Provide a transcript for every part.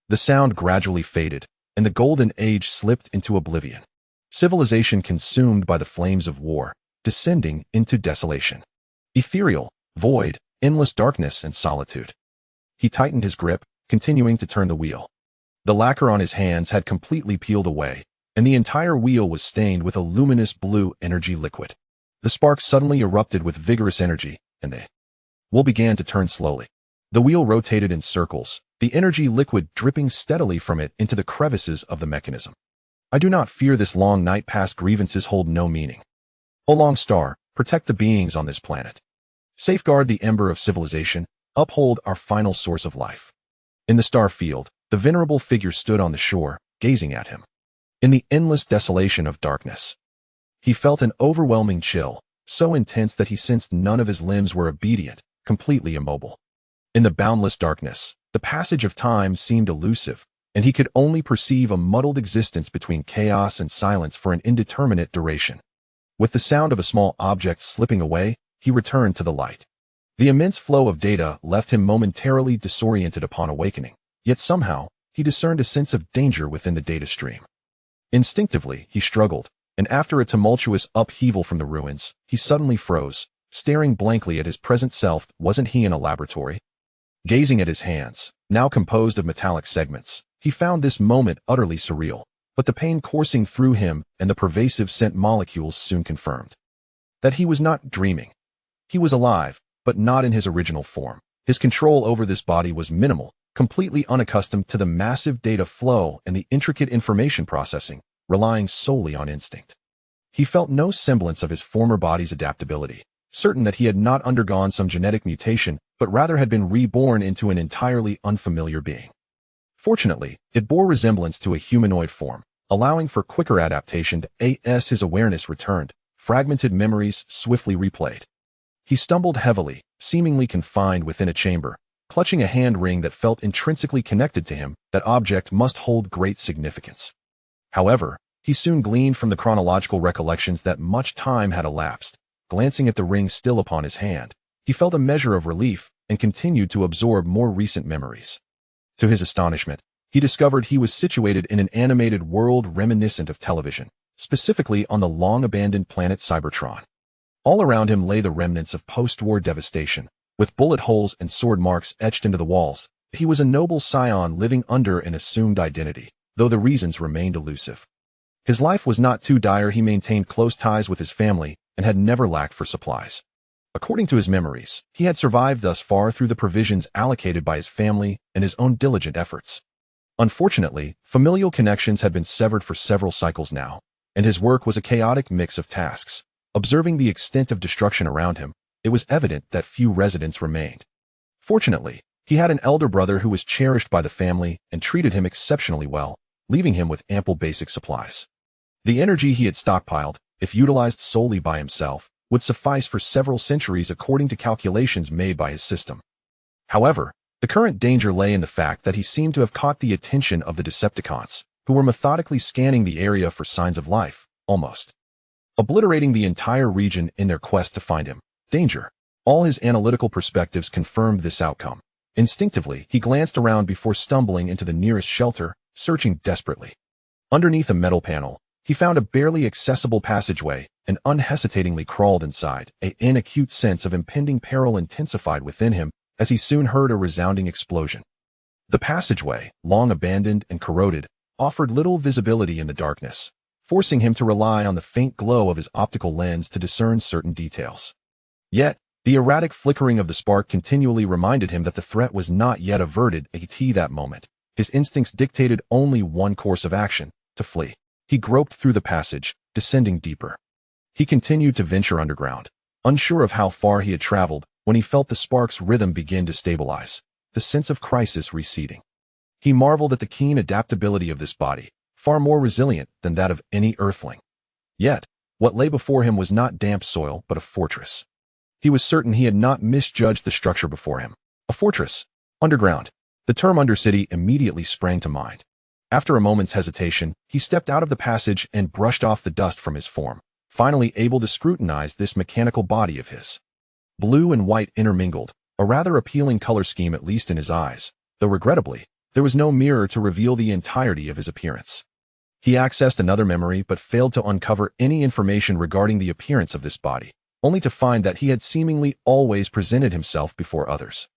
The sound gradually faded, and the golden age slipped into oblivion. Civilization consumed by the flames of war, descending into desolation. Ethereal, void, endless darkness and solitude. He tightened his grip, continuing to turn the wheel. The lacquer on his hands had completely peeled away, and the entire wheel was stained with a luminous blue energy liquid. The spark suddenly erupted with vigorous energy, and the wheel began to turn slowly. The wheel rotated in circles, the energy liquid dripping steadily from it into the crevices of the mechanism. I do not fear this long night past grievances hold no meaning. O long star, protect the beings on this planet. Safeguard the ember of civilization, uphold our final source of life. In the starfield, the venerable figure stood on the shore, gazing at him. In the endless desolation of darkness, he felt an overwhelming chill, so intense that he sensed none of his limbs were obedient, completely immobile. In the boundless darkness, the passage of time seemed elusive, and he could only perceive a muddled existence between chaos and silence for an indeterminate duration. With the sound of a small object slipping away, he returned to the light. The immense flow of data left him momentarily disoriented upon awakening, yet somehow, he discerned a sense of danger within the data stream. Instinctively, he struggled, and after a tumultuous upheaval from the ruins, he suddenly froze, staring blankly at his present self. Wasn't he in a laboratory? Gazing at his hands, now composed of metallic segments, he found this moment utterly surreal, but the pain coursing through him and the pervasive scent molecules soon confirmed that he was not dreaming. He was alive, but not in his original form. His control over this body was minimal, completely unaccustomed to the massive data flow and the intricate information processing, relying solely on instinct. He felt no semblance of his former body's adaptability, certain that he had not undergone some genetic mutation, but rather had been reborn into an entirely unfamiliar being. Fortunately, it bore resemblance to a humanoid form, allowing for quicker adaptation as his awareness returned, fragmented memories swiftly replayed. He stumbled heavily, seemingly confined within a chamber, clutching a hand ring that felt intrinsically connected to him. That object must hold great significance. However, he soon gleaned from the chronological recollections that much time had elapsed. Glancing at the ring still upon his hand, he felt a measure of relief and continued to absorb more recent memories. To his astonishment, he discovered he was situated in an animated world reminiscent of television, specifically on the long-abandoned planet Cybertron. All around him lay the remnants of post-war devastation, with bullet holes and sword marks etched into the walls. He was a noble scion living under an assumed identity, though the reasons remained elusive. His life was not too dire. He maintained close ties with his family and had never lacked for supplies. According to his memories, he had survived thus far through the provisions allocated by his family and his own diligent efforts. Unfortunately, familial connections had been severed for several cycles now, and his work was a chaotic mix of tasks. Observing the extent of destruction around him, it was evident that few residents remained. Fortunately, he had an elder brother who was cherished by the family and treated him exceptionally well, leaving him with ample basic supplies. The energy he had stockpiled, if utilized solely by himself, would suffice for several centuries according to calculations made by his system. However, the current danger lay in the fact that he seemed to have caught the attention of the Decepticons, who were methodically scanning the area for signs of life, almost obliterating the entire region in their quest to find him. Danger. All his analytical perspectives confirmed this outcome. Instinctively, he glanced around before stumbling into the nearest shelter, searching desperately. Underneath a metal panel, he found a barely accessible passageway and unhesitatingly crawled inside. An acute sense of impending peril intensified within him as he soon heard a resounding explosion. The passageway, long abandoned and corroded, offered little visibility in the darkness, forcing him to rely on the faint glow of his optical lens to discern certain details. Yet, the erratic flickering of the spark continually reminded him that the threat was not yet averted. At that moment, his instincts dictated only one course of action: to flee. He groped through the passage, descending deeper. He continued to venture underground, unsure of how far he had traveled, when he felt the spark's rhythm begin to stabilize, the sense of crisis receding. He marveled at the keen adaptability of this body, far more resilient than that of any earthling. Yet, what lay before him was not damp soil but a fortress. He was certain he had not misjudged the structure before him. A fortress. Underground. The term Undercity immediately sprang to mind. After a moment's hesitation, he stepped out of the passage and brushed off the dust from his form, finally able to scrutinize this mechanical body of his. Blue and white intermingled, a rather appealing color scheme at least in his eyes, though regrettably, There was no mirror to reveal the entirety of his appearance. He accessed another memory but failed to uncover any information regarding the appearance of this body, only to find that he had seemingly always presented himself before others.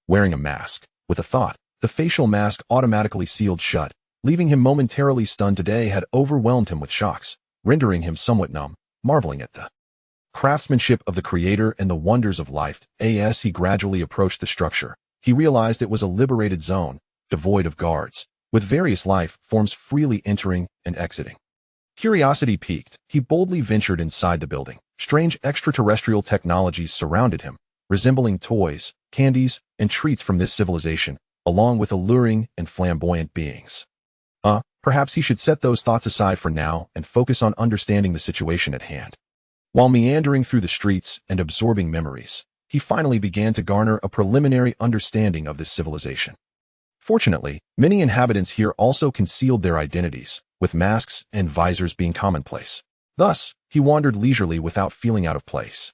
Wearing a mask. With a thought, the facial mask automatically sealed shut, leaving him momentarily stunned. Today had overwhelmed him with shocks, rendering him somewhat numb, marveling at the craftsmanship of the creator and the wonders of life. As he gradually approached the structure, he realized it was a liberated zone, devoid of guards, with various life forms freely entering and exiting. Curiosity piqued, he boldly ventured inside the building. Strange extraterrestrial technologies surrounded him, resembling toys, candies, and treats from this civilization, along with alluring and flamboyant beings. Perhaps he should set those thoughts aside for now and focus on understanding the situation at hand. While meandering through the streets and absorbing memories, he finally began to garner a preliminary understanding of this civilization. Fortunately, many inhabitants here also concealed their identities, with masks and visors being commonplace. Thus, he wandered leisurely without feeling out of place.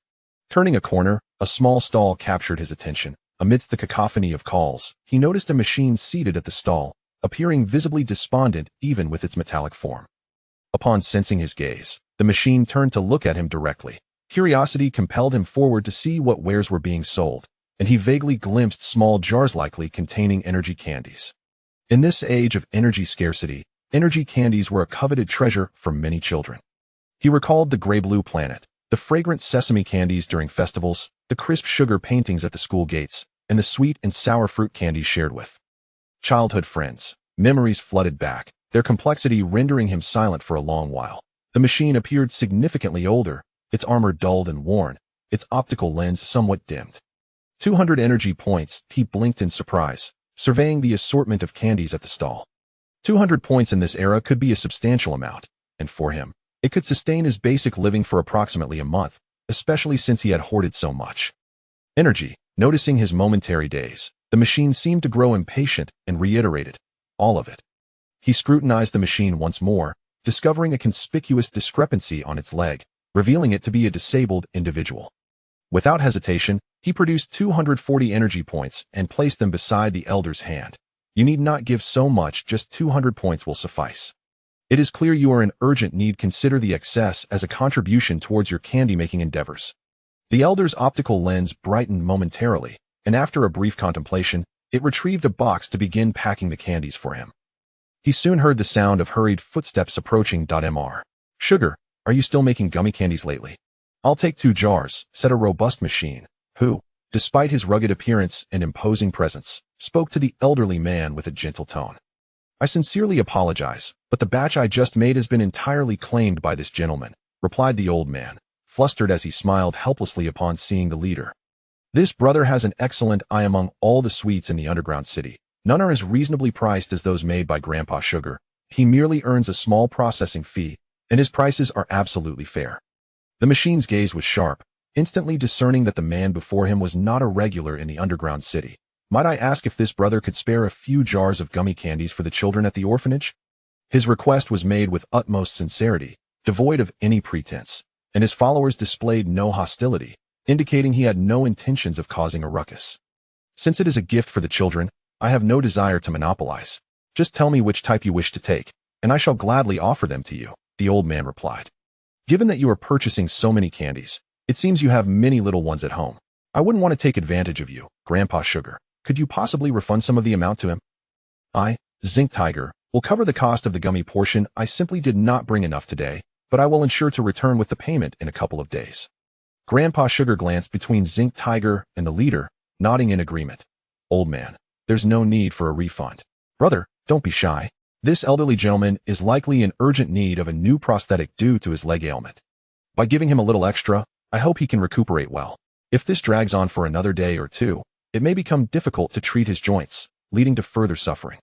Turning a corner, a small stall captured his attention. Amidst the cacophony of calls, he noticed a machine seated at the stall, appearing visibly despondent even with its metallic form. Upon sensing his gaze, the machine turned to look at him directly. Curiosity compelled him forward to see what wares were being sold, and he vaguely glimpsed small jars likely containing energy candies. In this age of energy scarcity, energy candies were a coveted treasure for many children. He recalled the gray-blue planet, the fragrant sesame candies during festivals, the crisp sugar paintings at the school gates, and the sweet and sour fruit candies shared with childhood friends. Memories flooded back, their complexity rendering him silent for a long while. The machine appeared significantly older, its armor dulled and worn, its optical lens somewhat dimmed. 200 energy points, he blinked in surprise, surveying the assortment of candies at the stall. 200 points in this era could be a substantial amount, and for him, it could sustain his basic living for approximately a month, especially since he had hoarded so much energy. Noticing his momentary daze, the machine seemed to grow impatient and reiterated, "All of it." He scrutinized the machine once more, discovering a conspicuous discrepancy on its leg, revealing it to be a disabled individual. Without hesitation, he produced 240 energy points and placed them beside the elder's hand. "You need not give so much, just 200 points will suffice. It is clear you are in urgent need. Consider the excess as a contribution towards your candy-making endeavors." The elder's optical lens brightened momentarily, and after a brief contemplation, it retrieved a box to begin packing the candies for him. He soon heard the sound of hurried footsteps approaching. Mr. Sugar, are you still making gummy candies lately? "I'll take 2 jars, said a robust machine, who, despite his rugged appearance and imposing presence, spoke to the elderly man with a gentle tone. "I sincerely apologize, but the batch I just made has been entirely claimed by this gentleman," replied the old man, flustered as he smiled helplessly upon seeing the leader. "This brother has an excellent eye. Among all the sweets in the underground city, none are as reasonably priced as those made by Grandpa Sugar. He merely earns a small processing fee, and his prices are absolutely fair." The machine's gaze was sharp, instantly discerning that the man before him was not a regular in the underground city. "Might I ask if this brother could spare a few jars of gummy candies for the children at the orphanage?" His request was made with utmost sincerity, devoid of any pretense, and his followers displayed no hostility, indicating he had no intentions of causing a ruckus. "Since it is a gift for the children, I have no desire to monopolize. Just tell me which type you wish to take, and I shall gladly offer them to you," the old man replied. "Given that you are purchasing so many candies, it seems you have many little ones at home. I wouldn't want to take advantage of you, Grandpa Sugar. Could you possibly refund some of the amount to him?" "I, Zinc Tiger, will cover the cost of the gummy portion. I simply did not bring enough today, but I will ensure to return with the payment in a couple of days." Grandpa Sugar glanced between Zinc Tiger and the leader, nodding in agreement. "Old man, there's no need for a refund. Brother, don't be shy. This elderly gentleman is likely in urgent need of a new prosthetic due to his leg ailment. By giving him a little extra, I hope he can recuperate well. If this drags on for another day or two, it may become difficult to treat his joints, leading to further suffering."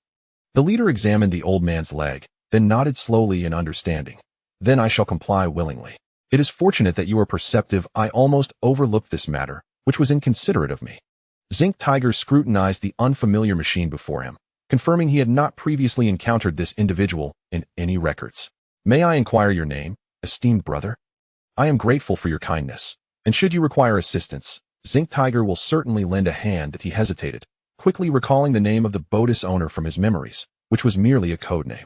The leader examined the old man's leg, then nodded slowly in understanding. "Then I shall comply willingly. It is fortunate that you are perceptive. I almost overlooked this matter, which was inconsiderate of me." Zinc Tiger scrutinized the unfamiliar machine before him, confirming he had not previously encountered this individual in any records. "May I inquire your name, esteemed brother? I am grateful for your kindness, and should you require assistance, Zinc Tiger will certainly lend a hand." He hesitated, quickly recalling the name of the boat's owner from his memories, which was merely a code name.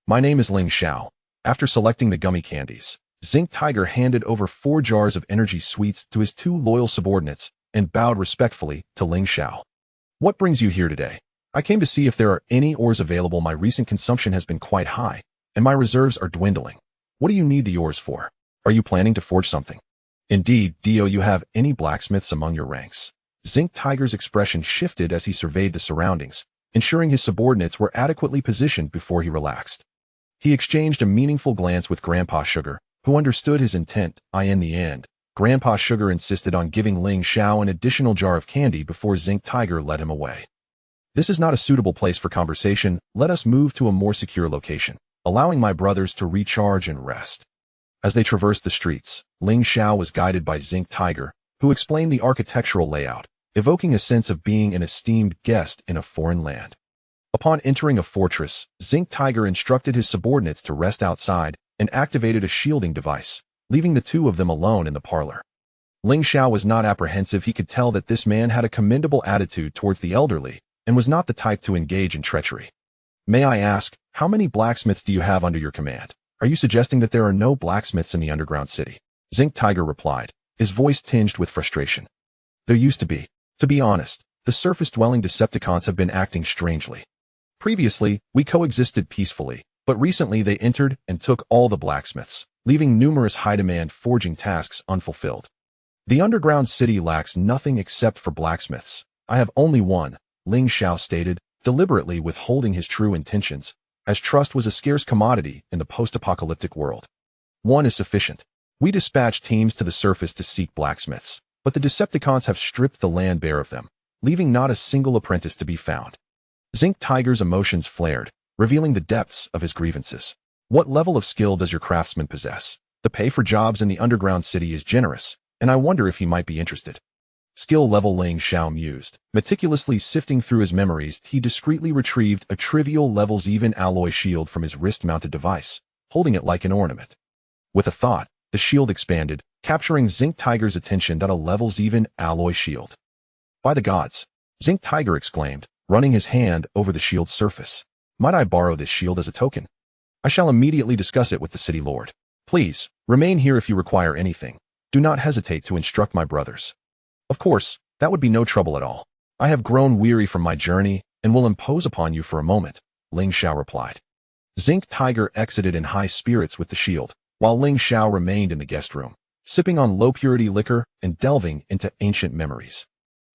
My name is Ling Xiao. After selecting the gummy candies, Zinc Tiger handed over 4 jars of energy sweets to his 2 loyal subordinates and bowed respectfully to Ling Xiao. What brings you here today? I came to see if there are any ores available. My recent consumption has been quite high, and my reserves are dwindling. What do you need the ores for? Are you planning to forge something? Indeed, do you have any blacksmiths among your ranks? Zinc Tiger's expression shifted as he surveyed the surroundings, ensuring his subordinates were adequately positioned before he relaxed. He exchanged a meaningful glance with Grandpa Sugar, who understood his intent. In the end, Grandpa Sugar insisted on giving Ling Xiao an additional jar of candy before Zinc Tiger led him away. This is not a suitable place for conversation. Let us move to a more secure location, allowing my brothers to recharge and rest. As they traversed the streets, Ling Xiao was guided by Zinc Tiger, who explained the architectural layout, evoking a sense of being an esteemed guest in a foreign land. Upon entering a fortress, Zinc Tiger instructed his subordinates to rest outside and activated a shielding device, leaving the 2 of them alone in the parlor. Ling Xiao was not apprehensive. He could tell that this man had a commendable attitude towards the elderly and was not the type to engage in treachery. May I ask, how many blacksmiths do you have under your command? Are you suggesting that there are no blacksmiths in the underground city? Zinc Tiger replied, his voice tinged with frustration. There used to be. To be honest, the surface-dwelling Decepticons have been acting strangely. Previously, we coexisted peacefully, but recently they entered and took all the blacksmiths, leaving numerous high-demand forging tasks unfulfilled. The underground city lacks nothing except for blacksmiths. I have only one, Ling Xiao stated, deliberately withholding his true intentions, as trust was a scarce commodity in the post-apocalyptic world. One is sufficient. We dispatch teams to the surface to seek blacksmiths, but the Decepticons have stripped the land bare of them, leaving not a single apprentice to be found. Zinc Tiger's emotions flared, revealing the depths of his grievances. What level of skill does your craftsman possess? The pay for jobs in the underground city is generous, and I wonder if he might be interested. Skill level, Ling Xiao mused. Meticulously sifting through his memories, he discreetly retrieved a trivial levels even alloy shield from his wrist-mounted device, holding it like an ornament. With a thought, the shield expanded, capturing Zinc Tiger's attention. A levels even alloy shield. By the gods! Zinc Tiger exclaimed, running his hand over the shield's surface. Might I borrow this shield as a token? I shall immediately discuss it with the city lord. Please, remain here if you require anything. Do not hesitate to instruct my brothers. Of course, that would be no trouble at all. I have grown weary from my journey and will impose upon you for a moment, Ling Xiao replied. Zinc Tiger exited in high spirits with the shield, while Ling Xiao remained in the guest room, sipping on low-purity liquor and delving into ancient memories.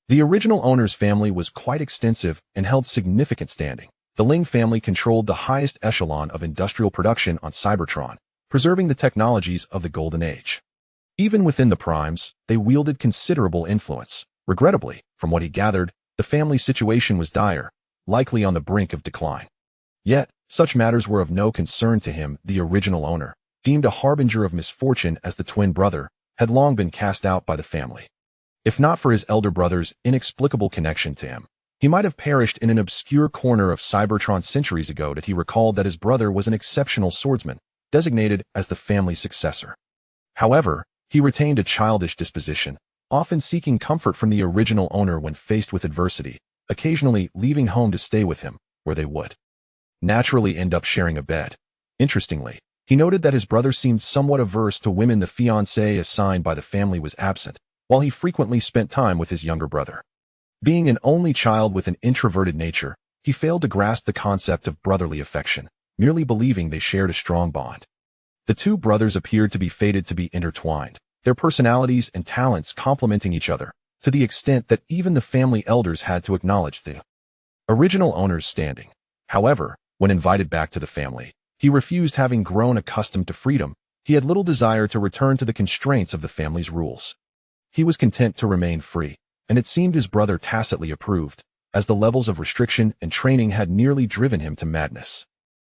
The original owner's family was quite extensive and held significant standing. The Ling family controlled the highest echelon of industrial production on Cybertron, preserving the technologies of the Golden Age. Even within the Primes, they wielded considerable influence. Regrettably, from what he gathered, the family's situation was dire, likely on the brink of decline. Yet, such matters were of no concern to him. The original owner, deemed a harbinger of misfortune as the twin brother, had long been cast out by the family. If not for his elder brother's inexplicable connection to him, he might have perished in an obscure corner of Cybertron centuries ago. That he recalled that his brother was an exceptional swordsman, designated as the family's successor. However, he retained a childish disposition, often seeking comfort from the original owner when faced with adversity, occasionally leaving home to stay with him, where they would naturally end up sharing a bed. Interestingly, he noted that his brother seemed somewhat averse to women. The fiancée assigned by the family was absent, while he frequently spent time with his younger brother. Being an only child with an introverted nature, he failed to grasp the concept of brotherly affection, merely believing they shared a strong bond. The 2 brothers appeared to be fated to be intertwined, their personalities and talents complementing each other, to the extent that even the family elders had to acknowledge the original owner's standing. However, when invited back to the family, he refused. Having grown accustomed to freedom, he had little desire to return to the constraints of the family's rules. He was content to remain free, and it seemed his brother tacitly approved, as the levels of restriction and training had nearly driven him to madness.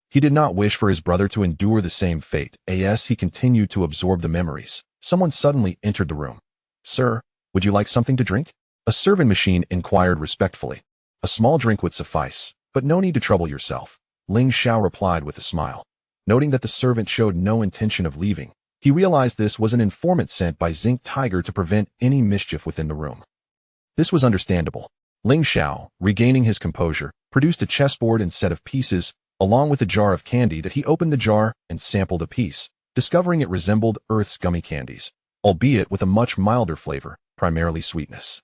He did not wish for his brother to endure the same fate. As he continued to absorb the memories, someone suddenly entered the room. Sir, would you like something to drink? A serving machine inquired respectfully. A small drink would suffice, but no need to trouble yourself, Ling Xiao replied with a smile. Noting that the servant showed no intention of leaving, he realized this was an informant sent by Zinc Tiger to prevent any mischief within the room. This was understandable. Ling Xiao, regaining his composure, produced a chessboard and set of pieces, along with a jar of candy that he opened the jar and sampled a piece, discovering it resembled Earth's gummy candies, albeit with a much milder flavor, primarily sweetness.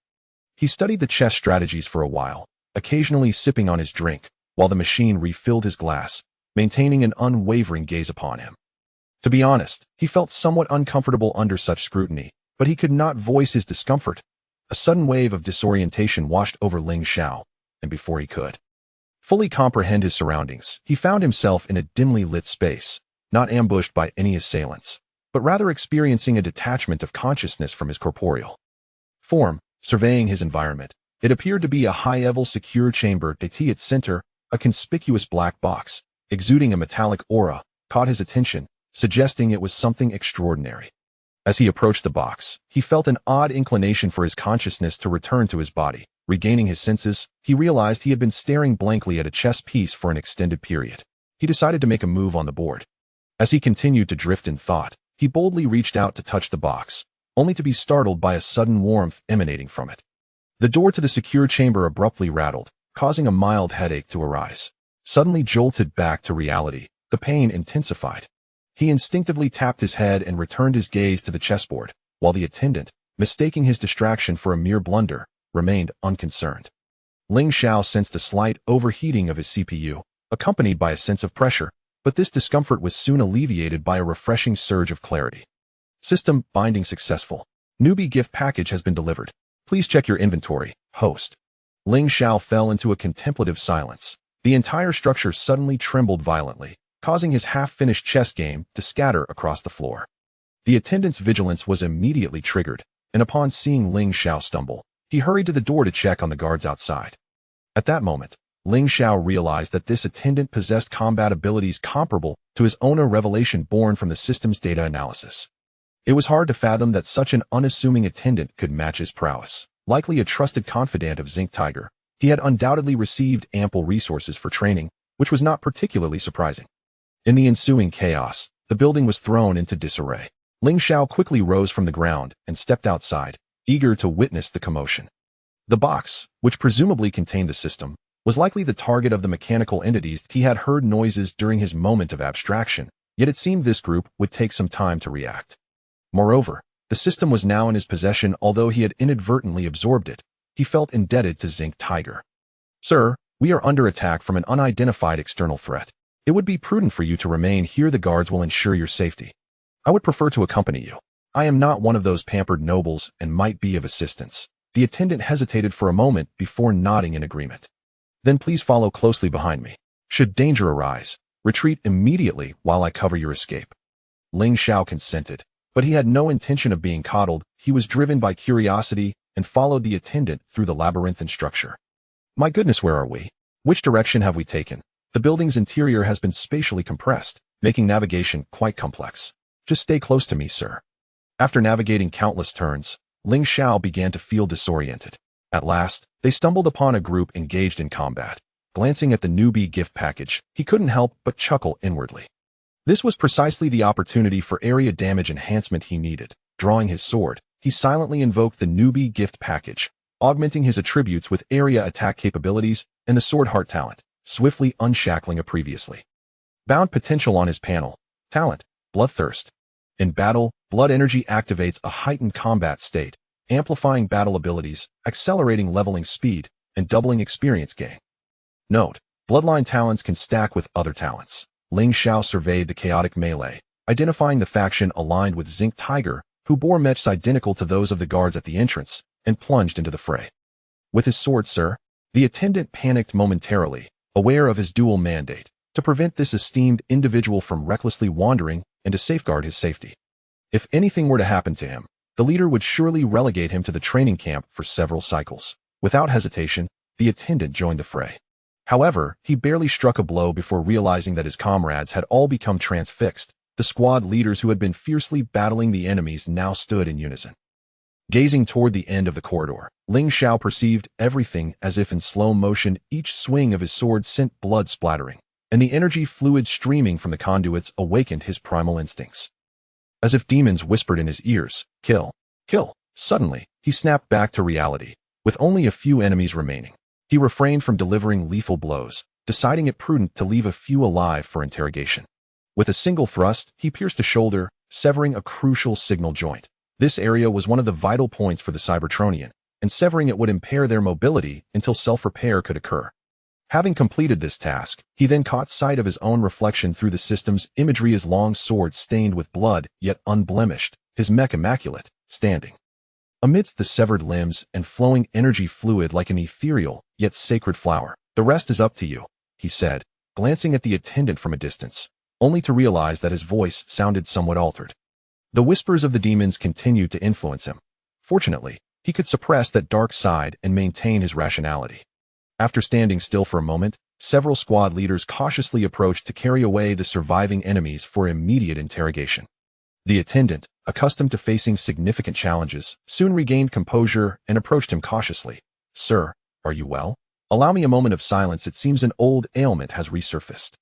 He studied the chess strategies for a while, occasionally sipping on his drink, while the machine refilled his glass, maintaining an unwavering gaze upon him. To be honest, he felt somewhat uncomfortable under such scrutiny, but he could not voice his discomfort. A sudden wave of disorientation washed over Ling Xiao, and before he could fully comprehend his surroundings, he found himself in a dimly lit space, not ambushed by any assailants, but rather experiencing a detachment of consciousness from his corporeal form. Surveying his environment, it appeared to be a high-level secure chamber. At its center, a conspicuous black box, exuding a metallic aura, caught his attention, suggesting it was something extraordinary. As he approached the box, he felt an odd inclination for his consciousness to return to his body. Regaining his senses, he realized he had been staring blankly at a chess piece for an extended period. He decided to make a move on the board. As he continued to drift in thought, he boldly reached out to touch the box, only to be startled by a sudden warmth emanating from it. The door to the secure chamber abruptly rattled, causing a mild headache to arise. Suddenly jolted back to reality, the pain intensified. He instinctively tapped his head and returned his gaze to the chessboard, while the attendant, mistaking his distraction for a mere blunder, remained unconcerned. Ling Xiao sensed a slight overheating of his CPU, accompanied by a sense of pressure, but this discomfort was soon alleviated by a refreshing surge of clarity. System binding successful. Newbie gift package has been delivered. Please check your inventory, host. Ling Xiao fell into a contemplative silence. The entire structure suddenly trembled violently, causing his half-finished chess game to scatter across the floor. The attendant's vigilance was immediately triggered, and upon seeing Ling Xiao stumble, he hurried to the door to check on the guards outside. At that moment, Ling Xiao realized that this attendant possessed combat abilities comparable to his own, a revelation born from the system's data analysis. It was hard to fathom that such an unassuming attendant could match his prowess. Likely a trusted confidant of Zinc Tiger, he had undoubtedly received ample resources for training, which was not particularly surprising. In the ensuing chaos, the building was thrown into disarray. Ling Xiao quickly rose from the ground and stepped outside, eager to witness the commotion. The box, which presumably contained the system, was likely the target of the mechanical entities. He had heard noises during his moment of abstraction, yet it seemed this group would take some time to react. Moreover, the system was now in his possession. Although he had inadvertently absorbed it, he felt indebted to Zinc Tiger. Sir, we are under attack from an unidentified external threat. It would be prudent for you to remain here. The guards will ensure your safety. I would prefer to accompany you. I am not one of those pampered nobles and might be of assistance. The attendant hesitated for a moment before nodding in agreement. Then please follow closely behind me. Should danger arise, retreat immediately while I cover your escape. Ling Xiao consented, but he had no intention of being coddled. He was driven by curiosity and followed the attendant through the labyrinthine structure. My goodness, where are we? Which direction have we taken? The building's interior has been spatially compressed, making navigation quite complex. Just stay close to me, sir. After navigating countless turns, Ling Xiao began to feel disoriented. At last, they stumbled upon a group engaged in combat. Glancing at the newbie gift package, he couldn't help but chuckle inwardly. This was precisely the opportunity for area damage enhancement he needed. Drawing his sword, he silently invoked the newbie gift package, augmenting his attributes with area attack capabilities and the sword heart talent, swiftly unshackling a previously bound potential on his panel. Talent, Bloodthirst. In battle, blood energy activates a heightened combat state, amplifying battle abilities, accelerating leveling speed, and doubling experience gain. Note: Bloodline talents can stack with other talents. Ling Xiao surveyed the chaotic melee, identifying the faction aligned with Zinc Tiger, who bore mechs identical to those of the guards at the entrance, and plunged into the fray. With his sword, sir? The attendant panicked momentarily, aware of his dual mandate, to prevent this esteemed individual from recklessly wandering and to safeguard his safety. If anything were to happen to him, the leader would surely relegate him to the training camp for several cycles. Without hesitation, the attendant joined the fray. However, he barely struck a blow before realizing that his comrades had all become transfixed. The squad leaders who had been fiercely battling the enemies now stood in unison. Gazing toward the end of the corridor, Ling Xiao perceived everything as if in slow motion. Each swing of his sword sent blood splattering, and the energy fluid streaming from the conduits awakened his primal instincts. As if demons whispered in his ears, "Kill! Kill!" Suddenly, he snapped back to reality. With only a few enemies remaining, he refrained from delivering lethal blows, deciding it prudent to leave a few alive for interrogation. With a single thrust, he pierced a shoulder, severing a crucial signal joint. This area was one of the vital points for the Cybertronian, and severing it would impair their mobility until self-repair could occur. Having completed this task, he then caught sight of his own reflection through the system's imagery, his long sword stained with blood, yet unblemished, his mech immaculate, standing amidst the severed limbs and flowing energy fluid like an ethereal, yet sacred flower. "The rest is up to you," he said, glancing at the attendant from a distance, only to realize that his voice sounded somewhat altered. The whispers of the demons continued to influence him. Fortunately, he could suppress that dark side and maintain his rationality. After standing still for a moment, several squad leaders cautiously approached to carry away the surviving enemies for immediate interrogation. The attendant, accustomed to facing significant challenges, soon regained composure and approached him cautiously. "Sir, are you well? Allow me a moment of silence. It seems an old ailment has resurfaced."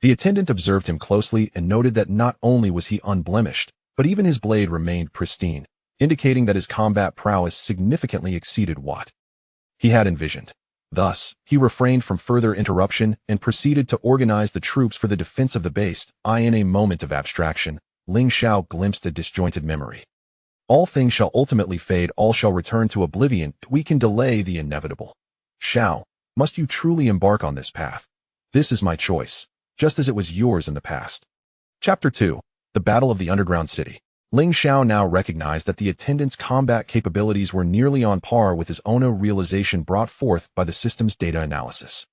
The attendant observed him closely and noted that not only was he unblemished, but even his blade remained pristine, indicating that his combat prowess significantly exceeded what he had envisioned. Thus, he refrained from further interruption and proceeded to organize the troops for the defense of the base. In a moment of abstraction, Ling Xiao glimpsed a disjointed memory. "All things shall ultimately fade, all shall return to oblivion. We can delay the inevitable. Xiao, must you truly embark on this path? This is my choice, just as it was yours in the past." Chapter 2. The Battle of the Underground City. Ling Xiao now recognized that the attendant's combat capabilities were nearly on par with his own realization brought forth by the system's data analysis.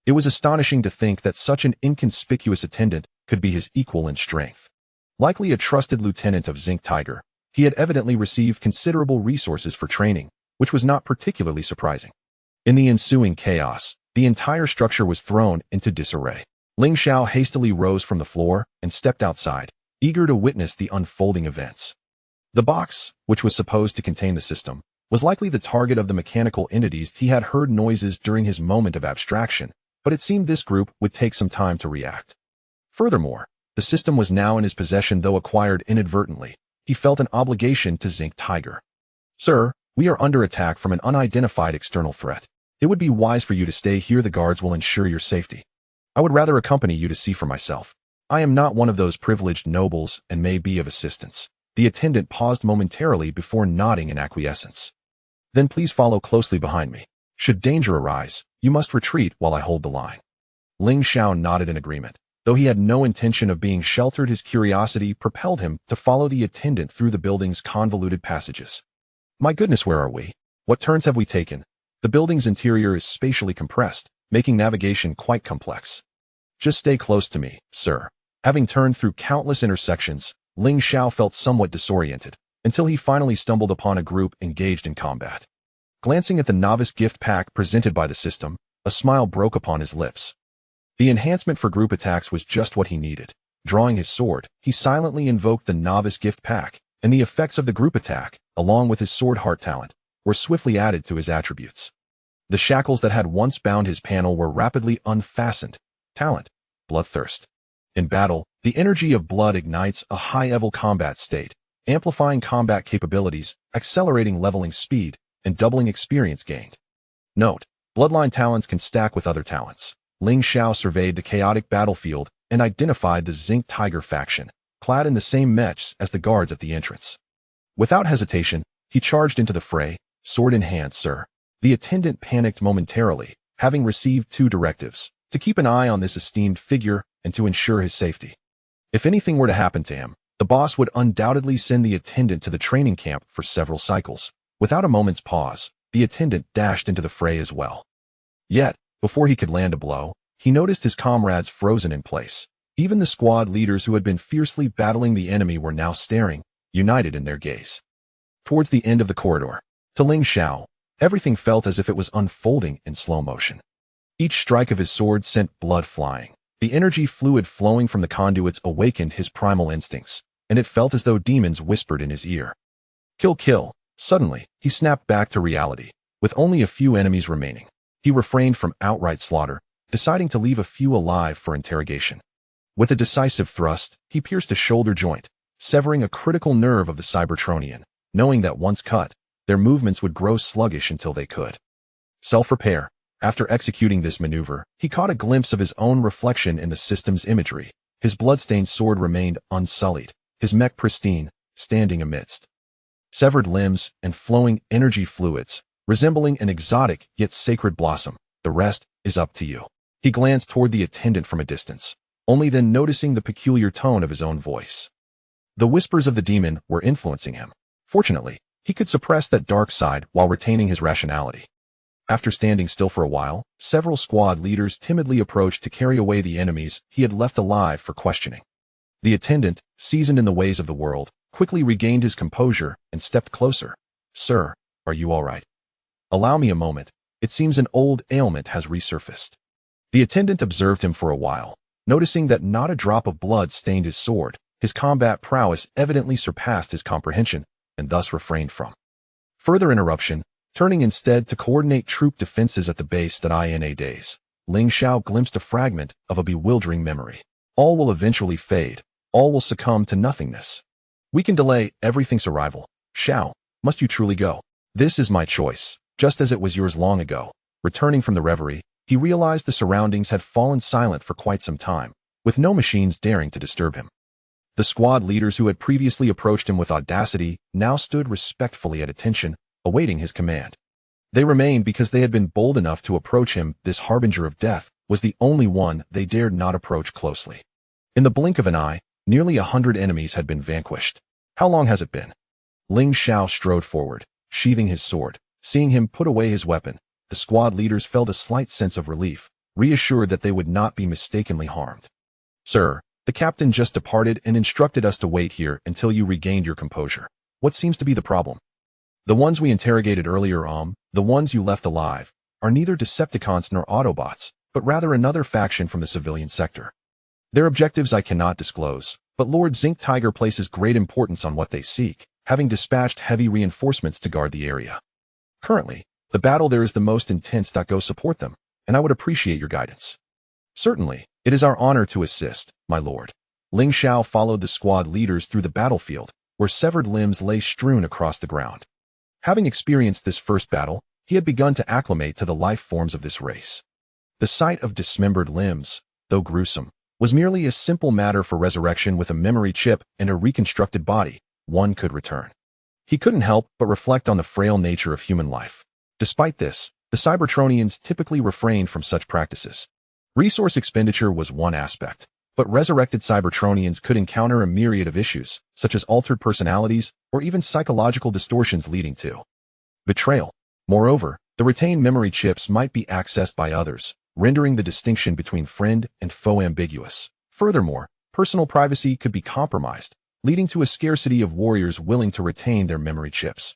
It was astonishing to think that such an inconspicuous attendant could be his equal in strength. Likely a trusted lieutenant of Zinc Tiger, he had evidently received considerable resources for training, which was not particularly surprising. In the ensuing chaos, the entire structure was thrown into disarray. Ling Xiao hastily rose from the floor and stepped outside, eager to witness the unfolding events. The box, which was supposed to contain the system, was likely the target of the mechanical entities. He had heard noises during his moment of abstraction, but it seemed this group would take some time to react. Furthermore, the system was now in his possession, though acquired inadvertently. He felt an obligation to Zinc Tiger. "Sir, we are under attack from an unidentified external threat. It would be wise for you to stay here. The guards will ensure your safety. I would rather accompany you to see for myself. I am not one of those privileged nobles and may be of assistance." The attendant paused momentarily before nodding in acquiescence. "Then please follow closely behind me. Should danger arise, you must retreat while I hold the line." Ling Xiao nodded in agreement. Though he had no intention of being sheltered, his curiosity propelled him to follow the attendant through the building's convoluted passages. "My goodness, where are we? What turns have we taken?" The building's interior is spatially compressed, making navigation quite complex. "Just stay close to me, sir." Having turned through countless intersections, Ling Xiao felt somewhat disoriented, until he finally stumbled upon a group engaged in combat. Glancing at the novice gift pack presented by the system, a smile broke upon his lips. The enhancement for group attacks was just what he needed. Drawing his sword, he silently invoked the novice gift pack, and the effects of the group attack, along with his sword heart talent, were swiftly added to his attributes. The shackles that had once bound his panel were rapidly unfastened. Talent: Bloodthirst. In battle, the energy of blood ignites a high-level combat state, amplifying combat capabilities, accelerating leveling speed, and doubling experience gained. Note: Bloodline talents can stack with other talents. Ling Xiao surveyed the chaotic battlefield and identified the Zinc Tiger faction, clad in the same mechs as the guards at the entrance. Without hesitation, he charged into the fray, sword in hand. "Sir." The attendant panicked momentarily, having received 2 directives: to keep an eye on this esteemed figure and to ensure his safety. If anything were to happen to him, the boss would undoubtedly send the attendant to the training camp for several cycles. Without a moment's pause, the attendant dashed into the fray as well. Yet, before he could land a blow, he noticed his comrades frozen in place. Even the squad leaders who had been fiercely battling the enemy were now staring, united in their gaze. Towards the end of the corridor, to Ling Xiao, everything felt as if it was unfolding in slow motion. Each strike of his sword sent blood flying. The energy fluid flowing from the conduits awakened his primal instincts, and it felt as though demons whispered in his ear. "Kill, kill." Suddenly, he snapped back to reality. With only a few enemies remaining, he refrained from outright slaughter, deciding to leave a few alive for interrogation. With a decisive thrust, he pierced a shoulder joint, severing a critical nerve of the Cybertronian, knowing that once cut, their movements would grow sluggish until they could. Self-repair. After executing this maneuver, he caught a glimpse of his own reflection in the system's imagery. His blood-stained sword remained unsullied, his mech pristine, standing amidst severed limbs and flowing energy fluids, resembling an exotic yet sacred blossom. The rest is up to you. He glanced toward the attendant from a distance, only then noticing the peculiar tone of his own voice. The whispers of the demon were influencing him. Fortunately, he could suppress that dark side while retaining his rationality. After standing still for a while, several squad leaders timidly approached to carry away the enemies he had left alive for questioning. The attendant, seasoned in the ways of the world, quickly regained his composure and stepped closer. "Sir, are you all right? Allow me a moment. It seems an old ailment has resurfaced." The attendant observed him for a while, noticing that not a drop of blood stained his sword. His combat prowess evidently surpassed his comprehension, and thus refrained from further interruption, turning instead to coordinate troop defenses at the base. In days, Ling Xiao glimpsed a fragment of a bewildering memory. All will eventually fade. All will succumb to nothingness. We can delay everything's arrival. Xiao, must you truly go? This is my choice, just as it was yours long ago. Returning from the reverie, he realized the surroundings had fallen silent for quite some time, with no machines daring to disturb him. The squad leaders who had previously approached him with audacity now stood respectfully at attention, awaiting his command. They remained because they had been bold enough to approach him. This harbinger of death was the only one they dared not approach closely. In the blink of an eye, nearly 100 enemies had been vanquished. How long has it been? Ling Xiao strode forward, sheathing his sword. Seeing him put away his weapon, the squad leaders felt a slight sense of relief, reassured that they would not be mistakenly harmed. "Sir, the captain just departed and instructed us to wait here until you regained your composure. What seems to be the problem?" "The ones we interrogated earlier, the ones you left alive, are neither Decepticons nor Autobots, but rather another faction from the civilian sector. Their objectives I cannot disclose, but Lord Zinc Tiger places great importance on what they seek, having dispatched heavy reinforcements to guard the area. Currently, the battle there is the most intense. Go support them, and I would appreciate your guidance." "Certainly, it is our honor to assist, my lord." Ling Xiao followed the squad leaders through the battlefield, where severed limbs lay strewn across the ground. Having experienced this first battle, he had begun to acclimate to the life forms of this race. The sight of dismembered limbs, though gruesome, was merely a simple matter for resurrection. With a memory chip and a reconstructed body, one could return. He couldn't help but reflect on the frail nature of human life. Despite this, the Cybertronians typically refrained from such practices. Resource expenditure was one aspect, but resurrected Cybertronians could encounter a myriad of issues, such as altered personalities or even psychological distortions leading to betrayal. Moreover, the retained memory chips might be accessed by others, rendering the distinction between friend and foe ambiguous. Furthermore, personal privacy could be compromised, leading to a scarcity of warriors willing to retain their memory chips.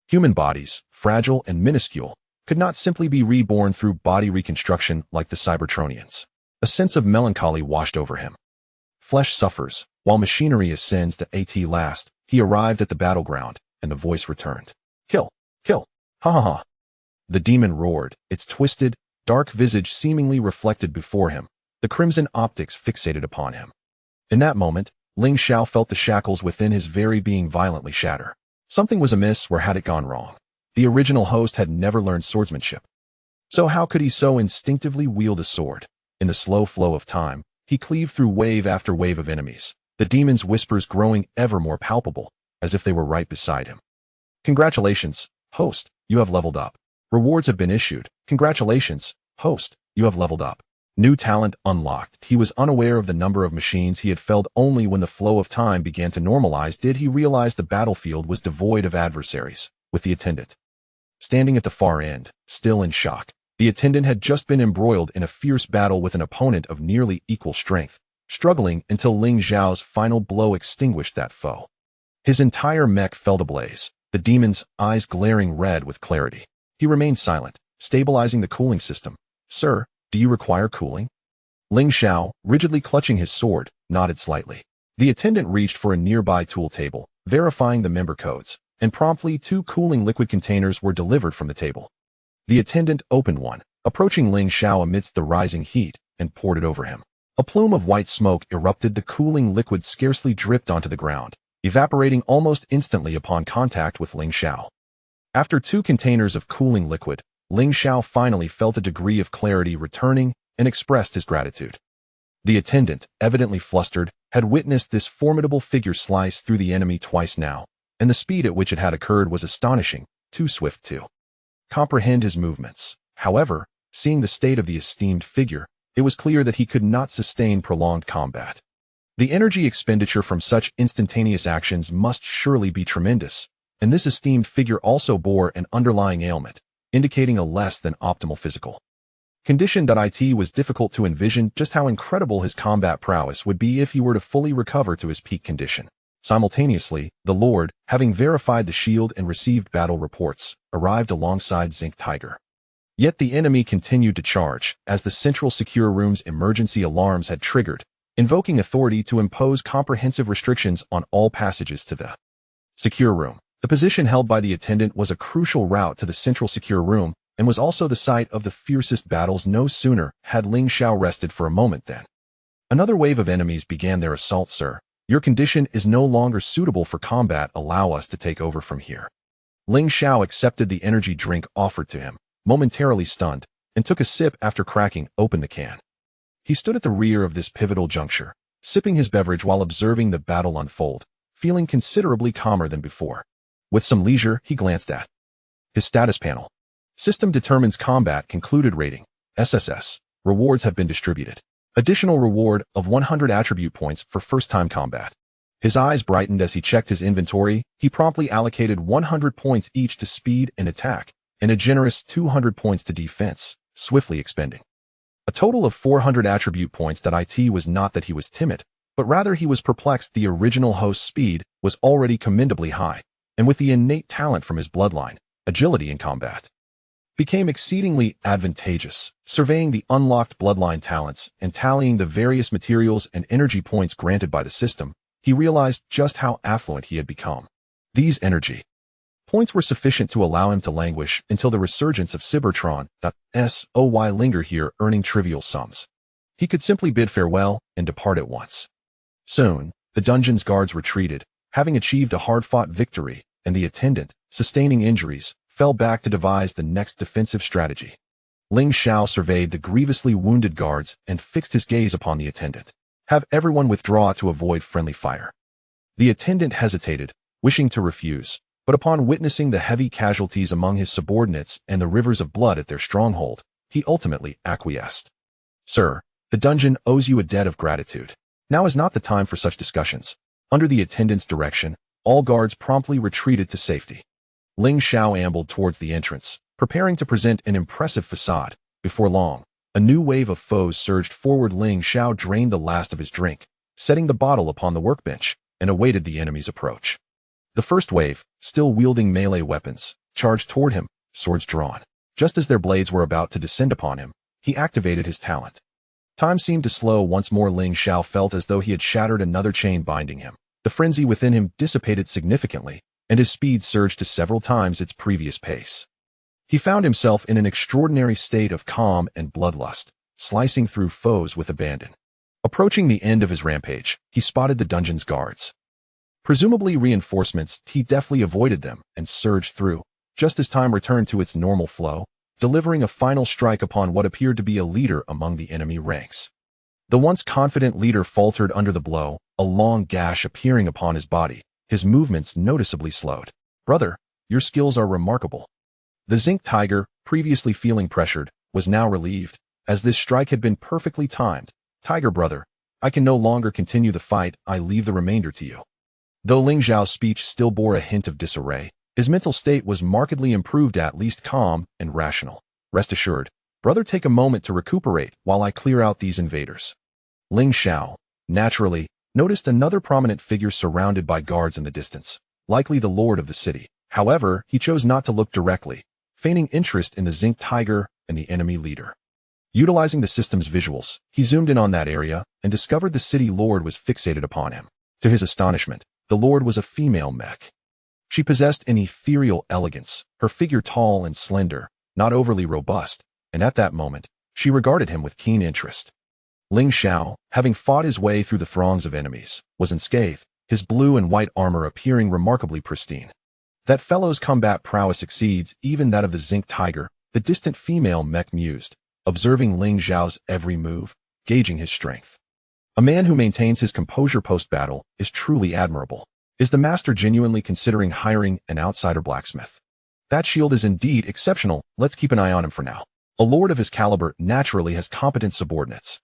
Human bodies, fragile and minuscule, could not simply be reborn through body reconstruction like the Cybertronians. A sense of melancholy washed over him. Flesh suffers, while machinery ascends to at last. He arrived at the battleground, and the voice returned. "Kill! Kill! Ha ha ha!" The demon roared, its twisted, dark visage seemingly reflected before him, the crimson optics fixated upon him. In that moment, Ling Xiao felt the shackles within his very being violently shatter. Something was amiss. Where had it gone wrong? The original host had never learned swordsmanship. So how could he so instinctively wield a sword? In the slow flow of time, he cleaved through wave after wave of enemies, the demon's whispers growing ever more palpable, as if they were right beside him. "Congratulations, host, you have leveled up. Rewards have been issued. Congratulations, host, you have leveled up. New talent unlocked." He was unaware of the number of machines he had felled. Only when the flow of time began to normalize did he realize the battlefield was devoid of adversaries, with the attendant standing at the far end, still in shock. The attendant had just been embroiled in a fierce battle with an opponent of nearly equal strength, struggling until Ling Xiao's final blow extinguished that foe. His entire mech fell to blaze, the demon's eyes glaring red with clarity. He remained silent, stabilizing the cooling system. "Sir, do you require cooling?" Ling Xiao, rigidly clutching his sword, nodded slightly. The attendant reached for a nearby tool table, verifying the member codes, and promptly 2 cooling liquid containers were delivered from the table. The attendant opened one, approaching Ling Xiao amidst the rising heat, and poured it over him. A plume of white smoke erupted. The cooling liquid scarcely dripped onto the ground, evaporating almost instantly upon contact with Ling Xiao. After 2 containers of cooling liquid, Ling Xiao finally felt a degree of clarity returning and expressed his gratitude. The attendant, evidently flustered, had witnessed this formidable figure slice through the enemy twice now, and the speed at which it had occurred was astonishing, too swift to comprehend his movements. However, seeing the state of the esteemed figure, it was clear that he could not sustain prolonged combat. The energy expenditure from such instantaneous actions must surely be tremendous, and this esteemed figure also bore an underlying ailment, indicating a less than optimal physical condition. It was difficult to envision just how incredible his combat prowess would be if he were to fully recover to his peak condition. Simultaneously, the Lord, having verified the shield and received battle reports, arrived alongside Zinc Tiger. Yet the enemy continued to charge, as the central secure room's emergency alarms had triggered, invoking authority to impose comprehensive restrictions on all passages to the secure room. The position held by the attendant was a crucial route to the central secure room, and was also the site of the fiercest battles. No sooner had Ling Xiao rested for a moment than another wave of enemies began their assault. Sir, your condition is no longer suitable for combat. Allow us to take over from here. Ling Xiao accepted the energy drink offered to him, momentarily stunned, and took a sip after cracking open the can. He stood at the rear of this pivotal juncture, sipping his beverage while observing the battle unfold, feeling considerably calmer than before. With some leisure, he glanced at his status panel. System determines combat concluded rating, SSS. Rewards have been distributed. Additional reward of 100 attribute points for first-time combat. His eyes brightened as he checked his inventory. He promptly allocated 100 points each to speed and attack, and a generous 200 points to defense, swiftly expending a total of 400 attribute points. It was not that he was timid, but rather he was perplexed. The original host's speed was already commendably high, and with the innate talent from his bloodline, agility in combat became exceedingly advantageous. Surveying the unlocked bloodline talents and tallying the various materials and energy points granted by the system, he realized just how affluent he had become. These energy points were sufficient to allow him to languish until the resurgence of Cybertron. Soy linger here, earning trivial sums. He could simply bid farewell and depart at once. Soon, the dungeon's guards retreated, having achieved a hard-fought victory, and the attendant, sustaining injuries, fell back to devise the next defensive strategy. Ling Xiao surveyed the grievously wounded guards and fixed his gaze upon the attendant. Have everyone withdraw to avoid friendly fire. The attendant hesitated, wishing to refuse, but upon witnessing the heavy casualties among his subordinates and the rivers of blood at their stronghold, he ultimately acquiesced. Sir, the dungeon owes you a debt of gratitude. Now is not the time for such discussions. Under the attendant's direction, all guards promptly retreated to safety. Ling Xiao ambled towards the entrance, preparing to present an impressive facade. Before long, a new wave of foes surged forward. Ling Xiao drained the last of his drink, setting the bottle upon the workbench, and awaited the enemy's approach. The first wave, still wielding melee weapons, charged toward him, swords drawn. Just as their blades were about to descend upon him, he activated his talent. Time seemed to slow once more. Ling Xiao felt as though he had shattered another chain binding him. The frenzy within him dissipated significantly, and his speed surged to several times its previous pace. He found himself in an extraordinary state of calm and bloodlust, slicing through foes with abandon. Approaching the end of his rampage, he spotted the dungeon's guards. Presumably reinforcements, he deftly avoided them and surged through, just as time returned to its normal flow, delivering a final strike upon what appeared to be a leader among the enemy ranks. The once confident leader faltered under the blow, a long gash appearing upon his body, his movements noticeably slowed. Brother, your skills are remarkable. The Zinc Tiger, previously feeling pressured, was now relieved, as this strike had been perfectly timed. Tiger brother, I can no longer continue the fight. I leave the remainder to you. Though Ling Xiao's speech still bore a hint of disarray, his mental state was markedly improved, at least calm and rational. Rest assured, brother, take a moment to recuperate while I clear out these invaders. Ling Xiao, naturally, noticed another prominent figure surrounded by guards in the distance, likely the lord of the city. However, he chose not to look directly, feigning interest in the Zinc Tiger and the enemy leader. Utilizing the system's visuals, he zoomed in on that area and discovered the city lord was fixated upon him. To his astonishment, the lord was a female mech. She possessed an ethereal elegance, her figure tall and slender, not overly robust, and at that moment, she regarded him with keen interest. Ling Xiao, having fought his way through the throngs of enemies, was unscathed, his blue and white armor appearing remarkably pristine. That fellow's combat prowess exceeds even that of the zinc tiger, the distant female mech mused, observing Ling Xiao's every move, gauging his strength. A man who maintains his composure post-battle is truly admirable. Is the master genuinely considering hiring an outsider blacksmith? That shield is indeed exceptional. Let's keep an eye on him for now. A lord of his caliber naturally has competent subordinates.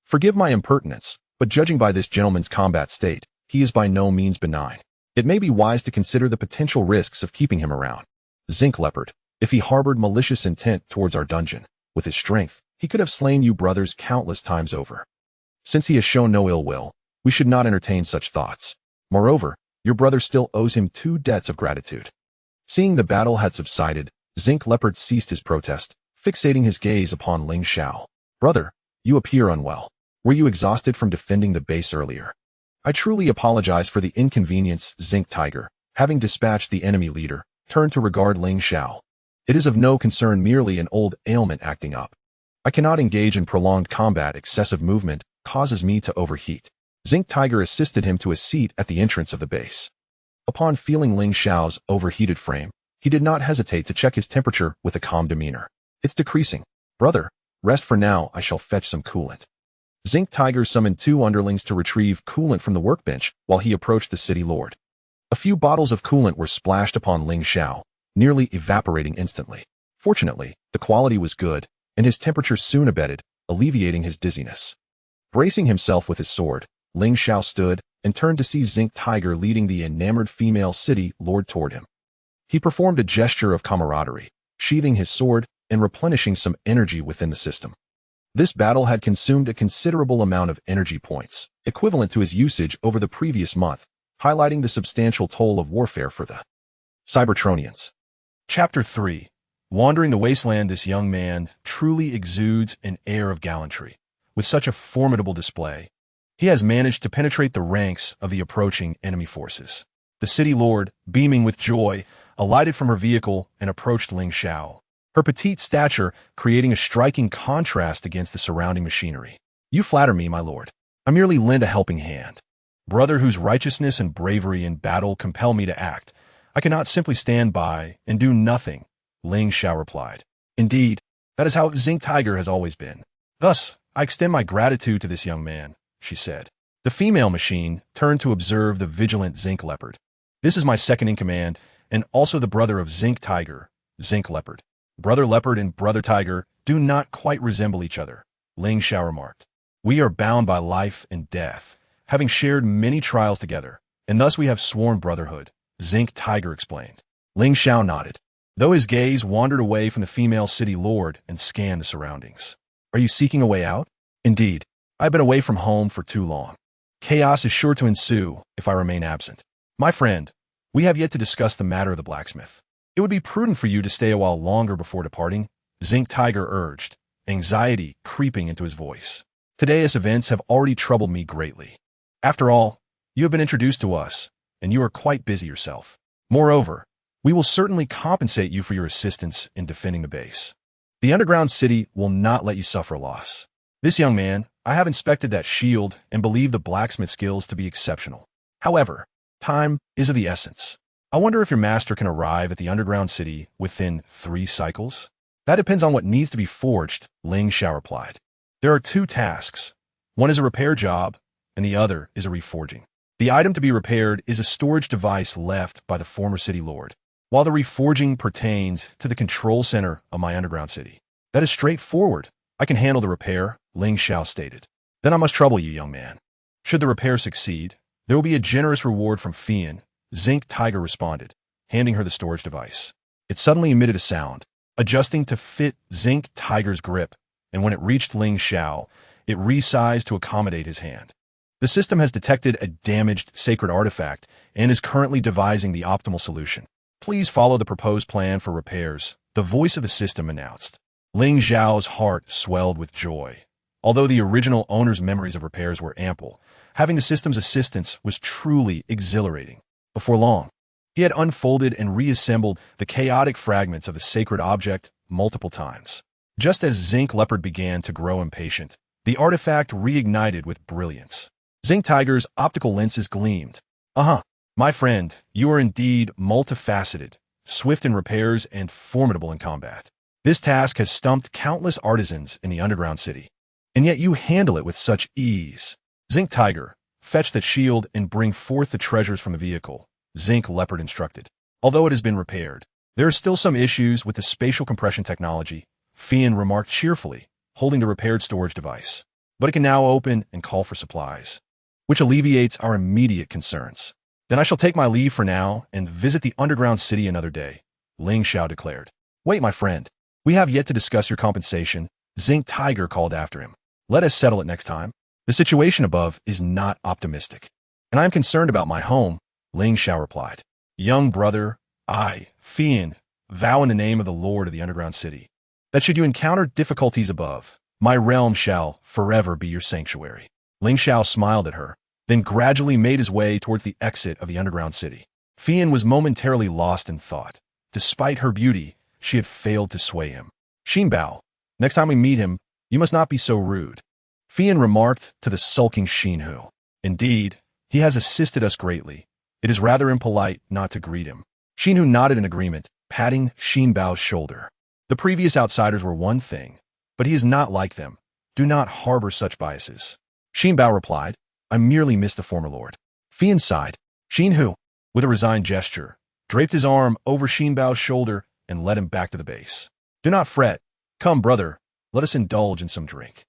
Forgive my impertinence, but judging by this gentleman's combat state, he is by no means benign. It may be wise to consider the potential risks of keeping him around. Zinc Leopard, if he harbored malicious intent towards our dungeon, with his strength, he could have slain you brothers countless times over. Since he has shown no ill will, we should not entertain such thoughts. Moreover, your brother still owes him 2 debts of gratitude. Seeing the battle had subsided, Zinc Leopard ceased his protest, fixating his gaze upon Ling Xiao. Brother, you appear unwell. Were you exhausted from defending the base earlier? I truly apologize for the inconvenience. Zinc Tiger, having dispatched the enemy leader, turned to regard Ling Xiao. It is of no concern, merely an old ailment acting up. I cannot engage in prolonged combat. Excessive movement causes me to overheat. Zinc Tiger assisted him to a seat at the entrance of the base. Upon feeling Ling Xiao's overheated frame, he did not hesitate to check his temperature with a calm demeanor. It's decreasing. Brother, rest for now. I shall fetch some coolant. Zinc Tiger summoned 2 underlings to retrieve coolant from the workbench while he approached the city lord. A few bottles of coolant were splashed upon Ling Xiao, nearly evaporating instantly. Fortunately, the quality was good, and his temperature soon abated, alleviating his dizziness. Bracing himself with his sword, Ling Xiao stood and turned to see Zinc Tiger leading the enamored female city lord toward him. He performed a gesture of camaraderie, sheathing his sword and replenishing some energy within the system. This battle had consumed a considerable amount of energy points, equivalent to his usage over the previous month, highlighting the substantial toll of warfare for the Cybertronians. Chapter 3. Wandering the wasteland, this young man truly exudes an air of gallantry. With such a formidable display, he has managed to penetrate the ranks of the approaching enemy forces. The city lord, beaming with joy, alighted from her vehicle and approached Ling Xiao, her petite stature creating a striking contrast against the surrounding machinery. You flatter me, my lord. I merely lend a helping hand. Brother whose righteousness and bravery in battle compel me to act, I cannot simply stand by and do nothing, Ling Xiao replied. Indeed, that is how Zinc Tiger has always been. Thus, I extend my gratitude to this young man, she said. The female machine turned to observe the vigilant Zinc Leopard. This is my second in command, and also the brother of Zinc Tiger, Zinc Leopard. Brother Leopard and Brother Tiger do not quite resemble each other, Ling Xiao remarked. We are bound by life and death, having shared many trials together, and thus we have sworn brotherhood, Zinc Tiger explained. Ling Xiao nodded, though his gaze wandered away from the female city lord and scanned the surroundings. Are you seeking a way out? Indeed, I've been away from home for too long. Chaos is sure to ensue if I remain absent. My friend, we have yet to discuss the matter of the blacksmith. It would be prudent for you to stay a while longer before departing, Zinc Tiger urged, anxiety creeping into his voice. Today's events have already troubled me greatly. After all, you have been introduced to us, and you are quite busy yourself. Moreover, we will certainly compensate you for your assistance in defending the base. The underground city will not let you suffer loss. This young man, I have inspected that shield and believe the blacksmith skills to be exceptional. However, time is of the essence. I wonder if your master can arrive at the underground city within 3 cycles? That depends on what needs to be forged, Ling Xiao replied. There are 2 tasks. One is a repair job, and the other is a reforging. The item to be repaired is a storage device left by the former city lord, while the reforging pertains to the control center of my underground city. That is straightforward. I can handle the repair, Ling Xiao stated. Then I must trouble you, young man. Should the repair succeed, there will be a generous reward from Fian, Zinc Tiger responded, handing her the storage device. It suddenly emitted a sound, adjusting to fit Zinc Tiger's grip, and when it reached Ling Xiao, it resized to accommodate his hand. The system has detected a damaged sacred artifact and is currently devising the optimal solution. Please follow the proposed plan for repairs, the voice of the system announced. Ling Xiao's heart swelled with joy. Although the original owner's memories of repairs were ample, having the system's assistance was truly exhilarating. Before long, he had unfolded and reassembled the chaotic fragments of the sacred object multiple times. Just as Zinc Leopard began to grow impatient, the artifact reignited with brilliance. Zinc Tiger's optical lenses gleamed. My friend, you are indeed multifaceted, swift in repairs and formidable in combat. This task has stumped countless artisans in the underground city, and yet you handle it with such ease. Zinc Tiger, fetch that shield and bring forth the treasures from the vehicle, Zinc Leopard instructed. Although it has been repaired, there are still some issues with the spatial compression technology, Fian remarked cheerfully, holding the repaired storage device. But it can now open and call for supplies, which alleviates our immediate concerns. Then I shall take my leave for now and visit the underground city another day, Ling Xiao declared. Wait, my friend. We have yet to discuss your compensation, Zinc Tiger called after him. Let us settle it next time. The situation above is not optimistic, and I am concerned about my home, Ling Xiao replied. Young brother, I, Fian, vow in the name of the Lord of the underground city, that should you encounter difficulties above, my realm shall forever be your sanctuary. Ling Xiao smiled at her, then gradually made his way towards the exit of the underground city. Fian was momentarily lost in thought. Despite her beauty, she had failed to sway him. Xinbao, next time we meet him, you must not be so rude, Fian remarked to the sulking Xinhu. Indeed, he has assisted us greatly. It is rather impolite not to greet him. Xinhu nodded in agreement, patting Xinbao's shoulder. The previous outsiders were one thing, but he is not like them. Do not harbor such biases. Xinbao replied, I merely miss the former lord. Fian sighed. Xinhu, with a resigned gesture, draped his arm over Xinbao's shoulder and led him back to the base. Do not fret. Come, brother, let us indulge in some drink.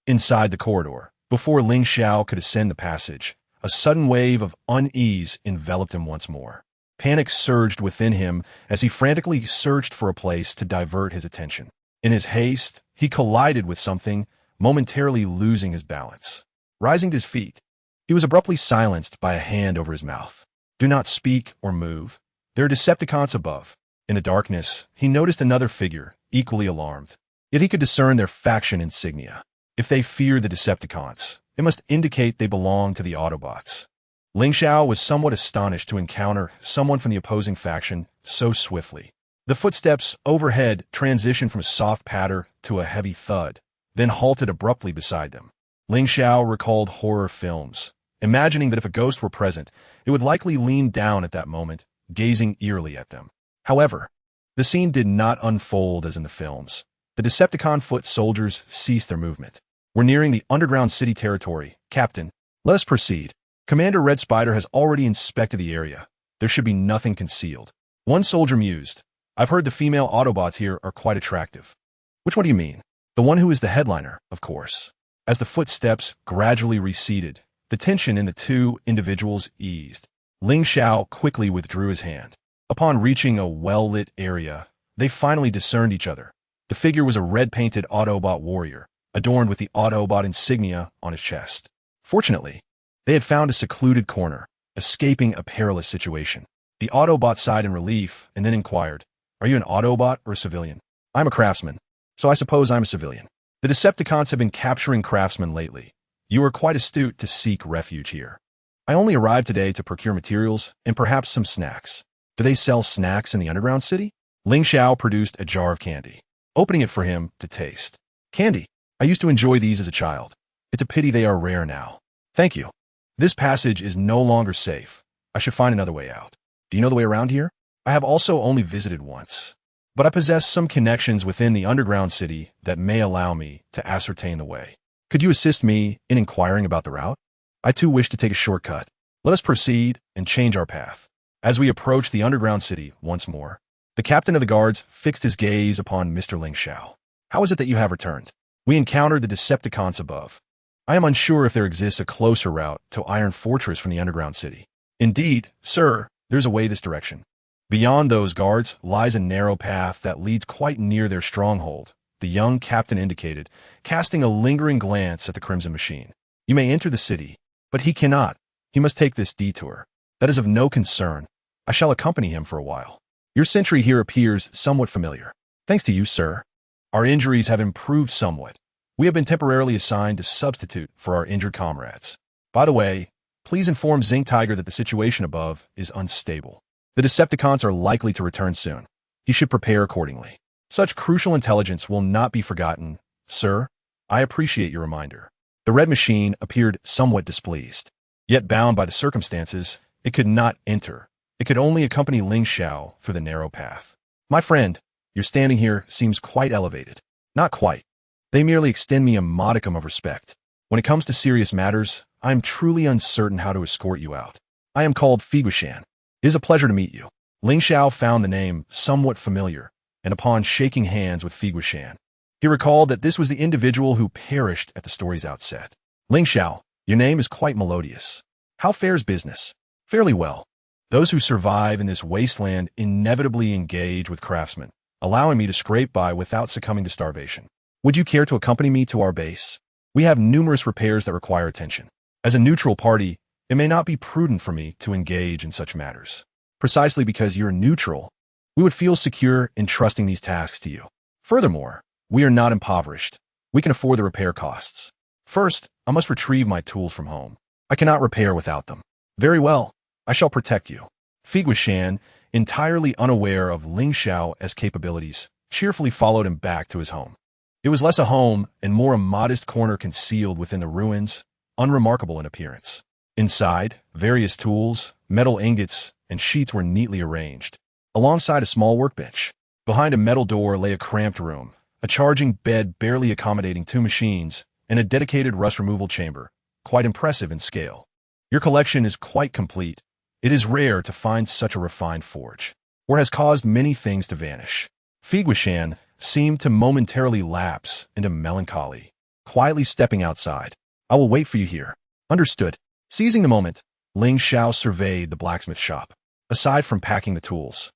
Inside the corridor, before Ling Xiao could ascend the passage, a sudden wave of unease enveloped him once more. Panic surged within him as he frantically searched for a place to divert his attention. In his haste, he collided with something, momentarily losing his balance. Rising to his feet, he was abruptly silenced by a hand over his mouth. Do not speak or move. There are Decepticons above. In the darkness, he noticed another figure, equally alarmed. Yet he could discern their faction insignia. If they fear the Decepticons, it must indicate they belong to the Autobots. Ling Xiao was somewhat astonished to encounter someone from the opposing faction so swiftly. The footsteps overhead transitioned from a soft patter to a heavy thud, then halted abruptly beside them. Ling Xiao recalled horror films, imagining that if a ghost were present, it would likely lean down at that moment, gazing eerily at them. However, the scene did not unfold as in the films. The Decepticon foot soldiers ceased their movement. We're nearing the underground city territory. Captain, let us proceed. Commander Red Spider has already inspected the area. There should be nothing concealed. One soldier mused. I've heard the female Autobots here are quite attractive. Which one do you mean? The one who is the headliner, of course. As the footsteps gradually receded, the tension in the two individuals eased. Ling Xiao quickly withdrew his hand. Upon reaching a well-lit area, they finally discerned each other. The figure was a red-painted Autobot warrior, adorned with the Autobot insignia on his chest. Fortunately, they had found a secluded corner, escaping a perilous situation. The Autobot sighed in relief and then inquired, Are you an Autobot or a civilian? I'm a craftsman, so I suppose I'm a civilian. The Decepticons have been capturing craftsmen lately. You are quite astute to seek refuge here. I only arrived today to procure materials and perhaps some snacks. Do they sell snacks in the underground city? Ling Xiao produced a jar of candy, opening it for him to taste. Candy. I used to enjoy these as a child. It's a pity they are rare now. Thank you. This passage is no longer safe. I should find another way out. Do you know the way around here? I have also only visited once, but I possess some connections within the underground city that may allow me to ascertain the way. Could you assist me in inquiring about the route? I too wish to take a shortcut. Let us proceed and change our path. As we approach the underground city once more, the captain of the guards fixed his gaze upon Mr. Ling Xiao. How is it that you have returned? We encountered the Decepticons above. I am unsure if there exists a closer route to Iron Fortress from the underground city. Indeed, sir, there's a way this direction. Beyond those guards lies a narrow path that leads quite near their stronghold, the young captain indicated, casting a lingering glance at the Crimson Machine. You may enter the city, but he cannot. He must take this detour. That is of no concern. I shall accompany him for a while. Your sentry here appears somewhat familiar. Thanks to you, sir. Our injuries have improved somewhat. We have been temporarily assigned to substitute for our injured comrades. By the way, please inform Zinc Tiger that the situation above is unstable. The Decepticons are likely to return soon. He should prepare accordingly. Such crucial intelligence will not be forgotten, sir. I appreciate your reminder. The Red Machine appeared somewhat displeased. Yet bound by the circumstances, It could not enter. It could only accompany Ling Xiao through the narrow path. My friend, your standing here seems quite elevated. Not quite. They merely extend me a modicum of respect. When it comes to serious matters, I am truly uncertain how to escort you out. I am called Figuishan. It is a pleasure to meet you. Ling Xiao found the name somewhat familiar, and upon shaking hands with Figuishan, he recalled that this was the individual who perished at the story's outset. Ling Xiao, your name is quite melodious. How fares business? Fairly well. Those who survive in this wasteland inevitably engage with craftsmen, allowing me to scrape by without succumbing to starvation. Would you care to accompany me to our base? We have numerous repairs that require attention. As a neutral party, it may not be prudent for me to engage in such matters. Precisely because you're neutral, we would feel secure in trusting these tasks to you. Furthermore, we are not impoverished. We can afford the repair costs. First, I must retrieve my tools from home. I cannot repair without them. Very well. I shall protect you. Figuishan, entirely unaware of Ling Xiao as capabilities, cheerfully followed him back to his home. It was less a home and more a modest corner concealed within the ruins, unremarkable in appearance. Inside, various tools, metal ingots, and sheets were neatly arranged, alongside a small workbench. Behind a metal door lay a cramped room, a charging bed barely accommodating 2 machines, and a dedicated rust removal chamber, quite impressive in scale. Your collection is quite complete. It is rare to find such a refined forge, or has caused many things to vanish. Figuishan seemed to momentarily lapse into melancholy, quietly stepping outside. I will wait for you here. Understood. Seizing the moment, Ling Xiao surveyed the blacksmith shop. Aside from packing the tools,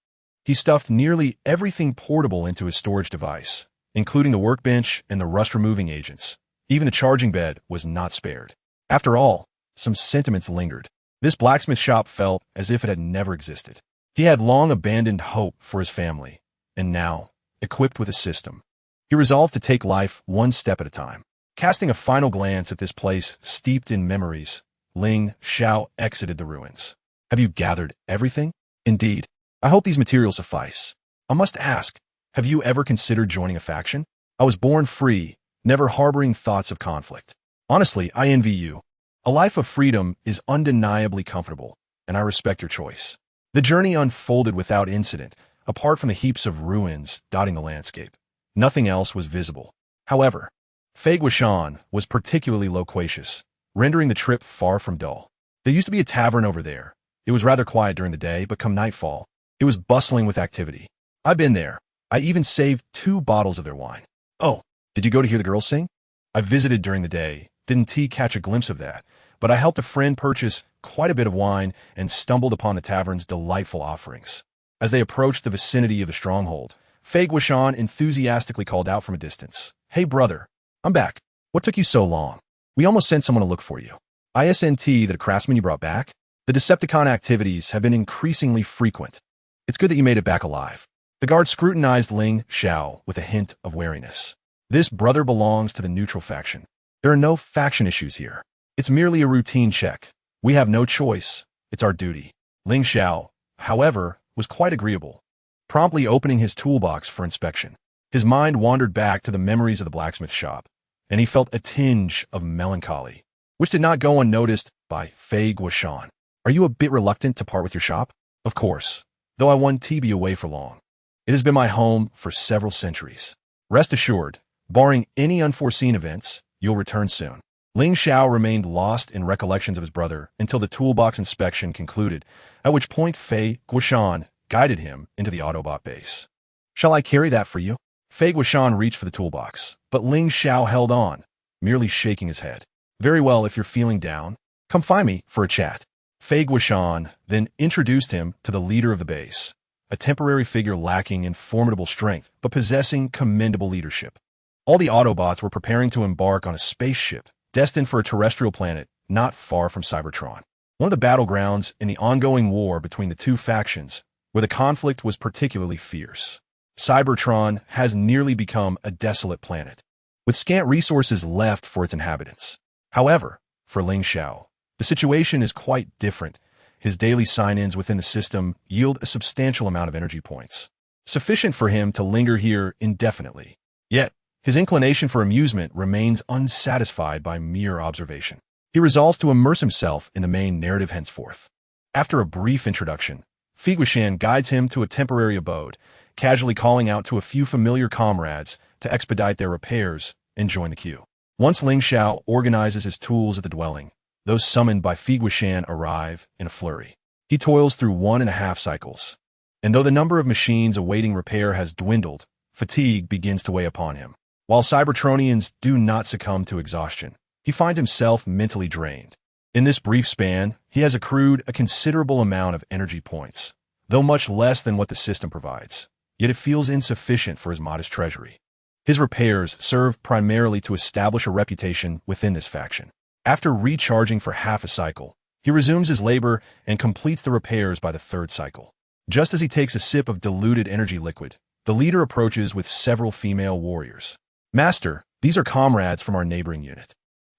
he stuffed nearly everything portable into his storage device, including the workbench and the rust-removing agents. Even the charging bed was not spared. After all, some sentiments lingered. This blacksmith shop felt as if it had never existed. He had long abandoned hope for his family, and now, equipped with a system, he resolved to take life one step at a time. Casting a final glance at this place steeped in memories, Ling Xiao exited the ruins. Have you gathered everything? Indeed. I hope these materials suffice. I must ask, have you ever considered joining a faction? I was born free, never harboring thoughts of conflict. Honestly, I envy you. A life of freedom is undeniably comfortable, and I respect your choice. The journey unfolded without incident, apart from the heaps of ruins dotting the landscape. Nothing else was visible. However, Figuishan was particularly loquacious, rendering the trip far from dull. There used to be a tavern over there. It was rather quiet during the day, but come nightfall, it was bustling with activity. I've been there. I even saved 2 bottles of their wine. Oh, did you go to hear the girls sing? I visited during the day. Didn't catch a glimpse of that, but I helped a friend purchase quite a bit of wine and stumbled upon the tavern's delightful offerings. As they approached the vicinity of the stronghold, Figuishan enthusiastically called out from a distance, "Hey brother, I'm back. What took you so long? We almost sent someone to look for you." "ISNT, the craftsman you brought back? The Decepticon activities have been increasingly frequent. It's good that you made it back alive." The guard scrutinized Ling Xiao with a hint of wariness. "This brother belongs to the neutral faction. There are no faction issues here. It's merely a routine check. We have no choice. It's our duty." Ling Xiao, however, was quite agreeable, promptly opening his toolbox for inspection. His mind wandered back to the memories of the blacksmith shop, and he felt a tinge of melancholy, which did not go unnoticed by Figuishan. "Are you a bit reluctant to part with your shop?" "Of course, though I won't be away for long. It has been my home for several centuries. Rest assured, barring any unforeseen events, you'll return soon." Ling Xiao remained lost in recollections of his brother until the toolbox inspection concluded, at which point Figuishan guided him into the Autobot base. "Shall I carry that for you?" Figuishan reached for the toolbox, but Ling Xiao held on, merely shaking his head. "Very well, if you're feeling down, come find me for a chat." Figuishan then introduced him to the leader of the base, a temporary figure lacking in formidable strength, but possessing commendable leadership. All the Autobots were preparing to embark on a spaceship destined for a terrestrial planet not far from Cybertron, one of the battlegrounds in the ongoing war between the 2 factions, where the conflict was particularly fierce. Cybertron has nearly become a desolate planet, with scant resources left for its inhabitants. However, for Ling Xiao, the situation is quite different. His daily sign-ins within the system yield a substantial amount of energy points, sufficient for him to linger here indefinitely. Yet, his inclination for amusement remains unsatisfied by mere observation. He resolves to immerse himself in the main narrative henceforth. After a brief introduction, Feiguishan guides him to a temporary abode, casually calling out to a few familiar comrades to expedite their repairs and join the queue. Once Ling Xiao organizes his tools at the dwelling, those summoned by Feiguishan arrive in a flurry. He toils through 1.5 cycles, and though the number of machines awaiting repair has dwindled, fatigue begins to weigh upon him. While Cybertronians do not succumb to exhaustion, he finds himself mentally drained. In this brief span, he has accrued a considerable amount of energy points, though much less than what the system provides, yet it feels insufficient for his modest treasury. His repairs serve primarily to establish a reputation within this faction. After recharging for half a cycle, he resumes his labor and completes the repairs by the 3rd cycle. Just as he takes a sip of diluted energy liquid, the leader approaches with several female warriors. "Master, these are comrades from our neighboring unit."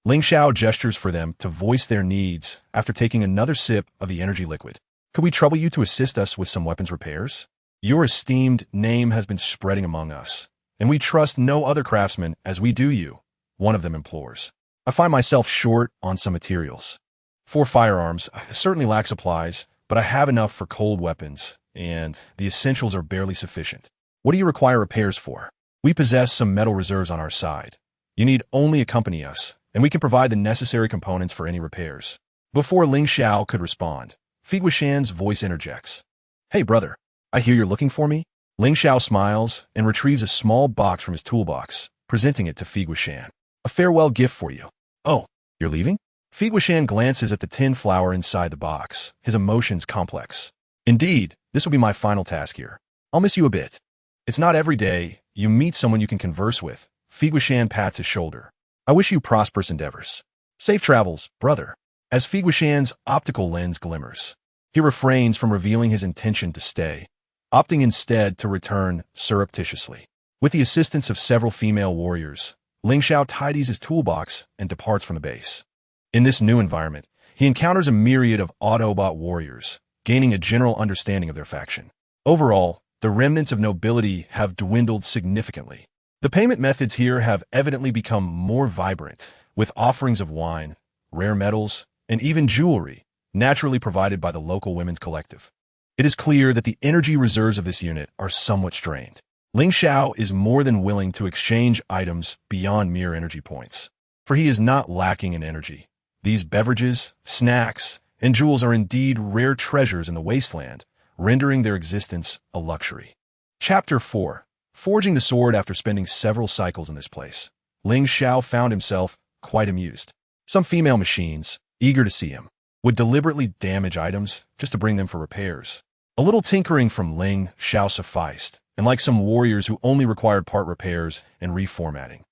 Ling Xiao gestures for them to voice their needs after taking another sip of the energy liquid. "Could we trouble you to assist us with some weapons repairs? Your esteemed name has been spreading among us, and we trust no other craftsman as we do you," one of them implores. "I find myself short on some materials. For firearms, I certainly lack supplies, but I have enough for cold weapons, and the essentials are barely sufficient. What do you require repairs for? We possess some metal reserves on our side. You need only accompany us, and we can provide the necessary components for any repairs." Before Ling Xiao could respond, Feiguishan's voice interjects. "Hey, brother, I hear you're looking for me?" Ling Xiao smiles and retrieves a small box from his toolbox, presenting it to Feiguishan. "A farewell gift for you." "Oh, you're leaving?" Feiguishan glances at the tin flower inside the box, his emotions complex. "Indeed, this will be my final task here. I'll miss you a bit." "It's not every day you meet someone you can converse with." Feiguishan pats his shoulder. "I wish you prosperous endeavors. Safe travels, brother." As Feiguishan's optical lens glimmers, he refrains from revealing his intention to stay, opting instead to return surreptitiously. With the assistance of several female warriors, Ling Xiao tidies his toolbox and departs from the base. In this new environment, he encounters a myriad of Autobot warriors, gaining a general understanding of their faction. Overall, the remnants of nobility have dwindled significantly. The payment methods here have evidently become more vibrant, with offerings of wine, rare metals, and even jewelry, naturally provided by the local women's collective. It is clear that the energy reserves of this unit are somewhat strained. Ling Xiao is more than willing to exchange items beyond mere energy points, for he is not lacking in energy. These beverages, snacks, and jewels are indeed rare treasures in the wasteland, rendering their existence a luxury. Chapter 4. Forging the sword. After spending several cycles in this place, Ling Xiao found himself quite amused. Some female machines, eager to see him, would deliberately damage items just to bring them for repairs. A little tinkering from Ling Xiao sufficed, and like some warriors who only required part repairs and reformatting,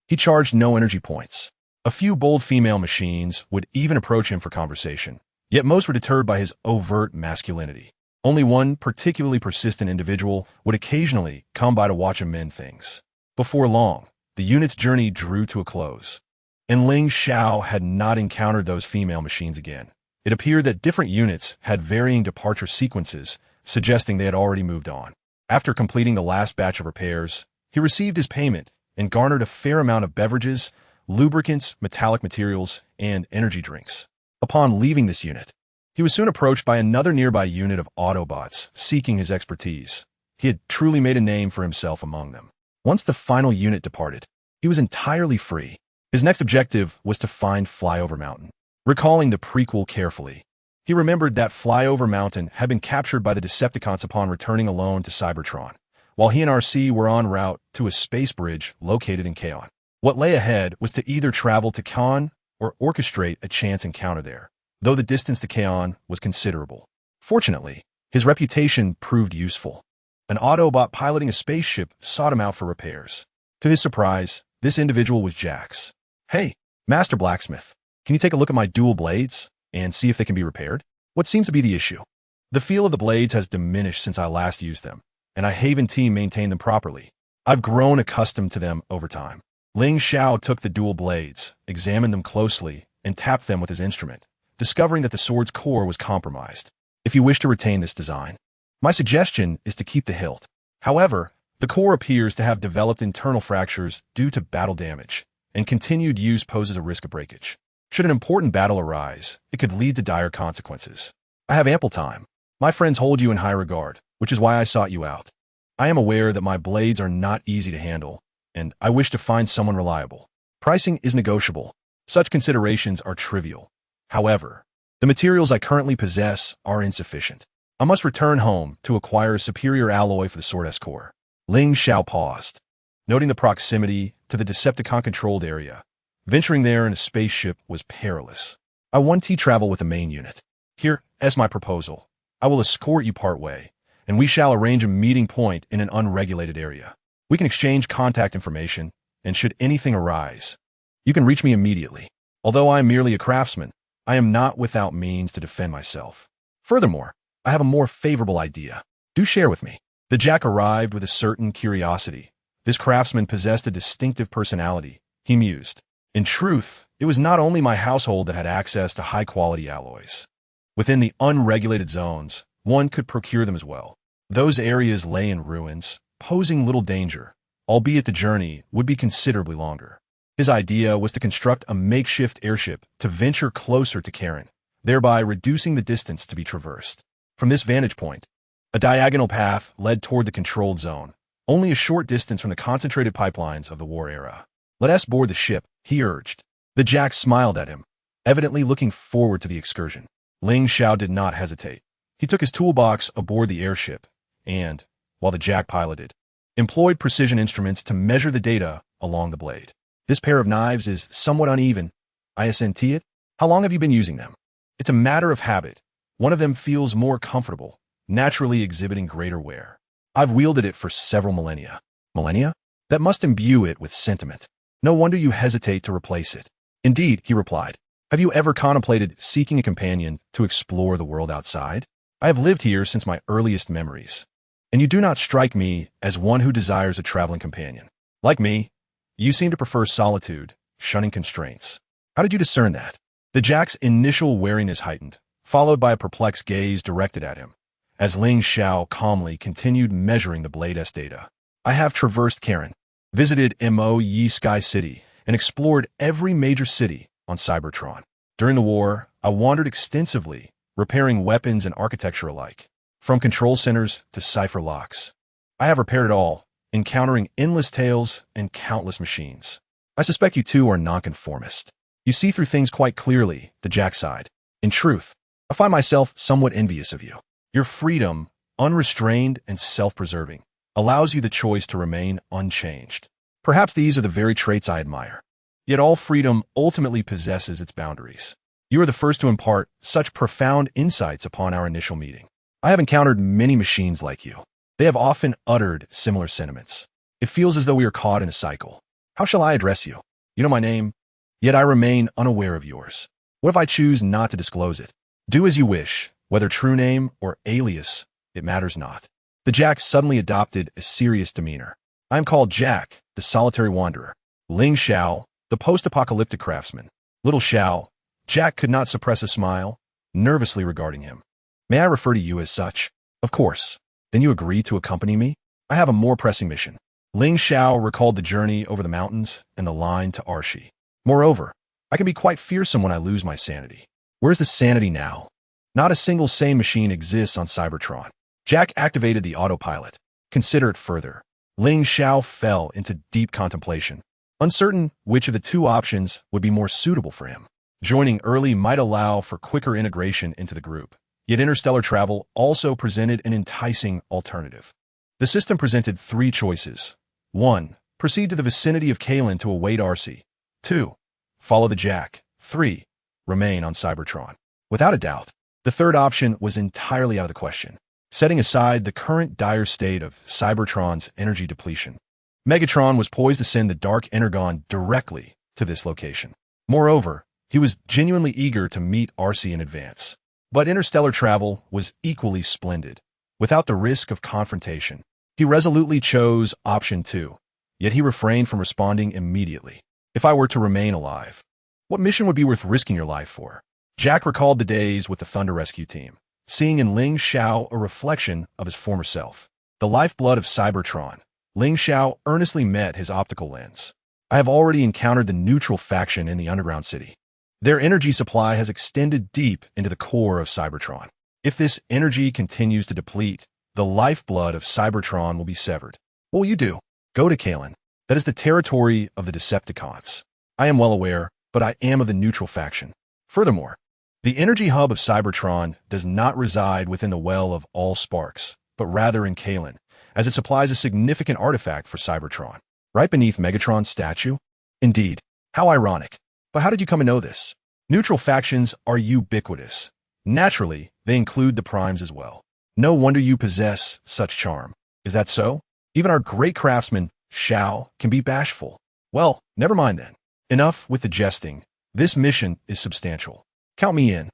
he charged no energy points. A few bold female machines would even approach him for conversation, yet most were deterred by his overt masculinity. Only one particularly persistent individual would occasionally come by to watch him mend things. Before long, the unit's journey drew to a close, and Ling Xiao had not encountered those female machines again. It appeared that different units had varying departure sequences, suggesting they had already moved on. After completing the last batch of repairs, he received his payment and garnered a fair amount of beverages, lubricants, metallic materials, and energy drinks. Upon leaving this unit, he was soon approached by another nearby unit of Autobots seeking his expertise. He had truly made a name for himself among them. Once the final unit departed, he was entirely free. His next objective was to find Flyover Mountain. Recalling the prequel carefully, he remembered that Flyover Mountain had been captured by the Decepticons upon returning alone to Cybertron, while he and RC were en route to a space bridge located in Kaon. What lay ahead was to either travel to Kaon or orchestrate a chance encounter there, though the distance to Kaon was considerable. Fortunately, his reputation proved useful. An Autobot piloting a spaceship sought him out for repairs. To his surprise, this individual was Jax. "Hey, Master Blacksmith, can you take a look at my dual blades and see if they can be repaired? What seems to be the issue?" "The feel of the blades has diminished since I last used them, and I Haven team maintained them properly. I've grown accustomed to them over time." Ling Xiao took the dual blades, examined them closely, and tapped them with his instrument, discovering that the sword's core was compromised. "If you wish to retain this design, my suggestion is to keep the hilt. However, the core appears to have developed internal fractures due to battle damage, and continued use poses a risk of breakage. Should an important battle arise, it could lead to dire consequences. I have ample time. My friends hold you in high regard, which is why I sought you out. I am aware that my blades are not easy to handle, and I wish to find someone reliable. Pricing is negotiable. Such considerations are trivial. However, the materials I currently possess are insufficient. I must return home to acquire a superior alloy for the Sword S core. Ling Xiao paused, noting the proximity to the Decepticon-controlled area. Venturing there in a spaceship was perilous. I want to travel with the main unit. Here, as my proposal, I will escort you part way, and we shall arrange a meeting point in an unregulated area. We can exchange contact information, and should anything arise, you can reach me immediately. Although I am merely a craftsman, I am not without means to defend myself. Furthermore, I have a more favorable idea. Do share with me. The Jack arrived with a certain curiosity. This craftsman possessed a distinctive personality, he mused. In truth, it was not only my household that had access to high-quality alloys. Within the unregulated zones, one could procure them as well. Those areas lay in ruins, posing little danger, albeit the journey would be considerably longer. His idea was to construct a makeshift airship to venture closer to Karen, thereby reducing the distance to be traversed. From this vantage point, a diagonal path led toward the controlled zone, only a short distance from the concentrated pipelines of the war era. Let us board the ship, he urged. The Jack smiled at him, evidently looking forward to the excursion. Ling Xiao did not hesitate. He took his toolbox aboard the airship and, while the Jack piloted, employed precision instruments to measure the data along the blade. This pair of knives is somewhat uneven. Isn't it? How long have you been using them? It's a matter of habit. One of them feels more comfortable, naturally exhibiting greater wear. I've wielded it for several millennia. Millennia? That must imbue it with sentiment. No wonder you hesitate to replace it. Indeed, he replied. Have you ever contemplated seeking a companion to explore the world outside? I have lived here since my earliest memories, and you do not strike me as one who desires a traveling companion. Like me, you seem to prefer solitude, shunning constraints. How did you discern that? The Jack's initial wariness heightened, followed by a perplexed gaze directed at him, as Ling Xiao calmly continued measuring the Blade's data. I have traversed Karen, visited Yi Sky City, and explored every major city on Cybertron. During the war, I wandered extensively, repairing weapons and architecture alike, from control centers to cipher locks. I have repaired it all, encountering endless tales and countless machines. I suspect you two are nonconformist. You see through things quite clearly, the Jack sighed. In truth, I find myself somewhat envious of you. Your freedom, unrestrained and self-preserving, allows you the choice to remain unchanged. Perhaps these are the very traits I admire. Yet all freedom ultimately possesses its boundaries. You are the first to impart such profound insights upon our initial meeting. I have encountered many machines like you. They have often uttered similar sentiments. It feels as though we are caught in a cycle. How shall I address you? You know my name, yet I remain unaware of yours. What if I choose not to disclose it? Do as you wish, whether true name or alias, it matters not. The Jack suddenly adopted a serious demeanor. I am called Jack, the solitary wanderer. Ling Xiao, the post-apocalyptic craftsman. Little Xiao, Jack could not suppress a smile, nervously regarding him. May I refer to you as such? Of course. Then you agree to accompany me? I have a more pressing mission. Ling Xiao recalled the journey over the mountains and the line to Arshi. Moreover, I can be quite fearsome when I lose my sanity. Where's the sanity now? Not a single sane machine exists on Cybertron. Jack activated the autopilot. Consider it further. Ling Xiao fell into deep contemplation, uncertain which of the two options would be more suitable for him. Joining early might allow for quicker integration into the group, yet interstellar travel also presented an enticing alternative. The system presented three choices. 1. Proceed to the vicinity of Kalen to await Arcee. 2. Follow the Jack. 3. Remain on Cybertron. Without a doubt, the third option was entirely out of the question. Setting aside the current dire state of Cybertron's energy depletion, Megatron was poised to send the Dark Energon directly to this location. Moreover, he was genuinely eager to meet Arcee in advance. But interstellar travel was equally splendid. Without the risk of confrontation, he resolutely chose option 2, yet he refrained from responding immediately. If I were to remain alive, what mission would be worth risking your life for? Jack recalled the days with the Thunder Rescue Team, seeing in Ling Xiao a reflection of his former self. The lifeblood of Cybertron, Ling Xiao earnestly met his optical lens. I have already encountered the neutral faction in the underground city. Their energy supply has extended deep into the core of Cybertron. If this energy continues to deplete, the lifeblood of Cybertron will be severed. What will you do? Go to Kalen. That is the territory of the Decepticons. I am well aware, but I am of the neutral faction. Furthermore, the energy hub of Cybertron does not reside within the well of all sparks, but rather in Kalen, as it supplies a significant artifact for Cybertron, right beneath Megatron's statue. Indeed, how ironic. But how did you come to know this? Neutral factions are ubiquitous. Naturally, they include the primes as well. No wonder you possess such charm. Is that so? Even our great craftsman, Shao, can be bashful. Well, never mind then. Enough with the jesting. This mission is substantial. Count me in.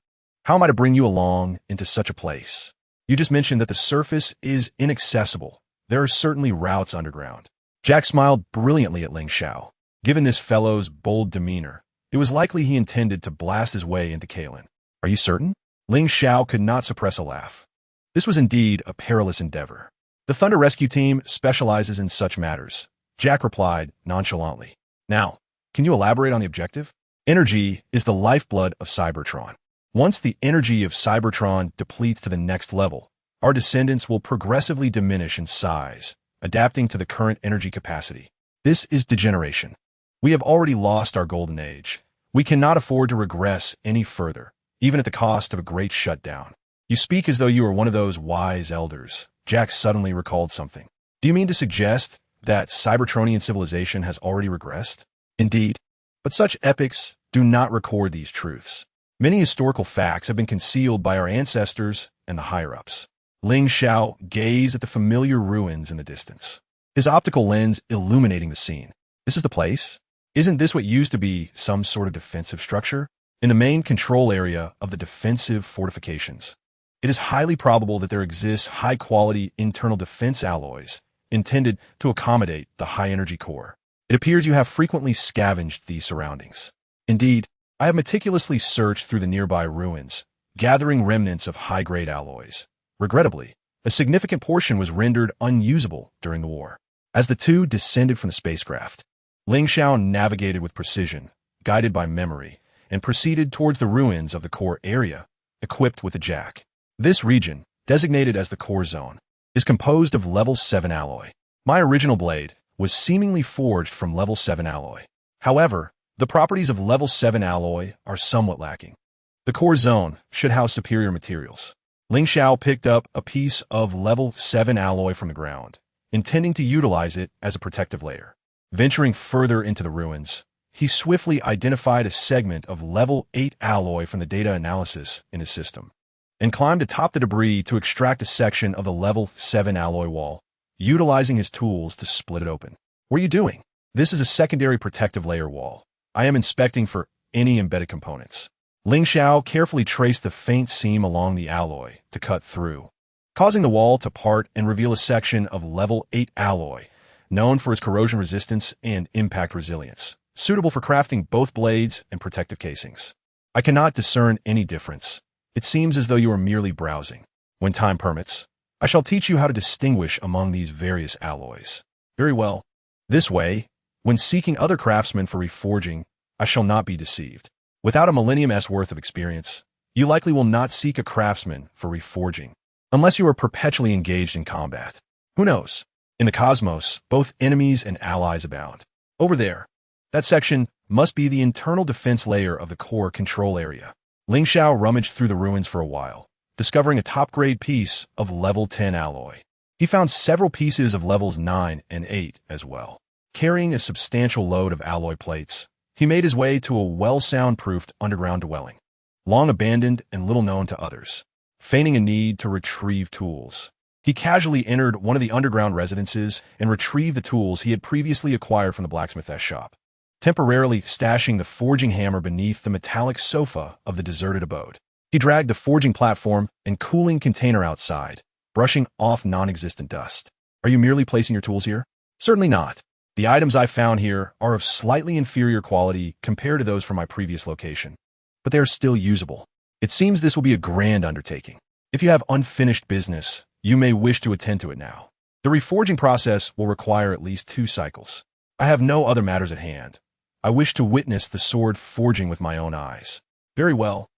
How am I to bring you along into such a place? You just mentioned that the surface is inaccessible. There are certainly routes underground. Jack smiled brilliantly at Ling Xiao. Given this fellow's bold demeanor, it was likely he intended to blast his way into Kalen. Are you certain? Ling Xiao could not suppress a laugh. This was indeed a perilous endeavor. The Thunder Rescue Team specializes in such matters, Jack replied nonchalantly. Now, can you elaborate on the objective? Energy is the lifeblood of Cybertron. Once the energy of Cybertron depletes to the next level, our descendants will progressively diminish in size, adapting to the current energy capacity. This is degeneration. We have already lost our golden age. We cannot afford to regress any further, even at the cost of a great shutdown. You speak as though you are one of those wise elders. Jack suddenly recalled something. Do you mean to suggest that Cybertronian civilization has already regressed? Indeed. But such epochs do not record these truths. Many historical facts have been concealed by our ancestors and the higher-ups. Ling Xiao gazed at the familiar ruins in the distance, his optical lens illuminating the scene. This is the place? Isn't this what used to be some sort of defensive structure? In the main control area of the defensive fortifications, it is highly probable that there exists high-quality internal defense alloys intended to accommodate the high-energy core. It appears you have frequently scavenged these surroundings. Indeed, I have meticulously searched through the nearby ruins, gathering remnants of high-grade alloys. Regrettably, a significant portion was rendered unusable during the war. As the two descended from the spacecraft, Ling Xiao navigated with precision, guided by memory, and proceeded towards the ruins of the core area, equipped with a jack. This region, designated as the core zone, is composed of level 7 alloy. My original blade was seemingly forged from level 7 alloy. However, the properties of level 7 alloy are somewhat lacking. The core zone should house superior materials. Ling Xiao picked up a piece of level 7 alloy from the ground, intending to utilize it as a protective layer. Venturing further into the ruins, he swiftly identified a segment of level 8 alloy from the data analysis in his system, and climbed atop the debris to extract a section of the level 7 alloy wall, utilizing his tools to split it open. What are you doing? This is a secondary protective layer wall. I am inspecting for any embedded components. Ling Xiao carefully traced the faint seam along the alloy to cut through, causing the wall to part and reveal a section of level 8 alloy, known for its corrosion resistance and impact resilience, suitable for crafting both blades and protective casings. I cannot discern any difference. It seems as though you are merely browsing. When time permits, I shall teach you how to distinguish among these various alloys. Very well. This way, when seeking other craftsmen for reforging, I shall not be deceived. Without a millennium's worth of experience, you likely will not seek a craftsman for reforging, unless you are perpetually engaged in combat. Who knows? In the cosmos, both enemies and allies abound. Over there, that section must be the internal defense layer of the core control area. Ling Xiao rummaged through the ruins for a while, discovering a top-grade piece of level 10 alloy. He found several pieces of levels 9 and 8 as well. Carrying a substantial load of alloy plates, he made his way to a well-soundproofed underground dwelling, long abandoned and little known to others. Feigning a need to retrieve tools, he casually entered one of the underground residences and retrieved the tools he had previously acquired from the blacksmith's shop, temporarily stashing the forging hammer beneath the metallic sofa of the deserted abode. He dragged the forging platform and cooling container outside, brushing off non-existent dust. Are you merely placing your tools here? Certainly not. The items I found here are of slightly inferior quality compared to those from my previous location, but they are still usable. It seems this will be a grand undertaking. If you have unfinished business, you may wish to attend to it now. The reforging process will require at least 2 cycles. I have no other matters at hand. I wish to witness the sword forging with my own eyes. Very well,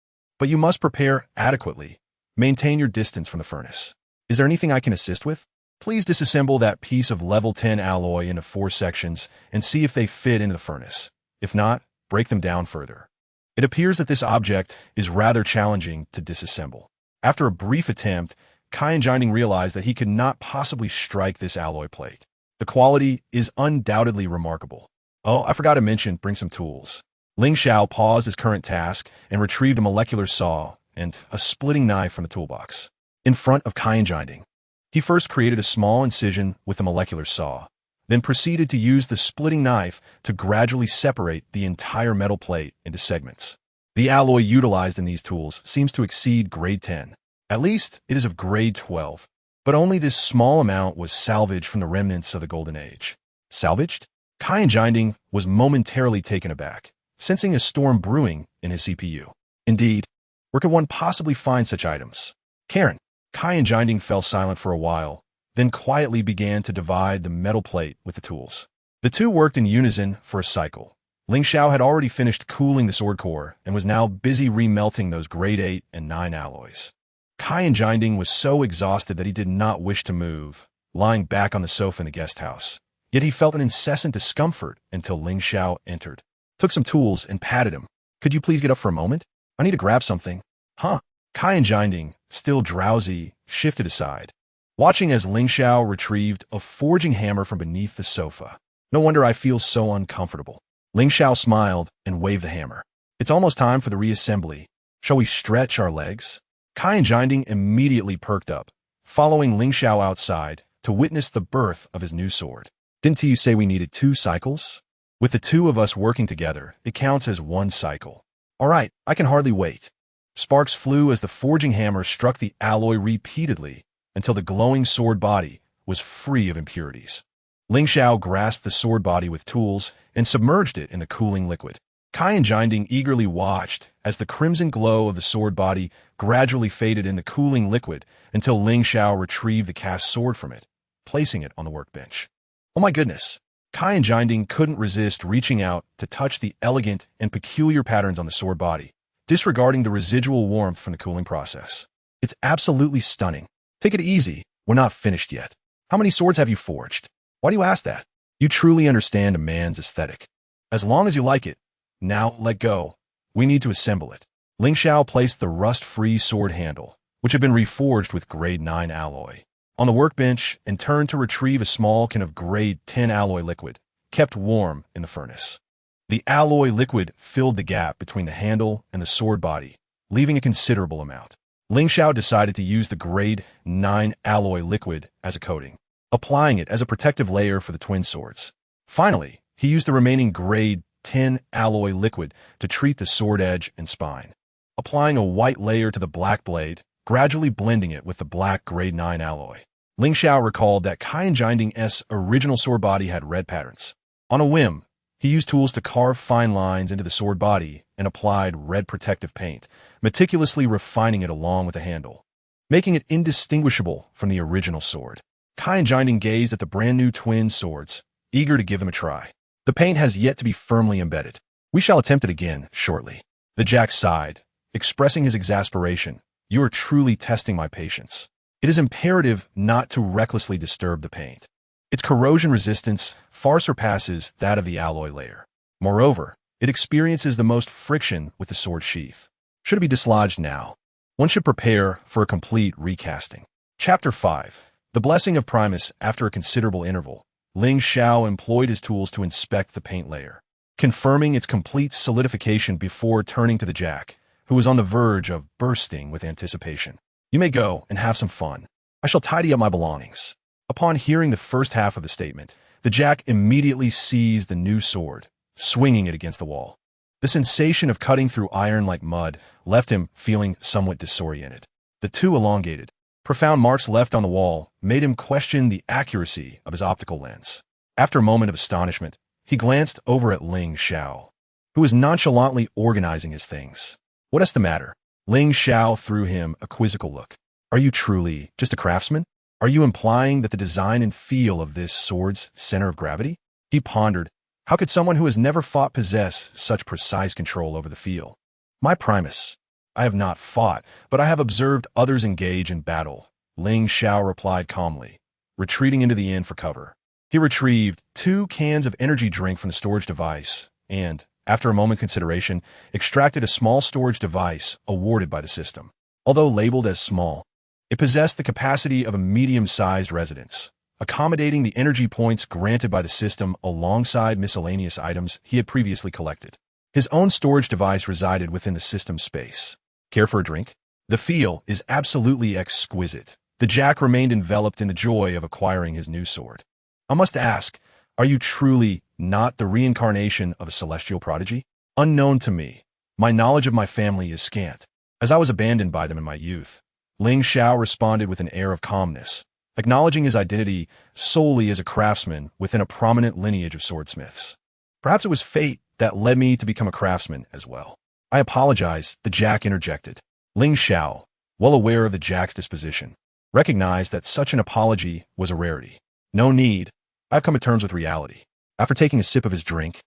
but you must prepare adequately. Maintain your distance from the furnace. Is there anything I can assist with? Please disassemble that piece of level 10 alloy into 4 sections and see if they fit into the furnace. If not, break them down further. It appears that this object is rather challenging to disassemble. After a brief attempt, Kai and Jinding realized that he could not possibly strike this alloy plate. The quality is undoubtedly remarkable. Oh, I forgot to mention, bring some tools. Ling Xiao paused his current task and retrieved a molecular saw and a splitting knife from the toolbox. In front of Kai and Jinding, he first created a small incision with the molecular saw, then proceeded to use the splitting knife to gradually separate the entire metal plate into segments. The alloy utilized in these tools seems to exceed grade 10. At least it is of grade 12, but only this small amount was salvaged from the remnants of the Golden Age. Salvaged? Kai and Jinding was momentarily taken aback, sensing a storm brewing in his CPU. Indeed, where could one possibly find such items? Karen. Kai and Jinding fell silent for a while, then quietly began to divide the metal plate with the tools. The two worked in unison for a cycle. Ling Xiao had already finished cooling the sword core and was now busy remelting those grade 8 and 9 alloys. Kai and Jinding was so exhausted that he did not wish to move, lying back on the sofa in the guest house. Yet he felt an incessant discomfort until Ling Xiao entered, took some tools and patted him. Could you please get up for a moment? I need to grab something. Huh? Kai and Jinding, still drowsy, shifted aside, watching as Ling Xiao retrieved a forging hammer from beneath the sofa. No wonder I feel so uncomfortable. Ling Xiao smiled and waved the hammer. It's almost time for the reassembly. Shall we stretch our legs? Kai and Jinding immediately perked up, following Ling Xiao outside to witness the birth of his new sword. Didn't you say we needed 2 cycles? With the 2 of us working together, it counts as 1 cycle. All right, I can hardly wait. Sparks flew as the forging hammer struck the alloy repeatedly until the glowing sword body was free of impurities. Ling Xiao grasped the sword body with tools and submerged it in the cooling liquid. Kai and Jinding eagerly watched as the crimson glow of the sword body gradually faded in the cooling liquid until Ling Xiao retrieved the cast sword from it, placing it on the workbench. Oh my goodness! Kai and Jinding couldn't resist reaching out to touch the elegant and peculiar patterns on the sword body, disregarding the residual warmth from the cooling process. It's absolutely stunning. Take it easy, we're not finished yet. How many swords have you forged? Why do you ask that? You truly understand a man's aesthetic. As long as you like it, now let go. We need to assemble it. Ling Xiao placed the rust-free sword handle, which had been reforged with grade 9 alloy, on the workbench and turned to retrieve a small can of grade 10 alloy liquid, kept warm in the furnace. The alloy liquid filled the gap between the handle and the sword body, leaving a considerable amount. Ling Xiao decided to use the grade 9 alloy liquid as a coating, applying it as a protective layer for the twin swords. Finally, he used the remaining grade 10 alloy liquid to treat the sword edge and spine, applying a white layer to the black blade, gradually blending it with the black grade 9 alloy. Ling Xiao recalled that Kai and Jinding's original sword body had red patterns. On a whim, he used tools to carve fine lines into the sword body and applied red protective paint, meticulously refining it along with the handle, making it indistinguishable from the original sword. Kai and Jinding gazed at the brand new twin swords, eager to give them a try. The paint has yet to be firmly embedded. We shall attempt it again shortly. The Jack sighed, expressing his exasperation. You are truly testing my patience. It is imperative not to recklessly disturb the paint. Its corrosion resistance far surpasses that of the alloy layer. Moreover, it experiences the most friction with the sword sheath. Should it be dislodged now? One should prepare for a complete recasting. Chapter 5. The Blessing of Primus. After a considerable interval, Ling Xiao employed his tools to inspect the paint layer, confirming its complete solidification before turning to the Jack, who was on the verge of bursting with anticipation. You may go and have some fun. I shall tidy up my belongings. Upon hearing the first half of the statement, the Jack immediately seized the new sword, swinging it against the wall. The sensation of cutting through iron like mud left him feeling somewhat disoriented. The 2 elongated, profound marks left on the wall made him question the accuracy of his optical lens. After a moment of astonishment, he glanced over at Ling Xiao, who was nonchalantly organizing his things. What's the matter? Ling Xiao threw him a quizzical look. Are you truly just a craftsman? Are you implying that the design and feel of this sword's center of gravity? He pondered. How could someone who has never fought possess such precise control over the feel? My Primus. I have not fought, but I have observed others engage in battle, Ling Xiao replied calmly, retreating into the inn for cover. He retrieved 2 cans of energy drink from the storage device and, after a moment's consideration, extracted a small storage device awarded by the system. Although labeled as small, it possessed the capacity of a medium-sized residence, accommodating the energy points granted by the system alongside miscellaneous items he had previously collected. His own storage device resided within the system space. Care for a drink? The feel is absolutely exquisite. The Jack remained enveloped in the joy of acquiring his new sword. I must ask, are you truly not the reincarnation of a celestial prodigy? Unknown to me, my knowledge of my family is scant, as I was abandoned by them in my youth. Ling Xiao responded with an air of calmness, acknowledging his identity solely as a craftsman within a prominent lineage of swordsmiths. Perhaps it was fate that led me to become a craftsman as well. I apologize, the Jack interjected. Ling Xiao, well aware of the Jack's disposition, recognized that such an apology was a rarity. No need. I've come to terms with reality. After taking a sip of his drink,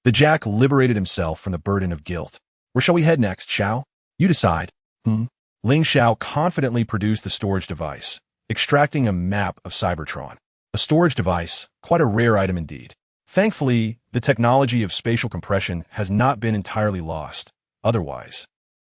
the Jack liberated himself from the burden of guilt. Where shall we head next, Xiao? You decide. Ling Xiao confidently produced the storage device, extracting a map of Cybertron. A storage device, quite a rare item indeed. Thankfully, the technology of spatial compression has not been entirely lost. Otherwise,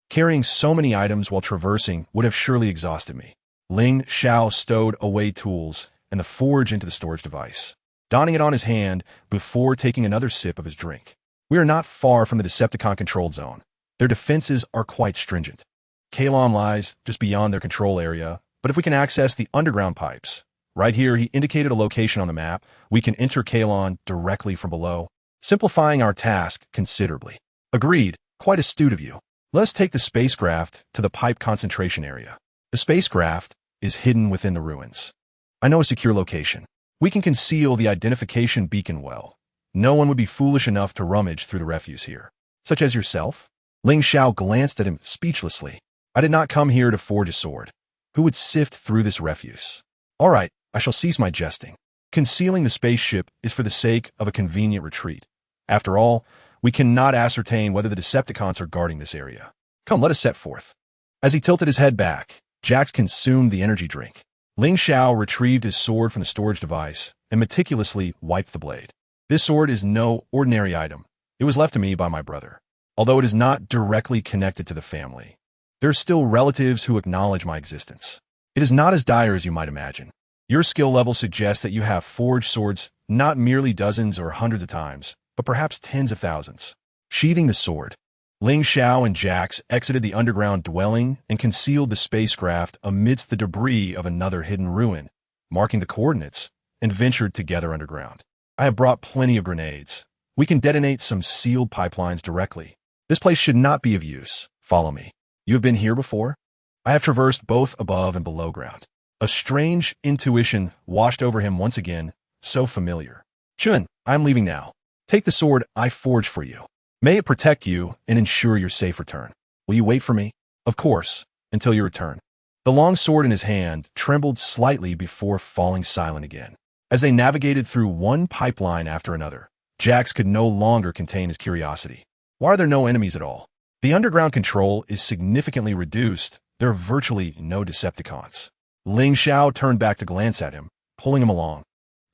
carrying so many items while traversing would have surely exhausted me. Ling Xiao stowed away tools and the forge into the storage device, donning it on his hand before taking another sip of his drink. We are not far from the Decepticon-controlled zone. Their defenses are quite stringent. Kalon lies just beyond their control area, but if we can access the underground pipes, right here he indicated a location on the map, we can enter Kalon directly from below, simplifying our task considerably. Agreed, quite astute of you. Let's take the spacecraft to the pipe concentration area. The spacecraft is hidden within the ruins. I know a secure location. We can conceal the identification beacon well. No one would be foolish enough to rummage through the refuse here. Such as yourself? Ling Xiao glanced at him speechlessly. I did not come here to forge a sword. Who would sift through this refuse? All right, I shall cease my jesting. Concealing the spaceship is for the sake of a convenient retreat. After all, we cannot ascertain whether the Decepticons are guarding this area. Come, let us set forth. As he tilted his head back, Jax consumed the energy drink. Ling Xiao retrieved his sword from the storage device and meticulously wiped the blade. This sword is no ordinary item. It was left to me by my brother. Although it is not directly connected to the family, there are still relatives who acknowledge my existence. It is not as dire as you might imagine. Your skill level suggests that you have forged swords not merely dozens or hundreds of times, but perhaps tens of thousands. Sheathing the sword, Ling Xiao and Jax exited the underground dwelling and concealed the spacecraft amidst the debris of another hidden ruin, marking the coordinates, and ventured together underground. I have brought plenty of grenades. We can detonate some sealed pipelines directly. This place should not be of use. Follow me. You have been here before? I have traversed both above and below ground. A strange intuition washed over him once again, so familiar. Chun, I am leaving now. Take the sword I forged for you. May it protect you and ensure your safe return. Will you wait for me? Of course, until your return. The long sword in his hand trembled slightly before falling silent again. As they navigated through one pipeline after another, Jax could no longer contain his curiosity. Why are there no enemies at all? The underground control is significantly reduced. There are virtually no Decepticons. Ling Xiao turned back to glance at him, pulling him along.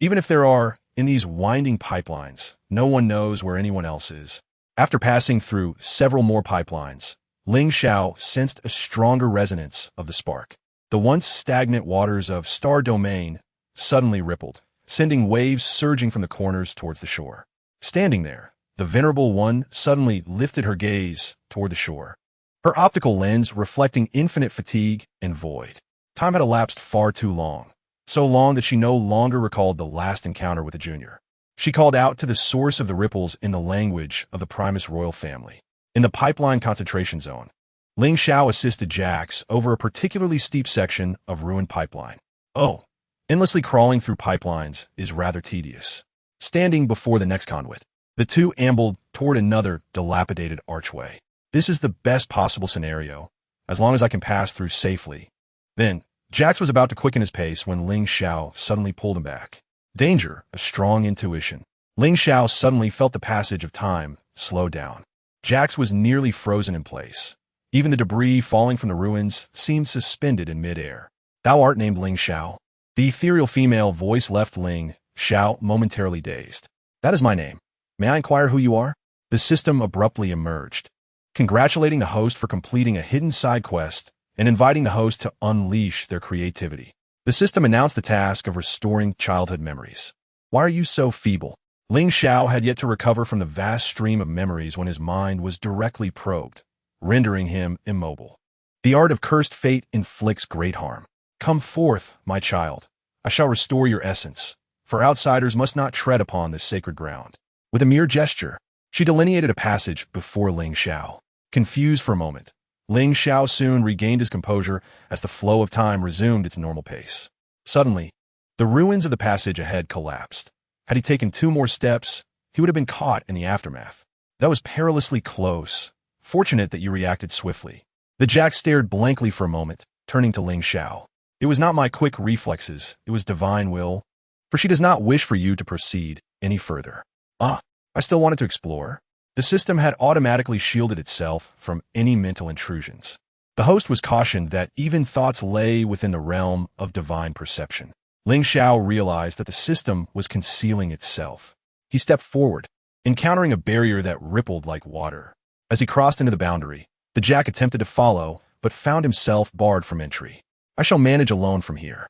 Even if there are, in these winding pipelines, no one knows where anyone else is. After passing through several more pipelines, Ling Xiao sensed a stronger resonance of the spark. The once stagnant waters of Star Domain suddenly rippled, sending waves surging from the corners towards the shore. Standing there, the Venerable One suddenly lifted her gaze toward the shore, her optical lens reflecting infinite fatigue and void. Time had elapsed far too long, so long that she no longer recalled the last encounter with the Junior. She called out to the source of the ripples in the language of the Primus royal family. In the pipeline concentration zone, Ling Xiao assisted Jax over a particularly steep section of ruined pipeline. Oh, endlessly crawling through pipelines is rather tedious. Standing before the next conduit, the two ambled toward another dilapidated archway. This is the best possible scenario, as long as I can pass through safely. Then, Jax was about to quicken his pace when Ling Xiao suddenly pulled him back. Danger, a strong intuition. Ling Xiao suddenly felt the passage of time slow down. Jax was nearly frozen in place, Even the debris falling from the ruins seemed suspended in midair. Thou art named Ling Xiao. The ethereal female voice left Ling Xiao momentarily dazed. That is my name. May I inquire who you are? The system abruptly emerged, congratulating the host for completing a hidden side quest and inviting the host to unleash their creativity. The system announced the task of restoring childhood memories. Why are you so feeble? Ling Xiao had yet to recover from the vast stream of memories when his mind was directly probed, rendering him immobile. The art of cursed fate inflicts great harm. Come forth, my child. I shall restore your essence, for outsiders must not tread upon this sacred ground. With a mere gesture, she delineated a passage before Ling Xiao. Confused for a moment, Ling Xiao soon regained his composure as the flow of time resumed its normal pace. Suddenly, the ruins of the passage ahead collapsed. Had he taken 2 more steps, he would have been caught in the aftermath. That was perilously close. Fortunate that you reacted swiftly. The Jack stared blankly for a moment, turning to Ling Xiao. It was not my quick reflexes, it was divine will, for she does not wish for you to proceed any further. I still wanted to explore. The system had automatically shielded itself from any mental intrusions. The host was cautioned that even thoughts lay within the realm of divine perception. Ling Xiao realized that the system was concealing itself. He stepped forward, encountering a barrier that rippled like water. As he crossed into the boundary, the Jack attempted to follow, but found himself barred from entry. I shall manage alone from here.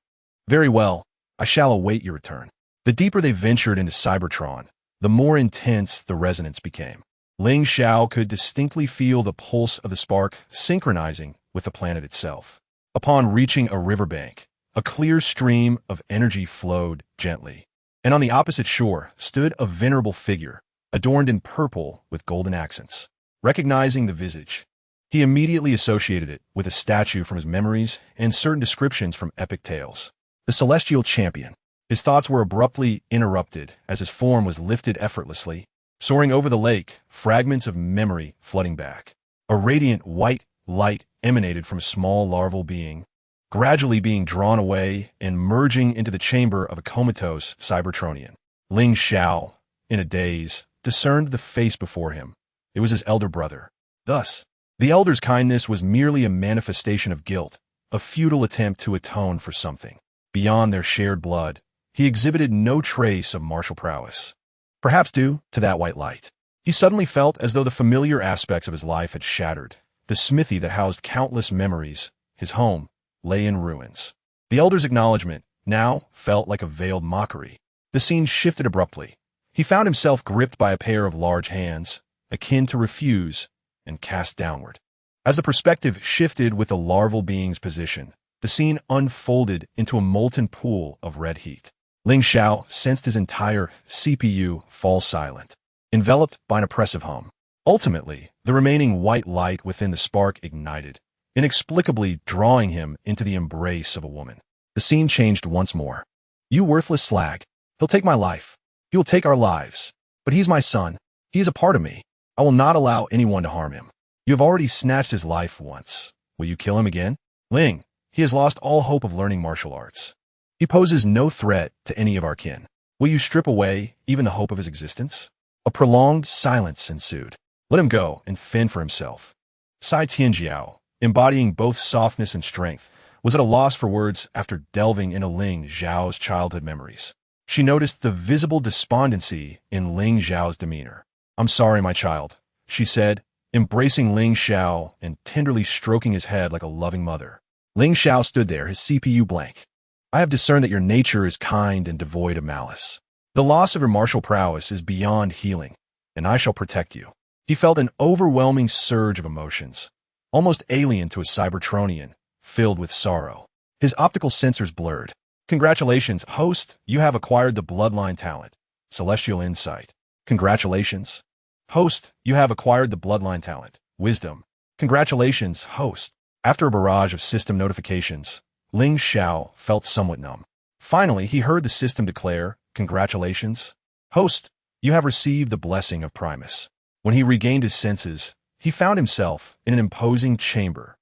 Very well, I shall await your return. The deeper they ventured into Cybertron, the more intense the resonance became. Ling Xiao could distinctly feel the pulse of the spark synchronizing with the planet itself. Upon reaching a riverbank, a clear stream of energy flowed gently, and on the opposite shore stood a venerable figure, adorned in purple with golden accents. Recognizing the visage, he immediately associated it with a statue from his memories and certain descriptions from epic tales. The celestial champion. His thoughts were abruptly interrupted as his form was lifted effortlessly, soaring over the lake, fragments of memory flooding back. A radiant white light emanated from a small larval being, gradually being drawn away and merging into the chamber of a comatose Cybertronian. Ling Xiao, in a daze, discerned the face before him. It was his elder brother. Thus, the elder's kindness was merely a manifestation of guilt, a futile attempt to atone for something. Beyond their shared blood, he exhibited no trace of martial prowess. Perhaps due to that white light. He suddenly felt as though the familiar aspects of his life had shattered. The smithy that housed countless memories, his home, lay in ruins. The elder's acknowledgement now felt like a veiled mockery. The scene shifted abruptly. He found himself gripped by a pair of large hands, akin to refuse, and cast downward. As the perspective shifted with the larval being's position, the scene unfolded into a molten pool of red heat. Ling Xiao sensed his entire CPU fall silent, enveloped by an oppressive hum. Ultimately, the remaining white light within the spark ignited, inexplicably drawing him into the embrace of a woman. The scene changed once more. You worthless slag. He'll take my life. He will take our lives. But he's my son. He is a part of me. I will not allow anyone to harm him. You have already snatched his life once. Will you kill him again? Ling, he has lost all hope of learning martial arts. He poses no threat to any of our kin. Will you strip away even the hope of his existence? A prolonged silence ensued. Let him go and fend for himself. Cai Tianjiao, embodying both softness and strength, was at a loss for words after delving into Ling Xiao's childhood memories. She noticed the visible despondency in Ling Xiao's demeanor. I'm sorry, my child, she said, embracing Ling Xiao and tenderly stroking his head like a loving mother. Ling Xiao stood there, his CPU blank. I have discerned that your nature is kind and devoid of malice. The loss of your martial prowess is beyond healing, and I shall protect you. He felt an overwhelming surge of emotions, almost alien to a Cybertronian, filled with sorrow. His optical sensors blurred. Congratulations, host, you have acquired the bloodline talent, celestial insight. Congratulations. Host, you have acquired the bloodline talent, wisdom. Congratulations, host. After a barrage of system notifications, Ling Xiao felt somewhat numb. Finally, he heard the system declare, congratulations. Host, you have received the blessing of Primus. When he regained his senses, he found himself in an imposing chamber.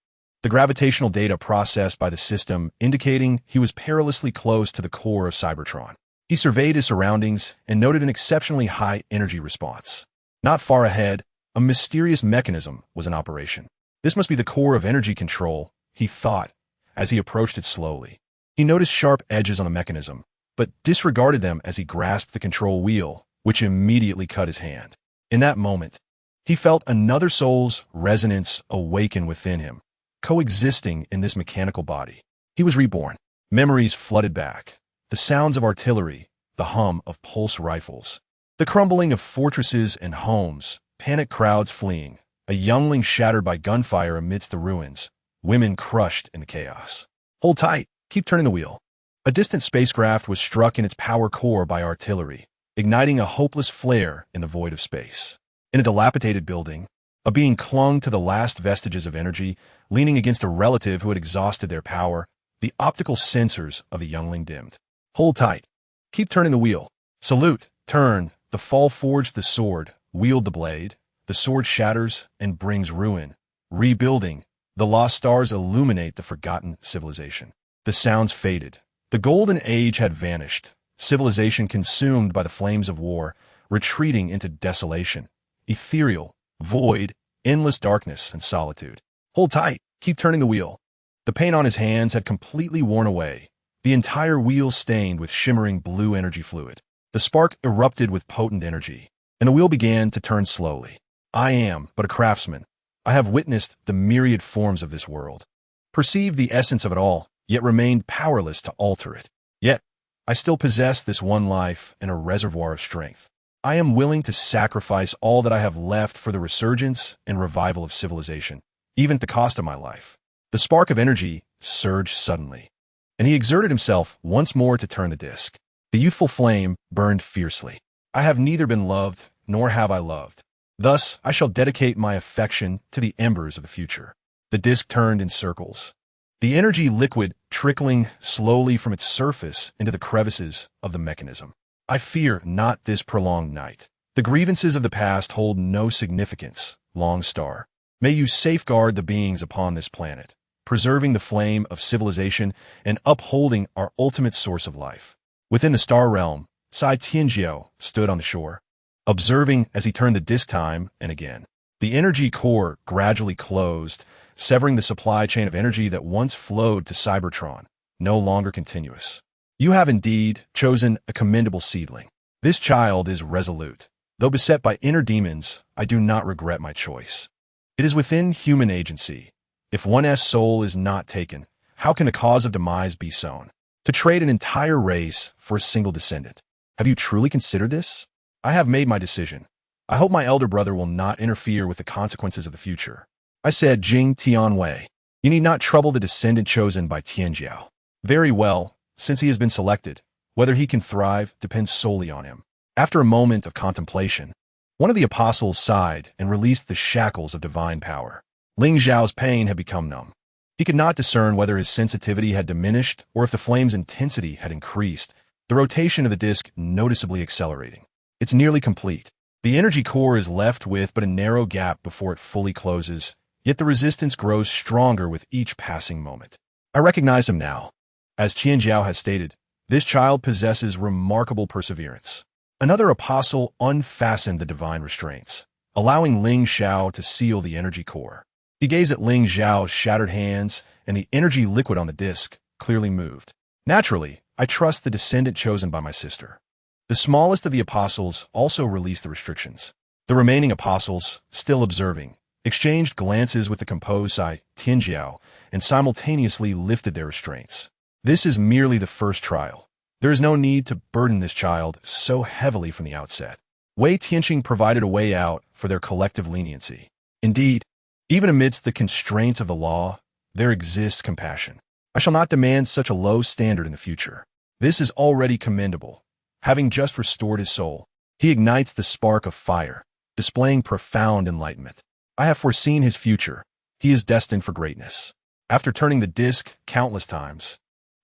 The gravitational data processed by the system indicating he was perilously close to the core of Cybertron. He surveyed his surroundings and noted an exceptionally high energy response. Not far ahead, a mysterious mechanism was in operation. This must be the core of energy control, he thought, as he approached it slowly. He noticed sharp edges on the mechanism, but disregarded them as he grasped the control wheel, which immediately cut his hand. In that moment, he felt another soul's resonance awaken within him, coexisting in this mechanical body. He was reborn. Memories flooded back. The sounds of artillery, the hum of pulse rifles, the crumbling of fortresses and homes, panicked crowds fleeing, a youngling shattered by gunfire amidst the ruins, women crushed in the chaos. Hold tight, keep turning the wheel. A distant spacecraft was struck in its power core by artillery, igniting a hopeless flare in the void of space. In a dilapidated building, a being clung to the last vestiges of energy, leaning against a relative who had exhausted their power. The optical sensors of the youngling dimmed. Hold tight. Keep turning the wheel. Salute. Turn. The fall forged the sword, wield the blade. The sword shatters and brings ruin. Rebuilding. The lost stars illuminate the forgotten civilization. The sounds faded. The golden age had vanished. Civilization consumed by the flames of war, retreating into desolation. Ethereal, void, endless darkness and solitude. Hold tight. Keep turning the wheel. The paint on his hands had completely worn away, the entire wheel stained with shimmering blue energy fluid. The spark erupted with potent energy, and the wheel began to turn slowly. I am but a craftsman. I have witnessed the myriad forms of this world, perceived the essence of it all, yet remained powerless to alter it. Yet, I still possess this one life and a reservoir of strength. I am willing to sacrifice all that I have left for the resurgence and revival of civilization, even at the cost of my life. The spark of energy surged suddenly, and he exerted himself once more to turn the disk. The youthful flame burned fiercely. I have neither been loved, nor have I loved. Thus I shall dedicate my affection to the embers of the future. The disk turned in circles, the energy liquid trickling slowly from its surface into the crevices of the mechanism. I fear not this prolonged night. The grievances of the past hold no significance, long star. May you safeguard the beings upon this planet, preserving the flame of civilization and upholding our ultimate source of life. Within the star realm, Sai Tianjiao stood on the shore, observing as he turned the disk time and again. The energy core gradually closed, severing the supply chain of energy that once flowed to Cybertron, no longer continuous. You have indeed chosen a commendable seedling. This child is resolute. Though beset by inner demons, I do not regret my choice. It is within human agency. If one's soul is not taken, how can the cause of demise be sown? To trade an entire race for a single descendant. Have you truly considered this? I have made my decision. I hope my elder brother will not interfere with the consequences of the future. I said, Jing Tianwei, you need not trouble the descendant chosen by Tianjiao. Very well, since he has been selected. Whether he can thrive depends solely on him. After a moment of contemplation, one of the apostles sighed and released the shackles of divine power. Ling Zhao's pain had become numb. He could not discern whether his sensitivity had diminished or if the flame's intensity had increased, the rotation of the disk noticeably accelerating. It's nearly complete. The energy core is left with but a narrow gap before it fully closes, yet the resistance grows stronger with each passing moment. I recognize him now. As Tianjiao has stated, this child possesses remarkable perseverance. Another apostle unfastened the divine restraints, allowing Ling Zhao to seal the energy core. He gazed at Ling Zhao's shattered hands, and the energy liquid on the disk clearly moved. Naturally, I trust the descendant chosen by my sister. The smallest of the apostles also released the restrictions. The remaining apostles, still observing, exchanged glances with the composed Sai Tianjiao and simultaneously lifted their restraints. This is merely the first trial. There is no need to burden this child so heavily from the outset. Wei Tianqing provided a way out for their collective leniency. Indeed, even amidst the constraints of the law, there exists compassion. I shall not demand such a low standard in the future. This is already commendable. Having just restored his soul, he ignites the spark of fire, displaying profound enlightenment. I have foreseen his future. He is destined for greatness. After turning the disk countless times,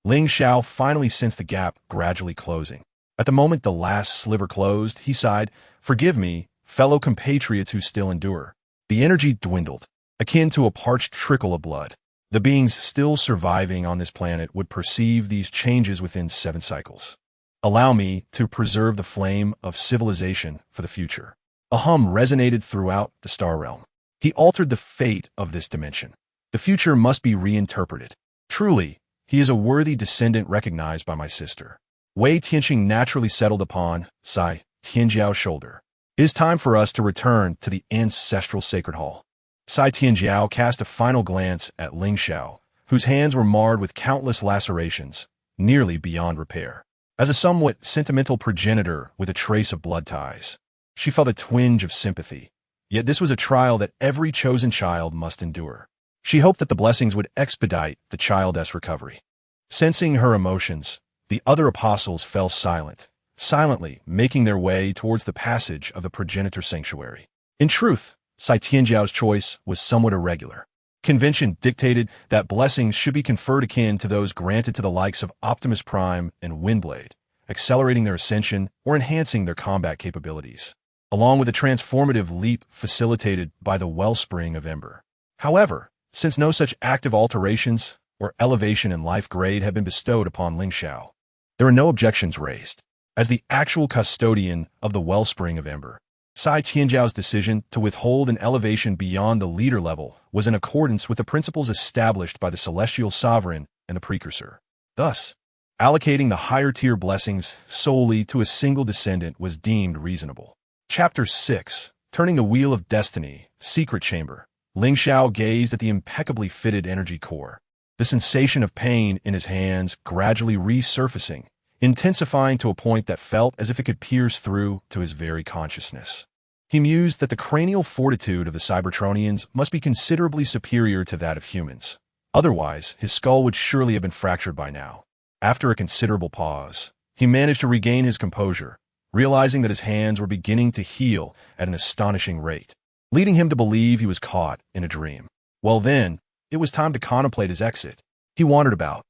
Ling Zhao finally sensed the gap gradually closing. At the moment the last sliver closed, he sighed, "Forgive me, fellow compatriots who still endure." The energy dwindled, akin to a parched trickle of blood. The beings still surviving on this planet would perceive these changes within 7 cycles. Allow me to preserve the flame of civilization for the future. A hum resonated throughout the star realm. He altered the fate of this dimension. The future must be reinterpreted. Truly, he is a worthy descendant recognized by my sister. Wei Tianqing naturally settled upon Sai Tianjiao's shoulder. It is time for us to return to the ancestral sacred hall. Sai Tianjiao cast a final glance at Ling Xiao, whose hands were marred with countless lacerations, nearly beyond repair. As a somewhat sentimental progenitor with a trace of blood ties, she felt a twinge of sympathy. Yet this was a trial that every chosen child must endure. She hoped that the blessings would expedite the child's recovery. Sensing her emotions, the other apostles fell silently making their way towards the passage of the progenitor sanctuary. In truth, Sai Tianjiao's choice was somewhat irregular. Convention dictated that blessings should be conferred akin to those granted to the likes of Optimus Prime and Windblade, accelerating their ascension or enhancing their combat capabilities, along with a transformative leap facilitated by the wellspring of Ember. However, since no such active alterations or elevation in life grade had been bestowed upon Ling Xiao, there were no objections raised. As the actual custodian of the wellspring of Ember, Sai Tianjiao's decision to withhold an elevation beyond the leader level was in accordance with the principles established by the celestial sovereign and the precursor. Thus, allocating the higher-tier blessings solely to a single descendant was deemed reasonable. Chapter 6, Turning the Wheel of Destiny, Secret Chamber. Ling Xiao gazed at the impeccably fitted energy core, the sensation of pain in his hands gradually resurfacing, intensifying to a point that felt as if it could pierce through to his very consciousness. He mused that the cranial fortitude of the Cybertronians must be considerably superior to that of humans. Otherwise, his skull would surely have been fractured by now. After a considerable pause, he managed to regain his composure, realizing that his hands were beginning to heal at an astonishing rate, leading him to believe he was caught in a dream. Well then, it was time to contemplate his exit. He wandered about,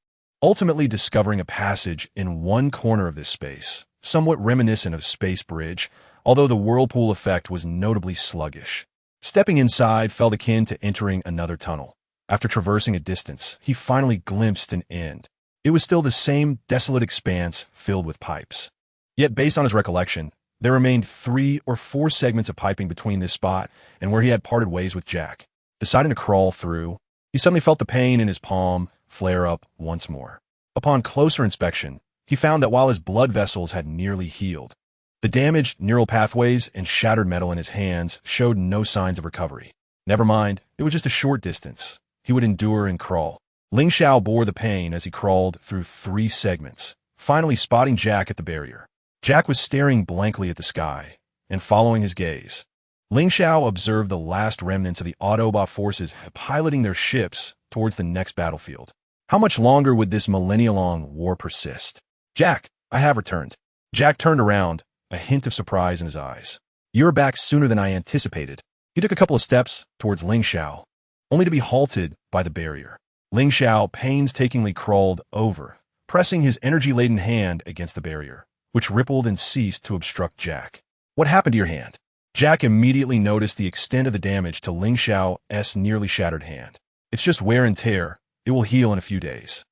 ultimately discovering a passage in one corner of this space, somewhat reminiscent of Space Bridge, although the whirlpool effect was notably sluggish. Stepping inside felt akin to entering another tunnel. After traversing a distance, he finally glimpsed an end. It was still the same desolate expanse filled with pipes. Yet based on his recollection, there remained 3 or 4 segments of piping between this spot and where he had parted ways with Jack. Deciding to crawl through, he suddenly felt the pain in his palm flare up once more. Upon closer inspection, he found that while his blood vessels had nearly healed, the damaged neural pathways and shattered metal in his hands showed no signs of recovery. Never mind, it was just a short distance. He would endure and crawl. Ling Xiao bore the pain as he crawled through 3 segments, finally spotting Jack at the barrier. Jack was staring blankly at the sky, and following his gaze, Ling Xiao observed the last remnants of the Autobot forces piloting their ships towards the next battlefield. How much longer would this millennia-long war persist? Jack, I have returned. Jack turned around, a hint of surprise in his eyes. You're back sooner than I anticipated. He took a couple of steps towards Ling Xiao, only to be halted by the barrier. Ling Xiao painstakingly crawled over, pressing his energy-laden hand against the barrier, which rippled and ceased to obstruct Jack. What happened to your hand? Jack immediately noticed the extent of the damage to Ling Xiao's nearly shattered hand. It's just wear and tear. It will heal in a few days.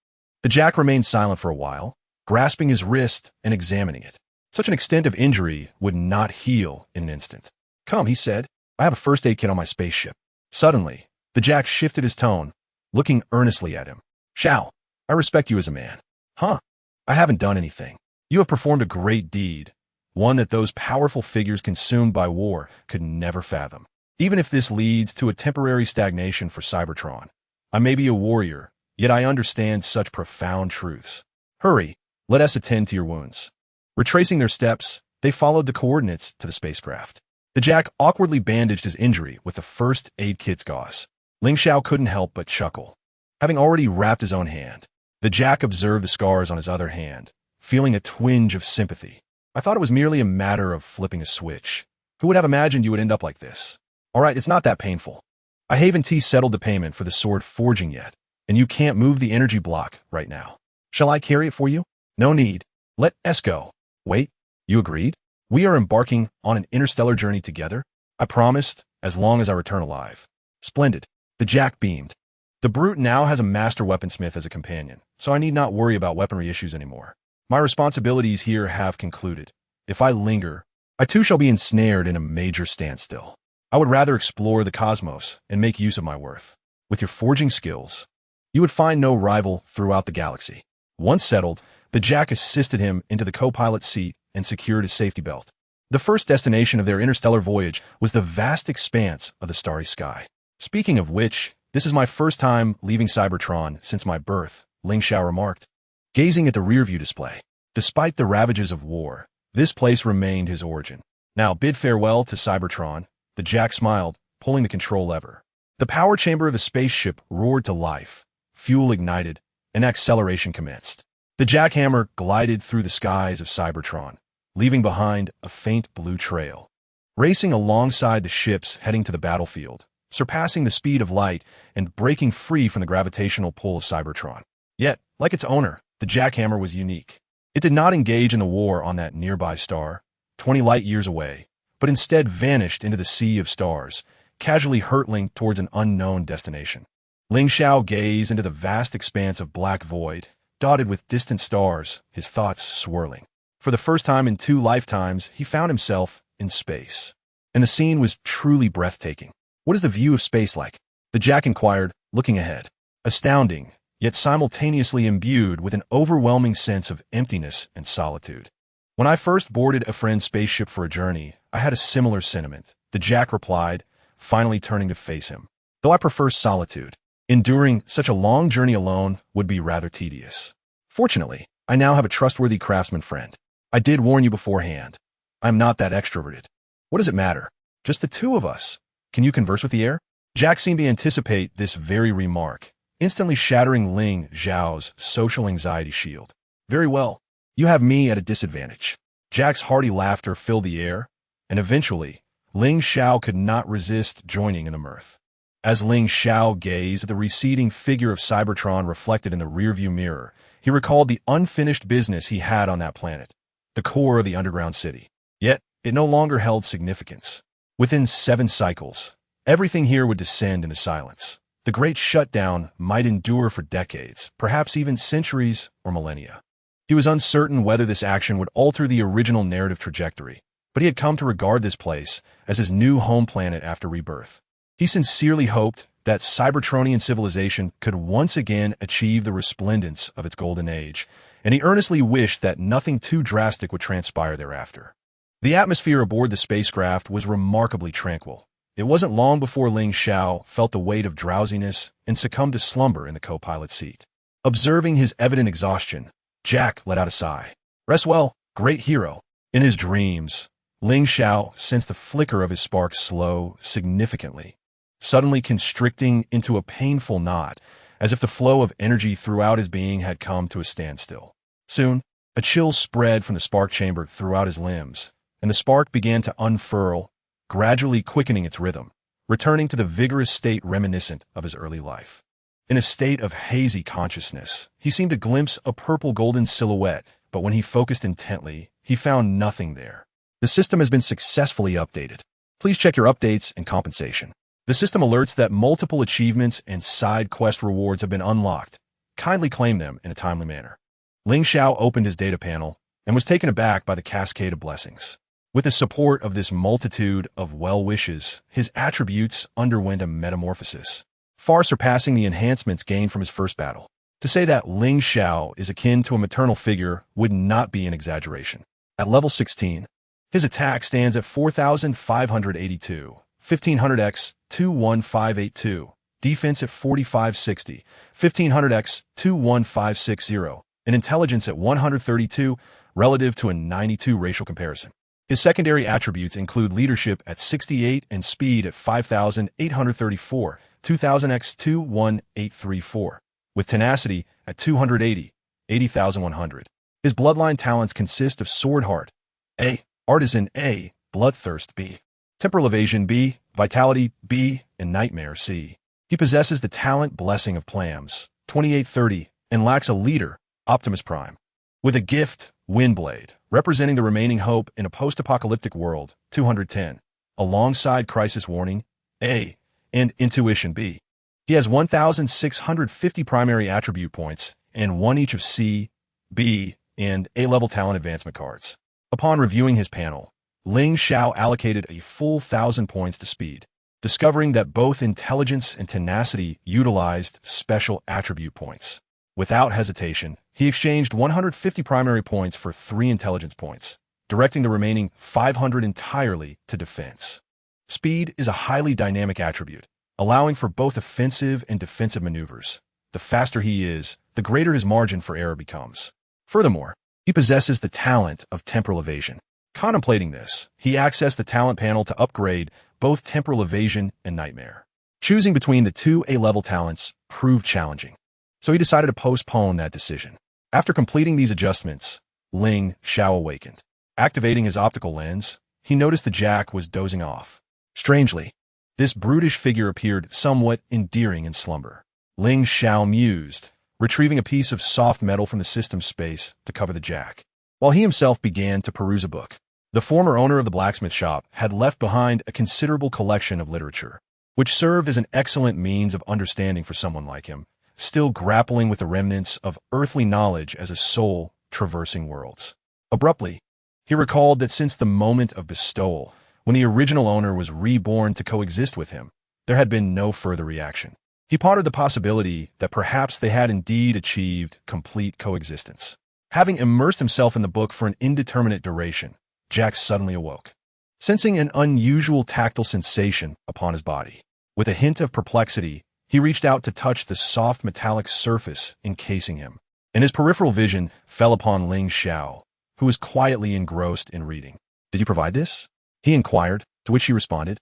The Jack remained silent for a while, grasping his wrist and examining it. Such an extent of injury would not heal in an instant. Come, he said. I have a first aid kit on my spaceship. Suddenly, the Jack shifted his tone, looking earnestly at him. Xiao, I respect you as a man. Huh? I haven't done anything. You have performed a great deed, one that those powerful figures consumed by war could never fathom. Even if this leads to a temporary stagnation for Cybertron, I may be a warrior, yet I understand such profound truths. Hurry, let us attend to your wounds. Retracing their steps, they followed the coordinates to the spacecraft. The Jack awkwardly bandaged his injury with the first aid kit's gauze. Ling Xiao couldn't help but chuckle. Having already wrapped his own hand, the Jack observed the scars on his other hand, feeling a twinge of sympathy. I thought it was merely a matter of flipping a switch. Who would have imagined you would end up like this? All right, it's not that painful. I haven't settled the payment for the sword forging yet, and you can't move the energy block right now. Shall I carry it for you? No need. Let us go. Wait, you agreed? We are embarking on an interstellar journey together? I promised, as long as I return alive. Splendid. The Jack beamed. The Brute now has a master weaponsmith as a companion, so I need not worry about weaponry issues anymore. My responsibilities here have concluded. If I linger, I too shall be ensnared in a major standstill. I would rather explore the cosmos and make use of my worth. With your forging skills, you would find no rival throughout the galaxy. Once settled, the Jack assisted him into the co-pilot's seat and secured his safety belt. The first destination of their interstellar voyage was the vast expanse of the starry sky. Speaking of which, this is my first time leaving Cybertron since my birth, Ling Xiao remarked, gazing at the rearview display. Despite the ravages of war, this place remained his origin. Now bid farewell to Cybertron, the Jack smiled, pulling the control lever. The power chamber of the spaceship roared to life, fuel ignited, and acceleration commenced. The jackhammer glided through the skies of Cybertron, leaving behind a faint blue trail. Racing alongside the ships heading to the battlefield, surpassing the speed of light and breaking free from the gravitational pull of Cybertron. Yet, like its owner, the jackhammer was unique. It did not engage in the war on that nearby star, 20 light-years away, but instead vanished into the sea of stars, casually hurtling towards an unknown destination. Ling Xiao gazed into the vast expanse of black void, dotted with distant stars, his thoughts swirling. For the first time in 2 lifetimes, he found himself in space. And the scene was truly breathtaking. What is the view of space like? The Jack inquired, looking ahead. Astounding, yet simultaneously imbued with an overwhelming sense of emptiness and solitude. When I first boarded a friend's spaceship for a journey, I had a similar sentiment, the Jack replied, finally turning to face him. Though I prefer solitude, enduring such a long journey alone would be rather tedious. Fortunately, I now have a trustworthy craftsman friend. I did warn you beforehand. I'm not that extroverted. What does it matter? Just the 2 of us. Can you converse with the air? Jack seemed to anticipate this very remark, instantly shattering Ling Xiao's social anxiety shield. Very well. You have me at a disadvantage. Jack's hearty laughter filled the air, and eventually, Ling Xiao could not resist joining in the mirth. As Ling Xiao gazed at the receding figure of Cybertron reflected in the rearview mirror, he recalled the unfinished business he had on that planet, the core of the underground city. Yet, it no longer held significance. Within 7 cycles, everything here would descend into silence. The great shutdown might endure for decades, perhaps even centuries or millennia. He was uncertain whether this action would alter the original narrative trajectory, but he had come to regard this place as his new home planet after rebirth. He sincerely hoped that Cybertronian civilization could once again achieve the resplendence of its golden age, and he earnestly wished that nothing too drastic would transpire thereafter. The atmosphere aboard the spacecraft was remarkably tranquil. It wasn't long before Ling Xiao felt the weight of drowsiness and succumbed to slumber in the co-pilot seat. Observing his evident exhaustion, Jack let out a sigh. Rest well, great hero. In his dreams, Ling Xiao sensed the flicker of his spark slow significantly, suddenly constricting into a painful knot, as if the flow of energy throughout his being had come to a standstill. Soon, a chill spread from the spark chamber throughout his limbs, and the spark began to unfurl, gradually quickening its rhythm, returning to the vigorous state reminiscent of his early life. In a state of hazy consciousness, he seemed to glimpse a purple-golden silhouette, but when he focused intently, he found nothing there. The system has been successfully updated. Please check your updates and compensation. The system alerts that multiple achievements and side quest rewards have been unlocked. Kindly claim them in a timely manner. Ling Xiao opened his data panel and was taken aback by the cascade of blessings. With the support of this multitude of well-wishes, his attributes underwent a metamorphosis, far surpassing the enhancements gained from his first battle. To say that Ling Xiao is akin to a maternal figure would not be an exaggeration. At level 16, his attack stands at 4,582, 1500x, 21582, defense at 4560, 1500x, 21560, and intelligence at 132, relative to a 92 racial comparison. His secondary attributes include leadership at 68 and speed at 5,834, 2,000x 21834, with tenacity at 280, 80,100. His bloodline talents consist of Sword Heart, A, Artisan A, Bloodthirst B, Temporal Evasion B, Vitality B, and Nightmare C. He possesses the talent Blessing of Plams, 2830, and lacks a leader, Optimus Prime. With a gift, Windblade, representing the remaining hope in a post-apocalyptic world, 210, alongside Crisis Warning, A, and Intuition B. He has 1,650 primary attribute points and 1 each of C, B, and A-level talent advancement cards. Upon reviewing his panel, Ling Xiao allocated a full 1,000 points to speed, discovering that both intelligence and tenacity utilized special attribute points. Without hesitation, he exchanged 150 primary points for 3 intelligence points, directing the remaining 500 entirely to defense. Speed is a highly dynamic attribute, allowing for both offensive and defensive maneuvers. The faster he is, the greater his margin for error becomes. Furthermore, he possesses the talent of temporal evasion. Contemplating this, he accessed the talent panel to upgrade both temporal evasion and nightmare. Choosing between the two A-level talents proved challenging, so he decided to postpone that decision. After completing these adjustments, Ling Xiao awakened. Activating his optical lens, he noticed the Jack was dozing off. Strangely, this brutish figure appeared somewhat endearing in slumber. Ling Xiao mused, retrieving a piece of soft metal from the system space to cover the Jack, while he himself began to peruse a book. The former owner of the blacksmith shop had left behind a considerable collection of literature, which served as an excellent means of understanding for someone like him, still grappling with the remnants of earthly knowledge as a soul traversing worlds. Abruptly, he recalled that since the moment of bestowal, when the original owner was reborn to coexist with him, there had been no further reaction. He pondered the possibility that perhaps they had indeed achieved complete coexistence. Having immersed himself in the book for an indeterminate duration, Jack suddenly awoke, sensing an unusual tactile sensation upon his body. With a hint of perplexity, he reached out to touch the soft metallic surface encasing him, and his peripheral vision fell upon Ling Xiao, who was quietly engrossed in reading. "Did you provide this?" he inquired, to which she responded,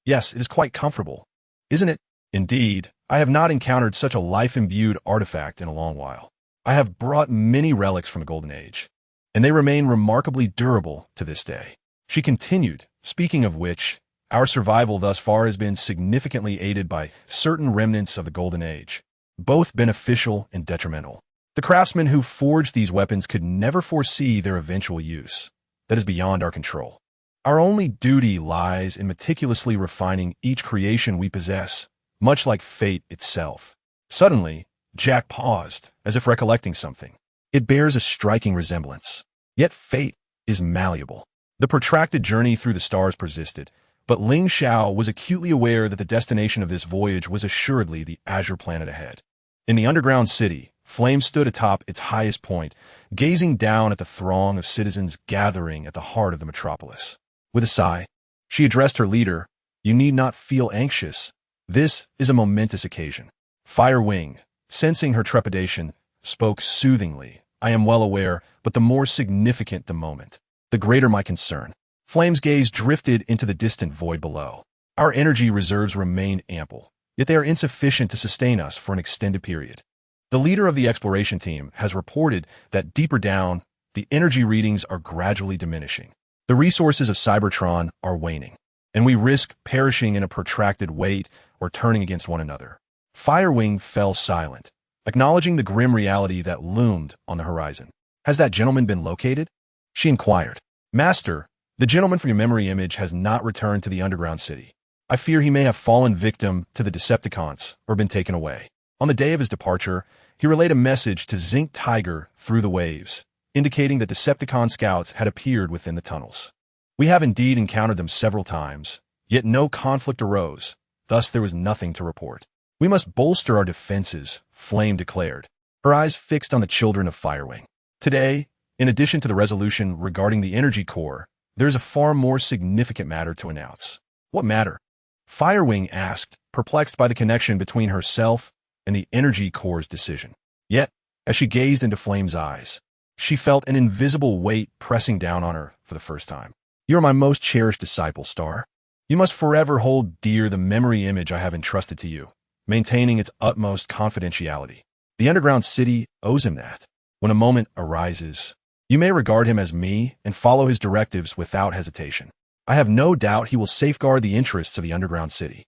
"Yes, it is quite comfortable. Isn't it?" "Indeed, I have not encountered such a life-imbued artifact in a long while. I have brought many relics from the Golden Age, and they remain remarkably durable to this day." She continued, "Speaking of which, our survival thus far has been significantly aided by certain remnants of the Golden Age, both beneficial and detrimental. The craftsmen who forged these weapons could never foresee their eventual use. That is beyond our control. Our only duty lies in meticulously refining each creation we possess, much like fate itself." Suddenly, Jack paused, as if recollecting something. It bears a striking resemblance. Yet fate is malleable. The protracted journey through the stars persisted, but Ling Xiao was acutely aware that the destination of this voyage was assuredly the azure planet ahead. In the underground city, Flame stood atop its highest point, gazing down at the throng of citizens gathering at the heart of the metropolis. With a sigh, she addressed her leader, "You need not feel anxious. This is a momentous occasion." Firewing, sensing her trepidation, spoke soothingly. "I am well aware, but the more significant the moment, the greater my concern." Flame's gaze drifted into the distant void below. "Our energy reserves remain ample, yet they are insufficient to sustain us for an extended period. The leader of the exploration team has reported that deeper down, the energy readings are gradually diminishing. The resources of Cybertron are waning, and we risk perishing in a protracted wait or turning against one another." Firewing fell silent, acknowledging the grim reality that loomed on the horizon. "Has that gentleman been located?" she inquired. "Master, the gentleman from your memory image has not returned to the underground city. I fear he may have fallen victim to the Decepticons or been taken away." On the day of his departure, he relayed a message to Zinc Tiger through the waves, indicating that Decepticon scouts had appeared within the tunnels. "We have indeed encountered them several times, yet no conflict arose, thus there was nothing to report. We must bolster our defenses," Flame declared, her eyes fixed on the children of Firewing. "Today, in addition to the resolution regarding the energy core, there is a far more significant matter to announce." "What matter?" Firewing asked, perplexed by the connection between herself and the energy core's decision. Yet, as she gazed into Flame's eyes, she felt an invisible weight pressing down on her for the first time. "You are my most cherished disciple, Star. You must forever hold dear the memory image I have entrusted to you, maintaining its utmost confidentiality. The underground city owes him that. When a moment arises, you may regard him as me and follow his directives without hesitation. I have no doubt he will safeguard the interests of the underground city.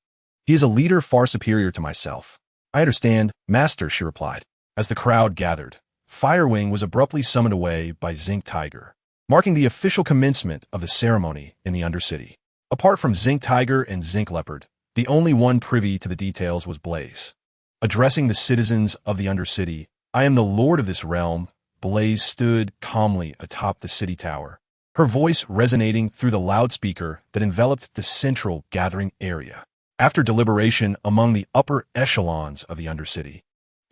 He is a leader far superior to myself." "I understand, Master," she replied. As the crowd gathered, Firewing was abruptly summoned away by Zinc Tiger, marking the official commencement of the ceremony in the Undercity. Apart from Zinc Tiger and Zinc Leopard, the only one privy to the details was Blaze. Addressing the citizens of the Undercity, "I am the lord of this realm." Blaze stood calmly atop the city tower, her voice resonating through the loudspeaker that enveloped the central gathering area. After deliberation among the upper echelons of the Undercity,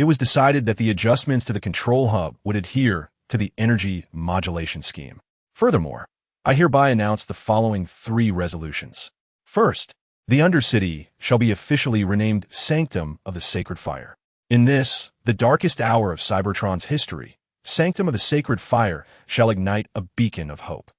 it was decided that the adjustments to the control hub would adhere to the energy modulation scheme. Furthermore, I hereby announce the following 3 resolutions. First, the Undercity shall be officially renamed Sanctum of the Sacred Fire. In this, the darkest hour of Cybertron's history, Sanctum of the Sacred Fire shall ignite a beacon of hope,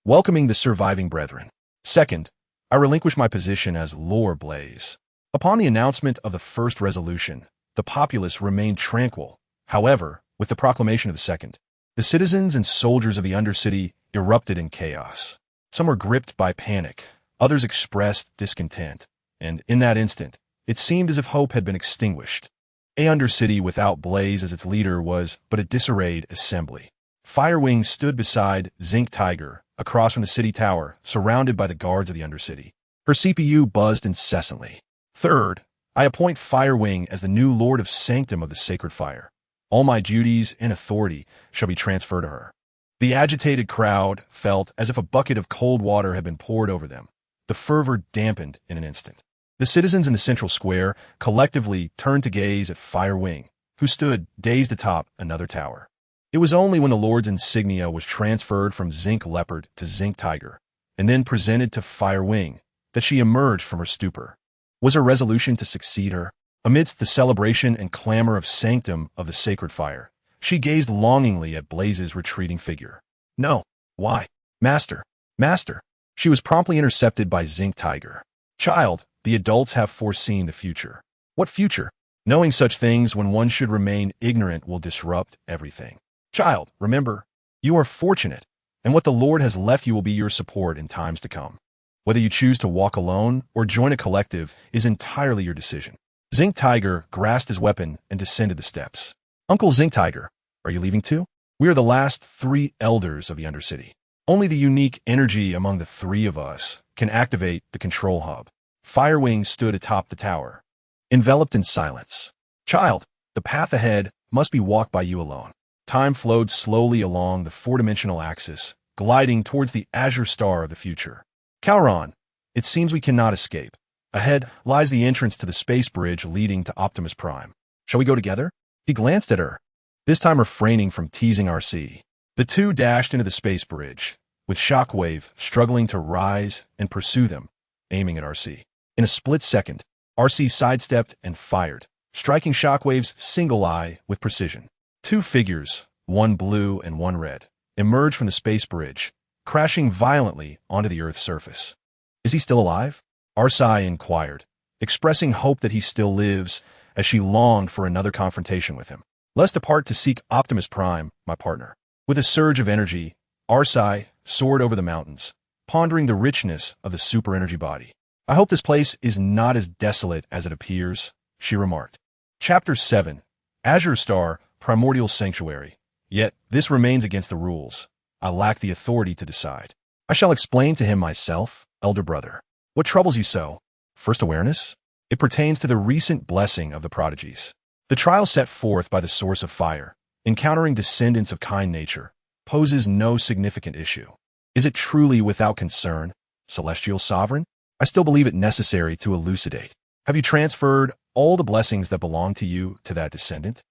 welcoming the surviving brethren. Second, I relinquish my position as Lore Blaze. Upon the announcement of the first resolution, the populace remained tranquil. However, with the proclamation of the second, the citizens and soldiers of the Undercity erupted in chaos. Some were gripped by panic, others expressed discontent, and in that instant, it seemed as if hope had been extinguished. A Undercity without Blaze as its leader was but a disarrayed assembly. Firewing stood beside Zinc Tiger, across from the city tower, surrounded by the guards of the Undercity. Her CPU buzzed incessantly. Third, I appoint Firewing as the new Lord of Sanctum of the Sacred Fire. All my duties and authority shall be transferred to her. The agitated crowd felt as if a bucket of cold water had been poured over them. The fervor dampened in an instant. The citizens in the central square collectively turned to gaze at Firewing, who stood dazed atop another tower. It was only when the Lord's insignia was transferred from Zinc Leopard to Zinc Tiger, and then presented to Firewing, that she emerged from her stupor. Was her resolution to succeed her? Amidst the celebration and clamor of Sanctum of the Sacred Fire, she gazed longingly at Blaze's retreating figure. No. Why? Master. Master. She was promptly intercepted by Zinc Tiger. Child, the adults have foreseen the future. What future? Knowing such things when one should remain ignorant will disrupt everything. Child, remember, you are fortunate, and what the Lord has left you will be your support in times to come. Whether you choose to walk alone or join a collective is entirely your decision. Zinc Tiger grasped his weapon and descended the steps. Uncle Zinc Tiger, are you leaving too? We are the last 3 elders of the Undercity. Only the unique energy among the 3 of us can activate the control hub. Firewing stood atop the tower, enveloped in silence. Child, the path ahead must be walked by you alone. Time flowed slowly along the 4-dimensional axis, gliding towards the azure star of the future. Calron, it seems we cannot escape. Ahead lies the entrance to the space bridge leading to Optimus Prime. Shall we go together? He glanced at her, this time refraining from teasing RC. The 2 dashed into the space bridge, with Shockwave struggling to rise and pursue them, aiming at RC. In a split second, RC sidestepped and fired, striking Shockwave's single eye with precision. 2 figures, one blue and one red, emerged from the space bridge, crashing violently onto the Earth's surface. Is he still alive? RC inquired, expressing hope that he still lives, as she longed for another confrontation with him. Let's depart to seek Optimus Prime, my partner. With a surge of energy, RC soared over the mountains, pondering the richness of the super energy body. I hope this place is not as desolate as it appears, she remarked. Chapter 7, Azure Star, Primordial Sanctuary. Yet, this remains against the rules. I lack the authority to decide. I shall explain to him myself, elder brother. What troubles you so? First awareness? It pertains to the recent blessing of the prodigies. The trial set forth by the source of fire, encountering descendants of kind nature, poses no significant issue. Is it truly without concern, celestial sovereign? I still believe it necessary to elucidate. Have you transferred all the blessings that belong to you to that descendant?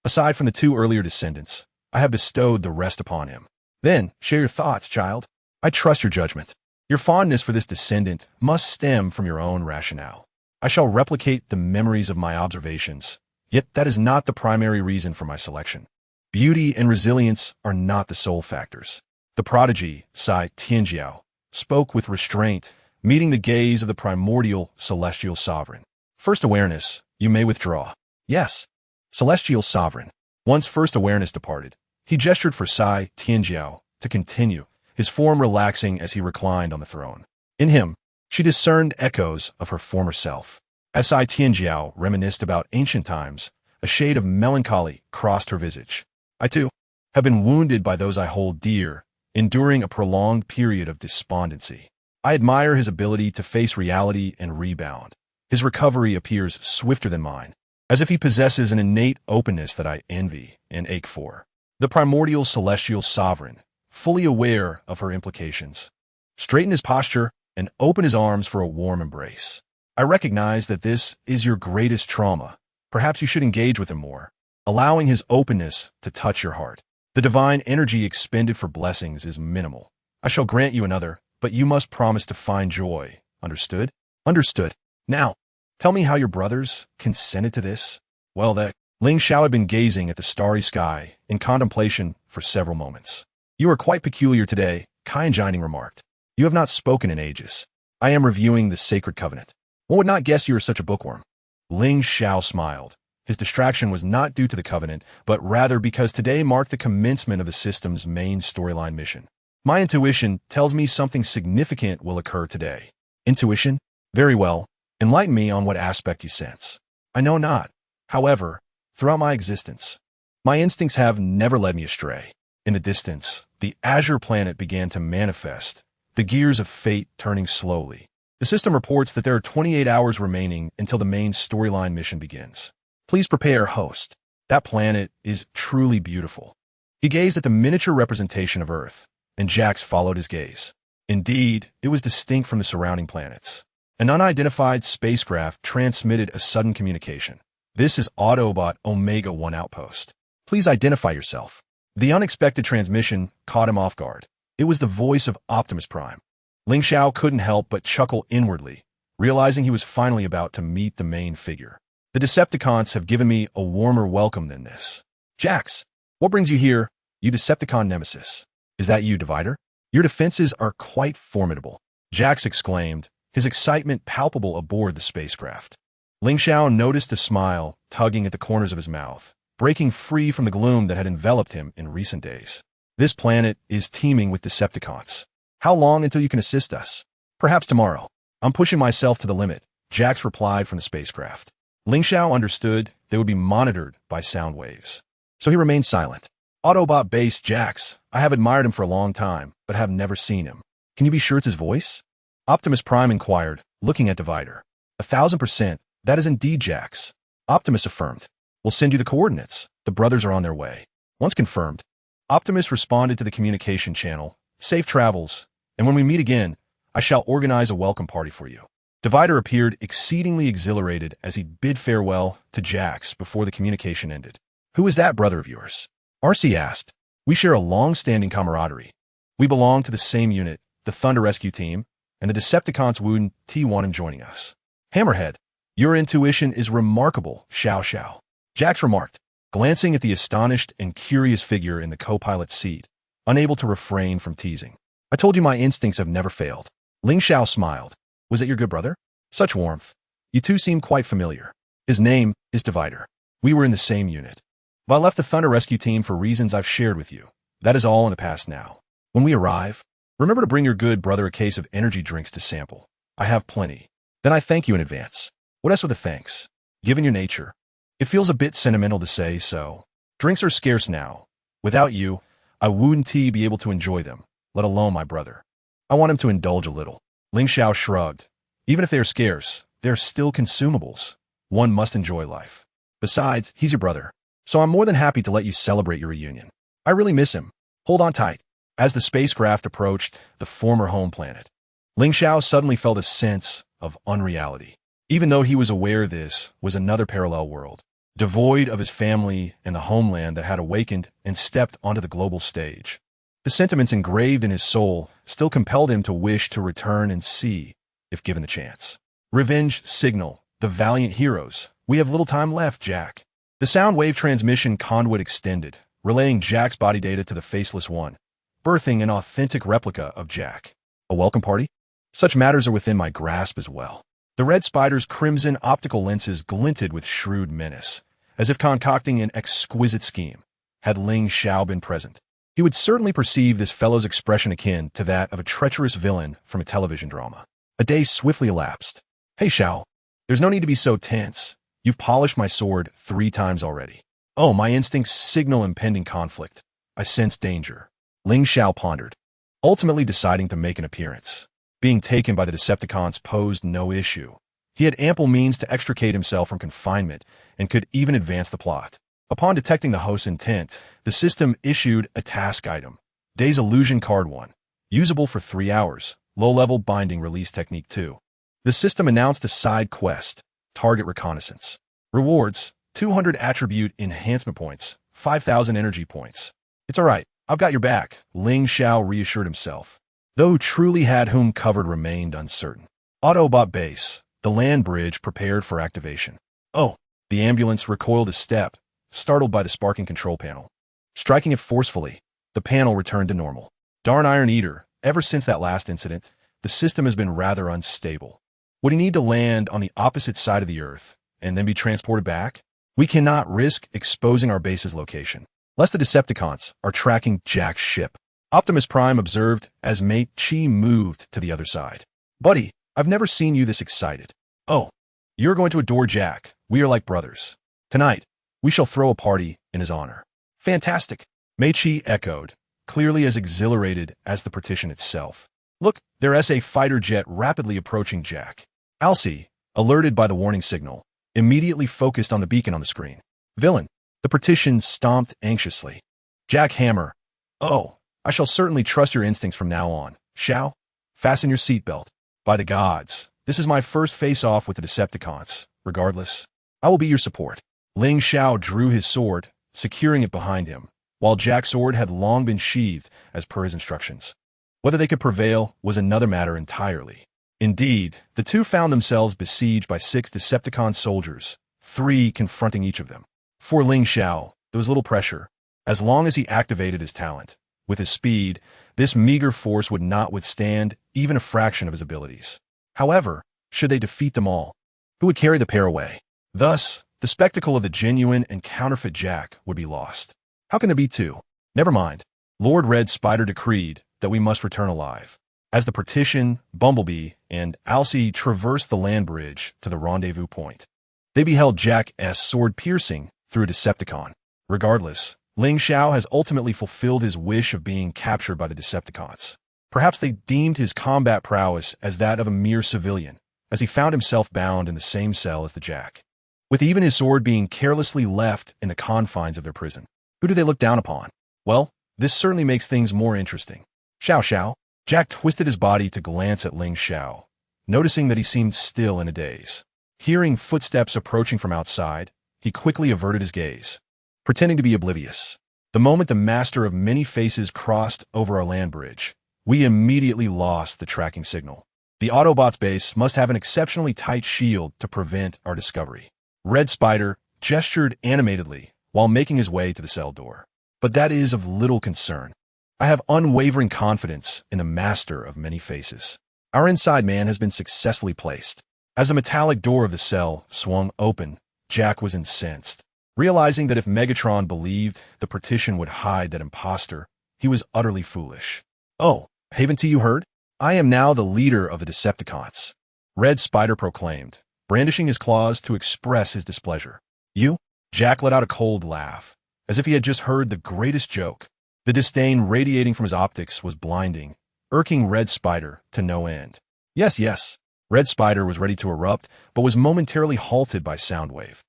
Aside from the 2 earlier descendants, I have bestowed the rest upon him. Then, share your thoughts, child. I trust your judgment. Your fondness for this descendant must stem from your own rationale. I shall replicate the memories of my observations, yet that is not the primary reason for my selection. Beauty and resilience are not the sole factors. The prodigy, Sai Tianjiao, spoke with restraint, meeting the gaze of the primordial celestial sovereign. First awareness, you may withdraw. Yes. Celestial sovereign. Once first awareness departed, he gestured for Sai Tianjiao to continue, his form relaxing as he reclined on the throne. In him, she discerned echoes of her former self. As Sai Tianjiao reminisced about ancient times, a shade of melancholy crossed her visage. I, too, have been wounded by those I hold dear, enduring a prolonged period of despondency. I admire his ability to face reality and rebound. His recovery appears swifter than mine, as if he possesses an innate openness that I envy and ache for. The primordial celestial sovereign, fully aware of her implications. Straighten his posture and open his arms for a warm embrace. I recognize that this is your greatest trauma. Perhaps you should engage with him more, allowing his openness to touch your heart. The divine energy expended for blessings is minimal. I shall grant you another, but you must promise to find joy. Understood? Understood. Now, tell me how your brothers consented to this? Well, that Ling Xiao had been gazing at the starry sky in contemplation for several moments. You are quite peculiar today, Kind Jining remarked. You have not spoken in ages. I am reviewing the sacred covenant. One would not guess you are such a bookworm. Ling Xiao smiled. His distraction was not due to the covenant, but rather because today marked the commencement of the system's main storyline mission. My intuition tells me something significant will occur today. Intuition? Very well. Enlighten me on what aspect you sense. I know not. However, throughout my existence, my instincts have never led me astray. In the distance, the azure planet began to manifest, the gears of fate turning slowly. The system reports that there are 28 hours remaining until the main storyline mission begins. Please prepare, host. That planet is truly beautiful. He gazed at the miniature representation of Earth, and Jax followed his gaze. Indeed, it was distinct from the surrounding planets. An unidentified spacecraft transmitted a sudden communication. This is Autobot Omega-1 Outpost. Please identify yourself. The unexpected transmission caught him off guard. It was the voice of Optimus Prime. Ling Xiao couldn't help but chuckle inwardly, realizing he was finally about to meet the main figure. The Decepticons have given me a warmer welcome than this. Jax, what brings you here, you Decepticon nemesis? Is that you, Divider? Your defenses are quite formidable, Jax exclaimed, his excitement palpable aboard the spacecraft. Ling Xiao noticed a smile tugging at the corners of his mouth, breaking free from the gloom that had enveloped him in recent days. This planet is teeming with Decepticons. How long until you can assist us? Perhaps tomorrow. I'm pushing myself to the limit, Jax replied from the spacecraft. Ling Xiao understood they would be monitored by sound waves. So he remained silent. Autobot-based Jax, I have admired him for a long time, but have never seen him. Can you be sure it's his voice? Optimus Prime inquired, looking at Divider. 1000%, that is indeed Jax. Optimus affirmed. We'll send you the coordinates. The brothers are on their way. Once confirmed, Optimus responded to the communication channel. Safe travels, and when we meet again, I shall organize a welcome party for you. Divider appeared exceedingly exhilarated as he bid farewell to Jax before the communication ended. Who is that brother of yours? RC asked. We share a long-standing camaraderie. We belong to the same unit, the Thunder Rescue Team, and the Decepticons wouldn't want him joining us. Hammerhead, your intuition is remarkable, Xiao Xiao. Jax remarked, glancing at the astonished and curious figure in the co-pilot's seat, unable to refrain from teasing. I told you my instincts have never failed. Ling Xiao smiled. Was it your good brother? Such warmth. You two seem quite familiar. His name is Divider. We were in the same unit. But I left the Thunder Rescue Team for reasons I've shared with you. That is all in the past now. When we arrive, remember to bring your good brother a case of energy drinks to sample. I have plenty. Then I thank you in advance. What else with a thanks? Given your nature. It feels a bit sentimental to say so. Drinks are scarce now. Without you, I wouldn't be able to enjoy them, let alone my brother. I want him to indulge a little. Ling Xiao shrugged. Even if they are scarce, they're still consumables. One must enjoy life. Besides, he's your brother, so I'm more than happy to let you celebrate your reunion. I really miss him. Hold on tight. As the spacecraft approached the former home planet, Ling Xiao suddenly felt a sense of unreality. Even though he was aware this was another parallel world, devoid of his family and the homeland that had awakened and stepped onto the global stage. The sentiments engraved in his soul still compelled him to wish to return and see, if given the chance. Revenge signal, the valiant heroes. We have little time left, Jack. The sound wave transmission conduit extended, relaying Jack's body data to the Faceless One, birthing an authentic replica of Jack. A welcome party? Such matters are within my grasp as well. The Red Spider's crimson optical lenses glinted with shrewd menace, as if concocting an exquisite scheme. Had Ling Xiao been present, he would certainly perceive this fellow's expression akin to that of a treacherous villain from a television drama. A day swiftly elapsed. Hey Xiao, there's no need to be so tense. You've polished my sword 3 times already. Oh, my instincts signal impending conflict. I sense danger. Ling Xiao pondered, ultimately deciding to make an appearance. Being taken by the Decepticons posed no issue. He had ample means to extricate himself from confinement and could even advance the plot. Upon detecting the host's intent, the system issued a task item, Day's Illusion Card 1. Usable for 3 hours. Low-level binding release technique 2. The system announced a side quest, Target Reconnaissance. Rewards, 200 attribute enhancement points, 5,000 energy points. It's alright, I've got your back, Ling Xiao reassured himself. Though who truly had whom covered remained uncertain. Autobot base, the land bridge prepared for activation. Oh, the ambulance recoiled a step, startled by the sparking control panel. Striking it forcefully, the panel returned to normal. Darn Iron Eater, ever since that last incident, the system has been rather unstable. Would he need to land on the opposite side of the Earth and then be transported back? We cannot risk exposing our base's location, lest the Decepticons are tracking Jack's ship. Optimus Prime observed as Mate Chi moved to the other side. Buddy, I've never seen you this excited. Oh, you're going to adore Jack. We are like brothers. Tonight, we shall throw a party in his honor. Fantastic, Mate Chi echoed, clearly as exhilarated as the partition itself. Look, there's a fighter jet rapidly approaching Jack. Alcee, alerted by the warning signal, immediately focused on the beacon on the screen. Villain, the partition stomped anxiously. Jack Hammer. Oh, I shall certainly trust your instincts from now on. Xiao, fasten your seatbelt. By the gods, this is my first face-off with the Decepticons. Regardless, I will be your support. Ling Xiao drew his sword, securing it behind him, while Jack's sword had long been sheathed as per his instructions. Whether they could prevail was another matter entirely. Indeed, the two found themselves besieged by 6 Decepticon soldiers, 3 confronting each of them. For Ling Xiao, there was little pressure. As long as he activated his talent, with his speed, this meager force would not withstand even a fraction of his abilities. However, should they defeat them all, who would carry the pair away? Thus, the spectacle of the genuine and counterfeit Jack would be lost. How can there be 2? Never mind. Lord Red Spider decreed that we must return alive. As the partition, Bumblebee, and Alcee traversed the land bridge to the rendezvous point, they beheld Jack's sword piercing through a Decepticon. Regardless, Ling Xiao has ultimately fulfilled his wish of being captured by the Decepticons. Perhaps they deemed his combat prowess as that of a mere civilian, as he found himself bound in the same cell as the Jack. With even his sword being carelessly left in the confines of their prison. Who do they look down upon? Well, this certainly makes things more interesting. Xiao Xiao. Jack twisted his body to glance at Ling Xiao, noticing that he seemed still in a daze. Hearing footsteps approaching from outside, he quickly averted his gaze, pretending to be oblivious. The moment the master of many faces crossed over our land bridge, we immediately lost the tracking signal. The Autobots base must have an exceptionally tight shield to prevent our discovery. Red Spider gestured animatedly while making his way to the cell door. But that is of little concern. I have unwavering confidence in the master of many faces. Our inside man has been successfully placed. As the metallic door of the cell swung open, Jack was incensed. Realizing that if Megatron believed the partition would hide that imposter, he was utterly foolish. Oh, Haven T, you heard? I am now the leader of the Decepticons, Red Spider proclaimed, brandishing his claws to express his displeasure. You? Jack let out a cold laugh, as if he had just heard the greatest joke. The disdain radiating from his optics was blinding, irking Red Spider to no end. Yes. Red Spider was ready to erupt, but was momentarily halted by Soundwave,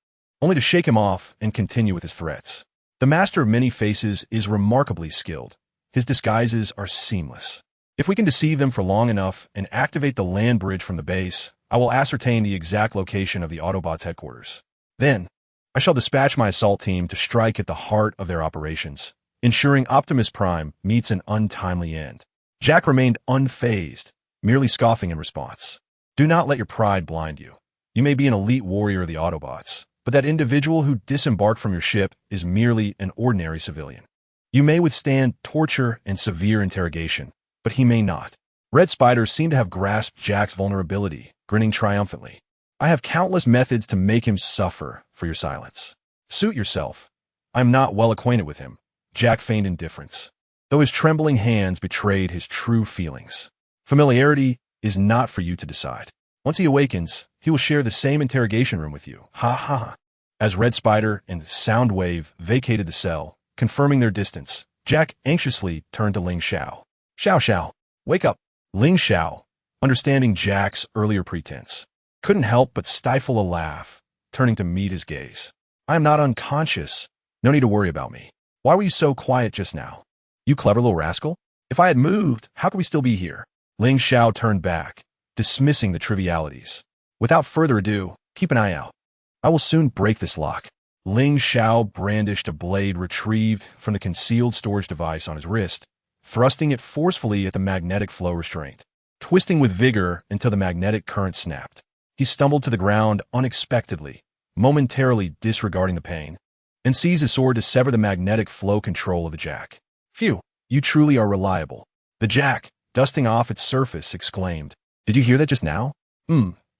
only to shake him off and continue with his threats. The master of many faces is remarkably skilled. His disguises are seamless. If we can deceive them for long enough and activate the land bridge from the base, I will ascertain the exact location of the Autobots' headquarters. Then, I shall dispatch my assault team to strike at the heart of their operations, ensuring Optimus Prime meets an untimely end. Jack remained unfazed, merely scoffing in response. Do not let your pride blind you. You may be an elite warrior of the Autobots, but that individual who disembarked from your ship is merely an ordinary civilian. You may withstand torture and severe interrogation, but he may not. Red Spider seemed to have grasped Jack's vulnerability, grinning triumphantly. I have countless methods to make him suffer for your silence. Suit yourself. I am not well acquainted with him. Jack feigned indifference, though his trembling hands betrayed his true feelings. Familiarity is not for you to decide. Once he awakens, he will share the same interrogation room with you. Ha ha ha. As Red Spider and Soundwave vacated the cell, confirming their distance, Jack anxiously turned to Ling Xiao. Xiao, wake up. Ling Xiao, understanding Jack's earlier pretense, couldn't help but stifle a laugh, turning to meet his gaze. I am not unconscious. No need to worry about me. Why were you so quiet just now? You clever little rascal. If I had moved, how could we still be here? Ling Xiao turned back, dismissing the trivialities. Without further ado, keep an eye out. I will soon break this lock. Ling Xiao brandished a blade retrieved from the concealed storage device on his wrist, thrusting it forcefully at the magnetic flow restraint, twisting with vigor until the magnetic current snapped. He stumbled to the ground unexpectedly, momentarily disregarding the pain, and seized his sword to sever the magnetic flow control of the jack. Phew, you truly are reliable. The jack, dusting off its surface, exclaimed. Did you hear that just now?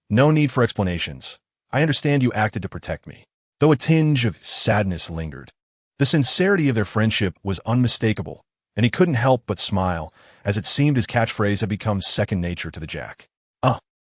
No need for explanations. I understand you acted to protect me. Though a tinge of sadness lingered. The sincerity of their friendship was unmistakable, and he couldn't help but smile, as it seemed his catchphrase had become second nature to the jack.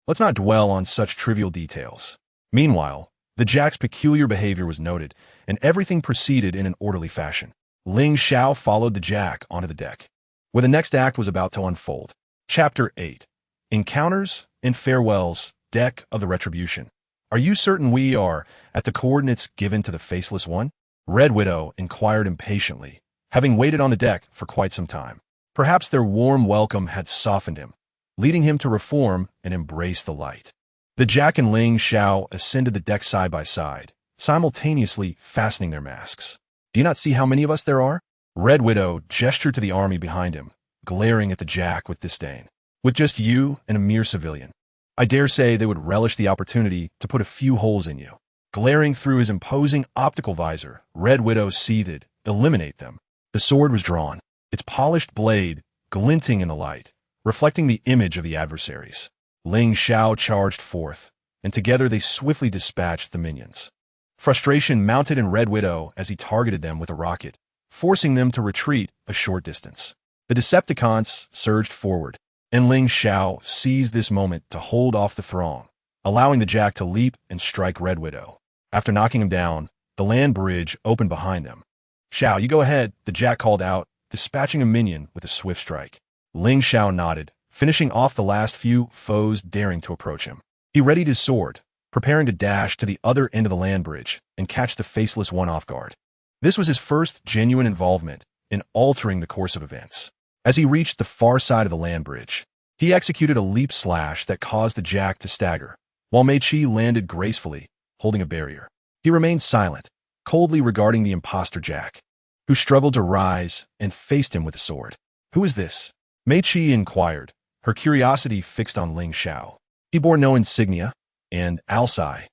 Let's not dwell on such trivial details. Meanwhile, the jack's peculiar behavior was noted, and everything proceeded in an orderly fashion. Ling Xiao followed the jack onto the deck, where the next act was about to unfold. Chapter 8. Encounters and Farewells, Deck of the Retribution. Are you certain we are at the coordinates given to the Faceless One? Red Widow inquired impatiently, having waited on the deck for quite some time. Perhaps their warm welcome had softened him, leading him to reform and embrace the light. The jack and Ling Xiao ascended the deck side by side, simultaneously fastening their masks. Do you not see how many of us there are? Red Widow gestured to the army behind him, glaring at the jack with disdain. With just you and a mere civilian. I dare say they would relish the opportunity to put a few holes in you. Glaring through his imposing optical visor, Red Widow seethed. Eliminate them. The sword was drawn, its polished blade glinting in the light, reflecting the image of the adversaries. Ling Xiao charged forth, and together they swiftly dispatched the minions. Frustration mounted in Red Widow as he targeted them with a rocket, forcing them to retreat a short distance. The Decepticons surged forward, and Ling Xiao seized this moment to hold off the throng, allowing the jack to leap and strike Red Widow. After knocking him down, the land bridge opened behind them. Xiao, you go ahead, the jack called out, dispatching a minion with a swift strike. Ling Xiao nodded, finishing off the last few foes daring to approach him. He readied his sword, preparing to dash to the other end of the land bridge and catch the Faceless One off guard. This was his first genuine involvement in altering the course of events. As he reached the far side of the land bridge, he executed a leap slash that caused the jack to stagger, while Mei Qi landed gracefully, holding a barrier. He remained silent, coldly regarding the imposter jack, who struggled to rise and faced him with a sword. Who is this? Mei Qi inquired, her curiosity fixed on Ling Xiao. He bore no insignia, and Alcai,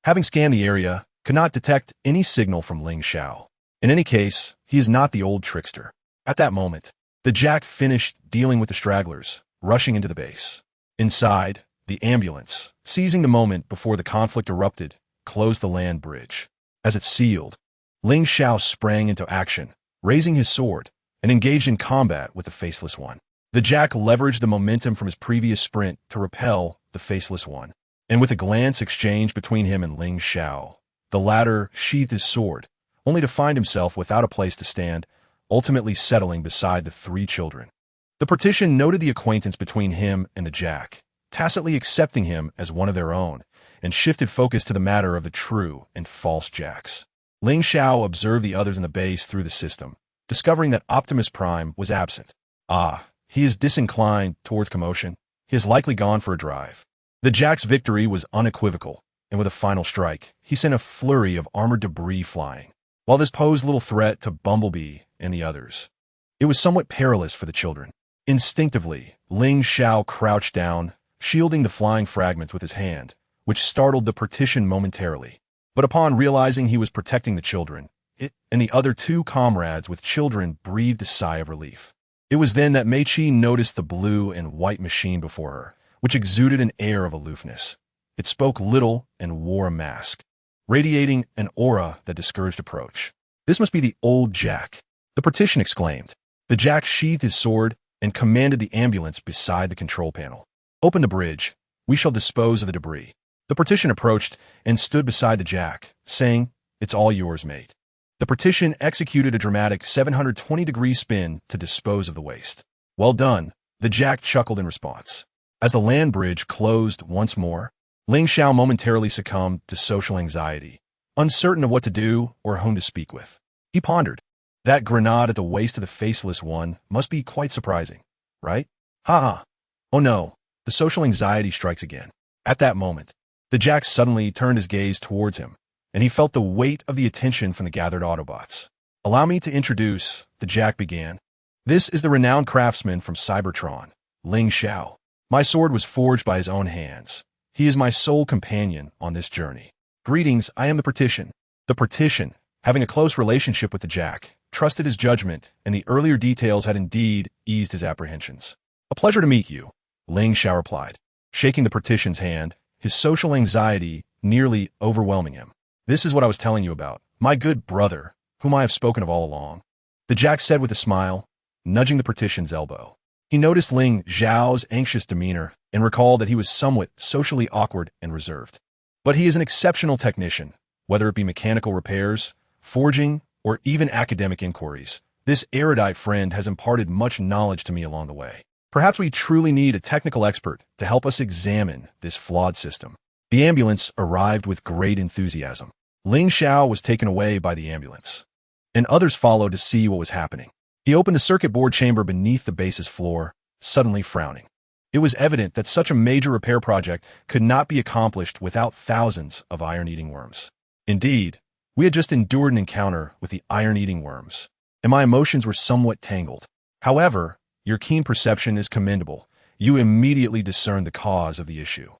having scanned the area, could not detect any signal from Ling Xiao. In any case, he is not the old trickster. At that moment, the jack finished dealing with the stragglers, rushing into the base. Inside, the ambulance, seizing the moment before the conflict erupted, closed the land bridge. As it sealed, Ling Xiao sprang into action, raising his sword, and engaged in combat with the Faceless One. The jack leveraged the momentum from his previous sprint to repel the Faceless One, and with a glance exchanged between him and Ling Xiao, the latter sheathed his sword, only to find himself without a place to stand, ultimately settling beside the three children. The partition noted the acquaintance between him and the jack, tacitly accepting him as one of their own, and shifted focus to the matter of the true and false jacks. Ling Xiao observed the others in the base through the system, discovering that Optimus Prime was absent. He is disinclined towards commotion. He has likely gone for a drive. The jack's victory was unequivocal, and with a final strike, he sent a flurry of armored debris flying. While this posed little threat to Bumblebee and the others, it was somewhat perilous for the children. Instinctively, Ling Xiao crouched down, shielding the flying fragments with his hand, which startled the partition momentarily. But upon realizing he was protecting the children, it and the other two comrades with children breathed a sigh of relief. It was then that Mei Qi noticed the blue and white machine before her, which exuded an air of aloofness. It spoke little and wore a mask, radiating an aura that discouraged approach. This must be the old Jack, the partition exclaimed. The Jack sheathed his sword and commanded the ambulance beside the control panel. Open the bridge. We shall dispose of the debris. The partition approached and stood beside the Jack, saying, "It's all yours, mate." The partition executed a dramatic 720-degree spin to dispose of the waste. Well done, the Jack chuckled in response. As the land bridge closed once more, Ling Xiao momentarily succumbed to social anxiety, uncertain of what to do or whom to speak with. He pondered, That grenade at the waist of the faceless one must be quite surprising, right? Ha ha. Oh no, the social anxiety strikes again. At that moment, the Jack suddenly turned his gaze towards him, and he felt the weight of the attention from the gathered Autobots. Allow me to introduce, the Jack began. This is the renowned craftsman from Cybertron, Ling Xiao. My sword was forged by his own hands. He is my sole companion on this journey. Greetings, I am the Partition. The Partition, having a close relationship with the Jack, trusted his judgment, and the earlier details had indeed eased his apprehensions. A pleasure to meet you, Ling Xiao replied, shaking the Partition's hand, his social anxiety nearly overwhelming him. This is what I was telling you about, my good brother, whom I have spoken of all along, the Jack said with a smile, nudging the Partition's elbow. He noticed Ling Xiao's anxious demeanor and recalled that he was somewhat socially awkward and reserved. But he is an exceptional technician, whether it be mechanical repairs, forging, or even academic inquiries. This erudite friend has imparted much knowledge to me along the way. Perhaps we truly need a technical expert to help us examine this flawed system. The ambulance arrived with great enthusiasm. Ling Xiao was taken away by the ambulance, and others followed to see what was happening. He opened the circuit board chamber beneath the base's floor, suddenly frowning. It was evident that such a major repair project could not be accomplished without thousands of iron-eating worms. Indeed, we had just endured an encounter with the iron-eating worms, and my emotions were somewhat tangled. However, your keen perception is commendable. You immediately discerned the cause of the issue.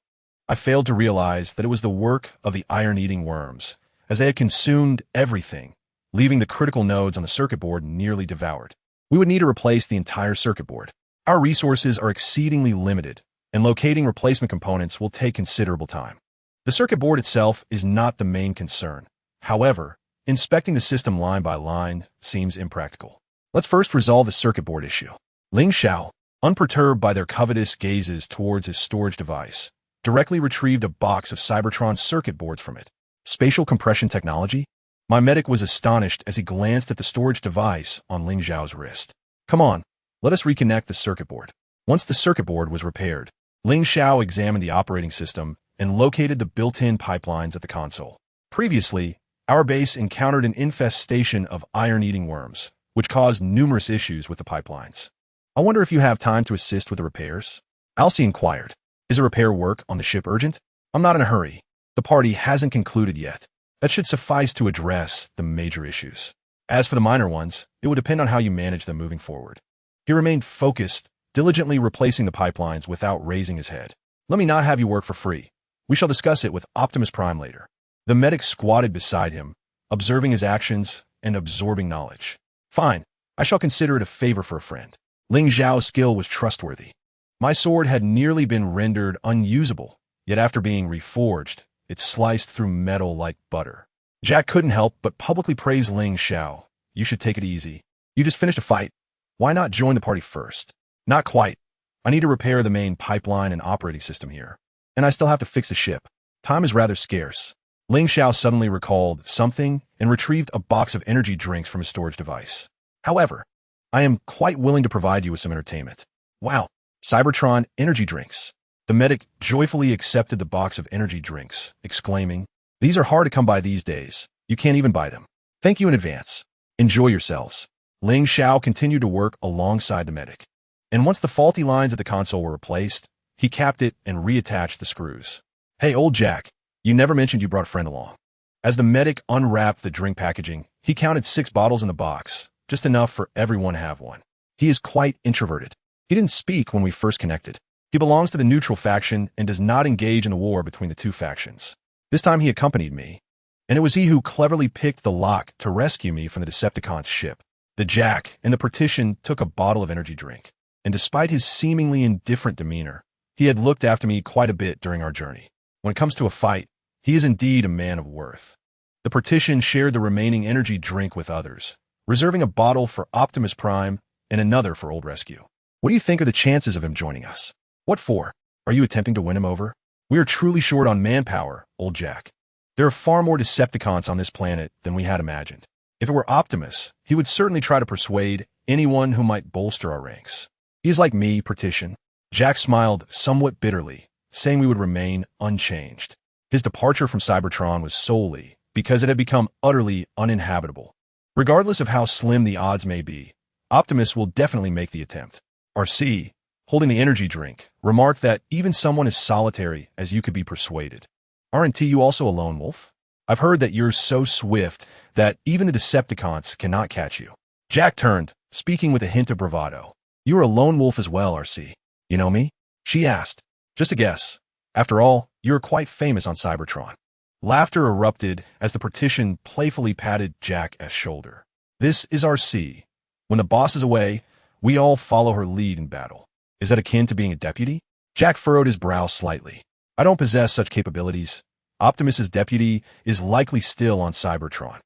I failed to realize that it was the work of the iron-eating worms, as they had consumed everything, leaving the critical nodes on the circuit board nearly devoured. We would need to replace the entire circuit board. Our resources are exceedingly limited, and locating replacement components will take considerable time. The circuit board itself is not the main concern. However, inspecting the system line by line seems impractical. Let's first resolve the circuit board issue. Ling Xiao, unperturbed by their covetous gazes towards his storage device, directly retrieved a box of Cybertron circuit boards from it. Spatial compression technology? My medic was astonished as he glanced at the storage device on Ling Xiao's wrist. Come on, let us reconnect the circuit board. Once the circuit board was repaired, Ling Xiao examined the operating system and located the built-in pipelines at the console. Previously, our base encountered an infestation of iron-eating worms, which caused numerous issues with the pipelines. I wonder if you have time to assist with the repairs? Alcy inquired. Is a repair work on the ship urgent? I'm not in a hurry. The party hasn't concluded yet. That should suffice to address the major issues. As for the minor ones, it would depend on how you manage them moving forward. He remained focused, diligently replacing the pipelines without raising his head. Let me not have you work for free. We shall discuss it with Optimus Prime later. The medic squatted beside him, observing his actions and absorbing knowledge. Fine, I shall consider it a favor for a friend. Ling Xiao's skill was trustworthy. My sword had nearly been rendered unusable, yet after being reforged, it sliced through metal like butter. Jack couldn't help but publicly praise Ling Xiao. You should take it easy. You just finished a fight. Why not join the party first? Not quite. I need to repair the main pipeline and operating system here. And I still have to fix the ship. Time is rather scarce. Ling Xiao suddenly recalled something and retrieved a box of energy drinks from his storage device. However, I am quite willing to provide you with some entertainment. Wow, Cybertron energy drinks. The medic joyfully accepted the box of energy drinks, exclaiming, these are hard to come by these days. You can't even buy them. Thank you in advance. Enjoy yourselves. Ling Xiao continued to work alongside the medic. And once the faulty lines at the console were replaced, he capped it and reattached the screws. Hey, old Jack, you never mentioned you brought a friend along. As the medic unwrapped the drink packaging, he counted 6 bottles in the box, just enough for everyone to have one. He is quite introverted. He didn't speak when we first connected. He belongs to the neutral faction and does not engage in the war between the two factions. This time he accompanied me, and it was he who cleverly picked the lock to rescue me from the Decepticons' ship. The Jack and the Partition took a bottle of energy drink, and despite his seemingly indifferent demeanor, he had looked after me quite a bit during our journey. When it comes to a fight, he is indeed a man of worth. The Partition shared the remaining energy drink with others, reserving a bottle for Optimus Prime and another for Old Rescue. What do you think are the chances of him joining us? What for? Are you attempting to win him over? We are truly short on manpower, old Jack. There are far more Decepticons on this planet than we had imagined. If it were Optimus, he would certainly try to persuade anyone who might bolster our ranks. He is like me, Partition. Jack smiled somewhat bitterly, saying we would remain unchanged. His departure from Cybertron was solely because it had become utterly uninhabitable. Regardless of how slim the odds may be, Optimus will definitely make the attempt. RC, holding the energy drink, remarked that even someone as solitary as you could be persuaded. Aren't you also a lone wolf? I've heard that you're so swift that even the Decepticons cannot catch you. Jack turned, speaking with a hint of bravado. You're a lone wolf as well, RC. You know me? She asked. Just a guess. After all, you're quite famous on Cybertron. Laughter erupted as the partition playfully patted Jack's shoulder. This is RC. When the boss is away, we all follow her lead in battle. Is that akin to being a deputy? Jack furrowed his brow slightly. I don't possess such capabilities. Optimus's deputy is likely still on Cybertron.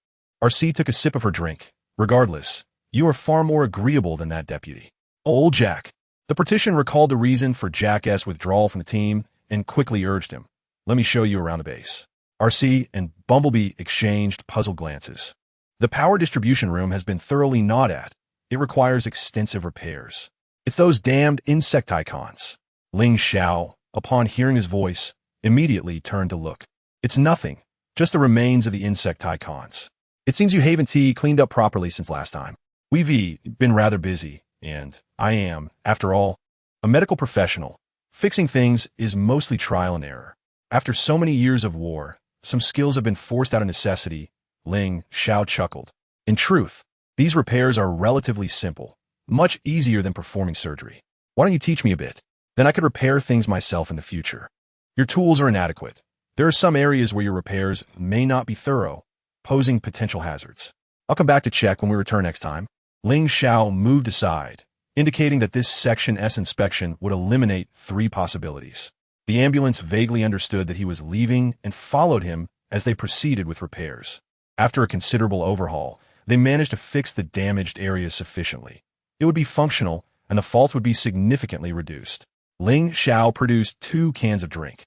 RC took a sip of her drink. Regardless, you are far more agreeable than that deputy. Old Jack. The partition recalled the reason for Jack's withdrawal from the team and quickly urged him. Let me show you around the base. RC and Bumblebee exchanged puzzled glances. The power distribution room has been thoroughly gnawed at. It requires extensive repairs. It's those damned insecticons. Ling Xiao, upon hearing his voice, immediately turned to look. It's nothing, just the remains of the insecticons. It seems you haven't cleaned up properly since last time. We've been rather busy, and I am, after all, a medical professional. Fixing things is mostly trial and error. After so many years of war, some skills have been forced out of necessity. Ling Xiao chuckled. In truth, these repairs are relatively simple, much easier than performing surgery. Why don't you teach me a bit? Then I could repair things myself in the future. Your tools are inadequate. There are some areas where your repairs may not be thorough, posing potential hazards. I'll come back to check when we return next time. Ling Xiao moved aside, indicating that this Section S inspection would eliminate 3 possibilities. The ambulance vaguely understood that he was leaving and followed him as they proceeded with repairs. After a considerable overhaul, they managed to fix the damaged areas sufficiently. It would be functional, and the faults would be significantly reduced. Ling Xiao produced 2 cans of drink,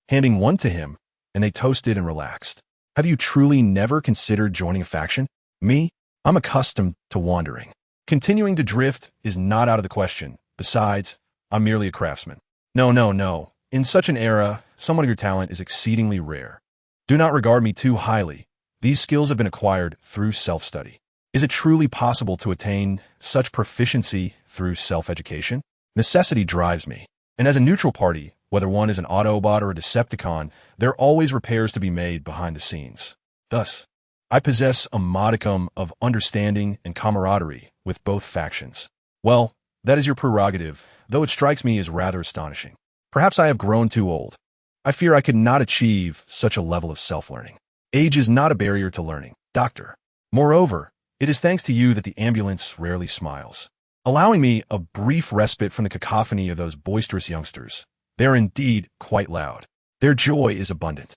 handing one to him, and they toasted and relaxed. Have you truly never considered joining a faction? Me? I'm accustomed to wandering. Continuing to drift is not out of the question. Besides, I'm merely a craftsman. No. In such an era, someone of your talent is exceedingly rare. Do not regard me too highly. These skills have been acquired through self-study. Is it truly possible to attain such proficiency through self-education? Necessity drives me. And as a neutral party, whether one is an Autobot or a Decepticon, there are always repairs to be made behind the scenes. Thus, I possess a modicum of understanding and camaraderie with both factions. Well, that is your prerogative, though it strikes me as rather astonishing. Perhaps I have grown too old. I fear I could not achieve such a level of self-learning. Age is not a barrier to learning, Doctor. Moreover, it is thanks to you that the ambulance rarely smiles, allowing me a brief respite from the cacophony of those boisterous youngsters. They are indeed quite loud. Their joy is abundant,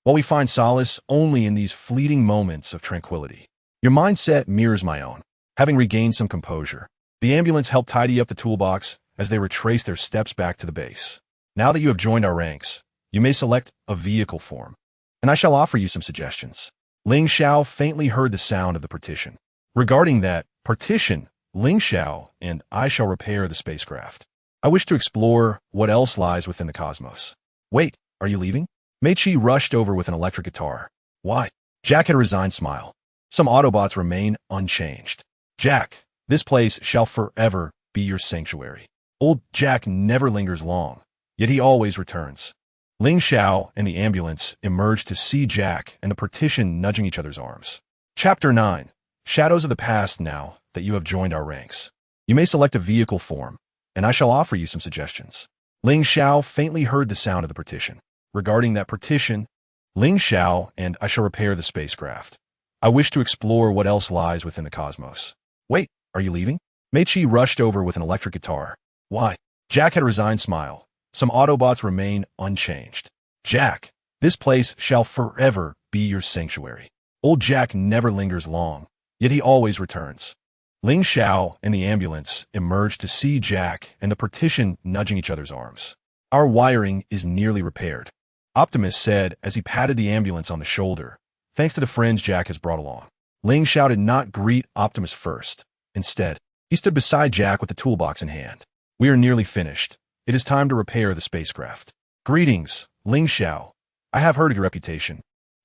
while we find solace only in these fleeting moments of tranquility. Your mindset mirrors my own. Having regained some composure, the ambulance helped tidy up the toolbox as they retraced their steps back to the base. Now that you have joined our ranks, you may select a vehicle form, and I shall offer you some suggestions. Ling Xiao faintly heard the sound of the partition. Regarding that partition, Ling Xiao and I shall repair the spacecraft. I wish to explore what else lies within the cosmos. Wait, are you leaving? Meichi rushed over with an electric guitar. Why? Jack had a resigned smile. Some Autobots remain unchanged. Jack, this place shall forever be your sanctuary. Old Jack never lingers long, yet he always returns. Ling Xiao and the ambulance emerged to see Jack and the partition nudging each other's arms. Chapter 9. Shadows of the Past. Now that you have joined our ranks, you may select a vehicle form, and I shall offer you some suggestions. Ling Xiao faintly heard the sound of the partition. Regarding that partition, Ling Xiao and I shall repair the spacecraft. I wish to explore what else lies within the cosmos. Wait, are you leaving? Meichi rushed over with an electric guitar. Why? Jack had a resigned smile. Some Autobots remain unchanged. Jack, this place shall forever be your sanctuary. Old Jack never lingers long, yet he always returns. Ling Xiao and the ambulance emerged to see Jack and the partition nudging each other's arms. Our wiring is nearly repaired, Optimus said as he patted the ambulance on the shoulder, thanks to the friends Jack has brought along. Ling Xiao did not greet Optimus first. Instead, he stood beside Jack with the toolbox in hand. We are nearly finished. It is time to repair the spacecraft. Greetings, Ling Xiao. I have heard of your reputation.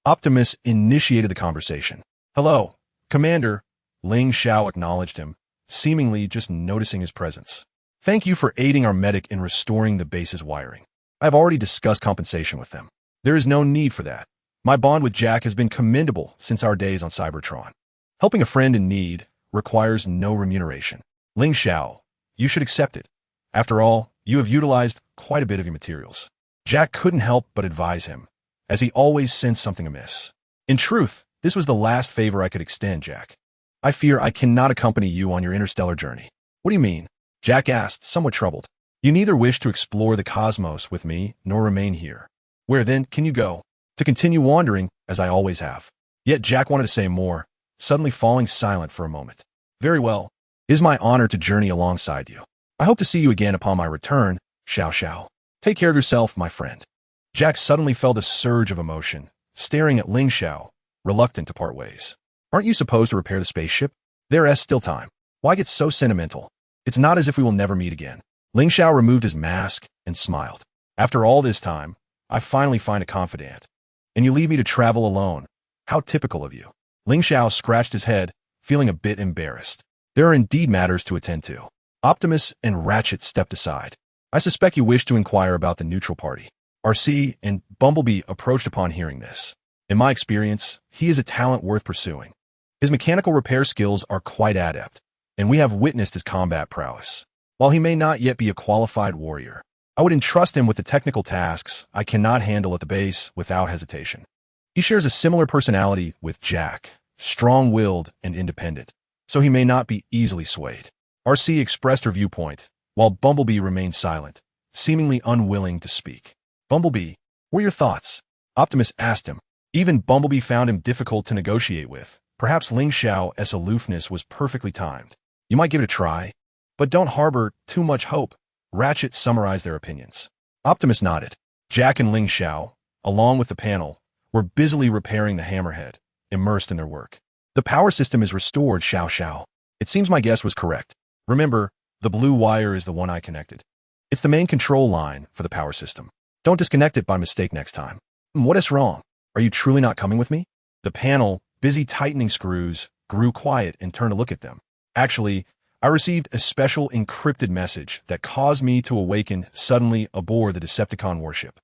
Optimus initiated the conversation. Hello, Commander. Ling Xiao acknowledged him, seemingly just noticing his presence. Thank you for aiding our medic in restoring the base's wiring. I have already discussed compensation with them. There is no need for that. My bond with Jack has been commendable since our days on Cybertron. Helping a friend in need requires no remuneration. Ling Xiao, you should accept it. After all, you have utilized quite a bit of your materials. Jack couldn't help but advise him, as he always sensed something amiss. In truth, this was the last favor I could extend, Jack. I fear I cannot accompany you on your interstellar journey. What do you mean? Jack asked, somewhat troubled. You neither wish to explore the cosmos with me, nor remain here. Where then can you go? To continue wandering, as I always have. Yet Jack wanted to say more, suddenly falling silent for a moment. Very well. It is my honor to journey alongside you. I hope to see you again upon my return, Xiao Xiao. Take care of yourself, my friend. Jack suddenly felt a surge of emotion, staring at Ling Xiao, reluctant to part ways. Aren't you supposed to repair the spaceship? There's still time. Why get so sentimental? It's not as if we will never meet again. Ling Xiao removed his mask and smiled. After all this time, I finally find a confidant. And you leave me to travel alone. How typical of you. Ling Xiao scratched his head, feeling a bit embarrassed. There are indeed matters to attend to. Optimus and Ratchet stepped aside. I suspect you wish to inquire about the neutral party. RC and Bumblebee approached upon hearing this. In my experience, he is a talent worth pursuing. His mechanical repair skills are quite adept, and we have witnessed his combat prowess. While he may not yet be a qualified warrior, I would entrust him with the technical tasks I cannot handle at the base without hesitation. He shares a similar personality with Jack, strong-willed and independent, so he may not be easily swayed. RC expressed her viewpoint, while Bumblebee remained silent, seemingly unwilling to speak. Bumblebee, what are your thoughts? Optimus asked him. Even Bumblebee found him difficult to negotiate with. Perhaps Ling Xiao's aloofness was perfectly timed. You might give it a try, but don't harbor too much hope. Ratchet summarized their opinions. Optimus nodded. Jack and Ling Xiao, along with the panel, were busily repairing the hammerhead, immersed in their work. The power system is restored, Xiao Xiao. It seems my guess was correct. Remember, the blue wire is the one I connected. It's the main control line for the power system. Don't disconnect it by mistake next time. What is wrong? Are you truly not coming with me? The panel, busy tightening screws, grew quiet and turned to look at them. Actually, I received a special encrypted message that caused me to awaken suddenly aboard the Decepticon warship.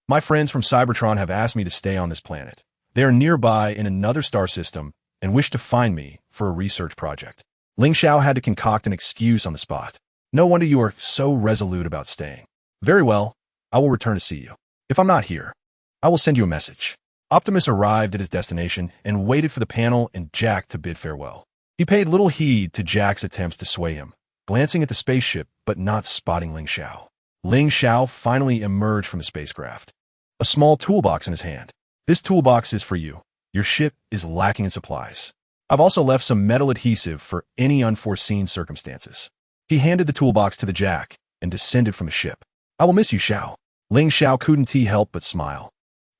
My friends from Cybertron have asked me to stay on this planet. They are nearby in another star system and wish to find me for a research project. Ling Xiao had to concoct an excuse on the spot. No wonder you are so resolute about staying. Very well, I will return to see you. If I'm not here, I will send you a message. Optimus arrived at his destination and waited for the panel and Jack to bid farewell. He paid little heed to Jack's attempts to sway him, glancing at the spaceship but not spotting Ling Xiao. Ling Xiao finally emerged from the spacecraft, a small toolbox in his hand. This toolbox is for you. Your ship is lacking in supplies. I've also left some metal adhesive for any unforeseen circumstances. He handed the toolbox to the Jack and descended from the ship. I will miss you, Xiao. Ling Xiao couldn't help but smile,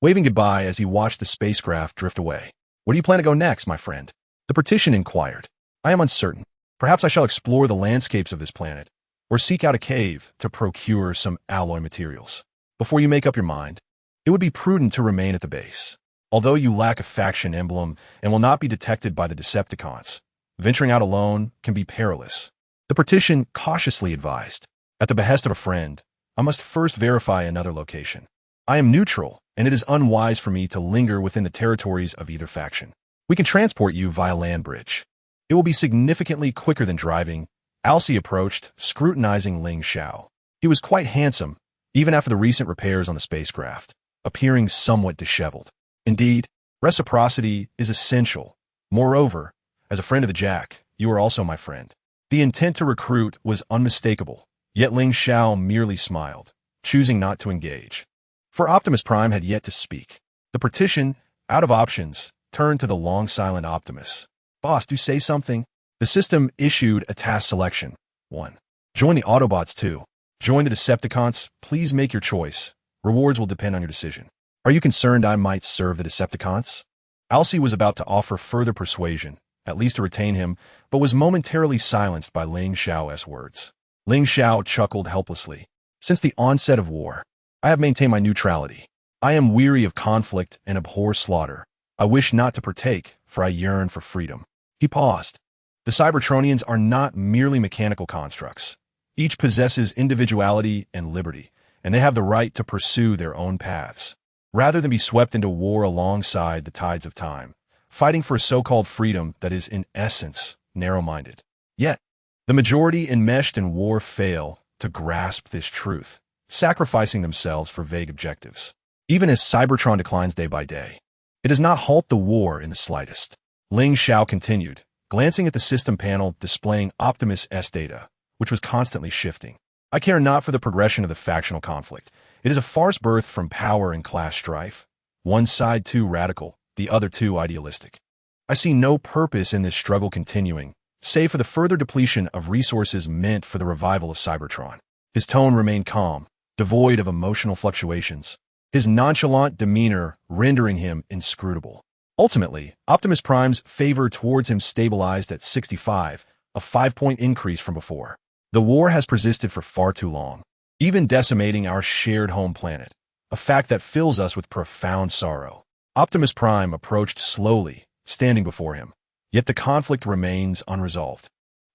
waving goodbye as he watched the spacecraft drift away. Where do you plan to go next, my friend? The partition inquired. I am uncertain. Perhaps I shall explore the landscapes of this planet, or seek out a cave to procure some alloy materials. Before you make up your mind, it would be prudent to remain at the base. Although you lack a faction emblem and will not be detected by the Decepticons, venturing out alone can be perilous. The partition cautiously advised. At the behest of a friend, I must first verify another location. I am neutral, and it is unwise for me to linger within the territories of either faction. We can transport you via land bridge. It will be significantly quicker than driving. Alcy approached, scrutinizing Ling Xiao. He was quite handsome, even after the recent repairs on the spacecraft, appearing somewhat disheveled. Indeed, reciprocity is essential. Moreover, as a friend of the Jack, you are also my friend. The intent to recruit was unmistakable, yet Ling Xiao merely smiled, choosing not to engage. For Optimus Prime had yet to speak. The partition, out of options, turned to the long-silent Optimus. Boss, do say something. The system issued a task selection. 1. Join the Autobots 2. Join the Decepticons. Please make your choice. Rewards will depend on your decision. Are you concerned I might serve the Decepticons? Alcy was about to offer further persuasion, at least to retain him, but was momentarily silenced by Ling Xiao's words. Ling Xiao chuckled helplessly. Since the onset of war, I have maintained my neutrality. I am weary of conflict and abhor slaughter. I wish not to partake, for I yearn for freedom. He paused, The Cybertronians are not merely mechanical constructs. Each possesses individuality and liberty, and they have the right to pursue their own paths. Rather than be swept into war alongside the tides of time, fighting for a so-called freedom that is in essence narrow-minded. Yet, the majority enmeshed in war fail to grasp this truth, sacrificing themselves for vague objectives. Even as Cybertron declines day by day, it does not halt the war in the slightest. Ling Xiao continued, glancing at the system panel displaying Optimus S data, which was constantly shifting. I care not for the progression of the factional conflict. It is a farce birthed from power and class strife, one side too radical, the other too idealistic. I see no purpose in this struggle continuing, save for the further depletion of resources meant for the revival of Cybertron. His tone remained calm, devoid of emotional fluctuations, his nonchalant demeanor rendering him inscrutable. Ultimately, Optimus Prime's favor towards him stabilized at 65, a 5-point increase from before. The war has persisted for far too long, even decimating our shared home planet, a fact that fills us with profound sorrow. Optimus Prime approached slowly, standing before him, yet the conflict remains unresolved.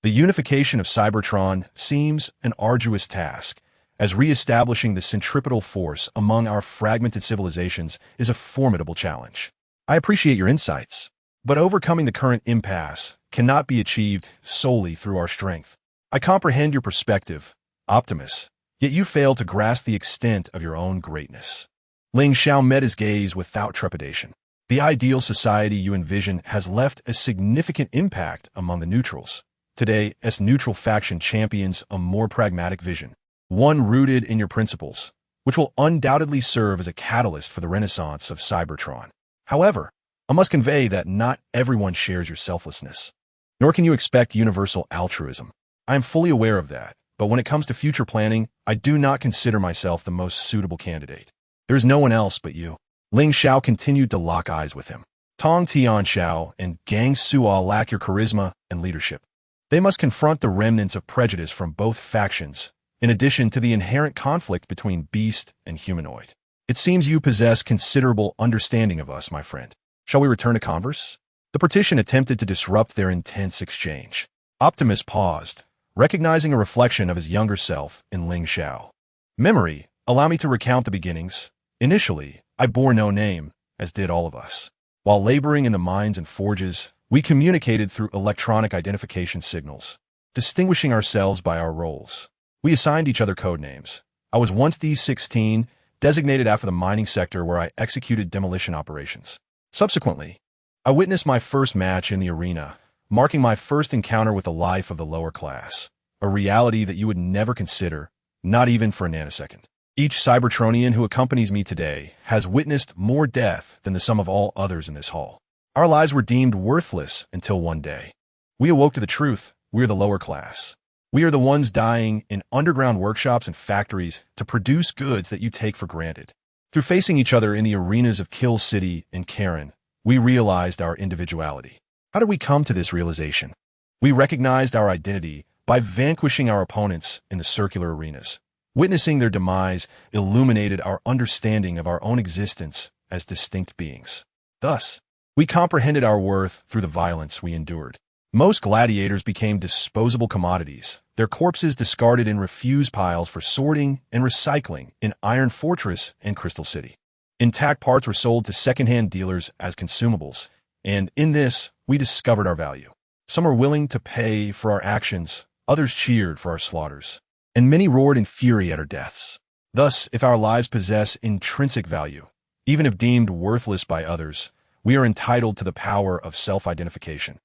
The unification of Cybertron seems an arduous task, as re-establishing the centripetal force among our fragmented civilizations is a formidable challenge. I appreciate your insights, but overcoming the current impasse cannot be achieved solely through our strength. I comprehend your perspective, Optimus, yet you fail to grasp the extent of your own greatness. Ling Xiao met his gaze without trepidation. The ideal society you envision has left a significant impact among the neutrals. Today, as neutral faction champions a more pragmatic vision, one rooted in your principles, which will undoubtedly serve as a catalyst for the renaissance of Cybertron. However, I must convey that not everyone shares your selflessness, nor can you expect universal altruism. I am fully aware of that, but when it comes to future planning, I do not consider myself the most suitable candidate. There is no one else but you. Ling Xiao continued to lock eyes with him. Tong Tianxiao and Gang Suo lack your charisma and leadership. They must confront the remnants of prejudice from both factions, in addition to the inherent conflict between beast and humanoid. It seems you possess considerable understanding of us, my friend. Shall we return to converse? The partition attempted to disrupt their intense exchange. Optimus paused, recognizing a reflection of his younger self in Ling Xiao. Memory, allow me to recount the beginnings. Initially, I bore no name, as did all of us. While laboring in the mines and forges, we communicated through electronic identification signals, distinguishing ourselves by our roles. We assigned each other code names. I was once D-16, designated after the mining sector where I executed demolition operations. Subsequently, I witnessed my first match in the arena, marking my first encounter with the life of the lower class, a reality that you would never consider, not even for a nanosecond. Each Cybertronian who accompanies me today has witnessed more death than the sum of all others in this hall. Our lives were deemed worthless until one day. We awoke to the truth. We are the lower class. We are the ones dying in underground workshops and factories to produce goods that you take for granted. Through facing each other in the arenas of Kill City and Karen, we realized our individuality. How did we come to this realization? We recognized our identity by vanquishing our opponents in the circular arenas. Witnessing their demise illuminated our understanding of our own existence as distinct beings. Thus, we comprehended our worth through the violence we endured. Most gladiators became disposable commodities, their corpses discarded in refuse piles for sorting and recycling in Iron Fortress and Crystal City. Intact parts were sold to secondhand dealers as consumables, and in this, we discovered our value. Some were willing to pay for our actions, others cheered for our slaughters, and many roared in fury at our deaths. Thus, if our lives possess intrinsic value, even if deemed worthless by others, we are entitled to the power of self-identification.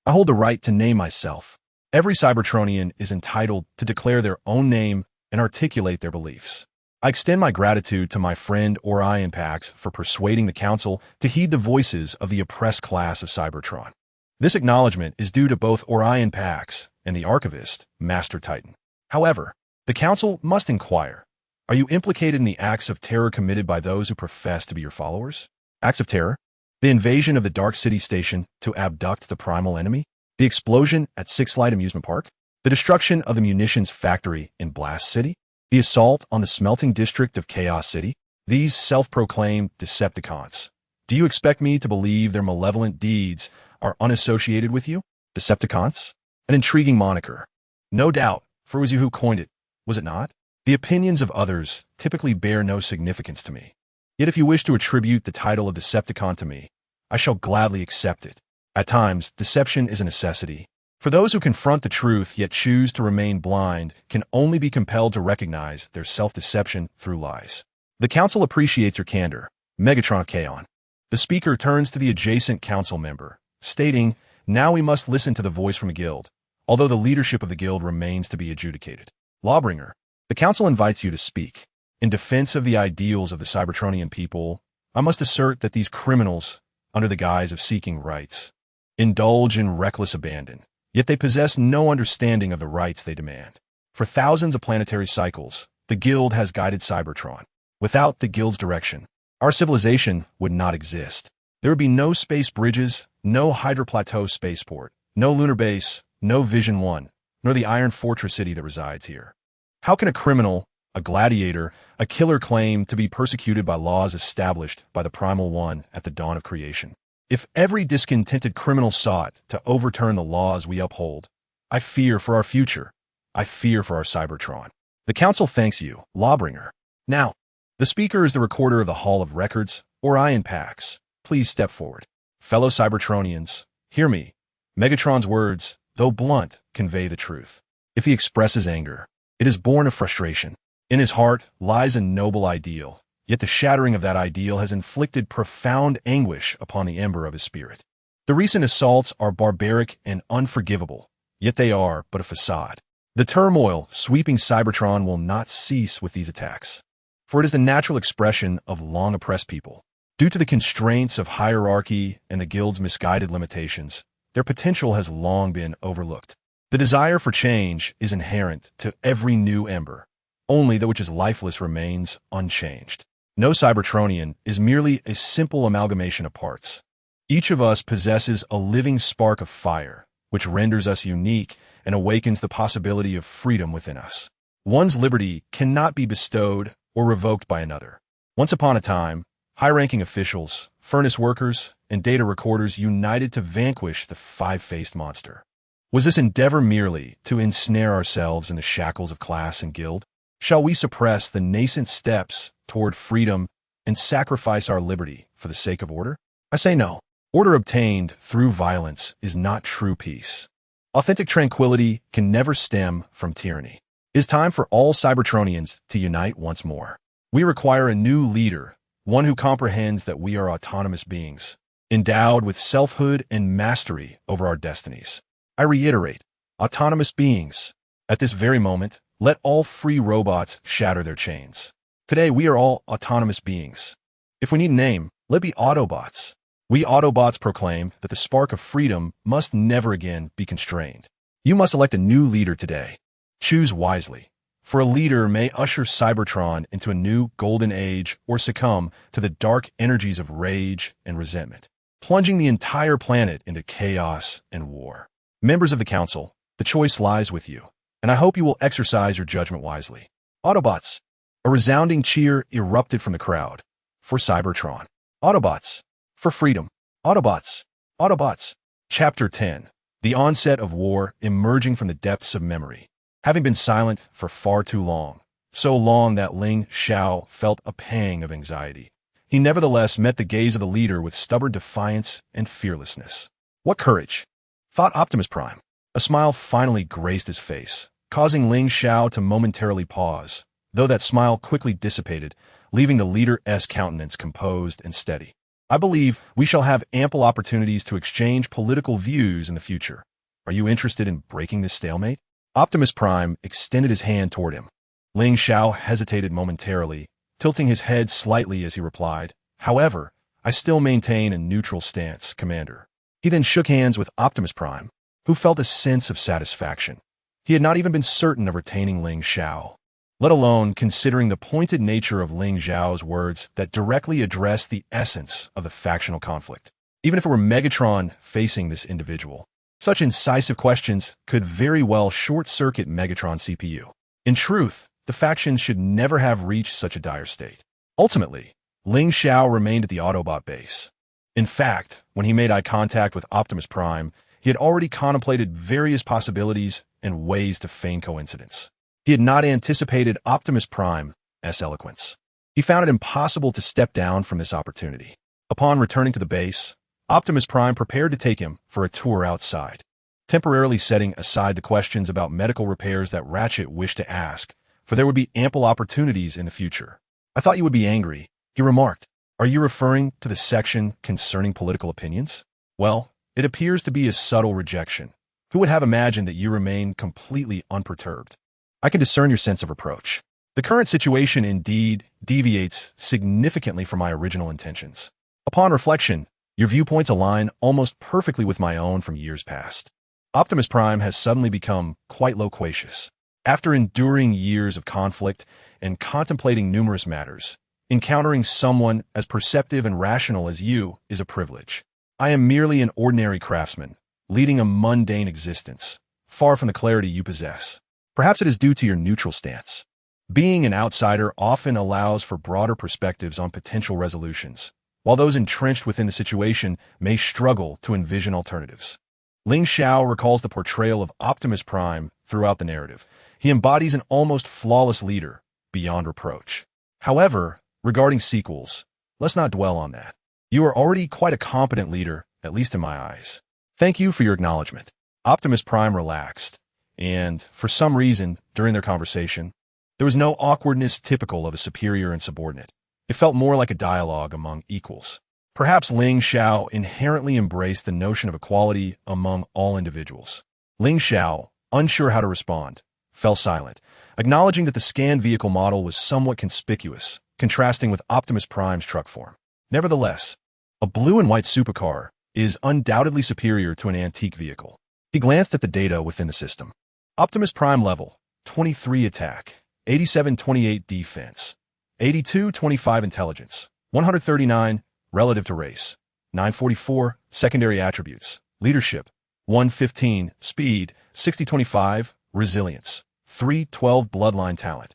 I hold the right to name myself. Every Cybertronian is entitled to declare their own name and articulate their beliefs. I extend my gratitude to my friend Orion Pax for persuading the Council to heed the voices of the oppressed class of Cybertron. This acknowledgement is due to both Orion Pax and the Archivist, Master Titan. However, the Council must inquire. Are you implicated in the acts of terror committed by those who profess to be your followers? Acts of terror? The invasion of the Dark City Station to abduct the primal enemy? The explosion at Six Light Amusement Park? The destruction of the munitions factory in Blast City? The assault on the smelting district of Chaos City? These self-proclaimed Decepticons. Do you expect me to believe their malevolent deeds are unassociated with you? Decepticons? An intriguing moniker. No doubt, for it was you who coined it, was it not? The opinions of others typically bear no significance to me. Yet if you wish to attribute the title of Decepticon to me, I shall gladly accept it. At times, deception is a necessity. For those who confront the truth yet choose to remain blind can only be compelled to recognize their self-deception through lies. The council appreciates your candor, Megatron Kaon. The speaker turns to the adjacent council member, stating, now we must listen to the voice from a guild, although the leadership of the guild remains to be adjudicated. Lawbringer, the council invites you to speak. In defense of the ideals of the Cybertronian people, I must assert that these criminals, under the guise of seeking rights, indulge in reckless abandon, yet they possess no understanding of the rights they demand. For thousands of planetary cycles, the guild has guided Cybertron. Without the guild's direction, our civilization would not exist. There would be no space bridges, no Hydra Plateau spaceport, no lunar base, no Vision 1, nor the Iron Fortress city that resides here. How can a criminal, a gladiator, a killer claim to be persecuted by laws established by the Primal One at the dawn of creation? If every discontented criminal sought to overturn the laws we uphold, I fear for our future. I fear for our Cybertron. The council thanks you, Lawbringer. Now, the speaker is the recorder of the Hall of Records, or Iron Pax. Please step forward. Fellow Cybertronians, hear me. Megatron's words, though blunt, convey the truth. If he expresses anger, it is born of frustration. In his heart lies a noble ideal, yet the shattering of that ideal has inflicted profound anguish upon the ember of his spirit. The recent assaults are barbaric and unforgivable, yet they are but a facade. The turmoil sweeping Cybertron will not cease with these attacks, for it is the natural expression of long-oppressed people. Due to the constraints of hierarchy and the guild's misguided limitations, their potential has long been overlooked. The desire for change is inherent to every new ember. Only that which is lifeless remains unchanged. No Cybertronian is merely a simple amalgamation of parts. Each of us possesses a living spark of fire, which renders us unique and awakens the possibility of freedom within us. One's liberty cannot be bestowed or revoked by another. Once upon a time, high-ranking officials, furnace workers, and data recorders united to vanquish the five-faced monster. Was this endeavor merely to ensnare ourselves in the shackles of class and guild? Shall we suppress the nascent steps toward freedom and sacrifice our liberty for the sake of order? I say no. Order obtained through violence is not true peace. Authentic tranquility can never stem from tyranny. It is time for all Cybertronians to unite once more. We require a new leader, one who comprehends that we are autonomous beings, endowed with selfhood and mastery over our destinies. I reiterate, autonomous beings. At this very moment, let all free robots shatter their chains. Today, we are all autonomous beings. If we need a name, let it be Autobots. We Autobots proclaim that the spark of freedom must never again be constrained. You must elect a new leader today. Choose wisely, for a leader may usher Cybertron into a new golden age or succumb to the dark energies of rage and resentment, plunging the entire planet into chaos and war. Members of the council, the choice lies with you, and I hope you will exercise your judgment wisely. Autobots. A resounding cheer erupted from the crowd. For Cybertron. Autobots. For freedom. Autobots. Autobots. Chapter 10. The onset of war emerging from the depths of memory. Having been silent for far too long, so long that Ling Xiao felt a pang of anxiety, he nevertheless met the gaze of the leader with stubborn defiance and fearlessness. What courage! Thought Optimus Prime. A smile finally graced his face, causing Ling Xiao to momentarily pause, though that smile quickly dissipated, leaving the leader's countenance composed and steady. I believe we shall have ample opportunities to exchange political views in the future. Are you interested in breaking this stalemate? Optimus Prime extended his hand toward him. Ling Xiao hesitated momentarily, tilting his head slightly as he replied, "However, I still maintain a neutral stance, Commander." He then shook hands with Optimus Prime, who felt a sense of satisfaction. He had not even been certain of retaining Ling Xiao, let alone considering the pointed nature of Ling Xiao's words that directly addressed the essence of the factional conflict. Even if it were Megatron facing this individual, such incisive questions could very well short-circuit Megatron's CPU. In truth, the factions should never have reached such a dire state. Ultimately, Ling Xiao remained at the Autobot base. In fact, when he made eye contact with Optimus Prime, He had already contemplated various possibilities and ways to feign coincidence. He had not anticipated Optimus Prime's eloquence. He found it impossible to step down from this opportunity. Upon returning to the base, Optimus Prime prepared to take him for a tour outside, temporarily setting aside the questions about medical repairs that Ratchet wished to ask, for there would be ample opportunities in the future. "I thought you would be angry," he remarked. "Are you referring to the section concerning political opinions?" "Well, it appears to be a subtle rejection. Who would have imagined that you remain completely unperturbed? I can discern your sense of reproach. The current situation indeed deviates significantly from my original intentions. Upon reflection, your viewpoints align almost perfectly with my own from years past." Optimus Prime has suddenly become quite loquacious. After enduring years of conflict and contemplating numerous matters, encountering someone as perceptive and rational as you is a privilege. I am merely an ordinary craftsman, leading a mundane existence, far from the clarity you possess. Perhaps it is due to your neutral stance. Being an outsider often allows for broader perspectives on potential resolutions, while those entrenched within the situation may struggle to envision alternatives. Ling Xiao recalls the portrayal of Optimus Prime throughout the narrative. He embodies an almost flawless leader, beyond reproach. However, regarding sequels, let's not dwell on that. You are already quite a competent leader, at least in my eyes. Thank you for your acknowledgement. Optimus Prime relaxed, and, for some reason, during their conversation, there was no awkwardness typical of a superior and subordinate. It felt more like a dialogue among equals. Perhaps Ling Xiao inherently embraced the notion of equality among all individuals. Ling Xiao, unsure how to respond, fell silent, acknowledging that the scanned vehicle model was somewhat conspicuous, contrasting with Optimus Prime's truck form. Nevertheless, a blue and white supercar is undoubtedly superior to an antique vehicle. He glanced at the data within the system. Optimus Prime level, 23 attack, 87-28 defense, 82-25 intelligence, 139 relative to race, 944 secondary attributes, leadership, 115 speed, 60-25 resilience, 312 bloodline talent,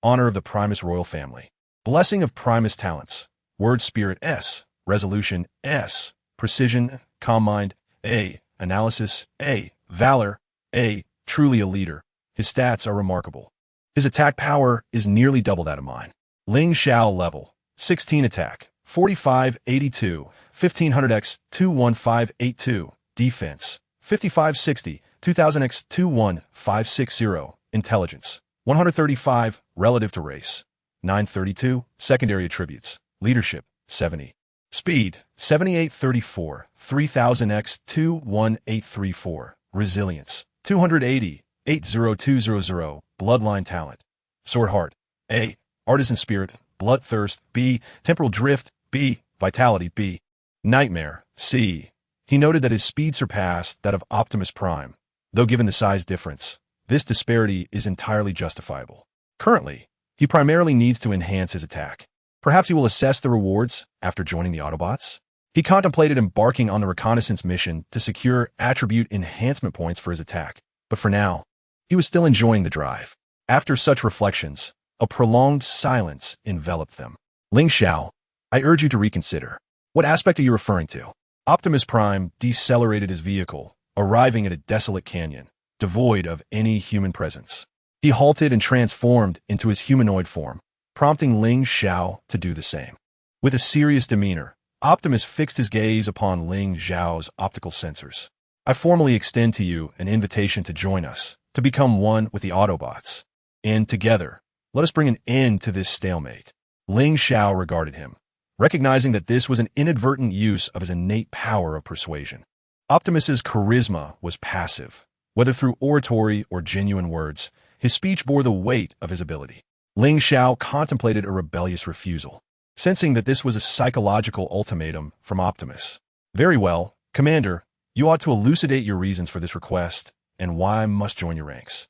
honor of the Primus royal family, blessing of Primus talents, word spirit S, resolution S, precision, calm mind A, analysis A, valor A, truly a leader. His stats are remarkable. His attack power is nearly double that of mine. Ling Xiao level, 16 attack, 45-82, 1500x 21582, defense, 5560, 2000x 21560, intelligence, 135, relative to race, 932, secondary attributes, leadership, 70, speed, 7834, 3000x 21834, resilience, 280, 80200, bloodline talent, sword heart, A, artisan spirit, bloodthirst, B, temporal drift, B, vitality, B, nightmare, C. He noted that his speed surpassed that of Optimus Prime, though given the size difference, this disparity is entirely justifiable. Currently, he primarily needs to enhance his attack. Perhaps he will assess the rewards after joining the Autobots? He contemplated embarking on the reconnaissance mission to secure attribute enhancement points for his attack, but for now, he was still enjoying the drive. After such reflections, a prolonged silence enveloped them. Ling Xiao, I urge you to reconsider. What aspect are you referring to? Optimus Prime decelerated his vehicle, arriving at a desolate canyon, devoid of any human presence. He halted and transformed into his humanoid form, prompting Ling Xiao to do the same. With a serious demeanor, Optimus fixed his gaze upon Ling Xiao's optical sensors. I formally extend to you an invitation to join us, to become one with the Autobots. And together, let us bring an end to this stalemate. Ling Xiao regarded him, recognizing that this was an inadvertent use of his innate power of persuasion. Optimus's charisma was passive. Whether through oratory or genuine words, his speech bore the weight of his ability. Ling Xiao contemplated a rebellious refusal, sensing that this was a psychological ultimatum from Optimus. Very well, Commander, you ought to elucidate your reasons for this request and why I must join your ranks.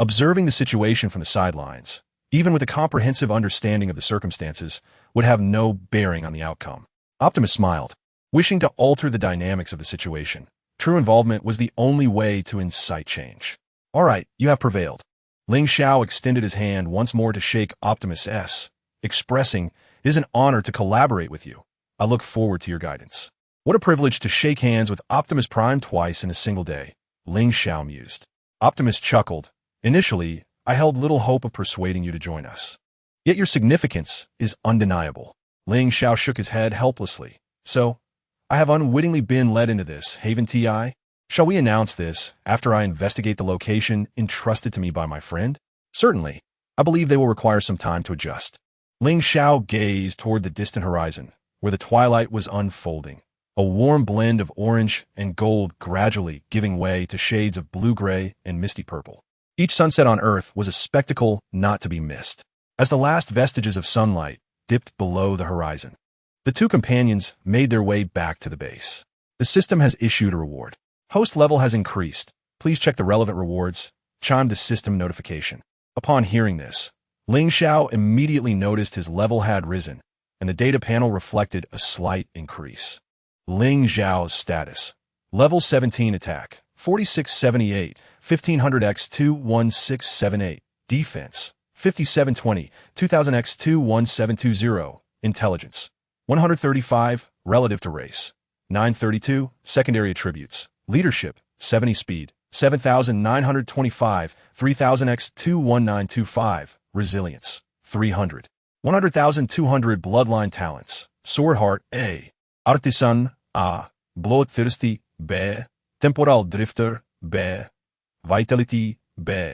Observing the situation from the sidelines, even with a comprehensive understanding of the circumstances, would have no bearing on the outcome. Optimus smiled, wishing to alter the dynamics of the situation. True involvement was the only way to incite change. All right, you have prevailed. Ling Xiao extended his hand once more to shake Optimus', expressing, "It is an honor to collaborate with you. I look forward to your guidance." What a privilege to shake hands with Optimus Prime twice in a single day, Ling Xiao mused. Optimus chuckled. Initially, I held little hope of persuading you to join us. Yet your significance is undeniable. Ling Xiao shook his head helplessly. So, I have unwittingly been led into this, Haven TI? Shall we announce this after I investigate the location entrusted to me by my friend? Certainly. I believe they will require some time to adjust. Ling Xiao gazed toward the distant horizon, where the twilight was unfolding. A warm blend of orange and gold gradually giving way to shades of blue-gray and misty purple. Each sunset on Earth was a spectacle not to be missed. As the last vestiges of sunlight dipped below the horizon, the two companions made their way back to the base. The system has issued a reward. Host level has increased. Please check the relevant rewards, chimed the system notification. Upon hearing this, Ling Xiao immediately noticed his level had risen, and the data panel reflected a slight increase. Ling Xiao's status. Level 17 attack, 4678, 1500x21678. Defense, 5720, 2000x21720. Intelligence, 135, relative to race. 932, secondary attributes. Leadership, 70 speed. 7,925, 3,000x21925. Resilience, 300. 100,200 bloodline talents. Sword Heart, A. Artisan, A. Bloodthirsty, B. Temporal Drifter, B. Vitality, B.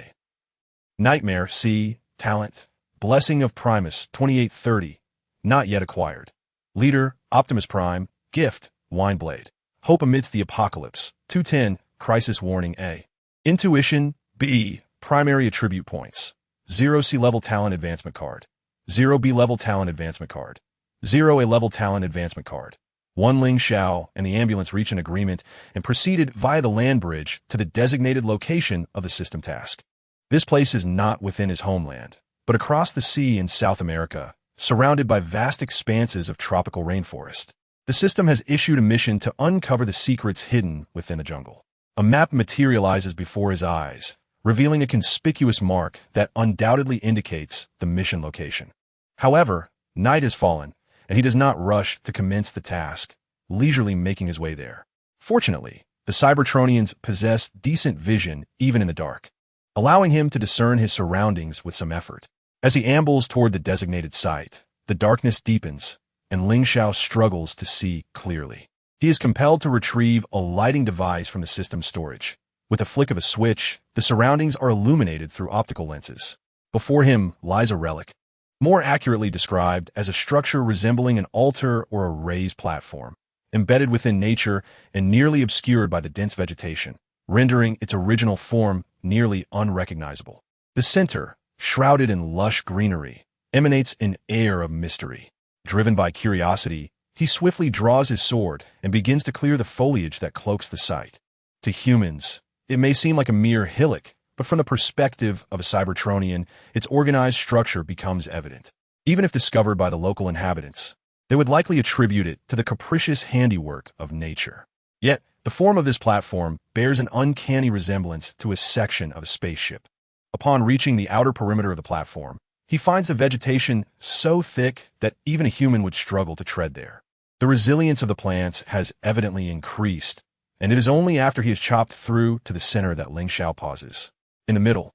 Nightmare, C. Talent. Blessing of Primus, 2830. Not yet acquired. Leader, Optimus Prime. Gift, Wineblade. Hope amidst the apocalypse, 210. Crisis Warning, A. Intuition, B. Primary attribute points. 0 C-level talent advancement card. 0 B-level talent advancement card. 0 A-level talent advancement card. 1 Ling Xiao and the ambulance reached an agreement and proceeded via the land bridge to the designated location of the system task. This place is not within his homeland, but across the sea in South America, surrounded by vast expanses of tropical rainforest. The system has issued a mission to uncover the secrets hidden within the jungle. A map materializes before his eyes, revealing a conspicuous mark that undoubtedly indicates the mission location. However, night has fallen, and he does not rush to commence the task, leisurely making his way there. Fortunately, the Cybertronians possess decent vision even in the dark, allowing him to discern his surroundings with some effort. As he ambles toward the designated site, the darkness deepens, and Ling Xiao struggles to see clearly. He is compelled to retrieve a lighting device from the system's storage. With a flick of a switch, the surroundings are illuminated through optical lenses. Before him lies a relic, more accurately described as a structure resembling an altar or a raised platform, embedded within nature and nearly obscured by the dense vegetation, rendering its original form nearly unrecognizable. The center, shrouded in lush greenery, emanates an air of mystery. Driven by curiosity, he swiftly draws his sword and begins to clear the foliage that cloaks the site. To humans, it may seem like a mere hillock, but from the perspective of a Cybertronian, its organized structure becomes evident. Even if discovered by the local inhabitants, they would likely attribute it to the capricious handiwork of nature. Yet, the form of this platform bears an uncanny resemblance to a section of a spaceship. Upon reaching the outer perimeter of the platform, he finds the vegetation so thick that even a human would struggle to tread there. The resilience of the plants has evidently increased, and it is only after he has chopped through to the center that Ling Xiao pauses. In the middle,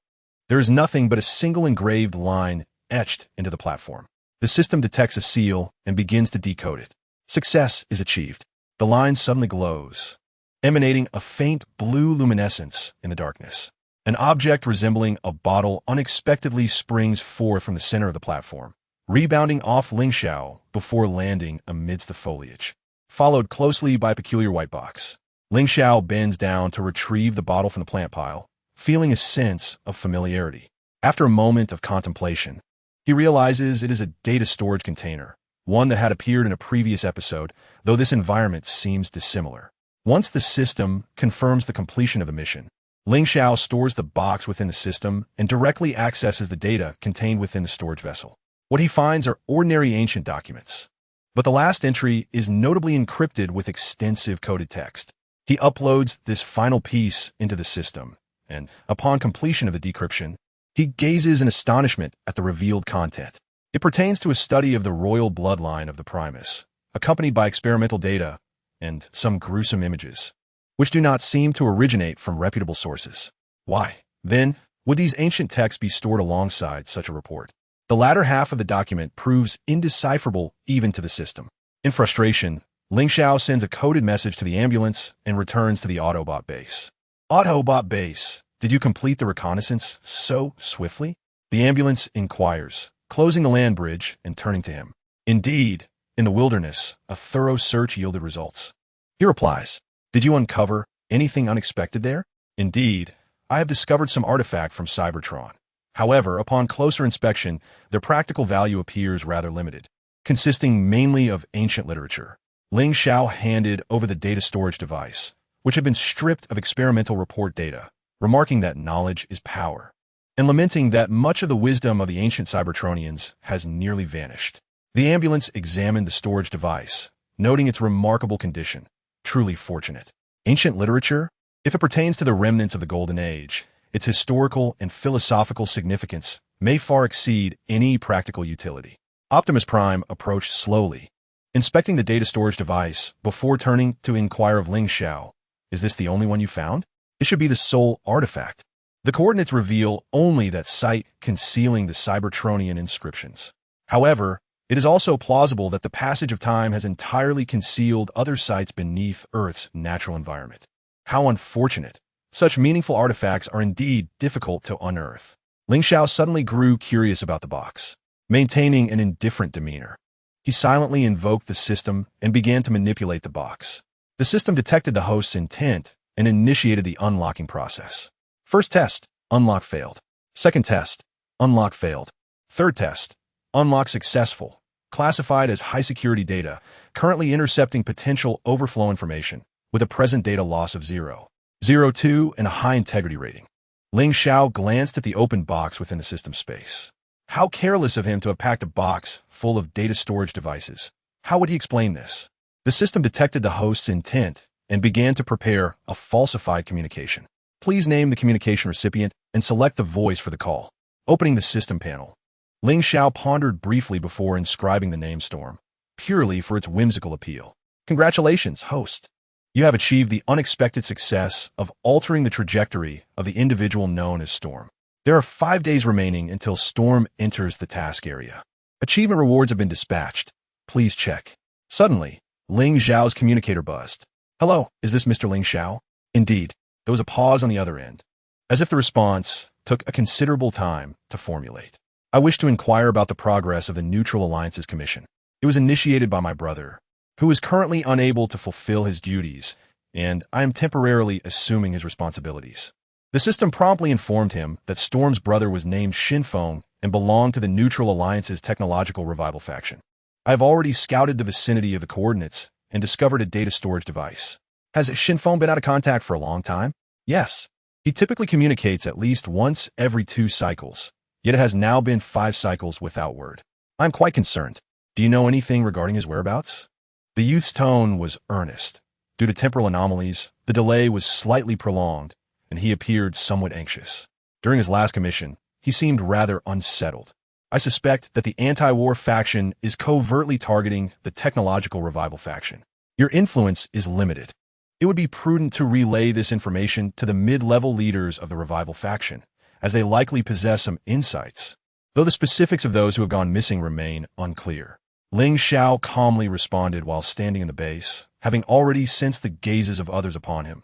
there is nothing but a single engraved line etched into the platform. The system detects a seal and begins to decode it. Success is achieved. The line suddenly glows, emanating a faint blue luminescence in the darkness. An object resembling a bottle unexpectedly springs forth from the center of the platform, rebounding off Ling Xiao before landing amidst the foliage, followed closely by a peculiar white box. Ling Xiao bends down to retrieve the bottle from the plant pile, feeling a sense of familiarity. After a moment of contemplation, he realizes it is a data storage container, one that had appeared in a previous episode, though this environment seems dissimilar. Once the system confirms the completion of the mission, Ling Xiao stores the box within the system and directly accesses the data contained within the storage vessel. What he finds are ordinary ancient documents, but the last entry is notably encrypted with extensive coded text. He uploads this final piece into the system, and upon completion of the decryption, he gazes in astonishment at the revealed content. It pertains to a study of the royal bloodline of the Primus, accompanied by experimental data and some gruesome images, which do not seem to originate from reputable sources. Why, then, would these ancient texts be stored alongside such a report? The latter half of the document proves indecipherable even to the system. In frustration, Ling Xiao sends a coded message to the ambulance and returns to the Autobot base. Autobot base, did you complete the reconnaissance so swiftly? The ambulance inquires, closing the land bridge and turning to him. Indeed, in the wilderness, a thorough search yielded results. He replies, did you uncover anything unexpected there? Indeed, I have discovered some artifact from Cybertron. However, upon closer inspection, their practical value appears rather limited, consisting mainly of ancient literature. Ling Xiao handed over the data storage device, which had been stripped of experimental report data, remarking that knowledge is power, and lamenting that much of the wisdom of the ancient Cybertronians has nearly vanished. The ambulance examined the storage device, noting its remarkable condition. Truly fortunate. Ancient literature? If it pertains to the remnants of the Golden Age, its historical and philosophical significance may far exceed any practical utility. Optimus Prime approached slowly, inspecting the data storage device before turning to inquire of Ling Xiao. Is this the only one you found? It should be the sole artifact. The coordinates reveal only that site concealing the Cybertronian inscriptions. However, it is also plausible that the passage of time has entirely concealed other sites beneath Earth's natural environment. How unfortunate. Such meaningful artifacts are indeed difficult to unearth. Ling Xiao suddenly grew curious about the box, maintaining an indifferent demeanor. He silently invoked the system and began to manipulate the box. The system detected the host's intent and initiated the unlocking process. First test, unlock failed. Second test, unlock failed. Third test, unlock successful. Classified as high-security data, currently intercepting potential overflow information, with a present data loss of 0.02 and a high-integrity rating. Ling Xiao glanced at the open box within the system space. How careless of him to have packed a box full of data storage devices. How would he explain this? The system detected the host's intent and began to prepare a falsified communication. Please name the communication recipient and select the voice for the call. Opening the system panel, Ling Xiao pondered briefly before inscribing the name Storm, purely for its whimsical appeal. Congratulations, host. You have achieved the unexpected success of altering the trajectory of the individual known as Storm. There are 5 days remaining until Storm enters the task area. Achievement rewards have been dispatched. Please check. Suddenly, Ling Xiao's communicator buzzed. Hello, is this Mr. Ling Xiao? Indeed. There was a pause on the other end, as if the response took a considerable time to formulate. I wish to inquire about the progress of the Neutral Alliance's commission. It was initiated by my brother, who is currently unable to fulfill his duties, and I am temporarily assuming his responsibilities. The system promptly informed him that Storm's brother was named Shinfeng and belonged to the Neutral Alliance's technological revival faction. I have already scouted the vicinity of the coordinates and discovered a data storage device. Has Shinfeng been out of contact for a long time? Yes. He typically communicates at least once every 2 cycles, yet it has now been 5 cycles without word. I'm quite concerned. Do you know anything regarding his whereabouts? The youth's tone was earnest. Due to temporal anomalies, the delay was slightly prolonged, and he appeared somewhat anxious. During his last commission, he seemed rather unsettled. I suspect that the anti-war faction is covertly targeting the technological revival faction. Your influence is limited. It would be prudent to relay this information to the mid-level leaders of the revival faction, as they likely possess some insights, though the specifics of those who have gone missing remain unclear. Ling Xiao calmly responded while standing in the base, having already sensed the gazes of others upon him.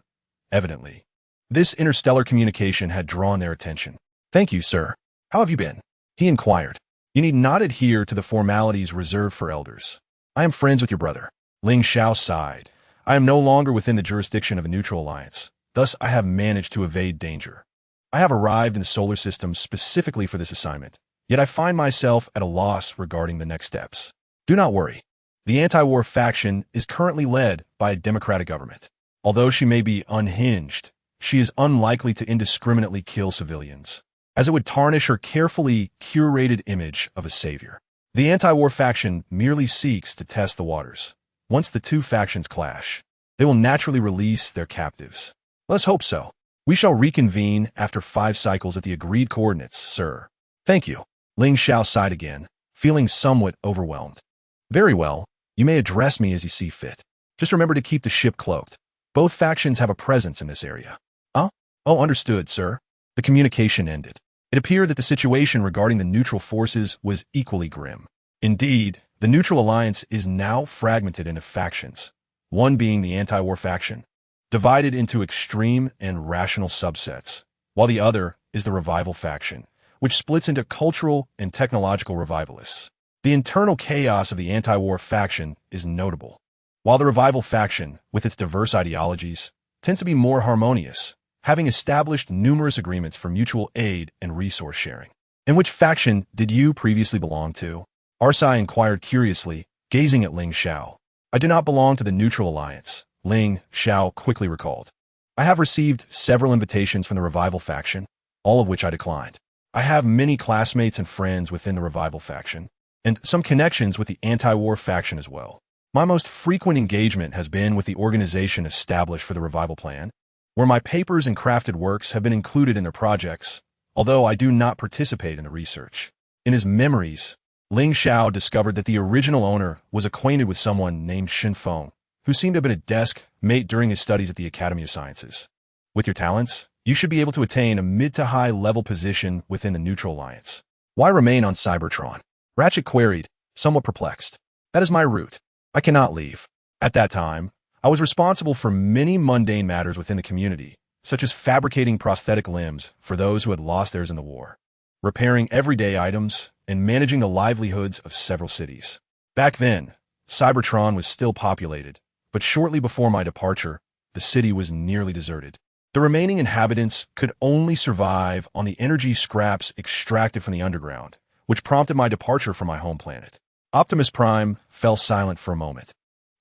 Evidently, this interstellar communication had drawn their attention. Thank you, sir. How have you been? He inquired. You need not adhere to the formalities reserved for elders. I am friends with your brother. Ling Xiao sighed. I am no longer within the jurisdiction of a neutral alliance. Thus, I have managed to evade danger. I have arrived in the solar system specifically for this assignment, yet I find myself at a loss regarding the next steps. Do not worry. The anti-war faction is currently led by a democratic government. Although she may be unhinged, she is unlikely to indiscriminately kill civilians, as it would tarnish her carefully curated image of a savior. The anti-war faction merely seeks to test the waters. Once the 2 factions clash, they will naturally release their captives. Let's hope so. We shall reconvene after 5 cycles at the agreed coordinates, sir. Thank you. Ling Xiao sighed again, feeling somewhat overwhelmed. Very well. You may address me as you see fit. Just remember to keep the ship cloaked. Both factions have a presence in this area. Huh? Oh, understood, sir. The communication ended. It appeared that the situation regarding the neutral forces was equally grim. Indeed, the neutral alliance is now fragmented into factions, one being the anti-war faction, divided into extreme and rational subsets, while the other is the revival faction, which splits into cultural and technological revivalists. The internal chaos of the anti-war faction is notable, while the revival faction, with its diverse ideologies, tends to be more harmonious, having established numerous agreements for mutual aid and resource sharing. And which faction did you previously belong to? Arsai inquired curiously, gazing at Ling Xiao. I do not belong to the neutral alliance, Ling Xiao quickly recalled. I have received several invitations from the revival faction, all of which I declined. I have many classmates and friends within the revival faction, and some connections with the anti-war faction as well. My most frequent engagement has been with the organization established for the revival plan, where my papers and crafted works have been included in their projects, although I do not participate in the research. In his memories, Ling Xiao discovered that the original owner was acquainted with someone named Shin Feng, who seemed to have been a desk mate during his studies at the Academy of Sciences. With your talents, you should be able to attain a mid to high level position within the neutral alliance. Why remain on Cybertron? Ratchet queried, somewhat perplexed. That is my route. I cannot leave. At that time, I was responsible for many mundane matters within the community, such as fabricating prosthetic limbs for those who had lost theirs in the war, repairing everyday items, and managing the livelihoods of several cities. Back then, Cybertron was still populated, but shortly before my departure, the city was nearly deserted. The remaining inhabitants could only survive on the energy scraps extracted from the underground, which prompted my departure from my home planet. Optimus Prime fell silent for a moment,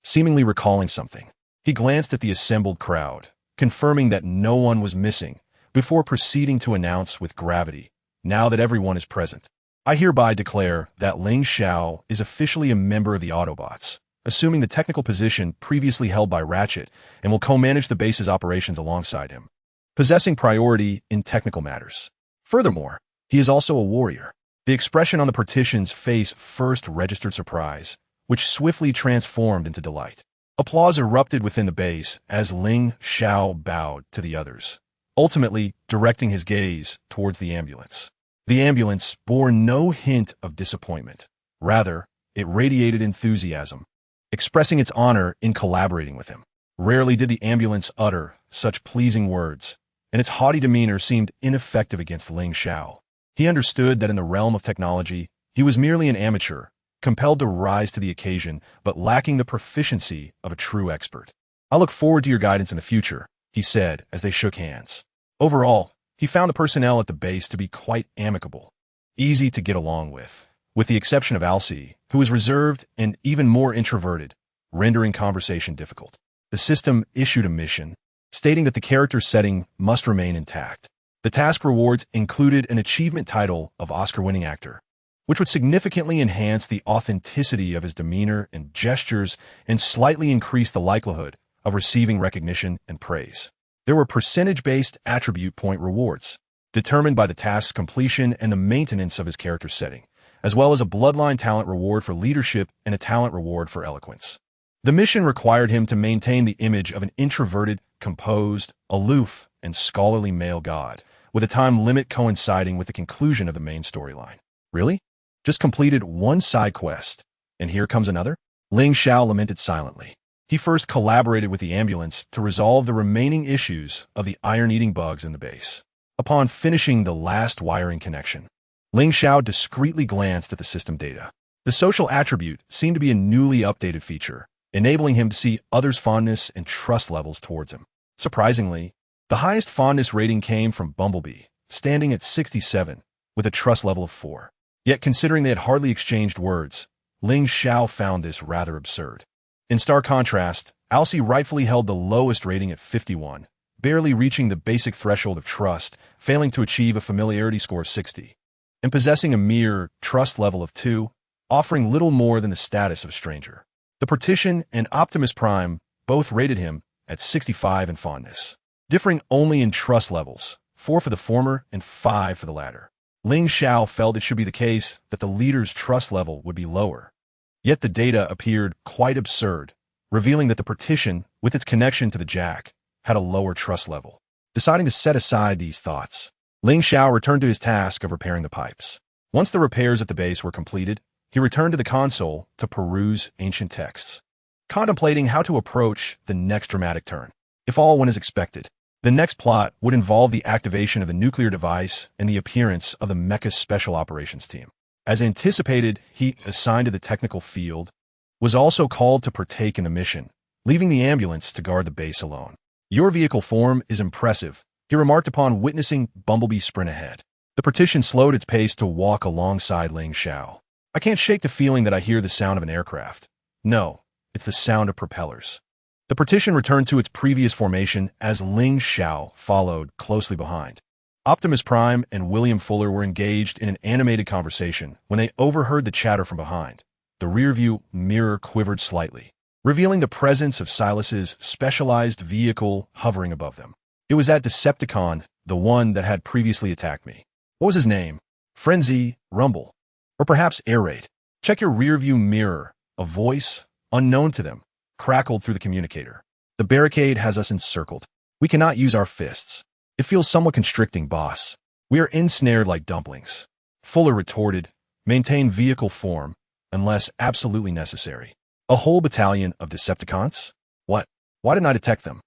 seemingly recalling something. He glanced at the assembled crowd, confirming that no one was missing, before proceeding to announce with gravity, now that everyone is present, I hereby declare that Ling Xiao is officially a member of the Autobots, assuming the technical position previously held by Ratchet, and will co-manage the base's operations alongside him, possessing priority in technical matters. Furthermore, he is also a warrior. The expression on the partition's face first registered surprise, which swiftly transformed into delight. Applause erupted within the base as Ling Xiao bowed to the others, ultimately directing his gaze towards the ambulance. The ambulance bore no hint of disappointment. Rather, it radiated enthusiasm, expressing its honor in collaborating with him. Rarely did the ambulance utter such pleasing words, and its haughty demeanor seemed ineffective against Ling Xiao. He understood that in the realm of technology, he was merely an amateur, compelled to rise to the occasion, but lacking the proficiency of a true expert. I look forward to your guidance in the future, he said as they shook hands. Overall, he found the personnel at the base to be quite amicable, easy to get along with the exception of Alcee, who was reserved and even more introverted, rendering conversation difficult. The system issued a mission, stating that the character setting must remain intact. The task rewards included an achievement title of Oscar-winning actor, which would significantly enhance the authenticity of his demeanor and gestures and slightly increase the likelihood of receiving recognition and praise. There were percentage-based attribute point rewards, determined by the task's completion and the maintenance of his character setting, as well as a bloodline talent reward for leadership and a talent reward for eloquence. The mission required him to maintain the image of an introverted, composed, aloof, and scholarly male god, with a time limit coinciding with the conclusion of the main storyline. Really? Just completed one side quest, and here comes another? Ling Xiao lamented silently. He first collaborated with the ambulance to resolve the remaining issues of the iron-eating bugs in the base. Upon finishing the last wiring connection, Ling Xiao discreetly glanced at the system data. The social attribute seemed to be a newly updated feature, enabling him to see others' fondness and trust levels towards him. Surprisingly, the highest fondness rating came from Bumblebee, standing at 67, with a trust level of 4. Yet considering they had hardly exchanged words, Ling Xiao found this rather absurd. In stark contrast, Alcee rightfully held the lowest rating at 51, barely reaching the basic threshold of trust, failing to achieve a familiarity score of 60, and possessing a mere trust level of 2, offering little more than the status of a stranger. The Partition and Optimus Prime both rated him at 65 in fondness, differing only in trust levels, 4 for the former and 5 for the latter. Ling Xiao felt it should be the case that the leader's trust level would be lower. Yet the data appeared quite absurd, revealing that the partition, with its connection to the jack, had a lower trust level. Deciding to set aside these thoughts, Ling Xiao returned to his task of repairing the pipes. Once the repairs at the base were completed, he returned to the console to peruse ancient texts, contemplating how to approach the next dramatic turn. If all went as expected, the next plot would involve the activation of the nuclear device and the appearance of the Mecha's Special Operations Team. As anticipated, he, assigned to the technical field, was also called to partake in the mission, leaving the ambulance to guard the base alone. "Your vehicle form is impressive," he remarked upon witnessing Bumblebee sprint ahead. The partition slowed its pace to walk alongside Ling Xiao. "I can't shake the feeling that I hear the sound of an aircraft. No, it's the sound of propellers." The partition returned to its previous formation as Ling Xiao followed closely behind. Optimus Prime and William Fuller were engaged in an animated conversation when they overheard the chatter from behind. The rearview mirror quivered slightly, revealing the presence of Silas's specialized vehicle hovering above them. It was that Decepticon, the one that had previously attacked me. What was his name? Frenzy, Rumble, or perhaps Air Raid? "Check your rearview mirror," a voice, unknown to them, crackled through the communicator. "The barricade has us encircled. We cannot use our fists. It feels somewhat constricting, boss. We are ensnared like dumplings." Fuller retorted, "Maintain vehicle form, unless absolutely necessary." "A whole battalion of Decepticons? What? Why didn't I detect them?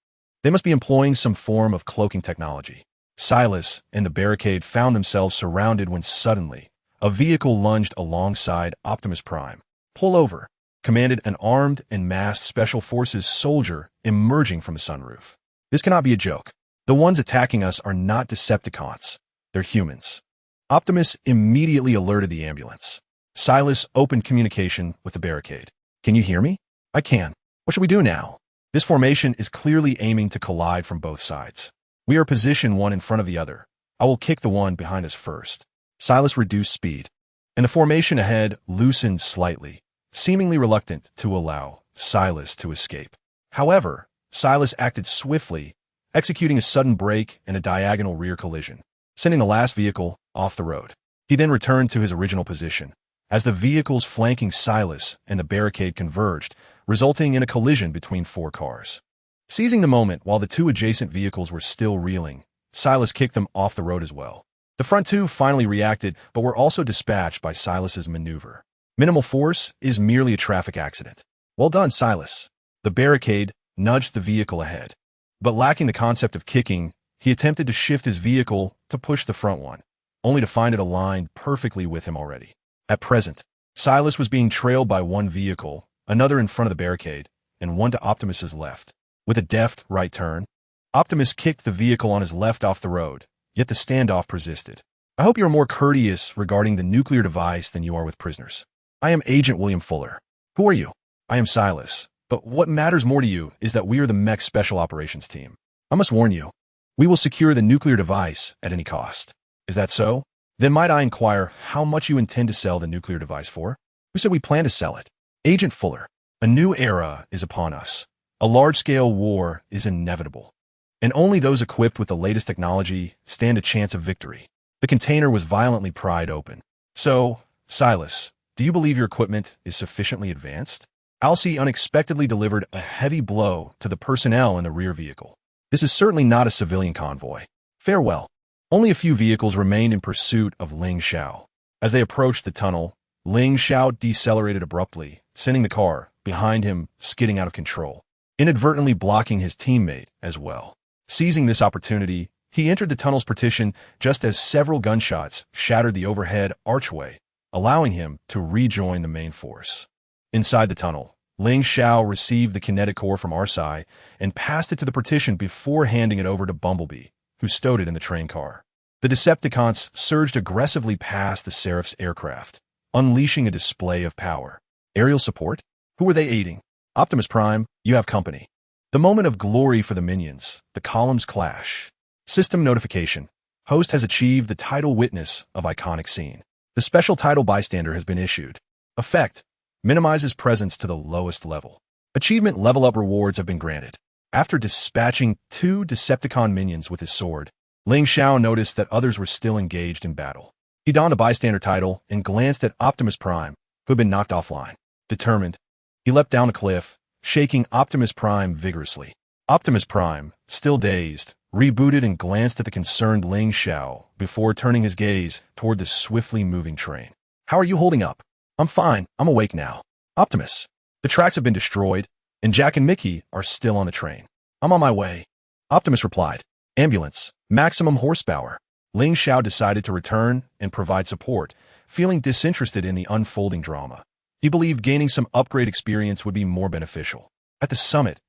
They must be employing some form of cloaking technology." Silas and the barricade found themselves surrounded when suddenly a vehicle lunged alongside Optimus Prime. "Pull over," commanded an armed and masked Special Forces soldier emerging from the sunroof. "This cannot be a joke. The ones attacking us are not Decepticons. They're humans." Optimus immediately alerted the ambulance. Silas opened communication with the barricade. "Can you hear me?" "I can. What should we do now?" "This formation is clearly aiming to collide from both sides. We are positioned one in front of the other. I will kick the one behind us first." Silas reduced speed, and the formation ahead loosened slightly, seemingly reluctant to allow Silas to escape. However, Silas acted swiftly, executing a sudden brake and a diagonal rear collision, sending the last vehicle off the road. He then returned to his original position, as the vehicles flanking Silas and the barricade converged, resulting in a collision between four cars. Seizing the moment while the two adjacent vehicles were still reeling, Silas kicked them off the road as well. The front two finally reacted, but were also dispatched by Silas's maneuver. "Minimal force is merely a traffic accident." "Well done, Silas." The barricade nudged the vehicle ahead, but lacking the concept of kicking, he attempted to shift his vehicle to push the front one, only to find it aligned perfectly with him already. At present, Silas was being trailed by one vehicle, another in front of the barricade, and one to Optimus's left. With a deft right turn, Optimus kicked the vehicle on his left off the road, yet the standoff persisted. "I hope you are more courteous regarding the nuclear device than you are with prisoners. I am Agent William Fuller." "Who are you?" "I am Silas. But what matters more to you is that we are the Mech Special Operations Team. I must warn you, we will secure the nuclear device at any cost." "Is that so? Then might I inquire how much you intend to sell the nuclear device for?" "Who said we plan to sell it?" "Agent Fuller, a new era is upon us. A large-scale war is inevitable, and only those equipped with the latest technology stand a chance of victory." The container was violently pried open. "So, Silas, do you believe your equipment is sufficiently advanced?" Alcee unexpectedly delivered a heavy blow to the personnel in the rear vehicle. "This is certainly not a civilian convoy. Farewell." Only a few vehicles remained in pursuit of Ling Xiao. As they approached the tunnel, Ling Xiao decelerated abruptly, sending the car behind him skidding out of control, inadvertently blocking his teammate as well. Seizing this opportunity, he entered the tunnel's partition just as several gunshots shattered the overhead archway, allowing him to rejoin the main force. Inside the tunnel, Ling Xiao received the kinetic core from Arsai and passed it to the partition before handing it over to Bumblebee, who stowed it in the train car. The Decepticons surged aggressively past the Seraph's aircraft, unleashing a display of power. Aerial support? Who were they aiding? "Optimus Prime, you have company." The moment of glory for the minions, the columns clash. System notification. Host has achieved the title witness of iconic scene. The special title bystander has been issued. Effect. Minimizes presence to the lowest level. Achievement level up rewards have been granted. After dispatching 2 Decepticon minions with his sword, Ling Xiao noticed that others were still engaged in battle. He donned a bystander title and glanced at Optimus Prime, who had been knocked offline. Determined, he leapt down a cliff, shaking Optimus Prime vigorously. Optimus Prime, still dazed, rebooted and glanced at the concerned Ling Xiao before turning his gaze toward the swiftly moving train. How are you holding up? I'm fine. I'm awake now. Optimus. The tracks have been destroyed, and Jack and Mickey are still on the train. I'm on my way. Optimus replied. Ambulance. Maximum horsepower. Ling Xiao decided to return and provide support, feeling disinterested in the unfolding drama. He believed gaining some upgrade experience would be more beneficial. At the summit,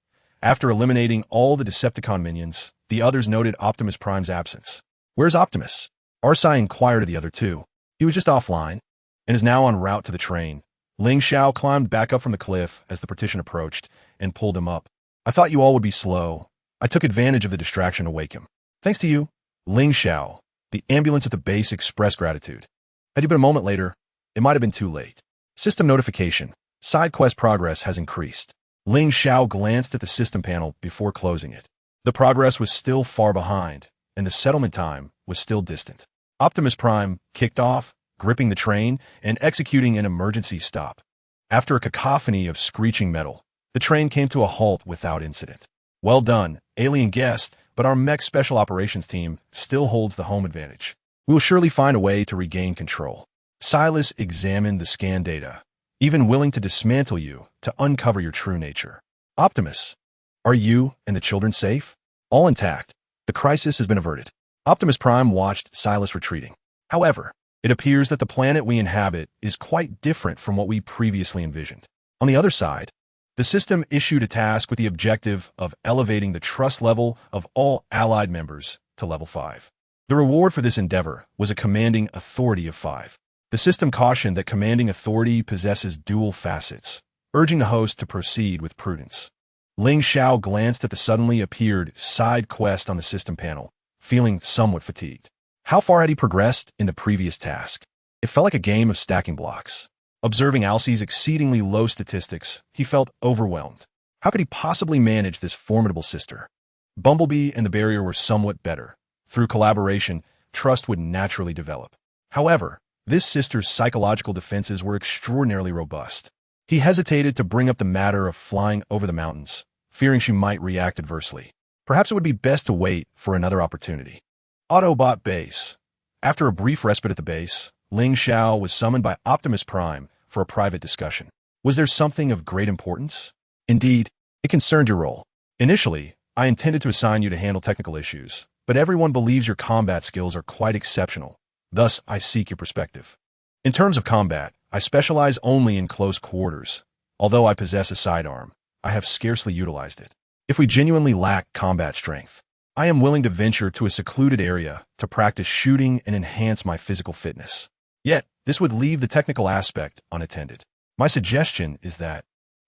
after eliminating all the Decepticon minions, the others noted Optimus Prime's absence. Where's Optimus? Arsai inquired of the other two. He was just offline, and is now en route to the train. Ling Xiao climbed back up from the cliff as the partition approached, and pulled him up. I thought you all would be slow. I took advantage of the distraction to wake him. Thanks to you, Ling Xiao. The ambulance at the base expressed gratitude. Had you been a moment later, it might have been too late. System notification. Side quest progress has increased. Ling Xiao glanced at the system panel before closing it. The progress was still far behind, and the settlement time was still distant. Optimus Prime kicked off, gripping the train and executing an emergency stop. After a cacophony of screeching metal, the train came to a halt without incident. Well done, alien guest, but our mech special operations team still holds the home advantage. We will surely find a way to regain control. Silas examined the scan data, even willing to dismantle you to uncover your true nature. Optimus, are you and the children safe? All intact. The crisis has been averted. Optimus Prime watched Silas retreating. However, it appears that the planet we inhabit is quite different from what we previously envisioned. On the other side, the system issued a task with the objective of elevating the trust level of all allied members to level 5. The reward for this endeavor was a commanding authority of 5. The system cautioned that commanding authority possesses dual facets, urging the host to proceed with prudence. Ling Xiao glanced at the suddenly appeared side quest on the system panel, feeling somewhat fatigued. How far had he progressed in the previous task? It felt like a game of stacking blocks. Observing Alcie's exceedingly low statistics, he felt overwhelmed. How could he possibly manage this formidable sister? Bumblebee and the barrier were somewhat better. Through collaboration, trust would naturally develop. However, this sister's psychological defenses were extraordinarily robust. He hesitated to bring up the matter of flying over the mountains, fearing she might react adversely. Perhaps it would be best to wait for another opportunity. Autobot Base. After a brief respite at the base, Ling Xiao was summoned by Optimus Prime for a private discussion. Was there something of great importance? Indeed, it concerned your role. Initially, I intended to assign you to handle technical issues, but everyone believes your combat skills are quite exceptional. Thus, I seek your perspective. In terms of combat, I specialize only in close quarters. Although I possess a sidearm, I have scarcely utilized it. If we genuinely lack combat strength, I am willing to venture to a secluded area to practice shooting and enhance my physical fitness. Yet, this would leave the technical aspect unattended. My suggestion is that,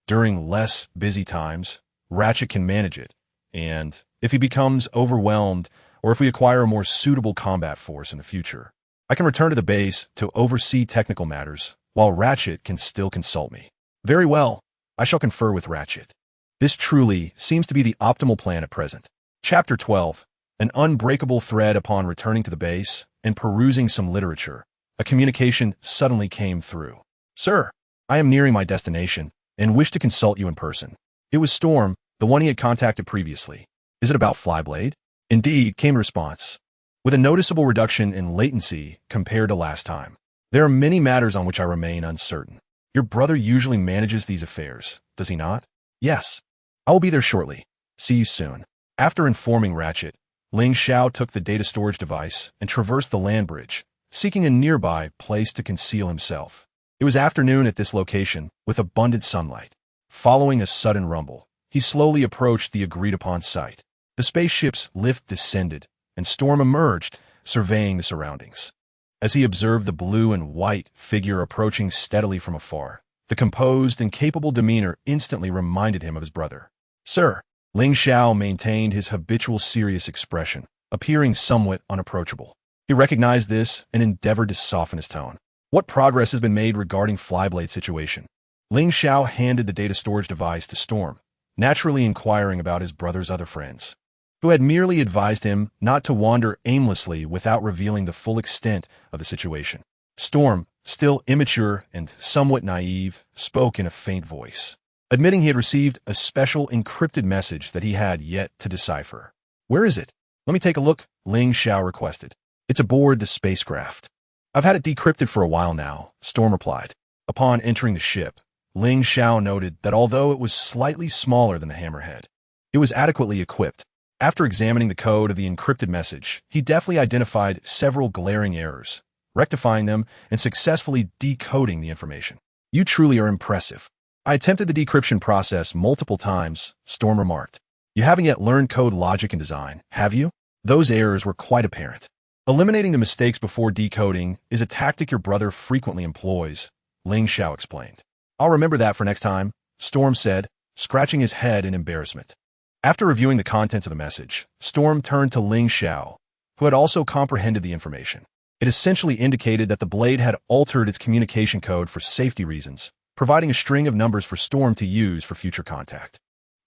during less busy times, Ratchet can manage it, and if he becomes overwhelmed or if we acquire a more suitable combat force in the future, I can return to the base to oversee technical matters, while Ratchet can still consult me. Very well, I shall confer with Ratchet. This truly seems to be the optimal plan at present. Chapter 12. An unbreakable thread. Upon returning to the base and perusing some literature, a communication suddenly came through. Sir, I am nearing my destination and wish to consult you in person. It was Storm, the one he had contacted previously. Is it about Flyblade? Indeed, came the response, with a noticeable reduction in latency compared to last time. There are many matters on which I remain uncertain. Your brother usually manages these affairs, does he not? Yes. I will be there shortly. See you soon. After informing Ratchet, Ling Xiao took the data storage device and traversed the land bridge, seeking a nearby place to conceal himself. It was afternoon at this location, with abundant sunlight. Following a sudden rumble, he slowly approached the agreed-upon site. The spaceship's lift descended, and Storm emerged, surveying the surroundings. As he observed the blue and white figure approaching steadily from afar, the composed and capable demeanor instantly reminded him of his brother. Sir, Ling Xiao maintained his habitual serious expression, appearing somewhat unapproachable. He recognized this and endeavored to soften his tone. What progress has been made regarding Flyblade's situation? Ling Xiao handed the data storage device to Storm, naturally inquiring about his brother's other friends, who had merely advised him not to wander aimlessly without revealing the full extent of the situation. Storm, still immature and somewhat naive, spoke in a faint voice. admitting he had received a special encrypted message that he had yet to decipher. "Where is it? Let me take a look," Ling Xiao requested. "It's aboard the spacecraft." "I've had it decrypted for a while now," Storm replied. Upon entering the ship, Ling Xiao noted that although it was slightly smaller than the Hammerhead, it was adequately equipped. After examining the code of the encrypted message, he deftly identified several glaring errors, rectifying them and successfully decoding the information. "You truly are impressive. I attempted the decryption process multiple times," Storm remarked. "You haven't yet learned code logic and design, have you?" Those errors were quite apparent. "Eliminating the mistakes before decoding is a tactic your brother frequently employs," Ling Xiao explained. "I'll remember that for next time," Storm said, scratching his head in embarrassment. After reviewing the contents of the message, Storm turned to Ling Xiao, who had also comprehended the information. It essentially indicated that the blade had altered its communication code for safety reasons, providing a string of numbers for Storm to use for future contact.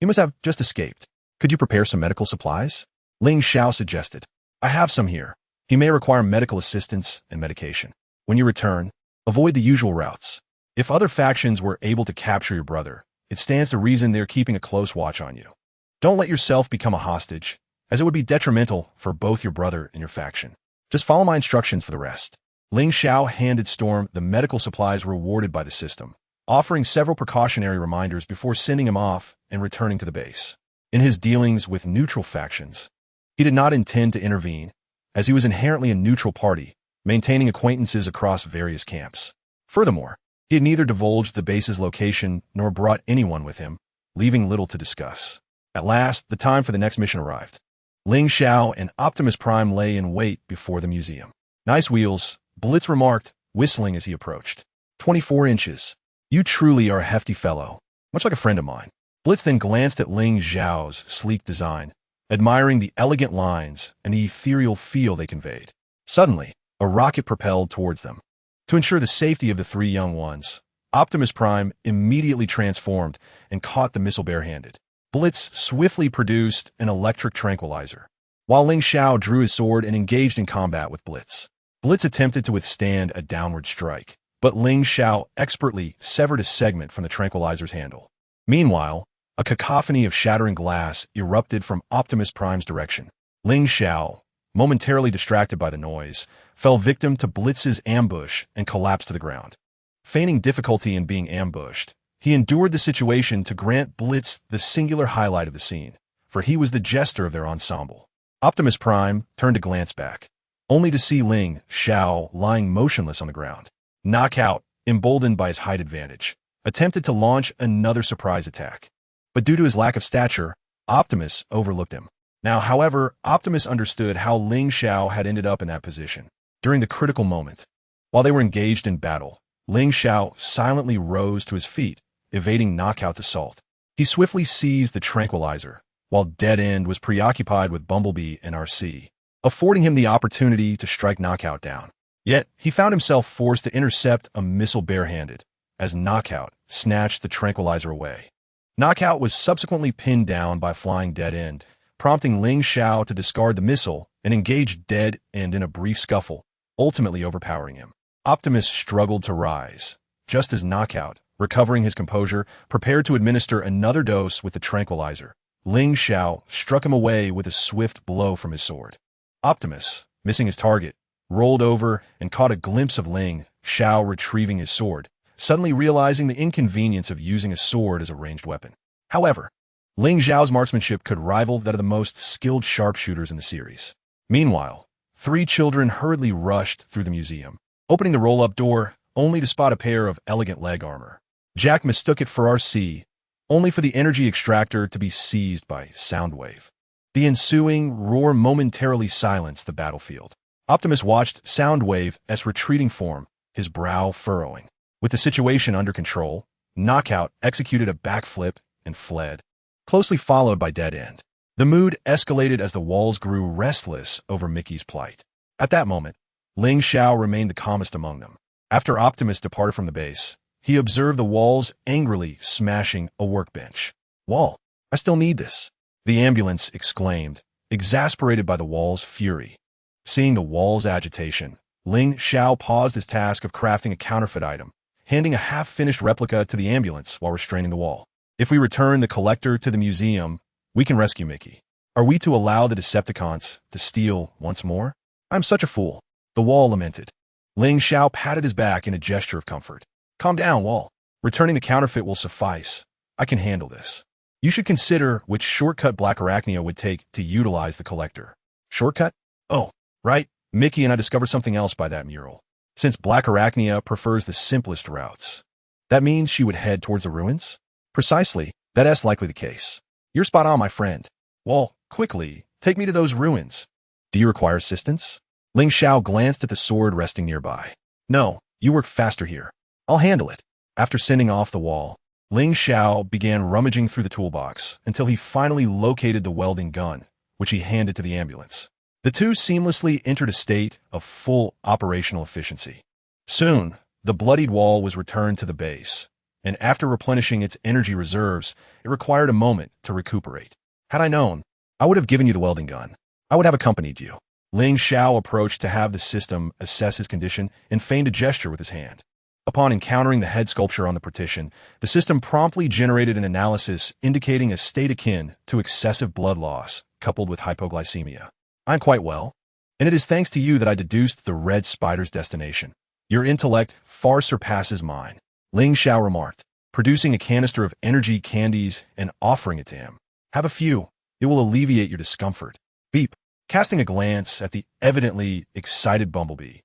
"You must have just escaped. Could you prepare some medical supplies?" Ling Xiao suggested. "I have some here. You may require medical assistance and medication. When you return, avoid the usual routes. If other factions were able to capture your brother, it stands to reason they're keeping a close watch on you. Don't let yourself become a hostage, as it would be detrimental for both your brother and your faction. Just follow my instructions for the rest." Ling Xiao handed Storm the medical supplies rewarded by the system, offering several precautionary reminders before sending him off and returning to the base. In his dealings with neutral factions, he did not intend to intervene, as he was inherently a neutral party, maintaining acquaintances across various camps. Furthermore, he had neither divulged the base's location nor brought anyone with him, leaving little to discuss. At last, the time for the next mission arrived. Ling Xiao and Optimus Prime lay in wait before the museum. "Nice wheels," Blitz remarked, whistling as he approached. 24 inches. You truly are a hefty fellow, much like a friend of mine." Blitz then glanced at Ling Xiao's sleek design, admiring the elegant lines and the ethereal feel they conveyed. Suddenly, a rocket propelled towards them. To ensure the safety of the three young ones, Optimus Prime immediately transformed and caught the missile barehanded. Blitz swiftly produced an electric tranquilizer, while Ling Xiao drew his sword and engaged in combat with Blitz. Blitz attempted to withstand a downward strike, but Ling Xiao expertly severed a segment from the tranquilizer's handle. Meanwhile, a cacophony of shattering glass erupted from Optimus Prime's direction. Ling Xiao, momentarily distracted by the noise, fell victim to Blitz's ambush and collapsed to the ground. Feigning difficulty in being ambushed, he endured the situation to grant Blitz the singular highlight of the scene, for he was the jester of their ensemble. Optimus Prime turned to glance back, only to see Ling Xiao lying motionless on the ground. Knockout, emboldened by his height advantage, attempted to launch another surprise attack. But due to his lack of stature, Optimus overlooked him. Now, however, Optimus understood how Ling Xiao had ended up in that position. During the critical moment, while they were engaged in battle, Ling Xiao silently rose to his feet, evading Knockout's assault. He swiftly seized the tranquilizer, while Dead End was preoccupied with Bumblebee and RC, affording him the opportunity to strike Knockout down. Yet, he found himself forced to intercept a missile barehanded, as Knockout snatched the tranquilizer away. Knockout was subsequently pinned down by flying Dead End, prompting Ling Xiao to discard the missile and engage Dead End in a brief scuffle, ultimately overpowering him. Optimus struggled to rise, just as Knockout, recovering his composure, prepared to administer another dose with the tranquilizer. Ling Xiao struck him away with a swift blow from his sword. Optimus, missing his target, rolled over and caught a glimpse of Ling Xiao retrieving his sword, suddenly realizing the inconvenience of using a sword as a ranged weapon. However, Ling Xiao's marksmanship could rival that of the most skilled sharpshooters in the series. Meanwhile, three children hurriedly rushed through the museum, opening the roll-up door only to spot a pair of elegant leg armor. Jack mistook it for RC, only for the energy extractor to be seized by Soundwave. The ensuing roar momentarily silenced the battlefield. Optimus watched Soundwave's retreating form, his brow furrowing. With the situation under control, Knockout executed a backflip and fled, closely followed by Dead End. The mood escalated as the walls grew restless over Mickey's plight. At that moment, Ling Xiao remained the calmest among them. After Optimus departed from the base, he observed the walls angrily smashing a workbench. "Wall, I still need this," the ambulance exclaimed, exasperated by the wall's fury. Seeing the wall's agitation, Ling Xiao paused his task of crafting a counterfeit item, handing a half-finished replica to the ambulance while restraining the wall. If we return the collector to the museum, we can rescue Mickey. Are we to allow the Decepticons to steal once more? I'm such a fool. The wall lamented. Ling Xiao patted his back in a gesture of comfort. Calm down, wall. Returning the counterfeit will suffice. I can handle this. You should consider which shortcut Black Arachnia would take to utilize the collector. Shortcut? Oh, right. Mickey and I discovered something else by that mural. Since Black Arachnia prefers the simplest routes, that means she would head towards the ruins? Precisely. That's likely the case. You're spot on, my friend. Wall, quickly, take me to those ruins. Do you require assistance? Ling Xiao glanced at the sword resting nearby. No, you work faster here. I'll handle it. After sending off the wall, Ling Xiao began rummaging through the toolbox until he finally located the welding gun, which he handed to the ambulance. The two seamlessly entered a state of full operational efficiency. Soon, the bloodied wall was returned to the base, and after replenishing its energy reserves, it required a moment to recuperate. Had I known, I would have given you the welding gun. I would have accompanied you. Ling Xiao approached to have the system assess his condition and feigned a gesture with his hand. Upon encountering the head sculpture on the partition, the system promptly generated an analysis indicating a state akin to excessive blood loss coupled with hypoglycemia. I'm quite well, and it is thanks to you that I deduced the red spider's destination. Your intellect far surpasses mine, Ling Xiao remarked, producing a canister of energy candies and offering it to him. Have a few. It will alleviate your discomfort. Beep. Casting a glance at the evidently excited Bumblebee,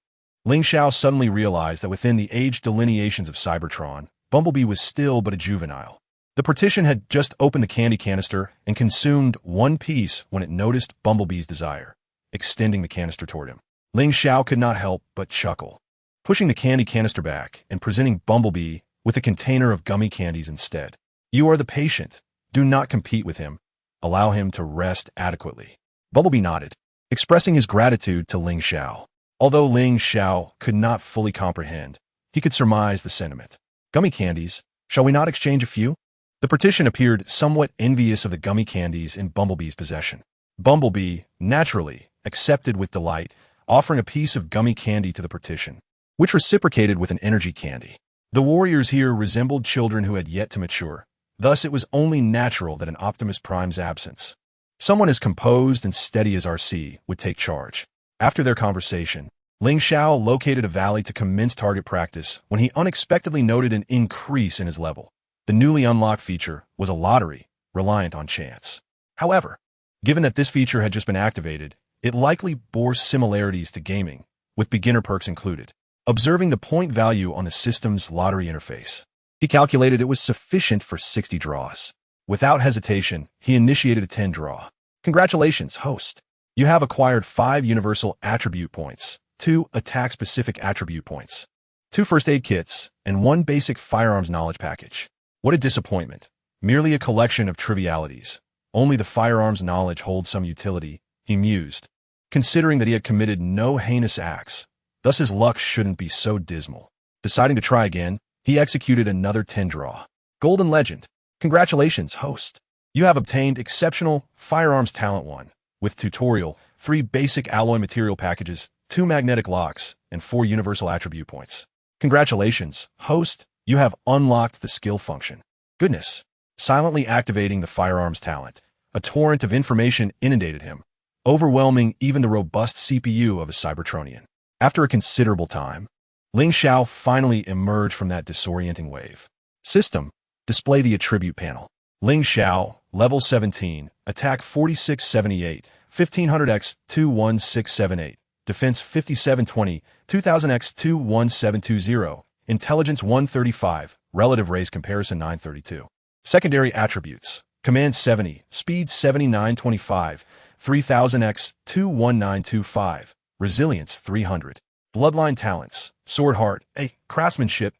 Ling Xiao suddenly realized that within the age delineations of Cybertron, Bumblebee was still but a juvenile. The partition had just opened the candy canister and consumed one piece when it noticed Bumblebee's desire, extending the canister toward him. Ling Xiao could not help but chuckle, pushing the candy canister back and presenting Bumblebee with a container of gummy candies instead. You are the patient. Do not compete with him. Allow him to rest adequately. Bumblebee nodded, expressing his gratitude to Ling Xiao. Although Ling Xiao could not fully comprehend, he could surmise the sentiment. Gummy candies, shall we not exchange a few? The partition appeared somewhat envious of the gummy candies in Bumblebee's possession. Bumblebee, naturally, accepted with delight, offering a piece of gummy candy to the partition, which reciprocated with an energy candy. The warriors here resembled children who had yet to mature. Thus, it was only natural that in Optimus Prime's absence, someone as composed and steady as RC would take charge. After their conversation, Ling Xiao located a valley to commence target practice when he unexpectedly noted an increase in his level. The newly unlocked feature was a lottery, reliant on chance. However, given that this feature had just been activated, it likely bore similarities to gaming, with beginner perks included. Observing the point value on the system's lottery interface, he calculated it was sufficient for 60 draws. Without hesitation, he initiated a 10 draw. Congratulations, host. You have acquired 5 universal attribute points, 2 attack-specific attribute points, 2 first aid kits, and 1 basic firearms knowledge package. What a disappointment. Merely a collection of trivialities. Only the firearms knowledge holds some utility, he mused, considering that he had committed no heinous acts. Thus his luck shouldn't be so dismal. Deciding to try again, he executed another 10 draw. Golden Legend. Congratulations, host. You have obtained exceptional firearms talent 1, with tutorial, 3 basic alloy material packages, 2 magnetic locks, and 4 universal attribute points. Congratulations, host. You have unlocked the skill function. Goodness. Silently activating the firearms talent, a torrent of information inundated him, overwhelming even the robust CPU of a Cybertronian. After a considerable time, Ling Xiao finally emerged from that disorienting wave. System. Display the attribute panel. Ling Xiao, level 17, attack 4678, 1500x 21678, defense 5720, 2000x 21720, intelligence 135, relative raise comparison 932. Secondary attributes. Command 70, speed 7925, 3000x 21925, resilience 300. Bloodline talents. Sword Heart, A. Craftsmanship,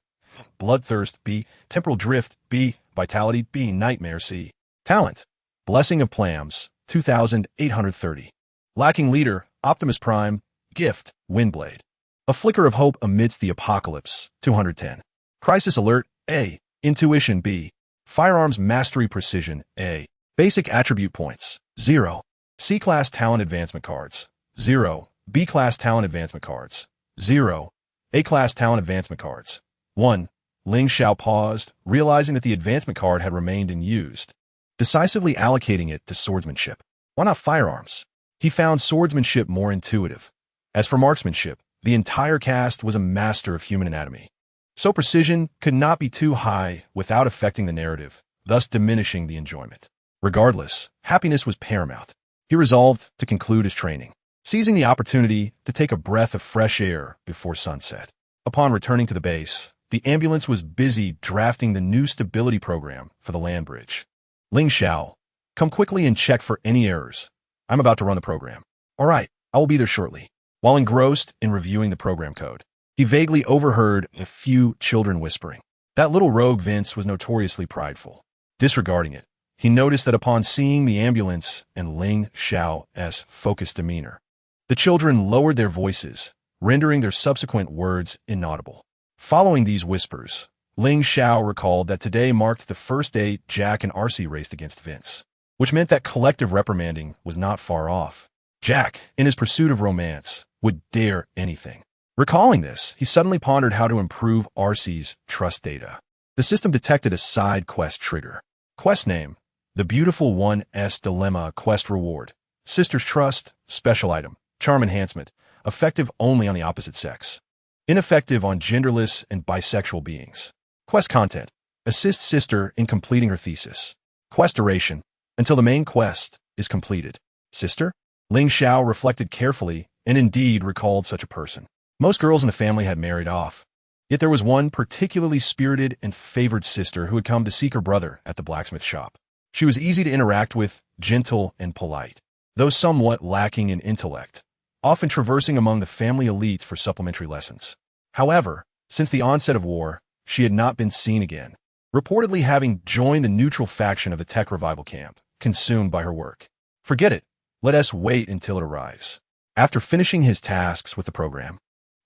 Bloodthirst, B. Temporal Drift, B. Vitality, B. Nightmare, C. Talent. Blessing of Plams, 2830. Lacking Leader, Optimus Prime, Gift, Windblade. A Flicker of Hope Amidst the Apocalypse, 210. Crisis Alert, A. Intuition, B. Firearms Mastery Precision, A. Basic Attribute Points, 0. C-Class Talent Advancement Cards, 0. B-Class Talent Advancement Cards, 0. A-Class Talent Advancement Cards, 1. Ling Xiao paused, realizing that the advancement card had remained unused, decisively allocating it to swordsmanship. Why not firearms? He found swordsmanship more intuitive. As for marksmanship, the entire cast was a master of human anatomy. So precision could not be too high without affecting the narrative, thus diminishing the enjoyment. Regardless, happiness was paramount. He resolved to conclude his training, seizing the opportunity to take a breath of fresh air before sunset. Upon returning to the base, the ambulance was busy drafting the new stability program for the land bridge. Ling Xiao, come quickly and check for any errors. I'm about to run the program. All right, I will be there shortly. While engrossed in reviewing the program code, he vaguely overheard a few children whispering. That little rogue Vince was notoriously prideful. Disregarding it, he noticed that upon seeing the ambulance and Ling Xiao's focused demeanor, the children lowered their voices, rendering their subsequent words inaudible. Following these whispers, Ling Xiao recalled that today marked the first day Jack and RC raced against Vince, which meant that collective reprimanding was not far off. Jack, in his pursuit of romance, would dare anything. Recalling this, he suddenly pondered how to improve RC's trust data. The system detected a side quest trigger. Quest name: The Beautiful One's Dilemma Quest Reward. Sister's Trust, Special Item, Charm Enhancement, effective only on the opposite sex. Ineffective on genderless and bisexual beings. Quest content: Assist sister in completing her thesis. Quest duration: Until the main quest is completed. Sister? Ling Xiao reflected carefully and indeed recalled such a person. Most girls in the family had married off. Yet there was one particularly spirited and favored sister who had come to seek her brother at the blacksmith shop. She was easy to interact with, gentle and polite, though somewhat lacking in intellect, often traversing among the family elites for supplementary lessons. However, since the onset of war, she had not been seen again, reportedly having joined the neutral faction of the tech revival camp, consumed by her work. Forget it. Let us wait until it arrives. After finishing his tasks with the program,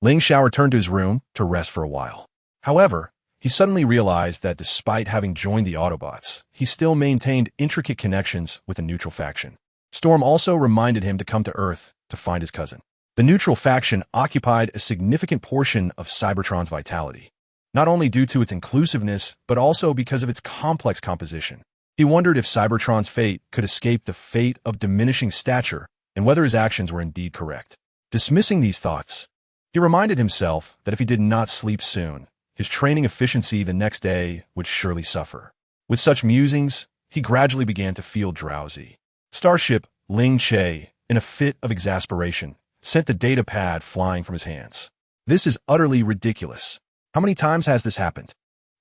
Ling Xiao returned to his room to rest for a while. However, he suddenly realized that despite having joined the Autobots, he still maintained intricate connections with the neutral faction. Storm also reminded him to come to Earth to find his cousin. The neutral faction occupied a significant portion of Cybertron's vitality, not only due to its inclusiveness, but also because of its complex composition. He wondered if Cybertron's fate could escape the fate of diminishing stature and whether his actions were indeed correct. Dismissing these thoughts, he reminded himself that if he did not sleep soon, his training efficiency the next day would surely suffer. With such musings, he gradually began to feel drowsy. Starship Ling Che, in a fit of exasperation, sent the data pad flying from his hands. This is utterly ridiculous. How many times has this happened?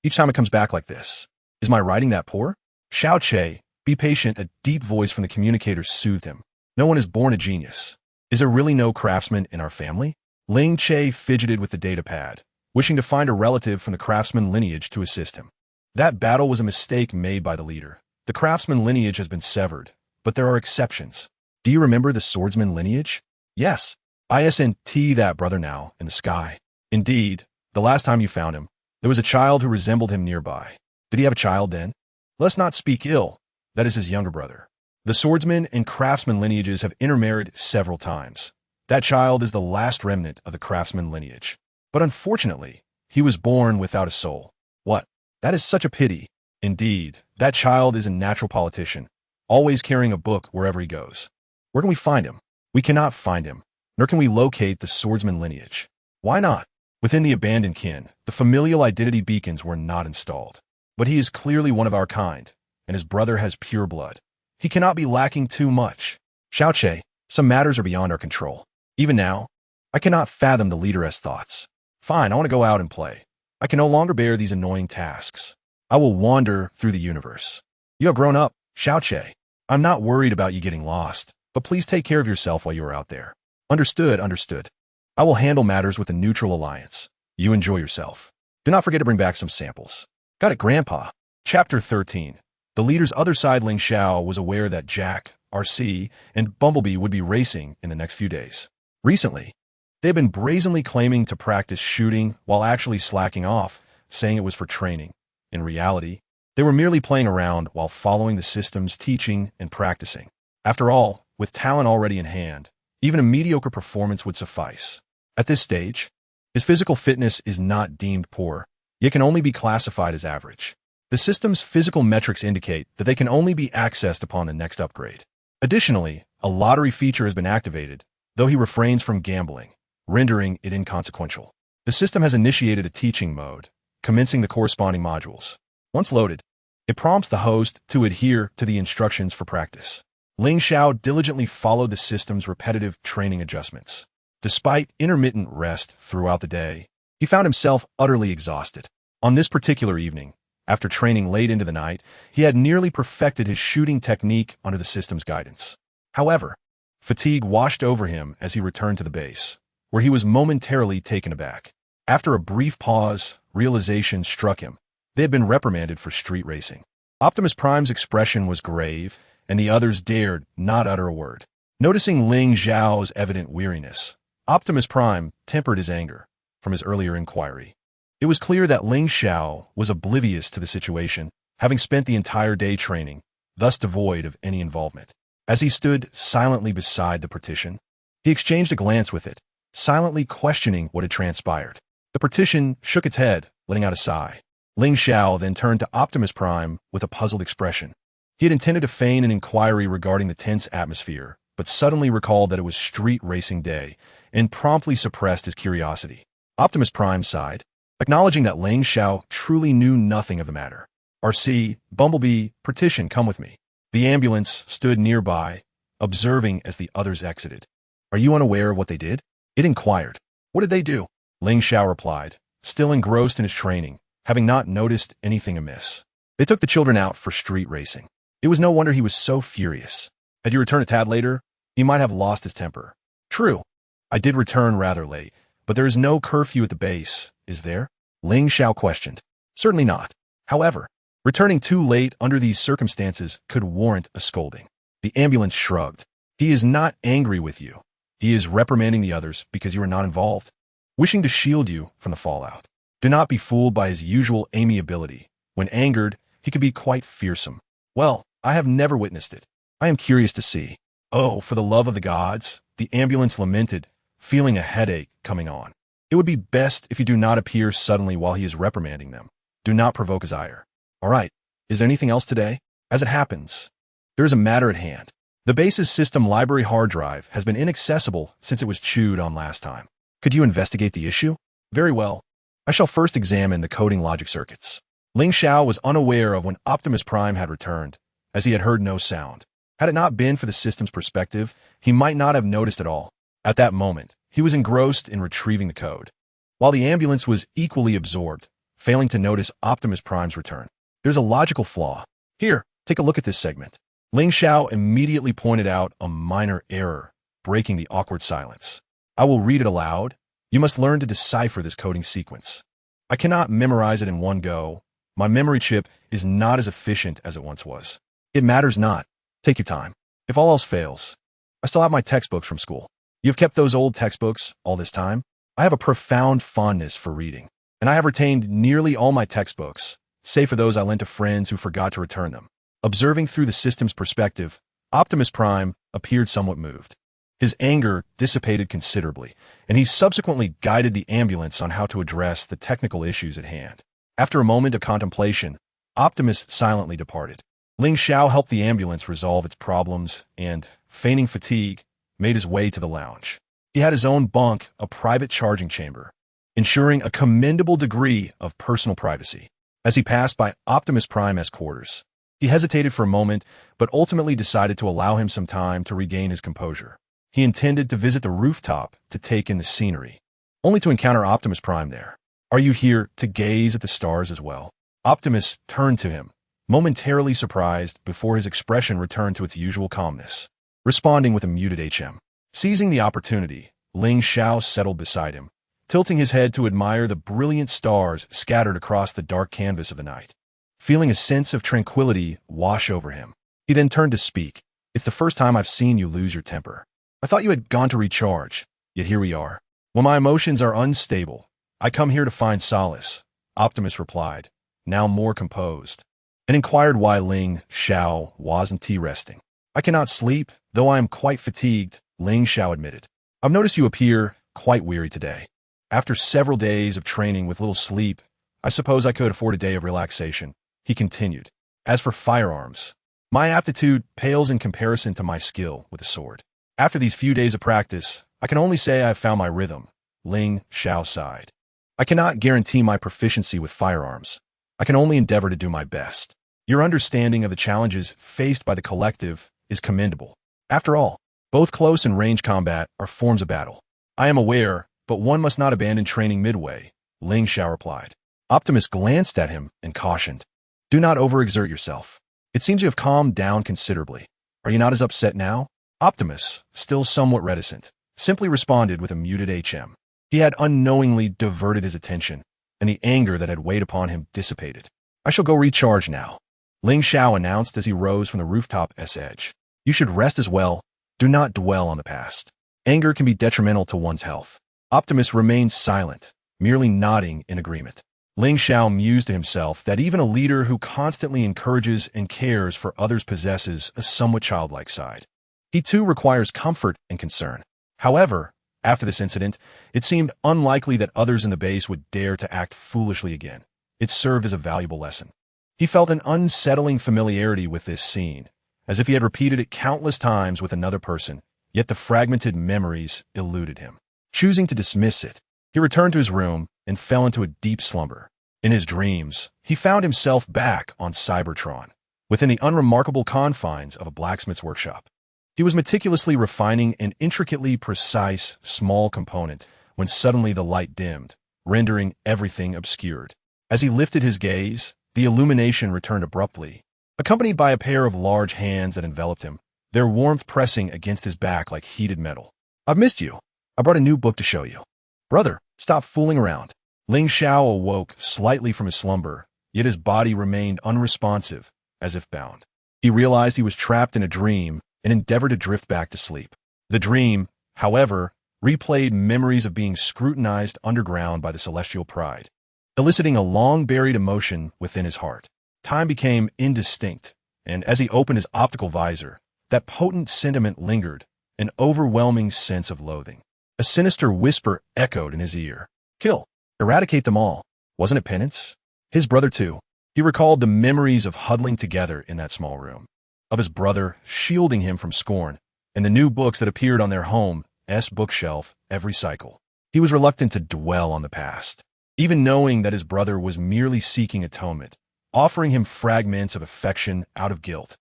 Each time it comes back like this. Is my writing that poor? Xiao Che, be patient, a deep voice from the communicator soothed him. No one is born a genius. Is there really no craftsman in our family? Ling Che fidgeted with the data pad, wishing to find a relative from the craftsman lineage to assist him. That battle was a mistake made by the leader. The craftsman lineage has been severed, but there are exceptions. Do you remember the swordsman lineage? Yes. Isn't that brother now in the sky? Indeed, the last time you found him, there was a child who resembled him nearby. Did he have a child then? Let's not speak ill. That is his younger brother. The swordsman and craftsman lineages have intermarried several times. That child is the last remnant of the craftsman lineage. But unfortunately, he was born without a soul. What? That is such a pity. Indeed, that child is a natural politician, always carrying a book wherever he goes. Where can we find him? We cannot find him, nor can we locate the swordsman lineage. Why not? Within the abandoned kin, the familial identity beacons were not installed. But he is clearly one of our kind, and his brother has pure blood. He cannot be lacking too much. Xiao Che, some matters are beyond our control. Even now, I cannot fathom the leader's thoughts. Fine, I want to go out and play. I can no longer bear these annoying tasks. I will wander through the universe. You have grown up, Xiao Che. I'm not worried about you getting lost, but please take care of yourself while you are out there. Understood, understood. I will handle matters with the neutral alliance. You enjoy yourself. Do not forget to bring back some samples. Got it, Grandpa. Chapter 13. The leader's other side, Ling Xiao, was aware that Jack, RC, and Bumblebee would be racing in the next few days. Recently, they had been brazenly claiming to practice shooting while actually slacking off, saying it was for training. In reality, they were merely playing around while following the system's teaching and practicing. After all, with talent already in hand, even a mediocre performance would suffice. At this stage, his physical fitness is not deemed poor, yet can only be classified as average. The system's physical metrics indicate that they can only be accessed upon the next upgrade. Additionally, a lottery feature has been activated, though he refrains from gambling, rendering it inconsequential. The system has initiated a teaching mode, commencing the corresponding modules. Once loaded, it prompts the host to adhere to the instructions for practice. Ling Xiao diligently followed the system's repetitive training adjustments. Despite intermittent rest throughout the day, he found himself utterly exhausted. On this particular evening, after training late into the night, he had nearly perfected his shooting technique under the system's guidance. However, fatigue washed over him as he returned to the base, where he was momentarily taken aback. After a brief pause, realization struck him. They had been reprimanded for street racing. Optimus Prime's expression was grave, and the others dared not utter a word. Noticing Ling Xiao's evident weariness, Optimus Prime tempered his anger from his earlier inquiry. It was clear that Ling Xiao was oblivious to the situation, having spent the entire day training, thus devoid of any involvement. As he stood silently beside the partition, he exchanged a glance with it, silently questioning what had transpired. The partition shook its head, letting out a sigh. Ling Xiao then turned to Optimus Prime with a puzzled expression. He had intended to feign an inquiry regarding the tense atmosphere, but suddenly recalled that it was street racing day, and promptly suppressed his curiosity. Optimus Prime sighed, acknowledging that Ling Xiao truly knew nothing of the matter. RC, Bumblebee, Partition, come with me. The ambulance stood nearby, observing as the others exited. Are you unaware of what they did? It inquired. What did they do? Ling Xiao replied, still engrossed in his training, having not noticed anything amiss. They took the children out for street racing. It was no wonder he was so furious. Had you returned a tad later, he might have lost his temper. True. I did return rather late, but there is no curfew at the base, is there? Ling Xiao questioned. Certainly not. However, returning too late under these circumstances could warrant a scolding. The ambulance shrugged. He is not angry with you. He is reprimanding the others because you are not involved, wishing to shield you from the fallout. Do not be fooled by his usual amiability. When angered, he can be quite fearsome. Well, I have never witnessed it. I am curious to see. Oh, for the love of the gods, the ambulance lamented, feeling a headache coming on. It would be best if you do not appear suddenly while he is reprimanding them. Do not provoke his ire. All right, is there anything else today? As it happens, there is a matter at hand. The base's system library hard drive has been inaccessible since it was chewed on last time. Could you investigate the issue? Very well. I shall first examine the coding logic circuits. Ling Xiao was unaware of when Optimus Prime had returned, as he had heard no sound. Had it not been for the system's perspective, he might not have noticed at all. At that moment, he was engrossed in retrieving the code, while the ambulance was equally absorbed, failing to notice Optimus Prime's return. There's a logical flaw. Here, take a look at this segment. Ling Xiao immediately pointed out a minor error, breaking the awkward silence. I will read it aloud. You must learn to decipher this coding sequence. I cannot memorize it in one go. My memory chip is not as efficient as it once was. It matters not. Take your time. If all else fails, I still have my textbooks from school. You've kept those old textbooks all this time? I have a profound fondness for reading, and I have retained nearly all my textbooks, save for those I lent to friends who forgot to return them. Observing through the system's perspective, Optimus Prime appeared somewhat moved. His anger dissipated considerably, and he subsequently guided the ambulance on how to address the technical issues at hand. After a moment of contemplation, Optimus silently departed. Ling Xiao helped the ambulance resolve its problems and, feigning fatigue, made his way to the lounge. He had his own bunk, a private charging chamber, ensuring a commendable degree of personal privacy. As he passed by Optimus Prime's quarters, he hesitated for a moment, but ultimately decided to allow him some time to regain his composure. He intended to visit the rooftop to take in the scenery, only to encounter Optimus Prime there. Are you here to gaze at the stars as well? Optimus turned to him, momentarily surprised before his expression returned to its usual calmness, responding with a muted HM. Seizing the opportunity, Ling Xiao settled beside him, tilting his head to admire the brilliant stars scattered across the dark canvas of the night. Feeling a sense of tranquility wash over him, he then turned to speak. It's the first time I've seen you lose your temper. I thought you had gone to recharge, yet here we are. When my emotions are unstable, I come here to find solace, Optimus replied, now more composed, and inquired why Ling Xiao wasn't resting. I cannot sleep, though I am quite fatigued, Ling Xiao admitted. I've noticed you appear quite weary today. After several days of training with little sleep, I suppose I could afford a day of relaxation, he continued. As for firearms, my aptitude pales in comparison to my skill with a sword. After these few days of practice, I can only say I have found my rhythm, Ling Xiao sighed. I cannot guarantee my proficiency with firearms. I can only endeavor to do my best. Your understanding of the challenges faced by the collective is commendable. After all, both close and range combat are forms of battle. I am aware, but one must not abandon training midway, Ling Xiao replied. Optimus glanced at him and cautioned. Do not overexert yourself. It seems you have calmed down considerably. Are you not as upset now? Optimus, still somewhat reticent, simply responded with a muted HM. He had unknowingly diverted his attention, and the anger that had weighed upon him dissipated. I shall go recharge now, Ling Xiao announced as he rose from the rooftop's edge. You should rest as well. Do not dwell on the past. Anger can be detrimental to one's health. Optimus remained silent, merely nodding in agreement. Ling Xiao mused to himself that even a leader who constantly encourages and cares for others possesses a somewhat childlike side. He too requires comfort and concern. However, after this incident, it seemed unlikely that others in the base would dare to act foolishly again. It served as a valuable lesson. He felt an unsettling familiarity with this scene, as if he had repeated it countless times with another person, yet the fragmented memories eluded him. Choosing to dismiss it, he returned to his room and fell into a deep slumber. In his dreams, he found himself back on Cybertron, within the unremarkable confines of a blacksmith's workshop. He was meticulously refining an intricately precise, small component when suddenly the light dimmed, rendering everything obscured. As he lifted his gaze, the illumination returned abruptly, accompanied by a pair of large hands that enveloped him, their warmth pressing against his back like heated metal. I've missed you. I brought a new book to show you. Brother, stop fooling around. Ling Xiao awoke slightly from his slumber, yet his body remained unresponsive, as if bound. He realized he was trapped in a dream and endeavored to drift back to sleep. The dream, however, replayed memories of being scrutinized underground by the celestial pride, eliciting a long-buried emotion within his heart. Time became indistinct, and as he opened his optical visor, that potent sentiment lingered, an overwhelming sense of loathing. A sinister whisper echoed in his ear. Kill. Eradicate them all. Wasn't it penance? His brother, too. He recalled the memories of huddling together in that small room, of his brother shielding him from scorn, and the new books that appeared on their home's bookshelf every cycle. He was reluctant to dwell on the past, even knowing that his brother was merely seeking atonement, offering him fragments of affection out of guilt.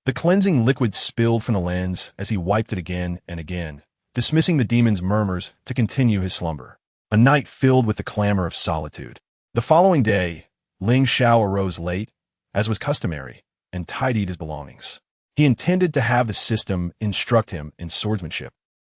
The cleansing liquid spilled from the lens as he wiped it again and again, dismissing the demon's murmurs to continue his slumber. A night filled with the clamor of solitude. The following day, Ling Xiao arose late, as was customary, and tidied his belongings. He intended to have the system instruct him in swordsmanship.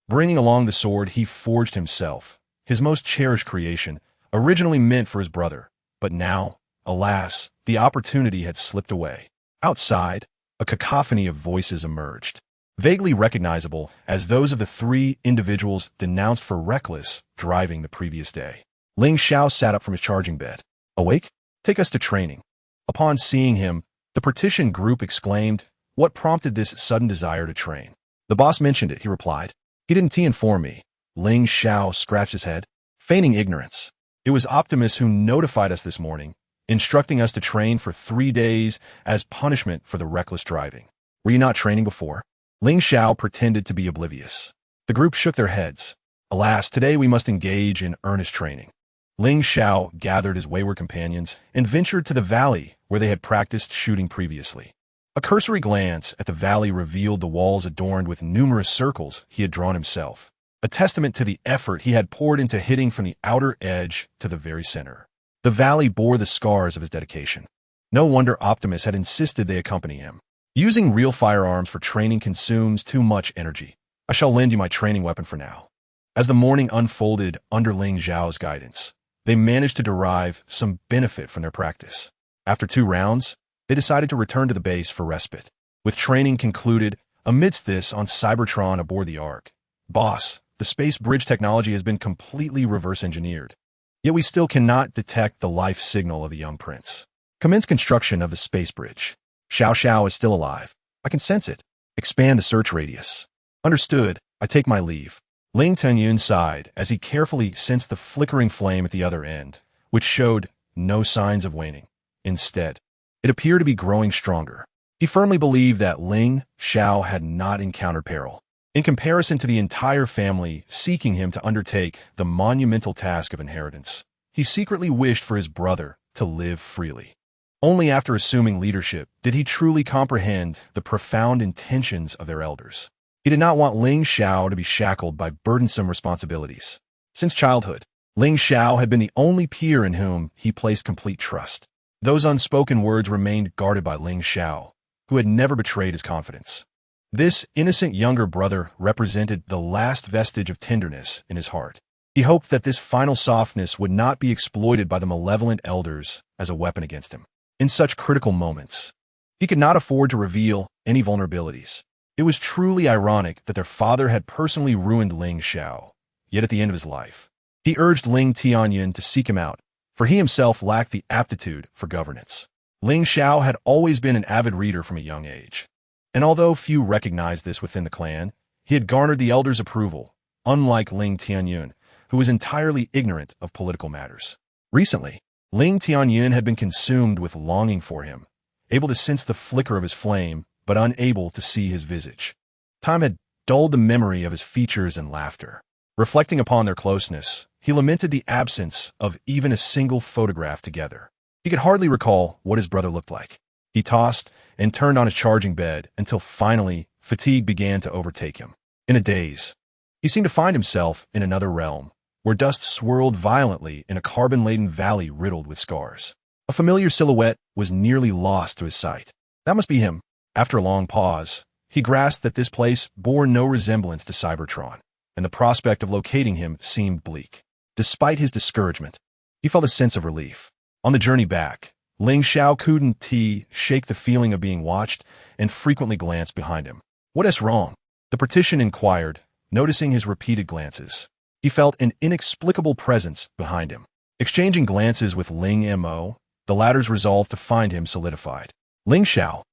Bringing along the sword he forged himself, his most cherished creation, originally meant for his brother, but now, alas, the opportunity had slipped away. Outside, a cacophony of voices emerged, vaguely recognizable as those of the three individuals denounced for reckless driving the previous day. Ling Xiao sat up from his charging bed. Awake? Take us to training. Upon seeing him, the partition group exclaimed, what prompted this sudden desire to train? The boss mentioned it, he replied. He didn't inform me. Ling Xiao scratched his head, feigning ignorance. It was Optimus who notified us this morning, instructing us to train for 3 days as punishment for the reckless driving. Were you not training before? Ling Xiao pretended to be oblivious. The group shook their heads. Alas, today we must engage in earnest training. Ling Xiao gathered his wayward companions and ventured to the valley where they had practiced shooting previously. A cursory glance at the valley revealed the walls adorned with numerous circles he had drawn himself, a testament to the effort he had poured into hitting from the outer edge to the very center. The valley bore the scars of his dedication. No wonder Optimus had insisted they accompany him. Using real firearms for training consumes too much energy. I shall lend you my training weapon for now. As the morning unfolded under Ling Xiao's guidance, they managed to derive some benefit from their practice. After 2 rounds, they decided to return to the base for respite. With training concluded, amidst this on Cybertron aboard the Ark. Boss, the space bridge technology has been completely reverse-engineered. Yet we still cannot detect the life signal of the young prince. Commence construction of the space bridge. Xiao Xiao is still alive. I can sense it. Expand the search radius. Understood. I take my leave. Ling Tianyun sighed as he carefully sensed the flickering flame at the other end, which showed no signs of waning. Instead, it appeared to be growing stronger. He firmly believed that Ling Xiao had not encountered peril, in comparison to the entire family seeking him to undertake the monumental task of inheritance. He secretly wished for his brother to live freely. Only after assuming leadership did he truly comprehend the profound intentions of their elders. He did not want Ling Xiao to be shackled by burdensome responsibilities. Since childhood, Ling Xiao had been the only peer in whom he placed complete trust. Those unspoken words remained guarded by Ling Xiao, who had never betrayed his confidence. This innocent younger brother represented the last vestige of tenderness in his heart. He hoped that this final softness would not be exploited by the malevolent elders as a weapon against him. In such critical moments, he could not afford to reveal any vulnerabilities. It was truly ironic that their father had personally ruined Ling Xiao, yet at the end of his life, he urged Ling Tianyun to seek him out, for he himself lacked the aptitude for governance. Ling Xiao had always been an avid reader from a young age, and although few recognized this within the clan, he had garnered the elders' approval, unlike Ling Tianyun, who was entirely ignorant of political matters. Recently, Ling Tianyun had been consumed with longing for him, able to sense the flicker of his flame, but unable to see his visage. Time had dulled the memory of his features and laughter. Reflecting upon their closeness, he lamented the absence of even a single photograph together. He could hardly recall what his brother looked like. He tossed and turned on his charging bed until finally fatigue began to overtake him. In a daze, he seemed to find himself in another realm, where dust swirled violently in a carbon-laden valley riddled with scars. A familiar silhouette was nearly lost to his sight. That must be him. After a long pause, he grasped that this place bore no resemblance to Cybertron, and the prospect of locating him seemed bleak. Despite his discouragement, he felt a sense of relief. On the journey back, Ling Xiao couldn't shake the feeling of being watched and frequently glanced behind him. "What is wrong?" the partition inquired, noticing his repeated glances. He felt an inexplicable presence behind him. Exchanging glances with Ling Mo, the latter's resolve to find him solidified. "Ling Xiao,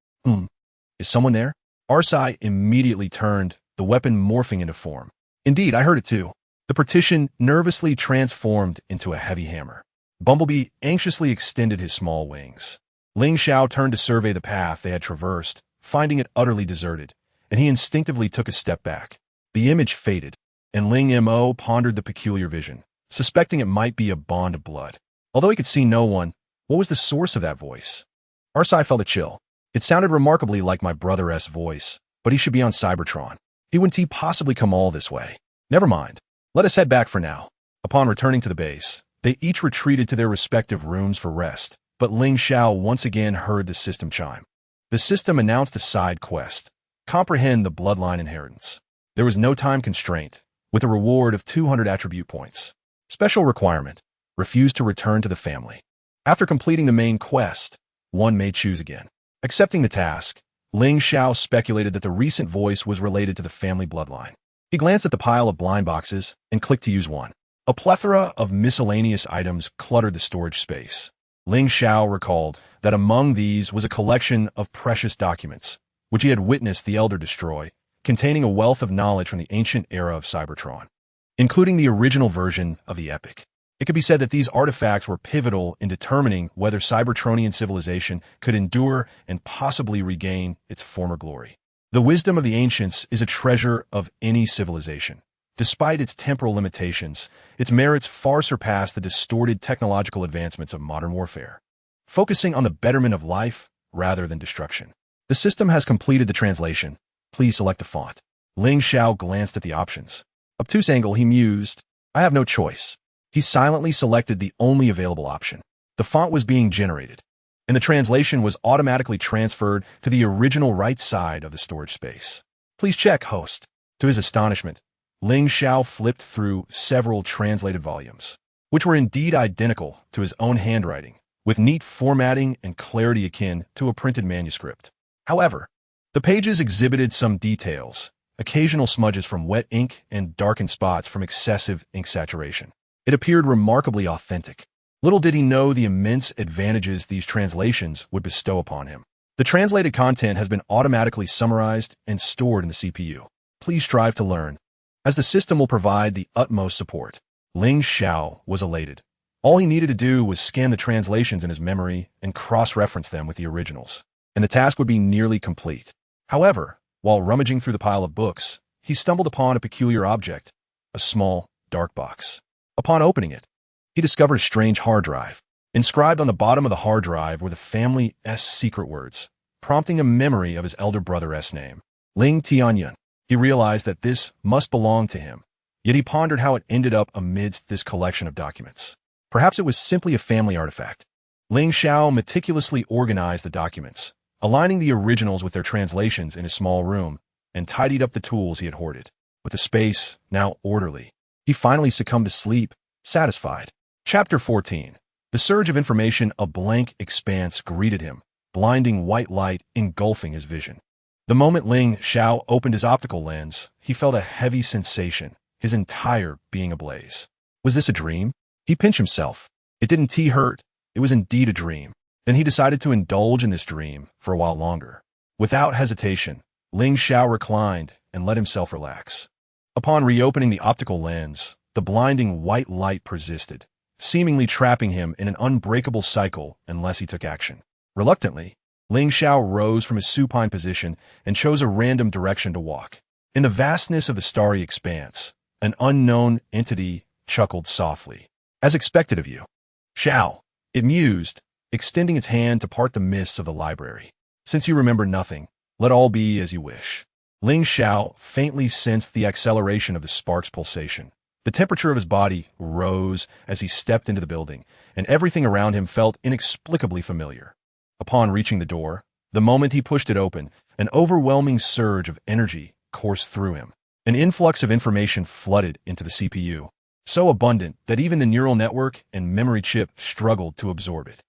is someone there?" Arsai immediately turned, the weapon morphing into form. "Indeed, I heard it too." The partition nervously transformed into a heavy hammer. Bumblebee anxiously extended his small wings. Ling Xiao turned to survey the path they had traversed, finding it utterly deserted, and he instinctively took a step back. The image faded, and Ling Mo pondered the peculiar vision, suspecting it might be a bond of blood. Although he could see no one, what was the source of that voice? Arsai felt a chill. It sounded remarkably like my brother's voice, but he should be on Cybertron. He wouldn't possibly come all this way. Never mind. Let us head back for now. Upon returning to the base, they each retreated to their respective rooms for rest, but Ling Xiao once again heard the system chime. The system announced a side quest: comprehend the bloodline inheritance. There was no time constraint, with a reward of 200 attribute points. Special requirement: refuse to return to the family. After completing the main quest, one may choose again. Accepting the task, Ling Xiao speculated that the recent voice was related to the family bloodline. He glanced at the pile of blind boxes and clicked to use one. A plethora of miscellaneous items cluttered the storage space. Ling Xiao recalled that among these was a collection of precious documents, which he had witnessed the Elder destroy, containing a wealth of knowledge from the ancient era of Cybertron, including the original version of the epoch. It could be said that these artifacts were pivotal in determining whether Cybertronian civilization could endure and possibly regain its former glory. The wisdom of the ancients is a treasure of any civilization. Despite its temporal limitations, its merits far surpass the distorted technological advancements of modern warfare, focusing on the betterment of life rather than destruction. The system has completed the translation. Please select a font. Ling Xiao glanced at the options. Obtuse angle, he mused. I have no choice. He silently selected the only available option. The font was being generated, and the translation was automatically transferred to the original right side of the storage space. Please check, host. To his astonishment, Ling Xiao flipped through several translated volumes, which were indeed identical to his own handwriting, with neat formatting and clarity akin to a printed manuscript. However, the pages exhibited some details, occasional smudges from wet ink and darkened spots from excessive ink saturation. It appeared remarkably authentic. Little did he know the immense advantages these translations would bestow upon him. The translated content has been automatically summarized and stored in the CPU. Please strive to learn, as the system will provide the utmost support. Ling Xiao was elated, All he needed to do was scan the translations in his memory and cross-reference them with the originals, and the task would be nearly complete. However, while rummaging through the pile of books, he stumbled upon a peculiar object, a small, dark box. Upon opening it, he discovered a strange hard drive. Inscribed on the bottom of the hard drive were the family's secret words, prompting a memory of his elder brother's name, Ling Tianyun. He realized that this must belong to him, yet he pondered how it ended up amidst this collection of documents. Perhaps it was simply a family artifact. Ling Xiao meticulously organized the documents, aligning the originals with their translations in his small room, and tidied up the tools he had hoarded. With the space now orderly, he finally succumbed to sleep, satisfied. Chapter 14. The surge of information, a blank expanse greeted him, blinding white light engulfing his vision. The moment Ling Xiao opened his optical lens, he felt a heavy sensation, his entire being ablaze. Was this a dream? He pinched himself. It didn't hurt. It was indeed a dream. Then he decided to indulge in this dream for a while longer. Without hesitation, Ling Xiao reclined and let himself relax. Upon reopening the optical lens, the blinding white light persisted, seemingly trapping him in an unbreakable cycle unless he took action. Reluctantly, Ling Xiao rose from his supine position and chose a random direction to walk. In the vastness of the starry expanse, an unknown entity chuckled softly. As expected of you, Xiao, it mused, extending its hand to part the mists of the library. Since you remember nothing, let all be as you wish. Ling Xiao faintly sensed the acceleration of the spark's pulsation. The temperature of his body rose as he stepped into the building, and everything around him felt inexplicably familiar. Upon reaching the door, the moment he pushed it open, an overwhelming surge of energy coursed through him. An influx of information flooded into the CPU, so abundant that even the neural network and memory chip struggled to absorb it.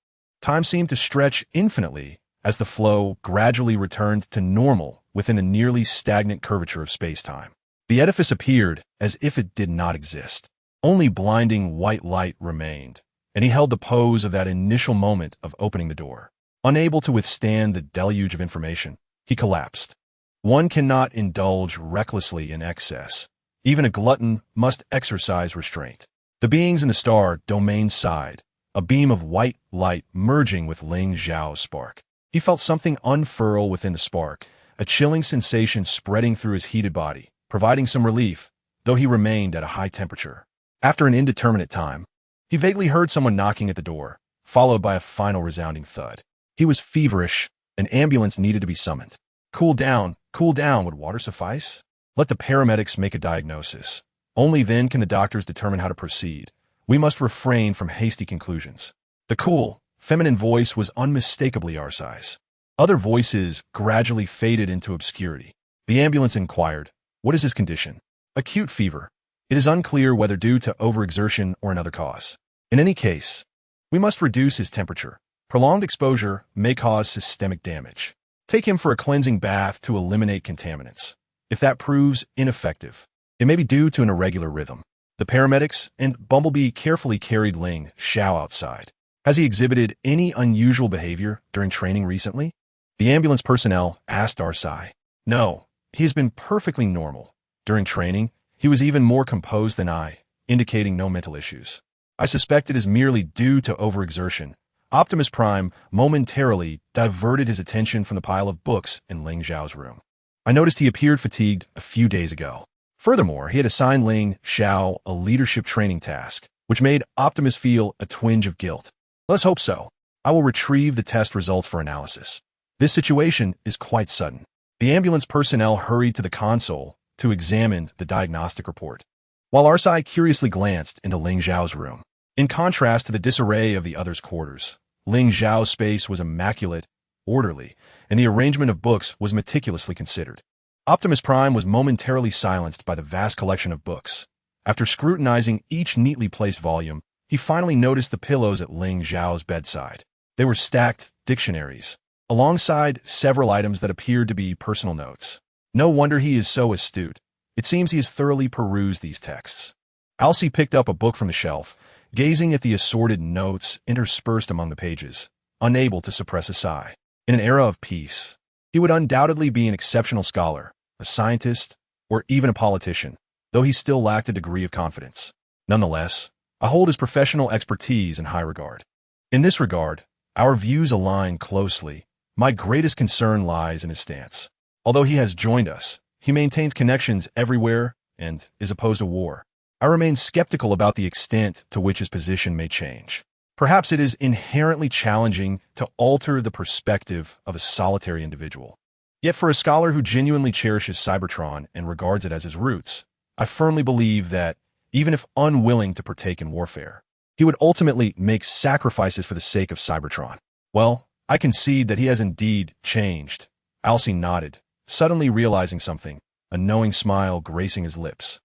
Time seemed to stretch infinitely as the flow gradually returned to normal within a nearly stagnant curvature of space-time. The edifice appeared as if it did not exist. Only blinding white light remained, and he held the pose of that initial moment of opening the door. Unable to withstand the deluge of information, he collapsed. One cannot indulge recklessly in excess. Even a glutton must exercise restraint. The beings in the star domain sighed, a beam of white light merging with Ling Xiao's spark. He felt something unfurl within the spark, a chilling sensation spreading through his heated body, providing some relief, though he remained at a high temperature. After an indeterminate time, he vaguely heard someone knocking at the door, followed by a final resounding thud. He was feverish. An ambulance needed to be summoned. Cool down, would water suffice? Let the paramedics make a diagnosis. Only then can the doctors determine how to proceed. We must refrain from hasty conclusions. The cool, feminine voice was unmistakably our size. Other voices gradually faded into obscurity. The ambulance inquired, "What is his condition?" "Acute fever. It is unclear whether due to overexertion or another cause. In any case, we must reduce his temperature. Prolonged exposure may cause systemic damage. Take him for a cleansing bath to eliminate contaminants. If that proves ineffective, it may be due to an irregular rhythm." The paramedics and Bumblebee carefully carried Ling Xiao outside. "Has he exhibited any unusual behavior during training recently?" The ambulance personnel asked Arsai. "No, he has been perfectly normal. During training, he was even more composed than I, indicating no mental issues. I suspect it is merely due to overexertion." Optimus Prime momentarily diverted his attention from the pile of books in Ling Xiao's room. "I noticed he appeared fatigued a few days ago." Furthermore, he had assigned Ling Xiao a leadership training task, which made Optimus feel a twinge of guilt. "Let's hope so. I will retrieve the test results for analysis. This situation is quite sudden." The ambulance personnel hurried to the console to examine the diagnostic report, while Arsai curiously glanced into Ling Xiao's room. In contrast to the disarray of the others' quarters, Ling Xiao's space was immaculate, orderly, and the arrangement of books was meticulously considered. Optimus Prime was momentarily silenced by the vast collection of books. After scrutinizing each neatly placed volume, he finally noticed the pillows at Ling Xiao's bedside. They were stacked dictionaries, alongside several items that appeared to be personal notes. No wonder he is so astute. It seems he has thoroughly perused these texts. Alcee picked up a book from the shelf, gazing at the assorted notes interspersed among the pages, unable to suppress a sigh. In an era of peace, he would undoubtedly be an exceptional scholar, a scientist, or even a politician, though he still lacked a degree of confidence. Nonetheless, I hold his professional expertise in high regard. In this regard, our views align closely. My greatest concern lies in his stance. Although he has joined us, he maintains connections everywhere and is opposed to war. I remain skeptical about the extent to which his position may change. Perhaps it is inherently challenging to alter the perspective of a solitary individual. Yet for a scholar who genuinely cherishes Cybertron and regards it as his roots, I firmly believe that, even if unwilling to partake in warfare, he would ultimately make sacrifices for the sake of Cybertron. Well, I concede that he has indeed changed. Alcee nodded, suddenly realizing something, a knowing smile gracing his lips.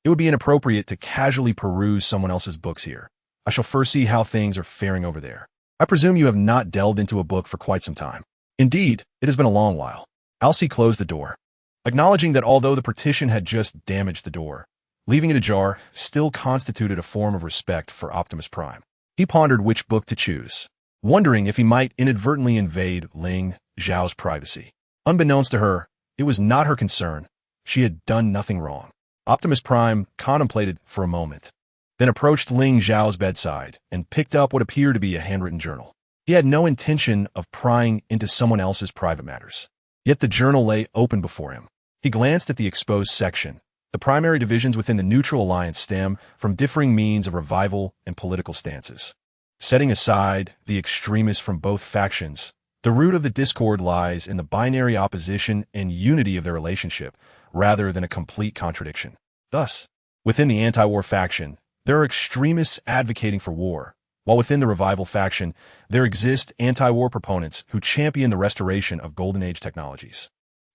It would be inappropriate to casually peruse someone else's books here. I shall first see how things are faring over there. I presume you have not delved into a book for quite some time. Indeed, it has been a long while. Alcee closed the door, acknowledging that although the partition had just damaged the door, leaving it ajar still constituted a form of respect for Optimus Prime. He pondered which book to choose, wondering if he might inadvertently invade Ling Xiao's privacy. Unbeknownst to her, it was not her concern. She had done nothing wrong. Optimus Prime contemplated for a moment, then approached Ling Xiao's bedside and picked up what appeared to be a handwritten journal. He had no intention of prying into someone else's private matters. Yet the journal lay open before him. He glanced at the exposed section. The primary divisions within the Neutral Alliance stem from differing means of revival and political stances. Setting aside the extremists from both factions, the root of the discord lies in the binary opposition and unity of their relationship, rather than a complete contradiction. Thus, within the anti-war faction, there are extremists advocating for war, while within the revival faction, there exist anti-war proponents who champion the restoration of Golden Age technologies.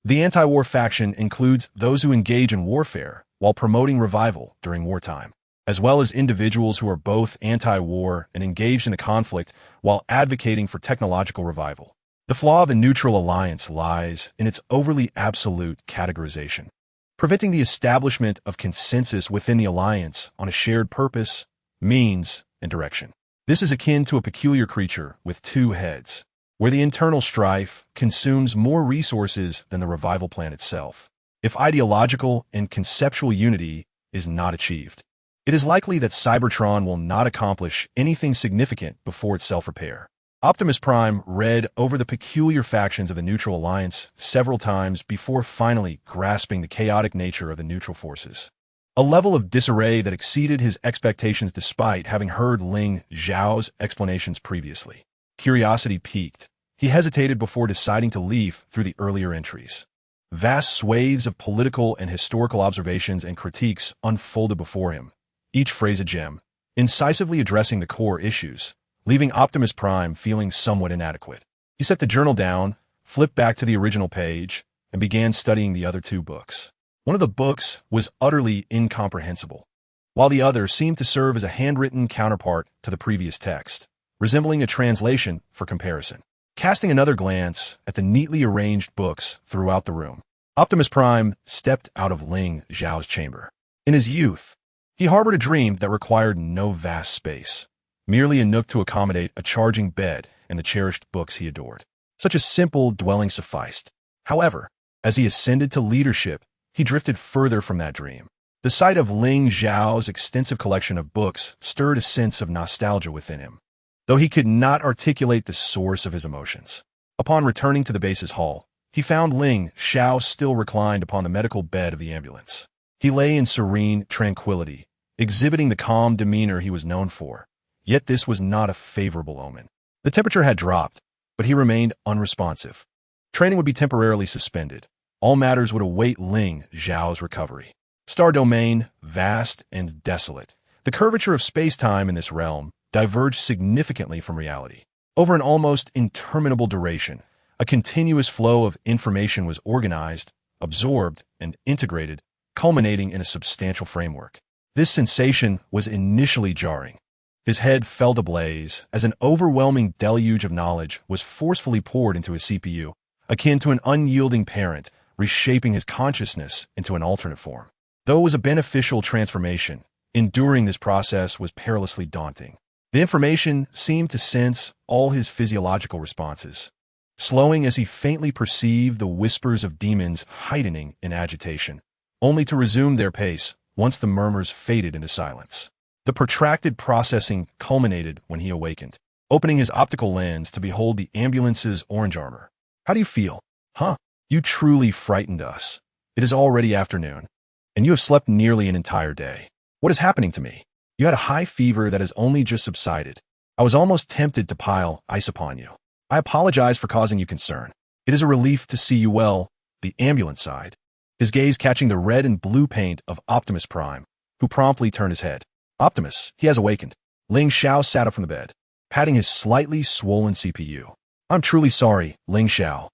The anti-war faction includes those who engage in warfare while promoting revival during wartime, as well as individuals who are both anti-war and engaged in the conflict while advocating for technological revival. The flaw of the Neutral Alliance lies in its overly absolute categorization, preventing the establishment of consensus within the alliance on a shared purpose, means, and direction. This is akin to a peculiar creature with two heads, where the internal strife consumes more resources than the revival plan itself. If ideological and conceptual unity is not achieved, it is likely that Cybertron will not accomplish anything significant before its self-repair. Optimus Prime read over the peculiar factions of the Neutral Alliance several times before finally grasping the chaotic nature of the neutral forces. A level of disarray that exceeded his expectations despite having heard Ling Xiao's explanations previously. Curiosity piqued. He hesitated before deciding to leaf through the earlier entries. Vast swathes of political and historical observations and critiques unfolded before him, each phrase a gem, incisively addressing the core issues, leaving Optimus Prime feeling somewhat inadequate. He set the journal down, flipped back to the original page, and began studying the other two books. One of the books was utterly incomprehensible, while the other seemed to serve as a handwritten counterpart to the previous text, resembling a translation for comparison. Casting another glance at the neatly arranged books throughout the room, Optimus Prime stepped out of Ling Xiao's chamber. In his youth, he harbored a dream that required no vast space, merely a nook to accommodate a charging bed and the cherished books he adored. Such a simple dwelling sufficed. However, as he ascended to leadership, he drifted further from that dream. The sight of Ling Xiao's extensive collection of books stirred a sense of nostalgia within him, though he could not articulate the source of his emotions. Upon returning to the base's hall, he found Ling Xiao still reclined upon the medical bed of the ambulance. He lay in serene tranquility, exhibiting the calm demeanor he was known for. Yet this was not a favorable omen. The temperature had dropped, but he remained unresponsive. Training would be temporarily suspended. All matters would await Ling Xiao's recovery. Star domain, vast and desolate. The curvature of space-time in this realm diverged significantly from reality. Over an almost interminable duration, a continuous flow of information was organized, absorbed, and integrated, culminating in a substantial framework. This sensation was initially jarring. His head felt ablaze as an overwhelming deluge of knowledge was forcefully poured into his CPU, akin to an unyielding parent reshaping his consciousness into an alternate form. Though it was a beneficial transformation, enduring this process was perilously daunting. The information seemed to sense all his physiological responses, slowing as he faintly perceived the whispers of demons heightening in agitation, only to resume their pace once the murmurs faded into silence. The protracted processing culminated when he awakened, opening his optical lens to behold the ambulance's orange armor. How do you feel? Huh? You truly frightened us. It is already afternoon, and you have slept nearly an entire day. What is happening to me? You had a high fever that has only just subsided. I was almost tempted to pile ice upon you. I apologize for causing you concern. It is a relief to see you well, the ambulance sighed, his gaze catching the red and blue paint of Optimus Prime, who promptly turned his head. Optimus, he has awakened. Ling Xiao sat up from the bed, patting his slightly swollen CPU. I'm truly sorry, Ling Xiao.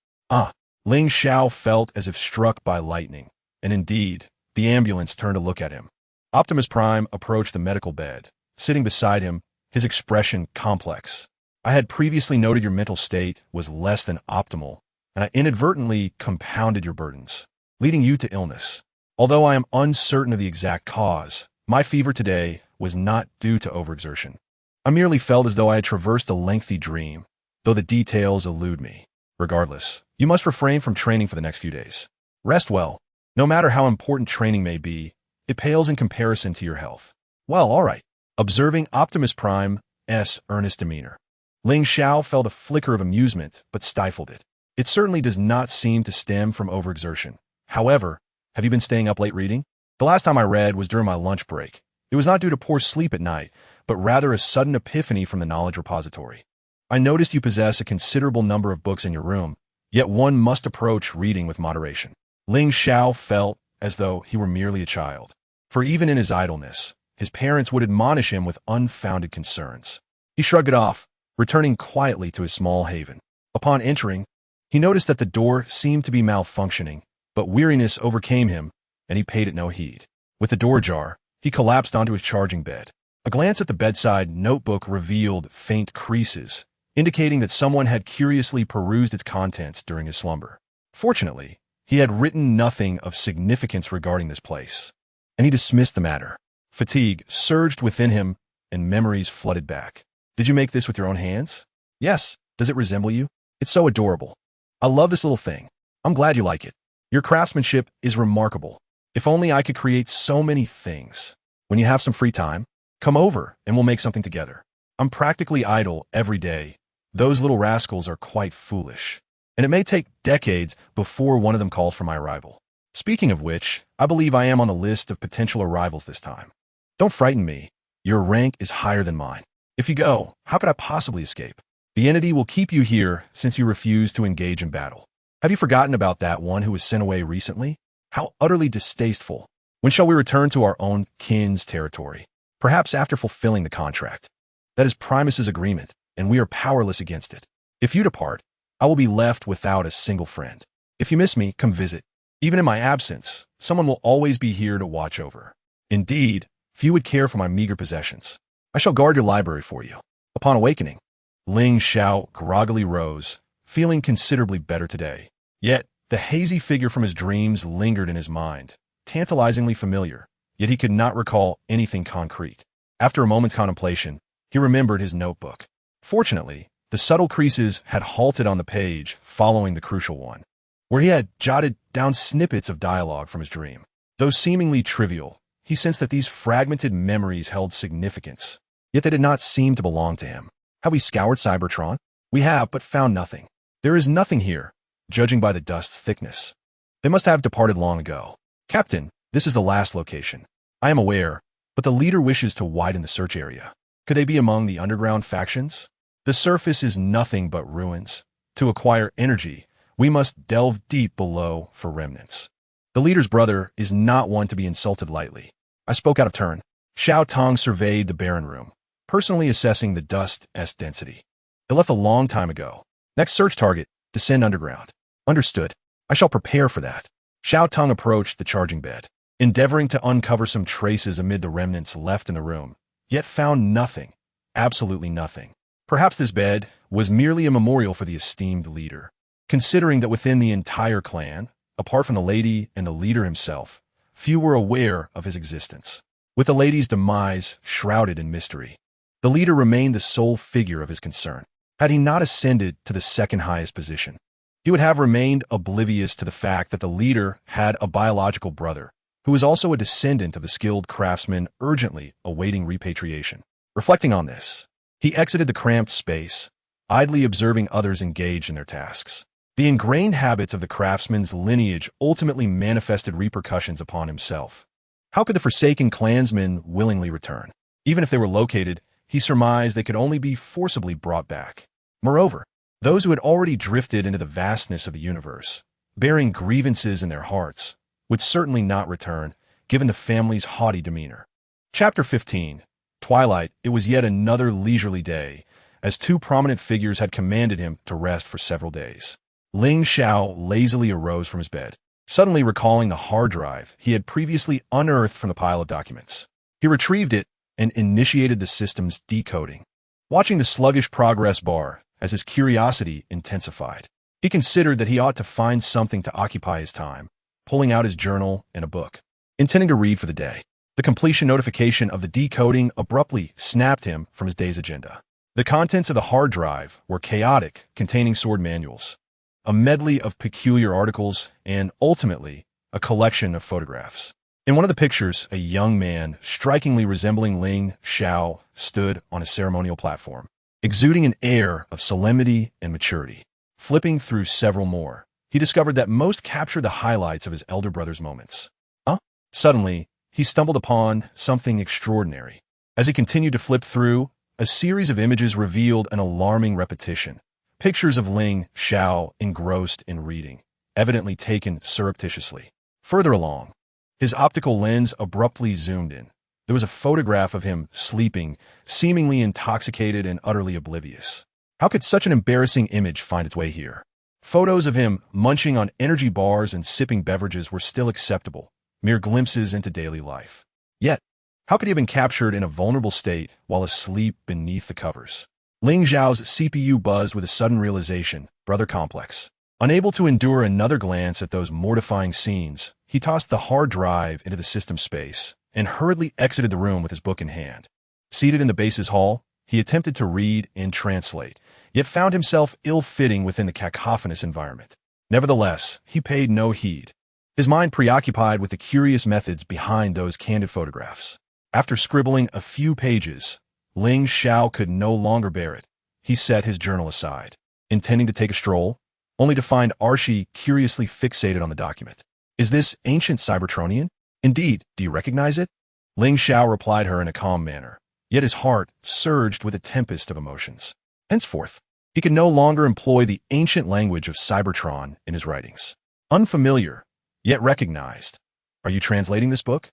Ling Xiao felt as if struck by lightning, and indeed, the ambulance turned to look at him. Optimus Prime approached the medical bed, sitting beside him, his expression complex. I had previously noted your mental state was less than optimal, and I inadvertently compounded your burdens, leading you to illness. Although I am uncertain of the exact cause, my fever today was not due to overexertion. I merely felt as though I had traversed a lengthy dream, though the details elude me. Regardless, you must refrain from training for the next few days. Rest well. No matter how important training may be, it pales in comparison to your health. Well, all right. Observing Optimus Prime's earnest demeanor, Ling Xiao felt a flicker of amusement, but stifled it. It certainly does not seem to stem from overexertion. However, have you been staying up late reading? The last time I read was during my lunch break. It was not due to poor sleep at night, but rather a sudden epiphany from the knowledge repository. I noticed you possess a considerable number of books in your room, yet one must approach reading with moderation. Ling Xiao felt as though he were merely a child, for even in his idleness, his parents would admonish him with unfounded concerns. He shrugged it off, returning quietly to his small haven. Upon entering, he noticed that the door seemed to be malfunctioning, but weariness overcame him, and he paid it no heed. With the door ajar, he collapsed onto his charging bed. A glance at the bedside notebook revealed faint creases, indicating that someone had curiously perused its contents during his slumber. Fortunately, he had written nothing of significance regarding this place, and he dismissed the matter. Fatigue surged within him, and memories flooded back. Did you make this with your own hands? Yes. Does it resemble you? It's so adorable. I love this little thing. I'm glad you like it. Your craftsmanship is remarkable. If only I could create so many things. When you have some free time, come over and we'll make something together. I'm practically idle every day. Those little rascals are quite foolish, and it may take decades before one of them calls for my arrival. Speaking of which, I believe I am on the list of potential arrivals this time. Don't frighten me. Your rank is higher than mine. If you go, how could I possibly escape? The entity will keep you here since you refuse to engage in battle. Have you forgotten about that one who was sent away recently? How utterly distasteful. When shall we return to our own kin's territory? Perhaps after fulfilling the contract. That is Primus's agreement, and we are powerless against it. If you depart, I will be left without a single friend. If you miss me, come visit. Even in my absence, someone will always be here to watch over. Indeed, few would care for my meager possessions. I shall guard your library for you. Upon awakening, Ling Xiao groggily rose, feeling considerably better today. Yet, the hazy figure from his dreams lingered in his mind, tantalizingly familiar, yet he could not recall anything concrete. After a moment's contemplation, he remembered his notebook. Fortunately, the subtle creases had halted on the page following the crucial one, where he had jotted down snippets of dialogue from his dream. Though seemingly trivial, he sensed that these fragmented memories held significance, yet they did not seem to belong to him. Have we scoured Cybertron? We have, but found nothing. There is nothing here, judging by the dust's thickness. They must have departed long ago. Captain, this is the last location. I am aware, but the leader wishes to widen the search area. Could they be among the underground factions? The surface is nothing but ruins. To acquire energy, we must delve deep below for remnants. The leader's brother is not one to be insulted lightly. I spoke out of turn. Xiao Tong surveyed the barren room, personally assessing the dust's density. They left a long time ago. Next search target, descend underground. Understood. I shall prepare for that. Xiao Tong approached the charging bed, endeavoring to uncover some traces amid the remnants left in the room, yet found nothing, absolutely nothing. Perhaps this bed was merely a memorial for the esteemed leader, considering that within the entire clan, apart from the lady and the leader himself, few were aware of his existence. With the lady's demise shrouded in mystery, the leader remained the sole figure of his concern. Had he not ascended to the second highest position, he would have remained oblivious to the fact that the leader had a biological brother who was also a descendant of the skilled craftsman urgently awaiting repatriation. Reflecting on this, he exited the cramped space, idly observing others engaged in their tasks. The ingrained habits of the craftsman's lineage ultimately manifested repercussions upon himself. How could the forsaken clansmen willingly return? Even if they were located, he surmised they could only be forcibly brought back. Moreover, those who had already drifted into the vastness of the universe, bearing grievances in their hearts, would certainly not return, given the family's haughty demeanor. Chapter 15. Twilight. It was yet another leisurely day, as two prominent figures had commanded him to rest for several days. Ling Xiao lazily arose from his bed, suddenly recalling the hard drive he had previously unearthed from the pile of documents. He retrieved it and initiated the system's decoding, watching the sluggish progress bar as his curiosity intensified. He considered that he ought to find something to occupy his time, pulling out his journal and a book, intending to read for the day. The completion notification of the decoding abruptly snapped him from his day's agenda. The contents of the hard drive were chaotic, containing sword manuals, a medley of peculiar articles, and, ultimately, a collection of photographs. In one of the pictures, a young man, strikingly resembling Ling Xiao, stood on a ceremonial platform, exuding an air of solemnity and maturity. Flipping through several more, he discovered that most captured the highlights of his elder brother's moments. Suddenly, he stumbled upon something extraordinary. As he continued to flip through, a series of images revealed an alarming repetition. Pictures of Ling Xiao engrossed in reading, evidently taken surreptitiously. Further along, his optical lens abruptly zoomed in. There was a photograph of him sleeping, seemingly intoxicated and utterly oblivious. How could such an embarrassing image find its way here? Photos of him munching on energy bars and sipping beverages were still acceptable, mere glimpses into daily life. Yet, how could he have been captured in a vulnerable state while asleep beneath the covers? Ling Xiao's CPU buzzed with a sudden realization, brother complex. Unable to endure another glance at those mortifying scenes, he tossed the hard drive into the system space and hurriedly exited the room with his book in hand. Seated in the base's hall, he attempted to read and translate, yet found himself ill-fitting within the cacophonous environment. Nevertheless, he paid no heed, his mind preoccupied with the curious methods behind those candid photographs. After scribbling a few pages, Ling Xiao could no longer bear it. He set his journal aside, intending to take a stroll, only to find Archie curiously fixated on the document. Is this ancient Cybertronian? Indeed, do you recognize it? Ling Xiao replied her in a calm manner, yet his heart surged with a tempest of emotions. Henceforth, he could no longer employ the ancient language of Cybertron in his writings. Unfamiliar, yet recognized. Are you translating this book?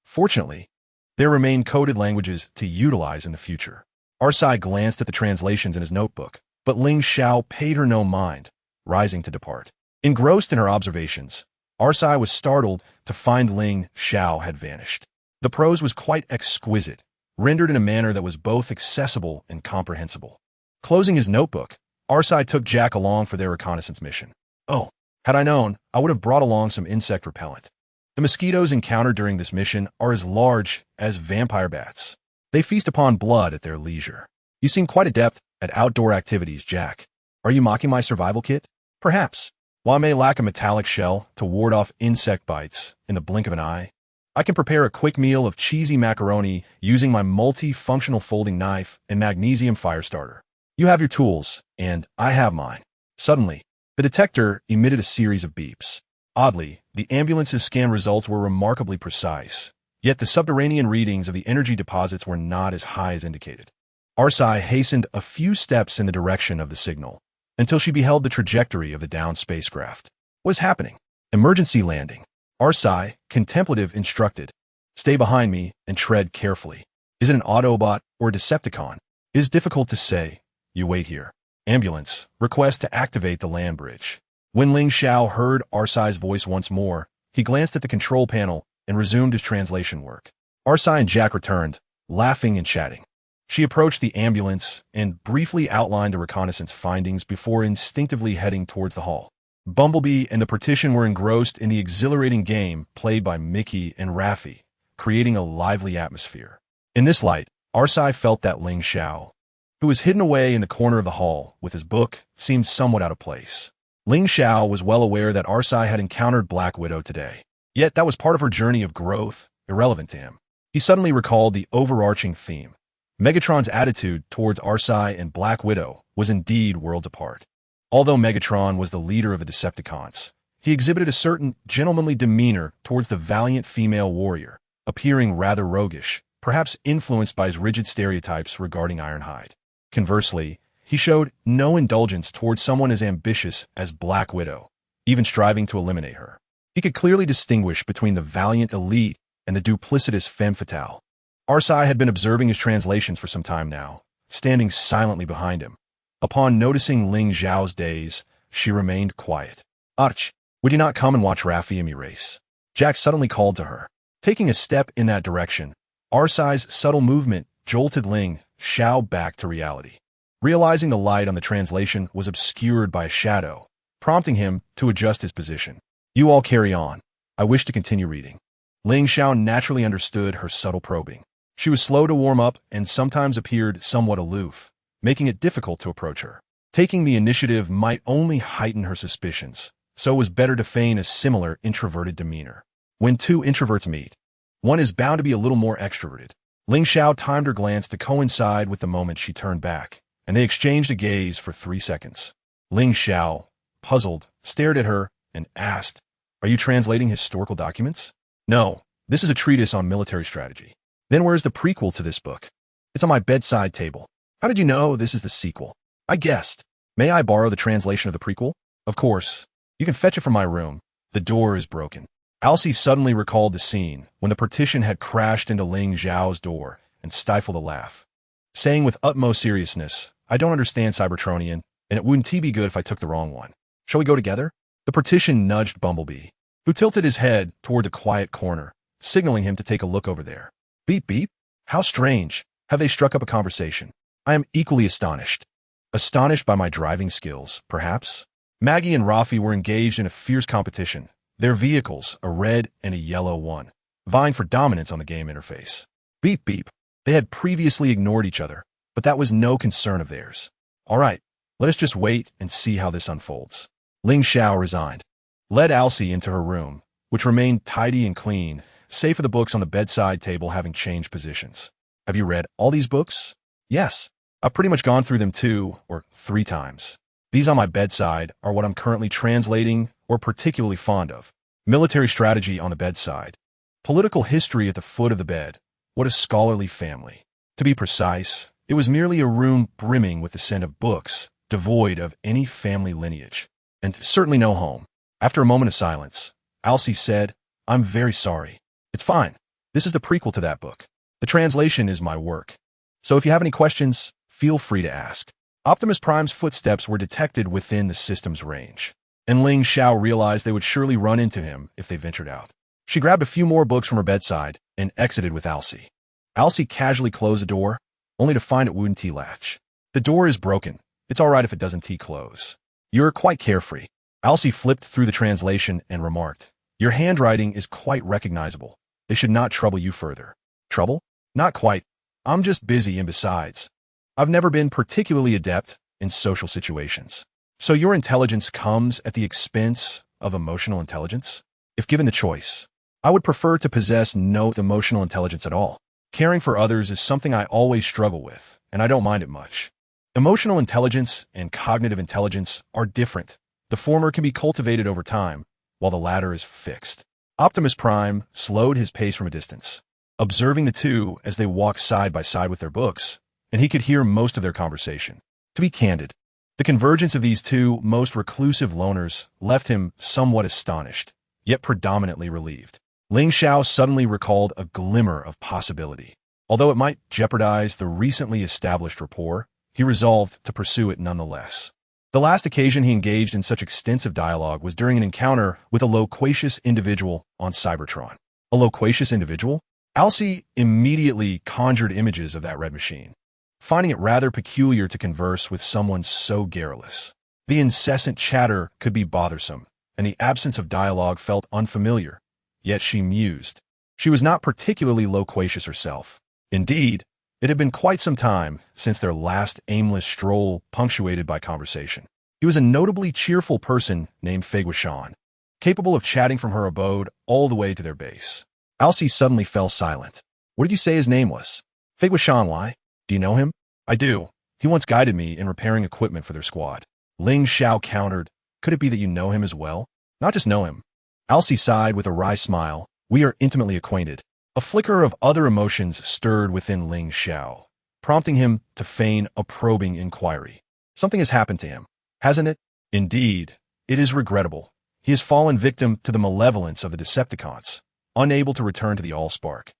Fortunately, there remain coded languages to utilize in the future. Archie glanced at the translations in his notebook, but Ling Xiao paid her no mind, rising to depart. Engrossed in her observations, Archie was startled to find Ling Xiao had vanished. The prose was quite exquisite, rendered in a manner that was both accessible and comprehensible. Closing his notebook, Archie took Jack along for their reconnaissance mission. Oh, had I known, I would have brought along some insect repellent. The mosquitoes encountered during this mission are as large as vampire bats. They feast upon blood at their leisure. You seem quite adept at outdoor activities, Jack. Are you mocking my survival kit? Perhaps. While I may lack a metallic shell to ward off insect bites in the blink of an eye, I can prepare a quick meal of cheesy macaroni using my multi-functional folding knife and magnesium fire starter. You have your tools, and I have mine. Suddenly, the detector emitted a series of beeps. Oddly, the ambulance's scan results were remarkably precise, yet the subterranean readings of the energy deposits were not as high as indicated. Archie hastened a few steps in the direction of the signal, until she beheld the trajectory of the downed spacecraft. What is happening? Emergency landing. Archie, contemplative, instructed. Stay behind me and tread carefully. Is it an Autobot or a Decepticon? It is difficult to say. You wait here. Ambulance. Request to activate the land bridge. When Ling Xiao heard Archie's voice once more, he glanced at the control panel and resumed his translation work. Archie and Jack returned, laughing and chatting. She approached the ambulance and briefly outlined the reconnaissance findings before instinctively heading towards the hall. Bumblebee and the Partition were engrossed in the exhilarating game played by Mickey and Raffi, creating a lively atmosphere. In this light, Archie felt that Ling Xiao, who was hidden away in the corner of the hall with his book, seemed somewhat out of place. Ling Xiao was well aware that Archie had encountered Black Widow today, Yet that was part of her journey of growth, irrelevant to him. He suddenly recalled the overarching theme. Megatron's attitude towards Arcee and Black Widow was indeed worlds apart. Although Megatron was the leader of the Decepticons, he exhibited a certain gentlemanly demeanor towards the valiant female warrior, appearing rather roguish, perhaps influenced by his rigid stereotypes regarding Ironhide. Conversely, he showed no indulgence towards someone as ambitious as Black Widow, even striving to eliminate her. He could clearly distinguish between the valiant elite and the duplicitous femme fatale. Arcee had been observing his translations for some time now, standing silently behind him. Upon noticing Ling Xiao's daze, she remained quiet. "Arch, would you not come and watch Raffi and me race?" Jack suddenly called to her. Taking a step in that direction, Arcee's subtle movement jolted Ling Xiao back to reality. Realizing the light on the translation was obscured by a shadow, prompting him to adjust his position. "You all carry on. I wish to continue reading." Ling Xiao naturally understood her subtle probing. She was slow to warm up and sometimes appeared somewhat aloof, making it difficult to approach her. Taking the initiative might only heighten her suspicions, so it was better to feign a similar introverted demeanor. When two introverts meet, one is bound to be a little more extroverted. Ling Xiao timed her glance to coincide with the moment she turned back, and they exchanged a gaze for 3 seconds. Ling Xiao, puzzled, stared at her and asked, "Are you translating historical documents?" "No, this is a treatise on military strategy." "Then where's the prequel to this book?" "It's on my bedside table." "How did you know this is the sequel?" "I guessed." "May I borrow the translation of the prequel?" "Of course. You can fetch it from my room. The door is broken." Alcee suddenly recalled the scene when the partition had crashed into Ling Xiao's door and stifled a laugh. Saying with utmost seriousness, "I don't understand Cybertronian, and it wouldn't be good if I took the wrong one. Shall we go together?" The partition nudged Bumblebee, who tilted his head toward the quiet corner, signaling him to take a look over there. "Beep beep. How strange. Have they struck up a conversation?" "I am equally astonished." "Astonished by my driving skills, perhaps?" Maggie and Raffi were engaged in a fierce competition, their vehicles, a red and a yellow one, vying for dominance on the game interface. Beep beep. They had previously ignored each other, but that was no concern of theirs. "All right, let us just wait and see how this unfolds." Ling Xiao resigned, led Alcee into her room, which remained tidy and clean, save for the books on the bedside table having changed positions. "Have you read all these books?" "Yes. I've pretty much gone through them 2 or 3 times. These on my bedside are what I'm currently translating or particularly fond of. Military strategy on the bedside. Political history at the foot of the bed. What a scholarly family. To be precise, it was merely a room brimming with the scent of books, devoid of any family lineage. And certainly no home." After a moment of silence, Alcee said, "I'm very sorry. It's fine. This is the prequel to that book. The translation is my work. So if you have any questions, feel free to ask." Optimus Prime's footsteps were detected within the system's range, and Ling Xiao realized they would surely run into him if they ventured out. She grabbed a few more books from her bedside and exited with Alcee. Alcee casually closed the door, only to find it wouldn't latch. "The door is broken. It's all right if it doesn't close. You're quite carefree." Alcee flipped through the translation and remarked, "Your handwriting is quite recognizable. They should not trouble you further." "Trouble? Not quite. I'm just busy, and besides, I've never been particularly adept in social situations." "So your intelligence comes at the expense of emotional intelligence?" "If given the choice, I would prefer to possess no emotional intelligence at all. Caring for others is something I always struggle with, and I don't mind it much." Emotional intelligence and cognitive intelligence are different. The former can be cultivated over time, while the latter is fixed. Optimus Prime slowed his pace from a distance, observing the two as they walked side by side with their books, and he could hear most of their conversation. To be candid, the convergence of these two most reclusive loners left him somewhat astonished, yet predominantly relieved. Ling Xiao suddenly recalled a glimmer of possibility. Although it might jeopardize the recently established rapport, he resolved to pursue it nonetheless. The last occasion he engaged in such extensive dialogue was during an encounter with a loquacious individual on Cybertron. A loquacious individual? Alcee immediately conjured images of that red machine, finding it rather peculiar to converse with someone so garrulous. The incessant chatter could be bothersome, and the absence of dialogue felt unfamiliar, yet she mused. She was not particularly loquacious herself. Indeed, it had been quite some time since their last aimless stroll punctuated by conversation. He was a notably cheerful person named Feiguishan, capable of chatting from her abode all the way to their base. Alcee suddenly fell silent. What did you say his name was? Feiguishan. Why? Do you know him? I do. He once guided me in repairing equipment for their squad. Ling Xiao countered. Could it be that you know him as well? Not just know him. Alcee sighed with a wry smile. We are intimately acquainted. A flicker of other emotions stirred within Ling Xiao, prompting him to feign a probing inquiry. Something has happened to him, hasn't it? Indeed, it is regrettable. He has fallen victim to the malevolence of the Decepticons, unable to return to the Allspark.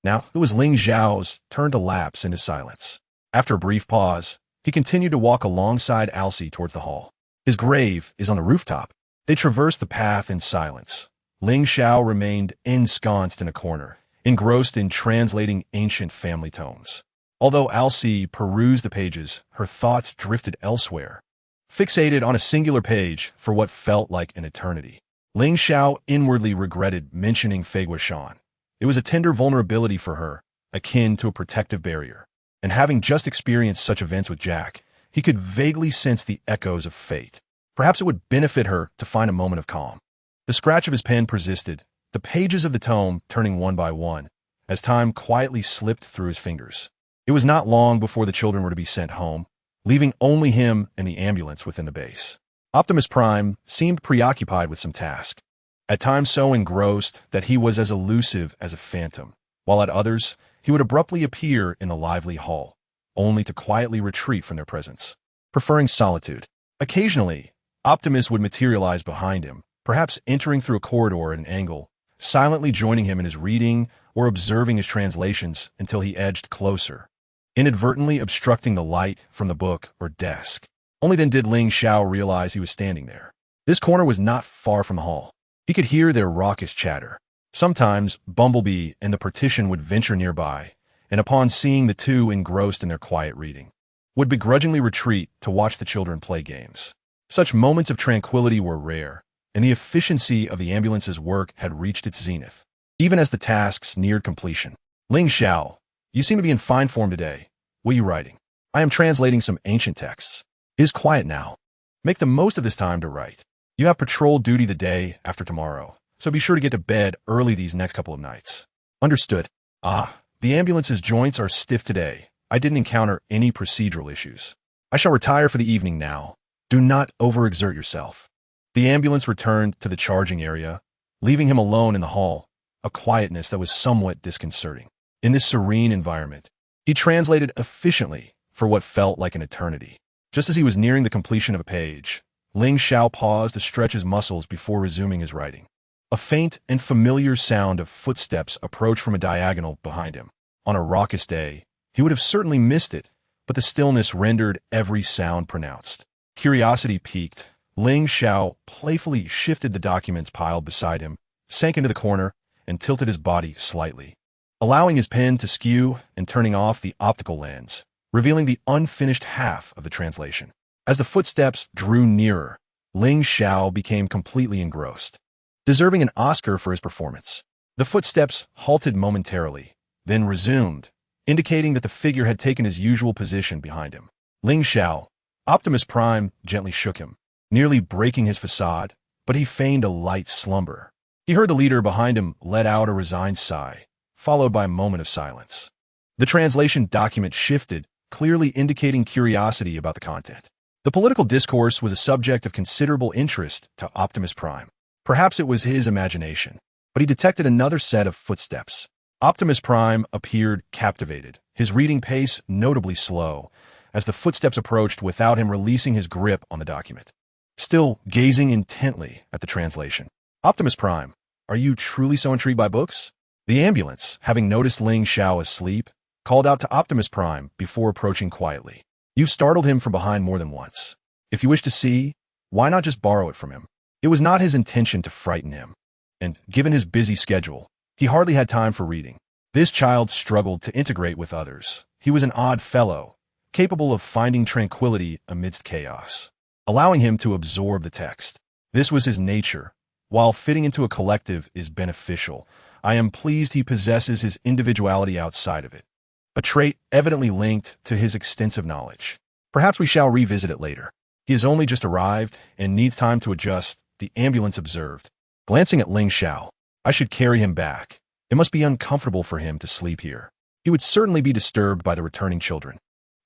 Now, it was Ling Xiao's turn to lapse into silence. After a brief pause, he continued to walk alongside Alcee towards the hall. His grave is on the rooftop. They traversed the path in silence. Ling Xiao remained ensconced in a corner, engrossed in translating ancient family tomes. Although Alcee perused the pages, her thoughts drifted elsewhere, fixated on a singular page for what felt like an eternity. Ling Xiao inwardly regretted mentioning Feiguishan. It was a tender vulnerability for her, akin to a protective barrier. And having just experienced such events with Jack, he could vaguely sense the echoes of fate. Perhaps it would benefit her to find a moment of calm. The scratch of his pen persisted, the pages of the tome turning one by one, as time quietly slipped through his fingers. It was not long before the children were to be sent home, leaving only him and the ambulance within the base. Optimus Prime seemed preoccupied with some task, at times so engrossed that he was as elusive as a phantom, while at others, he would abruptly appear in the lively hall, only to quietly retreat from their presence, preferring solitude. Occasionally, Optimus would materialize behind him, perhaps entering through a corridor at an angle, silently joining him in his reading or observing his translations until he edged closer, inadvertently obstructing the light from the book or desk. Only then did Ling Xiao realize he was standing there. This corner was not far from the hall. He could hear their raucous chatter. Sometimes Bumblebee and the partition would venture nearby, and upon seeing the two engrossed in their quiet reading, would begrudgingly retreat to watch the children play games. Such moments of tranquility were rare, and the efficiency of the ambulance's work had reached its zenith, even as the tasks neared completion. Ling Xiao, you seem to be in fine form today. What are you writing? I am translating some ancient texts. It is quiet now. Make the most of this time to write. You have patrol duty the day after tomorrow, so be sure to get to bed early these next couple of nights. Understood. The ambulance's joints are stiff today. I didn't encounter any procedural issues. I shall retire for the evening now. Do not overexert yourself. The ambulance returned to the charging area, leaving him alone in the hall, a quietness that was somewhat disconcerting. In this serene environment, he translated efficiently for what felt like an eternity. Just as he was nearing the completion of a page, Ling Xiao paused to stretch his muscles before resuming his writing. A faint and familiar sound of footsteps approached from a diagonal behind him. On a raucous day, he would have certainly missed it, but the stillness rendered every sound pronounced. Curiosity piqued. Ling Xiao playfully shifted the documents piled beside him, sank into the corner, and tilted his body slightly, allowing his pen to skew and turning off the optical lens, revealing the unfinished half of the translation. As the footsteps drew nearer, Ling Xiao became completely engrossed, deserving an Oscar for his performance. The footsteps halted momentarily, then resumed, indicating that the figure had taken his usual position behind him. Ling Xiao, Optimus Prime, gently shook him, nearly breaking his facade, but he feigned a light slumber. He heard the leader behind him let out a resigned sigh, followed by a moment of silence. The translation document shifted, clearly indicating curiosity about the content. The political discourse was a subject of considerable interest to Optimus Prime. Perhaps it was his imagination, but he detected another set of footsteps. Optimus Prime appeared captivated, his reading pace notably slow, as the footsteps approached without him releasing his grip on the document. Still gazing intently at the translation. Optimus Prime, are you truly so intrigued by books? The ambulance, having noticed Ling Xiao asleep, called out to Optimus Prime before approaching quietly. You've startled him from behind more than once. If you wish to see, why not just borrow it from him? It was not his intention to frighten him, and given his busy schedule, he hardly had time for reading. This child struggled to integrate with others. He was an odd fellow, capable of finding tranquility amidst chaos, allowing him to absorb the text. This was his nature. While fitting into a collective is beneficial, I am pleased he possesses his individuality outside of it, a trait evidently linked to his extensive knowledge. Perhaps we shall revisit it later. He has only just arrived and needs time to adjust, the ambulance observed. Glancing at Ling Xiao, I should carry him back. It must be uncomfortable for him to sleep here. He would certainly be disturbed by the returning children.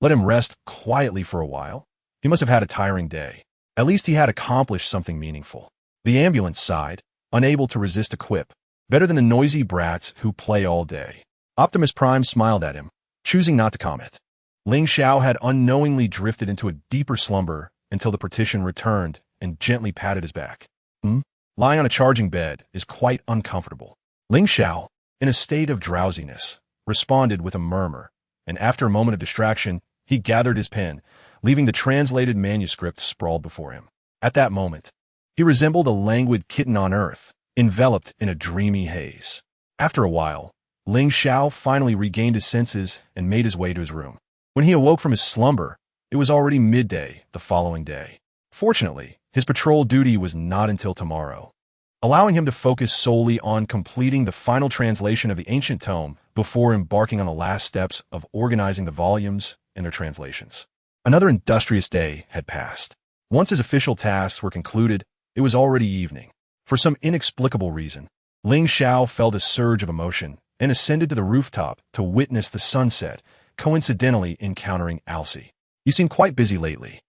Let him rest quietly for a while. He must have had a tiring day. At least he had accomplished something meaningful. The ambulance sighed, unable to resist a quip. Better than the noisy brats who play all day. Optimus Prime smiled at him, choosing not to comment. Ling Xiao had unknowingly drifted into a deeper slumber until the partition returned and gently patted his back. Lying on a charging bed is quite uncomfortable. Ling Xiao, in a state of drowsiness, responded with a murmur, and after a moment of distraction, he gathered his pen, leaving the translated manuscript sprawled before him. At that moment, he resembled a languid kitten on earth, enveloped in a dreamy haze. After a while, Ling Xiao finally regained his senses and made his way to his room. When he awoke from his slumber, it was already midday the following day. Fortunately, his patrol duty was not until tomorrow, allowing him to focus solely on completing the final translation of the ancient tome before embarking on the last steps of organizing the volumes and their translations. Another industrious day had passed. Once his official tasks were concluded, it was already evening. For some inexplicable reason, Ling Xiao felt a surge of emotion and ascended to the rooftop to witness the sunset, coincidentally encountering Alcy. You seem quite busy lately.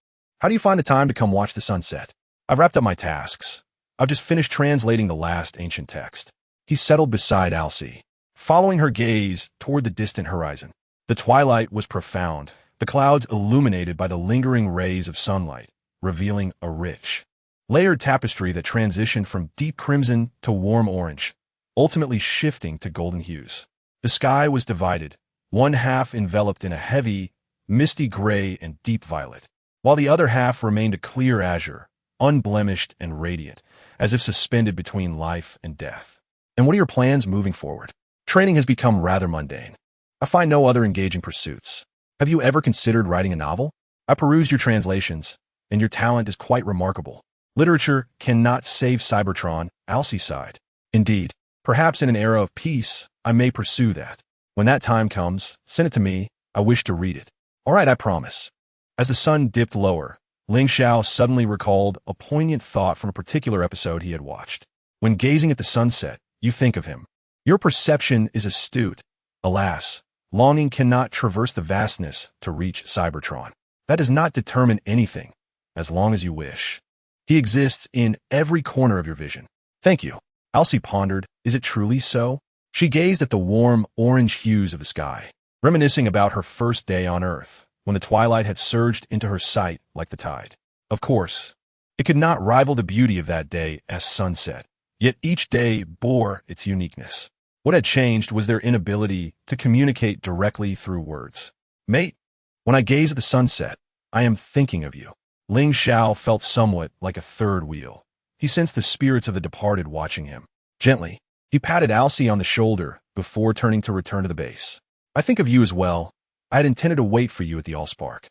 How do you find the time to come watch the sunset? I've wrapped up my tasks. I've just finished translating the last ancient text. He settled beside Alcy, following her gaze toward the distant horizon. The twilight was profound, the clouds illuminated by the lingering rays of sunlight, revealing a rich, layered tapestry that transitioned from deep crimson to warm orange, ultimately shifting to golden hues. The sky was divided, one half enveloped in a heavy, misty gray and deep violet, while the other half remained a clear azure, unblemished and radiant, as if suspended between life and death. And what are your plans moving forward? Training has become rather mundane. I find no other engaging pursuits. Have you ever considered writing a novel? I perused your translations, and your talent is quite remarkable. Literature cannot save Cybertron, Alcy sighed. Indeed, perhaps in an era of peace, I may pursue that. When that time comes, send it to me. I wish to read it. All right, I promise. As the sun dipped lower, Ling Xiao suddenly recalled a poignant thought from a particular episode he had watched. When gazing at the sunset, you think of him. Your perception is astute. Alas, longing cannot traverse the vastness to reach Cybertron. That does not determine anything, as long as you wish. He exists in every corner of your vision. Thank you. Alcy pondered, is it truly so? She gazed at the warm, orange hues of the sky, reminiscing about her first day on Earth, when the twilight had surged into her sight like the tide. Of course, it could not rival the beauty of that day as sunset, yet each day bore its uniqueness. What had changed was their inability to communicate directly through words. Mate, when I gaze at the sunset, I am thinking of you. Ling Xiao felt somewhat like a third wheel. He sensed the spirits of the departed watching him. Gently, he patted Alcy on the shoulder before turning to return to the base. I think of you as well. I had intended to wait for you at the Allspark.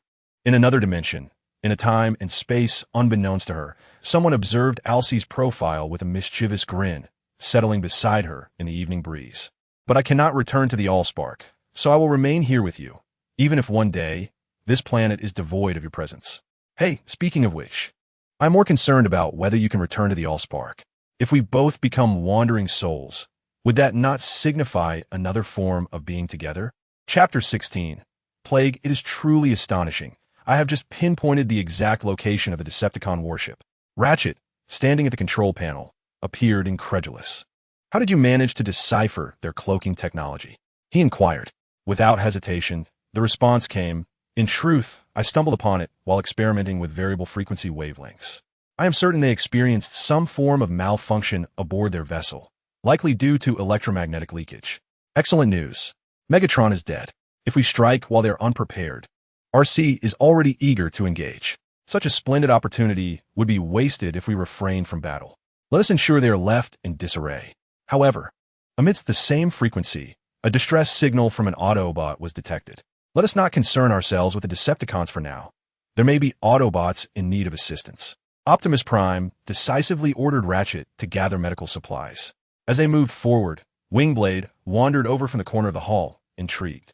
In another dimension, in a time and space unbeknownst to her, someone observed Alcy's profile with a mischievous grin, settling beside her in the evening breeze. But I cannot return to the Allspark, so I will remain here with you, even if one day this planet is devoid of your presence. Hey, speaking of which, I'm more concerned about whether you can return to the Allspark. If we both become wandering souls, would that not signify another form of being together? Chapter 16. Plague, it is truly astonishing. I have just pinpointed the exact location of the Decepticon warship. Ratchet, standing at the control panel, appeared incredulous. How did you manage to decipher their cloaking technology? He inquired. Without hesitation, the response came, in truth, I stumbled upon it while experimenting with variable frequency wavelengths. I am certain they experienced some form of malfunction aboard their vessel, likely due to electromagnetic leakage. Excellent news. Megatron is dead. If we strike while they're unprepared, RC is already eager to engage. Such a splendid opportunity would be wasted if we refrain from battle. Let us ensure they are left in disarray. However, amidst the same frequency, a distress signal from an Autobot was detected. Let us not concern ourselves with the Decepticons for now. There may be Autobots in need of assistance. Optimus Prime decisively ordered Ratchet to gather medical supplies. As they moved forward, Wingblade wandered over from the corner of the hall, intrigued.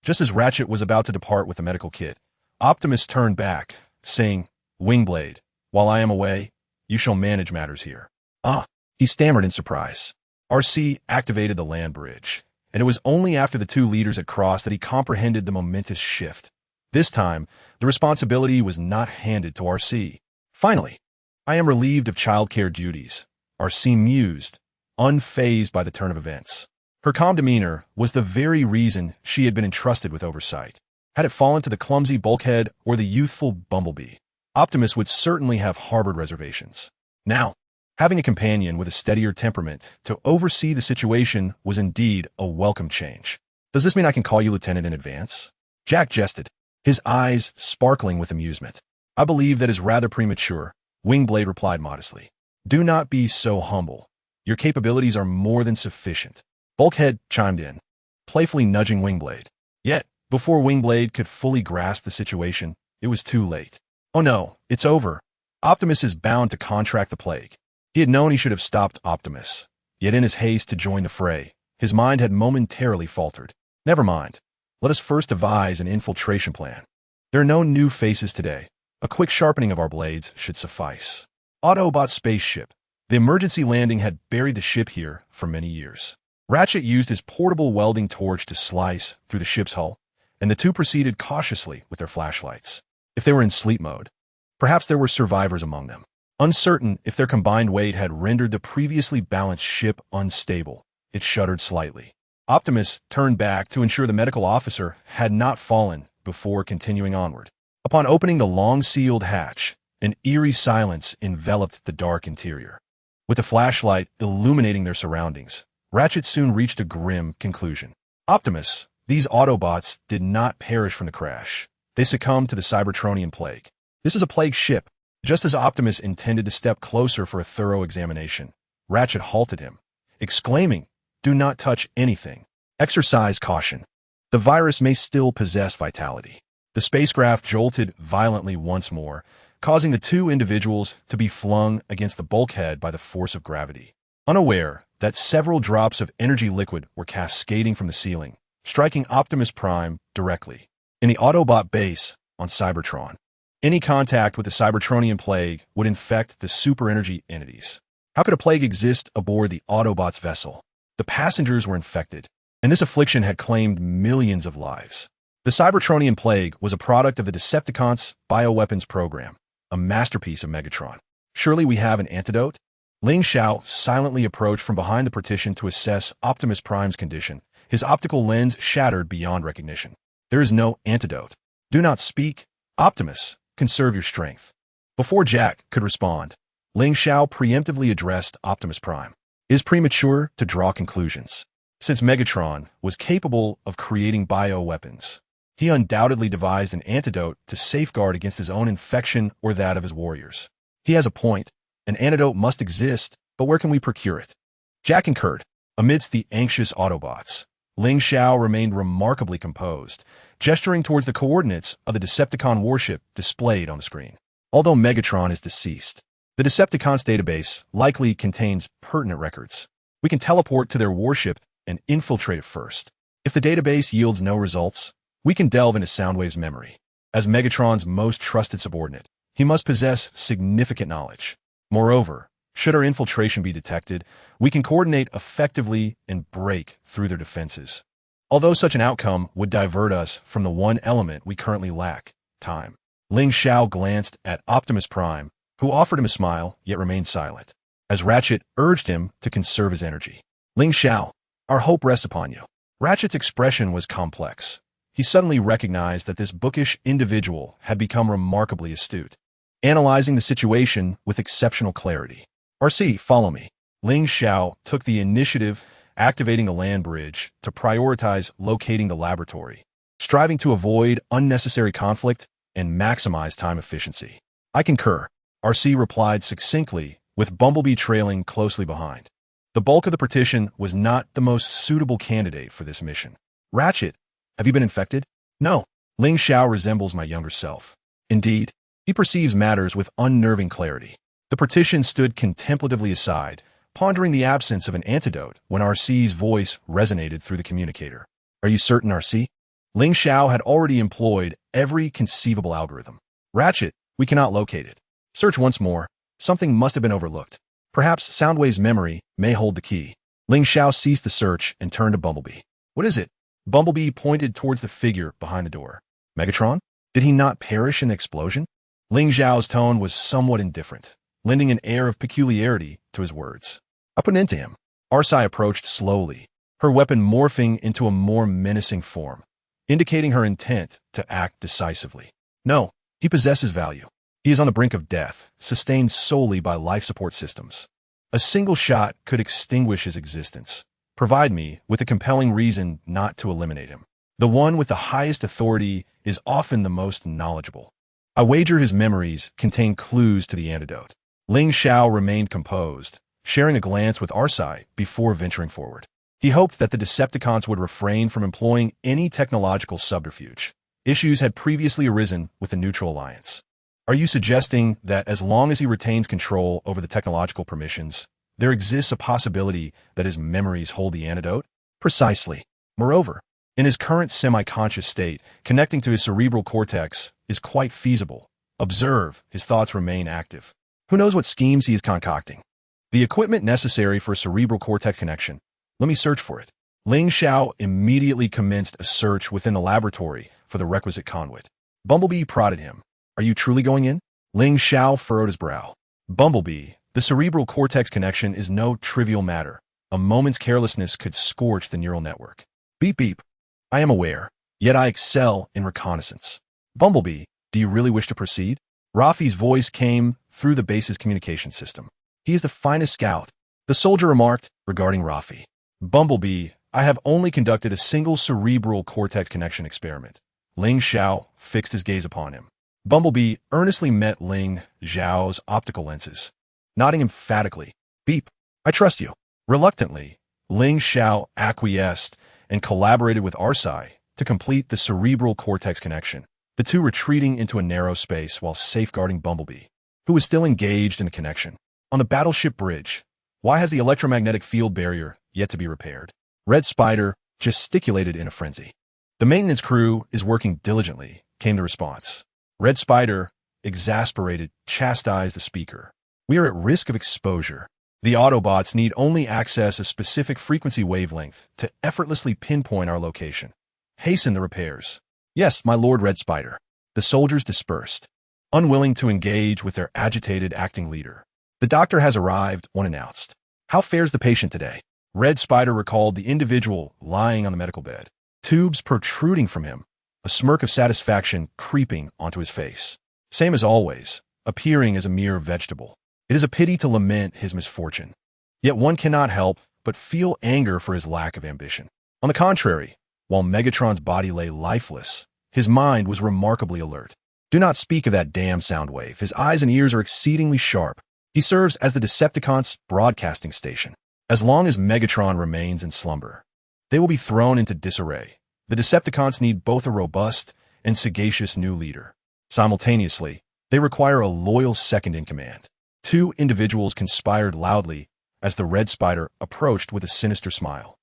Just as Ratchet was about to depart with the medical kit, Optimus turned back, saying, Wingblade, while I am away, you shall manage matters here. Ah, He stammered in surprise. RC activated the land bridge, and it was only after the two leaders had crossed that he comprehended the momentous shift. This time, the responsibility was not handed to RC. Finally, I am relieved of childcare duties, RC mused, unfazed by the turn of events. Her calm demeanor was the very reason she had been entrusted with oversight. Had it fallen to the clumsy bulkhead or the youthful bumblebee, Optimus would certainly have harbored reservations. Now, having a companion with a steadier temperament to oversee the situation was indeed a welcome change. Does this mean I can call you Lieutenant in advance? Jack jested, his eyes sparkling with amusement. I believe that is rather premature, Wingblade replied modestly. Do not be so humble. Your capabilities are more than sufficient. Bulkhead chimed in, playfully nudging Wingblade. Yet, before Wingblade could fully grasp the situation, it was too late. Oh no, it's over. Optimus is bound to contract the plague. He had known he should have stopped Optimus, yet in his haste to join the fray, his mind had momentarily faltered. Never mind. Let us first devise an infiltration plan. There are no new faces today. A quick sharpening of our blades should suffice. Autobot spaceship. The emergency landing had buried the ship here for many years. Ratchet used his portable welding torch to slice through the ship's hull, and the two proceeded cautiously with their flashlights. If they were in sleep mode, perhaps there were survivors among them. Uncertain if their combined weight had rendered the previously balanced ship unstable, it shuddered slightly. Optimus turned back to ensure the medical officer had not fallen before continuing onward. Upon opening the long-sealed hatch, an eerie silence enveloped the dark interior. With the flashlight illuminating their surroundings, Ratchet soon reached a grim conclusion. Optimus, these Autobots did not perish from the crash. They succumbed to the Cybertronian plague. This is a plague ship. Just as Optimus intended to step closer for a thorough examination, Ratchet halted him, exclaiming, "Do not touch anything. Exercise caution. The virus may still possess vitality." The spacecraft jolted violently once more, causing the two individuals to be flung against the bulkhead by the force of gravity. Unaware that several drops of energy liquid were cascading from the ceiling, striking Optimus Prime directly. In the Autobot base on Cybertron, any contact with the Cybertronian plague would infect the super-energy entities. How could a plague exist aboard the Autobots' vessel? The passengers were infected, and this affliction had claimed millions of lives. The Cybertronian plague was a product of the Decepticons' bioweapons program, a masterpiece of Megatron. Surely we have an antidote? Ling Xiao silently approached from behind the partition to assess Optimus Prime's condition, his optical lens shattered beyond recognition. There is no antidote. Do not speak. Optimus, conserve your strength. Before Jack could respond, Ling Xiao preemptively addressed Optimus Prime. It is premature to draw conclusions. Since Megatron was capable of creating bioweapons, he undoubtedly devised an antidote to safeguard against his own infection or that of his warriors. He has a point. An antidote must exist, but where can we procure it? Jack concurred. Amidst the anxious Autobots, Ling Xiao remained remarkably composed, gesturing towards the coordinates of the Decepticon warship displayed on the screen. Although Megatron is deceased, the Decepticons' database likely contains pertinent records. We can teleport to their warship and infiltrate it first. If the database yields no results, we can delve into Soundwave's memory. As Megatron's most trusted subordinate, he must possess significant knowledge. Moreover, should our infiltration be detected, we can coordinate effectively and break through their defenses. Although such an outcome would divert us from the one element we currently lack, time. Ling Xiao glanced at Optimus Prime, who offered him a smile, yet remained silent, as Ratchet urged him to conserve his energy. Ling Xiao, our hope rests upon you. Ratchet's expression was complex. He suddenly recognized that this bookish individual had become remarkably astute, analyzing the situation with exceptional clarity. RC, follow me. Ling Xiao took the initiative, activating the land bridge to prioritize locating the laboratory, striving to avoid unnecessary conflict and maximize time efficiency. I concur, RC replied succinctly, with Bumblebee trailing closely behind. The bulk of the partition was not the most suitable candidate for this mission. Ratchet, have you been infected? No. Ling Xiao resembles my younger self. Indeed, he perceives matters with unnerving clarity. The partition stood contemplatively aside, pondering the absence of an antidote when RC's voice resonated through the communicator. Are you certain, RC? Ling Xiao had already employed every conceivable algorithm. Ratchet, we cannot locate it. Search once more. Something must have been overlooked. Perhaps Soundwave's memory may hold the key. Ling Xiao ceased the search and turned to Bumblebee. What is it? Bumblebee pointed towards the figure behind the door. Megatron? Did he not perish in the explosion? Ling Xiao's tone was somewhat indifferent, lending an air of peculiarity to his words. I put an end to him. Arsai approached slowly, her weapon morphing into a more menacing form, indicating her intent to act decisively. No, he possesses value. He is on the brink of death, sustained solely by life support systems. A single shot could extinguish his existence. Provide me with a compelling reason not to eliminate him. The one with the highest authority is often the most knowledgeable. I wager his memories contain clues to the antidote. Ling Xiao remained composed, sharing a glance with Arsai before venturing forward. He hoped that the Decepticons would refrain from employing any technological subterfuge. Issues had previously arisen with the Neutral Alliance. Are you suggesting that as long as he retains control over the technological permissions, there exists a possibility that his memories hold the antidote? Precisely. Moreover, in his current semi-conscious state, connecting to his cerebral cortex is quite feasible. Observe, his thoughts remain active. Who knows what schemes he is concocting? The equipment necessary for a cerebral cortex connection. Let me search for it. Ling Xiao immediately commenced a search within the laboratory for the requisite conduit. Bumblebee prodded him. Are you truly going in? Ling Xiao furrowed his brow. Bumblebee, the cerebral cortex connection is no trivial matter. A moment's carelessness could scorch the neural network. Beep beep. I am aware, yet I excel in reconnaissance. Bumblebee, do you really wish to proceed? Rafi's voice came through the base's communication system. He is the finest scout, the soldier remarked regarding Rafi. Bumblebee, I have only conducted a single cerebral cortex connection experiment. Ling Xiao fixed his gaze upon him. Bumblebee earnestly met Ling Xiao's optical lenses, nodding emphatically. Beep, I trust you. Reluctantly, Ling Xiao acquiesced and collaborated with Arsai to complete the cerebral cortex connection, the two retreating into a narrow space while safeguarding Bumblebee, who was still engaged in the connection. On the battleship bridge, why has the electromagnetic field barrier yet to be repaired? Red Spider gesticulated in a frenzy. The maintenance crew is working diligently, came the response. Red Spider, exasperated, chastised the speaker. We are at risk of exposure. The Autobots need only access a specific frequency wavelength to effortlessly pinpoint our location. Hasten the repairs. Yes, my Lord Red Spider. The soldiers dispersed, unwilling to engage with their agitated acting leader. The doctor has arrived, one announced. How fares the patient today? Red Spider recalled the individual lying on the medical bed, tubes protruding from him, a smirk of satisfaction creeping onto his face. Same as always, appearing as a mere vegetable. It is a pity to lament his misfortune. Yet one cannot help but feel anger for his lack of ambition. On the contrary, while Megatron's body lay lifeless, his mind was remarkably alert. Do not speak of that damn Soundwave. His eyes and ears are exceedingly sharp. He serves as the Decepticons' broadcasting station. As long as Megatron remains in slumber, they will be thrown into disarray. The Decepticons need both a robust and sagacious new leader. Simultaneously, they require a loyal second in command. Two individuals conspired loudly as the Red Spider approached with a sinister smile.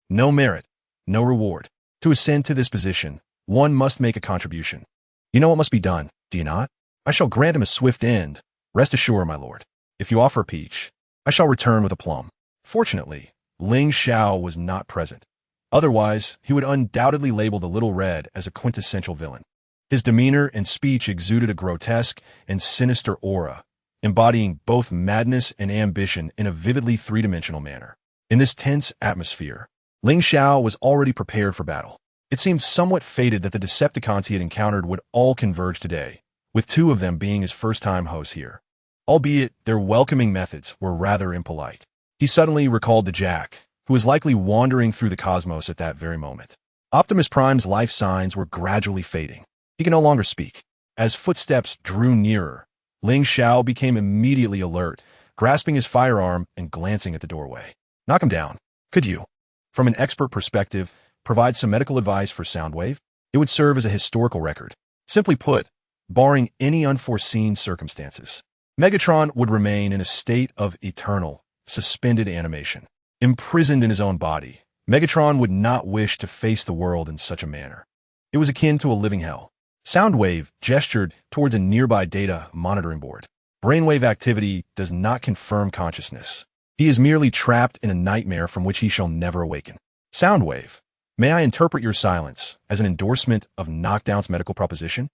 No merit, no reward. To ascend to this position, one must make a contribution. You know what must be done, do you not? I shall grant him a swift end. Rest assured, my lord. If you offer a peach, I shall return with a plum. Fortunately, Ling Xiao was not present. Otherwise, he would undoubtedly label the Little Red as a quintessential villain. His demeanor and speech exuded a grotesque and sinister aura, embodying both madness and ambition in a vividly three-dimensional manner. In this tense atmosphere, Ling Xiao was already prepared for battle. It seemed somewhat fated that the Decepticons he had encountered would all converge today, with two of them being his first-time hosts here. Albeit their welcoming methods were rather impolite. He suddenly recalled the Jack, who was likely wandering through the cosmos at that very moment. Optimus Prime's life signs were gradually fading. He could no longer speak. As footsteps drew nearer, Ling Xiao became immediately alert, grasping his firearm and glancing at the doorway. Knock him down. Could you, from an expert perspective, provide some medical advice for Soundwave? It would serve as a historical record. Simply put, barring any unforeseen circumstances, Megatron would remain in a state of eternal, suspended animation. Imprisoned in his own body, Megatron would not wish to face the world in such a manner. It was akin to a living hell. Soundwave gestured towards a nearby data monitoring board. Brainwave activity does not confirm consciousness. He is merely trapped in a nightmare from which he shall never awaken. Soundwave. May I interpret your silence as an endorsement of Knockdown's medical proposition?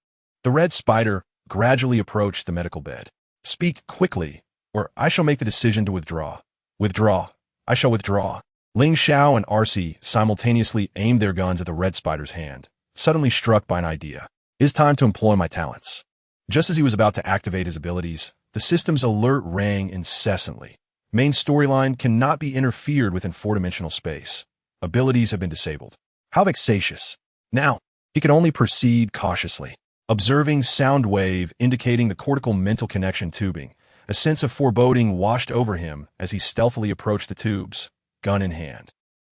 The red spider gradually approached the medical bed. Speak quickly, or I shall make the decision to withdraw. Withdraw. I shall withdraw. Ling Xiao and RC simultaneously aimed their guns at the red spider's hand, suddenly struck by an idea. It is time to employ my talents. Just as he was about to activate his abilities, the system's alert rang incessantly. Main storyline cannot be interfered with in four-dimensional space. Abilities have been disabled. How vexatious. Now, he could only proceed cautiously. Observing sound wave indicating the cortical mental connection tubing, a sense of foreboding washed over him as he stealthily approached the tubes, gun in hand.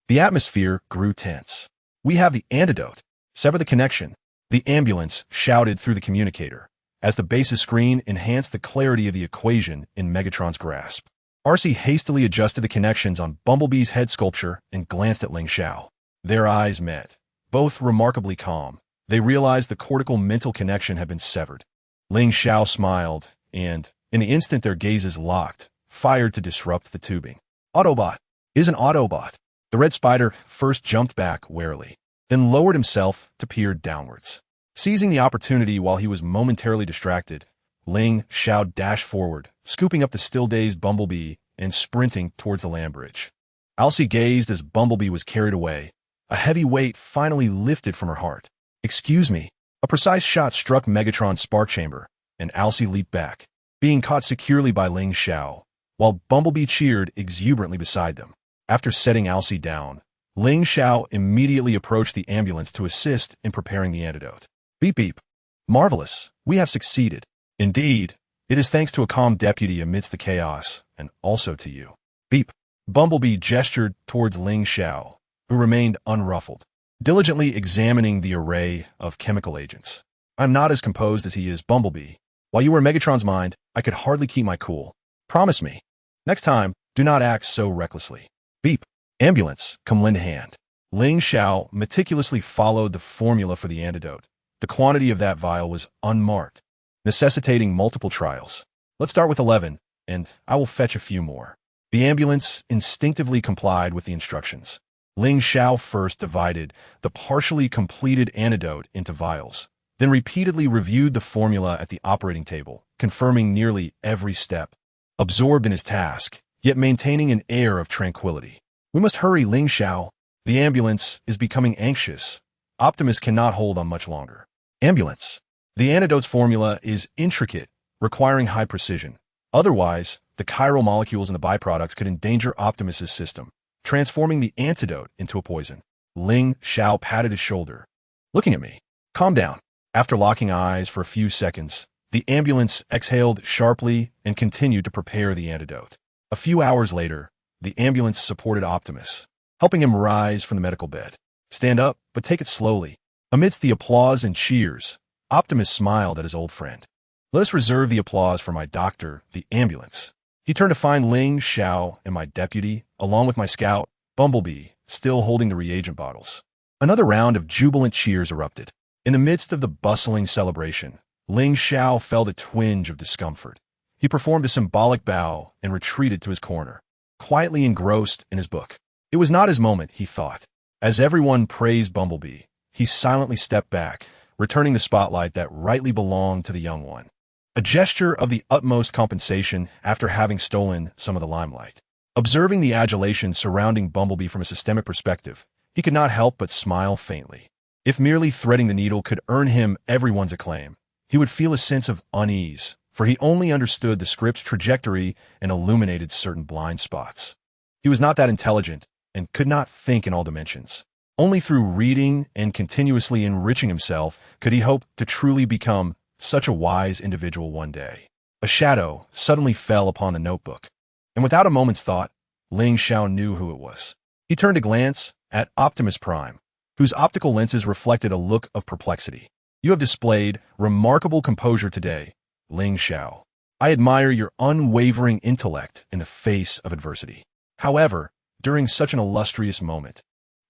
The atmosphere grew tense. We have the antidote. Sever the connection. The ambulance shouted through the communicator, as the base's screen enhanced the clarity of the equation in Megatron's grasp. RC hastily adjusted the connections on Bumblebee's head sculpture and glanced at Ling Xiao. Their eyes met, both remarkably calm. They realized the cortical mental connection had been severed. Ling Xiao smiled, and, in the instant their gazes locked, fired to disrupt the tubing. Autobot is an Autobot. The red spider first jumped back warily, then lowered himself to peer downwards. Seizing the opportunity while he was momentarily distracted, Ling Xiao dashed forward, scooping up the still-dazed Bumblebee and sprinting towards the land bridge. Alcee gazed as Bumblebee was carried away. A heavy weight finally lifted from her heart. Excuse me. A precise shot struck Megatron's spark chamber, and Alcee leaped back, being caught securely by Ling Xiao, while Bumblebee cheered exuberantly beside them. After setting Alcee down, Ling Xiao immediately approached the ambulance to assist in preparing the antidote. Beep beep. Marvelous. We have succeeded. Indeed, it is thanks to a calm deputy amidst the chaos, and also to you. Beep. Bumblebee gestured towards Ling Xiao, who remained unruffled, diligently examining the array of chemical agents. I'm not as composed as he is, Bumblebee. While you were in Megatron's mind, I could hardly keep my cool. Promise me. Next time, do not act so recklessly. Beep. Ambulance, come lend a hand. Ling Xiao meticulously followed the formula for the antidote. The quantity of that vial was unmarked, necessitating multiple trials. Let's start with 11, and I will fetch a few more. The ambulance instinctively complied with the instructions. Ling Xiao first divided the partially completed antidote into vials, then repeatedly reviewed the formula at the operating table, confirming nearly every step. Absorbed in his task, yet maintaining an air of tranquility. We must hurry, Ling Xiao. The ambulance is becoming anxious. Optimus cannot hold on much longer. Ambulance. The antidote's formula is intricate, requiring high precision. Otherwise, the chiral molecules in the byproducts could endanger Optimus's system, transforming the antidote into a poison. Ling Xiao patted his shoulder. Looking at me. Calm down. After locking eyes for a few seconds, the ambulance exhaled sharply and continued to prepare the antidote. A few hours later, the ambulance supported Optimus, helping him rise from the medical bed. Stand up, but take it slowly. Amidst the applause and cheers, Optimus smiled at his old friend. Let us reserve the applause for my doctor, the ambulance. He turned to find Ling Xiao and my deputy, along with my scout, Bumblebee, still holding the reagent bottles. Another round of jubilant cheers erupted. In the midst of the bustling celebration, Ling Xiao felt a twinge of discomfort. He performed a symbolic bow and retreated to his corner, quietly engrossed in his book. It was not his moment, he thought. As everyone praised Bumblebee, he silently stepped back, returning the spotlight that rightly belonged to the young one. A gesture of the utmost compensation after having stolen some of the limelight. Observing the adulation surrounding Bumblebee from a systemic perspective, he could not help but smile faintly. If merely threading the needle could earn him everyone's acclaim, he would feel a sense of unease, for he only understood the script's trajectory and illuminated certain blind spots. He was not that intelligent and could not think in all dimensions. Only through reading and continuously enriching himself could he hope to truly become such a wise individual one day. A shadow suddenly fell upon the notebook, and without a moment's thought, Ling Xiao knew who it was. He turned to glance at Optimus Prime, whose optical lenses reflected a look of perplexity. You have displayed remarkable composure today, Ling Xiao. I admire your unwavering intellect in the face of adversity. However, during such an illustrious moment,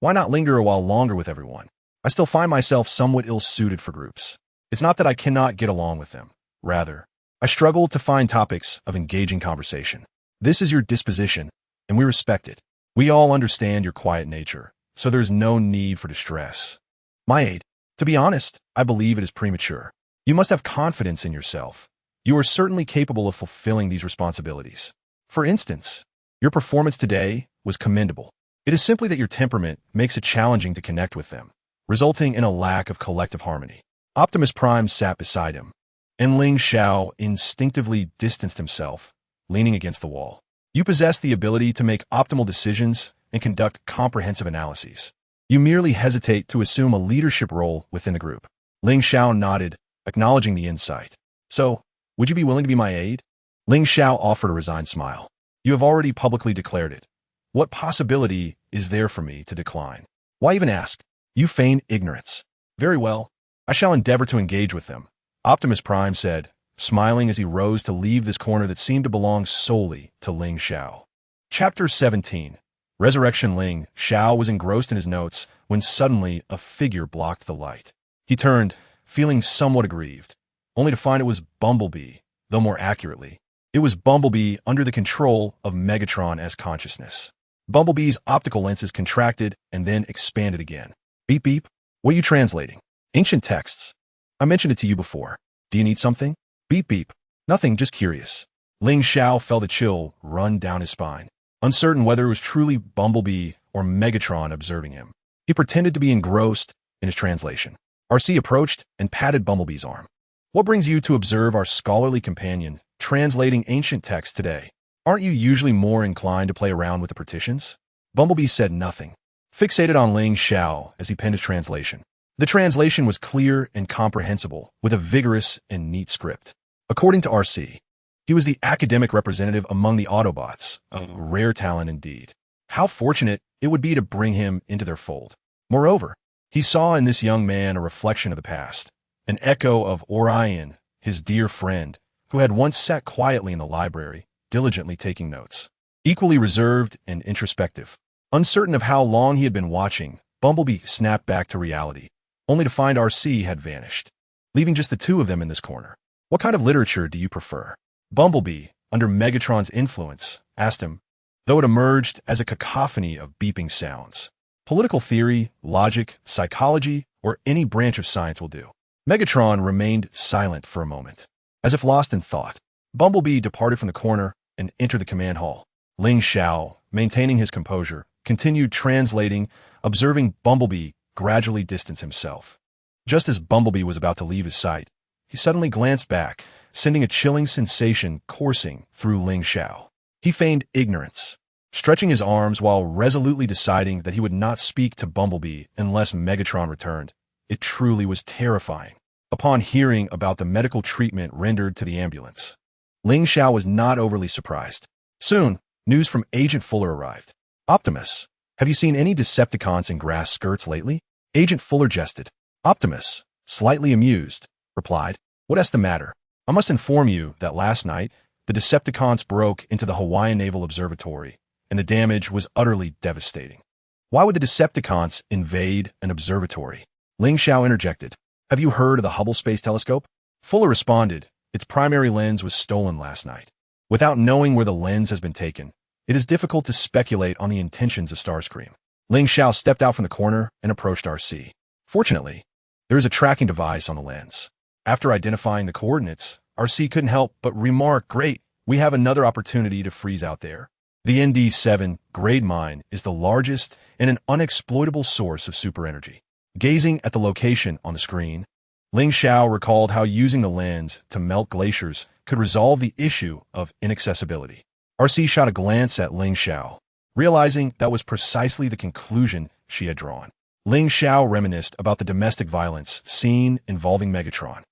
why not linger a while longer with everyone? I still find myself somewhat ill-suited for groups. It's not that I cannot get along with them. Rather, I struggle to find topics of engaging conversation. This is your disposition, and we respect it. We all understand your quiet nature, so there's no need for distress. My aide, to be honest, I believe it is premature. You must have confidence in yourself. You are certainly capable of fulfilling these responsibilities. For instance, your performance today was commendable. It is simply that your temperament makes it challenging to connect with them, resulting in a lack of collective harmony. Optimus Prime sat beside him, and Ling Xiao instinctively distanced himself, leaning against the wall. You possess the ability to make optimal decisions and conduct comprehensive analyses. You merely hesitate to assume a leadership role within the group. Ling Xiao nodded, acknowledging the insight. So, would you be willing to be my aide? Ling Xiao offered a resigned smile. You have already publicly declared it. What possibility is there for me to decline? Why even ask? You feign ignorance. Very well. I shall endeavor to engage with them, Optimus Prime said, smiling as he rose to leave this corner that seemed to belong solely to Ling Xiao. Chapter 17. Resurrection. Ling Xiao was engrossed in his notes when suddenly a figure blocked the light. He turned, feeling somewhat aggrieved, only to find it was Bumblebee, though more accurately, it was Bumblebee under the control of Megatron as consciousness. Bumblebee's optical lenses contracted and then expanded again. Beep beep. What are you translating? Ancient texts. I mentioned it to you before. Do you need something? Beep beep. Nothing, just curious. Ling Xiao felt a chill run down his spine, uncertain whether it was truly Bumblebee or Megatron observing him. He pretended to be engrossed in his translation. RC approached and patted Bumblebee's arm. What brings you to observe our scholarly companion translating ancient texts today? Aren't you usually more inclined to play around with the partitions? Bumblebee said nothing, fixated on Ling Xiao as he penned his translation. The translation was clear and comprehensible, with a vigorous and neat script. According to RC, he was the academic representative among the Autobots, a rare talent indeed. How fortunate it would be to bring him into their fold. Moreover, he saw in this young man a reflection of the past, an echo of Orion, his dear friend, who had once sat quietly in the library, diligently taking notes. Equally reserved and introspective. Uncertain of how long he had been watching, Bumblebee snapped back to reality, only to find RC had vanished, leaving just the two of them in this corner. What kind of literature do you prefer? Bumblebee, under Megatron's influence, asked him, though it emerged as a cacophony of beeping sounds. Political theory, logic, psychology, or any branch of science will do. Megatron remained silent for a moment, as if lost in thought. Bumblebee departed from the corner and entered the command hall. Ling Xiao, maintaining his composure, continued translating, observing Bumblebee gradually distance himself. Just as Bumblebee was about to leave his sight, he suddenly glanced back, sending a chilling sensation coursing through Ling Xiao. He feigned ignorance, stretching his arms while resolutely deciding that he would not speak to Bumblebee unless Megatron returned. It truly was terrifying. Upon hearing about the medical treatment rendered to the ambulance, Ling Xiao was not overly surprised. Soon, news from Agent Fuller arrived. Optimus, have you seen any Decepticons in grass skirts lately? Agent Fuller jested. Optimus, slightly amused, replied, What's the matter? I must inform you that last night, the Decepticons broke into the Hawaiian Naval Observatory, and the damage was utterly devastating. Why would the Decepticons invade an observatory? Ling Xiao interjected. Have you heard of the Hubble Space Telescope? Fuller responded, its primary lens was stolen last night. Without knowing where the lens has been taken, it is difficult to speculate on the intentions of Starscream. Ling Xiao stepped out from the corner and approached RC. Fortunately, there is a tracking device on the lens. After identifying the coordinates, RC couldn't help but remark, Great, we have another opportunity to freeze out there. The ND7 grade mine is the largest and an unexploitable source of super energy. Gazing at the location on the screen, Ling Xiao recalled how using the lens to melt glaciers could resolve the issue of inaccessibility. RC shot a glance at Ling Xiao, realizing that was precisely the conclusion she had drawn. Ling Xiao reminisced about the domestic violence scene involving Megatron.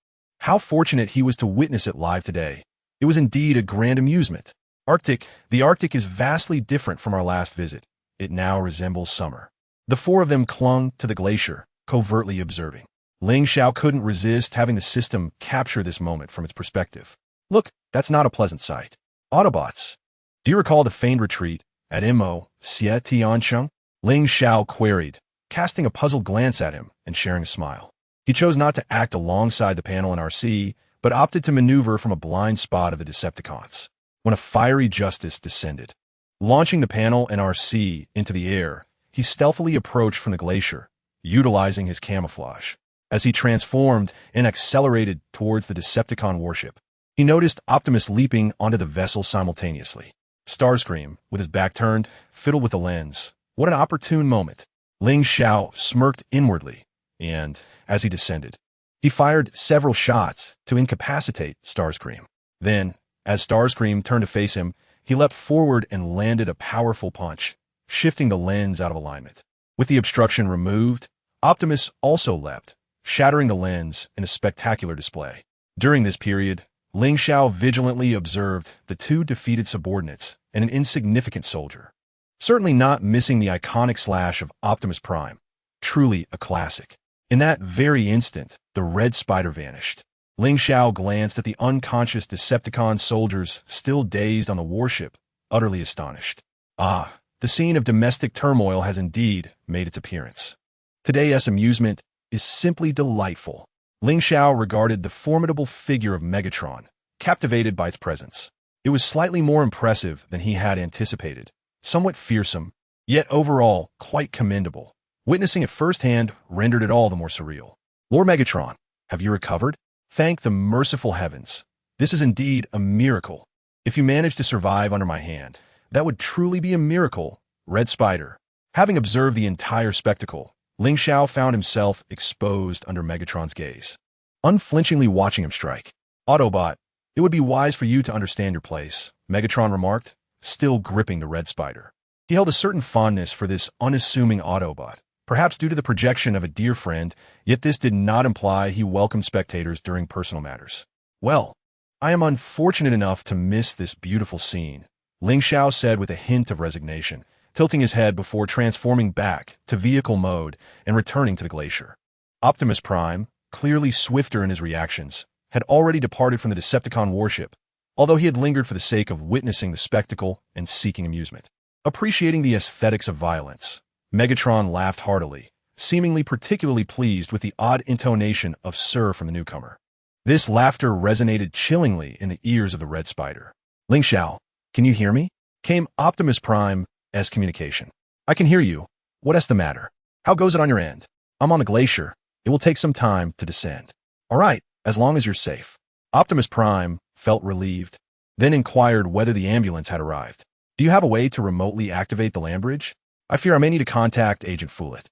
How fortunate he was to witness it live today. It was indeed a grand amusement. The Arctic is vastly different from our last visit. It now resembles summer. The four of them clung to the glacier, covertly observing. Ling Xiao couldn't resist having the system capture this moment from its perspective. Look, that's not a pleasant sight. Autobots, do you recall the feigned retreat at Mo Xie Tiancheng? Ling Xiao queried, casting a puzzled glance at him and sharing a smile. He chose not to act alongside the panel in RC, but opted to maneuver from a blind spot of the Decepticons when a fiery justice descended. Launching the panel and RC into the air, he stealthily approached from the glacier, utilizing his camouflage. As he transformed and accelerated towards the Decepticon warship, he noticed Optimus leaping onto the vessel simultaneously. Starscream, with his back turned, fiddled with the lens. What an opportune moment. Ling Xiao smirked inwardly, and, as he descended, he fired several shots to incapacitate Starscream. Then, as Starscream turned to face him, he leapt forward and landed a powerful punch, shifting the lens out of alignment. With the obstruction removed, Optimus also leapt, shattering the lens in a spectacular display. During this period, Ling Xiao vigilantly observed the two defeated subordinates and an insignificant soldier. Certainly not missing the iconic slash of Optimus Prime. Truly a classic. In that very instant, the Red Spider vanished. Ling Xiao glanced at the unconscious Decepticon soldiers still dazed on the warship, utterly astonished. Ah, the scene of domestic turmoil has indeed made its appearance. Today's amusement is simply delightful. Ling Xiao regarded the formidable figure of Megatron, captivated by its presence. It was slightly more impressive than he had anticipated, somewhat fearsome, yet overall quite commendable. Witnessing it firsthand rendered it all the more surreal. Lord Megatron, have you recovered? Thank the merciful heavens. This is indeed a miracle. If you manage to survive under my hand, that would truly be a miracle, Red Spider. Having observed the entire spectacle, Ling Xiao found himself exposed under Megatron's gaze, unflinchingly watching him strike. Autobot, it would be wise for you to understand your place, Megatron remarked, still gripping the Red Spider. He held a certain fondness for this unassuming Autobot, perhaps due to the projection of a dear friend, yet this did not imply he welcomed spectators during personal matters. Well, I am unfortunate enough to miss this beautiful scene, Ling Xiao said with a hint of resignation, tilting his head before transforming back to vehicle mode and returning to the glacier. Optimus Prime, clearly swifter in his reactions, had already departed from the Decepticon warship, although he had lingered for the sake of witnessing the spectacle and seeking amusement. Appreciating the aesthetics of violence, Megatron laughed heartily, seemingly particularly pleased with the odd intonation of "sir" from the newcomer. This laughter resonated chillingly in the ears of the Red Spider. Ling Xiao, can you hear me? Came Optimus Prime's communication. I can hear you. What's the matter? How goes it on your end? I'm on the glacier. It will take some time to descend. All right, as long as you're safe. Optimus Prime felt relieved, then inquired whether the ambulance had arrived. Do you have a way to remotely activate the land bridge? I fear I may need to contact Agent Foolet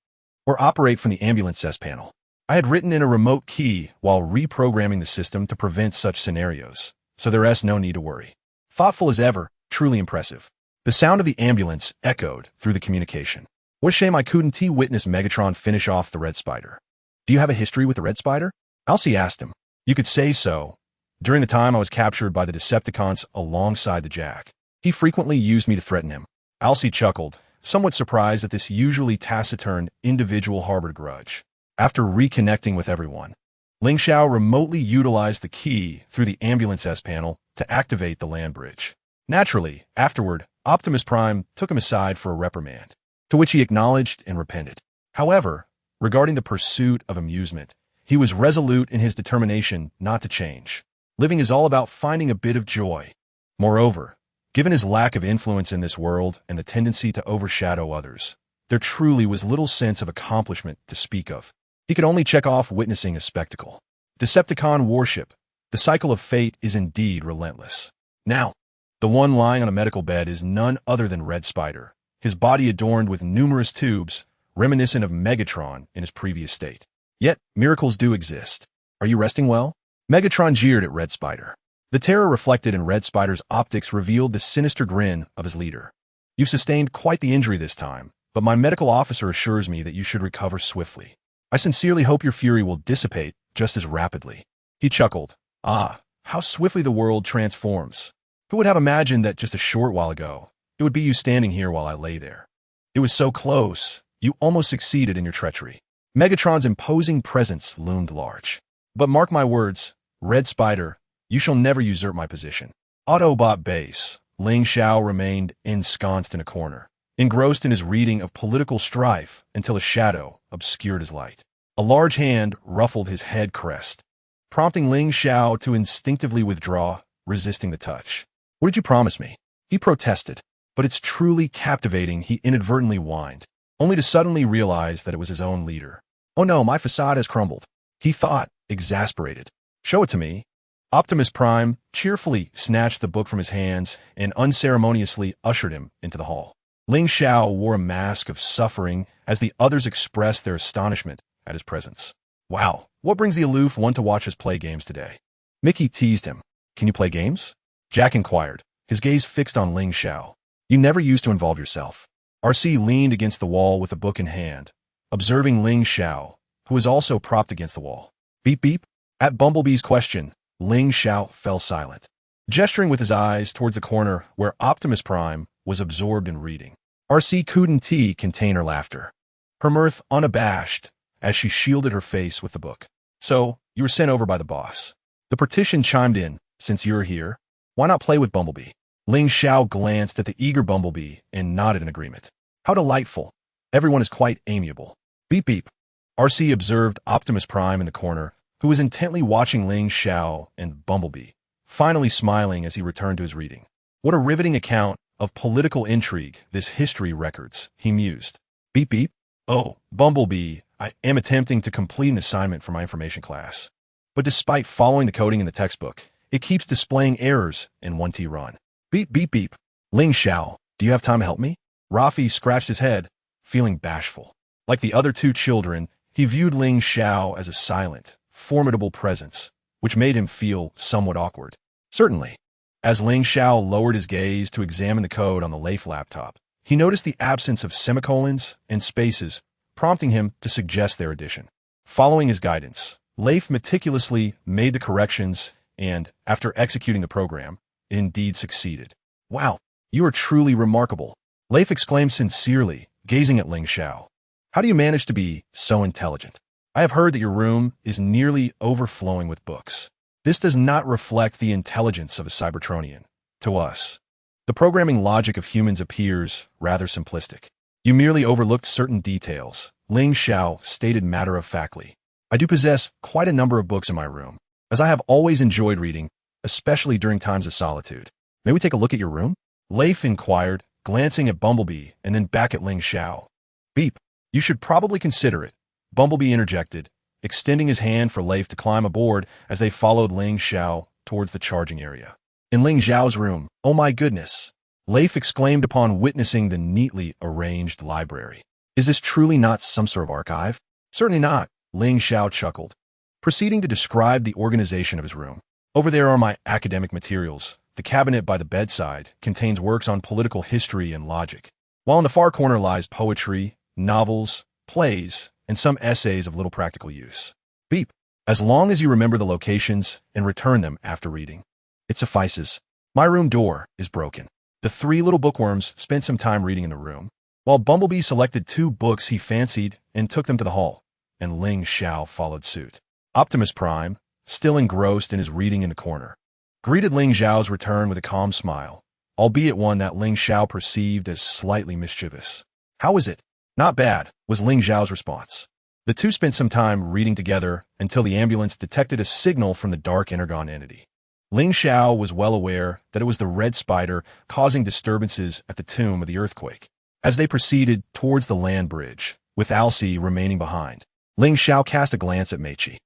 or operate from the ambulance cess panel. I had written in a remote key while reprogramming the system to prevent such scenarios, so there's no need to worry. Thoughtful as ever, truly impressive. The sound of the ambulance echoed through the communication. What a shame I couldn't witness Megatron finish off the Red Spider. Do you have a history with the Red Spider? Alcee asked him. You could say so. During the time I was captured by the Decepticons alongside the Jack, he frequently used me to threaten him. Alcee chuckled, somewhat surprised that this usually taciturn individual harbored a grudge. After reconnecting with everyone, Ling Xiao remotely utilized the key through the ambulance S panel to activate the land bridge. Naturally, afterward, Optimus Prime took him aside for a reprimand, to which he acknowledged and repented. However, regarding the pursuit of amusement, he was resolute in his determination not to change. Living is all about finding a bit of joy. Moreover, given his lack of influence in this world and the tendency to overshadow others, there truly was little sense of accomplishment to speak of. He could only check off witnessing a spectacle. Decepticon warship. The cycle of fate is indeed relentless. Now, the one lying on a medical bed is none other than Red Spider, his body adorned with numerous tubes, reminiscent of Megatron in his previous state. Yet, miracles do exist. Are you resting well? Megatron jeered at Red Spider. The terror reflected in Red Spider's optics revealed the sinister grin of his leader. You've sustained quite the injury this time, but my medical officer assures me that you should recover swiftly. I sincerely hope your fury will dissipate just as rapidly. He chuckled. Ah, how swiftly the world transforms. Who would have imagined that just a short while ago, it would be you standing here while I lay there? It was so close. You almost succeeded in your treachery. Megatron's imposing presence loomed large. But mark my words, Red Spider, you shall never usurp my position. Autobot base. Ling Xiao remained ensconced in a corner, engrossed in his reading of political strife until a shadow obscured his light. A large hand ruffled his head crest. prompting Ling Xiao to instinctively withdraw, resisting the touch. "What did you promise me?" He protested, but it's truly captivating, he inadvertently whined, only to suddenly realize that it was his own leader. "Oh no, my facade has crumbled," he thought, exasperated. "Show it to me." Optimus Prime cheerfully snatched the book from his hands and unceremoniously ushered him into the hall. Ling Xiao wore a mask of suffering as the others expressed their astonishment at his presence. "Wow, what brings the aloof one to watch us play games today?" Mickey teased him. "Can you play games?" Jack inquired, his gaze fixed on Ling Xiao. "You never used to involve yourself." RC leaned against the wall with a book in hand, observing Ling Xiao, who was also propped against the wall. Beep beep. At Bumblebee's question, Ling Xiao fell silent, gesturing with his eyes towards the corner where Optimus Prime was absorbed in reading. RC couldn't contain her laughter, her mirth unabashed as she shielded her face with the book. "So, you were sent over by the boss." The partition chimed in. "Since you're here, why not play with Bumblebee?" Ling Xiao glanced at the eager Bumblebee and nodded in agreement. "How delightful. Everyone is quite amiable." Beep beep. RC observed Optimus Prime in the corner, who was intently watching Ling Xiao and Bumblebee, finally smiling as he returned to his reading. "What a riveting account of political intrigue this history records," he mused. Beep beep. "Oh, Bumblebee, I am attempting to complete an assignment for my information class. But despite following the coding in the textbook, it keeps displaying errors in 1T run." Beep beep beep. "Ling Xiao, do you have time to help me?" Rafi scratched his head, feeling bashful. Like the other two children, he viewed Ling Xiao as a silent, formidable presence, which made him feel somewhat awkward. "Certainly." As Ling Xiao lowered his gaze to examine the code on the Leif laptop, he noticed the absence of semicolons and spaces, prompting him to suggest their addition. Following his guidance, Leif meticulously made the corrections and, after executing the program, indeed succeeded. "Wow, you are truly remarkable," Leif exclaimed sincerely, gazing at Ling Xiao. "How do you manage to be so intelligent? I have heard that your room is nearly overflowing with books. This does not reflect the intelligence of a Cybertronian. To us, the programming logic of humans appears rather simplistic. You merely overlooked certain details," Ling Xiao stated matter-of-factly. "I do possess quite a number of books in my room, as I have always enjoyed reading, especially during times of solitude. May we take a look at your room?" Leif inquired, glancing at Bumblebee and then back at Ling Xiao. "Beep. You should probably consider it," Bumblebee interjected, extending his hand for Leif to climb aboard as they followed Ling Xiao towards the charging area. In Ling Xiao's room, "Oh my goodness," Leif exclaimed upon witnessing the neatly arranged library. "Is this truly not some sort of archive?" "Certainly not," Ling Xiao chuckled, proceeding to describe the organization of his room. "Over there are my academic materials. The cabinet by the bedside contains works on political history and logic, while in the far corner lies poetry, novels, plays, and some essays of little practical use." Beep. "As long as you remember the locations and return them after reading, it suffices. My room door is broken." The three little bookworms spent some time reading in the room, while Bumblebee selected 2 books he fancied and took them to the hall, and Ling Xiao followed suit. Optimus Prime, still engrossed in his reading in the corner, greeted Ling Xiao's return with a calm smile, albeit one that Ling Xiao perceived as slightly mischievous. "How is it?" "Not bad," was Ling Xiao's response. The two spent some time reading together until the ambulance detected a signal from the dark Energon entity. Ling Xiao was well aware that it was the red spider causing disturbances at the tomb of the earthquake. As they proceeded towards the land bridge, with Alcee remaining behind, Ling Xiao cast a glance at Meichi.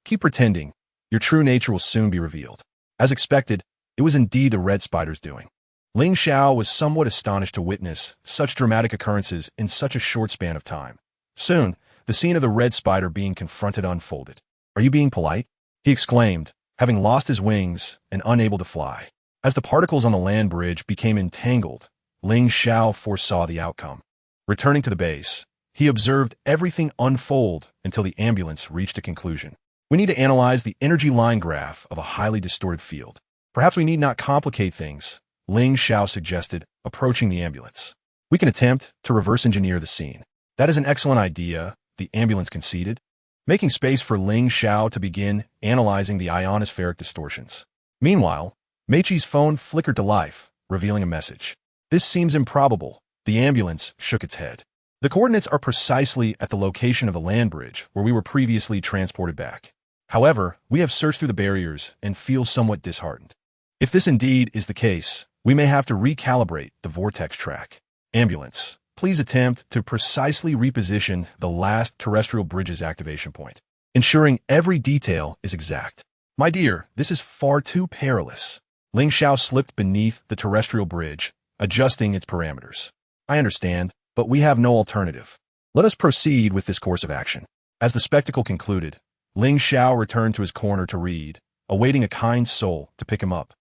Keep pretending. Your true nature will soon be revealed." As expected, it was indeed the red spider's doing. Ling Xiao was somewhat astonished to witness such dramatic occurrences in such a short span of time. Soon, the scene of the red spider being confronted unfolded. "Are you being polite?" he exclaimed, having lost his wings and unable to fly. As the particles on the land bridge became entangled, Ling Xiao foresaw the outcome. Returning to the base, he observed everything unfold until the ambulance reached a conclusion. "We need to analyze the energy line graph of a highly distorted field. Perhaps we need not complicate things," Ling Xiao suggested, approaching the ambulance. "We can attempt to reverse engineer the scene." "That is an excellent idea," the ambulance conceded, making space for Ling Xiao to begin analyzing the ionospheric distortions. Meanwhile, Meichi's phone flickered to life, revealing a message. "This seems improbable." The ambulance shook its head. "The coordinates are precisely at the location of the land bridge where we were previously transported back. However, we have searched through the barriers and feel somewhat disheartened. If this indeed is the case, we may have to recalibrate the vortex track. Ambulance, please attempt to precisely reposition the last terrestrial bridge's activation point, ensuring every detail is exact. My dear, this is far too perilous. Ling Xiao slipped beneath the terrestrial bridge, adjusting its parameters. I understand, but we have no alternative. Let us proceed with this course of action. As the spectacle concluded, Ling Xiao returned to his corner to read, awaiting a kind soul to pick him up.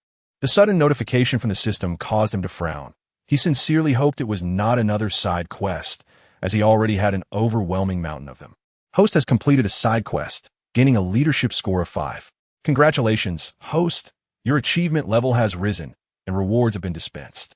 The sudden notification from the system caused him to frown. He sincerely hoped it was not another side quest, as he already had an overwhelming mountain of them. Host has completed a side quest, gaining a leadership score of 5. Congratulations, Host! Your achievement level has risen, and rewards have been dispensed.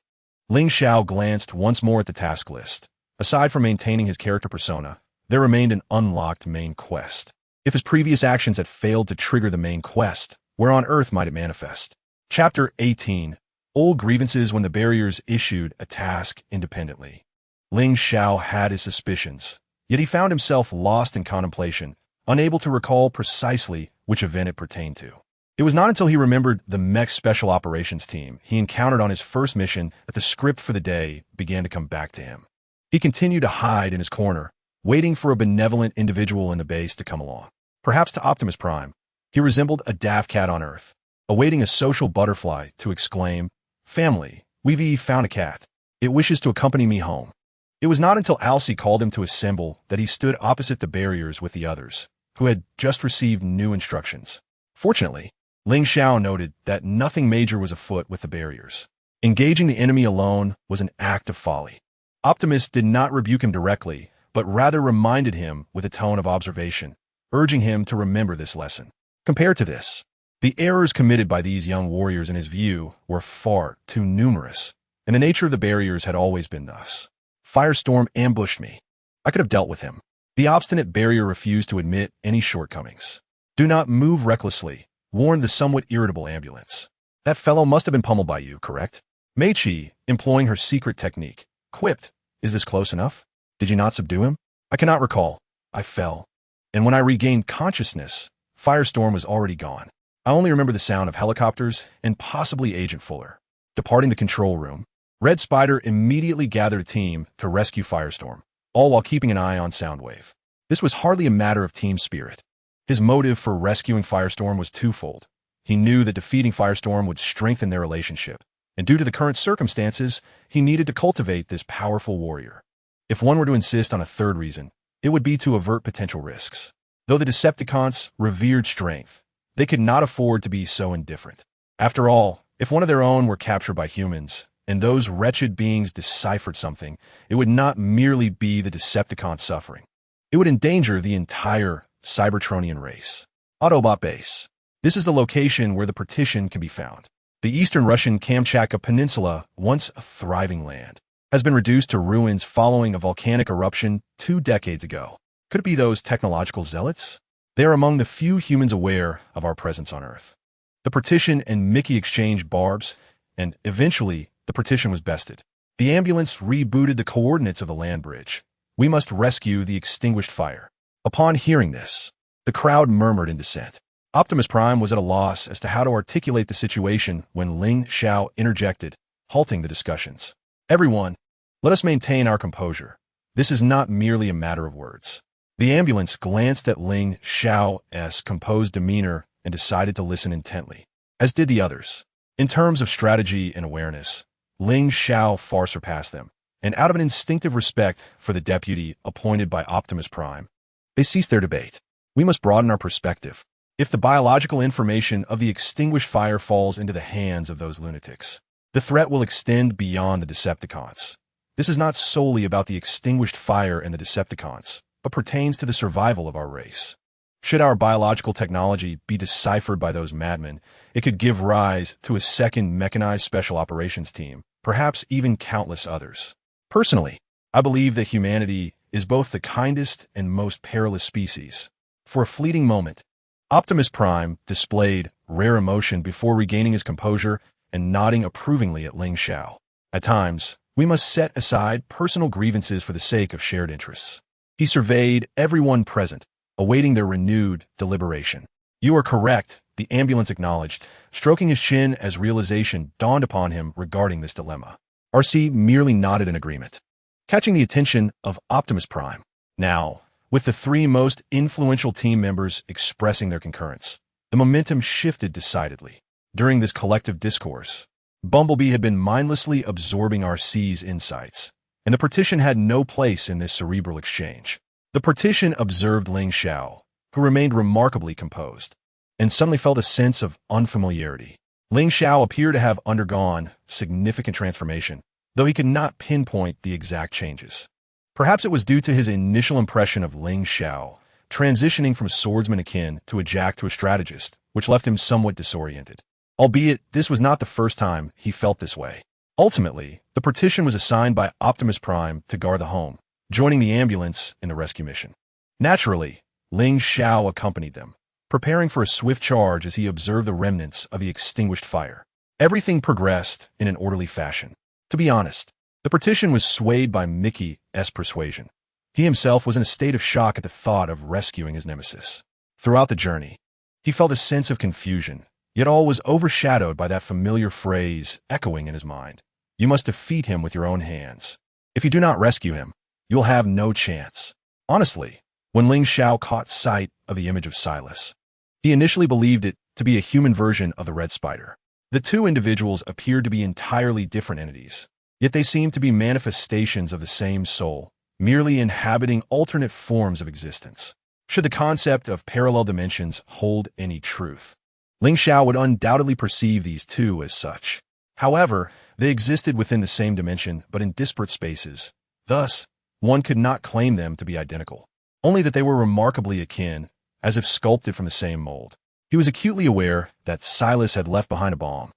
Ling Xiao glanced once more at the task list. Aside from maintaining his character persona, there remained an unlocked main quest. If his previous actions had failed to trigger the main quest, where on earth might it manifest? Chapter 18. Old grievances when the barriers issued a task independently. Ling Xiao had his suspicions, yet he found himself lost in contemplation, unable to recall precisely which event it pertained to. It was not until he remembered the mech special operations team he encountered on his first mission that the script for the day began to come back to him. He continued to hide in his corner, waiting for a benevolent individual in the base to come along. Perhaps to Optimus Prime, he resembled a daft cat on Earth, awaiting a social butterfly to exclaim, "Family, we've found a cat. It wishes to accompany me home." It was not until Alcee called him to assemble that he stood opposite the barriers with the others, who had just received new instructions. Fortunately, Ling Xiao noted that nothing major was afoot with the barriers. Engaging the enemy alone was an act of folly. Optimus did not rebuke him directly, but rather reminded him with a tone of observation, urging him to remember this lesson. Compared to this, the errors committed by these young warriors in his view were far too numerous, and the nature of the barriers had always been thus. Firestorm ambushed me. I could have dealt with him. The obstinate barrier refused to admit any shortcomings. Do not move recklessly, warned the somewhat irritable ambulance. That fellow must have been pummeled by you, correct? Meichi, employing her secret technique, quipped, "Is this close enough? Did you not subdue him?" "I cannot recall. I fell. And when I regained consciousness, Firestorm was already gone. I only remember the sound of helicopters and possibly Agent Fuller." Departing the control room, Red Spider immediately gathered a team to rescue Firestorm, all while keeping an eye on Soundwave. This was hardly a matter of team spirit. His motive for rescuing Firestorm was twofold. He knew that defeating Firestorm would strengthen their relationship, and due to the current circumstances, he needed to cultivate this powerful warrior. If one were to insist on a third reason, it would be to avert potential risks. Though the Decepticons revered strength, they could not afford to be so indifferent. After all, if one of their own were captured by humans, and those wretched beings deciphered something, it would not merely be the Decepticon suffering. It would endanger the entire Cybertronian race. Autobot Base. This is the location where the partition can be found. The eastern Russian Kamchatka Peninsula, once a thriving land, has been reduced to ruins following a volcanic eruption 2 decades ago. Could it be those technological zealots? They are among the few humans aware of our presence on Earth. The partition and Mickey exchanged barbs, and eventually the partition was bested. The ambulance rebooted the coordinates of the land bridge. We must rescue the extinguished fire. Upon hearing this, the crowd murmured in dissent. Optimus Prime was at a loss as to how to articulate the situation when Ling Xiao interjected, halting the discussions. "Everyone, let us maintain our composure. This is not merely a matter of words." The ambulance glanced at Ling Xiao's composed demeanor and decided to listen intently, as did the others. In terms of strategy and awareness, Ling Xiao far surpassed them, and out of an instinctive respect for the deputy appointed by Optimus Prime, they ceased their debate. We must broaden our perspective. If the biological information of the extinguished fire falls into the hands of those lunatics, the threat will extend beyond the Decepticons. This is not solely about the extinguished fire and the Decepticons, but pertains to the survival of our race. Should our biological technology be deciphered by those madmen, it could give rise to a second mechanized special operations team, perhaps even countless others. Personally, I believe that humanity is both the kindest and most perilous species. For a fleeting moment, Optimus Prime displayed rare emotion before regaining his composure and nodding approvingly at Ling Xiao. At times, we must set aside personal grievances for the sake of shared interests. He surveyed everyone present, awaiting their renewed deliberation. You are correct, the ambulance acknowledged, stroking his chin as realization dawned upon him regarding this dilemma. RC merely nodded in agreement, catching the attention of Optimus Prime. Now, with the three most influential team members expressing their concurrence, the momentum shifted decidedly. During this collective discourse, Bumblebee had been mindlessly absorbing RC's insights, and the partition had no place in this cerebral exchange. The partition observed Ling Xiao, who remained remarkably composed, and suddenly felt a sense of unfamiliarity. Ling Xiao appeared to have undergone significant transformation, though he could not pinpoint the exact changes. Perhaps it was due to his initial impression of Ling Xiao, transitioning from swordsman akin to a jack to a strategist, which left him somewhat disoriented. Albeit, this was not the first time he felt this way. Ultimately, the partition was assigned by Optimus Prime to guard the home, joining the ambulance in the rescue mission. Naturally, Ling Xiao accompanied them, preparing for a swift charge as he observed the remnants of the extinguished fire. Everything progressed in an orderly fashion. To be honest, the partition was swayed by Mickey's persuasion. He himself was in a state of shock at the thought of rescuing his nemesis. Throughout the journey, he felt a sense of confusion, yet all was overshadowed by that familiar phrase echoing in his mind. You must defeat him with your own hands. If you do not rescue him, you will have no chance. Honestly, when Ling Xiao caught sight of the image of Silas, he initially believed it to be a human version of the Red Spider. The two individuals appeared to be entirely different entities, yet they seemed to be manifestations of the same soul, merely inhabiting alternate forms of existence. Should the concept of parallel dimensions hold any truth, Ling Xiao would undoubtedly perceive these two as such. However, they existed within the same dimension but in disparate spaces. Thus, one could not claim them to be identical, only that they were remarkably akin, as if sculpted from the same mold. He was acutely aware that Silas had left behind a bomb,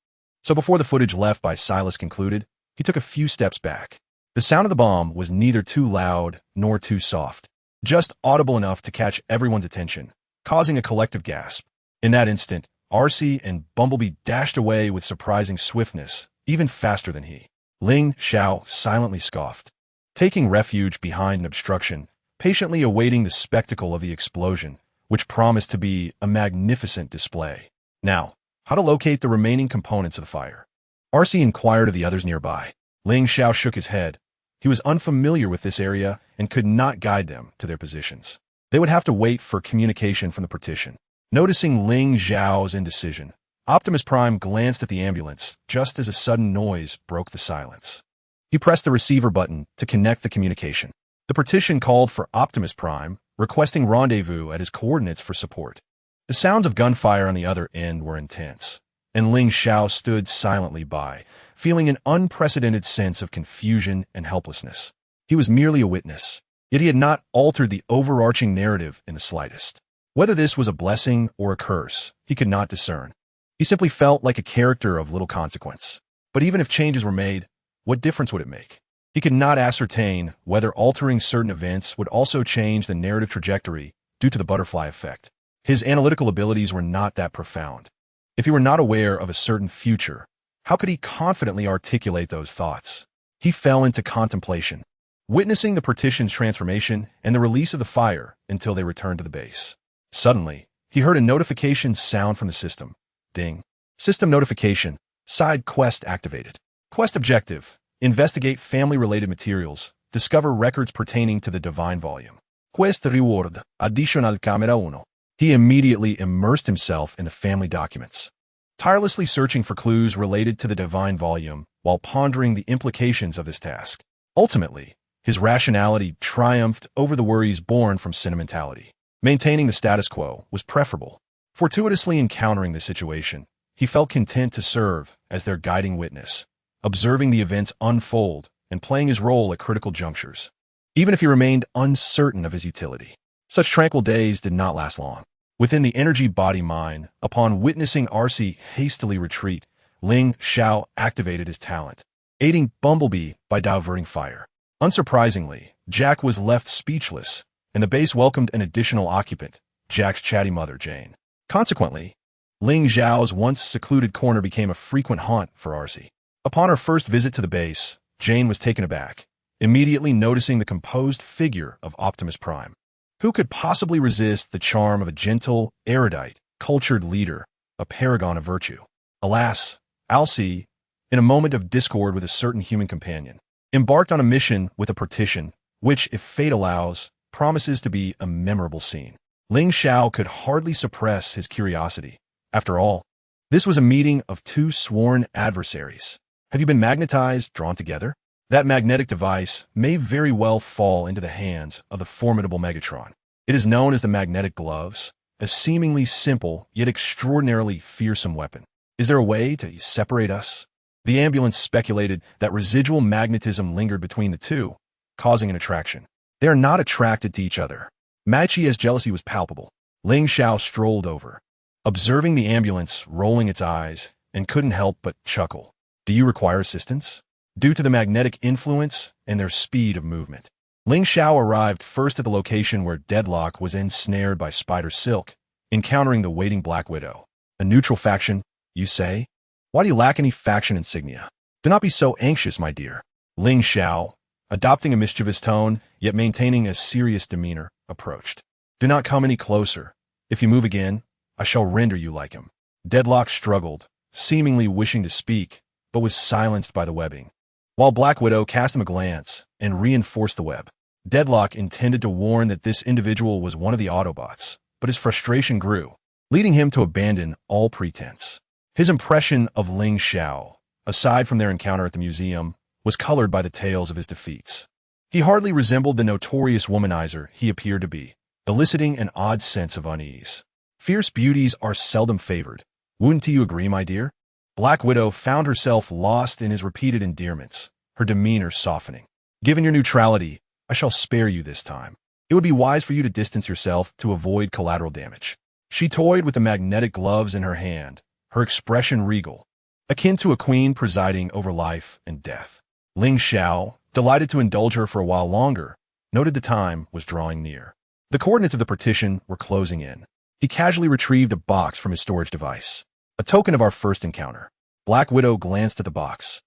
so before the footage left by Silas concluded, he took a few steps back. The sound of the bomb was neither too loud nor too soft, just audible enough to catch everyone's attention, causing a collective gasp. In that instant, RC and Bumblebee dashed away with surprising swiftness, even faster than he. Ling Xiao silently scoffed, taking refuge behind an obstruction, patiently awaiting the spectacle of the explosion, which promised to be a magnificent display. Now, how to locate the remaining components of the fire? RC inquired of the others nearby. Ling Xiao shook his head. He was unfamiliar with this area and could not guide them to their positions. They would have to wait for communication from the partition. Noticing Ling Xiao's indecision, Optimus Prime glanced at the ambulance just as a sudden noise broke the silence. He pressed the receiver button to connect the communication. The partition called for Optimus Prime, requesting rendezvous at his coordinates for support. The sounds of gunfire on the other end were intense, and Ling Xiao stood silently by, feeling an unprecedented sense of confusion and helplessness. He was merely a witness, yet he had not altered the overarching narrative in the slightest. Whether this was a blessing or a curse, he could not discern. He simply felt like a character of little consequence. But even if changes were made, what difference would it make? He could not ascertain whether altering certain events would also change the narrative trajectory due to the butterfly effect. His analytical abilities were not that profound. If he were not aware of a certain future, how could he confidently articulate those thoughts? He fell into contemplation, witnessing the partition's transformation and the release of the fire until they returned to the base. Suddenly, he heard a notification sound from the system. Ding. System notification. Side quest activated. Quest objective. Investigate family-related materials. Discover records pertaining to the divine volume. Quest reward. Additional camera 1. He immediately immersed himself in the family documents, tirelessly searching for clues related to the divine volume while pondering the implications of this task. Ultimately, his rationality triumphed over the worries born from sentimentality. Maintaining the status quo was preferable. Fortuitously encountering the situation, he felt content to serve as their guiding witness, observing the events unfold and playing his role at critical junctures, even if he remained uncertain of his utility. Such tranquil days did not last long. Within the energy body mine, upon witnessing RC hastily retreat, Ling Xiao activated his talent, aiding Bumblebee by diverting fire. Unsurprisingly, Jack was left speechless, and the base welcomed an additional occupant, Jack's chatty mother, Jane. Consequently, Ling Xiao's once secluded corner became a frequent haunt for RC. Upon her first visit to the base, Jane was taken aback, immediately noticing the composed figure of Optimus Prime. Who could possibly resist the charm of a gentle, erudite, cultured leader, a paragon of virtue. Alas, Alcee, in a moment of discord with a certain human companion, embarked on a mission with a partition, which, if fate allows, promises to be a memorable scene. Ling Xiao could hardly suppress his curiosity. After all, this was a meeting of two sworn adversaries. Have you been magnetized, drawn together? That magnetic device may very well fall into the hands of the formidable Megatron. It is known as the magnetic gloves, a seemingly simple yet extraordinarily fearsome weapon. Is there a way to separate us? The ambulance speculated that residual magnetism lingered between the two, causing an attraction. They are not attracted to each other. Maichi's jealousy was palpable. Ling Xiao strolled over, observing the ambulance rolling its eyes, and couldn't help but chuckle. Do you require assistance? Due to the magnetic influence and their speed of movement. Ling Xiao arrived first at the location where Deadlock was ensnared by Spider Silk, encountering the waiting Black Widow. A neutral faction, you say? Why do you lack any faction insignia? Do not be so anxious, my dear. Ling Xiao, adopting a mischievous tone, yet maintaining a serious demeanor, approached. Do not come any closer. If you move again, I shall render you like him. Deadlock struggled, seemingly wishing to speak, but was silenced by the webbing. While Black Widow cast him a glance and reinforced the web, Deadlock intended to warn that this individual was one of the Autobots, but his frustration grew, leading him to abandon all pretense. His impression of Ling Xiao, aside from their encounter at the museum, was colored by the tales of his defeats. He hardly resembled the notorious womanizer he appeared to be, eliciting an odd sense of unease. Fierce beauties are seldom favored. Wouldn't you agree, my dear? Black Widow found herself lost in his repeated endearments, her demeanor softening. Given your neutrality, I shall spare you this time. It would be wise for you to distance yourself to avoid collateral damage. She toyed with the magnetic gloves in her hand, her expression regal, akin to a queen presiding over life and death. Ling Xiao, delighted to indulge her for a while longer, noted the time was drawing near. The coordinates of the partition were closing in. He casually retrieved a box from his storage device, a token of our first encounter. Black Widow glanced at the box.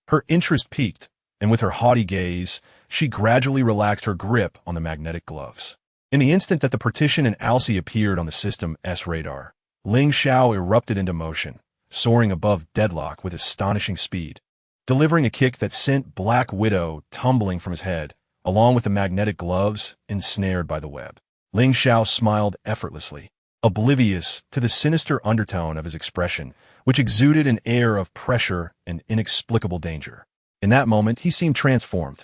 Her interest piqued, and with her haughty gaze, she gradually relaxed her grip on the magnetic gloves. In the instant that the partition and Alcee appeared on the System S radar, Ling Xiao erupted into motion, soaring above Deadlock with astonishing speed, delivering a kick that sent Black Widow tumbling from his head, along with the magnetic gloves ensnared by the web. Ling Xiao smiled effortlessly, oblivious to the sinister undertone of his expression, which exuded an air of pressure and inexplicable danger. In that moment, he seemed transformed.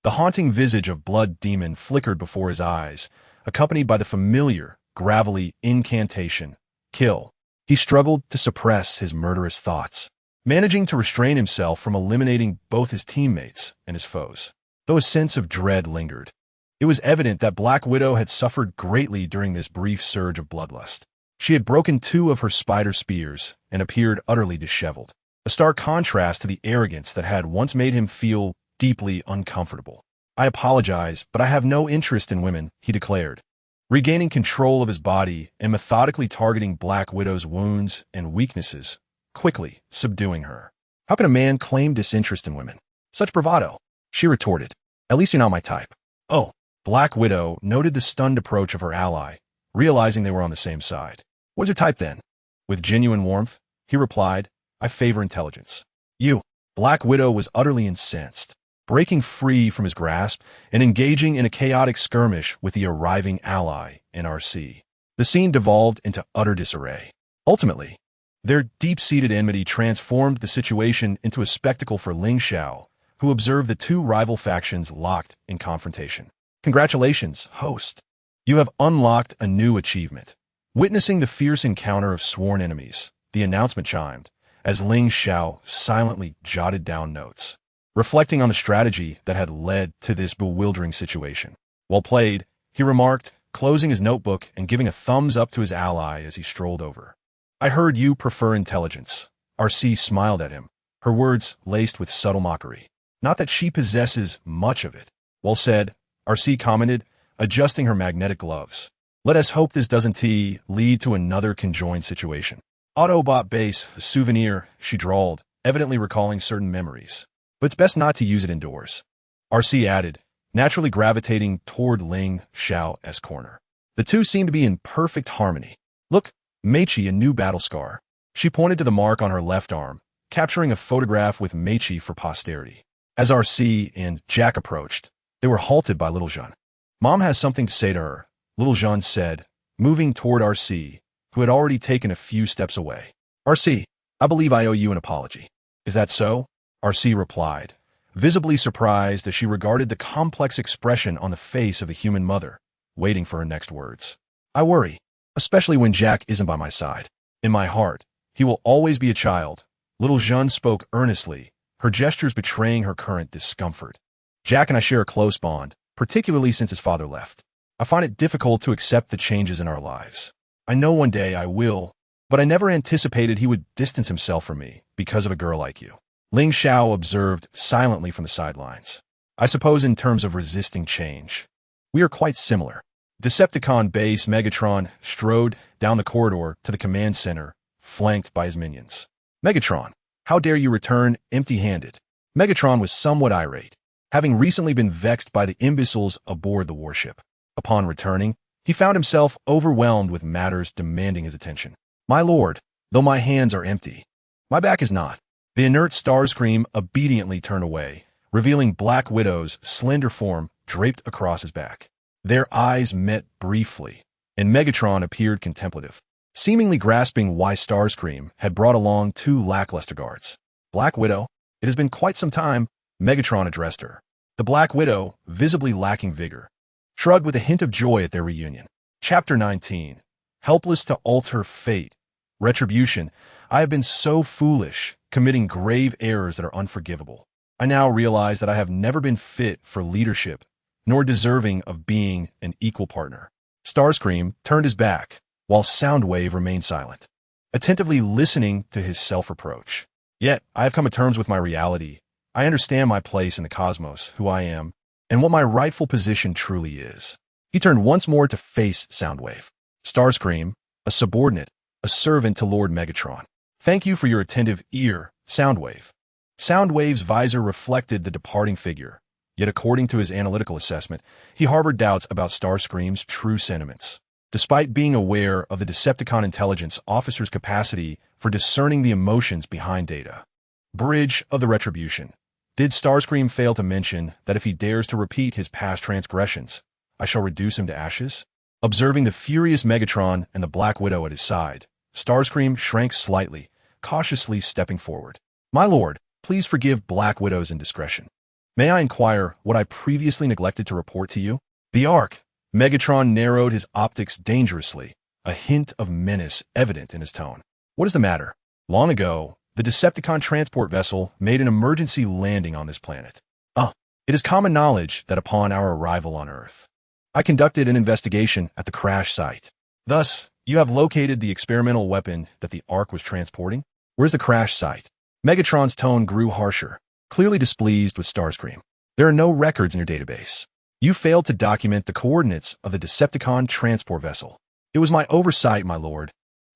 The haunting visage of Blood Demon flickered before his eyes, accompanied by the familiar, gravelly incantation, kill. He struggled to suppress his murderous thoughts, managing to restrain himself from eliminating both his teammates and his foes. Though a sense of dread lingered, it was evident that Black Widow had suffered greatly during this brief surge of bloodlust. She had broken 2 of her spider spears and appeared utterly disheveled, a stark contrast to the arrogance that had once made him feel deeply uncomfortable. I apologize, but I have no interest in women, he declared, regaining control of his body and methodically targeting Black Widow's wounds and weaknesses, quickly subduing her. How can a man claim disinterest in women? Such bravado, she retorted. At least you're not my type. Oh, Black Widow noted the stunned approach of her ally, realizing they were on the same side. What's your type then? With genuine warmth, he replied, I favor intelligence. You. Black Widow was utterly incensed, breaking free from his grasp and engaging in a chaotic skirmish with the arriving ally, NRC. The scene devolved into utter disarray. Ultimately, their deep-seated enmity transformed the situation into a spectacle for Ling Xiao, who observed the 2 rival factions locked in confrontation. Congratulations, host. You have unlocked a new achievement. Witnessing the fierce encounter of sworn enemies, the announcement chimed, as Ling Xiao silently jotted down notes, reflecting on the strategy that had led to this bewildering situation. Well played, he remarked, closing his notebook and giving a thumbs up to his ally as he strolled over. I heard you prefer intelligence. Arcee smiled at him, her words laced with subtle mockery. Not that she possesses much of it. Well said, Arcee commented, adjusting her magnetic gloves. Let us hope this doesn't lead to another conjoined situation. Autobot base, a souvenir, she drawled, evidently recalling certain memories. But it's best not to use it indoors. Arcee added, naturally gravitating toward Ling Xiao's corner. The two seemed to be in perfect harmony. Look, Meichi a new battle scar. She pointed to the mark on her left arm, capturing a photograph with Meichi for posterity. As RC and Jack approached, they were halted by Little Jean. Mom has something to say to her, Little Jean said, moving toward RC, who had already taken a few steps away. RC, I believe I owe you an apology. Is that so? RC replied, visibly surprised as she regarded the complex expression on the face of the human mother, waiting for her next words. I worry, especially when Jack isn't by my side. In my heart, he will always be a child. Little Jean spoke earnestly, her gestures betraying her current discomfort. Jack and I share a close bond, particularly since his father left. I find it difficult to accept the changes in our lives. I know one day I will, but I never anticipated he would distance himself from me because of a girl like you. Ling Xiao observed silently from the sidelines. I suppose in terms of resisting change, we are quite similar. Decepticon base Megatron strode down the corridor to the command center, flanked by his minions. Megatron, how dare you return empty-handed? Megatron was somewhat irate, having recently been vexed by the imbeciles aboard the warship. Upon returning, he found himself overwhelmed with matters demanding his attention. My lord, though my hands are empty, my back is not. The inert Starscream obediently turned away, revealing Black Widow's slender form draped across his back. Their eyes met briefly, and Megatron appeared contemplative, seemingly grasping why Starscream had brought along two lackluster guards. Black Widow, it has been quite some time, Megatron addressed her. The Black Widow, visibly lacking vigor, shrugged with a hint of joy at their reunion. Chapter 19. Helpless to alter fate. Retribution. I have been so foolish, committing grave errors that are unforgivable. I now realize that I have never been fit for leadership, nor deserving of being an equal partner. Starscream turned his back, while Soundwave remained silent, attentively listening to his self-reproach. Yet, I have come to terms with my reality. I understand my place in the cosmos, who I am, and what my rightful position truly is. He turned once more to face Soundwave. Starscream, a subordinate, a servant to Lord Megatron. Thank you for your attentive ear, Soundwave. Soundwave's visor reflected the departing figure, yet according to his analytical assessment, he harbored doubts about Starscream's true sentiments. Despite being aware of the Decepticon intelligence officer's capacity for discerning the emotions behind data. Bridge of the Retribution. Did Starscream fail to mention that if he dares to repeat his past transgressions, I shall reduce him to ashes? Observing the furious Megatron and the Black Widow at his side, Starscream shrank slightly, cautiously stepping forward. My lord, please forgive Black Widow's indiscretion. May I inquire what I previously neglected to report to you? The Ark. Megatron narrowed his optics dangerously, a hint of menace evident in his tone. What is the matter? Long ago, the Decepticon transport vessel made an emergency landing on this planet. It is common knowledge that upon our arrival on Earth, I conducted an investigation at the crash site. Thus, you have located the experimental weapon that the Ark was transporting? Where's the crash site? Megatron's tone grew harsher, clearly displeased with Starscream. There are no records in your database. You failed to document the coordinates of the Decepticon transport vessel. It was my oversight, my lord,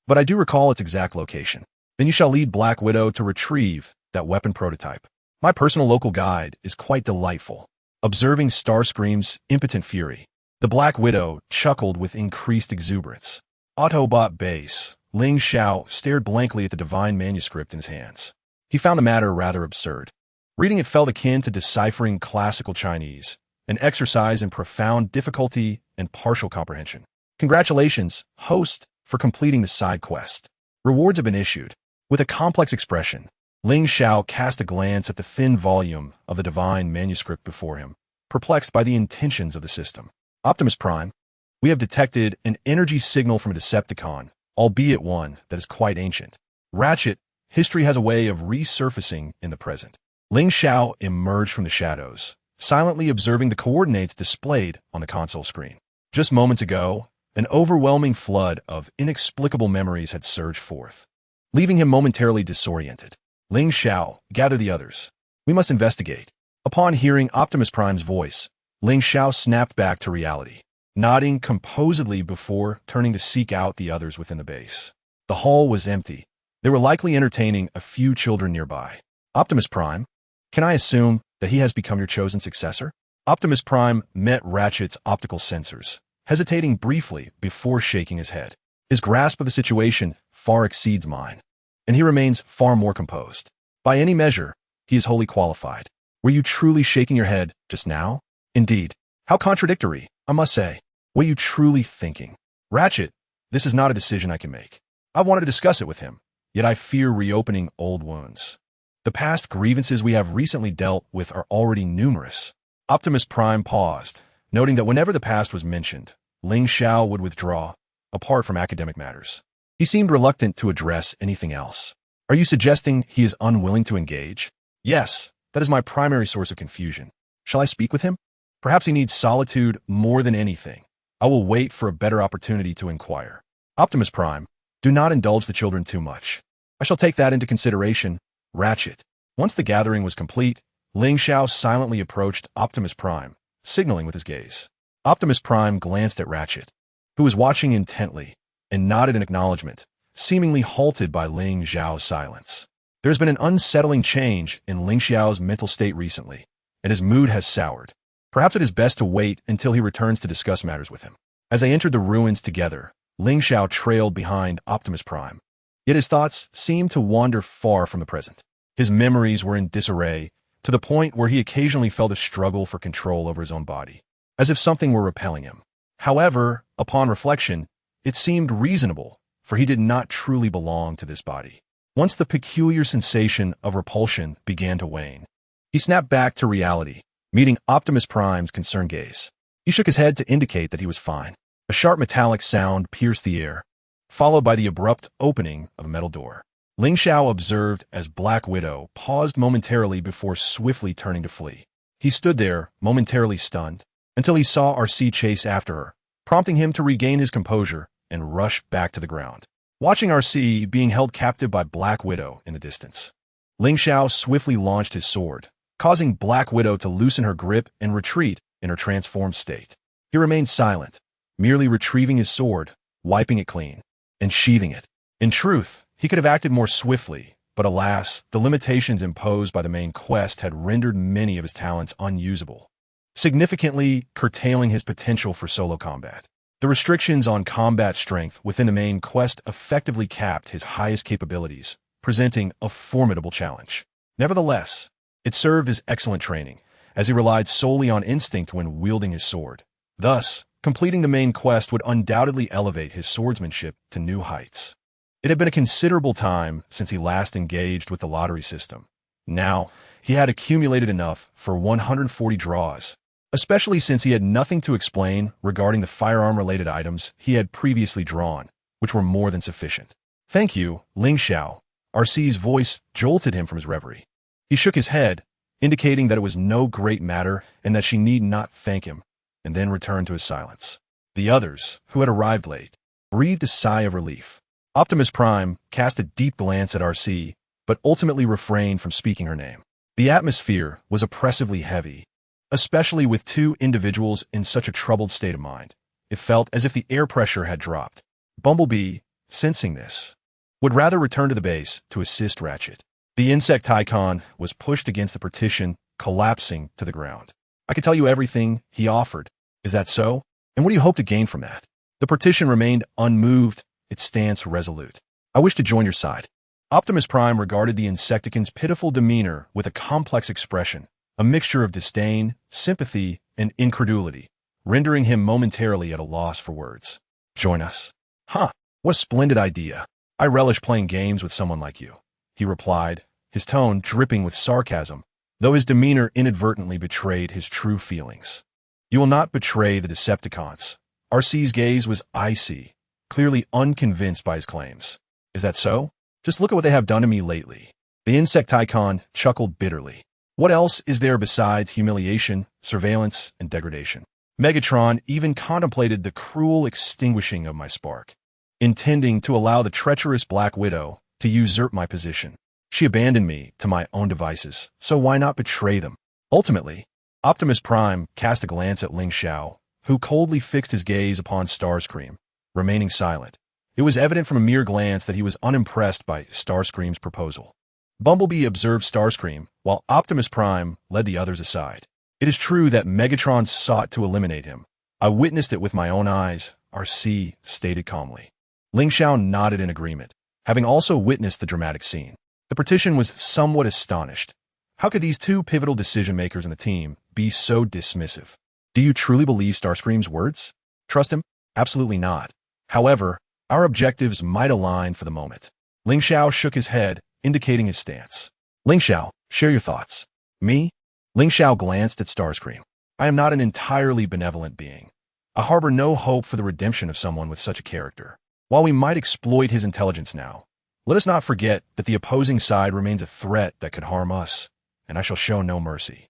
but I do recall its exact location. Then you shall lead Black Widow to retrieve that weapon prototype. My personal local guide is quite delightful. Observing Starscream's impotent fury, the Black Widow chuckled with increased exuberance. Autobot base. Ling Xiao stared blankly at the divine manuscript in his hands. He found the matter rather absurd. Reading it felt akin to deciphering classical Chinese, an exercise in profound difficulty and partial comprehension. Congratulations, host, for completing the side quest. Rewards have been issued. With a complex expression, Ling Xiao cast a glance at the thin volume of the divine manuscript before him, perplexed by the intentions of the system. Optimus Prime, we have detected an energy signal from a Decepticon, albeit one that is quite ancient. Ratchet, history has a way of resurfacing in the present. Ling Xiao emerged from the shadows, silently observing the coordinates displayed on the console screen. Just moments ago, an overwhelming flood of inexplicable memories had surged forth, leaving him momentarily disoriented. Ling Xiao, gather the others. We must investigate. Upon hearing Optimus Prime's voice, Ling Xiao snapped back to reality, nodding composedly before turning to seek out the others within the base. The hall was empty. They were likely entertaining a few children nearby. Optimus Prime, can I assume that he has become your chosen successor? Optimus Prime met Ratchet's optical sensors, hesitating briefly before shaking his head. His grasp of the situation far exceeds mine, and he remains far more composed. By any measure, he is wholly qualified. Were you truly shaking your head just now? Indeed. How contradictory, I must say. Were you truly thinking? Ratchet, this is not a decision I can make. I wanted to discuss it with him, yet I fear reopening old wounds. The past grievances we have recently dealt with are already numerous. Optimus Prime paused, noting that whenever the past was mentioned, Ling Xiao would withdraw, apart from academic matters. He seemed reluctant to address anything else. Are you suggesting he is unwilling to engage? Yes, that is my primary source of confusion. Shall I speak with him? Perhaps he needs solitude more than anything. I will wait for a better opportunity to inquire. Optimus Prime, do not indulge the children too much. I shall take that into consideration. Ratchet. Once the gathering was complete, Ling Xiao silently approached Optimus Prime, signaling with his gaze. Optimus Prime glanced at Ratchet, who was watching intently, and nodded in acknowledgement, seemingly halted by Ling Xiao's silence. There's been an unsettling change in Ling Xiao's mental state recently, and his mood has soured. Perhaps it is best to wait until he returns to discuss matters with him. As they entered the ruins together, Ling Xiao trailed behind Optimus Prime. Yet his thoughts seemed to wander far from the present. His memories were in disarray, to the point where he occasionally felt a struggle for control over his own body, as if something were repelling him. However, upon reflection, it seemed reasonable, for he did not truly belong to this body. Once the peculiar sensation of repulsion began to wane, he snapped back to reality, meeting Optimus Prime's concerned gaze. He shook his head to indicate that he was fine. A sharp metallic sound pierced the air, followed by the abrupt opening of a metal door. Ling Xiao observed as Black Widow paused momentarily before swiftly turning to flee. He stood there, momentarily stunned, until he saw RC chase after her, prompting him to regain his composure and rush back to the ground. Watching RC being held captive by Black Widow in the distance, Ling Xiao swiftly launched his sword, causing Black Widow to loosen her grip and retreat in her transformed state. He remained silent, merely retrieving his sword, wiping it clean, and sheathing it. In truth, he could have acted more swiftly, but alas, the limitations imposed by the main quest had rendered many of his talents unusable, significantly curtailing his potential for solo combat. The restrictions on combat strength within the main quest effectively capped his highest capabilities, presenting a formidable challenge. Nevertheless, it served as excellent training, as he relied solely on instinct when wielding his sword. Thus, completing the main quest would undoubtedly elevate his swordsmanship to new heights. It had been a considerable time since he last engaged with the lottery system. Now, he had accumulated enough for 140 draws, especially since he had nothing to explain regarding the firearm-related items he had previously drawn, which were more than sufficient. Thank you, Ling Xiao. RC's voice jolted him from his reverie. He shook his head, indicating that it was no great matter and that she need not thank him, and then returned to his silence. The others, who had arrived late, breathed a sigh of relief. Optimus Prime cast a deep glance at RC, but ultimately refrained from speaking her name. The atmosphere was oppressively heavy, especially with two individuals in such a troubled state of mind. It felt as if the air pressure had dropped. Bumblebee, sensing this, would rather return to the base to assist Ratchet. The insect icon was pushed against the partition, collapsing to the ground. I can tell you everything, he offered. Is that so? And what do you hope to gain from that? The partition remained unmoved, its stance resolute. I wish to join your side. Optimus Prime regarded the Insecticon's pitiful demeanor with a complex expression, a mixture of disdain, sympathy, and incredulity, rendering him momentarily at a loss for words. Join us. Huh, what a splendid idea. I relish playing games with someone like you, he replied, his tone dripping with sarcasm, though his demeanor inadvertently betrayed his true feelings. You will not betray the Decepticons. RC's gaze was icy, clearly unconvinced by his claims. Is that so? Just look at what they have done to me lately. The Insecticon chuckled bitterly. What else is there besides humiliation, surveillance, and degradation? Megatron even contemplated the cruel extinguishing of my spark, intending to allow the treacherous Black Widow to usurp my position. She abandoned me to my own devices, so why not betray them? Ultimately, Optimus Prime cast a glance at Ling Xiao, who coldly fixed his gaze upon Starscream, remaining silent. It was evident from a mere glance that he was unimpressed by Starscream's proposal. Bumblebee observed Starscream, while Optimus Prime led the others aside. It is true that Megatron sought to eliminate him. I witnessed it with my own eyes, RC stated calmly. Ling Xiao nodded in agreement, having also witnessed the dramatic scene. The partition was somewhat astonished. How could these two pivotal decision-makers in the team be so dismissive? Do you truly believe Starscream's words? Trust him? Absolutely not. However, our objectives might align for the moment. Ling Xiao shook his head, indicating his stance. Ling Xiao, share your thoughts. Me? Ling Xiao glanced at Starscream. I am not an entirely benevolent being. I harbor no hope for the redemption of someone with such a character. While we might exploit his intelligence now, let us not forget that the opposing side remains a threat that could harm us, and I shall show no mercy.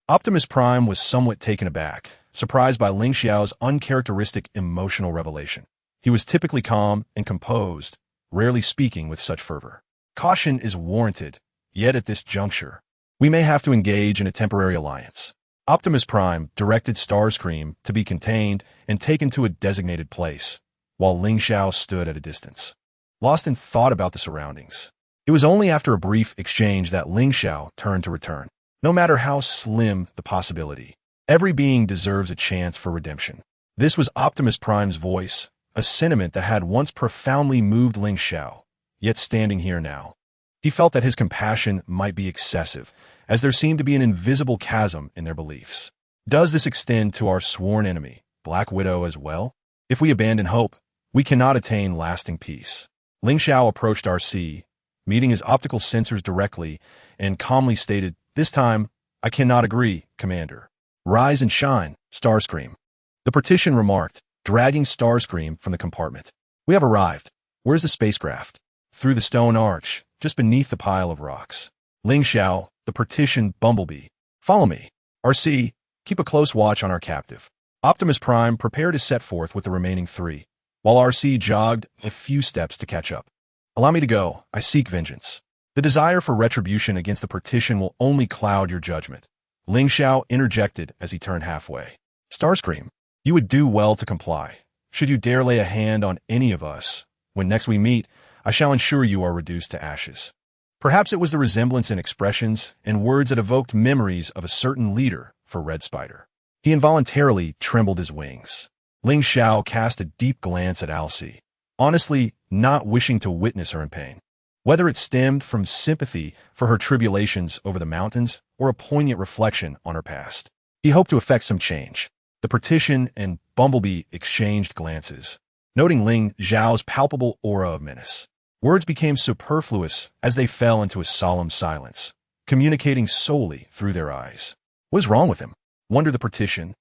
Optimus Prime was somewhat taken aback, surprised by Ling Xiao's uncharacteristic emotional revelation. He was typically calm and composed, rarely speaking with such fervor. Caution is warranted, yet at this juncture, we may have to engage in a temporary alliance. Optimus Prime directed Starscream to be contained and taken to a designated place, while Ling Xiao stood at a distance, lost in thought about the surroundings. It was only after a brief exchange that Ling Xiao turned to return. No matter how slim the possibility, every being deserves a chance for redemption. This was Optimus Prime's voice, a sentiment that had once profoundly moved Ling Xiao, yet standing here now, he felt that his compassion might be excessive, as there seemed to be an invisible chasm in their beliefs. Does this extend to our sworn enemy, Black Widow, as well? If we abandon hope, we cannot attain lasting peace. Ling Xiao approached RC, meeting his optical sensors directly, and calmly stated, "This time, I cannot agree, Commander. Rise and shine, Starscream." The partition remarked, dragging Starscream from the compartment. "We have arrived. Where's the spacecraft?" "Through the stone arch, just beneath the pile of rocks." Ling Xiao, the partition Bumblebee. "Follow me. RC, keep a close watch on our captive." Optimus Prime prepared to set forth with the remaining three, while RC jogged a few steps to catch up. "Allow me to go. I seek vengeance. The desire for retribution against the partition will only cloud your judgment." Ling Xiao interjected as he turned halfway. "Starscream, you would do well to comply. Should you dare lay a hand on any of us, when next we meet, I shall ensure you are reduced to ashes." Perhaps it was the resemblance in expressions and words that evoked memories of a certain leader for Red Spider. He involuntarily trembled his wings. Ling Xiao cast a deep glance at Alcee, honestly not wishing to witness her in pain. Whether it stemmed from sympathy for her tribulations over the mountains or a poignant reflection on her past, he hoped to effect some change. The partition and Bumblebee exchanged glances, noting Ling Xiao's palpable aura of menace. Words became superfluous as they fell into a solemn silence, communicating solely through their eyes. What is wrong with him? Wondered the partition.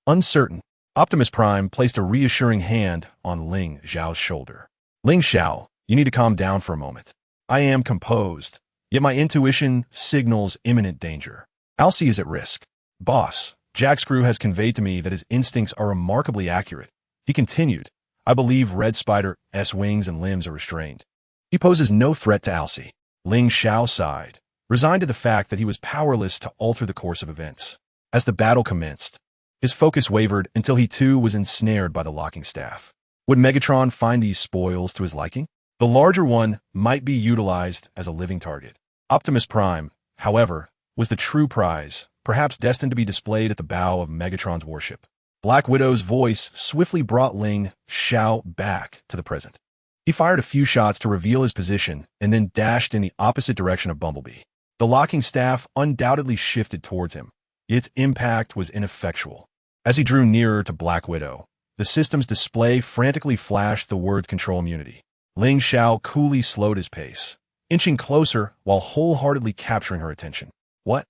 Uncertain, Optimus Prime placed a reassuring hand on Ling Xiao's shoulder. "Ling Xiao, you need to calm down for a moment. I am composed, yet my intuition signals imminent danger. Alcee is at risk. Boss, Jack Screw has conveyed to me that his instincts are remarkably accurate." He continued, "I believe Red Spider's wings and limbs are restrained. He poses no threat to Alcee." Ling Xiao sighed, resigned to the fact that he was powerless to alter the course of events. As the battle commenced, his focus wavered until he too was ensnared by the locking staff. Would Megatron find these spoils to his liking? The larger one might be utilized as a living target. Optimus Prime, however, was the true prize, perhaps destined to be displayed at the bow of Megatron's warship. Black Widow's voice swiftly brought Ling Xiao back to the present. He fired a few shots to reveal his position and then dashed in the opposite direction of Bumblebee. The locking staff undoubtedly shifted towards him. Its impact was ineffectual. As he drew nearer to Black Widow, the system's display frantically flashed the words "Control Immunity." Ling Xiao coolly slowed his pace, inching closer while wholeheartedly capturing her attention. "What?"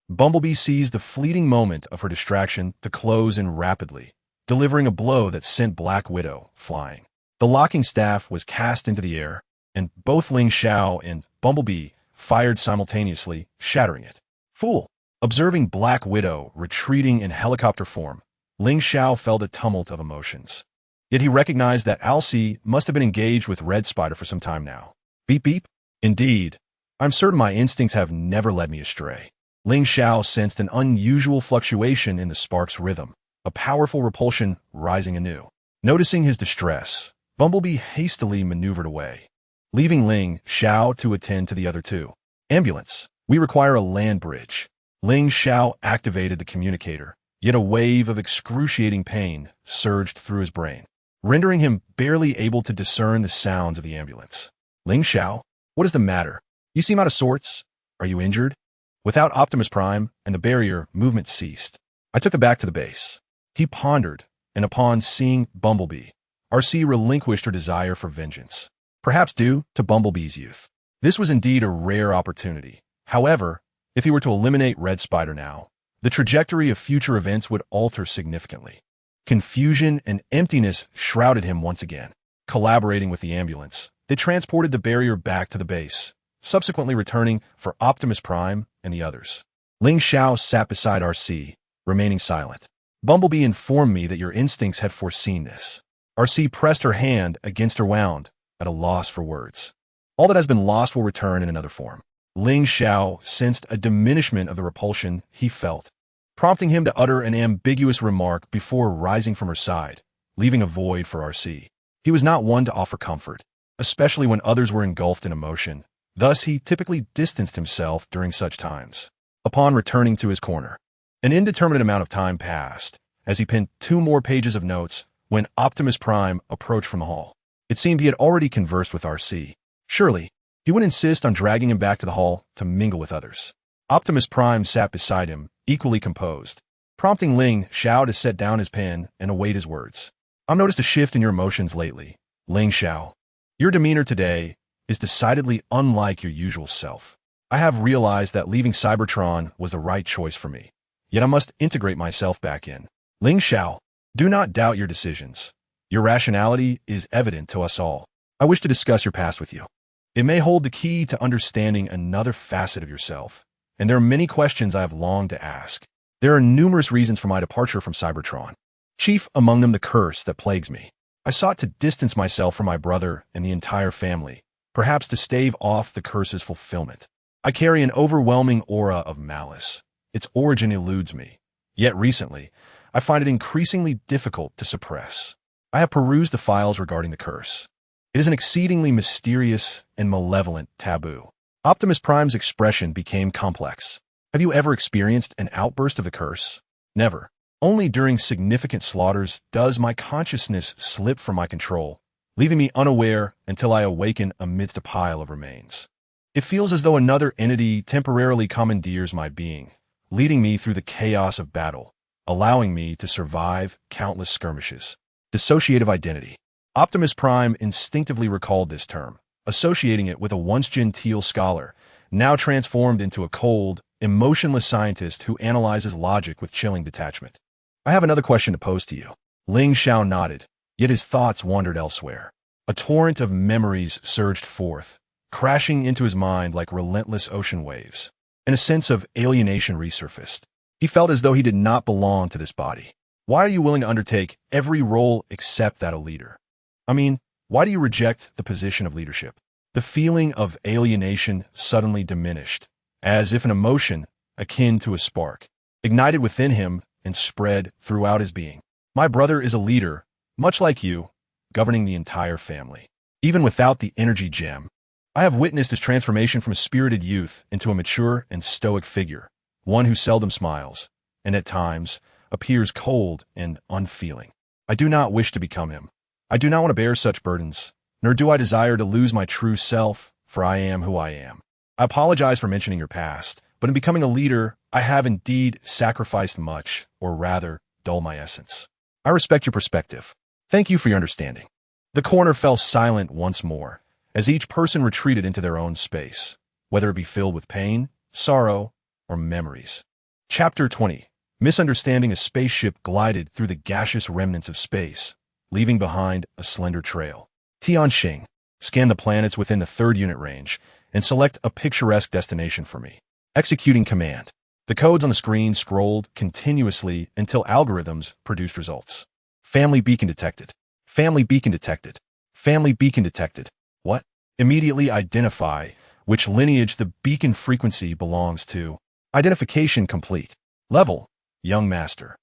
Bumblebee seized the fleeting moment of her distraction to close in rapidly, delivering a blow that sent Black Widow flying. The locking staff was cast into the air, and both Ling Xiao and Bumblebee fired simultaneously, shattering it. "Fool!" Observing Black Widow retreating in helicopter form, Ling Xiao felt a tumult of emotions. Yet he recognized that Alcee must have been engaged with Red Spider for some time now. Beep beep? Indeed. I'm certain my instincts have never led me astray. Ling Xiao sensed an unusual fluctuation in the spark's rhythm, a powerful repulsion rising anew. Noticing his distress, Bumblebee hastily maneuvered away, leaving Ling Xiao to attend to the other two. "Ambulance, we require a land bridge." Ling Xiao activated the communicator, yet a wave of excruciating pain surged through his brain. rendering him barely able to discern the sounds of the ambulance. Ling Xiao, what is the matter? You seem out of sorts. Are you injured? Without Optimus Prime and the barrier, movement ceased. I took him back to the base. He pondered, and upon seeing Bumblebee, RC relinquished her desire for vengeance, perhaps due to Bumblebee's youth. This was indeed a rare opportunity. However, if he were to eliminate Red Spider now, the trajectory of future events would alter significantly. Confusion and emptiness shrouded him once again. Collaborating with the ambulance, they transported the barrier back to the base, subsequently returning for Optimus Prime and the others. Ling Xiao sat beside RC, remaining silent. Bumblebee informed me that your instincts had foreseen this. RC pressed her hand against her wound, at a loss for words. All that has been lost will return in another form. Ling Xiao sensed a diminishment of the repulsion he felt, prompting him to utter an ambiguous remark before rising from her side, leaving a void for RC. He was not one to offer comfort, especially when others were engulfed in emotion. Thus, he typically distanced himself during such times. Upon returning to his corner, an indeterminate amount of time passed as he penned 2 more pages of notes when Optimus Prime approached from the hall. It seemed he had already conversed with RC. Surely, he would insist on dragging him back to the hall to mingle with others. Optimus Prime sat beside him, equally composed, prompting Ling Xiao to set down his pen and await his words. I've noticed a shift in your emotions lately, Ling Xiao. Your demeanor today is decidedly unlike your usual self. I have realized that leaving Cybertron was the right choice for me, yet I must integrate myself back in. Ling Xiao, do not doubt your decisions. Your rationality is evident to us all. I wish to discuss your past with you. It may hold the key to understanding another facet of yourself, and there are many questions I have longed to ask. There are numerous reasons for my departure from Cybertron, chief among them the curse that plagues me. I sought to distance myself from my brother and the entire family, perhaps to stave off the curse's fulfillment. I carry an overwhelming aura of malice. Its origin eludes me. Yet recently, I find it increasingly difficult to suppress. I have perused the files regarding the curse. It is an exceedingly mysterious and malevolent taboo. Optimus Prime's expression became complex. Have you ever experienced an outburst of the curse? Never. Only during significant slaughters does my consciousness slip from my control, leaving me unaware until I awaken amidst a pile of remains. It feels as though another entity temporarily commandeers my being, leading me through the chaos of battle, allowing me to survive countless skirmishes. Dissociative identity. Optimus Prime instinctively recalled this term, associating it with a once-genteel scholar, now transformed into a cold, emotionless scientist who analyzes logic with chilling detachment. I have another question to pose to you. Ling Xiao nodded, yet his thoughts wandered elsewhere. A torrent of memories surged forth, crashing into his mind like relentless ocean waves, and a sense of alienation resurfaced. He felt as though he did not belong to this body. Why are you willing to undertake every role except that of leader? I mean, why do you reject the position of leadership? The feeling of alienation suddenly diminished, as if an emotion, akin to a spark, ignited within him and spread throughout his being. My brother is a leader, much like you, governing the entire family. Even without the energy gem, I have witnessed his transformation from a spirited youth into a mature and stoic figure, one who seldom smiles, and at times appears cold and unfeeling. I do not wish to become him. I do not want to bear such burdens, nor do I desire to lose my true self, for I am who I am. I apologize for mentioning your past, but in becoming a leader, I have indeed sacrificed much, or rather, dull my essence. I respect your perspective. Thank you for your understanding. The corner fell silent once more, as each person retreated into their own space, whether it be filled with pain, sorrow, or memories. Chapter 20. Misunderstanding. A spaceship glided through the gaseous remnants of space, leaving behind a slender trail. Tianxing, scan the planets within the 3rd unit range and select a picturesque destination for me. Executing command. The codes on the screen scrolled continuously until algorithms produced results. Family beacon detected. Family beacon detected. Family beacon detected. What? Immediately identify which lineage the beacon frequency belongs to. Identification complete. Level, Young Master.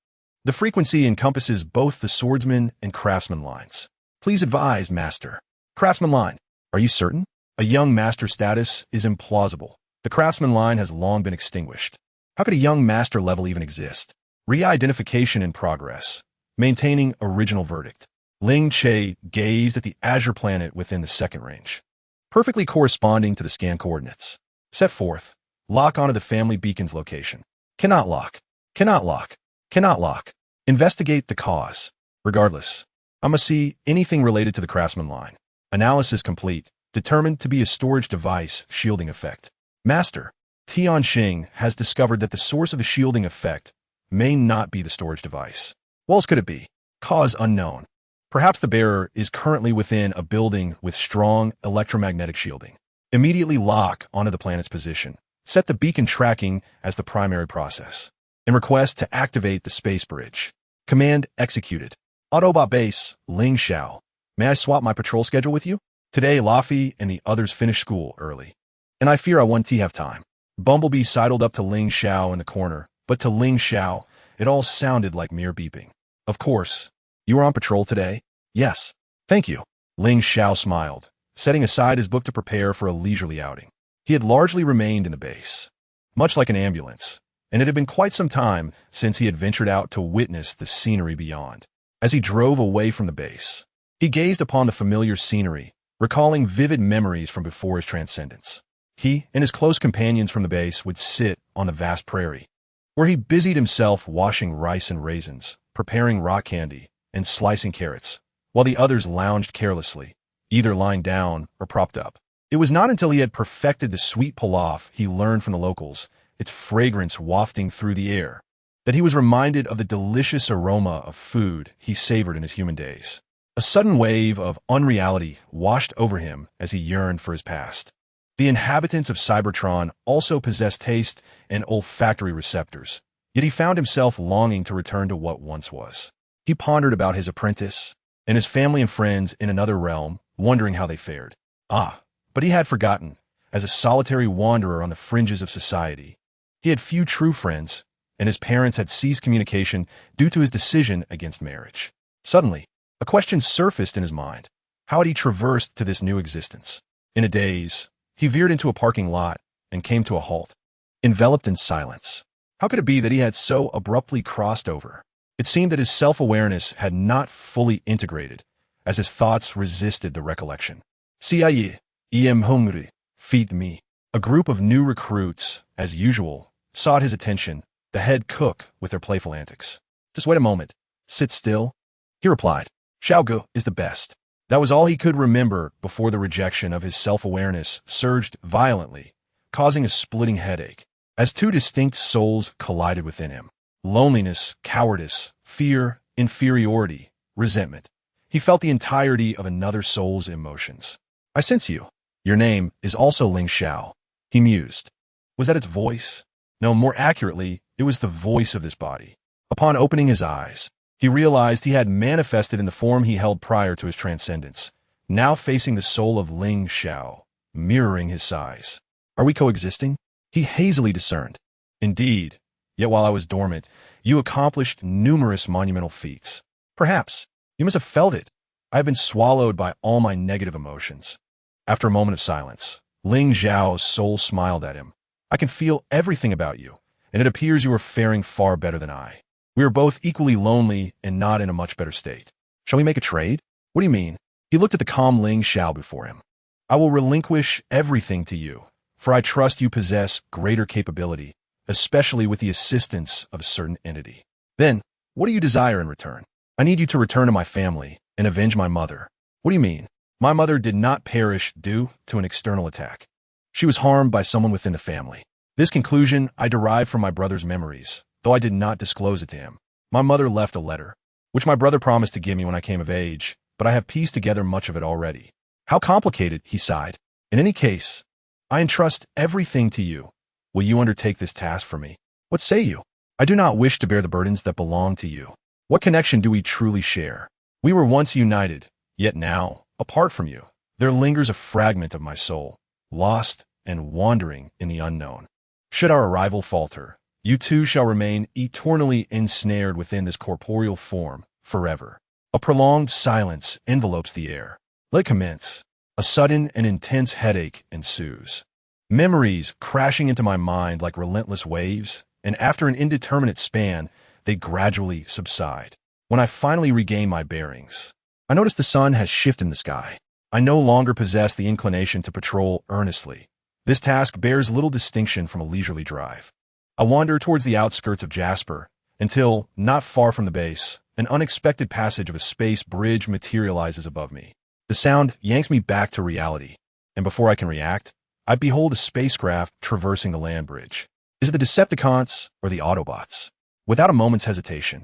The frequency encompasses both the swordsman and craftsman lines. Please advise, Master. Craftsman line. Are you certain? A young master status is implausible. The craftsman line has long been extinguished. How could a young master level even exist? Re-identification in progress. Maintaining original verdict. Ling Che gazed at the azure planet within the second range, perfectly corresponding to the scan coordinates. Set forth. Lock onto the family beacon's location. Cannot lock. Cannot lock. Cannot lock. Investigate the cause. Regardless, I must see anything related to the craftsman line. Analysis complete. Determined to be a storage device shielding effect. Master, Tianxing has discovered that the source of the shielding effect may not be the storage device. What else could it be? Cause unknown. Perhaps the bearer is currently within a building with strong electromagnetic shielding. Immediately lock onto the planet's position. Set the beacon tracking as the primary process. And request to activate the space bridge. Command executed. Autobot base, Ling Xiao. May I swap my patrol schedule with you? Today, Laffy and the others finish school early, and I fear I won't have time. Bumblebee sidled up to Ling Xiao in the corner, but to Ling Xiao, it all sounded like mere beeping. Of course. You are on patrol today? Yes. Thank you. Ling Xiao smiled, setting aside his book to prepare for a leisurely outing. He had largely remained in the base, much like an ambulance, and it had been quite some time since he had ventured out to witness the scenery beyond. As he drove away from the base, he gazed upon the familiar scenery, recalling vivid memories from before his transcendence. He and his close companions from the base would sit on the vast prairie, where he busied himself washing rice and raisins, preparing rock candy, and slicing carrots, while the others lounged carelessly, either lying down or propped up. It was not until he had perfected the sweet pilaf he learned from the locals, its fragrance wafting through the air, that he was reminded of the delicious aroma of food he savored in his human days. A sudden wave of unreality washed over him as he yearned for his past. The inhabitants of Cybertron also possessed taste and olfactory receptors, yet he found himself longing to return to what once was. He pondered about his apprentice and his family and friends in another realm, wondering how they fared. But he had forgotten, as a solitary wanderer on the fringes of society, he had few true friends, and his parents had ceased communication due to his decision against marriage. Suddenly, a question surfaced in his mind. How had he traversed to this new existence? In a daze, he veered into a parking lot and came to a halt, enveloped in silence. How could it be that he had so abruptly crossed over? It seemed that his self-awareness had not fully integrated, as his thoughts resisted the recollection. Siaye, em hungry, feed me. A group of new recruits, as usual, sought his attention, the head cook with their playful antics. Just wait a moment. Sit still. He replied. Xiaogu is the best. That was all he could remember before the rejection of his self-awareness surged violently, causing a splitting headache, as two distinct souls collided within him. Loneliness, cowardice, fear, inferiority, resentment. He felt the entirety of another soul's emotions. I sense you. Your name is also Ling Xiao, he mused. Was that its voice? No, more accurately, it was the voice of this body. Upon opening his eyes, he realized he had manifested in the form he held prior to his transcendence, now facing the soul of Ling Xiao, mirroring his size. Are we coexisting? He hazily discerned. Indeed, yet while I was dormant, you accomplished numerous monumental feats. Perhaps, you must have felt it. I have been swallowed by all my negative emotions. After a moment of silence, Ling Xiao's soul smiled at him. I can feel everything about you, and it appears you are faring far better than I. We are both equally lonely and not in a much better state. Shall we make a trade? What do you mean? He looked at the calm Ling Xiao before him. I will relinquish everything to you, for I trust you possess greater capability, especially with the assistance of a certain entity. Then, what do you desire in return? I need you to return to my family and avenge my mother. What do you mean? My mother did not perish due to an external attack. She was harmed by someone within the family. This conclusion I derived from my brother's memories, though I did not disclose it to him. My mother left a letter, which my brother promised to give me when I came of age, but I have pieced together much of it already. How complicated, he sighed. In any case, I entrust everything to you. Will you undertake this task for me? What say you? I do not wish to bear the burdens that belong to you. What connection do we truly share? We were once united, yet now, apart from you, there lingers a fragment of my soul, lost and wandering in the unknown. Should our arrival falter, you too shall remain eternally ensnared within this corporeal form, forever. A prolonged silence envelopes the air. Let commence. A sudden and intense headache ensues. Memories crashing into my mind like relentless waves, and after an indeterminate span, they gradually subside. When I finally regain my bearings, I notice the sun has shifted in the sky. I no longer possess the inclination to patrol earnestly. This task bears little distinction from a leisurely drive. I wander towards the outskirts of Jasper until, not far from the base, an unexpected passage of a space bridge materializes above me. The sound yanks me back to reality, and before I can react, I behold a spacecraft traversing the land bridge. Is it the Decepticons or the Autobots? Without a moment's hesitation,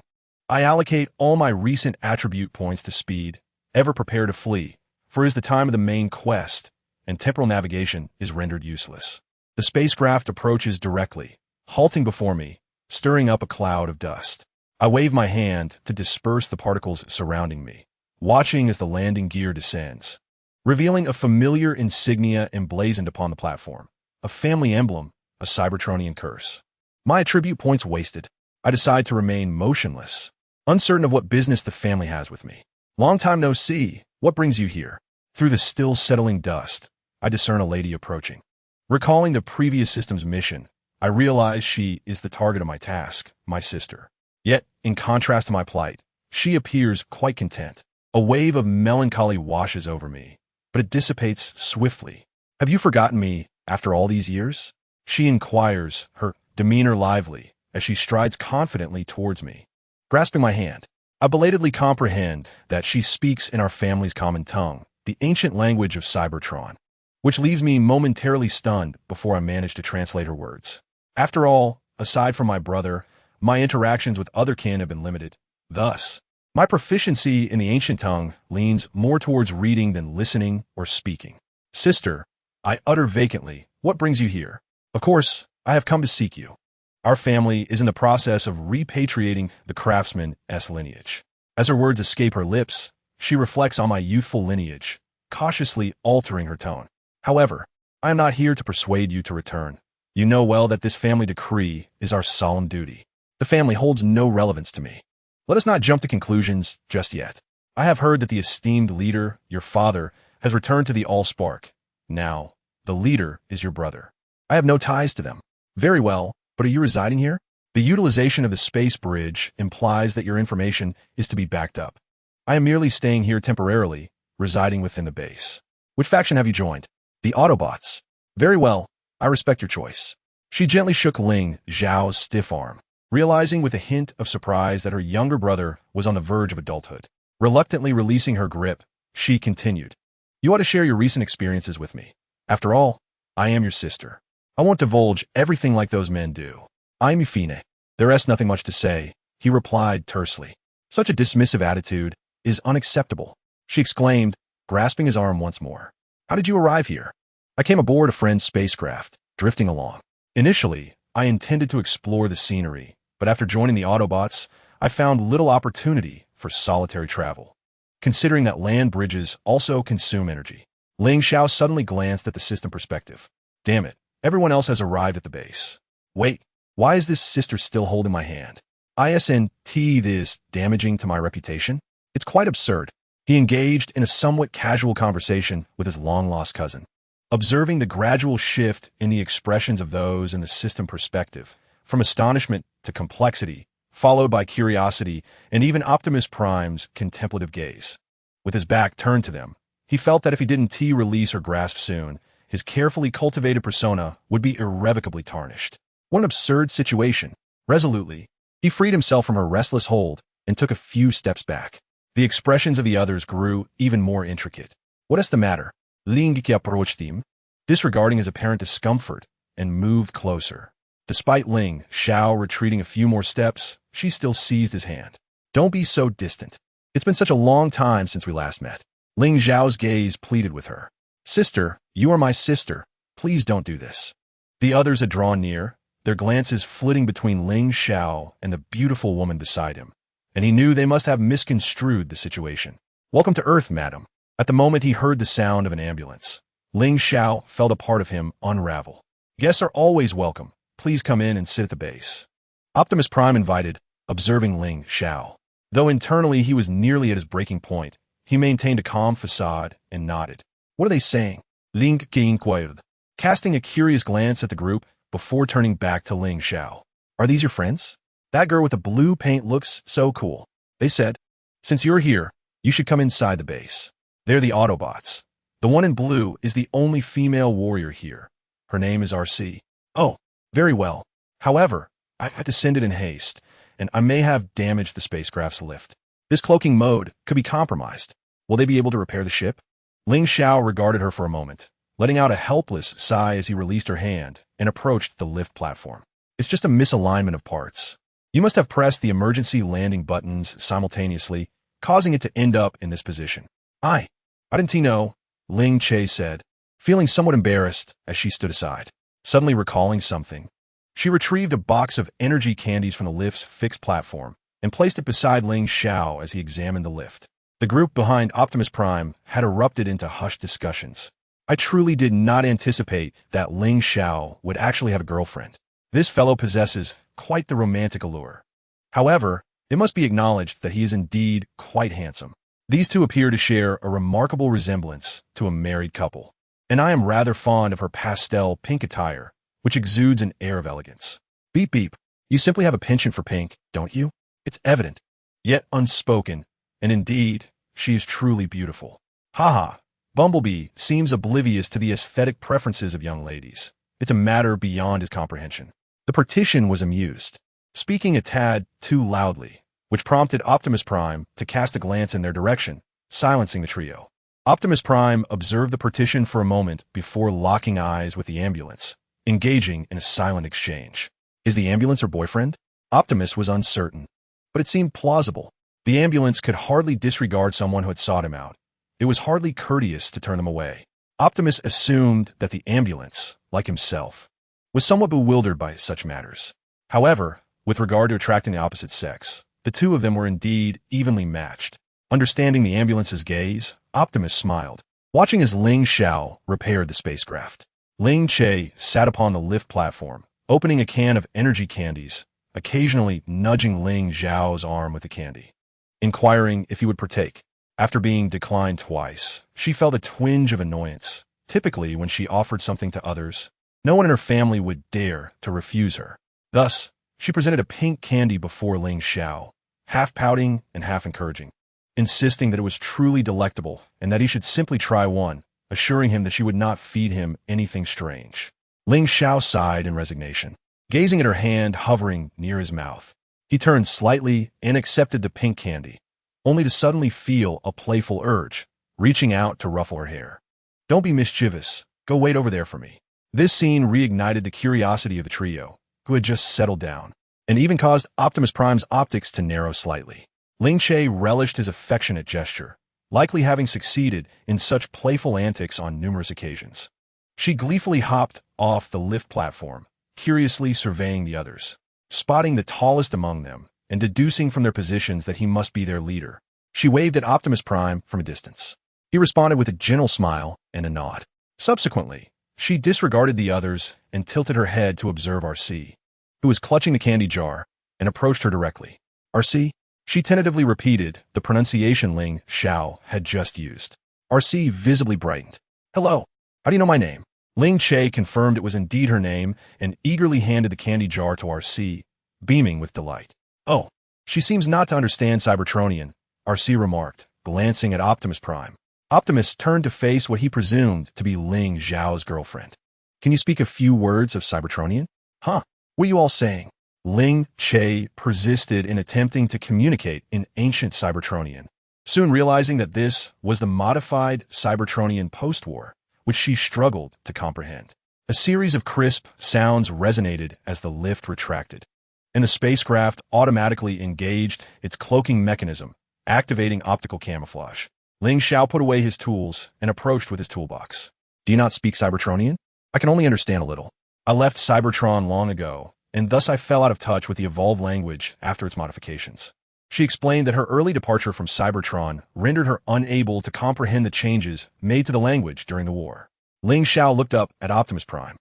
I allocate all my recent attribute points to speed, ever prepared to flee, for it is the time of the main quest, and temporal navigation is rendered useless. The spacecraft approaches directly, halting before me, stirring up a cloud of dust. I wave my hand to disperse the particles surrounding me, watching as the landing gear descends, revealing a familiar insignia emblazoned upon the platform, a family emblem, a Cybertronian curse. My attribute points wasted, I decide to remain motionless, uncertain of what business the family has with me. Long time no see, what brings you here? Through the still settling dust, I discern a lady approaching. Recalling the previous system's mission, I realize she is the target of my task, my sister. Yet, in contrast to my plight, she appears quite content. A wave of melancholy washes over me, but it dissipates swiftly. Have you forgotten me after all these years? She inquires, her demeanor lively, as she strides confidently towards me. Grasping my hand, I belatedly comprehend that she speaks in our family's common tongue, the ancient language of Cybertron, which leaves me momentarily stunned before I manage to translate her words. After all, aside from my brother, my interactions with other kin have been limited. Thus, my proficiency in the ancient tongue leans more towards reading than listening or speaking. Sister, I utter vacantly, what brings you here? Of course, I have come to seek you. Our family is in the process of repatriating the craftsman's lineage. As her words escape her lips, she reflects on my youthful lineage, cautiously altering her tone. However, I am not here to persuade you to return. You know well that this family decree is our solemn duty. The family holds no relevance to me. Let us not jump to conclusions just yet. I have heard that the esteemed leader, your father, has returned to the Allspark. Now, the leader is your brother. I have no ties to them. Very well, but are you residing here? The utilization of the space bridge implies that your information is to be backed up. I am merely staying here temporarily, residing within the base. Which faction have you joined? The Autobots. Very well, I respect your choice. She gently shook Ling Zhao's stiff arm, realizing with a hint of surprise that her younger brother was on the verge of adulthood. Reluctantly releasing her grip, she continued. You ought to share your recent experiences with me. After all, I am your sister. I won't divulge everything like those men do. I'm Euphine. There is nothing much to say, he replied tersely. Such a dismissive attitude is unacceptable, she exclaimed, grasping his arm once more. How did you arrive here? I came aboard a friend's spacecraft, drifting along. Initially, I intended to explore the scenery, but after joining the Autobots, I found little opportunity for solitary travel. Considering that land bridges also consume energy, Ling Xiao suddenly glanced at the system perspective. Damn it, everyone else has arrived at the base. Wait, why is this sister still holding my hand? Isn't this damaging to my reputation? It's quite absurd. He engaged in a somewhat casual conversation with his long-lost cousin. Observing the gradual shift in the expressions of those in the system perspective, from astonishment to complexity, followed by curiosity and even Optimus Prime's contemplative gaze. With his back turned to them, he felt that if he didn't release her grasp soon, his carefully cultivated persona would be irrevocably tarnished. What an absurd situation. Resolutely, he freed himself from her restless hold and took a few steps back. The expressions of the others grew even more intricate. What is the matter? Ling approached him, disregarding his apparent discomfort, and moved closer. Despite Ling Xiao retreating a few more steps, she still seized his hand. Don't be so distant. It's been such a long time since we last met. Ling Xiao's gaze pleaded with her. Sister, you are my sister. Please don't do this. The others had drawn near, their glances flitting between Ling Xiao and the beautiful woman beside him, and he knew they must have misconstrued the situation. Welcome to Earth, madam. At the moment he heard the sound of an ambulance, Ling Xiao felt a part of him unravel. Guests are always welcome. Please come in and sit at the base. Optimus Prime invited, observing Ling Xiao. Though internally he was nearly at his breaking point, he maintained a calm facade and nodded. What are they saying? Ling inquired, casting a curious glance at the group before turning back to Ling Xiao. Are these your friends? That girl with the blue paint looks so cool. They said, since you're here, You should come inside the base. They're the Autobots. The one in blue is the only female warrior here. Her name is RC. Oh, very well. However, I had descended in haste, and I may have damaged the spacecraft's lift. This cloaking mode could be compromised. Will they be able to repair the ship? Ling Xiao regarded her for a moment, letting out a helpless sigh as he released her hand and approached the lift platform. It's just a misalignment of parts. You must have pressed the emergency landing buttons simultaneously, causing it to end up in this position. I didn't know, Ling Che said, feeling somewhat embarrassed as she stood aside. Suddenly recalling something, she retrieved a box of energy candies from the lift's fixed platform and placed it beside Ling Xiao as he examined the lift. The group behind Optimus Prime had erupted into hushed discussions. I truly did not anticipate that Ling Xiao would actually have a girlfriend. This fellow possesses quite the romantic allure. However, it must be acknowledged that he is indeed quite handsome. These two appear to share a remarkable resemblance to a married couple, and I am rather fond of her pastel pink attire, which exudes an air of elegance. Beep beep, you simply have a penchant for pink, don't you? It's evident, yet unspoken, and indeed, she is truly beautiful. Haha, Bumblebee seems oblivious to the aesthetic preferences of young ladies. It's a matter beyond his comprehension. The partition was amused, speaking a tad too loudly, which prompted Optimus Prime to cast a glance in their direction, silencing the trio. Optimus Prime observed the partition for a moment before locking eyes with the ambulance, engaging in a silent exchange. Is the ambulance her boyfriend? Optimus was uncertain, but it seemed plausible. The ambulance could hardly disregard someone who had sought him out. It was hardly courteous to turn them away. Optimus assumed that the ambulance, like himself, was somewhat bewildered by such matters. However, with regard to attracting the opposite sex, the two of them were indeed evenly matched. Understanding the ambulance's gaze, Optimus smiled, watching as Ling Xiao repaired the spacecraft. Ling Che sat upon the lift platform, opening a can of energy candies, occasionally nudging Ling Xiao's arm with the candy, inquiring if he would partake. After being declined twice, she felt a twinge of annoyance. Typically, when she offered something to others, no one in her family would dare to refuse her. Thus, she presented a pink candy before Ling Xiao, half pouting and half encouraging, insisting that it was truly delectable and that he should simply try one, assuring him that she would not feed him anything strange. Ling Xiao sighed in resignation, gazing at her hand hovering near his mouth. He turned slightly and accepted the pink candy, only to suddenly feel a playful urge, reaching out to ruffle her hair. Don't be mischievous. Go wait over there for me. This scene reignited the curiosity of the trio, who had just settled down, and even caused Optimus Prime's optics to narrow slightly. Ling Che relished his affectionate gesture, likely having succeeded in such playful antics on numerous occasions. She gleefully hopped off the lift platform, curiously surveying the others, spotting the tallest among them, and deducing from their positions that he must be their leader. She waved at Optimus Prime from a distance. He responded with a gentle smile and a nod. Subsequently, she disregarded the others and tilted her head to observe RC, who was clutching the candy jar, and approached her directly. RC? She tentatively repeated the pronunciation Ling Xiao had just used. RC visibly brightened. Hello. How do you know my name? Ling Che confirmed it was indeed her name and eagerly handed the candy jar to RC, beaming with delight. Oh, she seems not to understand Cybertronian, RC remarked, glancing at Optimus Prime. Optimus turned to face what he presumed to be Ling Xiao's girlfriend. Can you speak a few words of Cybertronian? Huh, what are you all saying? Ling Che persisted in attempting to communicate in ancient Cybertronian, soon realizing that this was the modified Cybertronian post-war, which she struggled to comprehend. A series of crisp sounds resonated as the lift retracted, and the spacecraft automatically engaged its cloaking mechanism, activating optical camouflage. Ling Xiao put away his tools and approached with his toolbox. Do you not speak Cybertronian? I can only understand a little. I left Cybertron long ago, and thus I fell out of touch with the evolved language after its modifications. She explained that her early departure from Cybertron rendered her unable to comprehend the changes made to the language during the war. Ling Xiao looked up at Optimus Prime,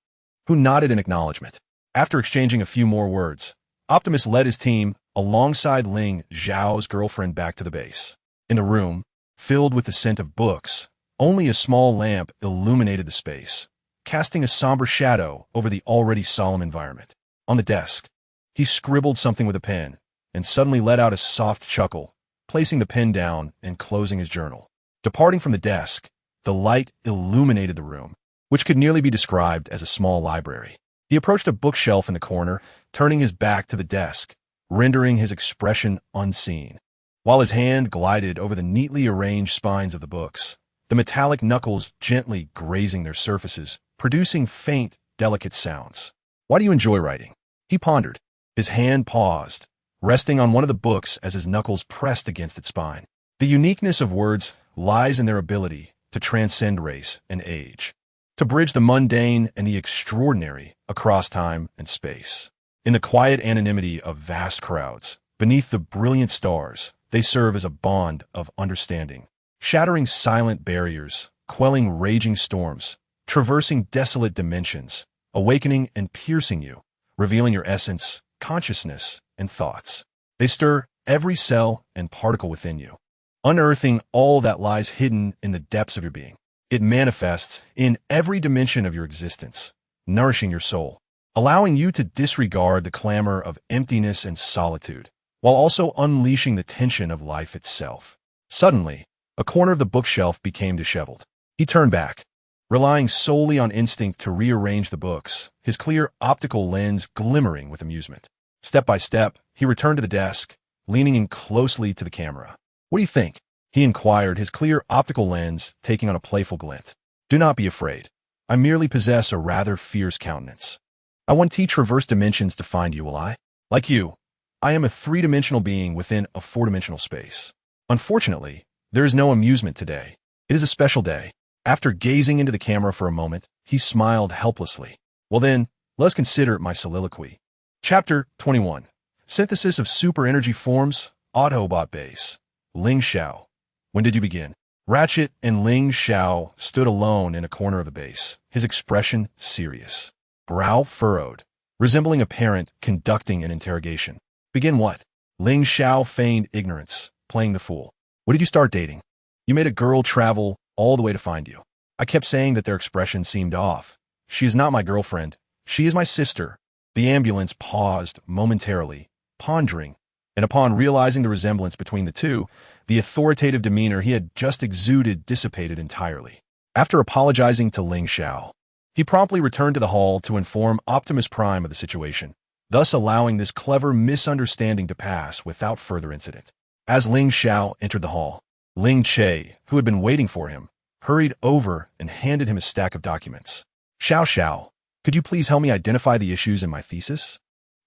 who nodded in acknowledgement. After exchanging a few more words, Optimus led his team alongside Ling Xiao's girlfriend back to the base. In the room, filled with the scent of books, only a small lamp illuminated the space, casting a somber shadow over the already solemn environment. On the desk, he scribbled something with a pen, and suddenly let out a soft chuckle, placing the pen down and closing his journal. Departing from the desk, the light illuminated the room, which could nearly be described as a small library. He approached a bookshelf in the corner, turning his back to the desk, rendering his expression unseen. While his hand glided over the neatly arranged spines of the books, the metallic knuckles gently grazing their surfaces, producing faint, delicate sounds. Why do you enjoy writing? He pondered. His hand paused, resting on one of the books as his knuckles pressed against its spine. The uniqueness of words lies in their ability to transcend race and age, to bridge the mundane and the extraordinary across time and space. In the quiet anonymity of vast crowds, beneath the brilliant stars, they serve as a bond of understanding, shattering silent barriers, quelling raging storms, traversing desolate dimensions, awakening and piercing you, revealing your essence, consciousness, and thoughts. They stir every cell and particle within you, unearthing all that lies hidden in the depths of your being. It manifests in every dimension of your existence, nourishing your soul, allowing you to disregard the clamor of emptiness and solitude, while also unleashing the tension of life itself. Suddenly, a corner of the bookshelf became disheveled. He turned back, relying solely on instinct to rearrange the books, his clear optical lens glimmering with amusement. Step by step, he returned to the desk, leaning in closely to the camera. "What do you think?" he inquired, his clear optical lens taking on a playful glint. "Do not be afraid. I merely possess a rather fierce countenance. I won't teach reverse dimensions to find you, will I? Like you, I am a three-dimensional being within a four-dimensional space. Unfortunately, there is no amusement today. It is a special day." After gazing into the camera for a moment, he smiled helplessly. "Well then, let's consider my soliloquy." Chapter 21. Synthesis of Super Energy Forms, Autobot Base. Ling Xiao. When did you begin? Ratchet and Ling Xiao stood alone in a corner of the base, his expression serious, brow furrowed, resembling a parent conducting an interrogation. "Begin what?" Ling Xiao feigned ignorance, playing the fool. "What did you start dating? You made a girl travel all the way to find you." I kept saying that their expression seemed off. "She is not my girlfriend. She is my sister." The ambulance paused momentarily, pondering, and upon realizing the resemblance between the two, the authoritative demeanor he had just exuded dissipated entirely. After apologizing to Ling Xiao, he promptly returned to the hall to inform Optimus Prime of the situation, thus allowing this clever misunderstanding to pass without further incident. As Ling Xiao entered the hall, Ling Che, who had been waiting for him, hurried over and handed him a stack of documents. "Xiao Xiao, could you please help me identify the issues in my thesis?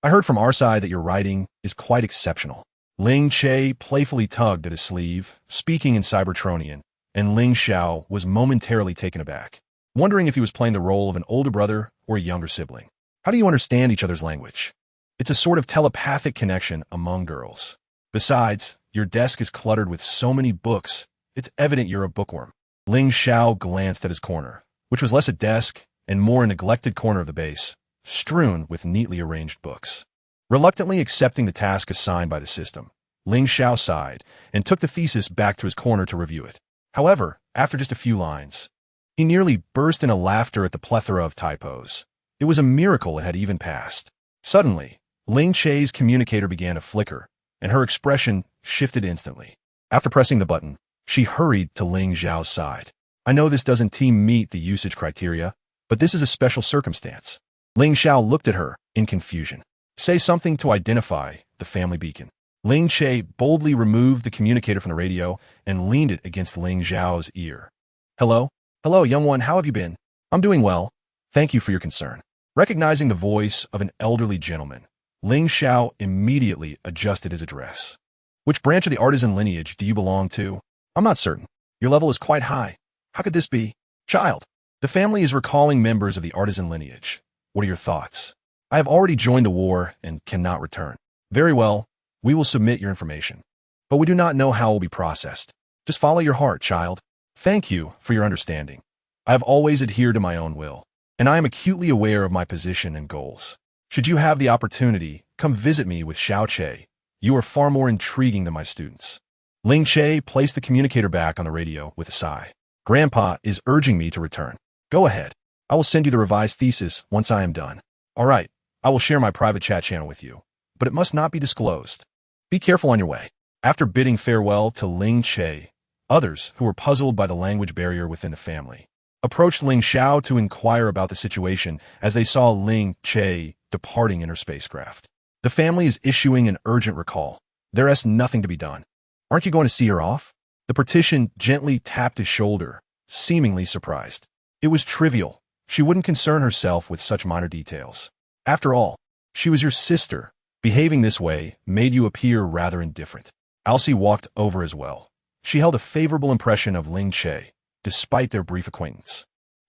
I heard from our side that your writing is quite exceptional." Ling Che playfully tugged at his sleeve, speaking in Cybertronian, and Ling Xiao was momentarily taken aback, wondering if he was playing the role of an older brother or a younger sibling. "How do you understand each other's language?" "It's a sort of telepathic connection among girls. Besides, your desk is cluttered with so many books, it's evident you're a bookworm." Ling Xiao glanced at his corner, which was less a desk and more a neglected corner of the base, strewn with neatly arranged books. Reluctantly accepting the task assigned by the system, Ling Xiao sighed and took the thesis back to his corner to review it. However, after just a few lines, he nearly burst into laughter at the plethora of typos. It was a miracle it had even passed. Suddenly, Ling Che's communicator began to flicker, and her expression shifted instantly. After pressing the button, she hurried to Ling Xiao's side. "I know this doesn't meet the usage criteria, but this is a special circumstance." Ling Xiao looked at her in confusion. "Say something to identify the family beacon." Ling Che boldly removed the communicator from the radio and leaned it against Ling Xiao's ear. "Hello? Hello, young one, how have you been?" "I'm doing well. Thank you for your concern." Recognizing the voice of an elderly gentleman, Ling Xiao immediately adjusted his address. "Which branch of the artisan lineage do you belong to?" "I'm not certain. Your level is quite high. How could this be?" "Child, the family is recalling members of the artisan lineage. What are your thoughts?" "I have already joined the war and cannot return." "Very well. We will submit your information. But we do not know how it will be processed. Just follow your heart, child." "Thank you for your understanding. I have always adhered to my own will, and I am acutely aware of my position and goals. Should you have the opportunity, come visit me with Xiao Che. You are far more intriguing than my students." Ling Che placed the communicator back on the radio with a sigh. "Grandpa is urging me to return. Go ahead. I will send you the revised thesis once I am done." "All right. I will share my private chat channel with you, but it must not be disclosed. Be careful on your way." After bidding farewell to Ling Che, others, who were puzzled by the language barrier within the family, approached Ling Xiao to inquire about the situation as they saw Ling Che departing in her spacecraft. The family is issuing an urgent recall. There is nothing to be done. Aren't you going to see her off? The partition gently tapped his shoulder, seemingly surprised. It was trivial. She wouldn't concern herself with such minor details. After all, she was your sister. Behaving this way made you appear rather indifferent. Elsie walked over as well. She held a favorable impression of Ling Che, despite their brief acquaintance.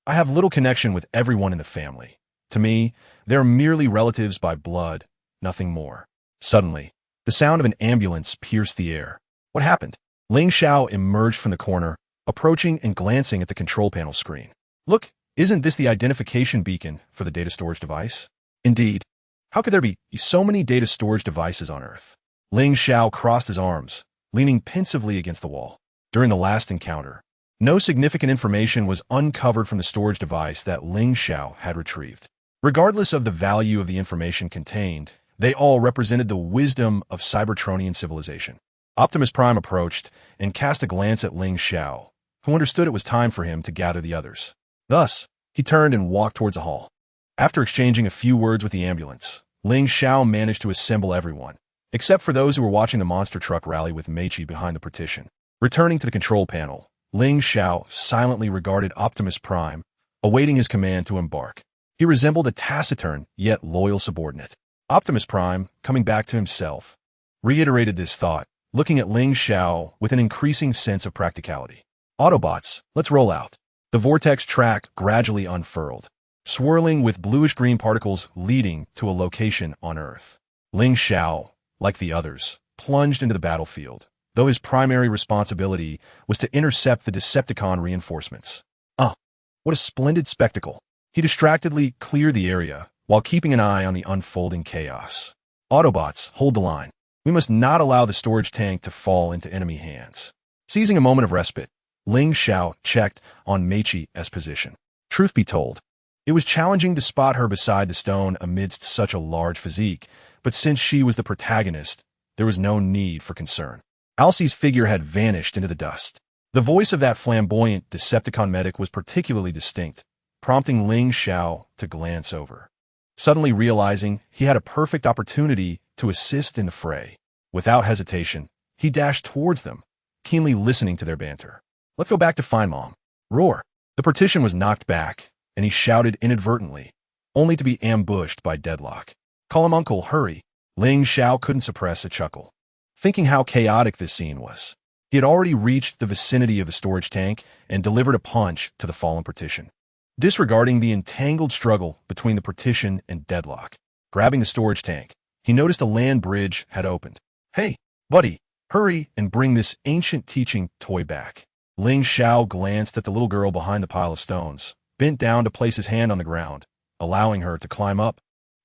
I have little connection with everyone in the family. To me, they're merely relatives by blood, nothing more. Suddenly, the sound of an ambulance pierced the air. What happened? Ling Xiao emerged from the corner, approaching and glancing at the control panel screen. Look, isn't this the identification beacon for the data storage device? Indeed. How could there be so many data storage devices on Earth? Ling Xiao crossed his arms, leaning pensively against the wall. During the last encounter, no significant information was uncovered from the storage device that Ling Xiao had retrieved. Regardless of the value of the information contained, they all represented the wisdom of Cybertronian civilization. Optimus Prime approached and cast a glance at Ling Xiao, who understood it was time for him to gather the others. Thus, he turned and walked towards the hall. After exchanging a few words with the ambulance, Ling Xiao managed to assemble everyone, except for those who were watching the monster truck rally with Meichi behind the partition. Returning to the control panel, Ling Xiao silently regarded Optimus Prime, awaiting his command to embark. He resembled a taciturn, yet loyal subordinate. Optimus Prime, coming back to himself, reiterated this thought, looking at Ling Xiao with an increasing sense of practicality. Autobots, let's roll out. The vortex track gradually unfurled, swirling with bluish-green particles leading to a location on Earth. Ling Xiao, like the others, plunged into the battlefield, though his primary responsibility was to intercept the Decepticon reinforcements. What a splendid spectacle! He distractedly cleared the area while keeping an eye on the unfolding chaos. Autobots, hold the line. We must not allow the storage tank to fall into enemy hands. Seizing a moment of respite, Ling Xiao checked on Meichi's position. Truth be told, it was challenging to spot her beside the stone amidst such a large physique, but since she was the protagonist, there was no need for concern. Elsie's figure had vanished into the dust. The voice of that flamboyant Decepticon medic was particularly distinct, prompting Ling Xiao to glance over. Suddenly realizing he had a perfect opportunity to assist in the fray. Without hesitation, he dashed towards them, keenly listening to their banter. Let's go back to Fine Mom. Roar. The partition was knocked back, and he shouted inadvertently, only to be ambushed by Deadlock. Call him Uncle, hurry. Ling Xiao couldn't suppress a chuckle, thinking how chaotic this scene was. He had already reached the vicinity of the storage tank and delivered a punch to the fallen partition. Disregarding the entangled struggle between the partition and Deadlock, grabbing the storage tank, he noticed a land bridge had opened. Hey, buddy, hurry and bring this ancient teaching toy back. Ling Xiao glanced at the little girl behind the pile of stones, bent down to place his hand on the ground, allowing her to climb up,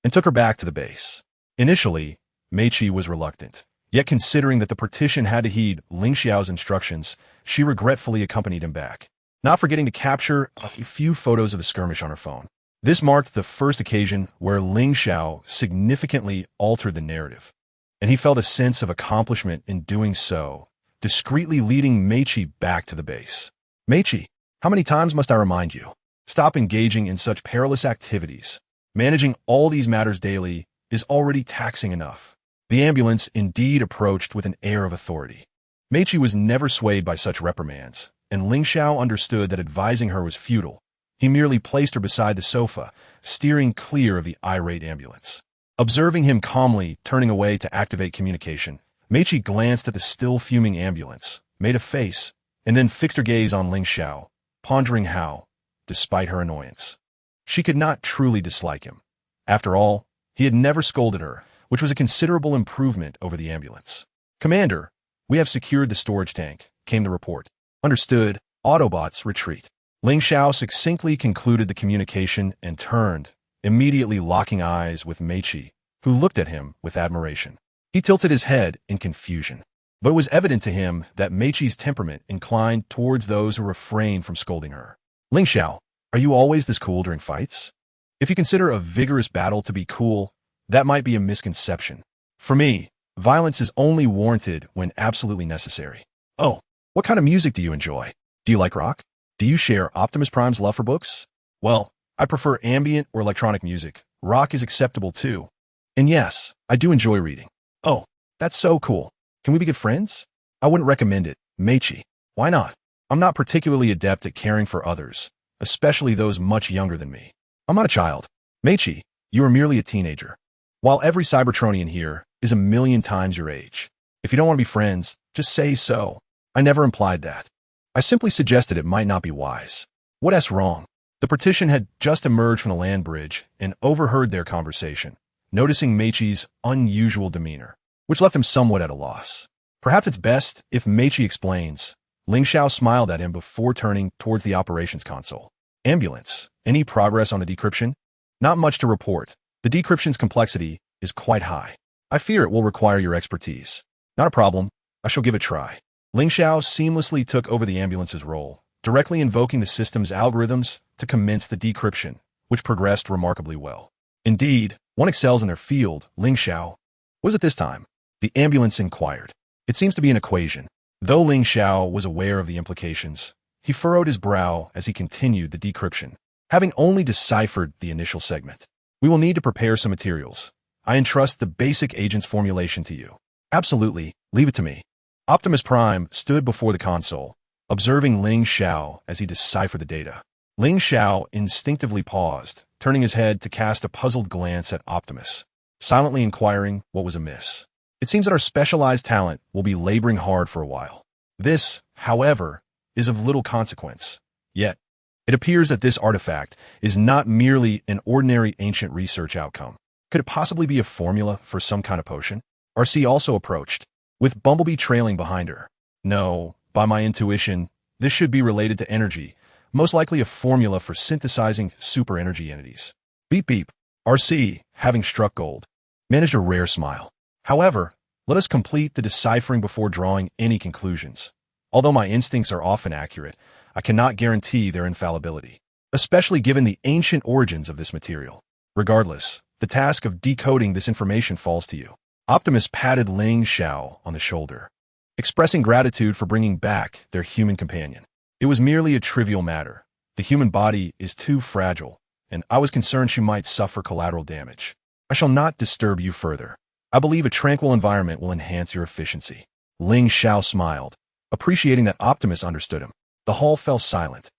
and took her back to the base. Initially, Meichi was reluctant, yet considering that the partition had to heed Ling Xiao's instructions, she regretfully accompanied him back, not forgetting to capture a few photos of the skirmish on her phone. This marked the first occasion where Ling Xiao significantly altered the narrative, and he felt a sense of accomplishment in doing so, discreetly leading Meichi back to the base. Meichi, how many times must I remind you? Stop engaging in such perilous activities. Managing all these matters daily is already taxing enough. The ambulance indeed approached with an air of authority. Meichi was never swayed by such reprimands, and Ling Xiao understood that advising her was futile. He merely placed her beside the sofa, steering clear of the irate ambulance. Observing him calmly turning away to activate communication, Meichi glanced at the still fuming ambulance, made a face, and then fixed her gaze on Ling Xiao, pondering how, despite her annoyance, she could not truly dislike him. After all, he had never scolded her, which was a considerable improvement over the ambulance. Commander, we have secured the storage tank, came the report. Understood. Autobots retreat. Ling Xiao succinctly concluded the communication and turned, immediately locking eyes with Meichi, who looked at him with admiration. He tilted his head in confusion, but it was evident to him that Meichi's temperament inclined towards those who refrained from scolding her. Ling Xiao, are you always this cool during fights? If you consider a vigorous battle to be cool, that might be a misconception. For me, Violence is only warranted when absolutely necessary. Oh, what kind of music do you enjoy? Do you like rock? Do you share Optimus Prime's love for books? Well, I prefer ambient or electronic music. Rock is acceptable too. And yes, I do enjoy reading. Oh, that's so cool. Can we be good friends? I wouldn't recommend it, Meichi. Why not? I'm not particularly adept at caring for others, especially those much younger than me. I'm not a child. Meichi, you are merely a teenager. While every Cybertronian here is a million times your age. If you don't want to be friends, just say so. I never implied that. I simply suggested it might not be wise. What's wrong? The partition had just emerged from the land bridge and overheard their conversation, noticing Meichi's unusual demeanor, which left him somewhat at a loss. Perhaps it's best if Meichi explains. Ling Xiao smiled at him before turning towards the operations console. Ambulance. Any progress on the decryption? Not much to report. The decryption's complexity is quite high. I fear it will require your expertise. Not a problem. I shall give it a try. Ling Xiao seamlessly took over the ambulance's role, directly invoking the system's algorithms to commence the decryption, which progressed remarkably well. Indeed, one excels in their field, Ling Xiao. Was it this time? The ambulance inquired. It seems to be an equation. Though Ling Xiao was aware of the implications, he furrowed his brow as he continued the decryption, having only deciphered the initial segment. We will need to prepare some materials. I entrust the basic agent's formulation to you. Absolutely, leave it to me. Optimus Prime stood before the console, observing Ling Xiao as he deciphered the data. Ling Xiao instinctively paused, turning his head to cast a puzzled glance at Optimus, silently inquiring what was amiss. It seems that our specialized talent will be laboring hard for a while. This, however, is of little consequence. Yet, it appears that this artifact is not merely an ordinary ancient research outcome. Could it possibly be a formula for some kind of potion? RC also approached, with Bumblebee trailing behind her. No, by my intuition, this should be related to energy, most likely a formula for synthesizing super energy entities. Beep beep. RC, having struck gold, managed a rare smile. However, let us complete the deciphering before drawing any conclusions. Although my instincts are often accurate, I cannot guarantee their infallibility, especially given the ancient origins of this material. Regardless, the task of decoding this information falls to you. Optimus patted Ling Xiao on the shoulder, expressing gratitude for bringing back their human companion. It was merely a trivial matter. The human body is too fragile, and I was concerned she might suffer collateral damage. I shall not disturb you further. I believe a tranquil environment will enhance your efficiency. Ling Xiao smiled, appreciating that Optimus understood him. The hall fell silent,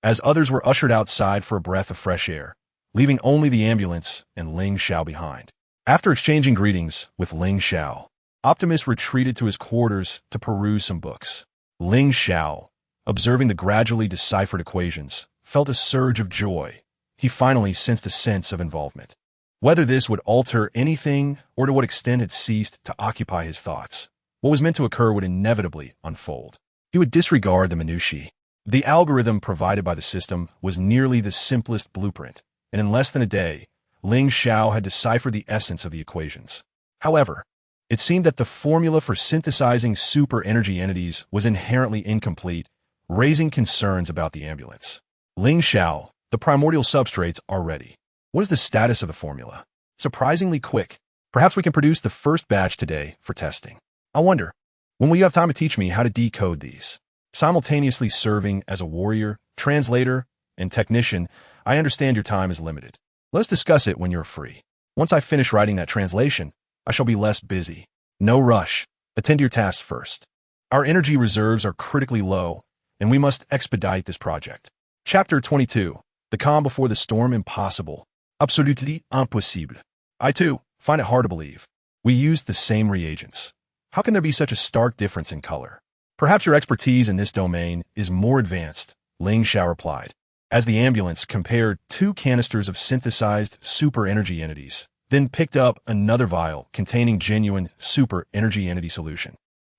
as others were ushered outside for a breath of fresh air, leaving only the ambulance and Ling Xiao behind. After exchanging greetings with Ling Xiao, Optimus retreated to his quarters to peruse some books. Ling Xiao, observing the gradually deciphered equations, felt a surge of joy. He finally sensed a sense of involvement. Whether this would alter anything or to what extent it ceased to occupy his thoughts, what was meant to occur would inevitably unfold. He would disregard the minutiae. The algorithm provided by the system was nearly the simplest blueprint, and in less than a day, Ling Xiao had deciphered the essence of the equations. However, it seemed that the formula for synthesizing super energy entities was inherently incomplete, raising concerns about the ambulance. Ling Xiao, the primordial substrates are ready. What is the status of the formula? Surprisingly quick. Perhaps we can produce the first batch today for testing. I wonder, when will you have time to teach me how to decode these? Simultaneously serving as a warrior, translator, and technician, I understand your time is limited. Let's discuss it when you're free. Once I finish writing that translation, I shall be less busy. No rush. Attend to your tasks first. Our energy reserves are critically low, and we must expedite this project. Chapter 22. The calm before the storm impossible. Absolutely impossible. I, too, find it hard to believe. We used the same reagents. How can there be such a stark difference in color? Perhaps your expertise in this domain is more advanced, Ling Xiao replied, as the ambulance compared 2 canisters of synthesized super energy entities, then picked up another vial containing genuine super energy entity solution.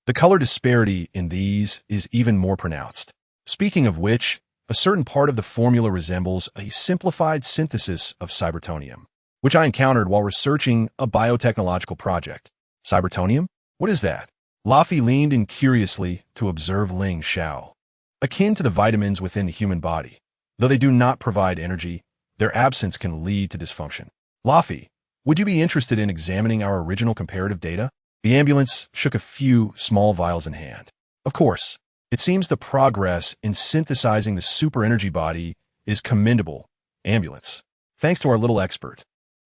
The color disparity in these is even more pronounced. Speaking of which, a certain part of the formula resembles a simplified synthesis of cybertonium, which I encountered while researching a biotechnological project. Cybertonium? What is that? Laffy leaned in curiously to observe Ling Xiao. Akin to the vitamins within the human body, though they do not provide energy, their absence can lead to dysfunction. Laffy, would you be interested in examining our original comparative data? The ambulance shook a few small vials in hand. Of course, it seems the progress in synthesizing the super energy body is commendable, ambulance. Thanks to our little expert.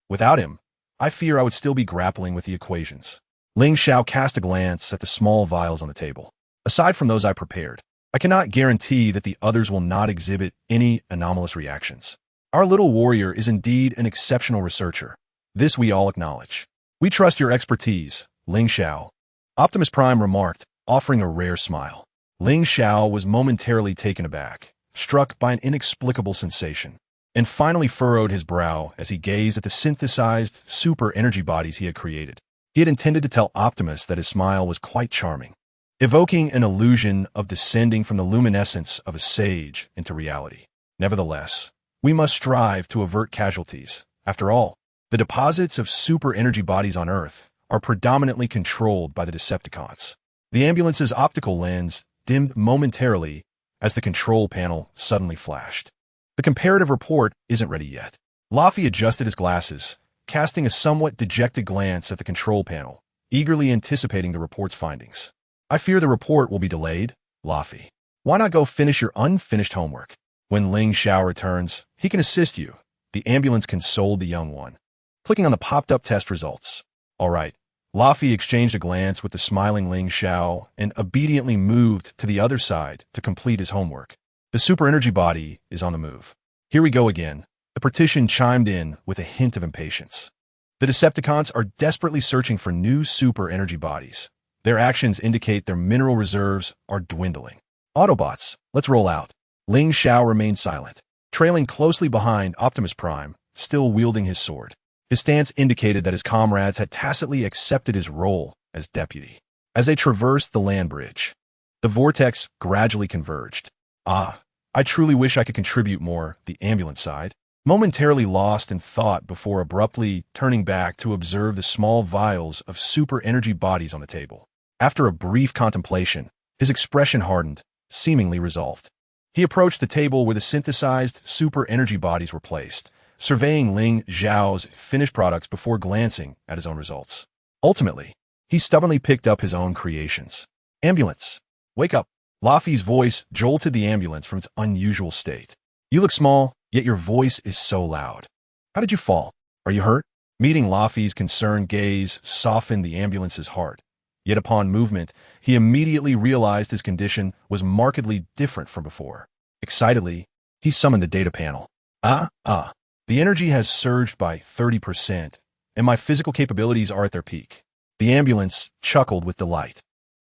Without him, I fear I would still be grappling with the equations. Ling Xiao cast a glance at the small vials on the table. Aside from those I prepared, I cannot guarantee that the others will not exhibit any anomalous reactions. Our little warrior is indeed an exceptional researcher. This we all acknowledge. We trust your expertise, Ling Xiao. Optimus Prime remarked, offering a rare smile. Ling Xiao was momentarily taken aback, struck by an inexplicable sensation, and finally furrowed his brow as he gazed at the synthesized super energy bodies he had created. He had intended to tell Optimus that his smile was quite charming, evoking an illusion of descending from the luminescence of a sage into reality. Nevertheless, we must strive to avert casualties. After all, the deposits of super energy bodies on Earth are predominantly controlled by the Decepticons. The ambulance's optical lens dimmed momentarily as the control panel suddenly flashed. The comparative report isn't ready yet. Laffy adjusted his glasses, casting a somewhat dejected glance at the control panel, eagerly anticipating the report's findings. I fear the report will be delayed, Laffy. Why not go finish your unfinished homework? When Ling Xiao returns, he can assist you. The ambulance consoled the young one, clicking on the popped-up test results. All right. Laffy exchanged a glance with the smiling Ling Xiao and obediently moved to the other side to complete his homework. The super energy body is on the move. Here we go again. The partition chimed in with a hint of impatience. The Decepticons are desperately searching for new super energy bodies. Their actions indicate their mineral reserves are dwindling. Autobots, let's roll out. Ling Xiao remained silent, trailing closely behind Optimus Prime, still wielding his sword. His stance indicated that his comrades had tacitly accepted his role as deputy. As they traversed the land bridge, the vortex gradually converged. I truly wish I could contribute more, the ambulance sighed, momentarily lost in thought before abruptly turning back to observe the small vials of super energy bodies on the table. After a brief contemplation, his expression hardened, seemingly resolved. He approached the table where the synthesized super energy bodies were placed, surveying Ling Xiao's finished products before glancing at his own results. Ultimately, he stubbornly picked up his own creations. Ambulance, wake up. Laffy's voice jolted the ambulance from its unusual state. You look small, yet your voice is so loud. How did you fall? Are you hurt? Meeting Laffy's concerned gaze softened the ambulance's heart. Yet upon movement, he immediately realized his condition was markedly different from before. Excitedly, he summoned the data panel. The energy has surged by 30%, and my physical capabilities are at their peak. The ambulance chuckled with delight,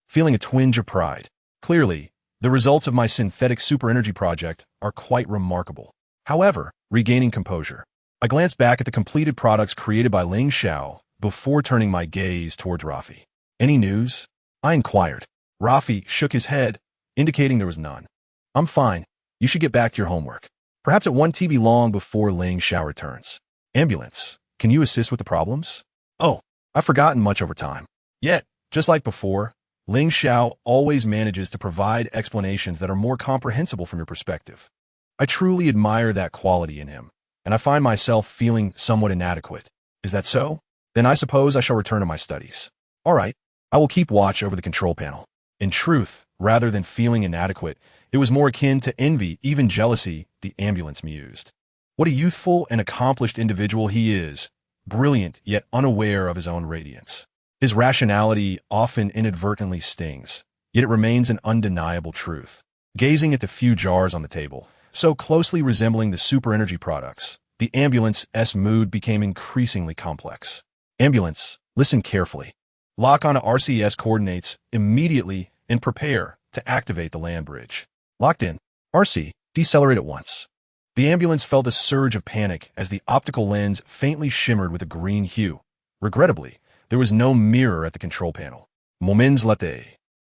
feeling a twinge of pride. Clearly, the results of my synthetic super energy project are quite remarkable. However, regaining composure, I glanced back at the completed products created by Ling Xiao before turning my gaze towards Rafi. Any news? I inquired. Rafi shook his head, indicating there was none. I'm fine. You should get back to your homework. Perhaps it won't be long before Ling Xiao returns. Ambulance, can you assist with the problems? Oh, I've forgotten much over time. Yet, just like before, Ling Xiao always manages to provide explanations that are more comprehensible from your perspective. I truly admire that quality in him, and I find myself feeling somewhat inadequate. Is that so? Then I suppose I shall return to my studies. All right, I will keep watch over the control panel. In truth, rather than feeling inadequate, it was more akin to envy, even jealousy, the ambulance mused. What a youthful and accomplished individual he is, brilliant yet unaware of his own radiance. His rationality often inadvertently stings, yet it remains an undeniable truth. Gazing at the few jars on the table, so closely resembling the super energy products, the ambulance's mood became increasingly complex. Ambulance, listen carefully. Lock on RCS coordinates immediately and prepare to activate the land bridge. Locked in. RC, decelerate at once. The ambulance felt a surge of panic as the optical lens faintly shimmered with a green hue. Regrettably, there was no mirror at the control panel. Moments later.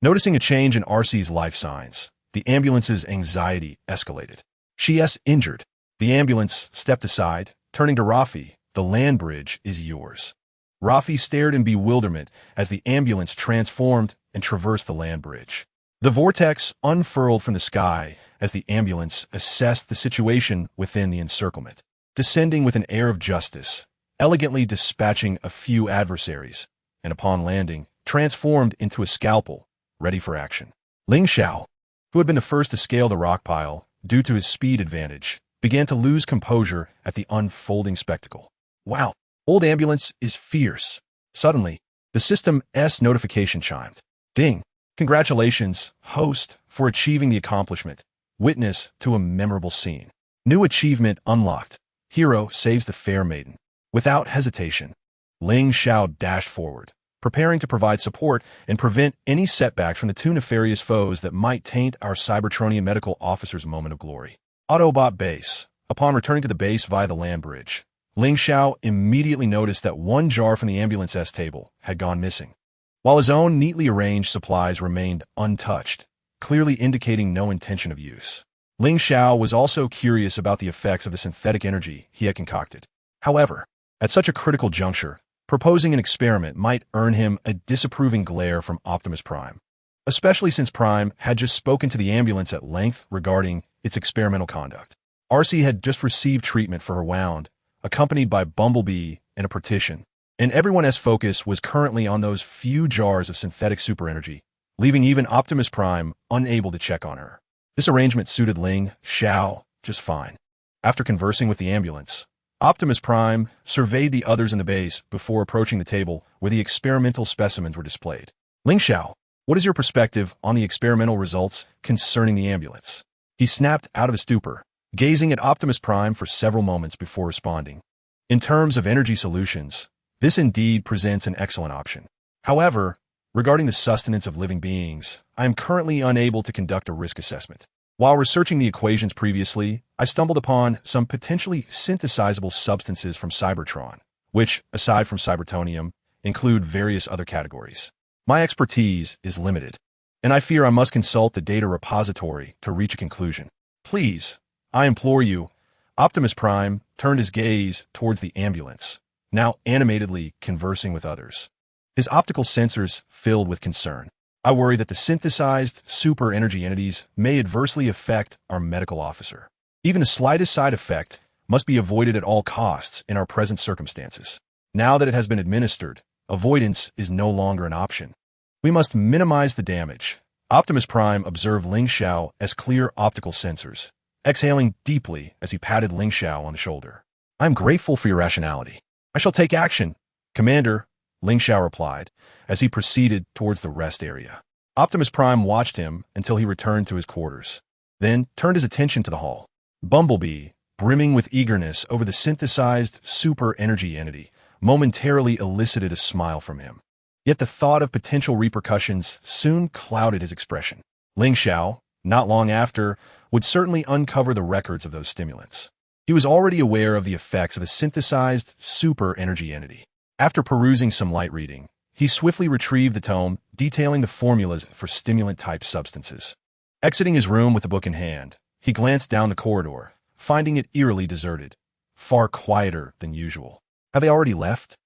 Noticing a change in RC's life signs, the ambulance's anxiety escalated. She is injured. The ambulance stepped aside, turning to Rafi. The land bridge is yours. Rafi stared in bewilderment as the ambulance transformed and traversed the land bridge. The vortex unfurled from the sky as the ambulance assessed the situation within the encirclement, descending with an air of justice, elegantly dispatching a few adversaries, and upon landing, transformed into a scalpel, ready for action. Ling Xiao, who had been the first to scale the rock pile due to his speed advantage, began to lose composure at the unfolding spectacle. Wow, old ambulance is fierce. Suddenly, the system's notification chimed. Ding! Congratulations, host, for achieving the accomplishment. Witness to a memorable scene. New achievement unlocked. Hero saves the fair maiden. Without hesitation, Ling Xiao dashed forward, preparing to provide support and prevent any setbacks from the two nefarious foes that might taint our Cybertronian medical officer's moment of glory. Autobot base. Upon returning to the base via the land bridge, Ling Xiao immediately noticed that one jar from the ambulance's table had gone missing, while his own neatly arranged supplies remained untouched, clearly indicating no intention of use. Ling Xiao was also curious about the effects of the synthetic energy he had concocted. However, at such a critical juncture, proposing an experiment might earn him a disapproving glare from Optimus Prime, especially since Prime had just spoken to the ambulance at length regarding its experimental conduct. RC had just received treatment for her wound, accompanied by Bumblebee and a partition, and everyone's focus was currently on those few jars of synthetic super energy, leaving even Optimus Prime unable to check on her. This arrangement suited Ling Xiao just fine. After conversing with the ambulance, Optimus Prime surveyed the others in the base before approaching the table where the experimental specimens were displayed. Ling Xiao, what is your perspective on the experimental results concerning the ambulance? He snapped out of his stupor, gazing at Optimus Prime for several moments before responding. In terms of energy solutions, this indeed presents an excellent option. However, regarding the sustenance of living beings, I am currently unable to conduct a risk assessment. While researching the equations previously, I stumbled upon some potentially synthesizable substances from Cybertron, which, aside from Cybertonium, include various other categories. My expertise is limited, and I fear I must consult the data repository to reach a conclusion. Please, I implore you. Optimus Prime turned his gaze towards the ambulance, now animatedly conversing with others. His optical sensors filled with concern. I worry that the synthesized super energy entities may adversely affect our medical officer. Even the slightest side effect must be avoided at all costs in our present circumstances. Now that it has been administered, avoidance is no longer an option. We must minimize the damage. Optimus Prime observed Ling Xiao as clear optical sensors, exhaling deeply as he patted Ling Xiao on the shoulder. I am grateful for your rationality. I shall take action, Commander, Ling Xiao replied, as he proceeded towards the rest area. Optimus Prime watched him until he returned to his quarters, then turned his attention to the hall. Bumblebee, brimming with eagerness over the synthesized super energy entity, momentarily elicited a smile from him. Yet the thought of potential repercussions soon clouded his expression. Ling Xiao, not long after, would certainly uncover the records of those stimulants. He was already aware of the effects of the synthesized super energy entity. After perusing some light reading, he swiftly retrieved the tome detailing the formulas for stimulant-type substances. Exiting his room with the book in hand, he glanced down the corridor, finding it eerily deserted, far quieter than usual. Have they already left?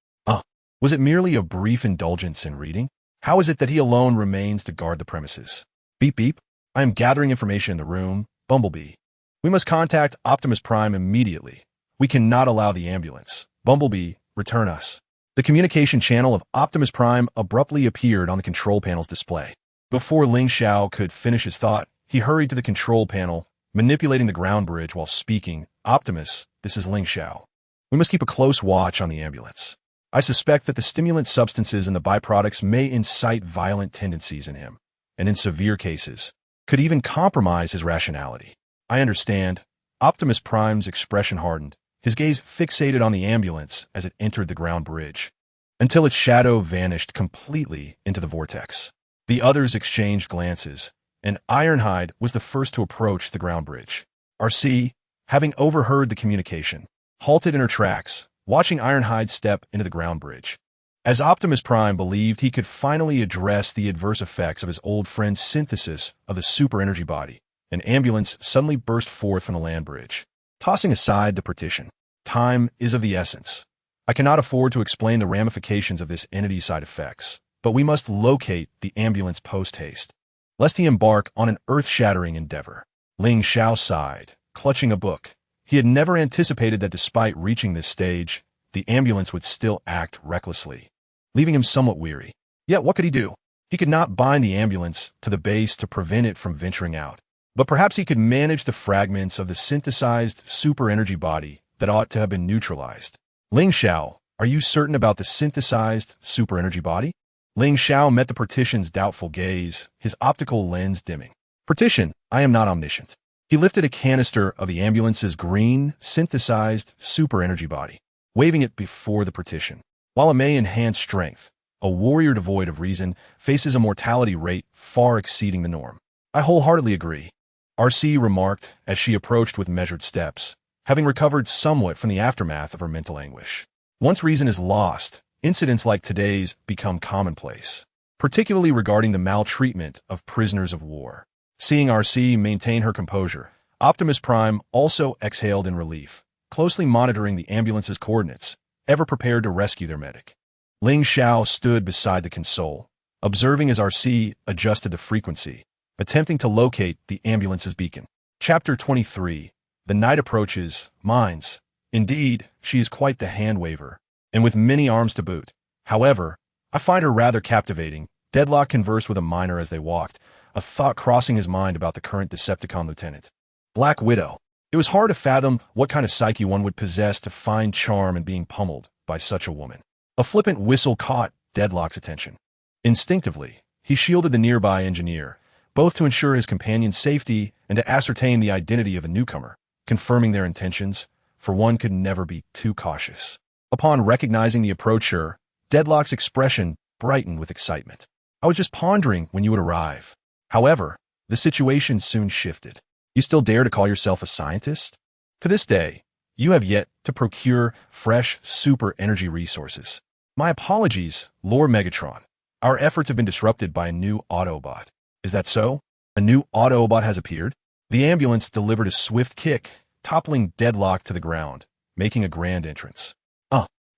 Was it merely a brief indulgence in reading? How is it that he alone remains to guard the premises? Beep beep. I am gathering information in the room. Bumblebee. We must contact Optimus Prime immediately. We cannot allow the ambulance. Bumblebee, return us. The communication channel of Optimus Prime abruptly appeared on the control panel's display. Before Ling Xiao could finish his thought, he hurried to the control panel, manipulating the ground bridge while speaking. Optimus, this is Ling Xiao. We must keep a close watch on the ambulance. I suspect that the stimulant substances and the byproducts may incite violent tendencies in him, and in severe cases, could even compromise his rationality. I understand. Optimus Prime's expression hardened, his gaze fixated on the ambulance as it entered the ground bridge, until its shadow vanished completely into the vortex. The others exchanged glances, and Ironhide was the first to approach the ground bridge. RC, having overheard the communication, halted in her tracks, watching Ironhide step into the ground bridge. As Optimus Prime believed he could finally address the adverse effects of his old friend's synthesis of the super energy body, an ambulance suddenly burst forth from the land bridge. Tossing aside the partition, time is of the essence. I cannot afford to explain the ramifications of this entity's side effects, but we must locate the ambulance post-haste, lest he embark on an earth-shattering endeavor. Ling Xiao sighed, clutching a book. He had never anticipated that despite reaching this stage, the ambulance would still act recklessly, leaving him somewhat weary. Yet what could he do? He could not bind the ambulance to the base to prevent it from venturing out. But perhaps he could manage the fragments of the synthesized super-energy body that ought to have been neutralized. Ling Xiao, are you certain about the synthesized super-energy body? Ling Xiao met the partition's doubtful gaze, his optical lens dimming. Partition, I am not omniscient. He lifted a canister of the ambulance's green, synthesized super-energy body, waving it before the partition. While it may enhance strength, a warrior devoid of reason faces a mortality rate far exceeding the norm. I wholeheartedly agree, RC remarked as she approached with measured steps, having recovered somewhat from the aftermath of her mental anguish. Once reason is lost, incidents like today's become commonplace, particularly regarding the maltreatment of prisoners of war. Seeing RC maintain her composure, Optimus Prime also exhaled in relief, closely monitoring the ambulance's coordinates, ever prepared to rescue their medic. Ling Xiao stood beside the console, observing as RC adjusted the frequency, attempting to locate the ambulance's beacon. Chapter 23. The night approaches, mines. Indeed, she is quite the hand-waver, and with many arms to boot. However, I find her rather captivating. Deadlock conversed with a miner as they walked, a thought crossing his mind about the current Decepticon lieutenant. Black Widow. It was hard to fathom what kind of psyche one would possess to find charm in being pummeled by such a woman. A flippant whistle caught Deadlock's attention. Instinctively, he shielded the nearby engineer, both to ensure his companion's safety and to ascertain the identity of a newcomer, confirming their intentions, for one could never be too cautious. Upon recognizing the approacher, Deadlock's expression brightened with excitement. I was just pondering when you would arrive. However, the situation soon shifted. You still dare to call yourself a scientist? To this day, you have yet to procure fresh super energy resources. My apologies, Lord Megatron. Our efforts have been disrupted by a new Autobot. Is that so? A new Autobot has appeared? The ambulance delivered a swift kick, toppling Deadlock to the ground, making a grand entrance.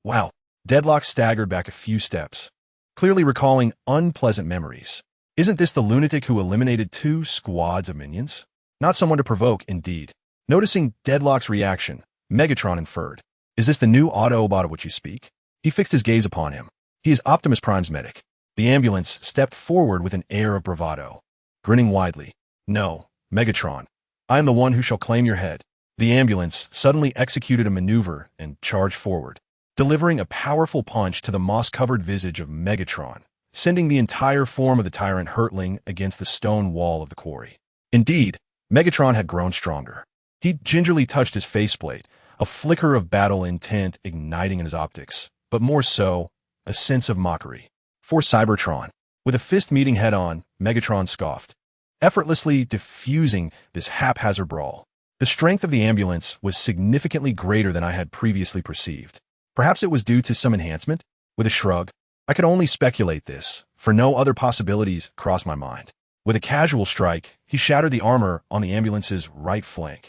Wow. Deadlock staggered back a few steps, clearly recalling unpleasant memories. Isn't this the lunatic who eliminated 2 squads of minions? Not someone to provoke, indeed. Noticing Deadlock's reaction, Megatron inferred, is this the new Autobot of which you speak? He fixed his gaze upon him. He is Optimus Prime's medic. The ambulance stepped forward with an air of bravado, grinning widely. No, Megatron. I am the one who shall claim your head. The ambulance suddenly executed a maneuver and charged forward, delivering a powerful punch to the moss-covered visage of Megatron, sending the entire form of the tyrant hurtling against the stone wall of the quarry. Indeed, Megatron had grown stronger. He gingerly touched his faceplate, a flicker of battle intent igniting in his optics, but more so, a sense of mockery. For Cybertron. With a fist meeting head-on, Megatron scoffed, effortlessly diffusing this haphazard brawl. The strength of the ambulance was significantly greater than I had previously perceived. Perhaps it was due to some enhancement? With a shrug, I could only speculate this, for no other possibilities crossed my mind. With a casual strike, he shattered the armor on the ambulance's right flank,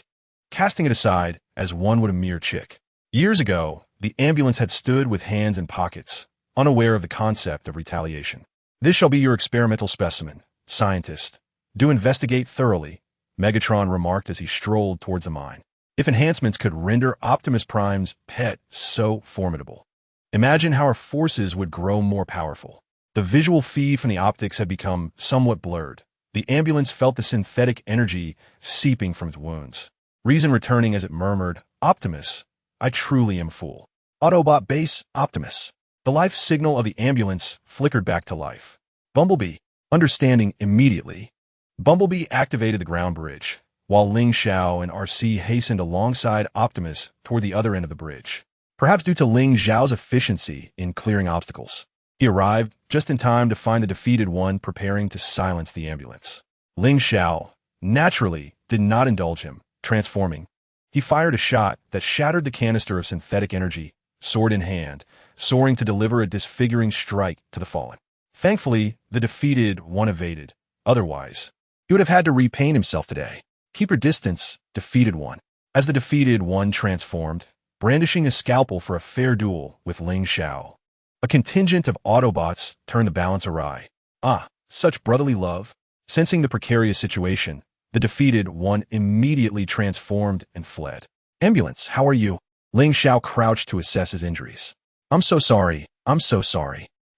casting it aside as one would a mere chick. Years ago, the ambulance had stood with hands in pockets, unaware of the concept of retaliation. This shall be your experimental specimen, scientist. Do investigate thoroughly, Megatron remarked as he strolled towards the mine. If enhancements could render Optimus Prime's pet so formidable, imagine how our forces would grow more powerful. The visual feed from the optics had become somewhat blurred. The ambulance felt the synthetic energy seeping from its wounds. Reason returning as it murmured, Optimus, I truly am a fool. Autobot base, Optimus. The life signal of the ambulance flickered back to life. Bumblebee, understanding immediately. Bumblebee activated the ground bridge, while Ling Xiao and RC hastened alongside Optimus toward the other end of the bridge. Perhaps due to Ling Xiao's efficiency in clearing obstacles, he arrived just in time to find the defeated one preparing to silence the ambulance. Ling Xiao, naturally, did not indulge him, transforming. He fired a shot that shattered the canister of synthetic energy, sword in hand, soaring to deliver a disfiguring strike to the fallen. Thankfully, the defeated one evaded. Otherwise, he would have had to repaint himself today. Keep your distance, defeated one. As the defeated one transformed, brandishing a scalpel for a fair duel with Ling Xiao. A contingent of Autobots turned the balance awry. Such brotherly love. Sensing the precarious situation, the defeated one immediately transformed and fled. Ambulance, how are you? Ling Xiao crouched to assess his injuries. I'm so sorry.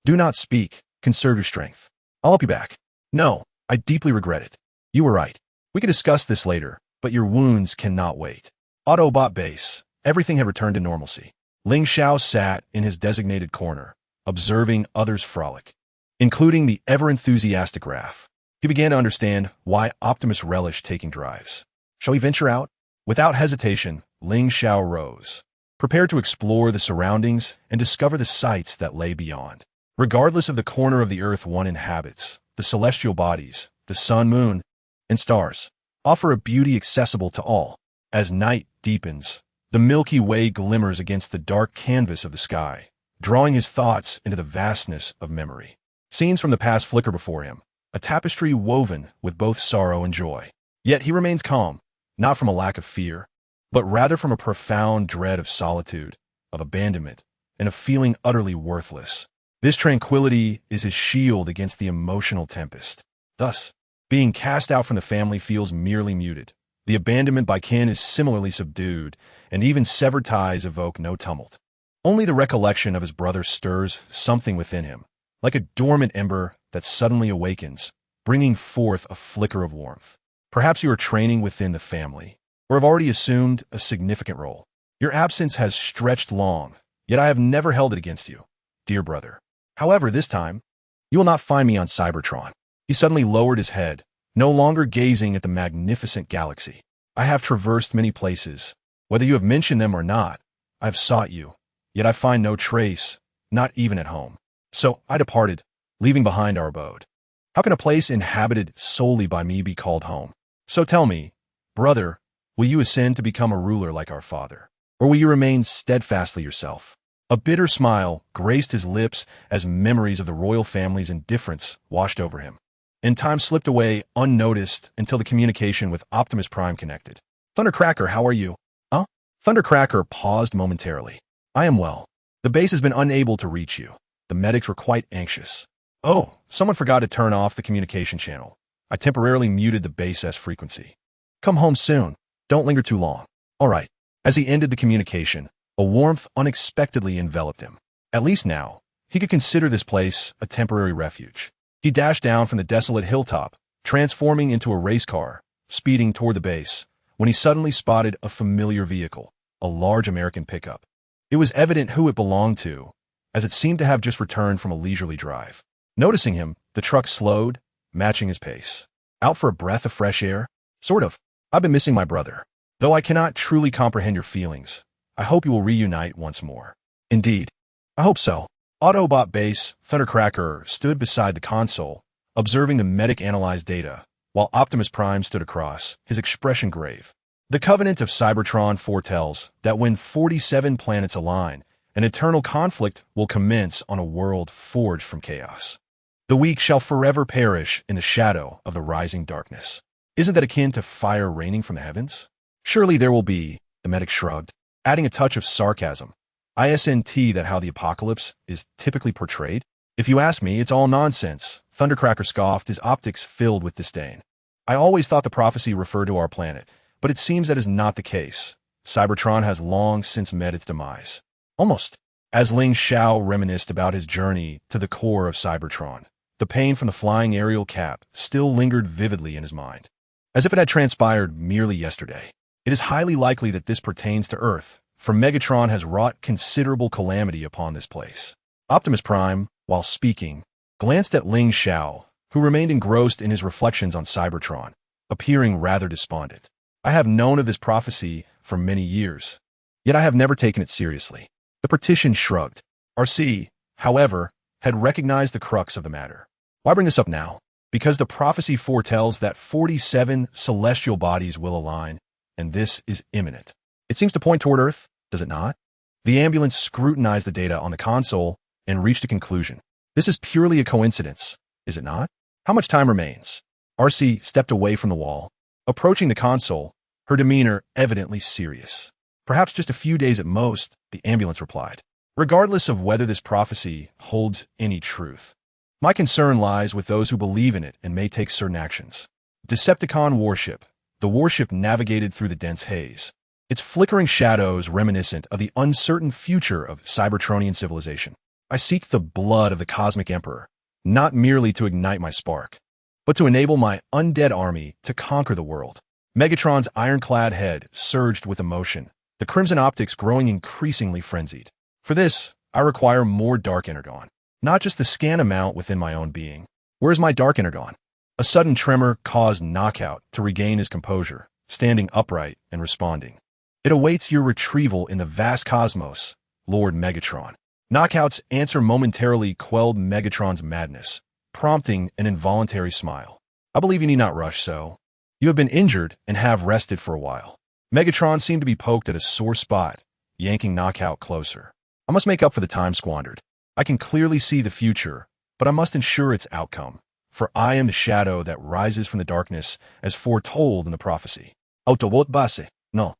Do not speak, Conserve your strength. I'll help you back. No, I deeply regret it. You were right. We can discuss this later, but your wounds cannot wait. Autobot base. Everything had returned to normalcy. Ling Xiao sat in his designated corner, observing others frolic, including the ever-enthusiastic Raph. He began to understand why Optimus relished taking drives. Shall we venture out? Without hesitation, Ling Xiao rose, prepared to explore the surroundings and discover the sights that lay beyond. Regardless of the corner of the Earth one inhabits, the celestial bodies, the sun, moon, and stars, offer a beauty accessible to all. As night deepens, the Milky Way glimmers against the dark canvas of the sky, drawing his thoughts into the vastness of memory. Scenes from the past flicker before him, a tapestry woven with both sorrow and joy. Yet he remains calm, not from a lack of fear, but rather from a profound dread of solitude, of abandonment, and of feeling utterly worthless. This tranquility is his shield against the emotional tempest. Thus, being cast out from the family feels merely muted. The abandonment by kin is similarly subdued, and even severed ties evoke no tumult. Only the recollection of his brother stirs something within him, like a dormant ember that suddenly awakens, bringing forth a flicker of warmth. Perhaps you are training within the family, or have already assumed a significant role. Your absence has stretched long, yet I have never held it against you, dear brother. However, this time, you will not find me on Cybertron. He suddenly lowered his head, no longer gazing at the magnificent galaxy. I have traversed many places. Whether you have mentioned them or not, I have sought you, yet I find no trace, not even at home. So I departed, leaving behind our abode. How can a place inhabited solely by me be called home? So tell me, brother, will you ascend to become a ruler like our father? Or will you remain steadfastly yourself? A bitter smile graced his lips as memories of the royal family's indifference washed over him. And time slipped away unnoticed until the communication with Optimus Prime connected. Thundercracker, how are you? Huh? Thundercracker paused momentarily. I am well. The base has been unable to reach you. The medics were quite anxious. Oh, someone forgot to turn off the communication channel. I temporarily muted the base S frequency. Come home soon. Don't linger too long. All right. As he ended the communication, a warmth unexpectedly enveloped him. At least now, he could consider this place a temporary refuge. He dashed down from the desolate hilltop, transforming into a race car, speeding toward the base, when he suddenly spotted a familiar vehicle, a large American pickup. It was evident who it belonged to, as it seemed to have just returned from a leisurely drive. Noticing him, the truck slowed, matching his pace. Out for a breath of fresh air? Sort of. I've been missing my brother. Though I cannot truly comprehend your feelings, I hope you will reunite once more. Indeed. I hope so. Autobot base, Thundercracker, stood beside the console, observing the medic analyzed data, while Optimus Prime stood across, his expression grave. The Covenant of Cybertron foretells that when 47 planets align, an eternal conflict will commence on a world forged from chaos. The weak shall forever perish in the shadow of the rising darkness. Isn't that akin to fire raining from the heavens? Surely there will be, the medic shrugged, adding a touch of sarcasm. Isn't that how the apocalypse is typically portrayed? If you ask me, it's all nonsense, Thundercracker scoffed, his optics filled with disdain. I always thought the prophecy referred to our planet, but it seems that is not the case. Cybertron has long since met its demise. Almost. As Ling Xiao reminisced about his journey to the core of Cybertron, the pain from the flying aerial cap still lingered vividly in his mind, as if it had transpired merely yesterday. It is highly likely that this pertains to Earth, for Megatron has wrought considerable calamity upon this place. Optimus Prime, while speaking, glanced at Ling Xiao, who remained engrossed in his reflections on Cybertron, appearing rather despondent. I have known of this prophecy for many years, yet I have never taken it seriously. The partition shrugged. RC, however, had recognized the crux of the matter. Why bring this up now? Because the prophecy foretells that 47 celestial bodies will align, and this is imminent. It seems to point toward Earth, does it not? The ambulance scrutinized the data on the console and reached a conclusion. This is purely a coincidence, is it not? How much time remains? RC stepped away from the wall, approaching the console, her demeanor evidently serious. Perhaps just a few days at most, the ambulance replied. Regardless of whether this prophecy holds any truth, my concern lies with those who believe in it and may take certain actions. Decepticon warship. The warship navigated through the dense haze, its flickering shadows reminiscent of the uncertain future of Cybertronian civilization. I seek the blood of the Cosmic Emperor, not merely to ignite my spark, but to enable my undead army to conquer the world. Megatron's ironclad head surged with emotion, the crimson optics growing increasingly frenzied. For this, I require more dark energon, not just the scan amount within my own being. Where's my dark energon? A sudden tremor caused Knockout to regain his composure, standing upright and responding. It awaits your retrieval in the vast cosmos, Lord Megatron. Knockout's answer momentarily quelled Megatron's madness, prompting an involuntary smile. I believe you need not rush so. You have been injured and have rested for a while. Megatron seemed to be poked at a sore spot, yanking Knockout closer. I must make up for the time squandered. I can clearly see the future, but I must ensure its outcome, for I am the shadow that rises from the darkness as foretold in the prophecy. Autobot base. No,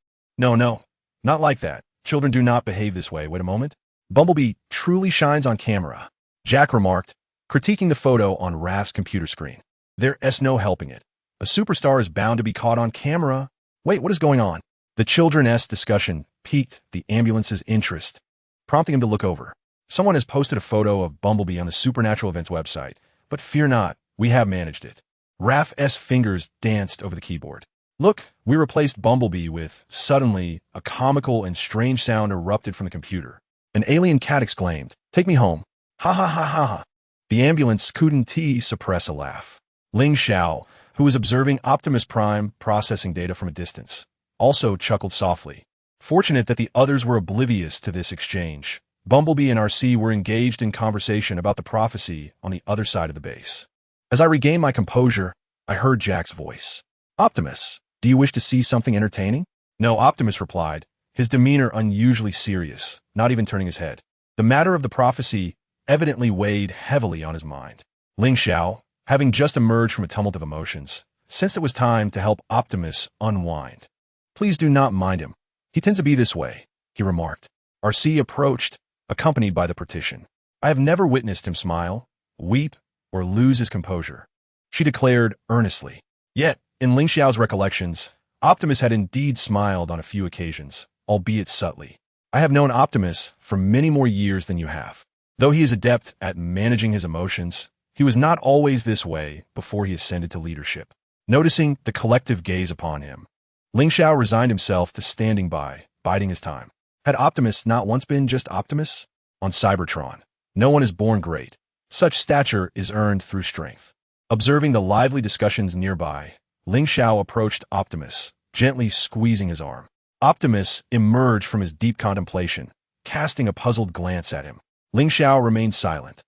not like that. Children do not behave this way. Wait a moment. Bumblebee truly shines on camera, Jack remarked, critiquing the photo on Raph's computer screen. There's no helping it. A superstar is bound to be caught on camera. Wait, what is going on? The children's discussion piqued the ambulance's interest, prompting him to look over. Someone has posted a photo of Bumblebee on the Supernatural Events website, but fear not, we have managed it. Raph's fingers danced over the keyboard. Look, we replaced Bumblebee with, suddenly, a comical and strange sound erupted from the computer. An alien cat exclaimed, "Take me home." Ha ha ha ha ha. The ambulance couldn't suppress a laugh. Ling Xiao, who was observing Optimus Prime processing data from a distance, also chuckled softly. Fortunate that the others were oblivious to this exchange. Bumblebee and RC were engaged in conversation about the prophecy on the other side of the base. As I regained my composure, I heard Jack's voice. "Optimus, do you wish to see something entertaining?" "No," Optimus replied, his demeanor unusually serious, not even turning his head. The matter of the prophecy evidently weighed heavily on his mind. Ling Xiao, having just emerged from a tumult of emotions, sensed it was time to help Optimus unwind. "Please do not mind him. He tends to be this way," he remarked. RC approached, accompanied by the partition. "I have never witnessed him smile, weep, or lose his composure," she declared earnestly. Yet, in Ling Xiao's recollections, Optimus had indeed smiled on a few occasions, albeit subtly. "I have known Optimus for many more years than you have. Though he is adept at managing his emotions, he was not always this way before he ascended to leadership." Noticing the collective gaze upon him, Ling Xiao resigned himself to standing by, biding his time. Had Optimus not once been just Optimus? On Cybertron, no one is born great. Such stature is earned through strength. Observing the lively discussions nearby, Ling Xiao approached Optimus, gently squeezing his arm. Optimus emerged from his deep contemplation, casting a puzzled glance at him. Ling Xiao remained silent,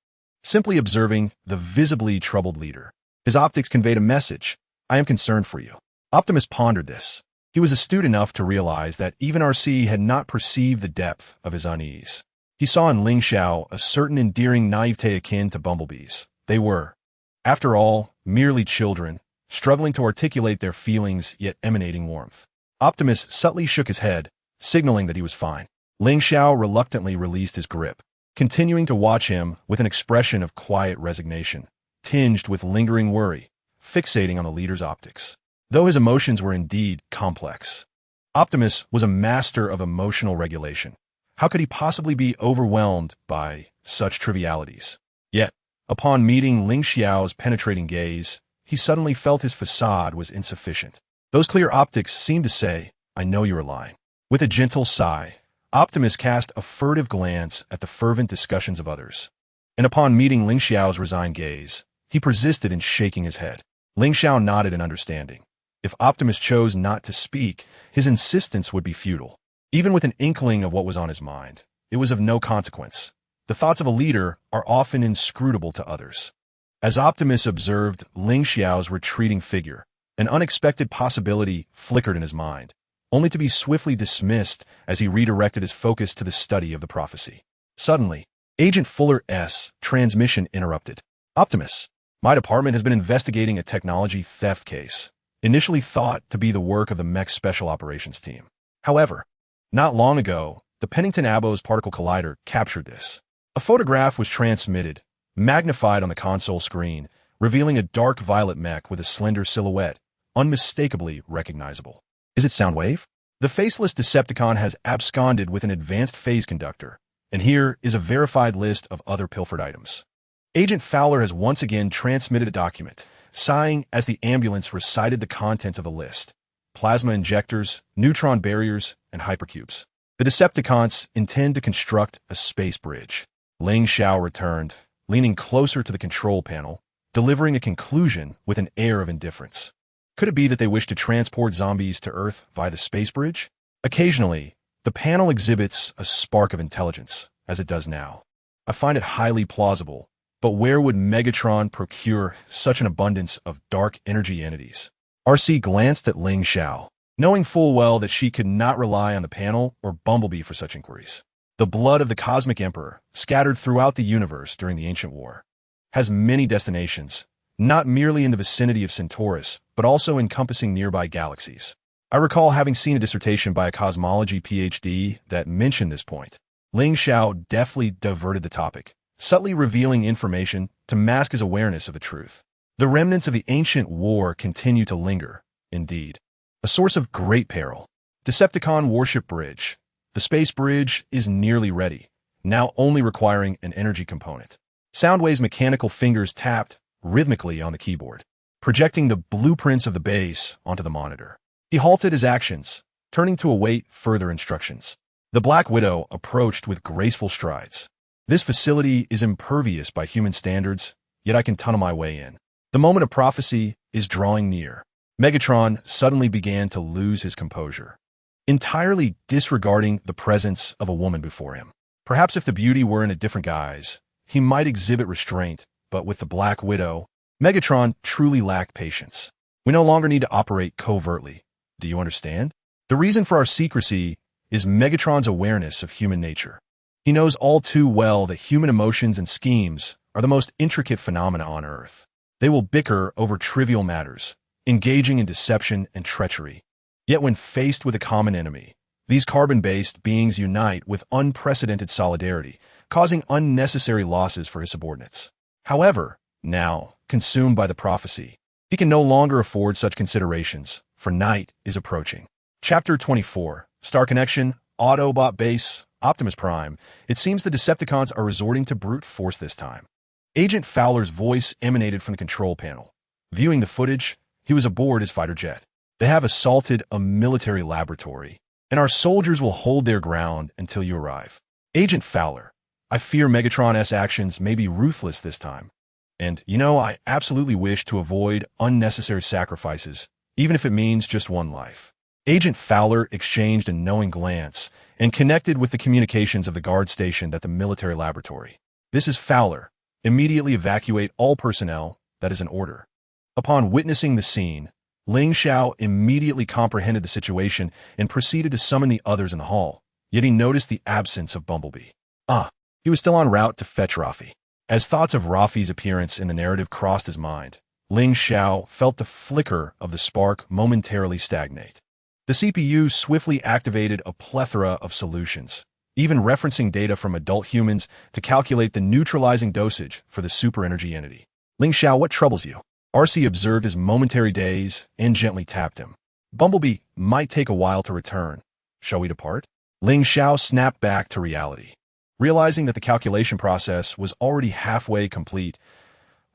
simply observing the visibly troubled leader. His optics conveyed a message. "I am concerned for you." Optimus pondered this. He was astute enough to realize that even RC had not perceived the depth of his unease. He saw in Ling Xiao a certain endearing naivete akin to Bumblebee's. They were, after all, merely children, struggling to articulate their feelings yet emanating warmth. Optimus subtly shook his head, signaling that he was fine. Ling Xiao reluctantly released his grip, continuing to watch him with an expression of quiet resignation, tinged with lingering worry, fixating on the leader's optics. Though his emotions were indeed complex, Optimus was a master of emotional regulation. How could he possibly be overwhelmed by such trivialities? Yet, upon meeting Ling Xiao's penetrating gaze, he suddenly felt his facade was insufficient. Those clear optics seemed to say, "I know you are lying." With a gentle sigh, Optimus cast a furtive glance at the fervent discussions of others. And upon meeting Ling Xiao's resigned gaze, he persisted in shaking his head. Ling Xiao nodded in understanding. If Optimus chose not to speak, his insistence would be futile. Even with an inkling of what was on his mind, it was of no consequence. The thoughts of a leader are often inscrutable to others. As Optimus observed Ling Xiao's retreating figure, an unexpected possibility flickered in his mind, only to be swiftly dismissed as he redirected his focus to the study of the prophecy. Suddenly, Agent Fuller's transmission interrupted. "Optimus, my department has been investigating a technology theft case, initially thought to be the work of the mech special operations team. However, not long ago, the Pennington-Abbos particle collider captured this. A photograph was transmitted, magnified on the console screen, revealing a dark violet mech with a slender silhouette, unmistakably recognizable. Is it Soundwave? The faceless Decepticon has absconded with an advanced phase conductor, and here is a verified list of other pilfered items. Agent Fowler has once again transmitted a document, sighing as the ambulance recited the contents of a list: plasma injectors, neutron barriers, and hypercubes. The Decepticons intend to construct a space bridge. Ling Xiao returned, leaning closer to the control panel, delivering a conclusion with an air of indifference. Could it be that they wish to transport zombies to Earth via the space bridge? Occasionally, the panel exhibits a spark of intelligence, as it does now. I find it highly plausible, but where would Megatron procure such an abundance of dark energy entities? RC glanced at Ling Xiao, knowing full well that she could not rely on the panel or Bumblebee for such inquiries. The blood of the Cosmic Emperor, scattered throughout the universe during the Ancient War, has many destinations, not merely in the vicinity of Centaurus, but also encompassing nearby galaxies. I recall having seen a dissertation by a cosmology PhD that mentioned this point. Ling Xiao deftly diverted the topic, subtly revealing information to mask his awareness of the truth. The remnants of the ancient war continue to linger, indeed. A source of great peril. Decepticon Warship Bridge. The space bridge is nearly ready, now only requiring an energy component. Soundwave's mechanical fingers tapped rhythmically on the keyboard, projecting the blueprints of the base onto the monitor. He halted his actions, turning to await further instructions. The Black Widow approached with graceful strides. This facility is impervious by human standards, yet I can tunnel my way in. The moment of prophecy is drawing near. Megatron suddenly began to lose his composure, entirely disregarding the presence of a woman before him. Perhaps if the beauty were in a different guise, he might exhibit restraint, but with the Black Widow, Megatron truly lacked patience. We no longer need to operate covertly. Do you understand? The reason for our secrecy is Megatron's awareness of human nature. He knows all too well that human emotions and schemes are the most intricate phenomena on Earth. They will bicker over trivial matters, engaging in deception and treachery. Yet when faced with a common enemy, these carbon-based beings unite with unprecedented solidarity, causing unnecessary losses for his subordinates. However, now, consumed by the prophecy, he can no longer afford such considerations, for night is approaching. Chapter 24, Star Connection, Autobot Base, Optimus Prime. It seems the Decepticons are resorting to brute force this time. Agent Fowler's voice emanated from the control panel. Viewing the footage, he was aboard his fighter jet. They have assaulted a military laboratory, and our soldiers will hold their ground until you arrive. Agent Fowler, I fear Megatron's actions may be ruthless this time. And, I absolutely wish to avoid unnecessary sacrifices, even if it means just one life. Agent Fowler exchanged a knowing glance and connected with the communications of the guard stationed at the military laboratory. This is Fowler. Immediately evacuate all personnel. That is an order. Upon witnessing the scene, Ling Xiao immediately comprehended the situation and proceeded to summon the others in the hall, yet he noticed the absence of Bumblebee. He was still en route to fetch Rafi. As thoughts of Rafi's appearance in the narrative crossed his mind, Ling Xiao felt the flicker of the spark momentarily stagnate. The CPU swiftly activated a plethora of solutions, even referencing data from adult humans to calculate the neutralizing dosage for the super energy entity. Ling Xiao, what troubles you? RC observed his momentary daze and gently tapped him. Bumblebee might take a while to return. Shall we depart? Ling Xiao snapped back to reality, realizing that the calculation process was already halfway complete,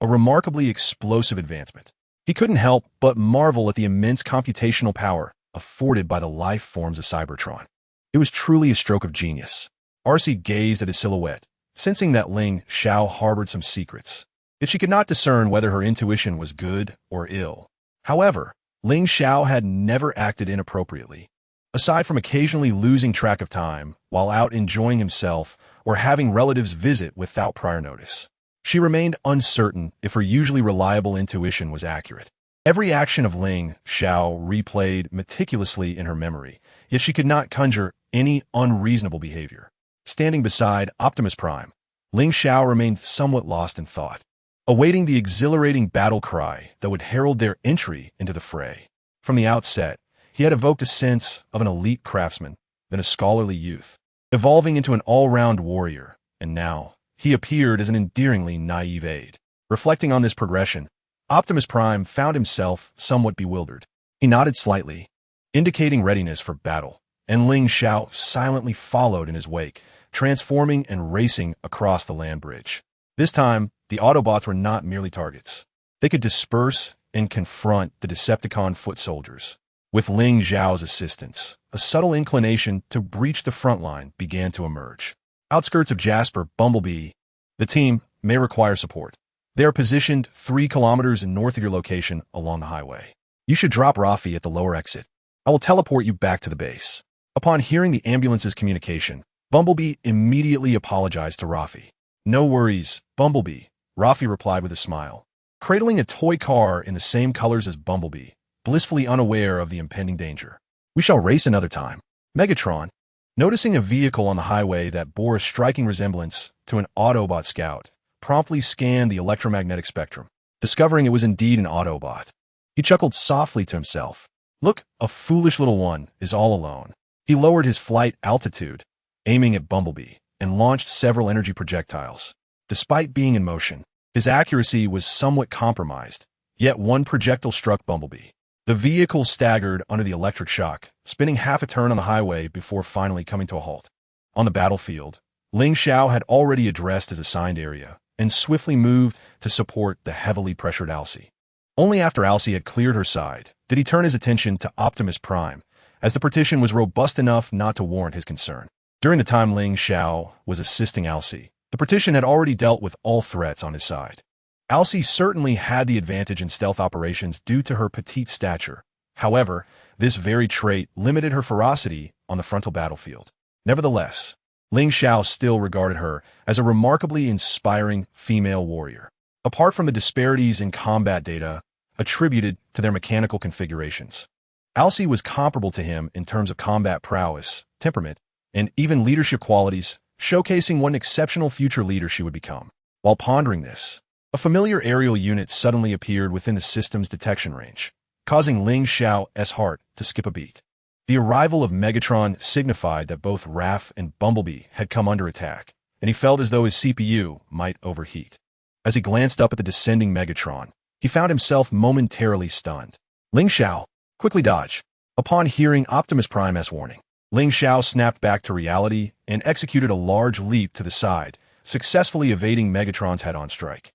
a remarkably explosive advancement. He couldn't help but marvel at the immense computational power afforded by the life forms of Cybertron. It was truly a stroke of genius. RC gazed at his silhouette, sensing that Ling Xiao harbored some secrets. Yet she could not discern whether her intuition was good or ill. However, Ling Xiao had never acted inappropriately. Aside from occasionally losing track of time while out enjoying himself or having relatives visit without prior notice, she remained uncertain if her usually reliable intuition was accurate. Every action of Ling Xiao replayed meticulously in her memory, yet she could not conjure any unreasonable behavior. Standing beside Optimus Prime, Ling Xiao remained somewhat lost in thought, awaiting the exhilarating battle cry that would herald their entry into the fray. From the outset, he had evoked a sense of an elite craftsman, then a scholarly youth, evolving into an all-round warrior, and now he appeared as an endearingly naive aide. Reflecting on this progression, Optimus Prime found himself somewhat bewildered. He nodded slightly, indicating readiness for battle, and Ling Xiao silently followed in his wake, transforming and racing across the land bridge. This time, the Autobots were not merely targets. They could disperse and confront the Decepticon foot soldiers. With Ling Xiao's assistance, a subtle inclination to breach the front line began to emerge. Outskirts of Jasper, Bumblebee, the team may require support. They are positioned 3 kilometers north of your location along the highway. You should drop Rafi at the lower exit. I will teleport you back to the base. Upon hearing the ambulance's communication, Bumblebee immediately apologized to Rafi. No worries, Bumblebee, Rafi replied with a smile. Cradling a toy car in the same colors as Bumblebee, blissfully unaware of the impending danger. We shall race another time. Megatron, noticing a vehicle on the highway that bore a striking resemblance to an Autobot scout, promptly scanned the electromagnetic spectrum, discovering it was indeed an Autobot. He chuckled softly to himself. Look, a foolish little one is all alone. He lowered his flight altitude, aiming at Bumblebee, and launched several energy projectiles. Despite being in motion, his accuracy was somewhat compromised, yet one projectile struck Bumblebee. The vehicle staggered under the electric shock, spinning half a turn on the highway before finally coming to a halt. On the battlefield, Ling Xiao had already addressed his assigned area and swiftly moved to support the heavily pressured Alcee. Only after Alcee had cleared her side did he turn his attention to Optimus Prime, as the partition was robust enough not to warrant his concern. During the time Ling Xiao was assisting Alcee, the partition had already dealt with all threats on his side. Alcee certainly had the advantage in stealth operations due to her petite stature. However, this very trait limited her ferocity on the frontal battlefield. Nevertheless, Ling Xiao still regarded her as a remarkably inspiring female warrior. Apart from the disparities in combat data attributed to their mechanical configurations, Alcee was comparable to him in terms of combat prowess, temperament, and even leadership qualities, showcasing what an exceptional future leader she would become. While pondering this, a familiar aerial unit suddenly appeared within the system's detection range, causing Ling Xiao's heart to skip a beat. The arrival of Megatron signified that both Raph and Bumblebee had come under attack, and he felt as though his CPU might overheat. As he glanced up at the descending Megatron, he found himself momentarily stunned. Ling Xiao, quickly dodge. Upon hearing Optimus Prime's warning, Ling Xiao snapped back to reality and executed a large leap to the side, successfully evading Megatron's head-on strike.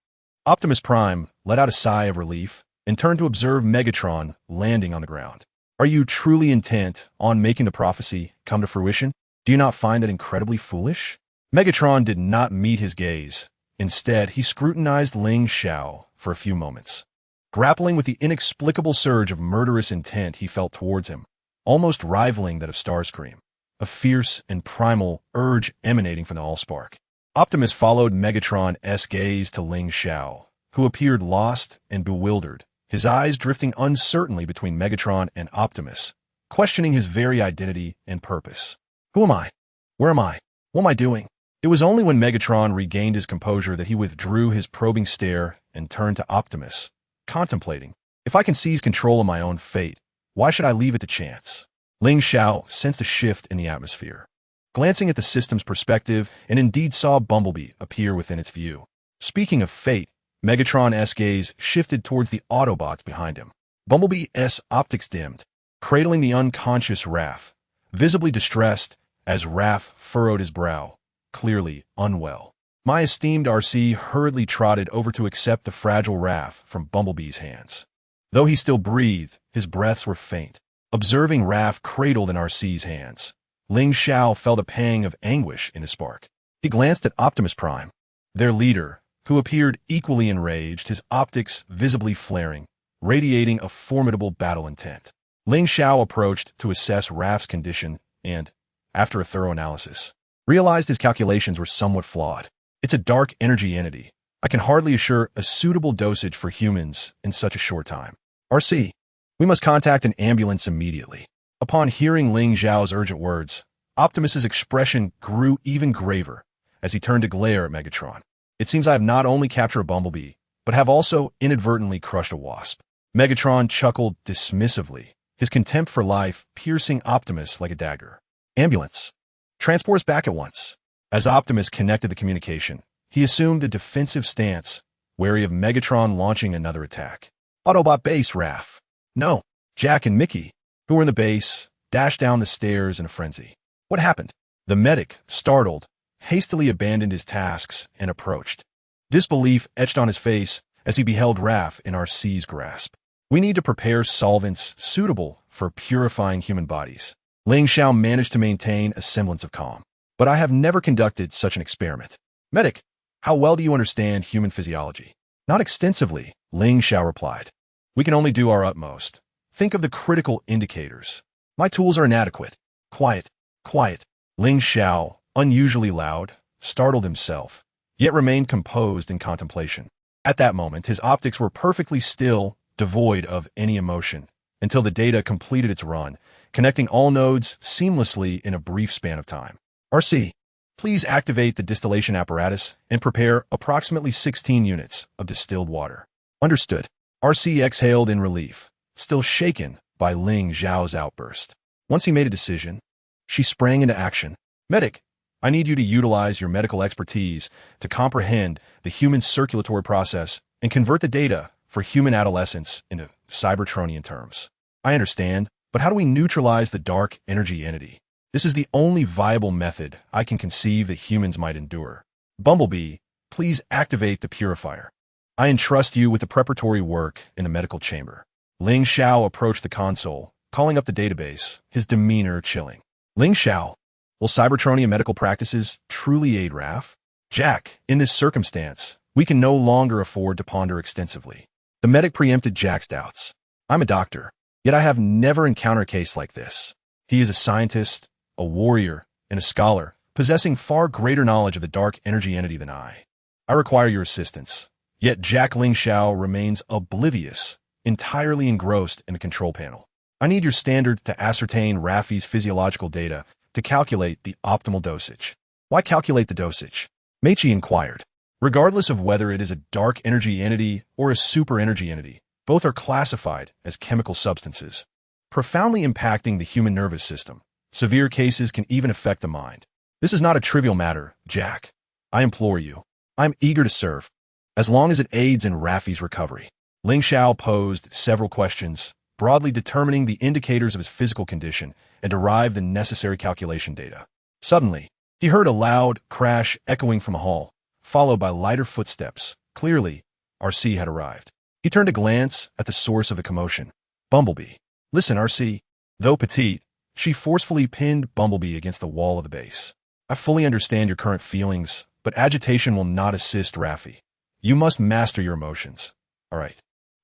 Optimus Prime let out a sigh of relief and turned to observe Megatron landing on the ground. Are you truly intent on making the prophecy come to fruition? Do you not find that incredibly foolish? Megatron did not meet his gaze. Instead, he scrutinized Ling Xiao for a few moments, grappling with the inexplicable surge of murderous intent he felt towards him, almost rivaling that of Starscream, a fierce and primal urge emanating from the Allspark. Optimus followed Megatron's gaze to Ling Xiao, who appeared lost and bewildered, his eyes drifting uncertainly between Megatron and Optimus, questioning his very identity and purpose. Who am I? Where am I? What am I doing? It was only when Megatron regained his composure that he withdrew his probing stare and turned to Optimus, contemplating. If I can seize control of my own fate, why should I leave it to chance? Ling Xiao sensed a shift in the atmosphere, glancing at the system's perspective, and indeed saw Bumblebee appear within its view. Speaking of fate, Megatron's gaze shifted towards the Autobots behind him. Bumblebee's optics dimmed, cradling the unconscious Raph, visibly distressed as Raph furrowed his brow, clearly unwell. My esteemed RC hurriedly trotted over to accept the fragile Raph from Bumblebee's hands. Though he still breathed, his breaths were faint. Observing Raph cradled in RC's hands, Ling Xiao felt a pang of anguish in his spark. He glanced at Optimus Prime, their leader, who appeared equally enraged, his optics visibly flaring, radiating a formidable battle intent. Ling Xiao approached to assess Raph's condition and, after a thorough analysis, realized his calculations were somewhat flawed. It's a dark energy entity. I can hardly assure a suitable dosage for humans in such a short time. RC, we must contact an ambulance immediately. Upon hearing Ling Xiao's urgent words, Optimus's expression grew even graver as he turned to glare at Megatron. It seems I have not only captured a Bumblebee, but have also inadvertently crushed a Wasp. Megatron chuckled dismissively, his contempt for life piercing Optimus like a dagger. Ambulance. Transport us back at once. As Optimus connected the communication, he assumed a defensive stance, wary of Megatron launching another attack. Autobot base, Raph. No. Jack and Mickey, who were in the base, dashed down the stairs in a frenzy. What happened? The medic, startled, hastily abandoned his tasks and approached. Disbelief etched on his face as he beheld Raph in RC's grasp. We need to prepare solvents suitable for purifying human bodies. Ling Xiao managed to maintain a semblance of calm. But I have never conducted such an experiment. Medic, how well do you understand human physiology? Not extensively, Ling Xiao replied. We can only do our utmost. Think of the critical indicators. My tools are inadequate. Quiet, quiet. Ling Xiao, unusually loud, startled himself, yet remained composed in contemplation. At that moment, his optics were perfectly still, devoid of any emotion, until the data completed its run, connecting all nodes seamlessly in a brief span of time. RC, please activate the distillation apparatus and prepare approximately 16 units of distilled water. Understood. RC exhaled in relief, still shaken by Ling Xiao's outburst. Once he made a decision, she sprang into action. Medic, I need you to utilize your medical expertise to comprehend the human circulatory process and convert the data for human adolescence into Cybertronian terms. I understand, but how do we neutralize the dark energy entity? This is the only viable method I can conceive that humans might endure. Bumblebee, please activate the purifier. I entrust you with the preparatory work in the medical chamber. Ling Xiao approached the console, calling up the database, his demeanor chilling. Ling Xiao, will Cybertronian medical practices truly aid Raph? Jack, in this circumstance, we can no longer afford to ponder extensively. The medic preempted Jack's doubts. I'm a doctor, yet I have never encountered a case like this. He is a scientist, a warrior, and a scholar, possessing far greater knowledge of the dark energy entity than I. I require your assistance. Yet Jack Ling Xiao remains oblivious, entirely engrossed in the control panel. I need your standard to ascertain Rafi's physiological data to calculate the optimal dosage. Why calculate the dosage? Meichi inquired. Regardless of whether it is a dark energy entity or a super energy entity, both are classified as chemical substances, profoundly impacting the human nervous system. Severe cases can even affect the mind. This is not a trivial matter, Jack. I implore you. I am eager to serve, as long as it aids in Rafi's recovery. Ling Xiao posed several questions, broadly determining the indicators of his physical condition and derived the necessary calculation data. Suddenly, he heard a loud crash echoing from a hall, followed by lighter footsteps. Clearly, RC had arrived. He turned to glance at the source of the commotion. Bumblebee. Listen, RC. Though petite, she forcefully pinned Bumblebee against the wall of the base. I fully understand your current feelings, but agitation will not assist Rafi. You must master your emotions. All right.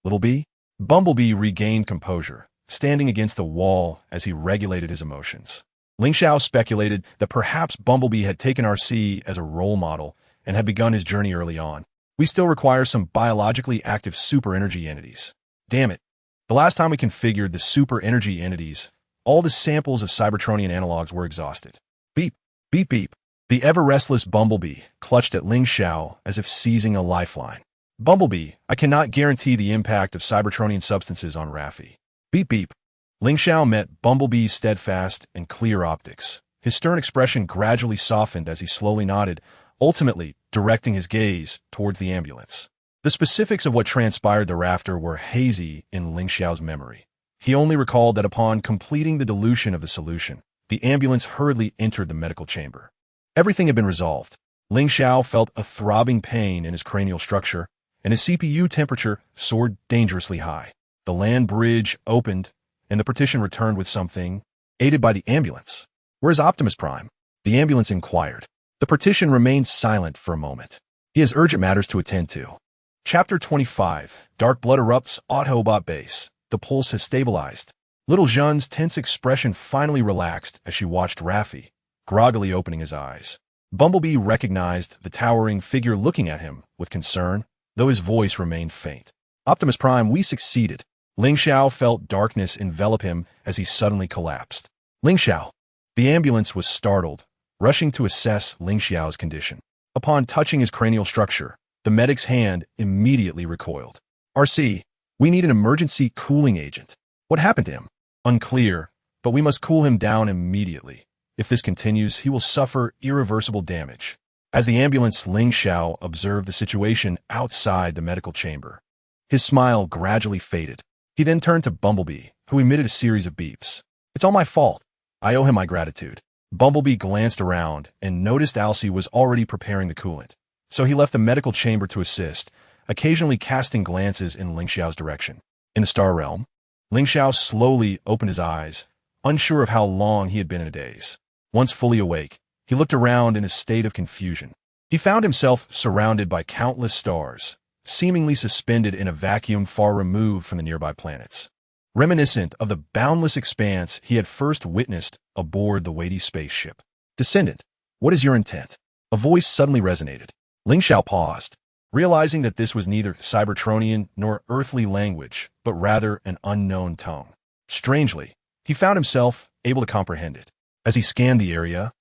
Little bee? Bumblebee regained composure, standing against the wall as he regulated his emotions. Ling Xiao speculated that perhaps Bumblebee had taken RC as a role model and had begun his journey early on. We still require some biologically active super energy entities. Damn it. The last time we configured the super energy entities, all the samples of Cybertronian analogs were exhausted. Beep, beep, beep. The ever-restless Bumblebee clutched at Ling Xiao as if seizing a lifeline. Bumblebee, I cannot guarantee the impact of Cybertronian substances on Rafi. Beep, beep. Ling Xiao met Bumblebee's steadfast and clear optics. His stern expression gradually softened as he slowly nodded, ultimately directing his gaze towards the ambulance. The specifics of what transpired thereafter were hazy in Ling Xiao's memory. He only recalled that upon completing the dilution of the solution, the ambulance hurriedly entered the medical chamber. Everything had been resolved. Ling Xiao felt a throbbing pain in his cranial structure, and his CPU temperature soared dangerously high. The land bridge opened, and the partition returned with something, aided by the ambulance. Where's Optimus Prime? The ambulance inquired. The partition remained silent for a moment. He has urgent matters to attend to. Chapter 25. Dark blood erupts Autobot base. The pulse has stabilized. Little Jean's tense expression finally relaxed as she watched Rafi, groggily opening his eyes. Bumblebee recognized the towering figure looking at him with concern, though his voice remained faint. Optimus Prime, we succeeded. Ling Xiao felt darkness envelop him as he suddenly collapsed. Ling Xiao. The ambulance was startled, rushing to assess Ling Xiao's condition. Upon touching his cranial structure, the medic's hand immediately recoiled. RC, we need an emergency cooling agent. What happened to him? Unclear, but we must cool him down immediately. If this continues, he will suffer irreversible damage. As the ambulance, Ling Xiao observed the situation outside the medical chamber. His smile gradually faded. He then turned to Bumblebee, who emitted a series of beeps. It's all my fault. I owe him my gratitude. Bumblebee glanced around and noticed Alcee was already preparing the coolant. so he left the medical chamber to assist, occasionally casting glances in Ling Xiao's direction. In the star realm, Ling Xiao slowly opened his eyes, unsure of how long he had been in a daze. Once fully awake, he looked around in a state of confusion. He found himself surrounded by countless stars, seemingly suspended in a vacuum far removed from the nearby planets, reminiscent of the boundless expanse he had first witnessed aboard the weighty spaceship. "Descendant, what is your intent?" A voice suddenly resonated. Ling Xiao paused, realizing that this was neither Cybertronian nor earthly language, but rather an unknown tongue. Strangely, he found himself able to comprehend it. As he scanned the area,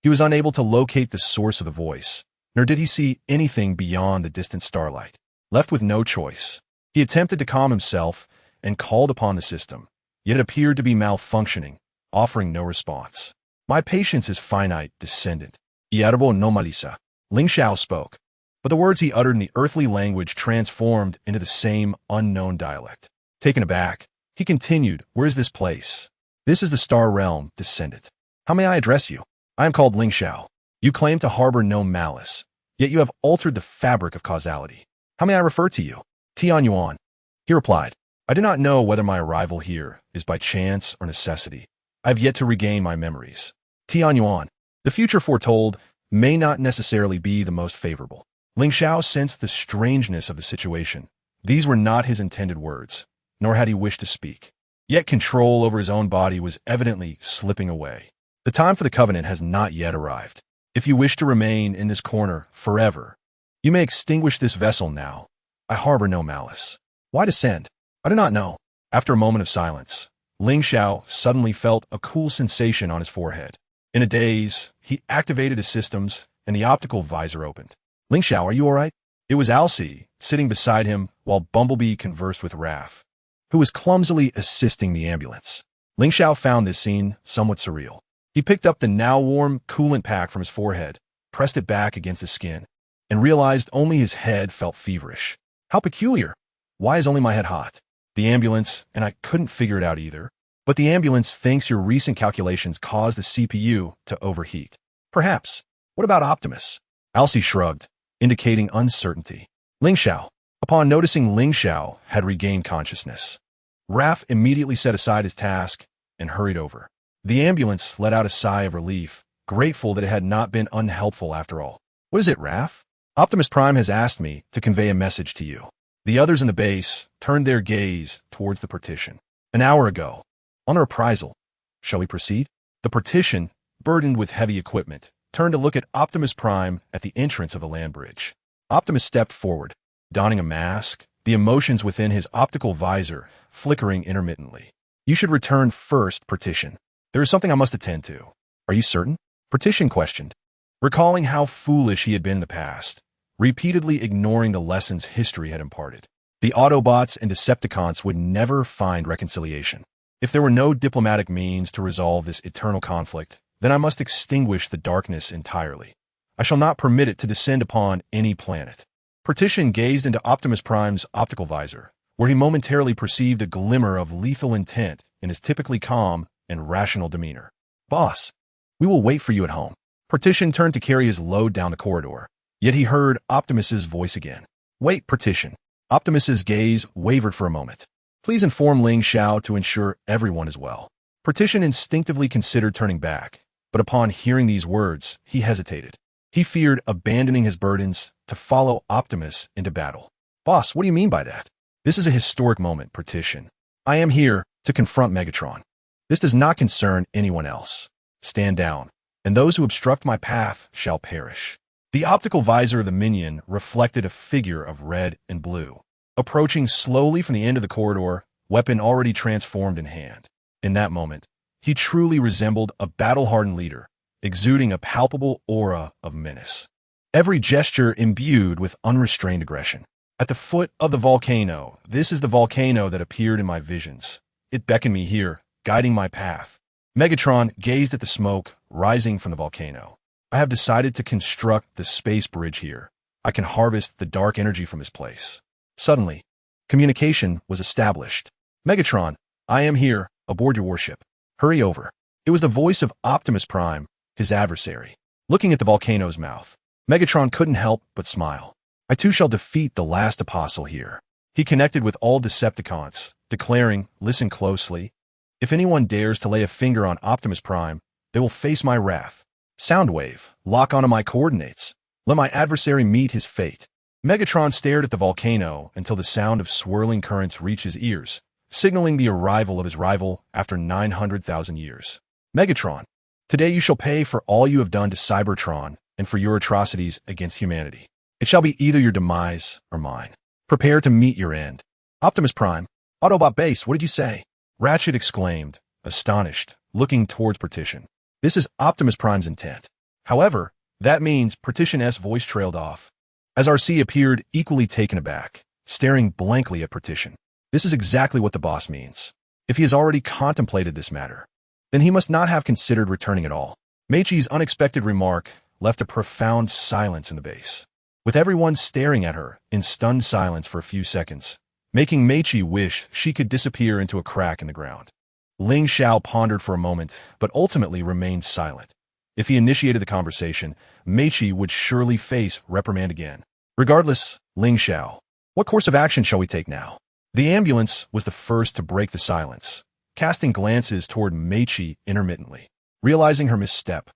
he was unable to locate the source of the voice, nor did he see anything beyond the distant starlight. Left with no choice, he attempted to calm himself and called upon the system, yet it appeared to be malfunctioning, offering no response. "My patience is finite, descendant. Ierbo nomalisa." Ling Xiao spoke, but the words he uttered in the earthly language transformed into the same unknown dialect. Taken aback, he continued, "Where is this place?" "This is the star realm, descendant. How may I address you?" "I am called Ling Xiao. You claim to harbor no malice, yet you have altered the fabric of causality. How may I refer to you?" "Tian Yuan." He replied, "I do not know whether my arrival here is by chance or necessity. I have yet to regain my memories." "Tian Yuan." The future foretold may not necessarily be the most favorable. Ling Xiao sensed the strangeness of the situation. These were not his intended words, nor had he wished to speak. Yet control over his own body was evidently slipping away. "The time for the covenant has not yet arrived. If you wish to remain in this corner forever, you may extinguish this vessel now. I harbor no malice." "Why descend?" "I do not know." After a moment of silence, Ling Xiao suddenly felt a cool sensation on his forehead. In a daze, he activated his systems, and the optical visor opened. "Ling Xiao, are you all right?" It was Alcee, sitting beside him while Bumblebee conversed with Raph, who was clumsily assisting the ambulance. Ling Xiao found this scene somewhat surreal. He picked up the now-warm coolant pack from his forehead, pressed it back against his skin, and realized only his head felt feverish. "How peculiar! Why is only my head hot?" "The ambulance, and I couldn't figure it out either. But the ambulance thinks your recent calculations caused the CPU to overheat." "Perhaps. What about Optimus?" Alcee shrugged, indicating uncertainty. Ling Xiao. Upon noticing Ling Xiao had regained consciousness, Raph immediately set aside his task and hurried over. The ambulance let out a sigh of relief, grateful that it had not been unhelpful after all. "What is it, Raph?" "Optimus Prime has asked me to convey a message to you." The others in the base turned their gaze towards the partition. "An hour ago, on a reprisal. Shall we proceed?" The partition, burdened with heavy equipment, turned to look at Optimus Prime at the entrance of the land bridge. Optimus stepped forward, donning a mask, the emotions within his optical visor flickering intermittently. "You should return first, Partition. There is something I must attend to." "Are you certain?" Partition questioned, recalling how foolish he had been in the past, repeatedly ignoring the lessons history had imparted. The Autobots and Decepticons would never find reconciliation. If there were no diplomatic means to resolve this eternal conflict, then I must extinguish the darkness entirely. I shall not permit it to descend upon any planet. Partition gazed into Optimus Prime's optical visor, where he momentarily perceived a glimmer of lethal intent in his typically calm and rational demeanor. "Boss, we will wait for you at home." Partition turned to carry his load down the corridor, yet he heard Optimus's voice again. "Wait, Partition." Optimus's gaze wavered for a moment. "Please inform Ling Xiao to ensure everyone is well." Partition instinctively considered turning back, but upon hearing these words, he hesitated. He feared abandoning his burdens to follow Optimus into battle. "Boss, what do you mean by that?" "This is a historic moment, Partition. I am here to confront Megatron. This does not concern anyone else. Stand down, and those who obstruct my path shall perish." The optical visor of the minion reflected a figure of red and blue, approaching slowly from the end of the corridor, weapon already transformed in hand. In that moment, he truly resembled a battle-hardened leader, exuding a palpable aura of menace. Every gesture imbued with unrestrained aggression. At the foot of the volcano, this is the volcano that appeared in my visions. It beckoned me here, guiding my path. Megatron gazed at the smoke rising from the volcano. "I have decided to construct the space bridge here. I can harvest the dark energy from this place." Suddenly, communication was established. "Megatron, I am here, aboard your warship. Hurry over." It was the voice of Optimus Prime, his adversary. Looking at the volcano's mouth, Megatron couldn't help but smile. I too shall defeat the last apostle here. He connected with all Decepticons, declaring, listen closely. If anyone dares to lay a finger on Optimus Prime, they will face my wrath. Soundwave, lock onto my coordinates. Let my adversary meet his fate. Megatron stared at the volcano until the sound of swirling currents reached his ears, signaling the arrival of his rival after 900,000 years. Megatron, today you shall pay for all you have done to Cybertron and for your atrocities against humanity. It shall be either your demise or mine. Prepare to meet your end. Optimus Prime, Autobot base, what did you say? Ratchet exclaimed, astonished, looking towards Partition. This is Optimus Prime's intent. However, that means Partition-S voice trailed off, as RC appeared equally taken aback, staring blankly at Partition. This is exactly what the boss means. If he has already contemplated this matter, then he must not have considered returning at all. Meichi's unexpected remark left a profound silence in the base, with everyone staring at her in stunned silence for a few seconds, making Meichi wish she could disappear into a crack in the ground. Ling Xiao pondered for a moment, but ultimately remained silent. If he initiated the conversation, Meichi would surely face reprimand again. Regardless, Ling Xiao, what course of action shall we take now? The ambulance was the first to break the silence, casting glances toward Meichi intermittently. Realizing her misstep,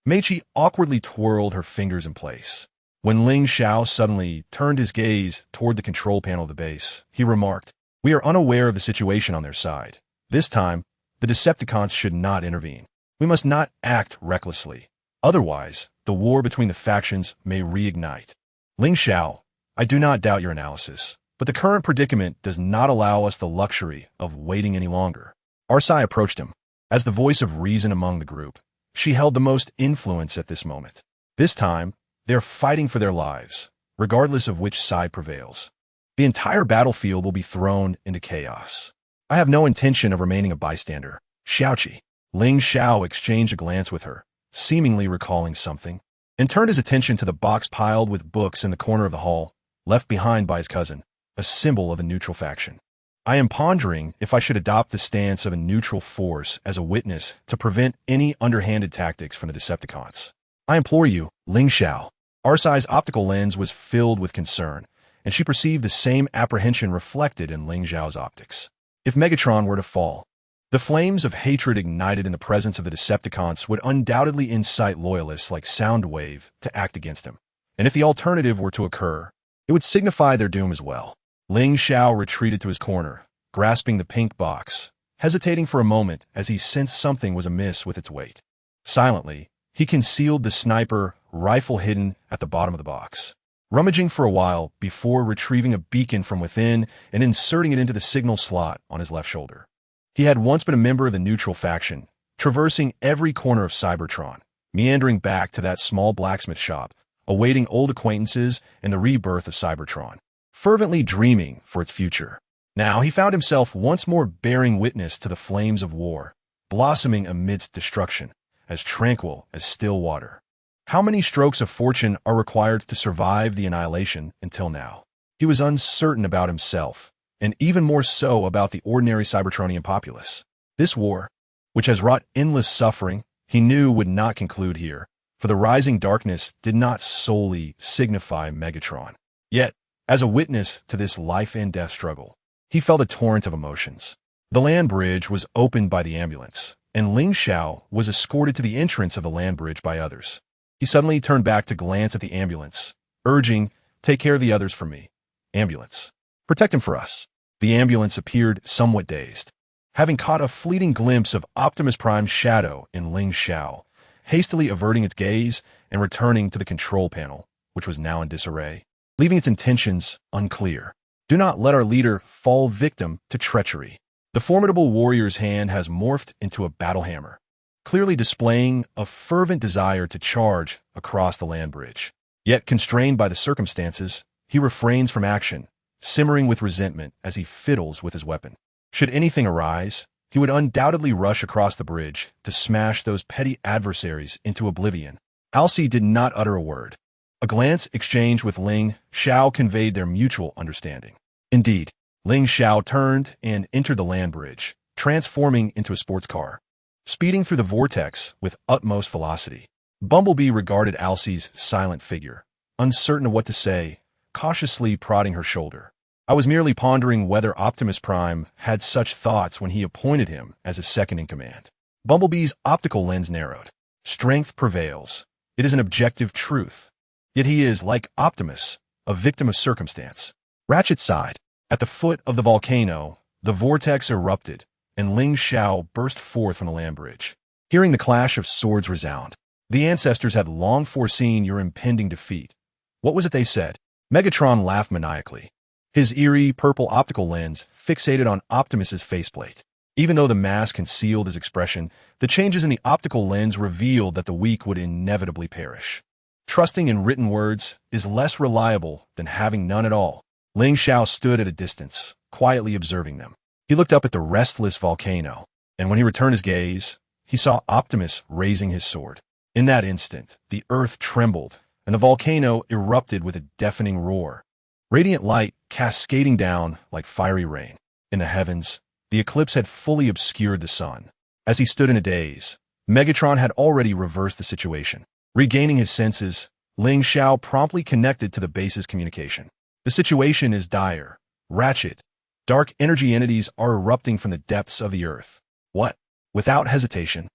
Meichi awkwardly twirled her fingers in place. When Ling Xiao suddenly turned his gaze toward the control panel of the base, he remarked, we are unaware of the situation on their side. This time, the Decepticons should not intervene. We must not act recklessly. Otherwise, the war between the factions may reignite. Ling Xiao, I do not doubt your analysis, but the current predicament does not allow us the luxury of waiting any longer. Arsai approached him. As the voice of reason among the group, she held the most influence at this moment. This time, they're fighting for their lives, regardless of which side prevails. The entire battlefield will be thrown into chaos. I have no intention of remaining a bystander. Xiaoqi. Ling Xiao exchanged a glance with her, seemingly recalling something, and turned his attention to the box piled with books in the corner of the hall, left behind by his cousin, a symbol of a neutral faction. I am pondering if I should adopt the stance of a neutral force as a witness to prevent any underhanded tactics from the Decepticons. I implore you, Ling Xiao. Arsai's optical lens was filled with concern, and she perceived the same apprehension reflected in Ling Xiao's optics. If Megatron were to fall, the flames of hatred ignited in the presence of the Decepticons would undoubtedly incite loyalists like Soundwave to act against him. And if the alternative were to occur, it would signify their doom as well. Ling Xiao retreated to his corner, grasping the pink box, hesitating for a moment as he sensed something was amiss with its weight. Silently, he concealed the sniper rifle hidden at the bottom of the box, rummaging for a while before retrieving a beacon from within and inserting it into the signal slot on his left shoulder. He had once been a member of the neutral faction, traversing every corner of Cybertron, meandering back to that small blacksmith shop, awaiting old acquaintances and the rebirth of Cybertron, fervently dreaming for its future. Now he found himself once more bearing witness to the flames of war, blossoming amidst destruction, as tranquil as still water. How many strokes of fortune are required to survive the annihilation until now? He was uncertain about himself, and even more so about the ordinary Cybertronian populace. This war, which has wrought endless suffering, he knew would not conclude here, for the rising darkness did not solely signify Megatron. Yet, as a witness to this life and death struggle, he felt a torrent of emotions. The land bridge was opened by the ambulance, and Ling Xiao was escorted to the entrance of the land bridge by others. He suddenly turned back to glance at the ambulance, urging, take care of the others for me. Ambulance. Protect him for us. The ambulance appeared somewhat dazed, having caught a fleeting glimpse of Optimus Prime's shadow in Ling Xiao, hastily averting its gaze and returning to the control panel, which was now in disarray, leaving its intentions unclear. Do not let our leader fall victim to treachery. The formidable warrior's hand has morphed into a battle hammer, clearly displaying a fervent desire to charge across the land bridge. Yet, constrained by the circumstances, he refrains from action, simmering with resentment as he fiddles with his weapon. Should anything arise, he would undoubtedly rush across the bridge to smash those petty adversaries into oblivion. Alcee did not utter a word. A glance exchanged with Ling Xiao conveyed their mutual understanding. Indeed, Ling Xiao turned and entered the land bridge, transforming into a sports car, speeding through the vortex with utmost velocity. Bumblebee regarded Alcye's silent figure, uncertain of what to say, cautiously prodding her shoulder. I was merely pondering whether Optimus Prime had such thoughts when he appointed him as his second-in-command. Bumblebee's optical lens narrowed. Strength prevails. It is an objective truth. Yet he is, like Optimus, a victim of circumstance. Ratchet sighed. At the foot of the volcano, the vortex erupted, and Ling Xiao burst forth from the land bridge. Hearing the clash of swords resound, the ancestors had long foreseen your impending defeat. What was it they said? Megatron laughed maniacally, his eerie purple optical lens fixated on Optimus's faceplate. Even though the mask concealed his expression, the changes in the optical lens revealed that the weak would inevitably perish. Trusting in written words is less reliable than having none at all. Ling Xiao stood at a distance, quietly observing them. He looked up at the restless volcano, and when he returned his gaze, he saw Optimus raising his sword. In that instant, the earth trembled, and the volcano erupted with a deafening roar. Radiant light cascading down like fiery rain. In the heavens, the eclipse had fully obscured the sun. As he stood in a daze, Megatron had already reversed the situation. Regaining his senses, Ling Xiao promptly connected to the base's communication. The situation is dire. Ratchet, dark energy entities are erupting from the depths of the earth. What? Without hesitation,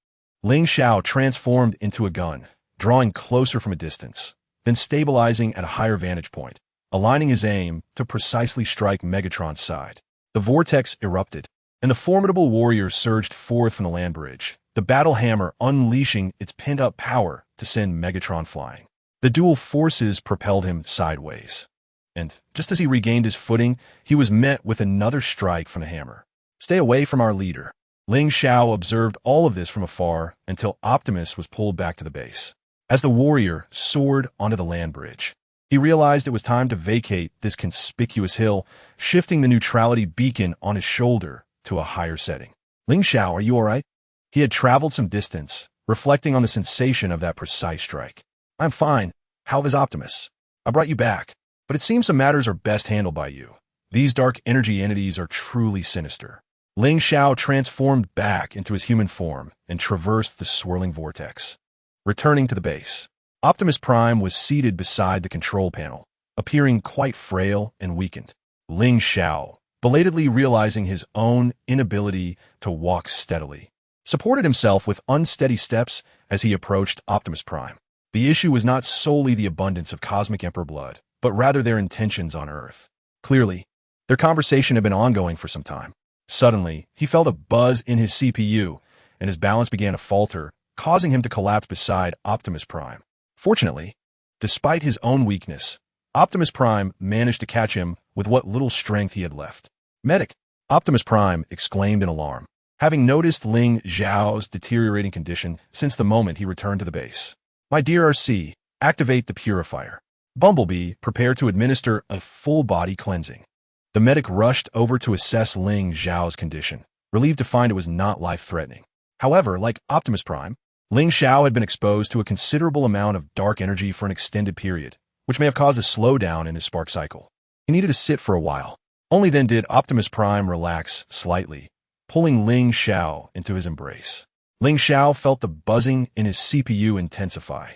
Ling Xiao transformed into a gun, drawing closer from a distance, then stabilizing at a higher vantage point, aligning his aim to precisely strike Megatron's side. The vortex erupted, and the formidable warrior surged forth from the land bridge, the battle hammer unleashing its pent-up power to send Megatron flying. The dual forces propelled him sideways, and just as he regained his footing, he was met with another strike from the hammer. Stay away from our leader. Ling Xiao observed all of this from afar until Optimus was pulled back to the base. As the warrior soared onto the land bridge, he realized it was time to vacate this conspicuous hill, shifting the neutrality beacon on his shoulder to a higher setting. Ling Xiao, are you all right? He had traveled some distance, reflecting on the sensation of that precise strike. I'm fine. How is Optimus? I brought you back, but it seems some matters are best handled by you. These dark energy entities are truly sinister. Ling Xiao transformed back into his human form and traversed the swirling vortex. Returning to the base, Optimus Prime was seated beside the control panel, appearing quite frail and weakened. Ling Xiao, belatedly realizing his own inability to walk steadily, supported himself with unsteady steps as he approached Optimus Prime. The issue was not solely the abundance of Cosmic Emperor blood, but rather their intentions on Earth. Clearly, their conversation had been ongoing for some time. Suddenly, he felt a buzz in his CPU, and his balance began to falter, causing him to collapse beside Optimus Prime. Fortunately, despite his own weakness, Optimus Prime managed to catch him with what little strength he had left. Medic! Optimus Prime exclaimed in alarm, having noticed Ling Xiao's deteriorating condition since the moment he returned to the base. My dear RC, activate the purifier. Bumblebee prepared to administer a full-body cleansing. The medic rushed over to assess Ling Xiao's condition, relieved to find it was not life-threatening. However, like Optimus Prime, Ling Xiao had been exposed to a considerable amount of dark energy for an extended period, which may have caused a slowdown in his spark cycle. He needed to sit for a while. Only then did Optimus Prime relax slightly, pulling Ling Xiao into his embrace. Ling Xiao felt the buzzing in his CPU intensify.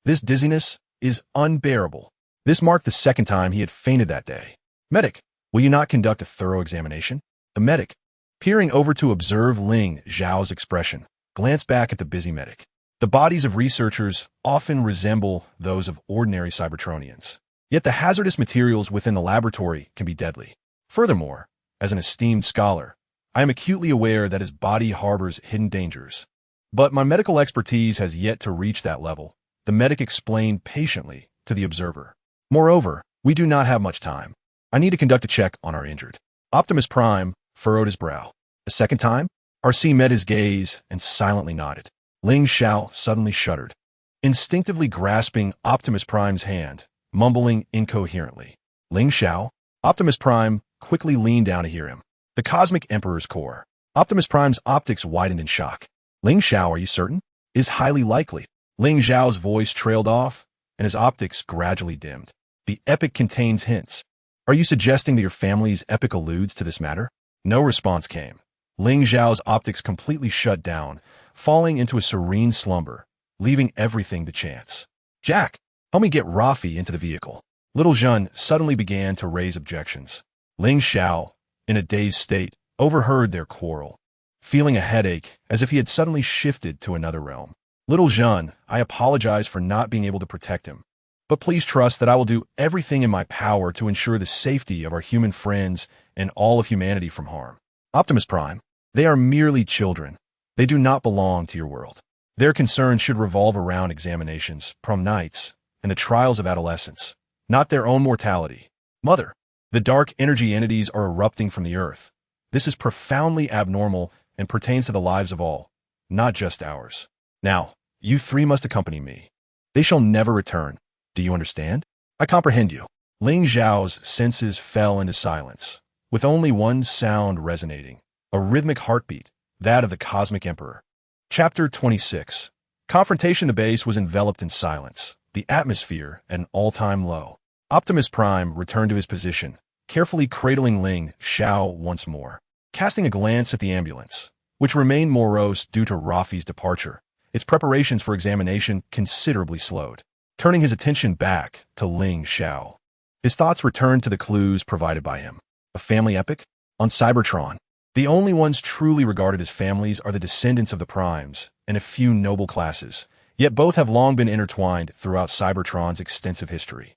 This dizziness is unbearable. This marked the second time he had fainted that day. Medic, will you not conduct a thorough examination? The medic, peering over to observe Ling Xiao's expression, glanced back at the busy medic. The bodies of researchers often resemble those of ordinary Cybertronians. Yet the hazardous materials within the laboratory can be deadly. Furthermore, as an esteemed scholar, I am acutely aware that his body harbors hidden dangers. But my medical expertise has yet to reach that level, the medic explained patiently to the observer. Moreover, we do not have much time. I need to conduct a check on our injured. Optimus Prime furrowed his brow. A second time, RC met his gaze and silently nodded. Ling Xiao suddenly shuddered, instinctively grasping Optimus Prime's hand, mumbling incoherently. Ling Xiao? Optimus Prime quickly leaned down to hear him. The Cosmic Emperor's core. Optimus Prime's optics widened in shock. Ling Xiao, are you certain? Is highly likely. Ling Xiao's voice trailed off, and his optics gradually dimmed. The epoch contains hints. Are you suggesting that your family's epoch alludes to this matter? No response came. Ling Xiao's optics completely shut down, falling into a serene slumber, leaving everything to chance. Jack, help me get Rafi into the vehicle. Little Jean suddenly began to raise objections. Ling Xiao, in a dazed state, overheard their quarrel, feeling a headache as if he had suddenly shifted to another realm. Little Jean, I apologize for not being able to protect him, but please trust that I will do everything in my power to ensure the safety of our human friends and all of humanity from harm. Optimus Prime, they are merely children. They do not belong to your world. Their concerns should revolve around examinations, prom nights, and the trials of adolescence, not their own mortality. Mother, the dark energy entities are erupting from the Earth. This is profoundly abnormal and pertains to the lives of all, not just ours. Now, you three must accompany me. They shall never return. Do you understand? I comprehend you. Ling Zhao's senses fell into silence, with only one sound resonating, a rhythmic heartbeat, that of the Cosmic Emperor. Chapter 26. Confrontation. The base was enveloped in silence, the atmosphere at an all-time low. Optimus Prime returned to his position, carefully cradling Ling Xiao once more. Casting a glance at the ambulance, which remained morose due to Rafi's departure, its preparations for examination considerably slowed. Turning his attention back to Ling Xiao, his thoughts returned to the clues provided by him. A family epic? On Cybertron, the only ones truly regarded as families are the descendants of the Primes and a few noble classes, yet both have long been intertwined throughout Cybertron's extensive history.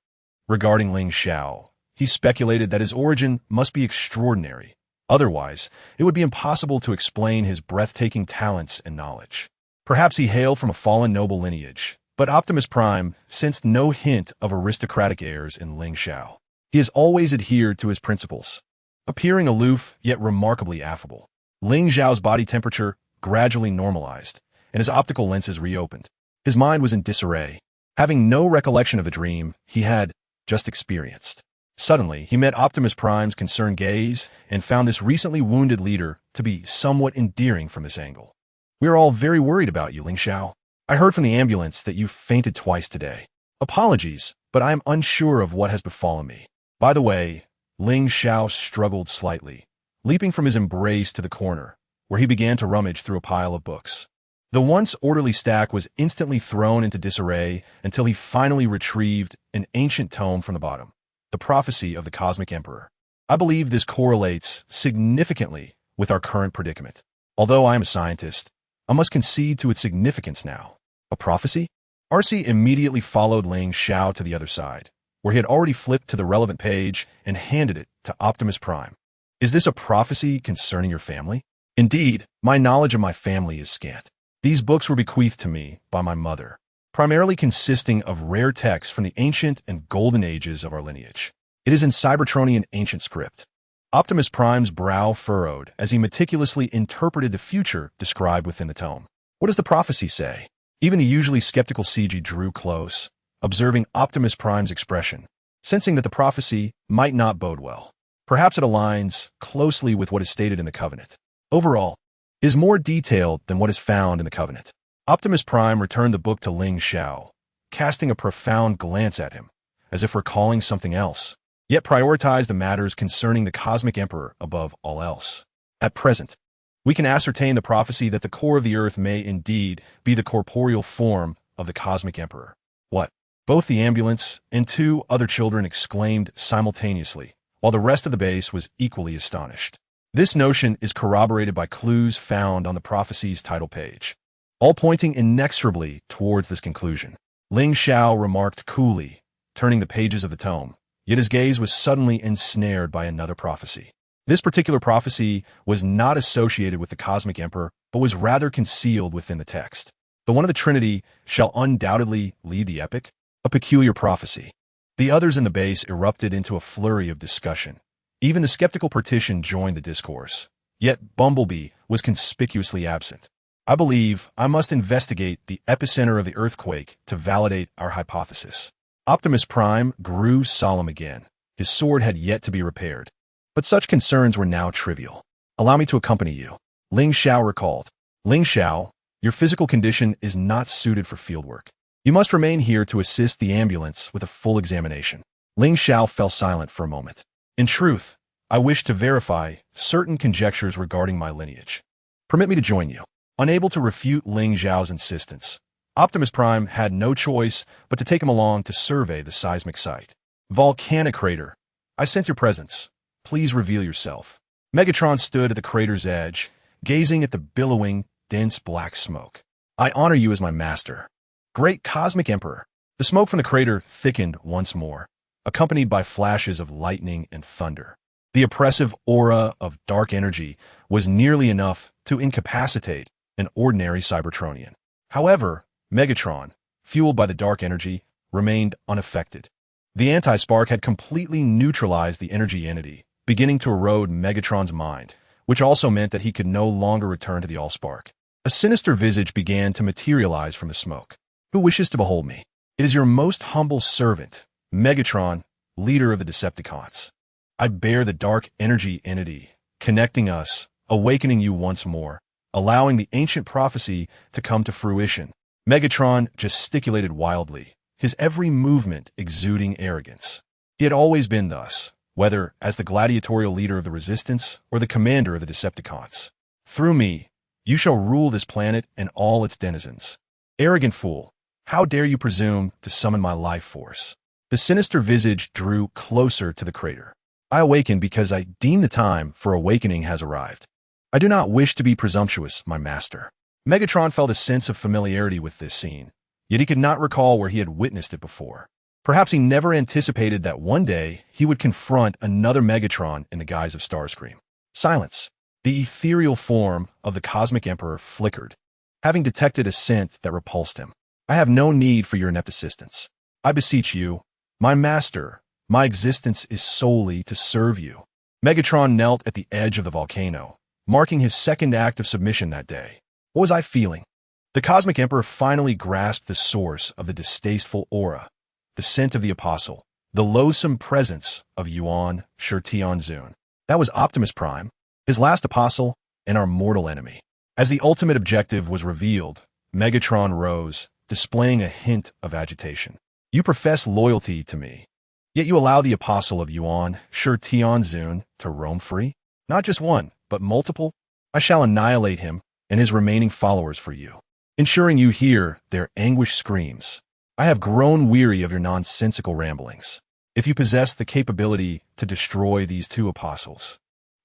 Regarding Ling Xiao, he speculated that his origin must be extraordinary. Otherwise, it would be impossible to explain his breathtaking talents and knowledge. Perhaps he hailed from a fallen noble lineage, but Optimus Prime sensed no hint of aristocratic airs in Ling Xiao. He has always adhered to his principles, appearing aloof yet remarkably affable. Ling Xiao's body temperature gradually normalized, and his optical lenses reopened. His mind was in disarray, having no recollection of the dream he had just experienced. Suddenly, he met Optimus Prime's concerned gaze and found this recently wounded leader to be somewhat endearing from this angle. We are all very worried about you, Ling Xiao. I heard from the ambulance that you fainted twice today. Apologies, but I am unsure of what has befallen me. By the way, Ling Xiao struggled slightly, leaping from his embrace to the corner, where he began to rummage through a pile of books. The once orderly stack was instantly thrown into disarray until he finally retrieved an ancient tome from the bottom, the prophecy of the Cosmic Emperor. I believe this correlates significantly with our current predicament. Although I am a scientist, I must concede to its significance now. A prophecy? RC immediately followed Ling Xiao to the other side, where he had already flipped to the relevant page and handed it to Optimus Prime. Is this a prophecy concerning your family? Indeed, my knowledge of my family is scant. These books were bequeathed to me by my mother, primarily consisting of rare texts from the ancient and golden ages of our lineage. It is in Cybertronian ancient script. Optimus Prime's brow furrowed as he meticulously interpreted the future described within the tome. What does the prophecy say? Even the usually skeptical CG drew close, observing Optimus Prime's expression, sensing that the prophecy might not bode well. Perhaps it aligns closely with what is stated in the Covenant. Overall, it is more detailed than what is found in the Covenant. Optimus Prime returned the book to Ling Xiao, casting a profound glance at him, as if recalling something else, yet prioritized the matters concerning the Cosmic Emperor above all else. At present, we can ascertain the prophecy that the core of the Earth may indeed be the corporeal form of the Cosmic Emperor. What? Both the ambulance and two other children exclaimed simultaneously, while the rest of the base was equally astonished. This notion is corroborated by clues found on the prophecy's title page, all pointing inexorably towards this conclusion. Ling Xiao remarked coolly, turning the pages of the tome, yet his gaze was suddenly ensnared by another prophecy. This particular prophecy was not associated with the Cosmic Emperor, but was rather concealed within the text. The one of the Trinity shall undoubtedly lead the epic, a peculiar prophecy. The others in the base erupted into a flurry of discussion. Even the skeptical partition joined the discourse. Yet Bumblebee was conspicuously absent. I believe I must investigate the epicenter of the earthquake to validate our hypothesis. Optimus Prime grew solemn again. His sword had yet to be repaired. But such concerns were now trivial. Allow me to accompany you. Ling Xiao recalled. Ling Xiao, your physical condition is not suited for fieldwork. You must remain here to assist the ambulance with a full examination. Ling Xiao fell silent for a moment. In truth, I wish to verify certain conjectures regarding my lineage. Permit me to join you. Unable to refute Ling Xiao's insistence, Optimus Prime had no choice but to take him along to survey the seismic site. Volcanic crater. I sense your presence. Please reveal yourself. Megatron stood at the crater's edge, gazing at the billowing, dense black smoke. I honor you as my master. Great Cosmic Emperor. The smoke from the crater thickened once more, accompanied by flashes of lightning and thunder. The oppressive aura of dark energy was nearly enough to incapacitate an ordinary Cybertronian. However, Megatron, fueled by the dark energy, remained unaffected. The anti-spark had completely neutralized the energy entity, beginning to erode Megatron's mind, which also meant that he could no longer return to the Allspark. A sinister visage began to materialize from the smoke. Who wishes to behold me? It is your most humble servant, Megatron, leader of the Decepticons. I bear the dark energy entity, connecting us, awakening you once more, allowing the ancient prophecy to come to fruition. Megatron gesticulated wildly, his every movement exuding arrogance. He had always been thus, whether as the gladiatorial leader of the Resistance or the commander of the Decepticons. Through me, you shall rule this planet and all its denizens. Arrogant fool, how dare you presume to summon my life force? The sinister visage drew closer to the crater. I awakened because I deem the time for awakening has arrived. I do not wish to be presumptuous, my master. Megatron felt a sense of familiarity with this scene, yet he could not recall where he had witnessed it before. Perhaps he never anticipated that one day he would confront another Megatron in the guise of Starscream. Silence. The ethereal form of the Cosmic Emperor flickered, having detected a scent that repulsed him. I have no need for your inept assistance. I beseech you, my master, my existence is solely to serve you. Megatron knelt at the edge of the volcano, marking his second act of submission that day. What was I feeling? The Cosmic Emperor finally grasped the source of the distasteful aura, the scent of the Apostle, the loathsome presence of Yuan Shirtion. That was Optimus Prime, his last Apostle, and our mortal enemy. As the ultimate objective was revealed, Megatron rose, displaying a hint of agitation. You profess loyalty to me, yet you allow the Apostle of Yuan Shirtion to roam free? Not just one, but multiple? I shall annihilate him and his remaining followers for you, ensuring you hear their anguished screams. I have grown weary of your nonsensical ramblings. If you possess the capability to destroy these two apostles,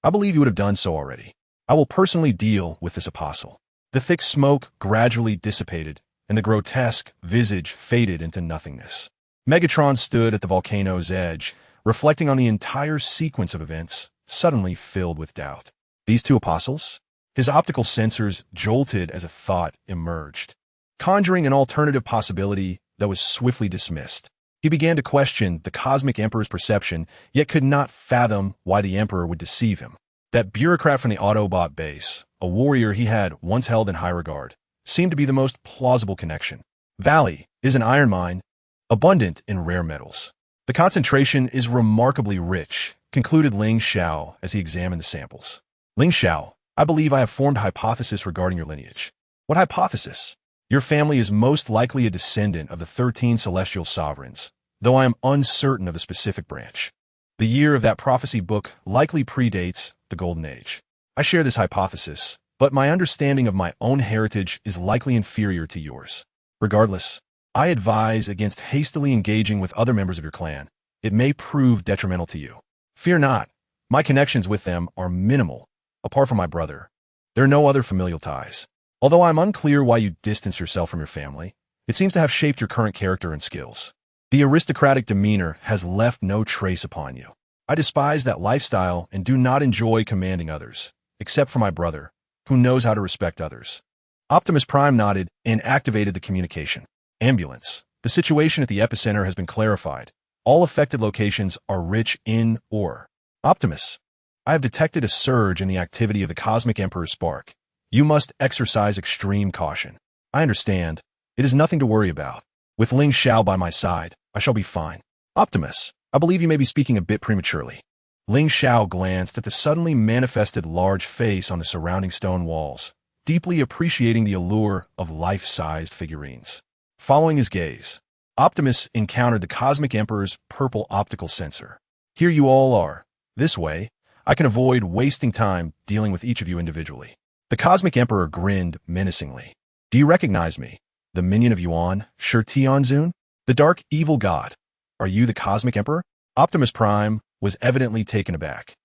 I believe you would have done so already. I will personally deal with this apostle. The thick smoke gradually dissipated, and the grotesque visage faded into nothingness. Megatron stood at the volcano's edge, reflecting on the entire sequence of events, suddenly filled with doubt. These two apostles? His optical sensors jolted as a thought emerged, conjuring an alternative possibility that was swiftly dismissed. He began to question the Cosmic Emperor's perception, yet could not fathom why the Emperor would deceive him. That bureaucrat from the Autobot base, a warrior he had once held in high regard, seemed to be the most plausible connection. Valley is an iron mine, abundant in rare metals. The concentration is remarkably rich, concluded Ling Xiao as he examined the samples. Ling Xiao, I believe I have formed a hypothesis regarding your lineage. What hypothesis? Your family is most likely a descendant of the 13 celestial sovereigns, though I am uncertain of the specific branch. The year of that prophecy book likely predates the Golden Age. I share this hypothesis, but my understanding of my own heritage is likely inferior to yours. Regardless, I advise against hastily engaging with other members of your clan. It may prove detrimental to you. Fear not, my connections with them are minimal. Apart from my brother, there are no other familial ties. Although I'm unclear why you distance yourself from your family, it seems to have shaped your current character and skills. The aristocratic demeanor has left no trace upon you. I despise that lifestyle and do not enjoy commanding others, except for my brother, who knows how to respect others. Optimus Prime nodded and activated the communication. Ambulance. The situation at the epicenter has been clarified. All affected locations are rich in ore. Optimus, I have detected a surge in the activity of the Cosmic Emperor's spark. You must exercise extreme caution. I understand. It is nothing to worry about. With Ling Xiao by my side, I shall be fine. Optimus, I believe you may be speaking a bit prematurely. Ling Xiao glanced at the suddenly manifested large face on the surrounding stone walls, deeply appreciating the allure of life-sized figurines. Following his gaze, Optimus encountered the Cosmic Emperor's purple optical sensor. Here you all are. This way, I can avoid wasting time dealing with each of you individually. The Cosmic Emperor grinned menacingly. Do you recognize me? The minion of Yuan, Shi Tianzun? The dark evil god. Are you the Cosmic Emperor? Optimus Prime was evidently taken aback,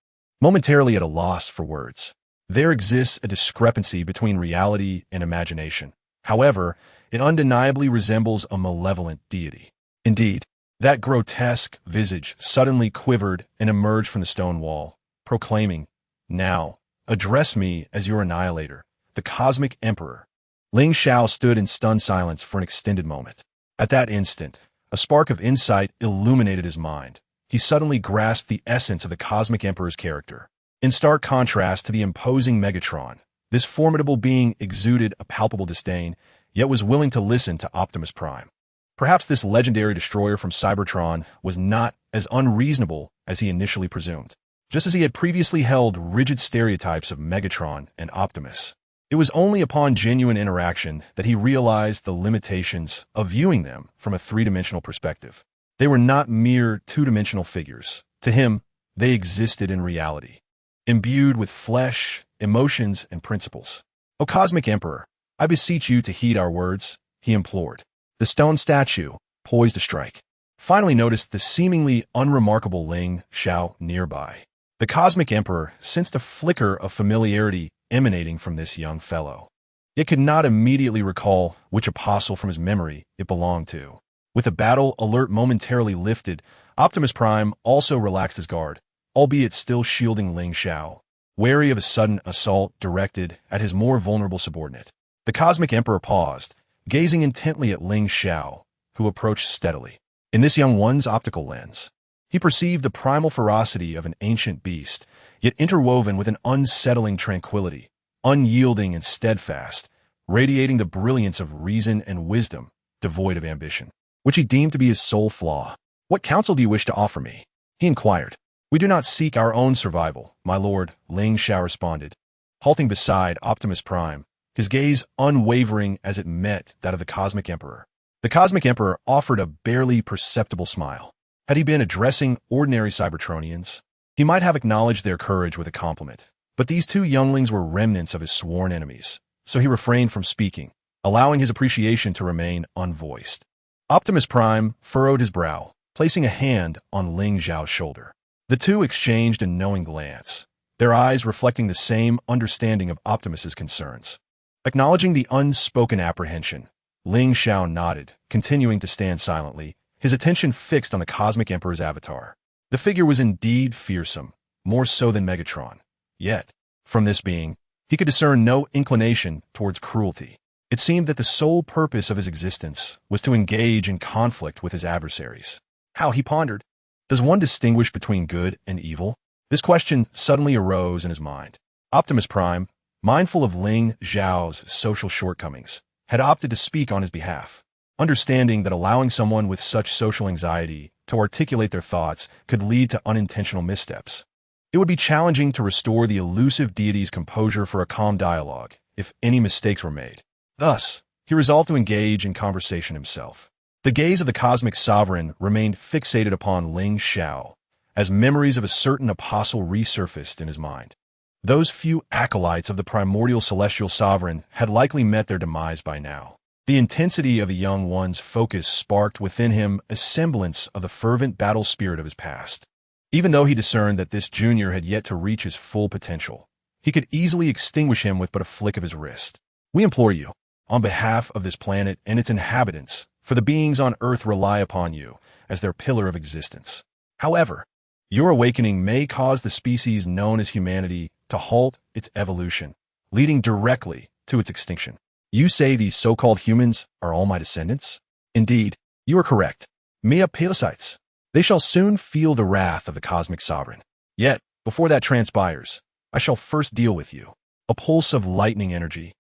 momentarily at a loss for words. There exists a discrepancy between reality and imagination. However, it undeniably resembles a malevolent deity. Indeed, that grotesque visage suddenly quivered and emerged from the stone wall, proclaiming, "Now, address me as your annihilator, the Cosmic Emperor." Ling Xiao stood in stunned silence for an extended moment. At that instant, a spark of insight illuminated his mind. He suddenly grasped the essence of the Cosmic Emperor's character. In stark contrast to the imposing Megatron, this formidable being exuded a palpable disdain, yet was willing to listen to Optimus Prime. Perhaps this legendary destroyer from Cybertron was not as unreasonable as he initially presumed. Just as he had previously held rigid stereotypes of Megatron and Optimus, it was only upon genuine interaction that he realized the limitations of viewing them from a three-dimensional perspective. They were not mere two-dimensional figures. To him, they existed in reality, imbued with flesh, emotions, and principles. "O Cosmic Emperor, I beseech you to heed our words," he implored. The stone statue, poised to strike, finally noticed the seemingly unremarkable Ling Xiao nearby. The Cosmic Emperor sensed a flicker of familiarity emanating from this young fellow, yet could not immediately recall which apostle from his memory it belonged to. With the battle alert momentarily lifted, Optimus Prime also relaxed his guard, albeit still shielding Ling Xiao, wary of a sudden assault directed at his more vulnerable subordinate. The Cosmic Emperor paused, gazing intently at Ling Xiao, who approached steadily. In this young one's optical lens, he perceived the primal ferocity of an ancient beast, yet interwoven with an unsettling tranquility, unyielding and steadfast, radiating the brilliance of reason and wisdom, devoid of ambition, which he deemed to be his sole flaw. "What counsel do you wish to offer me?" he inquired. "We do not seek our own survival, my lord," Ling Xiao responded, halting beside Optimus Prime, his gaze unwavering as it met that of the Cosmic Emperor. The Cosmic Emperor offered a barely perceptible smile. Had he been addressing ordinary Cybertronians, he might have acknowledged their courage with a compliment. But these two younglings were remnants of his sworn enemies, so he refrained from speaking, allowing his appreciation to remain unvoiced. Optimus Prime furrowed his brow, placing a hand on Ling Xiao's shoulder. The two exchanged a knowing glance, their eyes reflecting the same understanding of Optimus's concerns. Acknowledging the unspoken apprehension, Ling Xiao nodded, continuing to stand silently, his attention fixed on the Cosmic Emperor's avatar. The figure was indeed fearsome, more so than Megatron. Yet, from this being, he could discern no inclination towards cruelty. It seemed that the sole purpose of his existence was to engage in conflict with his adversaries. How, he pondered, does one distinguish between good and evil? This question suddenly arose in his mind. Optimus Prime, mindful of Ling Xiao's social shortcomings, had opted to speak on his behalf, understanding that allowing someone with such social anxiety to articulate their thoughts could lead to unintentional missteps. It would be challenging to restore the elusive deity's composure for a calm dialogue if any mistakes were made. Thus, he resolved to engage in conversation himself. The gaze of the cosmic sovereign remained fixated upon Ling Xiao, as memories of a certain apostle resurfaced in his mind. Those few acolytes of the primordial celestial sovereign had likely met their demise by now. The intensity of the young one's focus sparked within him a semblance of the fervent battle spirit of his past. Even though he discerned that this junior had yet to reach his full potential, he could easily extinguish him with but a flick of his wrist. "We implore you, on behalf of this planet and its inhabitants, for the beings on Earth rely upon you as their pillar of existence. However, your awakening may cause the species known as humanity to halt its evolution, leading directly to its extinction. You say these so-called humans are all my descendants? Indeed, you are correct. Mea Pelosites. They shall soon feel the wrath of the cosmic sovereign. Yet, before that transpires, I shall first deal with you." A pulse of lightning energy,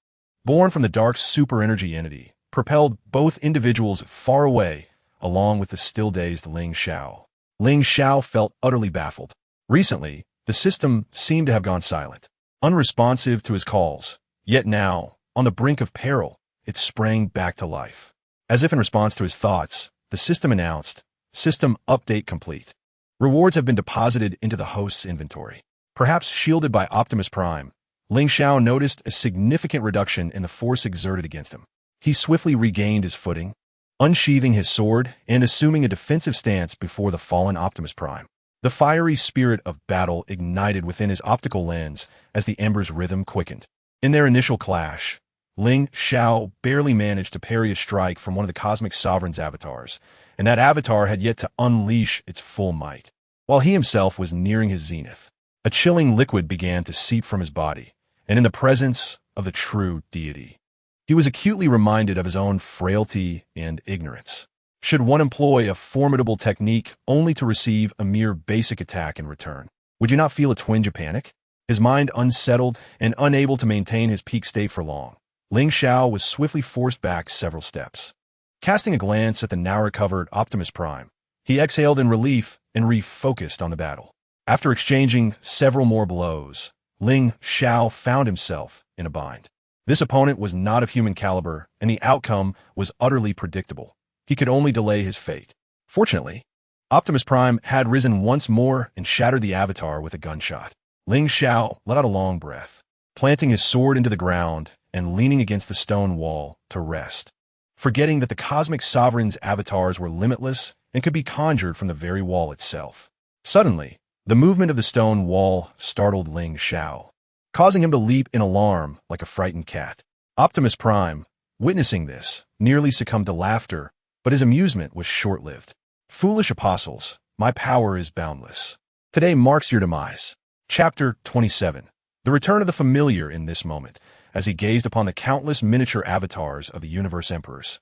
born from the dark super-energy entity, propelled both individuals far away, along with the still-dazed Ling Xiao. Ling Xiao felt utterly baffled. Recently, the system seemed to have gone silent, unresponsive to his calls. Yet now, on the brink of peril, it sprang back to life. As if in response to his thoughts, the system announced, "System update complete. Rewards have been deposited into the host's inventory." Perhaps shielded by Optimus Prime, Ling Xiao noticed a significant reduction in the force exerted against him. He swiftly regained his footing, unsheathing his sword and assuming a defensive stance before the fallen Optimus Prime. The fiery spirit of battle ignited within his optical lens as the ember's rhythm quickened. In their initial clash, Ling Xiao barely managed to parry a strike from one of the Cosmic Sovereign's avatars, and that avatar had yet to unleash its full might. While he himself was nearing his zenith, a chilling liquid began to seep from his body, and in the presence of the true deity, he was acutely reminded of his own frailty and ignorance. Should one employ a formidable technique only to receive a mere basic attack in return? Would you not feel a twinge of panic? His mind unsettled and unable to maintain his peak state for long, Ling Xiao was swiftly forced back several steps. Casting a glance at the now-recovered Optimus Prime, he exhaled in relief and refocused on the battle. After exchanging several more blows, Ling Xiao found himself in a bind. This opponent was not of human caliber, and the outcome was utterly predictable. He could only delay his fate. Fortunately, Optimus Prime had risen once more and shattered the avatar with a gunshot. Ling Xiao let out a long breath, planting his sword into the ground and leaning against the stone wall to rest, forgetting that the Cosmic Sovereign's avatars were limitless and could be conjured from the very wall itself. Suddenly, the movement of the stone wall startled Ling Xiao, causing him to leap in alarm like a frightened cat. Optimus Prime, witnessing this, nearly succumbed to laughter, but his amusement was short-lived. Foolish apostles, my power is boundless. Today marks your demise. Chapter 27. The return of the familiar in this moment, as he gazed upon the countless miniature avatars of the Universe Emperors.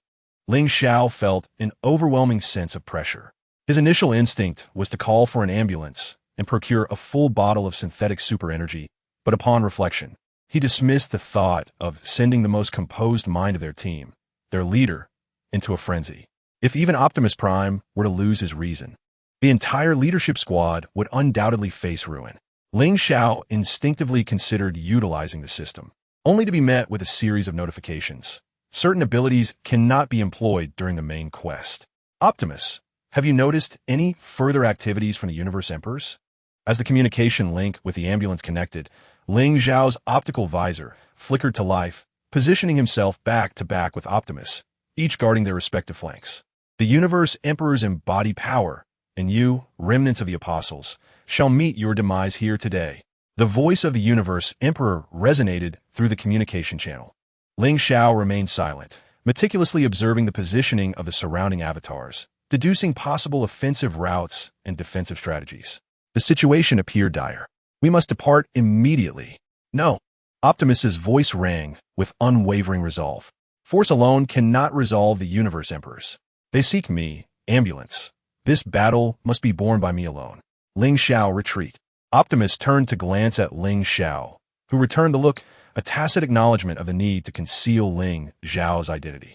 Ling Xiao felt an overwhelming sense of pressure. His initial instinct was to call for an ambulance and procure a full bottle of synthetic super energy, but upon reflection, he dismissed the thought of sending the most composed mind of their team, their leader, into a frenzy. If even Optimus Prime were to lose his reason, the entire leadership squad would undoubtedly face ruin. Ling Xiao instinctively considered utilizing the system, only to be met with a series of notifications. Certain abilities cannot be employed during the main quest. Optimus, have you noticed any further activities from the Universe Emperors? As the communication link with the ambulance connected, Ling Xiao's optical visor flickered to life, positioning himself back to back with Optimus, each guarding their respective flanks. The Universe Emperors embody power, and you, remnants of the Apostles, shall meet your demise here today. The voice of the Universe Emperor resonated through the communication channel. Ling Xiao remained silent, meticulously observing the positioning of the surrounding avatars, deducing possible offensive routes and defensive strategies. The situation appeared dire. We must depart immediately. No. Optimus's voice rang with unwavering resolve. Force alone cannot resolve the Universe Emperors. They seek me, ambulance. This battle must be borne by me alone. Ling Xiao, retreat. Optimus turned to glance at Ling Xiao, who returned the look, a tacit acknowledgement of the need to conceal Ling Xiao's identity.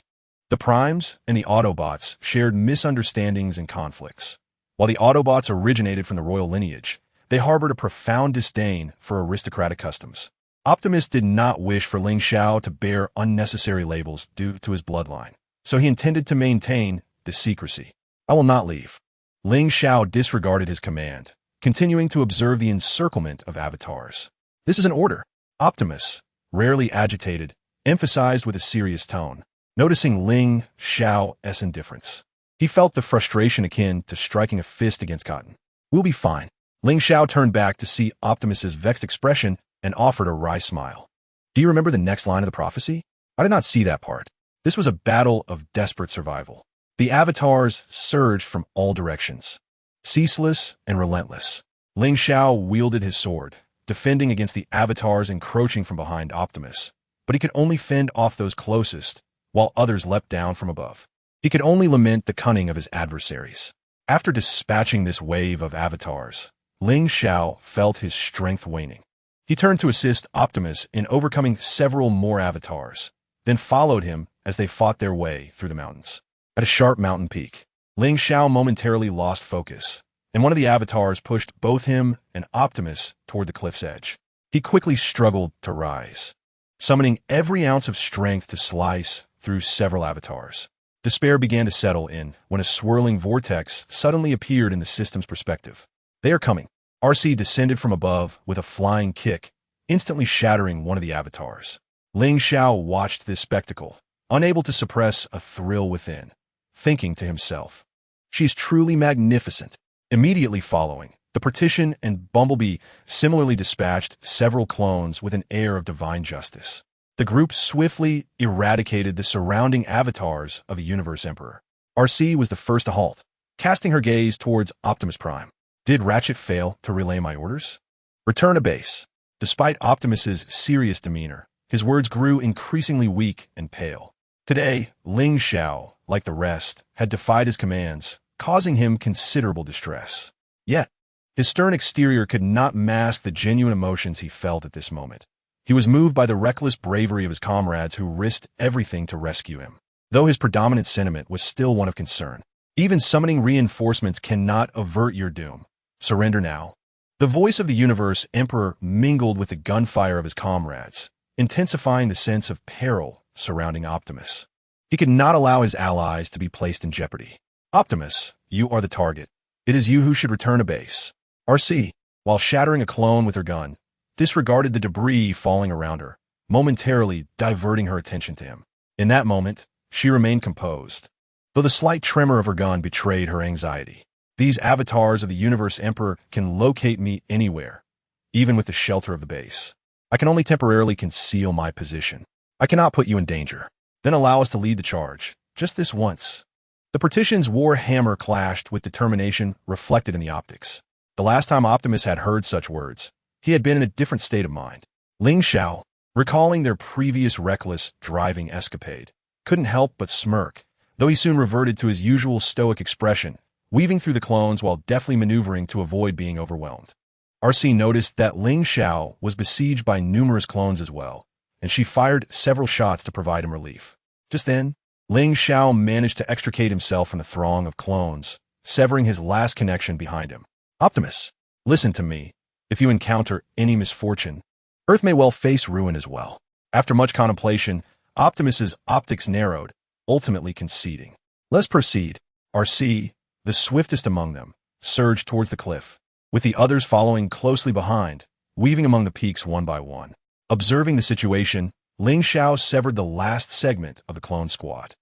The Primes and the Autobots shared misunderstandings and conflicts. While the Autobots originated from the royal lineage, they harbored a profound disdain for aristocratic customs. Optimus did not wish for Ling Xiao to bear unnecessary labels due to his bloodline, so he intended to maintain the secrecy. I will not leave. Ling Xiao disregarded his command, continuing to observe the encirclement of avatars. This is an order. Optimus, rarely agitated, emphasized with a serious tone, noticing Ling Xiao's indifference. He felt the frustration akin to striking a fist against cotton. We'll be fine. Ling Xiao turned back to see Optimus's vexed expression and offered a wry smile. Do you remember the next line of the prophecy? I did not see that part. This was a battle of desperate survival. The avatars surged from all directions, ceaseless and relentless. Ling Xiao wielded his sword, defending against the avatars encroaching from behind Optimus, but he could only fend off those closest, while others leapt down from above. He could only lament the cunning of his adversaries. After dispatching this wave of avatars, Ling Xiao felt his strength waning. He turned to assist Optimus in overcoming several more avatars, then followed him as they fought their way through the mountains. At a sharp mountain peak, Ling Xiao momentarily lost focus, and one of the avatars pushed both him and Optimus toward the cliff's edge. He quickly struggled to rise, summoning every ounce of strength to slice through several avatars. Despair began to settle in when a swirling vortex suddenly appeared in the system's perspective. They are coming. RC descended from above with a flying kick, instantly shattering one of the avatars. Ling Xiao watched this spectacle, unable to suppress a thrill within, thinking to himself, "She is truly magnificent." Immediately following, the Partition and Bumblebee similarly dispatched several clones with an air of divine justice. The group swiftly eradicated the surrounding avatars of the Universe Emperor. RC was the first to halt, casting her gaze towards Optimus Prime. "Did Ratchet fail to relay my orders?" "Return to base." Despite Optimus's serious demeanor, his words grew increasingly weak and pale. Today, Ling Xiao, like the rest, had defied his commands, causing him considerable distress. Yet, his stern exterior could not mask the genuine emotions he felt at this moment. He was moved by the reckless bravery of his comrades who risked everything to rescue him. Though his predominant sentiment was still one of concern. "Even summoning reinforcements cannot avert your doom. Surrender now." The voice of the Universe Emperor mingled with the gunfire of his comrades, intensifying the sense of peril surrounding Optimus. He could not allow his allies to be placed in jeopardy. "Optimus, you are the target. It is you who should return to base." RC, while shattering a clone with her gun, disregarded the debris falling around her, momentarily diverting her attention to him. In that moment, she remained composed, though the slight tremor of her gun betrayed her anxiety. "These avatars of the Universe Emperor can locate me anywhere, even with the shelter of the base. I can only temporarily conceal my position. I cannot put you in danger. Then allow us to lead the charge, just this once." The Partition's war hammer clashed with determination reflected in the optics. The last time Optimus had heard such words, he had been in a different state of mind. Ling Xiao, recalling their previous reckless driving escapade, couldn't help but smirk, though he soon reverted to his usual stoic expression, weaving through the clones while deftly maneuvering to avoid being overwhelmed. RC noticed that Ling Xiao was besieged by numerous clones as well, and she fired several shots to provide him relief. Just then, Ling Xiao managed to extricate himself from the throng of clones, severing his last connection behind him. "Optimus, listen to me. If you encounter any misfortune, Earth may well face ruin as well." After much contemplation, Optimus's optics narrowed, ultimately conceding. "Let's proceed." RC, the swiftest among them, surged towards the cliff, with the others following closely behind, weaving among the peaks one by one. Observing the situation, Ling Xiao severed the last segment of the clone squad,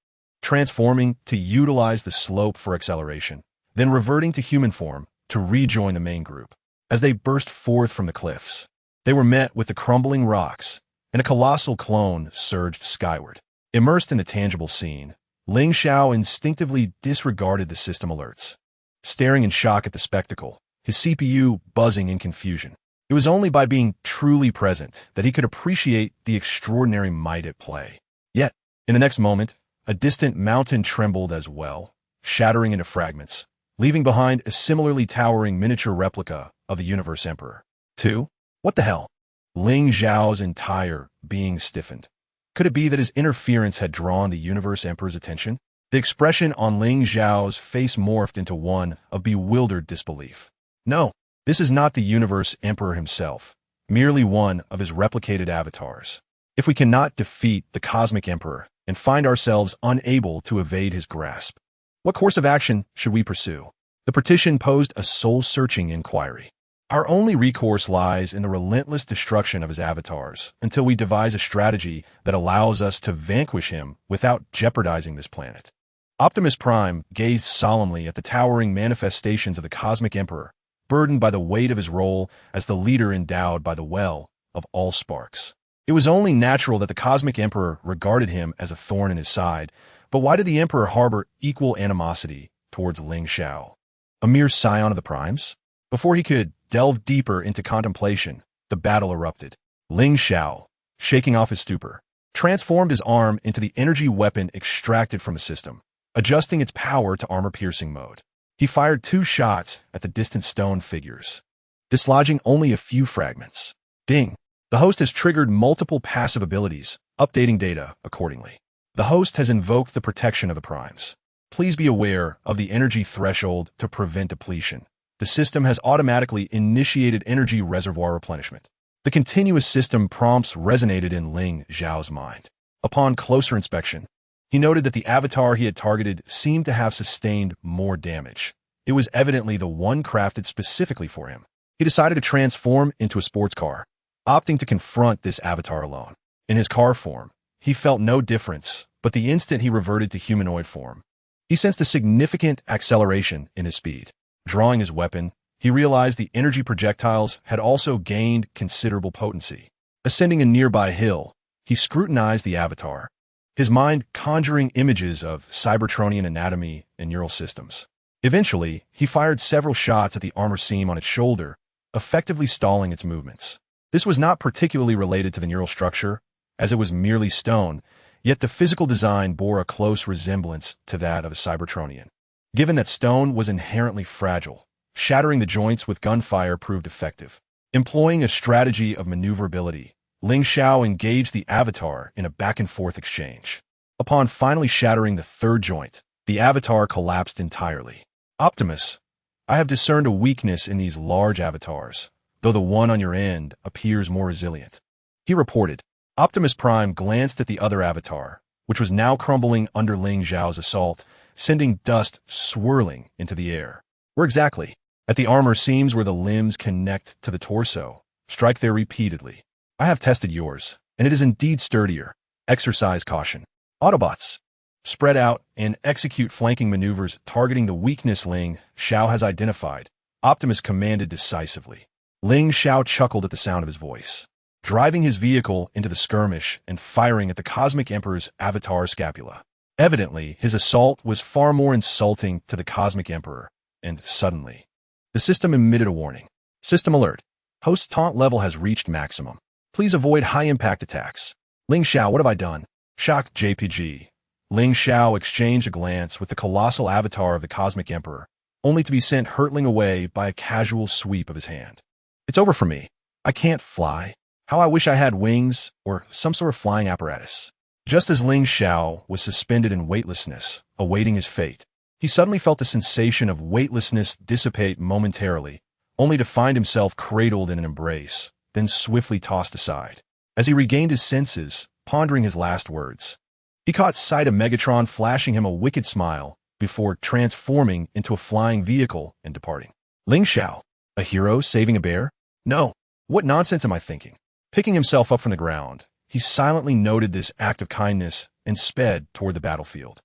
transforming to utilize the slope for acceleration, then reverting to human form to rejoin the main group. As they burst forth from the cliffs, they were met with the crumbling rocks, and a colossal clone surged skyward. Immersed in the tangible scene, Ling Xiao instinctively disregarded the system alerts, staring in shock at the spectacle, his CPU buzzing in confusion. It was only by being truly present that he could appreciate the extraordinary might at play. Yet, in the next moment, a distant mountain trembled as well, shattering into fragments, leaving behind a similarly towering miniature replica of the Universe Emperor. 2. What the hell? Ling Xiao's entire being stiffened. Could it be that his interference had drawn the Universe Emperor's attention? The expression on Ling Xiao's face morphed into one of bewildered disbelief. No, this is not the Universe Emperor himself, merely one of his replicated avatars. If we cannot defeat the Cosmic Emperor and find ourselves unable to evade his grasp, what course of action should we pursue? The Partition posed a soul-searching inquiry. Our only recourse lies in the relentless destruction of his avatars until we devise a strategy that allows us to vanquish him without jeopardizing this planet. Optimus Prime gazed solemnly at the towering manifestations of the Cosmic Emperor, burdened by the weight of his role as the leader endowed by the well of all sparks. It was only natural that the Cosmic Emperor regarded him as a thorn in his side, but why did the Emperor harbor equal animosity towards Ling Xiao? A mere scion of the Primes? Before he could delve deeper into contemplation, the battle erupted. Ling Xiao, shaking off his stupor, transformed his arm into the energy weapon extracted from the system, adjusting its power to armor-piercing mode. He fired 2 shots at the distant stone figures, dislodging only a few fragments. Ding! The host has triggered multiple passive abilities, updating data accordingly. The host has invoked the protection of the Primes. Please be aware of the energy threshold to prevent depletion. The system has automatically initiated energy reservoir replenishment. The continuous system prompts resonated in Ling Xiao's mind. Upon closer inspection, he noted that the avatar he had targeted seemed to have sustained more damage. It was evidently the one crafted specifically for him. He decided to transform into a sports car, opting to confront this avatar alone. In his car form, he felt no difference but the instant he reverted to humanoid form, he sensed a significant acceleration in his speed. Drawing his weapon, he realized the energy projectiles had also gained considerable potency. Ascending a nearby hill, he scrutinized the avatar, his mind conjuring images of Cybertronian anatomy and neural systems. Eventually, he fired several shots at the armor seam on its shoulder, effectively stalling its movements. This was not particularly related to the neural structure, as it was merely stone, yet the physical design bore a close resemblance to that of a Cybertronian. Given that stone was inherently fragile, shattering the joints with gunfire proved effective. Employing a strategy of maneuverability, Ling Xiao engaged the avatar in a back-and-forth exchange. Upon finally shattering the third joint, the avatar collapsed entirely. Optimus, I have discerned a weakness in these large avatars, though the one on your end appears more resilient. He reported. Optimus Prime glanced at the other avatar, which was now crumbling under Ling Xiao's assault, sending dust swirling into the air. Where exactly? At the armor seams where the limbs connect to the torso. Strike there repeatedly. I have tested yours, and it is indeed sturdier. Exercise caution. Autobots, spread out and execute flanking maneuvers targeting the weakness Ling Xiao has identified, Optimus commanded decisively. Ling Xiao chuckled at the sound of his voice, driving his vehicle into the skirmish and firing at the Cosmic Emperor's avatar scapula. Evidently, his assault was far more insulting to the Cosmic Emperor, and suddenly, the system emitted a warning. System alert. Host taunt level has reached maximum. Please avoid high-impact attacks. Ling Xiao, what have I done? Shock JPG. Ling Xiao exchanged a glance with the colossal avatar of the Cosmic Emperor, only to be sent hurtling away by a casual sweep of his hand. It's over for me. I can't fly. How I wish I had wings or some sort of flying apparatus. Just as Ling Xiao was suspended in weightlessness, awaiting his fate, he suddenly felt the sensation of weightlessness dissipate momentarily, only to find himself cradled in an embrace, then swiftly tossed aside. As he regained his senses, pondering his last words, he caught sight of Megatron flashing him a wicked smile before transforming into a flying vehicle and departing. Ling Xiao, a hero saving a bear? No. What nonsense am I thinking? Picking himself up from the ground, he silently noted this act of kindness and sped toward the battlefield.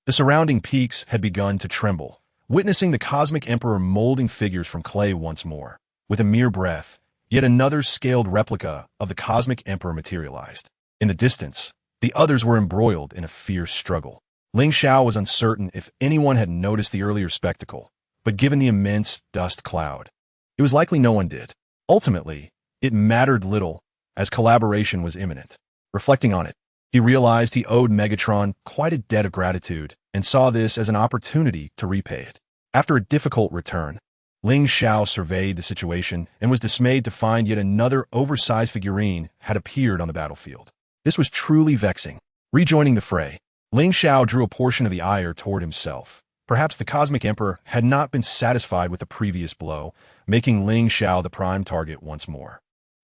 The surrounding peaks had begun to tremble, witnessing the Cosmic Emperor molding figures from clay once more. With a mere breath, yet another scaled replica of the Cosmic Emperor materialized. In the distance, the others were embroiled in a fierce struggle. Ling Xiao was uncertain if anyone had noticed the earlier spectacle, but given the immense dust cloud, it was likely no one did. Ultimately, it mattered little, as collaboration was imminent. Reflecting on it, he realized he owed Megatron quite a debt of gratitude and saw this as an opportunity to repay it. After a difficult return, Ling Xiao surveyed the situation and was dismayed to find yet another oversized figurine had appeared on the battlefield. This was truly vexing. Rejoining the fray, Ling Xiao drew a portion of the ire toward himself. Perhaps the Cosmic Emperor had not been satisfied with the previous blow, making Ling Xiao the prime target once more.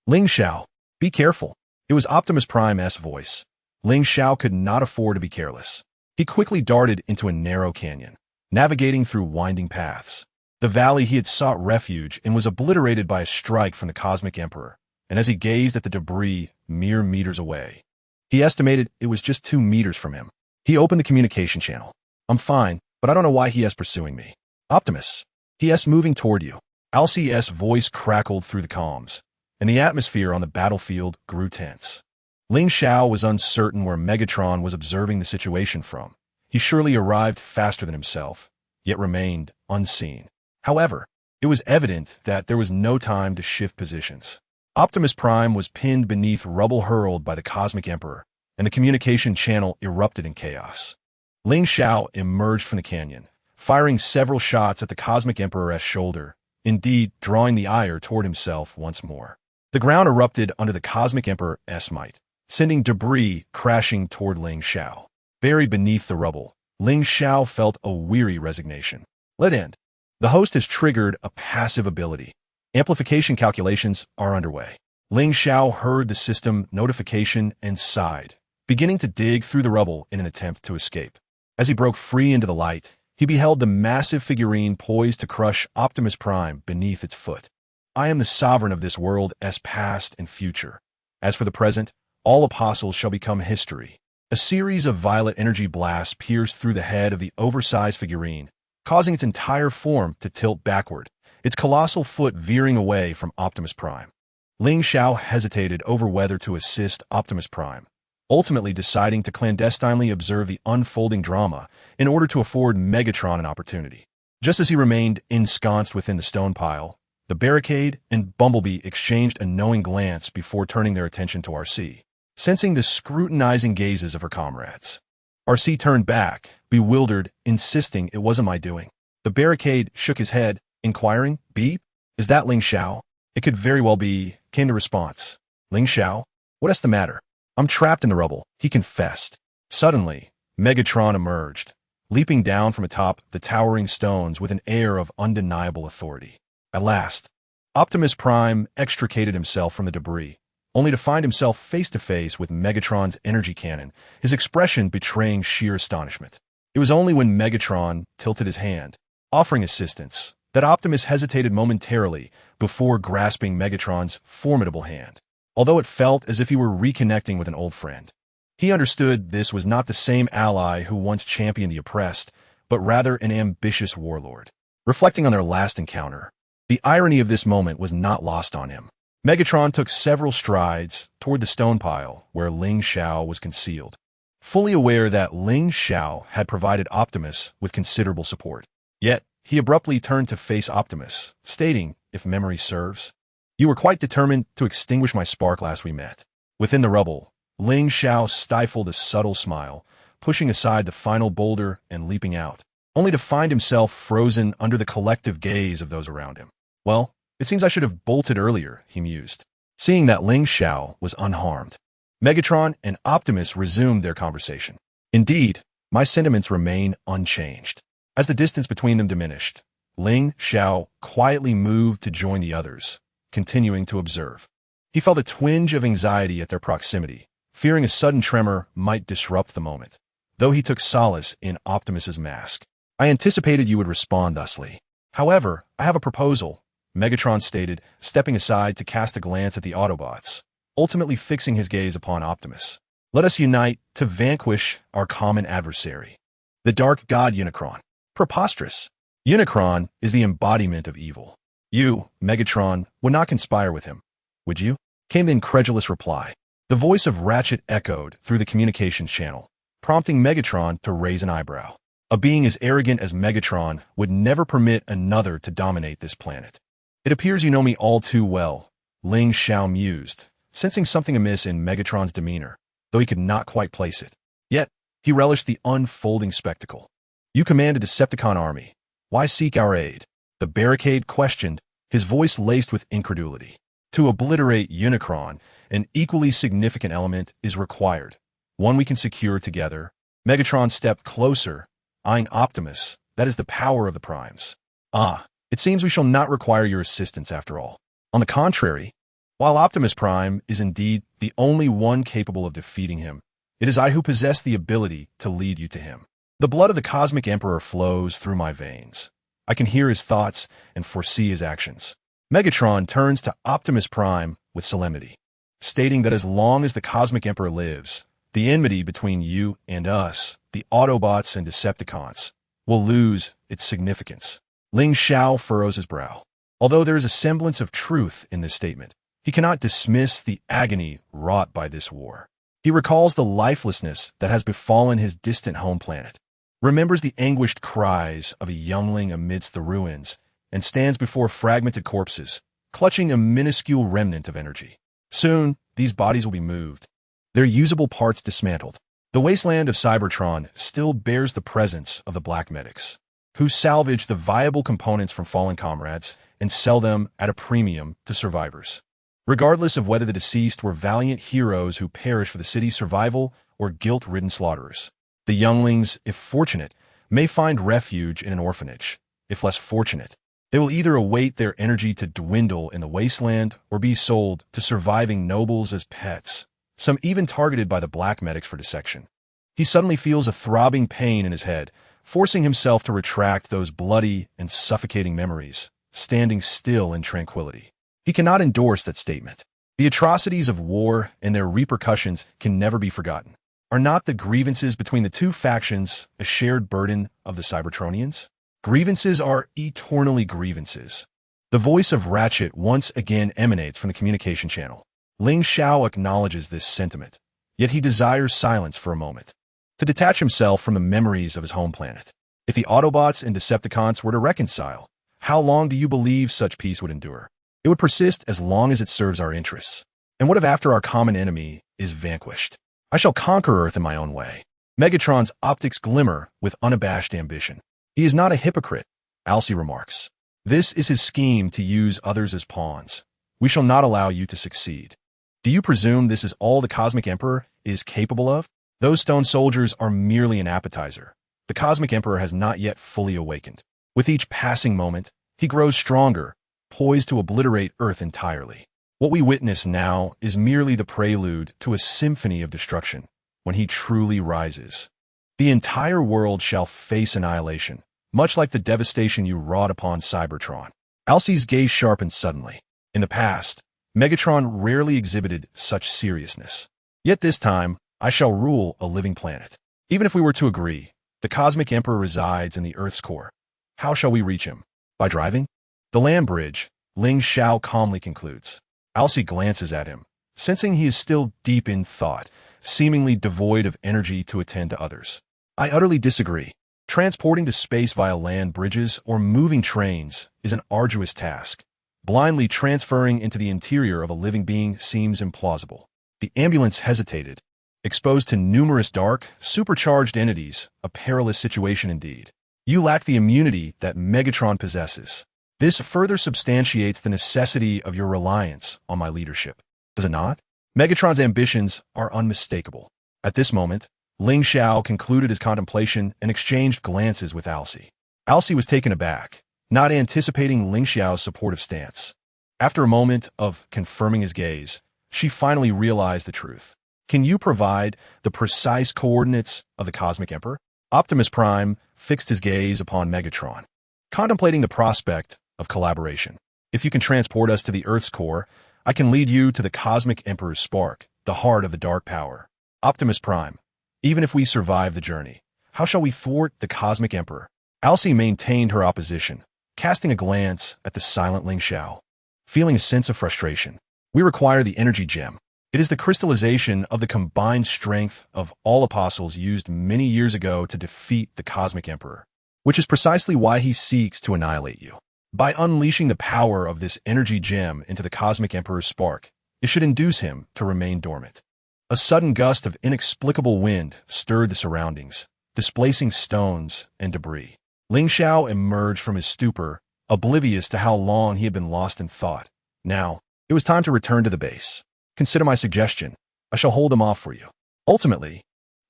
Ling Xiao, be careful. It was Optimus Prime's voice. Ling Xiao could not afford to be careless. He quickly darted into a narrow canyon, navigating through winding paths. The valley he had sought refuge in was obliterated by a strike from the Cosmic Emperor, and as he gazed at the debris mere meters away, he estimated it was just 2 meters from him. He opened the communication channel. I'm fine, but I don't know why he is pursuing me. Optimus, he is moving toward you. Alc's voice crackled through the comms, and the atmosphere on the battlefield grew tense. Ling Xiao was uncertain where Megatron was observing the situation from. He surely arrived faster than himself, yet remained unseen. However, it was evident that there was no time to shift positions. Optimus Prime was pinned beneath rubble hurled by the Cosmic Emperor, and the communication channel erupted in chaos. Ling Xiao emerged from the canyon, firing several shots at the Cosmic Emperor's shoulder, indeed drawing the ire toward himself once more. The ground erupted under the Cosmic Emperor's might, sending debris crashing toward Ling Xiao. Buried beneath the rubble, Ling Xiao felt a weary resignation. Let end. The host has triggered a passive ability. Amplification calculations are underway. Ling Xiao heard the system notification and sighed, beginning to dig through the rubble in an attempt to escape. As he broke free into the light, he beheld the massive figurine poised to crush Optimus Prime beneath its foot. I am the sovereign of this world as past and future. As for the present, all apostles shall become history. A series of violet energy blasts pierced through the head of the oversized figurine, causing its entire form to tilt backward, its colossal foot veering away from Optimus Prime. Ling Xiao hesitated over whether to assist Optimus Prime, ultimately deciding to clandestinely observe the unfolding drama in order to afford Megatron an opportunity. Just as he remained ensconced within the stone pile, the barricade and Bumblebee exchanged a knowing glance before turning their attention to RC. Sensing the scrutinizing gazes of her comrades, RC turned back, bewildered, insisting it wasn't my doing. The barricade shook his head, inquiring, "Beep? Is that Ling Xiao?" "It could very well be," came the response. "Ling Xiao? What's the matter?" "I'm trapped in the rubble," he confessed. Suddenly, Megatron emerged, leaping down from atop the towering stones with an air of undeniable authority. At last, Optimus Prime extricated himself from the debris, only to find himself face-to-face with Megatron's energy cannon, his expression betraying sheer astonishment. It was only when Megatron tilted his hand, offering assistance, that Optimus hesitated momentarily before grasping Megatron's formidable hand. Although it felt as if he were reconnecting with an old friend, he understood this was not the same ally who once championed the oppressed, but rather an ambitious warlord. Reflecting on their last encounter, the irony of this moment was not lost on him. Megatron took several strides toward the stone pile where Ling Xiao was concealed, fully aware that Ling Xiao had provided Optimus with considerable support. Yet, he abruptly turned to face Optimus, stating, if memory serves, "You were quite determined to extinguish my spark last we met." Within the rubble, Ling Xiao stifled a subtle smile, pushing aside the final boulder and leaping out, only to find himself frozen under the collective gaze of those around him. "Well, it seems I should have bolted earlier," he mused, seeing that Ling Xiao was unharmed. Megatron and Optimus resumed their conversation. "Indeed, my sentiments remain unchanged." As the distance between them diminished, Ling Xiao quietly moved to join the others, continuing to observe. He felt a twinge of anxiety at their proximity, fearing a sudden tremor might disrupt the moment, though he took solace in Optimus's mask. "I anticipated you would respond thusly. However, I have a proposal," Megatron stated, stepping aside to cast a glance at the Autobots, ultimately fixing his gaze upon Optimus. "Let us unite to vanquish our common adversary, the Dark God Unicron." "Preposterous. Unicron is the embodiment of evil. You, Megatron, would not conspire with him, would you?" came the incredulous reply. The voice of Ratchet echoed through the communications channel, prompting Megatron to raise an eyebrow. A being as arrogant as Megatron would never permit another to dominate this planet. "It appears you know me all too well," Ling Xiao mused, sensing something amiss in Megatron's demeanor, though he could not quite place it. Yet, he relished the unfolding spectacle. "You command a Decepticon army. Why seek our aid?" The barricade questioned, his voice laced with incredulity. "To obliterate Unicron, an equally significant element is required, one we can secure together." Megatron stepped closer, eyeing Optimus. "That is the power of the Primes." "Ah, it seems we shall not require your assistance after all. On the contrary, while Optimus Prime is indeed the only one capable of defeating him, it is I who possess the ability to lead you to him. The blood of the Cosmic Emperor flows through my veins. I can hear his thoughts and foresee his actions." Megatron turns to Optimus Prime with solemnity, stating that as long as the Cosmic Emperor lives, the enmity between you and us, the Autobots and Decepticons, will lose its significance. Ling Xiao furrows his brow. Although there is a semblance of truth in this statement, he cannot dismiss the agony wrought by this war. He recalls the lifelessness that has befallen his distant home planet, remembers the anguished cries of a youngling amidst the ruins, and stands before fragmented corpses, clutching a minuscule remnant of energy. Soon, these bodies will be moved, their usable parts dismantled. The wasteland of Cybertron still bears the presence of the Black Medics, who salvage the viable components from fallen comrades and sell them at a premium to survivors. Regardless of whether the deceased were valiant heroes who perished for the city's survival or guilt-ridden slaughterers, the younglings, if fortunate, may find refuge in an orphanage. If less fortunate, they will either await their energy to dwindle in the wasteland or be sold to surviving nobles as pets, some even targeted by the Black Medics for dissection. He suddenly feels a throbbing pain in his head, forcing himself to retract those bloody and suffocating memories, standing still in tranquility. He cannot endorse that statement. The atrocities of war and their repercussions can never be forgotten. Are not the grievances between the two factions a shared burden of the Cybertronians? Grievances are eternally grievances. The voice of Ratchet once again emanates from the communication channel. Ling Xiao acknowledges this sentiment, yet he desires silence for a moment, to detach himself from the memories of his home planet. If the Autobots and Decepticons were to reconcile, how long do you believe such peace would endure? It would persist as long as it serves our interests. And what if after our common enemy is vanquished? I shall conquer Earth in my own way. Megatron's optics glimmer with unabashed ambition. He is not a hypocrite, Alcee remarks. This is his scheme to use others as pawns. We shall not allow you to succeed. Do you presume this is all the Cosmic Emperor is capable of? Those stone soldiers are merely an appetizer. The Cosmic Emperor has not yet fully awakened. With each passing moment, he grows stronger, poised to obliterate Earth entirely. What we witness now is merely the prelude to a symphony of destruction. When he truly rises, the entire world shall face annihilation, much like the devastation you wrought upon Cybertron. Alcee's gaze sharpened suddenly. In the past, Megatron rarely exhibited such seriousness. Yet this time, I shall rule a living planet. Even if we were to agree, the Cosmic Emperor resides in the Earth's core. How shall we reach him? By driving? The land bridge, Ling Xiao calmly concludes. Alcee glances at him, sensing he is still deep in thought, seemingly devoid of energy to attend to others. I utterly disagree. Transporting to space via land bridges or moving trains is an arduous task. Blindly transferring into the interior of a living being seems implausible. The ambulance hesitated. Exposed to numerous dark, supercharged entities, a perilous situation indeed. You lack the immunity that Megatron possesses. This further substantiates the necessity of your reliance on my leadership. Does it not? Megatron's ambitions are unmistakable. At this moment, Ling Xiao concluded his contemplation and exchanged glances with Alcee. Alcee was taken aback, not anticipating Ling Xiao's supportive stance. After a moment of confirming his gaze, she finally realized the truth. Can you provide the precise coordinates of the Cosmic Emperor? Optimus Prime fixed his gaze upon Megatron, contemplating the prospect of collaboration. If you can transport us to the Earth's core, I can lead you to the Cosmic Emperor's spark, the heart of the dark power. Optimus Prime, even if we survive the journey, how shall we thwart the Cosmic Emperor? Alcee maintained her opposition, casting a glance at the silent Ling Xiao, feeling a sense of frustration. We require the energy gem. It is the crystallization of the combined strength of all apostles used many years ago to defeat the Cosmic Emperor, which is precisely why he seeks to annihilate you. By unleashing the power of this energy gem into the Cosmic Emperor's spark, it should induce him to remain dormant. A sudden gust of inexplicable wind stirred the surroundings, displacing stones and debris. Ling Xiao emerged from his stupor, oblivious to how long he had been lost in thought. Now, it was time to return to the base. Consider my suggestion. I shall hold him off for you. Ultimately,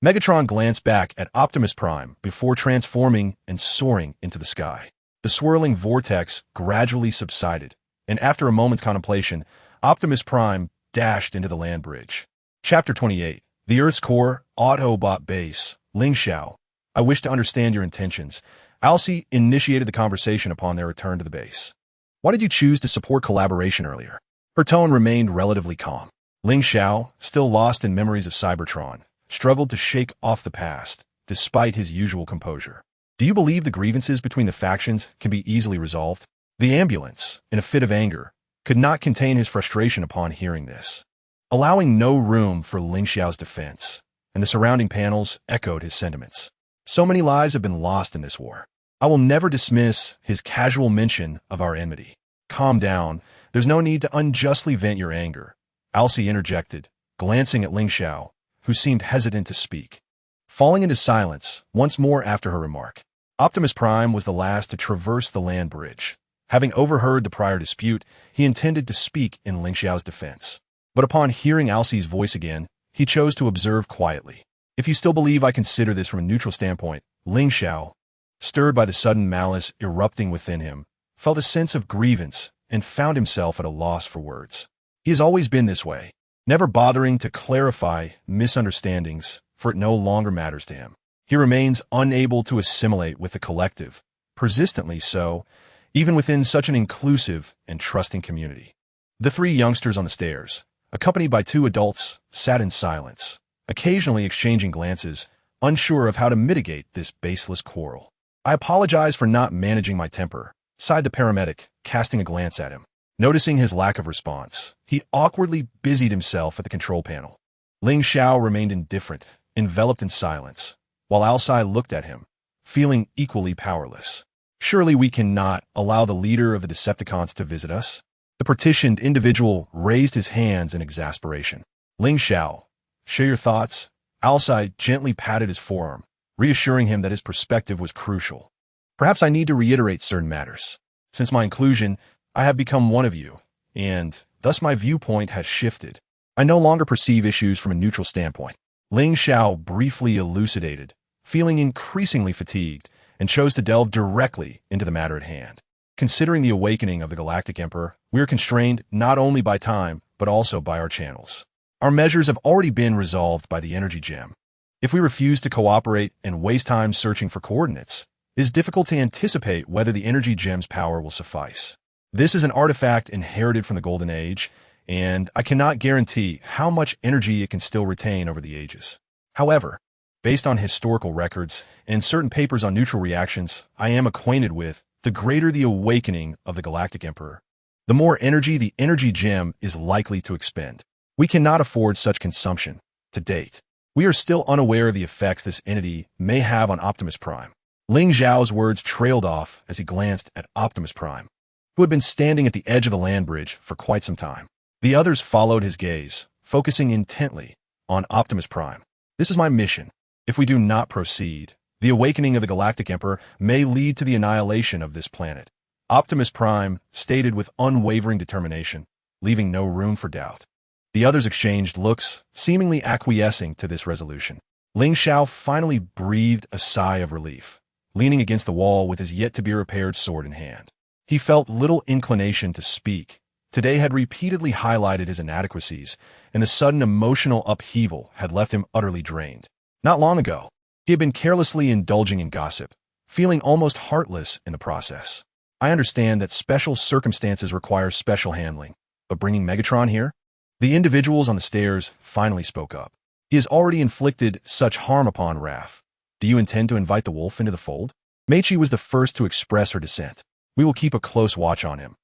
Megatron glanced back at Optimus Prime before transforming and soaring into the sky. The swirling vortex gradually subsided, and after a moment's contemplation, Optimus Prime dashed into the land bridge. Chapter 28. The Earth's Core, Autobot Base. Ling Xiao, I wish to understand your intentions. Alcee initiated the conversation upon their return to the base. Why did you choose to support collaboration earlier? Her tone remained relatively calm. Ling Xiao, still lost in memories of Cybertron, struggled to shake off the past, despite his usual composure. Do you believe the grievances between the factions can be easily resolved? The ambulance, in a fit of anger, could not contain his frustration upon hearing this, allowing no room for Ling Xiao's defense, and the surrounding panels echoed his sentiments. So many lives have been lost in this war. I will never dismiss his casual mention of our enmity. Calm down. There's no need to unjustly vent your anger. Alcee interjected, glancing at Ling Xiao, who seemed hesitant to speak. Falling into silence once more after her remark, Optimus Prime was the last to traverse the land bridge. Having overheard the prior dispute, he intended to speak in Ling Xiao's defense. But upon hearing Alcee's voice again, he chose to observe quietly. If you still believe I consider this from a neutral standpoint, Ling Xiao, stirred by the sudden malice erupting within him, felt a sense of grievance and found himself at a loss for words. He has always been this way, never bothering to clarify misunderstandings, for it no longer matters to him. He remains unable to assimilate with the collective, persistently so, even within such an inclusive and trusting community. The three youngsters on the stairs, accompanied by two adults, sat in silence, occasionally exchanging glances, unsure of how to mitigate this baseless quarrel. "I apologize for not managing my temper," sighed the paramedic, casting a glance at him. Noticing his lack of response, he awkwardly busied himself at the control panel. Ling Xiao remained indifferent, enveloped in silence, while Alcai looked at him, feeling equally powerless. "Surely we cannot allow the leader of the Decepticons to visit us?" The partitioned individual raised his hands in exasperation. "Ling Xiao, share your thoughts?" Alcai gently patted his forearm, reassuring him that his perspective was crucial. "Perhaps I need to reiterate certain matters. Since my inclusion, I have become one of you, and thus my viewpoint has shifted. I no longer perceive issues from a neutral standpoint." Ling Xiao briefly elucidated, feeling increasingly fatigued, and chose to delve directly into the matter at hand. "Considering the awakening of the Galactic Emperor, we are constrained not only by time, but also by our channels. Our measures have already been resolved by the energy gem. If we refuse to cooperate and waste time searching for coordinates, it is difficult to anticipate whether the energy gem's power will suffice. This is an artifact inherited from the Golden Age, and I cannot guarantee how much energy it can still retain over the ages. However, based on historical records and certain papers on neutral reactions I am acquainted with, the greater the awakening of the Galactic Emperor, the more energy the energy gem is likely to expend. We cannot afford such consumption. To date, we are still unaware of the effects this entity may have on Optimus Prime." Ling Xiao's words trailed off as he glanced at Optimus Prime, who had been standing at the edge of the land bridge for quite some time. The others followed his gaze, focusing intently on Optimus Prime. "This is my mission. If we do not proceed, the awakening of the Galactic Emperor may lead to the annihilation of this planet," Optimus Prime stated with unwavering determination, leaving no room for doubt. The others exchanged looks, seemingly acquiescing to this resolution. Ling Xiao finally breathed a sigh of relief, leaning against the wall with his yet-to-be-repaired sword in hand. He felt little inclination to speak. Today had repeatedly highlighted his inadequacies, and the sudden emotional upheaval had left him utterly drained. Not long ago, he had been carelessly indulging in gossip, feeling almost heartless in the process. "I understand that special circumstances require special handling, but bringing Megatron here?" The individuals on the stairs finally spoke up. "He has already inflicted such harm upon Raph. Do you intend to invite the wolf into the fold?" Meichi was the first to express her dissent. "We will keep a close watch on him.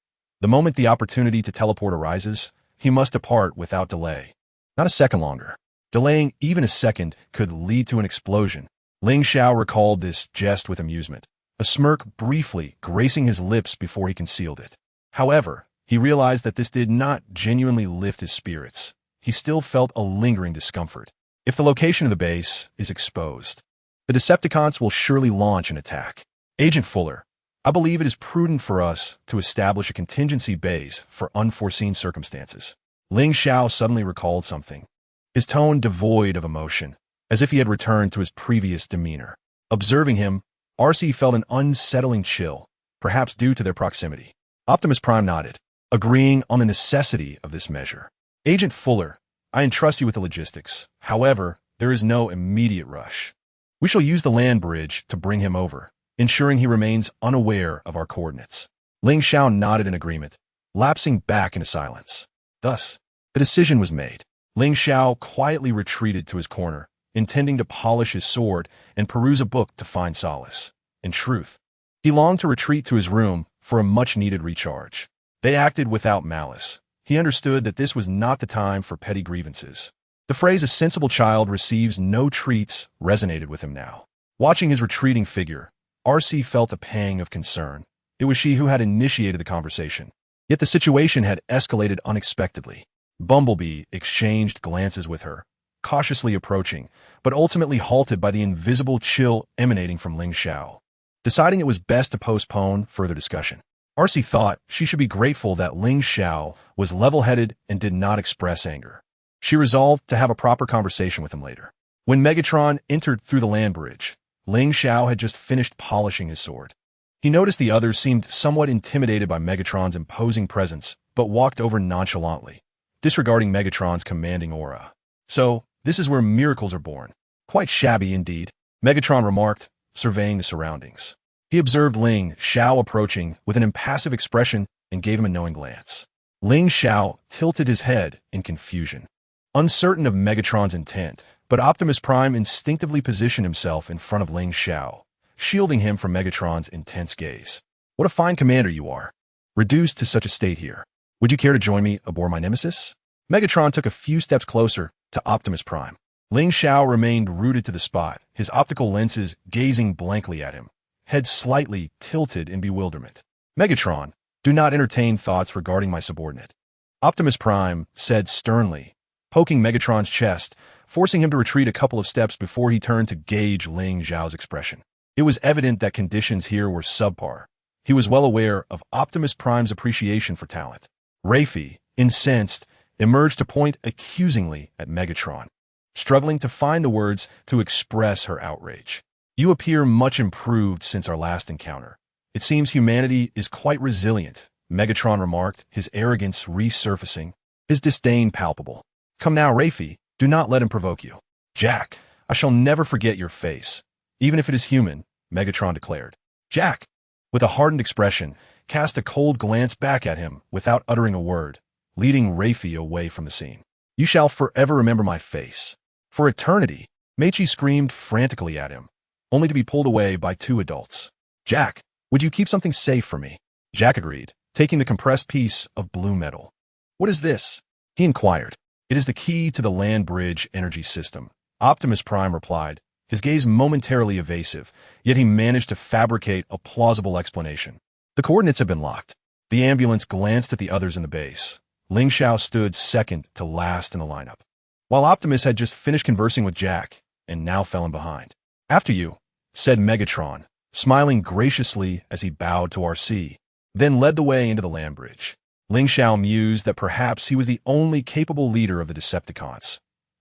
The moment the opportunity to teleport arises, he must depart without delay. Not a second longer. Delaying even a second could lead to an explosion." Ling Xiao recalled this jest with amusement, a smirk briefly gracing his lips before he concealed it. However, he realized that this did not genuinely lift his spirits. He still felt a lingering discomfort. If the location of the base is exposed, the Decepticons will surely launch an attack. "Agent Fuller, I believe it is prudent for us to establish a contingency base for unforeseen circumstances." Ling Xiao suddenly recalled something, his tone devoid of emotion, as if he had returned to his previous demeanor. Observing him, RC felt an unsettling chill, perhaps due to their proximity. Optimus Prime nodded, agreeing on the necessity of this measure. "Agent Fuller, I entrust you with the logistics. However, there is no immediate rush. We shall use the land bridge to bring him over, ensuring he remains unaware of our coordinates." Ling Xiao nodded in agreement, lapsing back into silence. Thus, the decision was made. Ling Xiao quietly retreated to his corner, intending to polish his sword and peruse a book to find solace. In truth, he longed to retreat to his room for a much-needed recharge. They acted without malice. He understood that this was not the time for petty grievances. The phrase "a sensible child receives no treats" resonated with him now. Watching his retreating figure, RC felt a pang of concern. It was she who had initiated the conversation. Yet the situation had escalated unexpectedly. Bumblebee exchanged glances with her, cautiously approaching, but ultimately halted by the invisible chill emanating from Ling Xiao. Deciding it was best to postpone further discussion, RC thought she should be grateful that Ling Xiao was level-headed and did not express anger. She resolved to have a proper conversation with him later. When Megatron entered through the land bridge, Ling Xiao had just finished polishing his sword. He noticed the others seemed somewhat intimidated by Megatron's imposing presence, but walked over nonchalantly, disregarding Megatron's commanding aura. "So, this is where miracles are born. Quite shabby indeed," Megatron remarked, surveying the surroundings. He observed Ling Xiao approaching with an impassive expression and gave him a knowing glance. Ling Xiao tilted his head in confusion. Uncertain of Megatron's intent, but Optimus Prime instinctively positioned himself in front of Ling Xiao, shielding him from Megatron's intense gaze. What a fine commander you are. Reduced to such a state here. Would you care to join me aboard my nemesis? Megatron took a few steps closer to Optimus Prime. Ling Xiao remained rooted to the spot, his optical lenses gazing blankly at him, head slightly tilted in bewilderment. Megatron, do not entertain thoughts regarding my subordinate. Optimus Prime said sternly, poking Megatron's chest, forcing him to retreat a couple of steps before he turned to gauge Ling Xiao's expression. It was evident that conditions here were subpar. He was well aware of Optimus Prime's appreciation for talent. Rafie, incensed, emerged to point accusingly at Megatron, struggling to find the words to express her outrage. You appear much improved since our last encounter. It seems humanity is quite resilient, Megatron remarked, his arrogance resurfacing, his disdain palpable. Come now, Rafie, do not let him provoke you. Jack, I shall never forget your face, even if it is human, Megatron declared. Jack, with a hardened expression, cast a cold glance back at him without uttering a word, leading Rafie away from the scene. You shall forever remember my face. For eternity, Meichi screamed frantically at him, only to be pulled away by two adults. Jack, would you keep something safe for me? Jack agreed, taking the compressed piece of blue metal. What is this? He inquired. It is the key to the land bridge energy system, Optimus Prime replied, his gaze momentarily evasive, yet he managed to fabricate a plausible explanation. The coordinates have been locked. The ambulance glanced at the others in the base. Ling Xiao stood second to last in the lineup, while Optimus had just finished conversing with Jack and now fell in behind. After you, said Megatron, smiling graciously as he bowed to RC, then led the way into the land bridge. Ling Xiao mused that perhaps he was the only capable leader of the Decepticons,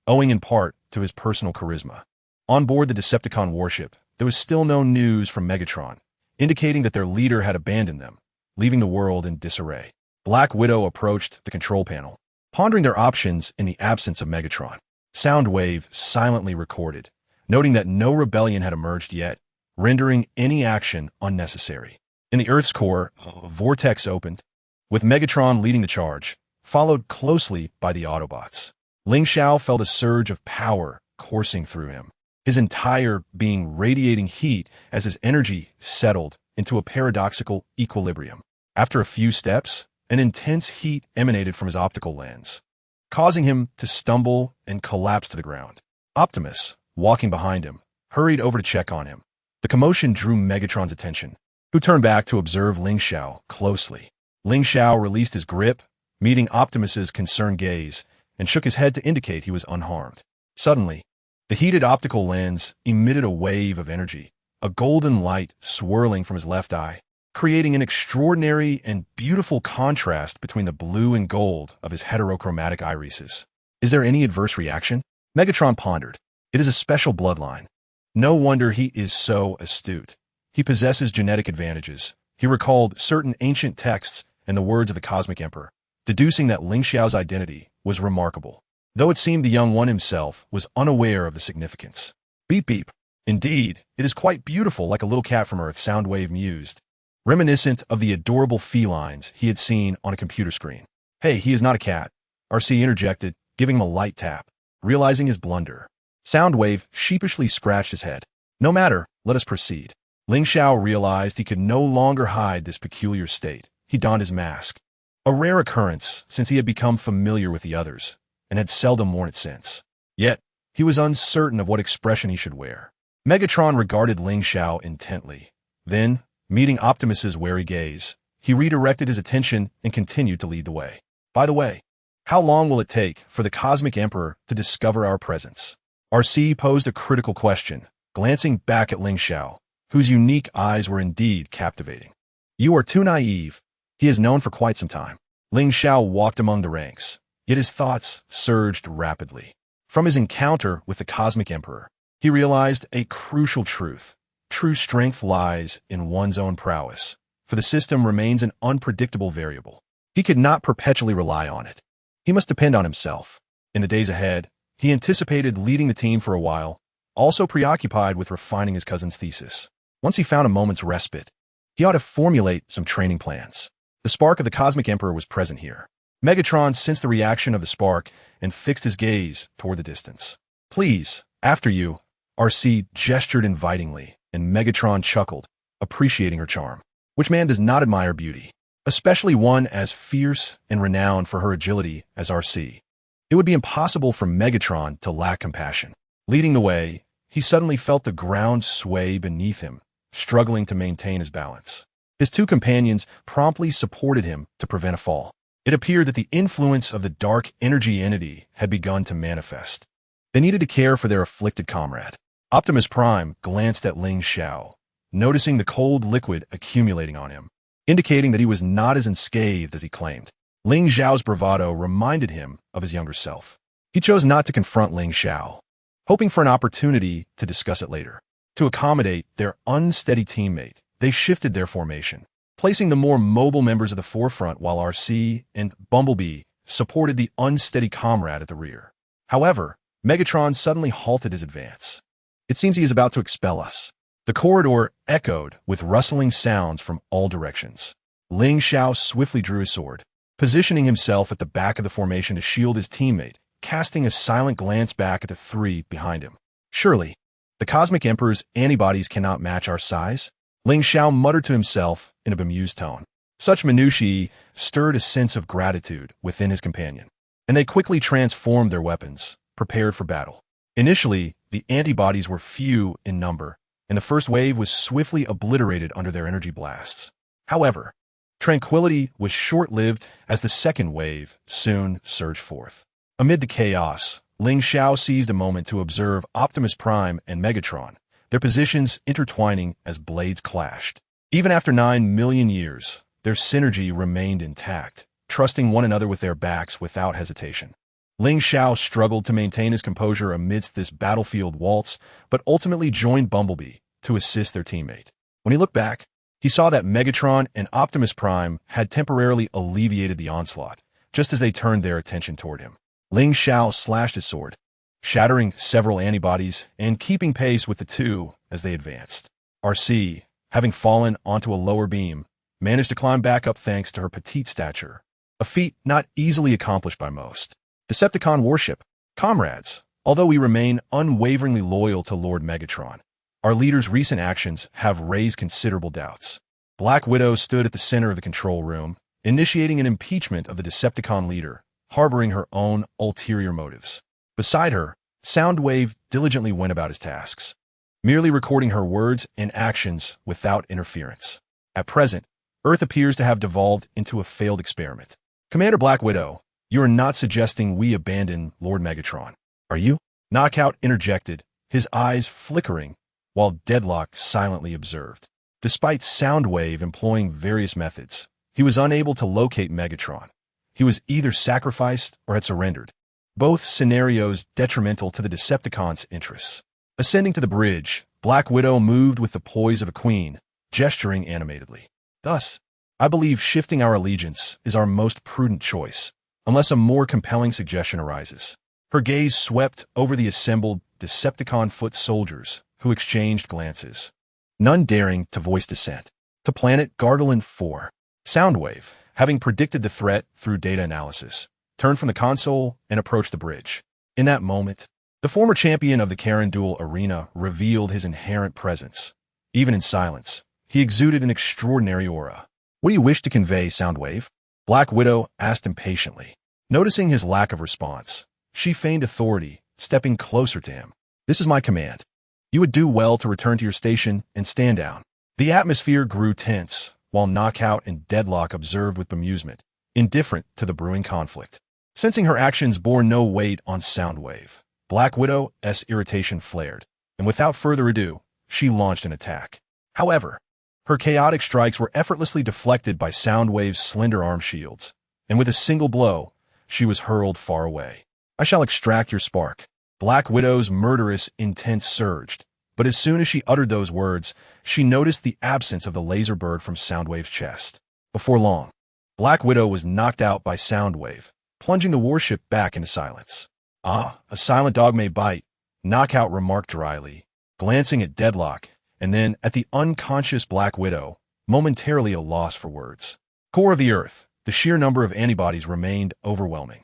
owing in part to his personal charisma. On board the Decepticon warship, there was still no news from Megatron, indicating that their leader had abandoned them, leaving the world in disarray. Black Widow approached the control panel, pondering their options in the absence of Megatron. Soundwave silently recorded, noting that no rebellion had emerged yet, rendering any action unnecessary. In the Earth's core, a vortex opened, with Megatron leading the charge, followed closely by the Autobots. Ling Xiao felt a surge of power coursing through him, his entire being radiating heat as his energy settled into a paradoxical equilibrium. After a few steps, an intense heat emanated from his optical lens, causing him to stumble and collapse to the ground. Optimus, walking behind him, hurried over to check on him. The commotion drew Megatron's attention, who turned back to observe Ling Xiao closely. Ling Xiao released his grip, meeting Optimus's concerned gaze, and shook his head to indicate he was unharmed. Suddenly, the heated optical lens emitted a wave of energy, a golden light swirling from his left eye, creating an extraordinary and beautiful contrast between the blue and gold of his heterochromatic irises. Is there any adverse reaction? Megatron pondered. It is a special bloodline. No wonder he is so astute. He possesses genetic advantages. He recalled certain ancient texts and the words of the Cosmic Emperor, deducing that Ling Xiao's identity was remarkable, though it seemed the young one himself was unaware of the significance. Beep beep. Indeed, it is quite beautiful, like a little cat from Earth, Soundwave mused, reminiscent of the adorable felines he had seen on a computer screen. Hey, he is not a cat, RC interjected, giving him a light tap, realizing his blunder. Soundwave sheepishly scratched his head. No matter, let us proceed. Ling Xiao realized he could no longer hide this peculiar state. He donned his mask, a rare occurrence since he had become familiar with the others, and had seldom worn it since. Yet, he was uncertain of what expression he should wear. Megatron regarded Ling Xiao intently. Then, meeting Optimus's wary gaze, he redirected his attention and continued to lead the way. By the way, how long will it take for the Cosmic Emperor to discover our presence? RC posed a critical question, glancing back at Ling Xiao, whose unique eyes were indeed captivating. You are too naive. He is known for quite some time. Ling Xiao walked among the ranks, yet his thoughts surged rapidly. From his encounter with the Cosmic Emperor, he realized a crucial truth. True strength lies in one's own prowess, for the system remains an unpredictable variable. He could not perpetually rely on it. He must depend on himself. In the days ahead, he anticipated leading the team for a while, also preoccupied with refining his cousin's thesis. Once he found a moment's respite, he ought to formulate some training plans. The spark of the Cosmic Emperor was present here. Megatron sensed the reaction of the spark and fixed his gaze toward the distance. Please, after you. RC gestured invitingly, and Megatron chuckled, appreciating her charm. Which man does not admire beauty? Especially one as fierce and renowned for her agility as RC. It would be impossible for Megatron to lack compassion. Leading the way, he suddenly felt the ground sway beneath him, struggling to maintain his balance. His two companions promptly supported him to prevent a fall. It appeared that the influence of the dark energy entity had begun to manifest. They needed to care for their afflicted comrade. Optimus Prime glanced at Ling Xiao, noticing the cold liquid accumulating on him, indicating that he was not as unscathed as he claimed. Ling Xiao's bravado reminded him of his younger self. He chose not to confront Ling Xiao, hoping for an opportunity to discuss it later. To accommodate their unsteady teammate, they shifted their formation, placing the more mobile members at the forefront while RC and Bumblebee supported the unsteady comrade at the rear. However, Megatron suddenly halted his advance. It seems he is about to expel us. The corridor echoed with rustling sounds from all directions. Ling Xiao swiftly drew his sword, positioning himself at the back of the formation to shield his teammate, casting a silent glance back at the three behind him. Surely, the Cosmic Emperor's antibodies cannot match our size? Ling Xiao muttered to himself in a bemused tone. Such minutiae stirred a sense of gratitude within his companion, and they quickly transformed their weapons, prepared for battle. Initially, the antibodies were few in number, and the first wave was swiftly obliterated under their energy blasts. However, tranquility was short-lived as the second wave soon surged forth. Amid the chaos, Ling Xiao seized a moment to observe Optimus Prime and Megatron, their positions intertwining as blades clashed. Even after 9 million years, their synergy remained intact, trusting one another with their backs without hesitation. Ling Xiao struggled to maintain his composure amidst this battlefield waltz, but ultimately joined Bumblebee to assist their teammate. When he looked back, he saw that Megatron and Optimus Prime had temporarily alleviated the onslaught, just as they turned their attention toward him. Ling Xiao slashed his sword, shattering several antibodies and keeping pace with the two as they advanced. RC, having fallen onto a lower beam, managed to climb back up thanks to her petite stature, a feat not easily accomplished by most. Decepticon warship, comrades, although we remain unwaveringly loyal to Lord Megatron, our leader's recent actions have raised considerable doubts. Black Widow stood at the center of the control room, initiating an impeachment of the Decepticon leader, harboring her own ulterior motives. Beside her, Soundwave diligently went about his tasks, merely recording her words and actions without interference. At present, Earth appears to have devolved into a failed experiment. Commander Black Widow, you are not suggesting we abandon Lord Megatron, are you? Knockout interjected, his eyes flickering, while Deadlock silently observed. Despite Soundwave employing various methods, he was unable to locate Megatron. He was either sacrificed or had surrendered, both scenarios detrimental to the Decepticons' interests. Ascending to the bridge, Black Widow moved with the poise of a queen, gesturing animatedly. Thus, I believe shifting our allegiance is our most prudent choice, unless a more compelling suggestion arises. Her gaze swept over the assembled Decepticon foot soldiers, who exchanged glances, none daring to voice dissent. To planet Gardeland 4, Soundwave, having predicted the threat through data analysis, turned from the console and approached the bridge. In that moment, the former champion of the Karen Duel arena revealed his inherent presence. Even in silence, he exuded an extraordinary aura. What do you wish to convey, Soundwave? Black Widow asked impatiently. Noticing his lack of response, she feigned authority, stepping closer to him. This is my command. You would do well to return to your station and stand down. The atmosphere grew tense, while Knockout and Deadlock observed with bemusement, indifferent to the brewing conflict. Sensing her actions bore no weight on Soundwave, Black Widow's irritation flared, and without further ado, she launched an attack. However, her chaotic strikes were effortlessly deflected by Soundwave's slender arm shields, and with a single blow, she was hurled far away. I shall extract your spark. Black Widow's murderous intent surged, but as soon as she uttered those words, she noticed the absence of the laser bird from Soundwave's chest. Before long, Black Widow was knocked out by Soundwave, plunging the warship back into silence. Ah, a silent dog may bite, Knockout remarked dryly, glancing at Deadlock, and then at the unconscious Black Widow, momentarily a loss for words. Core of the Earth, the sheer number of antibodies remained overwhelming.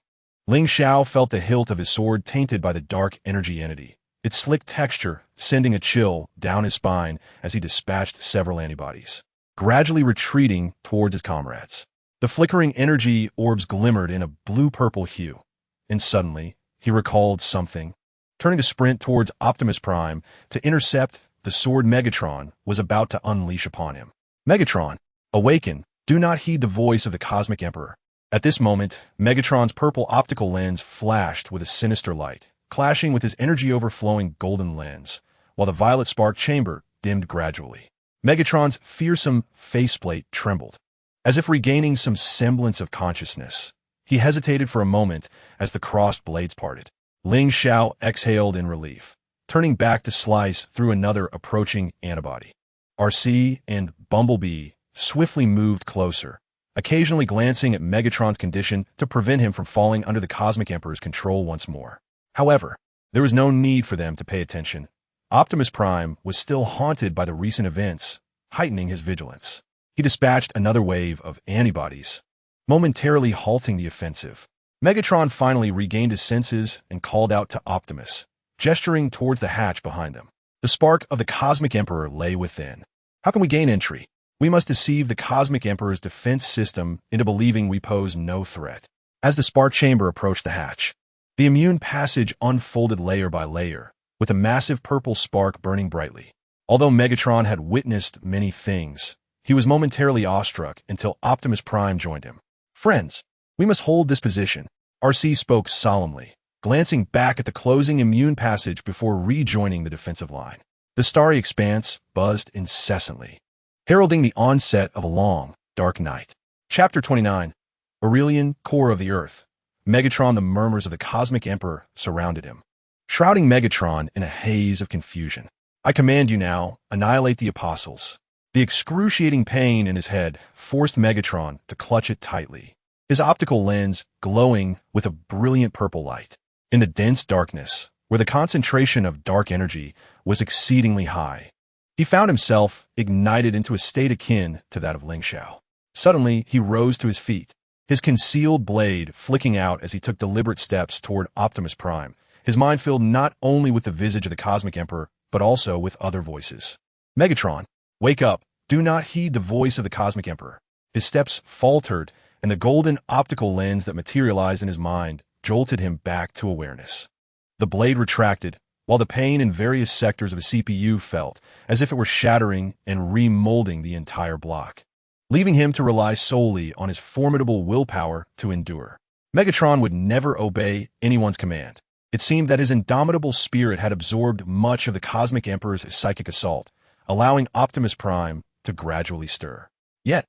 Ling Xiao felt the hilt of his sword tainted by the dark energy entity, its slick texture sending a chill down his spine as he dispatched several antibodies, gradually retreating towards his comrades. The flickering energy orbs glimmered in a blue-purple hue, and suddenly he recalled something. Turning to sprint towards Optimus Prime to intercept the sword Megatron was about to unleash upon him. Megatron, awaken, do not heed the voice of the Cosmic Emperor. At this moment, Megatron's purple optical lens flashed with a sinister light, clashing with his energy-overflowing golden lens, while the violet spark chamber dimmed gradually. Megatron's fearsome faceplate trembled, as if regaining some semblance of consciousness. He hesitated for a moment as the crossed blades parted. Ling Xiao exhaled in relief, turning back to slice through another approaching antibody. RC and Bumblebee swiftly moved closer, occasionally glancing at Megatron's condition to prevent him from falling under the Cosmic Emperor's control once more. However, there was no need for them to pay attention. Optimus Prime was still haunted by the recent events, heightening his vigilance. He dispatched another wave of antibodies, momentarily halting the offensive. Megatron finally regained his senses and called out to Optimus, gesturing towards the hatch behind them. The spark of the Cosmic Emperor lay within. How can we gain entry? We must deceive the Cosmic Emperor's defense system into believing we pose no threat. As the spark chamber approached the hatch, the immune passage unfolded layer by layer, with a massive purple spark burning brightly. Although Megatron had witnessed many things, he was momentarily awestruck until Optimus Prime joined him. Friends, we must hold this position, RC spoke solemnly, glancing back at the closing immune passage before rejoining the defensive line. The starry expanse buzzed incessantly, heralding the onset of a long, dark night. Chapter 29, Aurelian, Core of the Earth. Megatron, the murmurs of the Cosmic Emperor surrounded him, shrouding Megatron in a haze of confusion. I command you now, annihilate the apostles. The excruciating pain in his head forced Megatron to clutch it tightly, his optical lens glowing with a brilliant purple light. In the dense darkness, where the concentration of dark energy was exceedingly high, he found himself ignited into a state akin to that of Ling Xiao. Suddenly, he rose to his feet, his concealed blade flicking out as he took deliberate steps toward Optimus Prime, his mind filled not only with the visage of the Cosmic Emperor, but also with other voices. Megatron, wake up, do not heed the voice of the Cosmic Emperor. His steps faltered, and the golden optical lens that materialized in his mind jolted him back to awareness. The blade retracted, while the pain in various sectors of his CPU felt as if it were shattering and remolding the entire block, leaving him to rely solely on his formidable willpower to endure. Megatron would never obey anyone's command. It seemed that his indomitable spirit had absorbed much of the Cosmic Emperor's psychic assault, allowing Optimus Prime to gradually stir. Yet,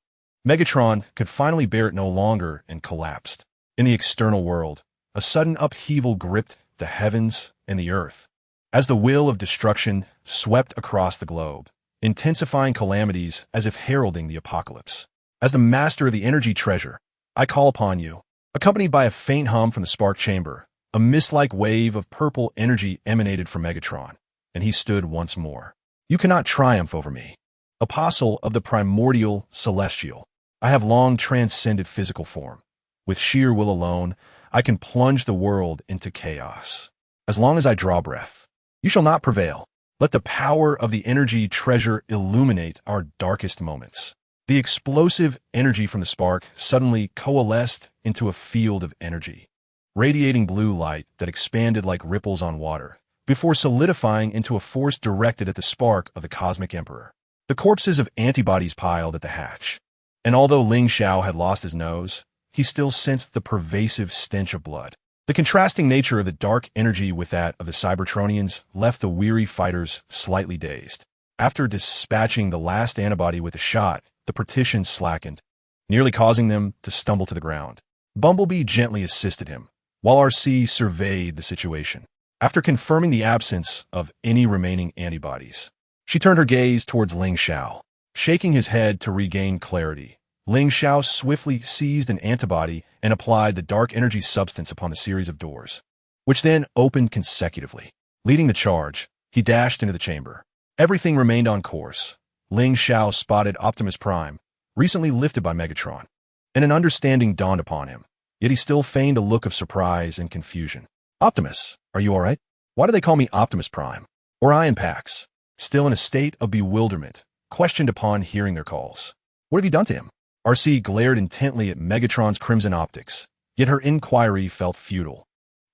Megatron could finally bear it no longer and collapsed. In the external world, a sudden upheaval gripped the heavens and the earth, as the will of destruction swept across the globe, intensifying calamities as if heralding the apocalypse. As the master of the energy treasure, I call upon you. Accompanied by a faint hum from the spark chamber, a mist-like wave of purple energy emanated from Megatron, and he stood once more. You cannot triumph over me. Apostle of the primordial celestial, I have long transcended physical form. With sheer will alone, I can plunge the world into chaos. As long as I draw breath, you shall not prevail. Let the power of the energy treasure illuminate our darkest moments. The explosive energy from the spark suddenly coalesced into a field of energy, radiating blue light that expanded like ripples on water, before solidifying into a force directed at the spark of the Cosmic Emperor. The corpses of antibodies piled at the hatch, and although Ling Xiao had lost his nose, he still sensed the pervasive stench of blood. The contrasting nature of the dark energy with that of the Cybertronians left the weary fighters slightly dazed. After dispatching the last antibody with a shot, the partition slackened, nearly causing them to stumble to the ground. Bumblebee gently assisted him, while RC surveyed the situation. After confirming the absence of any remaining antibodies, she turned her gaze towards Ling Xiao. Shaking his head to regain clarity, Ling Xiao swiftly seized an antibody and applied the dark energy substance upon the series of doors, which then opened consecutively. Leading the charge, he dashed into the chamber. Everything remained on course. Ling Xiao spotted Optimus Prime, recently lifted by Megatron, and an understanding dawned upon him. yet he still feigned a look of surprise and confusion. Optimus, are you all right? Why do they call me Optimus Prime? Orion Pax, still in a state of bewilderment, questioned upon hearing their calls. What have you done to him? RC glared intently at Megatron's crimson optics, yet her inquiry felt futile.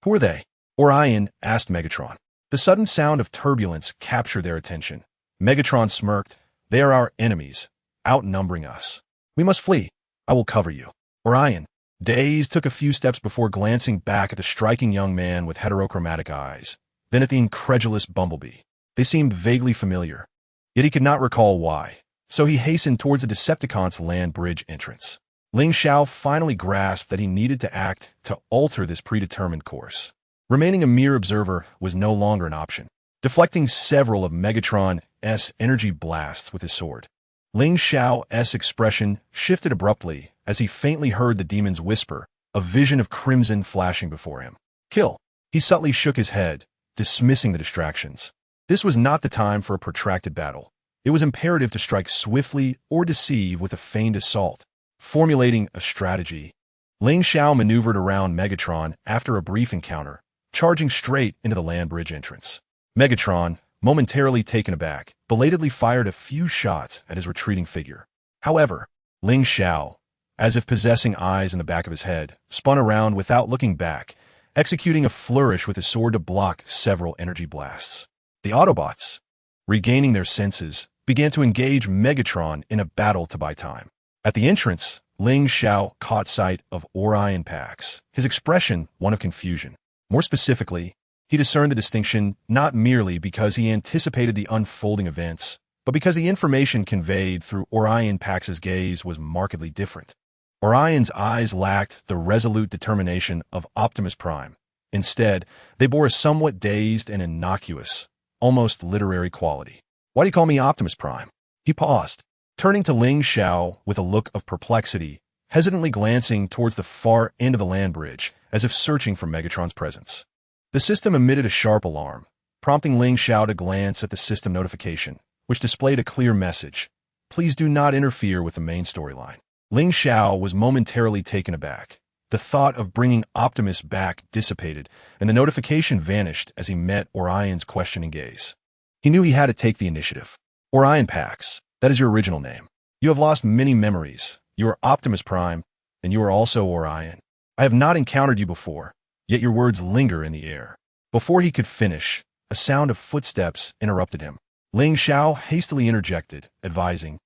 Who are they? Orion asked Megatron. The sudden sound of turbulence captured their attention. Megatron smirked. They are our enemies, outnumbering us. We must flee. I will cover you. Orion, dazed, took a few steps before glancing back at the striking young man with heterochromatic eyes, then at the incredulous Bumblebee. They seemed vaguely familiar, yet he could not recall why, so he hastened towards the Decepticons' land bridge entrance. Ling Xiao finally grasped that he needed to act to alter this predetermined course. Remaining a mere observer was no longer an option. Deflecting several of Megatron's energy blasts with his sword, Ling Xiao's expression shifted abruptly as he faintly heard the demon's whisper, a vision of crimson flashing before him. Kill! He subtly shook his head, dismissing the distractions. This was not the time for a protracted battle. It was imperative to strike swiftly or deceive with a feigned assault. Formulating a strategy, Ling Xiao maneuvered around Megatron after a brief encounter, charging straight into the land bridge entrance. Megatron, momentarily taken aback, belatedly fired a few shots at his retreating figure. However, Ling Xiao, as if possessing eyes in the back of his head, spun around without looking back, executing a flourish with his sword to block several energy blasts. The Autobots, regaining their senses, began to engage Megatron in a battle to buy time. At the entrance, Ling Xiao caught sight of Orion Pax, his expression one of confusion. More specifically, he discerned the distinction not merely because he anticipated the unfolding events, but because the information conveyed through Orion Pax's gaze was markedly different. Orion's eyes lacked the resolute determination of Optimus Prime. Instead, they bore a somewhat dazed and innocuous, almost literary quality. Why do you call me Optimus Prime? He paused, turning to Ling Xiao with a look of perplexity, hesitantly glancing towards the far end of the land bridge, as if searching for Megatron's presence. The system emitted a sharp alarm, prompting Ling Xiao to glance at the system notification, which displayed a clear message. Please do not interfere with the main storyline. Ling Xiao was momentarily taken aback. The thought of bringing Optimus back dissipated, and the notification vanished as he met Orion's questioning gaze. He knew he had to take the initiative. Orion Pax, that is your original name. You have lost many memories. You are Optimus Prime, and you are also Orion. I have not encountered you before, yet your words linger in the air. Before he could finish, a sound of footsteps interrupted him. Ling Xiao hastily interjected, advising,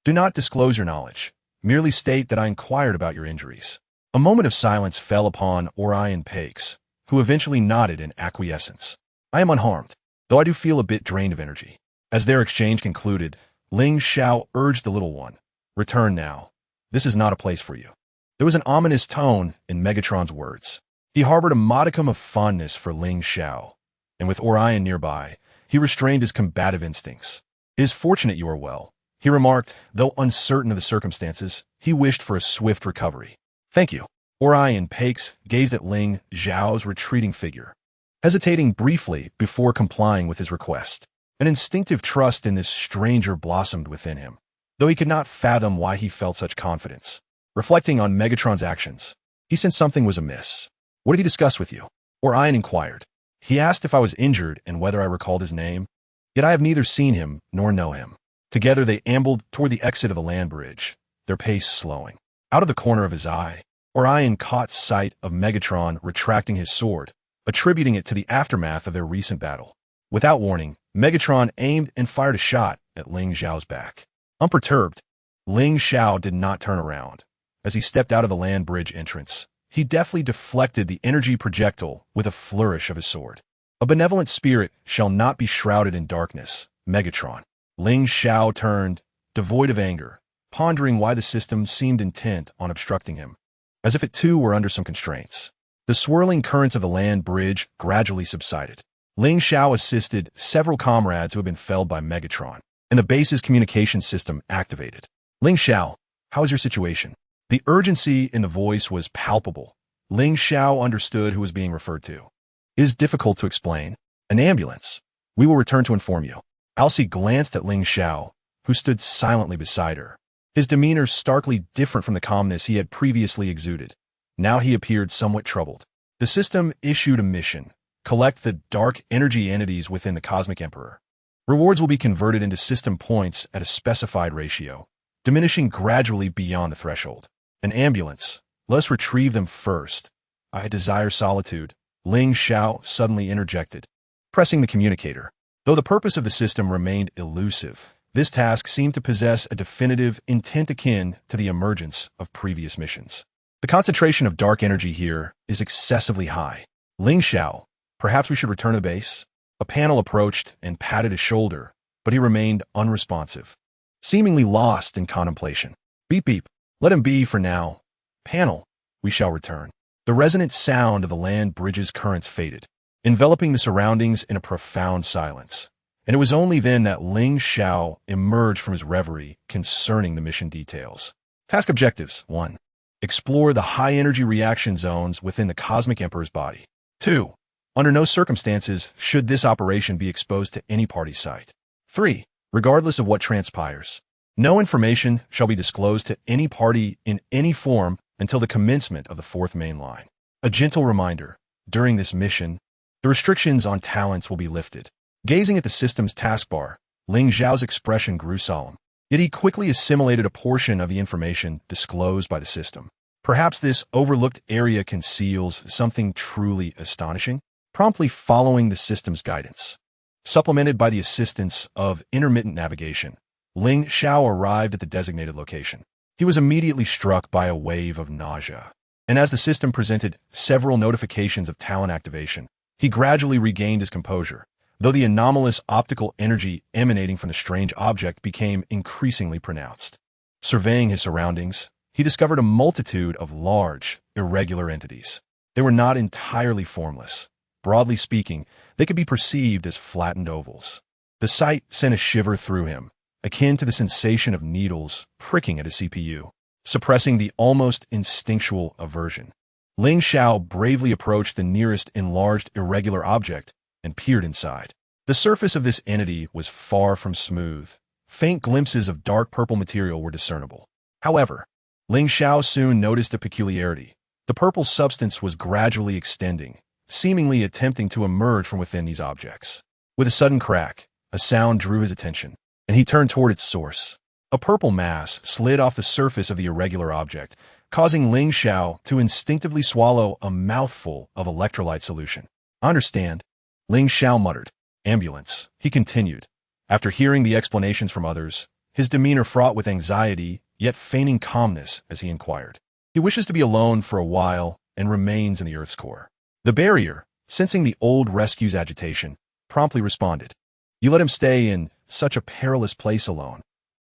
"Do not disclose your knowledge. Merely state that I inquired about your injuries." A moment of silence fell upon Orion Pax, who eventually nodded in acquiescence. "I am unharmed, though I do feel a bit drained of energy." As their exchange concluded, Ling Xiao urged the little one, "Return now. This is not a place for you." There was an ominous tone in Megatron's words. He harbored a modicum of fondness for Ling Xiao, and with Orion nearby, he restrained his combative instincts. "It is fortunate you are well," he remarked, though uncertain of the circumstances. He wished for a swift recovery. "Thank you." Orion Pax gazed at Ling Xiao's retreating figure, hesitating briefly before complying with his request. An instinctive trust in this stranger blossomed within him, though he could not fathom why he felt such confidence. Reflecting on Megatron's actions, he sensed something was amiss. "What did he discuss with you?" Orion inquired. "He asked if I was injured and whether I recalled his name. Yet I have neither seen him nor know him." Together they ambled toward the exit of the land bridge, their pace slowing. Out of the corner of his eye, Orion caught sight of Megatron retracting his sword, attributing it to the aftermath of their recent battle. Without warning, Megatron aimed and fired a shot at Ling Xiao's back. Unperturbed, Ling Xiao did not turn around. As he stepped out of the land bridge entrance, he deftly deflected the energy projectile with a flourish of his sword. "A benevolent spirit shall not be shrouded in darkness, Megatron." Ling Xiao turned, devoid of anger, pondering why the system seemed intent on obstructing him, as if it too were under some constraints. The swirling currents of the land bridge gradually subsided. Ling Xiao assisted several comrades who had been felled by Megatron, and the base's communication system activated. "Ling Xiao, how is your situation?" The urgency in the voice was palpable. Ling Xiao understood who was being referred to. "It is difficult to explain. An ambulance. We will return to inform you." Alcee glanced at Ling Xiao, who stood silently beside her, his demeanor starkly different from the calmness he had previously exuded. Now he appeared somewhat troubled. The system issued a mission: collect the dark energy entities within the Cosmic Emperor. Rewards will be converted into system points at a specified ratio, diminishing gradually beyond the threshold. An ambulance. Let us retrieve them first. I desire solitude. Ling Xiao suddenly interjected, pressing the communicator. Though the purpose of the system remained elusive, this task seemed to possess a definitive intent akin to the emergence of previous missions. The concentration of dark energy here is excessively high. Ling Xiao, perhaps we should return to base? A panel approached and patted his shoulder, but he remained unresponsive, seemingly lost in contemplation. Beep beep, let him be for now. Panel, we shall return. The resonant sound of the land bridge's currents faded, enveloping the surroundings in a profound silence. And it was only then that Ling Xiao emerged from his reverie concerning the mission details. Task objectives: 1. Explore the high-energy reaction zones within the Cosmic Emperor's body. 2. Under no circumstances should this operation be exposed to any party site. 3. Regardless of what transpires, no information shall be disclosed to any party in any form until the commencement of the fourth main line. A gentle reminder: during this mission, the restrictions on talents will be lifted. Gazing at the system's taskbar, Ling Xiao's expression grew solemn. Yet he quickly assimilated a portion of the information disclosed by the system. Perhaps this overlooked area conceals something truly astonishing? Promptly following the system's guidance, supplemented by the assistance of intermittent navigation, Ling Xiao arrived at the designated location. He was immediately struck by a wave of nausea, and as the system presented several notifications of talent activation, he gradually regained his composure, though the anomalous optical energy emanating from the strange object became increasingly pronounced. Surveying his surroundings, he discovered a multitude of large, irregular entities. They were not entirely formless. Broadly speaking, they could be perceived as flattened ovals. The sight sent a shiver through him, akin to the sensation of needles pricking at a CPU, suppressing the almost instinctual aversion. Ling Xiao bravely approached the nearest enlarged irregular object and peered inside. The surface of this entity was far from smooth. Faint glimpses of dark purple material were discernible. However, Ling Xiao soon noticed a peculiarity. The purple substance was gradually extending, seemingly attempting to emerge from within these objects. With a sudden crack, a sound drew his attention, and he turned toward its source. A purple mass slid off the surface of the irregular object, causing Ling Xiao to instinctively swallow a mouthful of electrolyte solution. I understand, Ling Xiao muttered. Ambulance, he continued. After hearing the explanations from others, his demeanor fraught with anxiety, yet feigning calmness as he inquired. He wishes to be alone for a while and remains in the Earth's core. The barrier, sensing the old rescue's agitation, promptly responded. You let him stay in such a perilous place alone.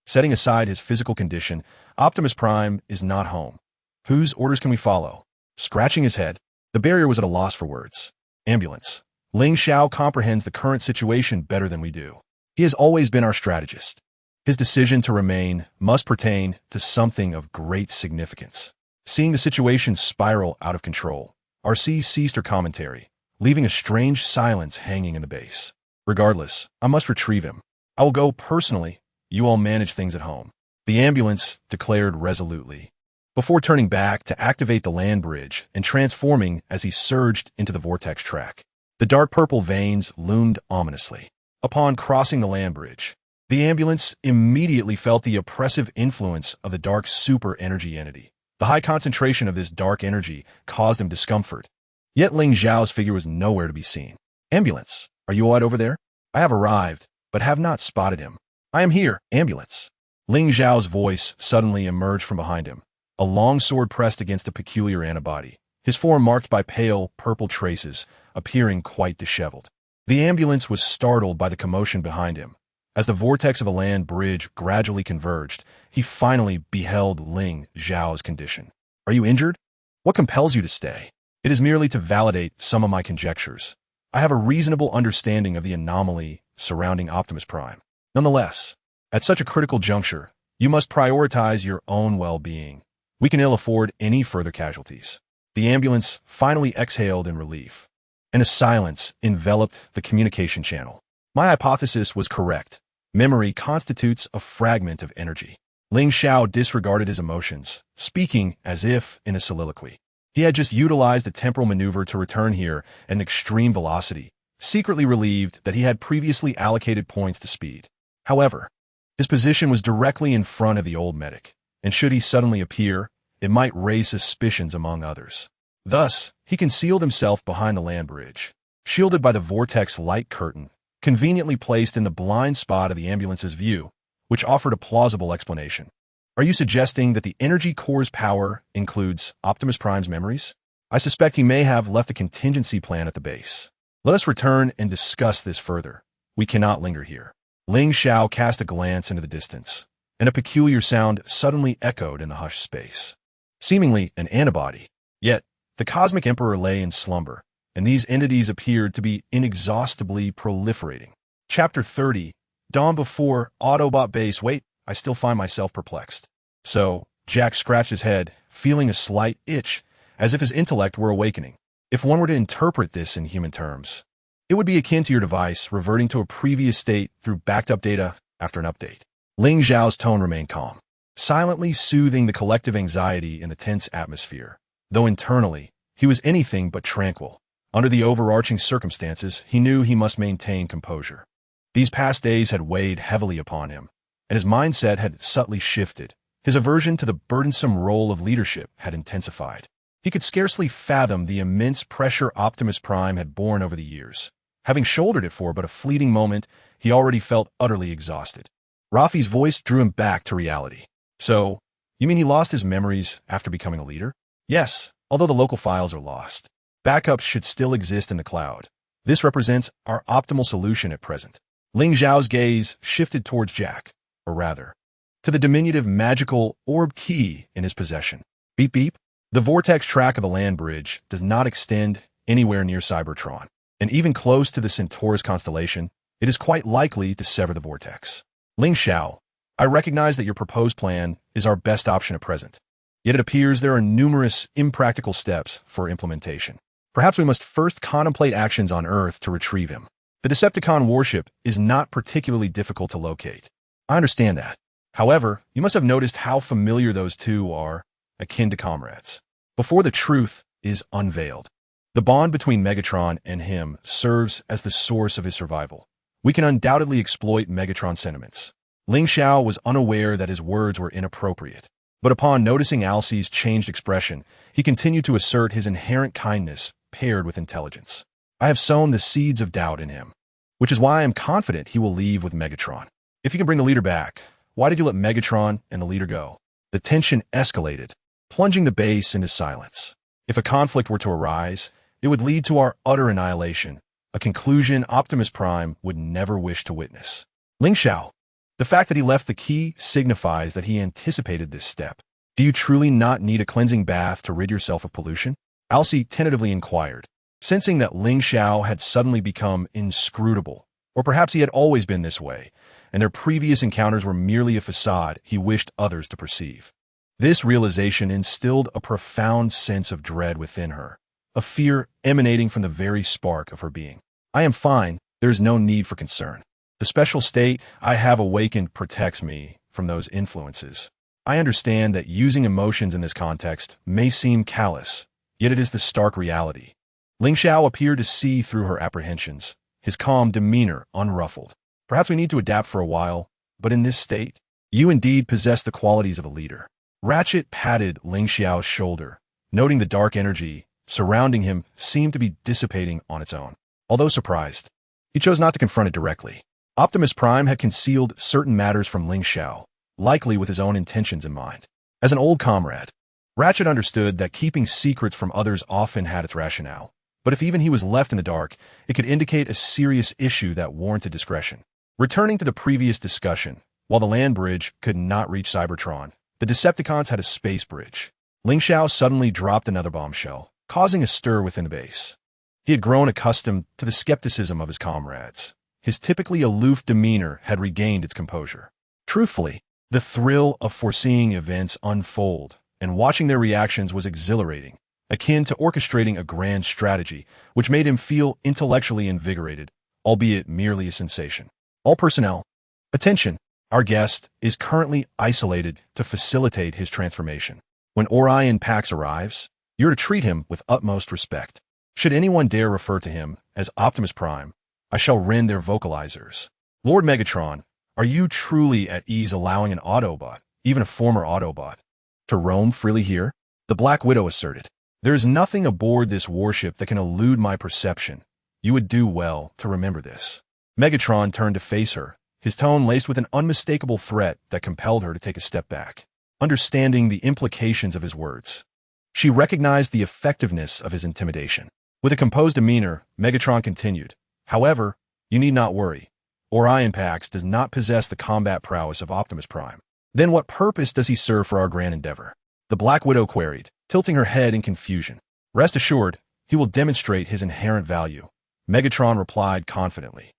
Setting aside his physical condition, Optimus Prime is not home. Whose orders can we follow? Scratching his head, the barrier was at a loss for words. Ambulance. Ling Xiao comprehends the current situation better than we do. He has always been our strategist. His decision to remain must pertain to something of great significance. Seeing the situation spiral out of control, RC ceased her commentary, leaving a strange silence hanging in the base. Regardless, I must retrieve him. I will go personally. You all manage things at home. The ambulance declared resolutely, before turning back to activate the land bridge and transforming as he surged into the vortex track. The dark purple veins loomed ominously. Upon crossing the land bridge, the ambulance immediately felt the oppressive influence of the dark super energy entity. The high concentration of this dark energy caused him discomfort. Yet Ling Xiao's figure was nowhere to be seen. Ambulance, are you all right over there? I have arrived, but have not spotted him. I am here, ambulance. Ling Xiao's voice suddenly emerged from behind him, a long sword pressed against a peculiar antibody, his form marked by pale, purple traces, appearing quite disheveled. The ambulance was startled by the commotion behind him. As the vortex of the land bridge gradually converged, he finally beheld Ling Xiao's condition. Are you injured? What compels you to stay? It is merely to validate some of my conjectures. I have a reasonable understanding of the anomaly surrounding Optimus Prime. Nonetheless, at such a critical juncture, you must prioritize your own well-being. We can ill afford any further casualties. The ambulance finally exhaled in relief, and a silence enveloped the communication channel. My hypothesis was correct. Memory constitutes a fragment of energy. Ling Xiao disregarded his emotions, speaking as if in a soliloquy. He had just utilized a temporal maneuver to return here at an extreme velocity, secretly relieved that he had previously allocated points to speed. However, his position was directly in front of the old medic, and should he suddenly appear, it might raise suspicions among others. Thus, he concealed himself behind the land bridge, shielded by the vortex light curtain, conveniently placed in the blind spot of the ambulance's view, which offered a plausible explanation. Are you suggesting that the energy core's power includes Optimus Prime's memories? I suspect he may have left a contingency plan at the base. Let us return and discuss this further. We cannot linger here. Ling Xiao cast a glance into the distance, and a peculiar sound suddenly echoed in the hushed space. Seemingly an antibody. Yet, the Cosmic Emperor lay in slumber, and these entities appeared to be inexhaustibly proliferating. Chapter 30, Dawn Before Autobot Base. Wait, I still find myself perplexed. So, Jack scratched his head, feeling a slight itch, as if his intellect were awakening. If one were to interpret this in human terms, it would be akin to your device reverting to a previous state through backed-up data after an update. Ling Xiao's tone remained calm, silently soothing the collective anxiety in the tense atmosphere, though internally, he was anything but tranquil. Under the overarching circumstances, he knew he must maintain composure. These past days had weighed heavily upon him, and his mindset had subtly shifted. His aversion to the burdensome role of leadership had intensified. He could scarcely fathom the immense pressure Optimus Prime had borne over the years. Having shouldered it for but a fleeting moment, he already felt utterly exhausted. Rafi's voice drew him back to reality. So, you mean he lost his memories after becoming a leader? Yes, although the local files are lost. Backups should still exist in the cloud. This represents our optimal solution at present. Ling Xiao's gaze shifted towards Jack, or rather, to the diminutive magical orb key in his possession. Beep beep. The vortex track of the land bridge does not extend anywhere near Cybertron, and even close to the Centaurus constellation, it is quite likely to sever the vortex. Ling Xiao, I recognize that your proposed plan is our best option at present. Yet it appears there are numerous impractical steps for implementation. Perhaps we must first contemplate actions on Earth to retrieve him. The Decepticon warship is not particularly difficult to locate. I understand that. However, you must have noticed how familiar those two are, akin to comrades. Before the truth is unveiled, the bond between Megatron and him serves as the source of his survival. We can undoubtedly exploit Megatron's sentiments. Ling Xiao was unaware that his words were inappropriate, but upon noticing Alcée's changed expression, he continued to assert his inherent kindness paired with intelligence. I have sown the seeds of doubt in him, which is why I am confident he will leave with Megatron. If you can bring the leader back, why did you let Megatron and the leader go? The tension escalated, plunging the base into silence. If a conflict were to arise, it would lead to our utter annihilation, a conclusion Optimus Prime would never wish to witness. Ling Xiao, the fact that he left the key signifies that he anticipated this step. Do you truly not need a cleansing bath to rid yourself of pollution? Alcée tentatively inquired, sensing that Ling Xiao had suddenly become inscrutable, or perhaps he had always been this way, and their previous encounters were merely a facade he wished others to perceive. This realization instilled a profound sense of dread within her, a fear emanating from the very spark of her being. I am fine, there is no need for concern. The special state I have awakened protects me from those influences. I understand that using emotions in this context may seem callous, yet it is the stark reality. Ling Xiao appeared to see through her apprehensions, his calm demeanor unruffled. Perhaps we need to adapt for a while, but in this state, you indeed possess the qualities of a leader. Ratchet patted Ling Xiao's shoulder, noting the dark energy surrounding him seemed to be dissipating on its own. Although surprised, he chose not to confront it directly. Optimus Prime had concealed certain matters from Ling Xiao, likely with his own intentions in mind. As an old comrade, Ratchet understood that keeping secrets from others often had its rationale, but if even he was left in the dark, it could indicate a serious issue that warranted discretion. Returning to the previous discussion, while the land bridge could not reach Cybertron, the Decepticons had a space bridge. Ling Xiao suddenly dropped another bombshell, causing a stir within the base. He had grown accustomed to the skepticism of his comrades. His typically aloof demeanor had regained its composure. Truthfully, the thrill of foreseeing events unfold and watching their reactions was exhilarating, akin to orchestrating a grand strategy, which made him feel intellectually invigorated, albeit merely a sensation. All personnel, attention! Our guest is currently isolated to facilitate his transformation. When Orion Pax arrives, You're to treat him with utmost respect. Should anyone dare refer to him as Optimus Prime, I shall rend their vocalizers. Lord Megatron, are you truly at ease allowing an Autobot, even a former Autobot, to roam freely here? The Black Widow asserted. There is nothing aboard this warship that can elude my perception. You would do well to remember this. Megatron turned to face her, his tone laced with an unmistakable threat that compelled her to take a step back, understanding the implications of his words. She recognized the effectiveness of his intimidation. With a composed demeanor, Megatron continued, However, you need not worry. Orion Pax does not possess the combat prowess of Optimus Prime. Then what purpose does he serve for our grand endeavor? The Black Widow queried, tilting her head in confusion. Rest assured, he will demonstrate his inherent value. Megatron replied confidently.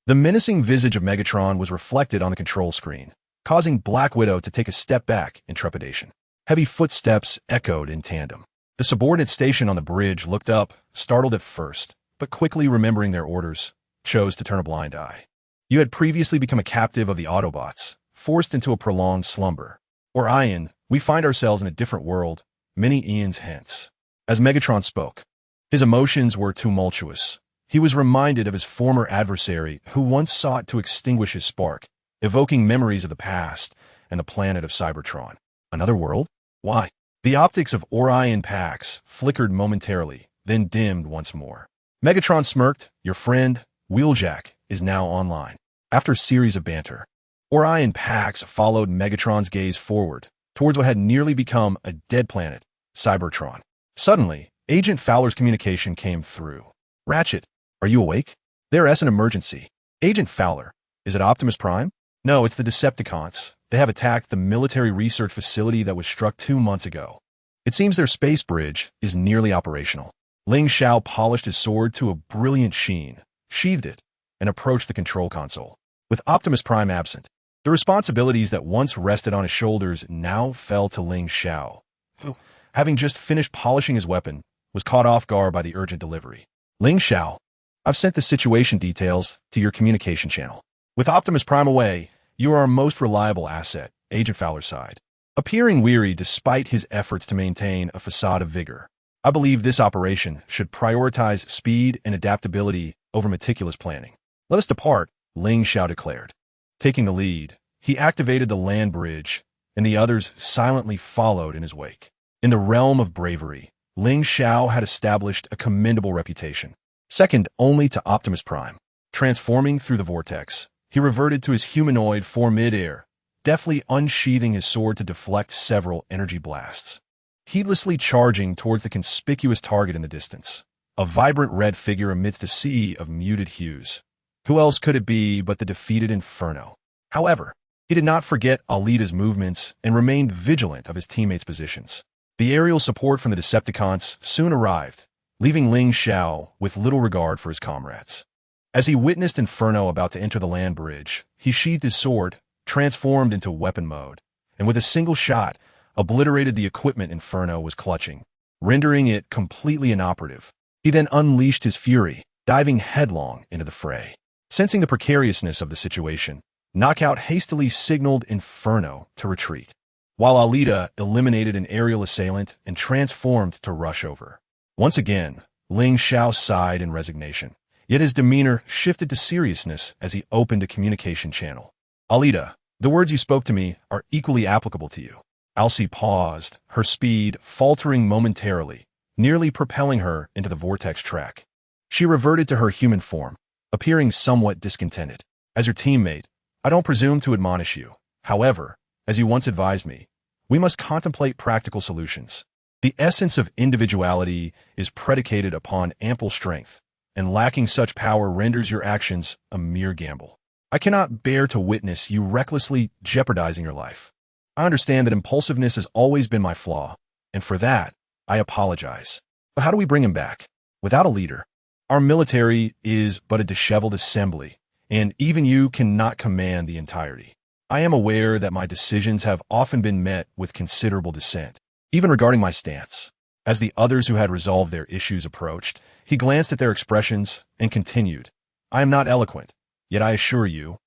The menacing visage of Megatron was reflected on the control screen, causing Black Widow to take a step back in trepidation. Heavy footsteps echoed in tandem. The subordinate stationed on the bridge looked up, startled at first, but quickly remembering their orders, chose to turn a blind eye. You had previously become a captive of the Autobots, forced into a prolonged slumber. Orion, we find ourselves in a different world, many eons hence. As Megatron spoke, his emotions were tumultuous. He was reminded of his former adversary who once sought to extinguish his spark, evoking memories of the past and the planet of Cybertron. Another world? Why? The optics of Orion Pax flickered momentarily, then dimmed once more. Megatron smirked. Your friend, Wheeljack, is now online. After a series of banter, Orion Pax followed Megatron's gaze forward, towards what had nearly become a dead planet, Cybertron. Suddenly, Agent Fowler's communication came through. Ratchet, are you awake? There's an emergency. Agent Fowler, is it Optimus Prime? No, it's the Decepticons. They have attacked the military research facility that was struck 2 months ago. It seems their space bridge is nearly operational. Ling Xiao polished his sword to a brilliant sheen, sheathed it, and approached the control console. With Optimus Prime absent, the responsibilities that once rested on his shoulders now fell to Ling Xiao, who, having just finished polishing his weapon, was caught off guard by the urgent delivery. Ling Xiao, I've sent the situation details to your communication channel. With Optimus Prime away, you are our most reliable asset, Agent Fowler sighed. Appearing weary despite his efforts to maintain a facade of vigor, I believe this operation should prioritize speed and adaptability over meticulous planning. Let us depart, Ling Xiao declared. Taking the lead, he activated the land bridge, and the others silently followed in his wake. In the realm of bravery, Ling Xiao had established a commendable reputation, second only to Optimus Prime. Transforming through the vortex, he reverted to his humanoid form mid-air, deftly unsheathing his sword to deflect several energy blasts. Heedlessly charging towards the conspicuous target in the distance, a vibrant red figure amidst a sea of muted hues. Who else could it be but the defeated Inferno? However, he did not forget Alita's movements and remained vigilant of his teammates' positions. The aerial support from the Decepticons soon arrived, leaving Ling Xiao with little regard for his comrades. As he witnessed Inferno about to enter the land bridge, he sheathed his sword, transformed into weapon mode, and with a single shot, obliterated the equipment Inferno was clutching, rendering it completely inoperative. He then unleashed his fury, diving headlong into the fray. Sensing the precariousness of the situation, Knockout hastily signaled Inferno to retreat, while Alita eliminated an aerial assailant and transformed to rush over. Once again, Ling Xiao sighed in resignation, yet his demeanor shifted to seriousness as he opened a communication channel. Alita, the words you spoke to me are equally applicable to you. Alcee paused, her speed faltering momentarily, nearly propelling her into the vortex track. She reverted to her human form, appearing somewhat discontented. As your teammate, I don't presume to admonish you. However, as you once advised me, we must contemplate practical solutions. The essence of individuality is predicated upon ample strength, and lacking such power renders your actions a mere gamble. I cannot bear to witness you recklessly jeopardizing your life. I understand that impulsiveness has always been my flaw, and for that, I apologize. But how do we bring him back? Without a leader, our military is but a disheveled assembly, and even you cannot command the entirety. I am aware that my decisions have often been met with considerable dissent, even regarding my stance. As the others who had resolved their issues approached, he glanced at their expressions and continued, I am not eloquent, yet I assure you,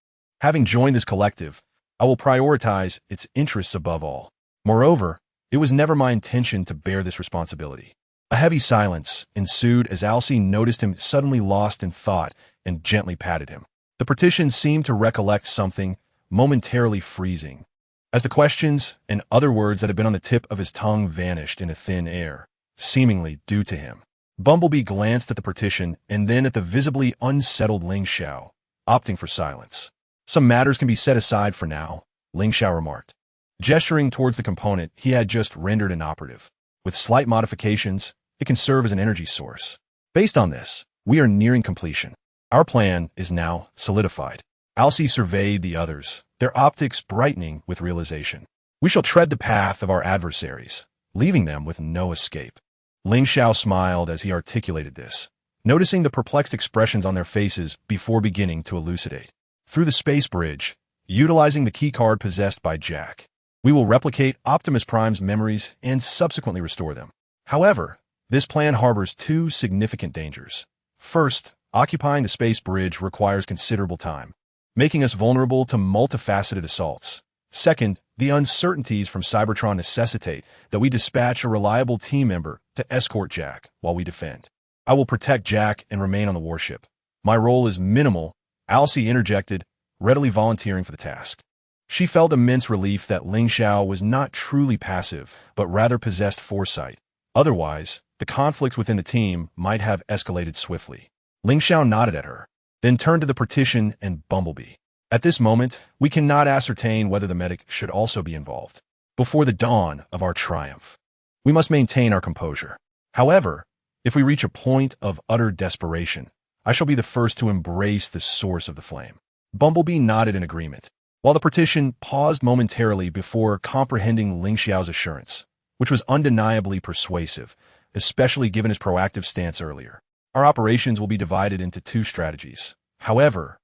having joined this collective, I will prioritize its interests above all. Moreover, it was never my intention to bear this responsibility. A heavy silence ensued as Alcee noticed him suddenly lost in thought and gently patted him. The partition seemed to recollect something, momentarily freezing, as the questions and other words that had been on the tip of his tongue vanished into thin air, seemingly due to him. Bumblebee glanced at the partition and then at the visibly unsettled Ling Xiao, opting for silence. Some matters can be set aside for now, Ling Xiao remarked, gesturing towards the component he had just rendered inoperative. With slight modifications, it can serve as an energy source. Based on this, we are nearing completion. Our plan is now solidified. Alcee surveyed the others, their optics brightening with realization. We shall tread the path of our adversaries, leaving them with no escape. Ling Xiao smiled as he articulated this, noticing the perplexed expressions on their faces before beginning to elucidate. Through the space bridge, utilizing the keycard possessed by Jack, we will replicate Optimus Prime's memories and subsequently restore them. However, this plan harbors two significant dangers. First, occupying the space bridge requires considerable time, making us vulnerable to multifaceted assaults. Second, the uncertainties from Cybertron necessitate that we dispatch a reliable team member to escort Jack while we defend. I will protect Jack and remain on the warship. My role is minimal, Alcee interjected, readily volunteering for the task. She felt immense relief that Ling Xiao was not truly passive, but rather possessed foresight. Otherwise, the conflicts within the team might have escalated swiftly. Ling Xiao nodded at her, then turned to the partition and Bumblebee. At this moment, we cannot ascertain whether the medic should also be involved. Before the dawn of our triumph, we must maintain our composure. However, if we reach a point of utter desperation, I shall be the first to embrace the source of the flame. Bumblebee nodded in agreement, while the partition paused momentarily before comprehending Ling Xiao's assurance, which was undeniably persuasive, especially given his proactive stance earlier. Our operations will be divided into two strategies. However,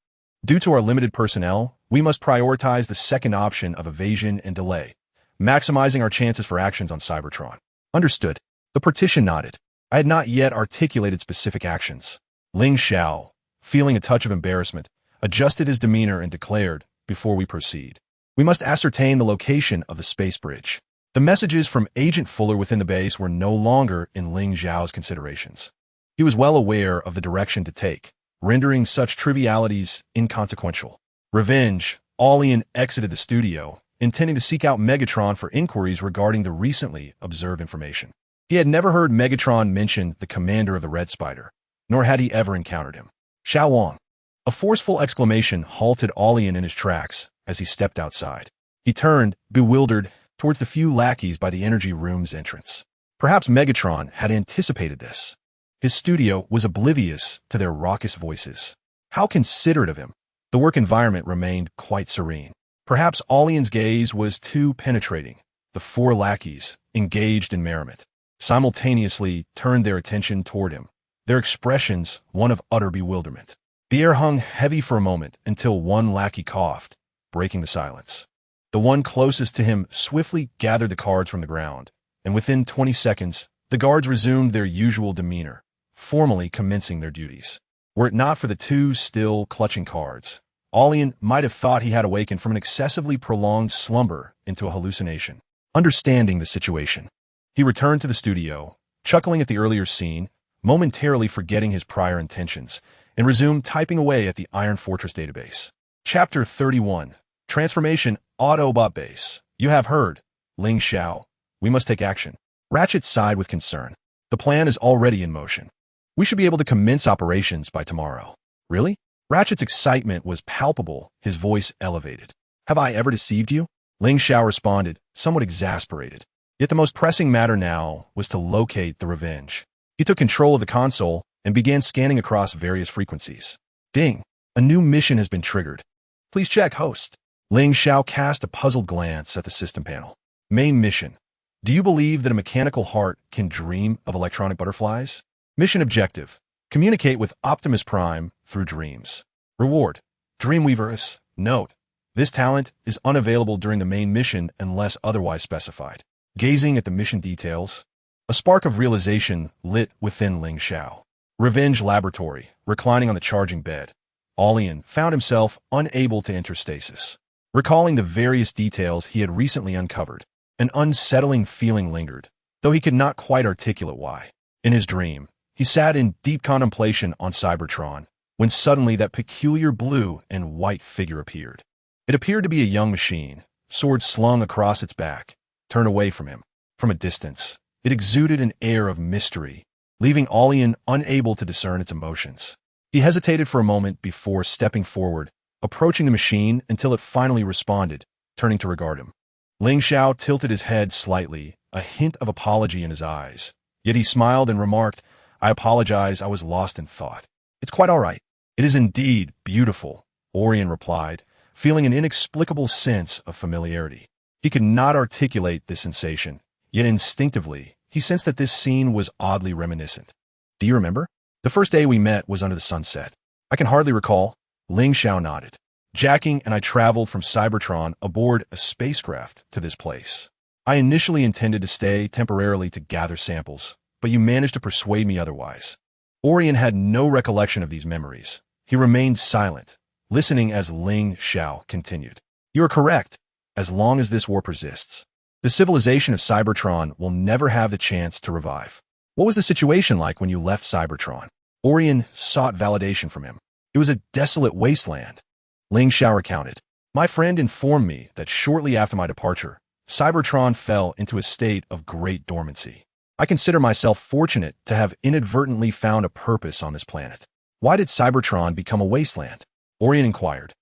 due to our limited personnel, we must prioritize the second option of evasion and delay, maximizing our chances for actions on Cybertron. Understood. The partition nodded. I had not yet articulated specific actions. Ling Xiao, feeling a touch of embarrassment, adjusted his demeanor and declared, before we proceed, we must ascertain the location of the space bridge. The messages from Agent Fuller within the base were no longer in Ling Xiao's considerations. He was well aware of the direction to take, rendering such trivialities inconsequential. Revenge, Alien exited the studio, intending to seek out Megatron for inquiries regarding the recently observed information. He had never heard Megatron mention the commander of the Red Spider, nor had he ever encountered him. Xiao Wang. A forceful exclamation halted Alien in his tracks as he stepped outside. He turned, bewildered, towards the few lackeys by the energy room's entrance. Perhaps Megatron had anticipated this. His studio was oblivious to their raucous voices. How considerate of him. The work environment remained quite serene. Perhaps Alien's gaze was too penetrating. The four lackeys, engaged in merriment, simultaneously turned their attention toward him, their expressions one of utter bewilderment. The air hung heavy for a moment until one lackey coughed, breaking the silence. The one closest to him swiftly gathered the cards from the ground, and within 20 seconds, the guards resumed their usual demeanor, formally commencing their duties. Were it not for the two still clutching cards, Alien might have thought he had awakened from an excessively prolonged slumber into a hallucination. Understanding the situation, he returned to the studio, chuckling at the earlier scene, momentarily forgetting his prior intentions, and resumed typing away at the Iron Fortress database. Chapter 31. Transformation Autobot Base. You have heard, Ling Xiao. We must take action. Ratchet sighed with concern. The plan is already in motion. We should be able to commence operations by tomorrow. Really? Ratchet's excitement was palpable, his voice elevated. Have I ever deceived you? Ling Xiao responded, somewhat exasperated. Yet the most pressing matter now was to locate the Revenge. He took control of the console and began scanning across various frequencies. Ding! A new mission has been triggered. Please check, host. Ling Xiao cast a puzzled glance at the system panel. Main mission. Do you believe that a mechanical heart can dream of electronic butterflies? Mission objective. Communicate with Optimus Prime through dreams. Reward. Dreamweavers. Note. This talent is unavailable during the main mission unless otherwise specified. Gazing at the mission details, a spark of realization lit within Ling Xiao. Revenge Laboratory, reclining on the charging bed. Alien found himself unable to enter stasis. Recalling the various details he had recently uncovered, an unsettling feeling lingered, though he could not quite articulate why. In his dream, he sat in deep contemplation on Cybertron, when suddenly that peculiar blue and white figure appeared. It appeared to be a young machine, sword slung across its back, turned away from him. From a distance, it exuded an air of mystery, leaving Aulien unable to discern its emotions. He hesitated for a moment before stepping forward, approaching the machine until it finally responded, turning to regard him. Ling Xiao tilted his head slightly, a hint of apology in his eyes. Yet he smiled and remarked, "I apologize, I was lost in thought." "It's quite all right. It is indeed beautiful," Aulien replied, feeling an inexplicable sense of familiarity. He could not articulate this sensation, yet instinctively, he sensed that this scene was oddly reminiscent. "Do you remember? The first day we met was under the sunset." "I can hardly recall." Ling Xiao nodded. "Jacking and I traveled from Cybertron aboard a spacecraft to this place. I initially intended to stay temporarily to gather samples, but you managed to persuade me otherwise." Aulien had no recollection of these memories. He remained silent, listening as Ling Xiao continued. "You are correct. As long as this war persists, the civilization of Cybertron will never have the chance to revive." "What was the situation like when you left Cybertron?" Aulien sought validation from him. "It was a desolate wasteland." Ling Xiao recounted. "My friend informed me that shortly after my departure, Cybertron fell into a state of great dormancy. I consider myself fortunate to have inadvertently found a purpose on this planet." "Why did Cybertron become a wasteland?" Aulien inquired,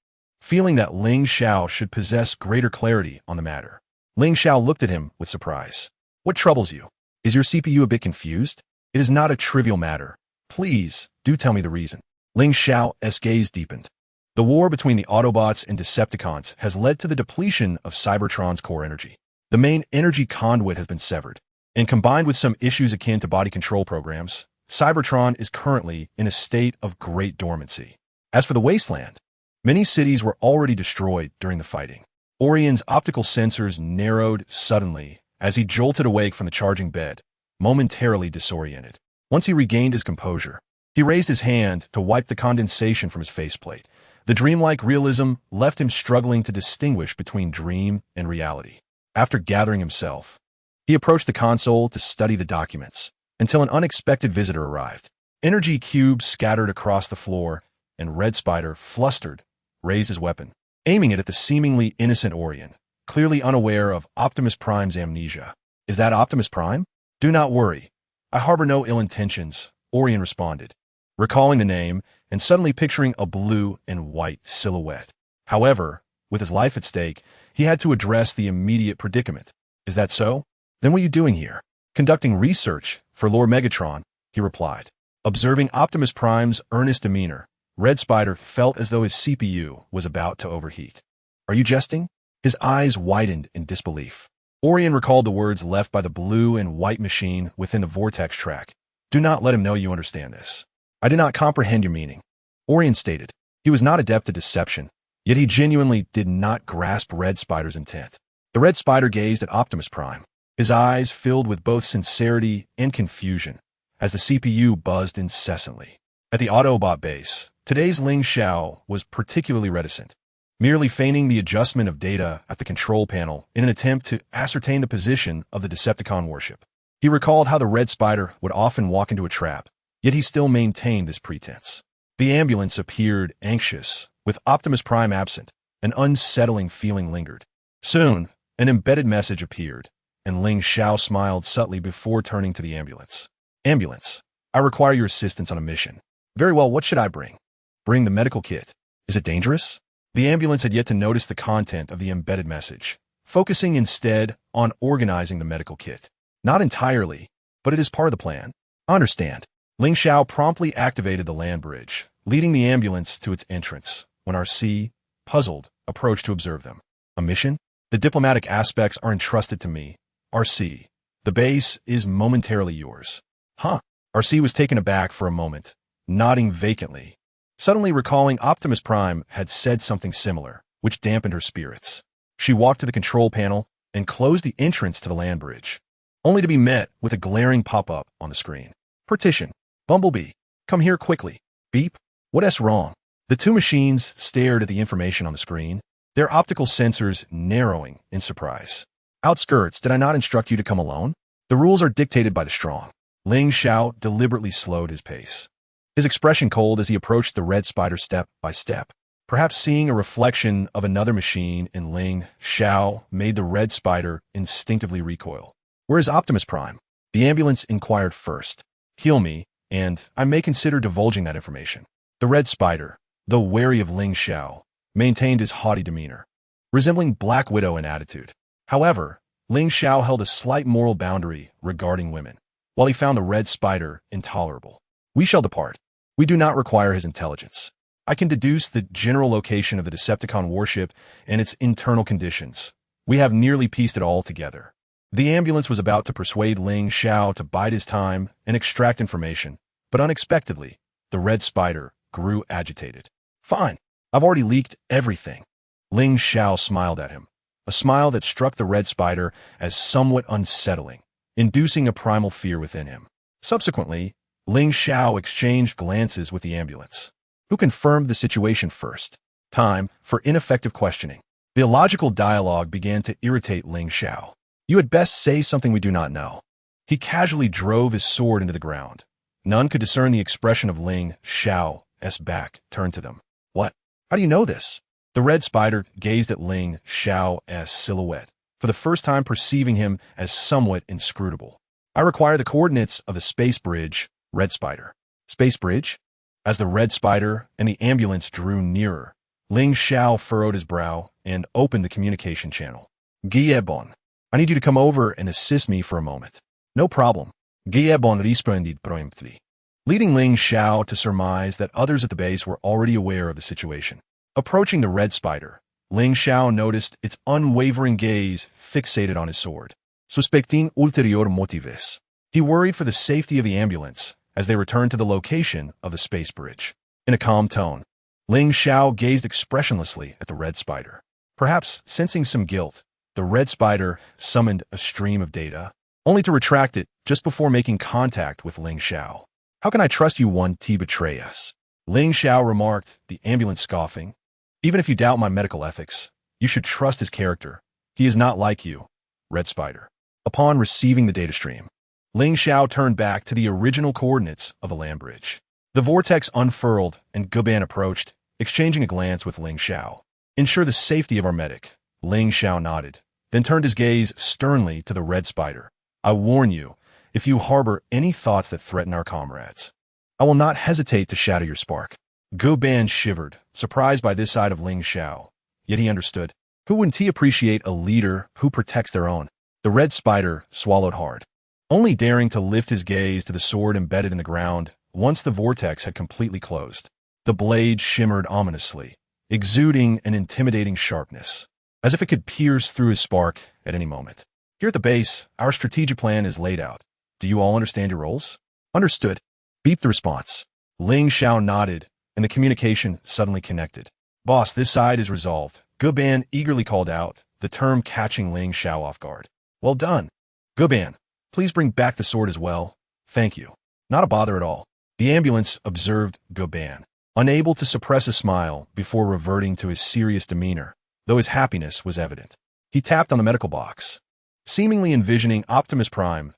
feeling that Ling Xiao should possess greater clarity on the matter. Ling Xiao looked at him with surprise. "What troubles you? Is your CPU a bit confused? It is not a trivial matter. Please, do tell me the reason." Ling Xiao's gaze deepened. "The war between the Autobots and Decepticons has led to the depletion of Cybertron's core energy. The main energy conduit has been severed, and combined with some issues akin to body control programs, Cybertron is currently in a state of great dormancy. As for the wasteland, many cities were already destroyed during the fighting." Aurien's optical sensors narrowed suddenly as he jolted awake from the charging bed, momentarily disoriented. Once he regained his composure, he raised his hand to wipe the condensation from his faceplate. The dreamlike realism left him struggling to distinguish between dream and reality. After gathering himself, he approached the console to study the documents, until an unexpected visitor arrived. Energy cubes scattered across the floor, and Red Spider, flustered, raised his weapon, aiming it at the seemingly innocent Aulien, clearly unaware of Optimus Prime's amnesia. "Is that Optimus Prime?" "Do not worry. I harbor no ill intentions," Aulien responded, recalling the name and suddenly picturing a blue and white silhouette. However, with his life at stake, he had to address the immediate predicament. "Is that so? Then what are you doing here?" "Conducting research for Lord Megatron," he replied. Observing Optimus Prime's earnest demeanor, Red Spider felt as though his CPU was about to overheat. "Are you jesting?" His eyes widened in disbelief. Aulien recalled the words left by the blue and white machine within the vortex track. "Do not let him know you understand this." "I did not comprehend your meaning," Aulien stated. He was not adept at deception, yet he genuinely did not grasp Red Spider's intent. The Red Spider gazed at Optimus Prime, his eyes filled with both sincerity and confusion, as the CPU buzzed incessantly. At the Autobot base, today's Ling Xiao was particularly reticent, merely feigning the adjustment of data at the control panel in an attempt to ascertain the position of the Decepticon warship. He recalled how the Red Spider would often walk into a trap, yet he still maintained this pretense. The ambulance appeared anxious, with Optimus Prime absent. An unsettling feeling lingered. Soon, an embedded message appeared, and Ling Xiao smiled subtly before turning to the ambulance. "Ambulance, I require your assistance on a mission." "Very well, what should I bring?" "Bring the medical kit." "Is it dangerous?" The ambulance had yet to notice the content of the embedded message, focusing instead on organizing the medical kit. "Not entirely, but it is part of the plan." "I understand." Ling Xiao promptly activated the land bridge, leading the ambulance to its entrance, when RC, puzzled, approached to observe them. "A mission? The diplomatic aspects are entrusted to me. RC, the base is momentarily yours." "Huh?" RC was taken aback for a moment, nodding vacantly, suddenly recalling Optimus Prime had said something similar, which dampened her spirits. She walked to the control panel and closed the entrance to the land bridge, only to be met with a glaring pop-up on the screen. "Partition. Bumblebee, come here quickly." "Beep. What's wrong?" The two machines stared at the information on the screen, their optical sensors narrowing in surprise. "Outskirts, did I not instruct you to come alone? The rules are dictated by the strong." Ling Xiao deliberately slowed his pace, his expression cold as he approached the red spider step by step. Perhaps seeing a reflection of another machine in Ling Xiao made the red spider instinctively recoil. "Where is Optimus Prime?" The ambulance inquired first. "Heal me, and I may consider divulging that information." The red spider, though wary of Ling Xiao, maintained his haughty demeanor, resembling Black Widow in attitude. However, Ling Xiao held a slight moral boundary regarding women, while he found the red spider intolerable. "We shall depart. We do not require his intelligence. I can deduce the general location of the Decepticon warship and its internal conditions. We have nearly pieced it all together." The ambulance was about to persuade Ling Xiao to bide his time and extract information, but unexpectedly, the red spider grew agitated. "Fine. I've already leaked everything." Ling Xiao smiled at him, a smile that struck the red spider as somewhat unsettling, inducing a primal fear within him. Subsequently, Ling Xiao exchanged glances with the ambulance, who confirmed the situation first. Time for ineffective questioning. The illogical dialogue began to irritate Ling Xiao. "You had best say something we do not know." He casually drove his sword into the ground. None could discern the expression of Ling Xiao's back turned to them. "What? How do you know this?" The red spider gazed at Ling Xiao's silhouette, for the first time perceiving him as somewhat inscrutable. "I require the coordinates of the space bridge, red spider." "Space bridge?" As the red spider and the ambulance drew nearer, Ling Xiao furrowed his brow and opened the communication channel. "Giebon, I need you to come over and assist me for a moment." "No problem." Giebon responded promptly, leading Ling Xiao to surmise that others at the base were already aware of the situation. Approaching the red spider, Ling Xiao noticed its unwavering gaze fixated on his sword. Suspecting ulterior motives. He worried for the safety of the ambulance as they returned to the location of the space bridge. In a calm tone, Ling Xiao gazed expressionlessly at the red spider. Perhaps sensing some guilt, the red spider summoned a stream of data, only to retract it just before making contact with Ling Xiao. "How can I trust you one to betray us?" Ling Xiao remarked, the ambulance scoffing. "Even if you doubt my medical ethics, you should trust his character. He is not like you, red spider." Upon receiving the data stream, Ling Xiao turned back to the original coordinates of the land bridge. The vortex unfurled and Guban approached, exchanging a glance with Ling Xiao. "Ensure the safety of our medic." Ling Xiao nodded, then turned his gaze sternly to the red spider. "I warn you, if you harbor any thoughts that threaten our comrades, I will not hesitate to shatter your spark." Guban shivered, surprised by this side of Ling Xiao. Yet he understood. Who wouldn't he appreciate a leader who protects their own? The red spider swallowed hard, only daring to lift his gaze to the sword embedded in the ground once the vortex had completely closed. The blade shimmered ominously, exuding an intimidating sharpness, as if it could pierce through his spark at any moment. "Here at the base, our strategic plan is laid out. Do you all understand your roles?" "Understood." Beeped the response. Ling Xiao nodded, and the communication suddenly connected. "Boss, this side is resolved." Guban eagerly called out, the term catching Ling Xiao off guard. "Well done. Guban, please bring back the sword as well." "Thank you." "Not a bother at all." The ambulance observed Guban, unable to suppress a smile before reverting to his serious demeanor, though his happiness was evident. He tapped on the medical box, seemingly envisioning Optimus Prime's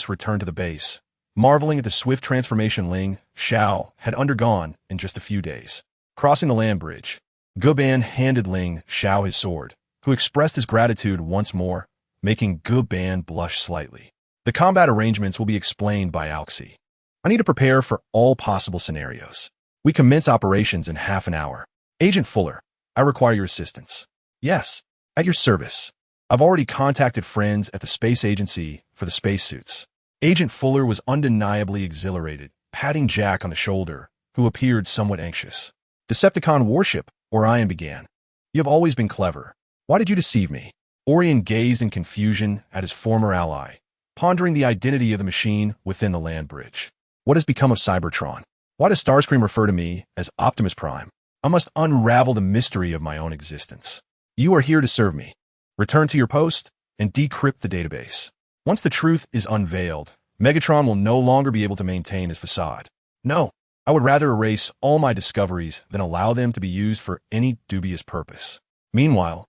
return to the base, marveling at the swift transformation Ling Xiao had undergone in just a few days. Crossing the land bridge, Guban handed Ling Xiao his sword, who expressed his gratitude once more, making Guban blush slightly. "The combat arrangements will be explained by Alxi. I need to prepare for all possible scenarios. We commence operations in half an hour. Agent Fuller, I require your assistance." "Yes, at your service. I've already contacted friends at the space agency for the spacesuits." Agent Fuller was undeniably exhilarated, patting Jack on the shoulder, who appeared somewhat anxious. "Decepticon warship," Orion began. "You have always been clever. Why did you deceive me?" Orion gazed in confusion at his former ally, pondering the identity of the machine within the land bridge. "What has become of Cybertron? Why does Starscream refer to me as Optimus Prime? I must unravel the mystery of my own existence." "You are here to serve me. Return to your post and decrypt the database. Once the truth is unveiled, Megatron will no longer be able to maintain his facade. No, I would rather erase all my discoveries than allow them to be used for any dubious purpose." Meanwhile,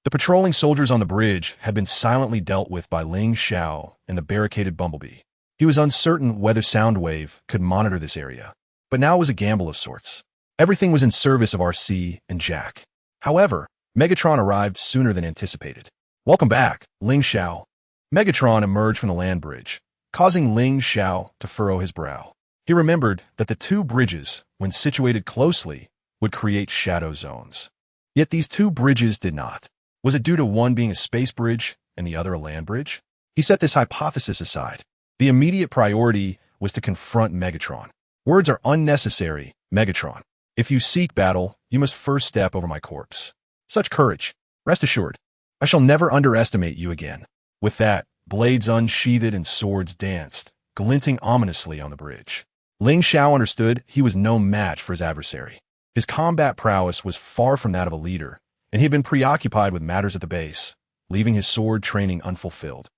the patrolling soldiers on the bridge had been silently dealt with by Ling Xiao and the barricaded Bumblebee. He was uncertain whether Soundwave could monitor this area, but now it was a gamble of sorts. Everything was in service of RC and Jack. However, Megatron arrived sooner than anticipated. Welcome back, Ling Xiao. Megatron emerged from the land bridge, causing Ling Xiao to furrow his brow. He remembered that the two bridges, when situated closely, would create shadow zones. Yet these two bridges did not. Was it due to one being a space bridge and the other a land bridge? He set this hypothesis aside. The immediate priority was to confront Megatron. Words are unnecessary, Megatron. If you seek battle, you must first step over my corpse. Such courage. Rest assured, I shall never underestimate you again. With that, blades unsheathed and swords danced, glinting ominously on the bridge. Ling Xiao understood he was no match for his adversary. His combat prowess was far from that of a leader, and he had been preoccupied with matters at the base, leaving his sword training unfulfilled.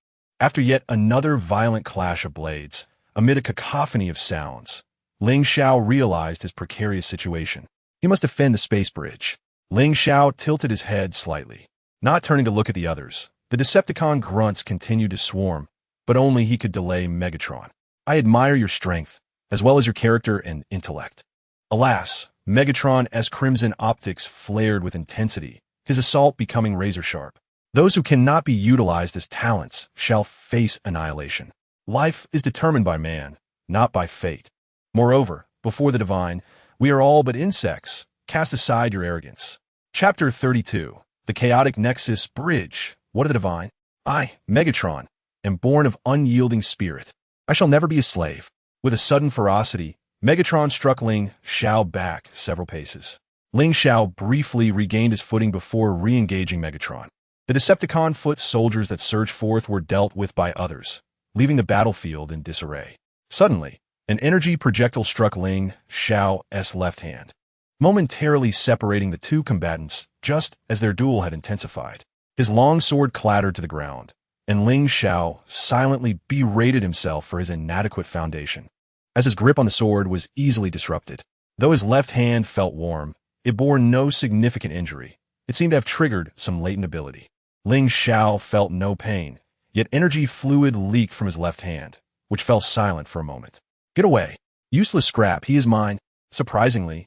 After yet another violent clash of blades, amid a cacophony of sounds, Ling Xiao realized his precarious situation. He must defend the space bridge. Ling Xiao tilted his head slightly, not turning to look at the others. The Decepticon grunts continued to swarm, but only he could delay Megatron. I admire your strength, as well as your character and intellect. Alas, Megatron's crimson optics flared with intensity, his assault becoming razor-sharp. Those who cannot be utilized as talents shall face annihilation. Life is determined by man, not by fate. Moreover, before the divine, we are all but insects. Cast aside your arrogance. Chapter 32. The Chaotic Nexus Bridge. What of the divine? I, Megatron, am born of unyielding spirit. I shall never be a slave. With a sudden ferocity, Megatron struck Ling Xiao back several paces. Ling Xiao briefly regained his footing before re-engaging Megatron. The Decepticon foot soldiers that surged forth were dealt with by others, leaving the battlefield in disarray. Suddenly, an energy projectile struck Ling Xiao's left hand, momentarily separating the two combatants just as their duel had intensified. His long sword clattered to the ground, and Ling Xiao silently berated himself for his inadequate foundation. As his grip on the sword was easily disrupted, though his left hand felt warm, it bore no significant injury. It seemed to have triggered some latent ability. Ling Xiao felt no pain, yet energy fluid leaked from his left hand, which fell silent for a moment. Get away. Useless scrap, he is mine. Surprisingly,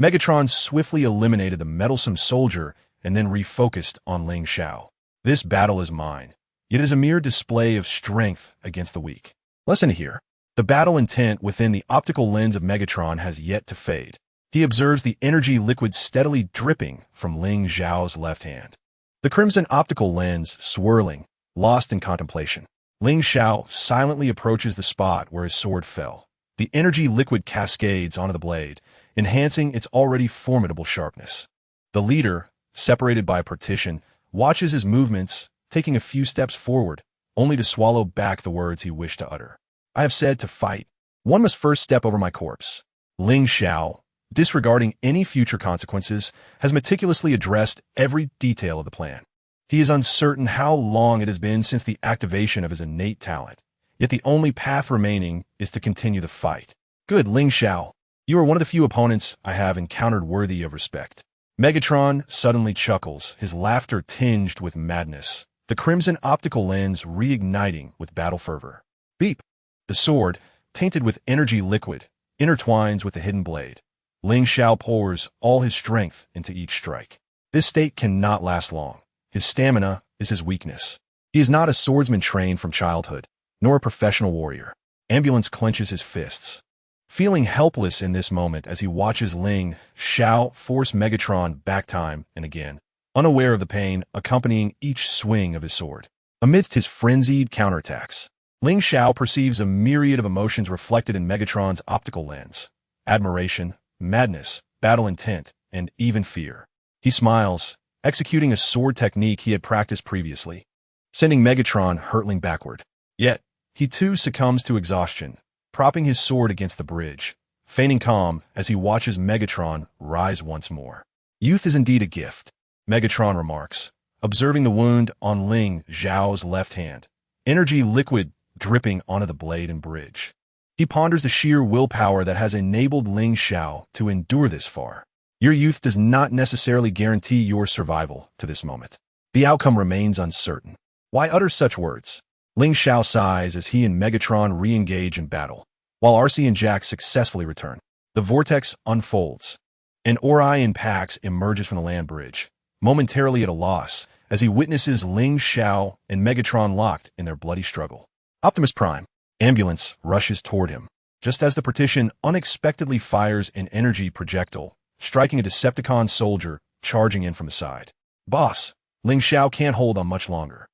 Megatron swiftly eliminated the meddlesome soldier and then refocused on Ling Xiao. This battle is mine, yet it is a mere display of strength against the weak. Listen here. The battle intent within the optical lens of Megatron has yet to fade. He observes the energy liquid steadily dripping from Ling Xiao's left hand. The crimson optical lens swirling, lost in contemplation. Ling Xiao silently approaches the spot where his sword fell. The energy liquid cascades onto the blade, enhancing its already formidable sharpness. The leader, separated by a partition, watches his movements, taking a few steps forward, only to swallow back the words he wished to utter. I have said to fight. One must first step over my corpse. Ling Xiao, disregarding any future consequences, has meticulously addressed every detail of the plan. He is uncertain how long it has been since the activation of his innate talent, yet the only path remaining is to continue the fight. Good, Ling Xiao. You are one of the few opponents I have encountered worthy of respect. Megatron suddenly chuckles, his laughter tinged with madness, the crimson optical lens reigniting with battle fervor. Beep. The sword, tainted with energy liquid, intertwines with the hidden blade. Ling Xiao pours all his strength into each strike. This state cannot last long. His stamina is his weakness. He is not a swordsman trained from childhood, nor a professional warrior. Ambulance clenches his fists, feeling helpless in this moment as he watches Ling Xiao force Megatron back time and again, unaware of the pain accompanying each swing of his sword. Amidst his frenzied counterattacks, Ling Xiao perceives a myriad of emotions reflected in Megatron's optical lens: admiration, madness, battle intent, and even fear. He smiles, executing a sword technique he had practiced previously, sending Megatron hurtling backward. Yet, he too succumbs to exhaustion, propping his sword against the bridge, feigning calm as he watches Megatron rise once more. Youth is indeed a gift, Megatron remarks, observing the wound on Ling Xiao's left hand, energy liquid dripping onto the blade and bridge. He ponders the sheer willpower that has enabled Ling Xiao to endure this far. Your youth does not necessarily guarantee your survival to this moment. The outcome remains uncertain. Why utter such words? Ling Xiao sighs as he and Megatron re-engage in battle, while RC and Jack successfully return. The vortex unfolds. An Orion Pax emerges from the land bridge, momentarily at a loss, as he witnesses Ling Xiao and Megatron locked in their bloody struggle. Optimus Prime ambulance rushes toward him, just as the partition unexpectedly fires an energy projectile, striking a Decepticon soldier charging in from the side. Boss, Ling Xiao can't hold on much longer.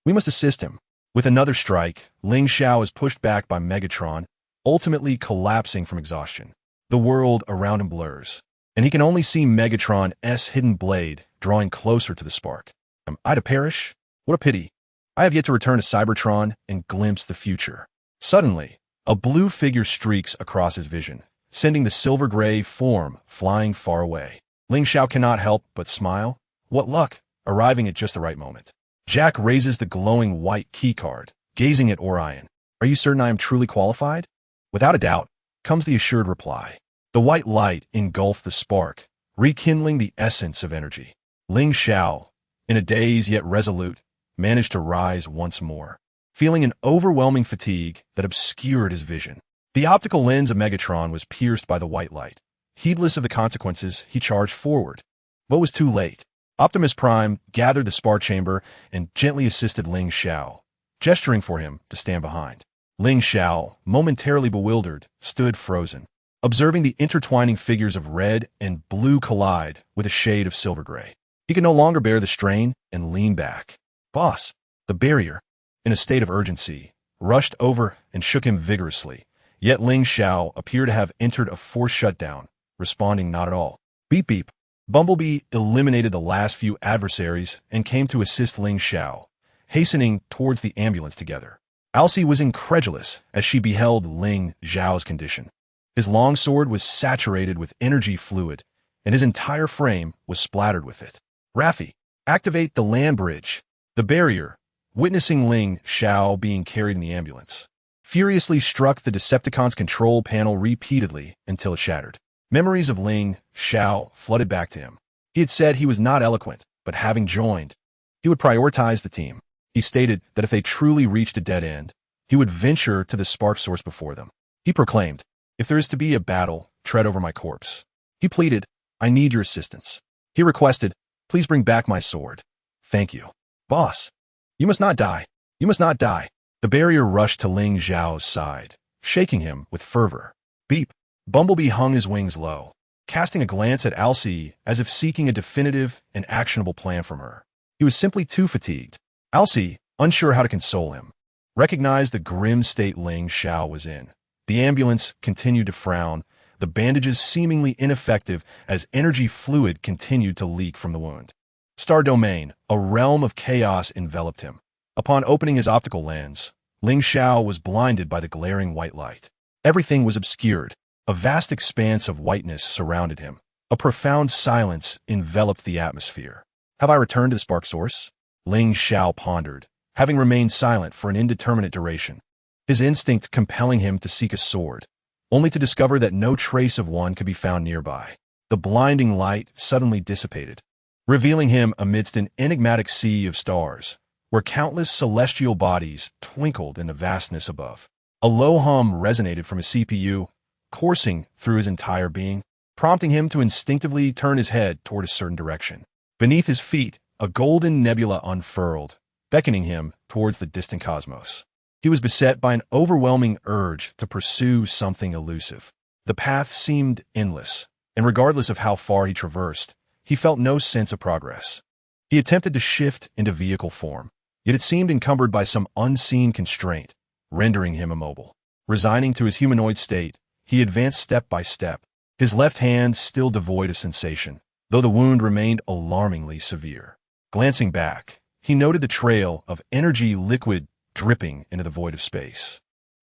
We must assist him. With another strike, Ling Xiao is pushed back by Megatron, ultimately collapsing from exhaustion. The world around him blurs, and he can only see Megatron's hidden blade drawing closer to the spark. Am I to perish? What a pity. I have yet to return to Cybertron and glimpse the future. Suddenly, a blue figure streaks across his vision, sending the silver-gray form flying far away. Ling Xiao cannot help but smile. What luck, arriving at just the right moment. Jack raises the glowing white keycard, gazing at Orion. Are you certain I am truly qualified? Without a doubt, comes the assured reply. The white light engulfed the spark, rekindling the essence of energy. Ling Xiao, in a daze yet resolute, managed to rise once more, feeling an overwhelming fatigue that obscured his vision. The optical lens of Megatron was pierced by the white light. Heedless of the consequences, he charged forward, but was too late. Optimus Prime gathered the spark chamber and gently assisted Ling Xiao, gesturing for him to stand behind. Ling Xiao, momentarily bewildered, stood frozen, observing the intertwining figures of red and blue collide with a shade of silver-gray. He could no longer bear the strain and leaned back. Boss, the barrier, in a state of urgency, rushed over and shook him vigorously, yet Ling Xiao appeared to have entered a forced shutdown, responding not at all. Beep beep. Bumblebee eliminated the last few adversaries and came to assist Ling Xiao, hastening towards the ambulance together. Alcee was incredulous as she beheld Ling Xiao's condition. His longsword was saturated with energy fluid, and his entire frame was splattered with it. Raffi, activate the land bridge. The barrier, witnessing Ling Xiao being carried in the ambulance, furiously struck the Decepticon's control panel repeatedly until it shattered. Memories of Ling Xiao flooded back to him. He had said he was not eloquent, but having joined, he would prioritize the team. He stated that if they truly reached a dead end, he would venture to the spark source before them. He proclaimed, if there is to be a battle, tread over my corpse. He pleaded, I need your assistance. He requested, please bring back my sword. Thank you. Boss, you must not die. You must not die. The barrier rushed to Ling Xiao's side, shaking him with fervor. Beep. Bumblebee hung his wings low, casting a glance at Alcee as if seeking a definitive and actionable plan from her. He was simply too fatigued. Alcee, unsure how to console him, recognized the grim state Ling Xiao was in. The ambulance continued to frown, the bandages seemingly ineffective as energy fluid continued to leak from the wound. Star Domain, a realm of chaos enveloped him. Upon opening his optical lens, Ling Xiao was blinded by the glaring white light. Everything was obscured. A vast expanse of whiteness surrounded him. A profound silence enveloped the atmosphere. Have I returned to the spark source? Ling Xiao pondered, having remained silent for an indeterminate duration, his instinct compelling him to seek a sword, only to discover that no trace of one could be found nearby. The blinding light suddenly dissipated, revealing him amidst an enigmatic sea of stars, where countless celestial bodies twinkled in the vastness above. A low hum resonated from his CPU, coursing through his entire being, prompting him to instinctively turn his head toward a certain direction. Beneath his feet, a golden nebula unfurled, beckoning him towards the distant cosmos. He was beset by an overwhelming urge to pursue something elusive. The path seemed endless, and regardless of how far he traversed, he felt no sense of progress. He attempted to shift into vehicle form, yet it seemed encumbered by some unseen constraint, rendering him immobile. Resigning to his humanoid state, he advanced step by step, his left hand still devoid of sensation, though the wound remained alarmingly severe. Glancing back, he noted the trail of energy liquid dripping into the void of space,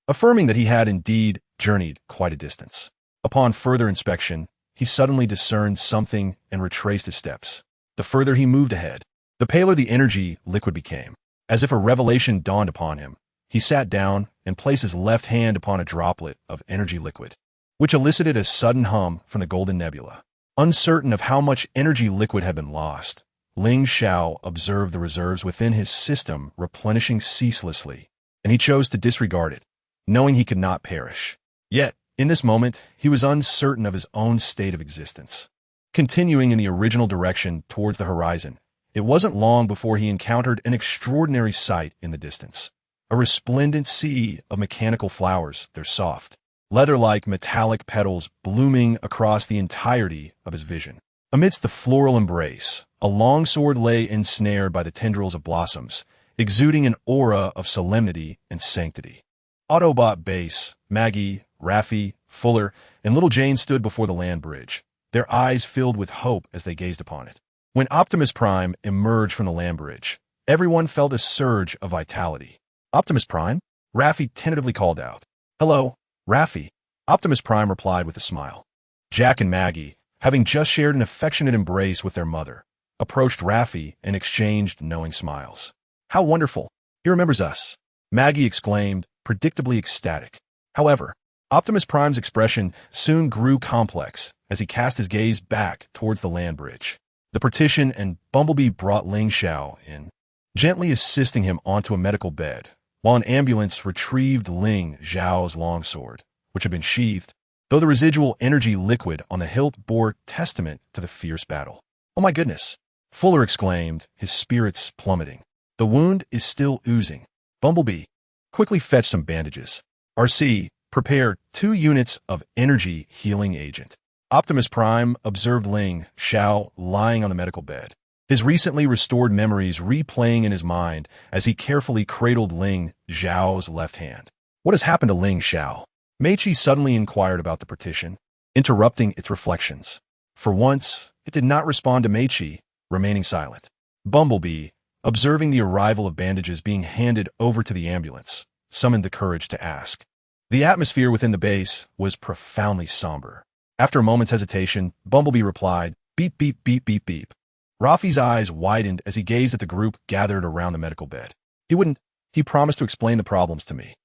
affirming that he had indeed journeyed quite a distance. Upon further inspection, he suddenly discerned something and retraced his steps. The further he moved ahead, the paler the energy liquid became. As if a revelation dawned upon him, he sat down and placed his left hand upon a droplet of energy liquid, which elicited a sudden hum from the golden nebula. Uncertain of how much energy liquid had been lost, Ling Xiao observed the reserves within his system replenishing ceaselessly, and he chose to disregard it, knowing he could not perish. Yet, in this moment, he was uncertain of his own state of existence. Continuing in the original direction towards the horizon, it wasn't long before he encountered an extraordinary sight in the distance. A resplendent sea of mechanical flowers, their soft, leather-like metallic petals blooming across the entirety of his vision. Amidst the floral embrace, a longsword lay ensnared by the tendrils of blossoms, exuding an aura of solemnity and sanctity. Autobot Base, Maggie, Raffi, Fuller, and little Jane stood before the land bridge, their eyes filled with hope as they gazed upon it. When Optimus Prime emerged from the land bridge, everyone felt a surge of vitality. Optimus Prime? Raffi tentatively called out. Hello, Raffi. Optimus Prime replied with a smile. Jack and Maggie, having just shared an affectionate embrace with their mother, approached Raffi and exchanged knowing smiles. How wonderful! He remembers us, Maggie exclaimed, predictably ecstatic. However, Optimus Prime's expression soon grew complex as he cast his gaze back towards the land bridge. The partition and Bumblebee brought Ling Xiao in, gently assisting him onto a medical bed, while an ambulance retrieved Ling Xiao's longsword, which had been sheathed, though the residual energy liquid on the hilt bore testament to the fierce battle. Oh my goodness! Fuller exclaimed, his spirits plummeting. The wound is still oozing. Bumblebee, quickly fetch some bandages. RC, prepare 2 units of energy healing agent. Optimus Prime observed Ling Xiao lying on the medical bed, his recently restored memories replaying in his mind as he carefully cradled Ling Xiao's left hand. What has happened to Ling Xiao? Meichi suddenly inquired about the partition, interrupting its reflections. For once, it did not respond to Meichi, remaining silent. Bumblebee, observing the arrival of bandages being handed over to the ambulance, summoned the courage to ask. The atmosphere within the base was profoundly somber. After a moment's hesitation, Bumblebee replied, beep, beep, beep, beep, beep. Raffi's eyes widened as he gazed at the group gathered around the medical bed. He promised to explain the problems to me.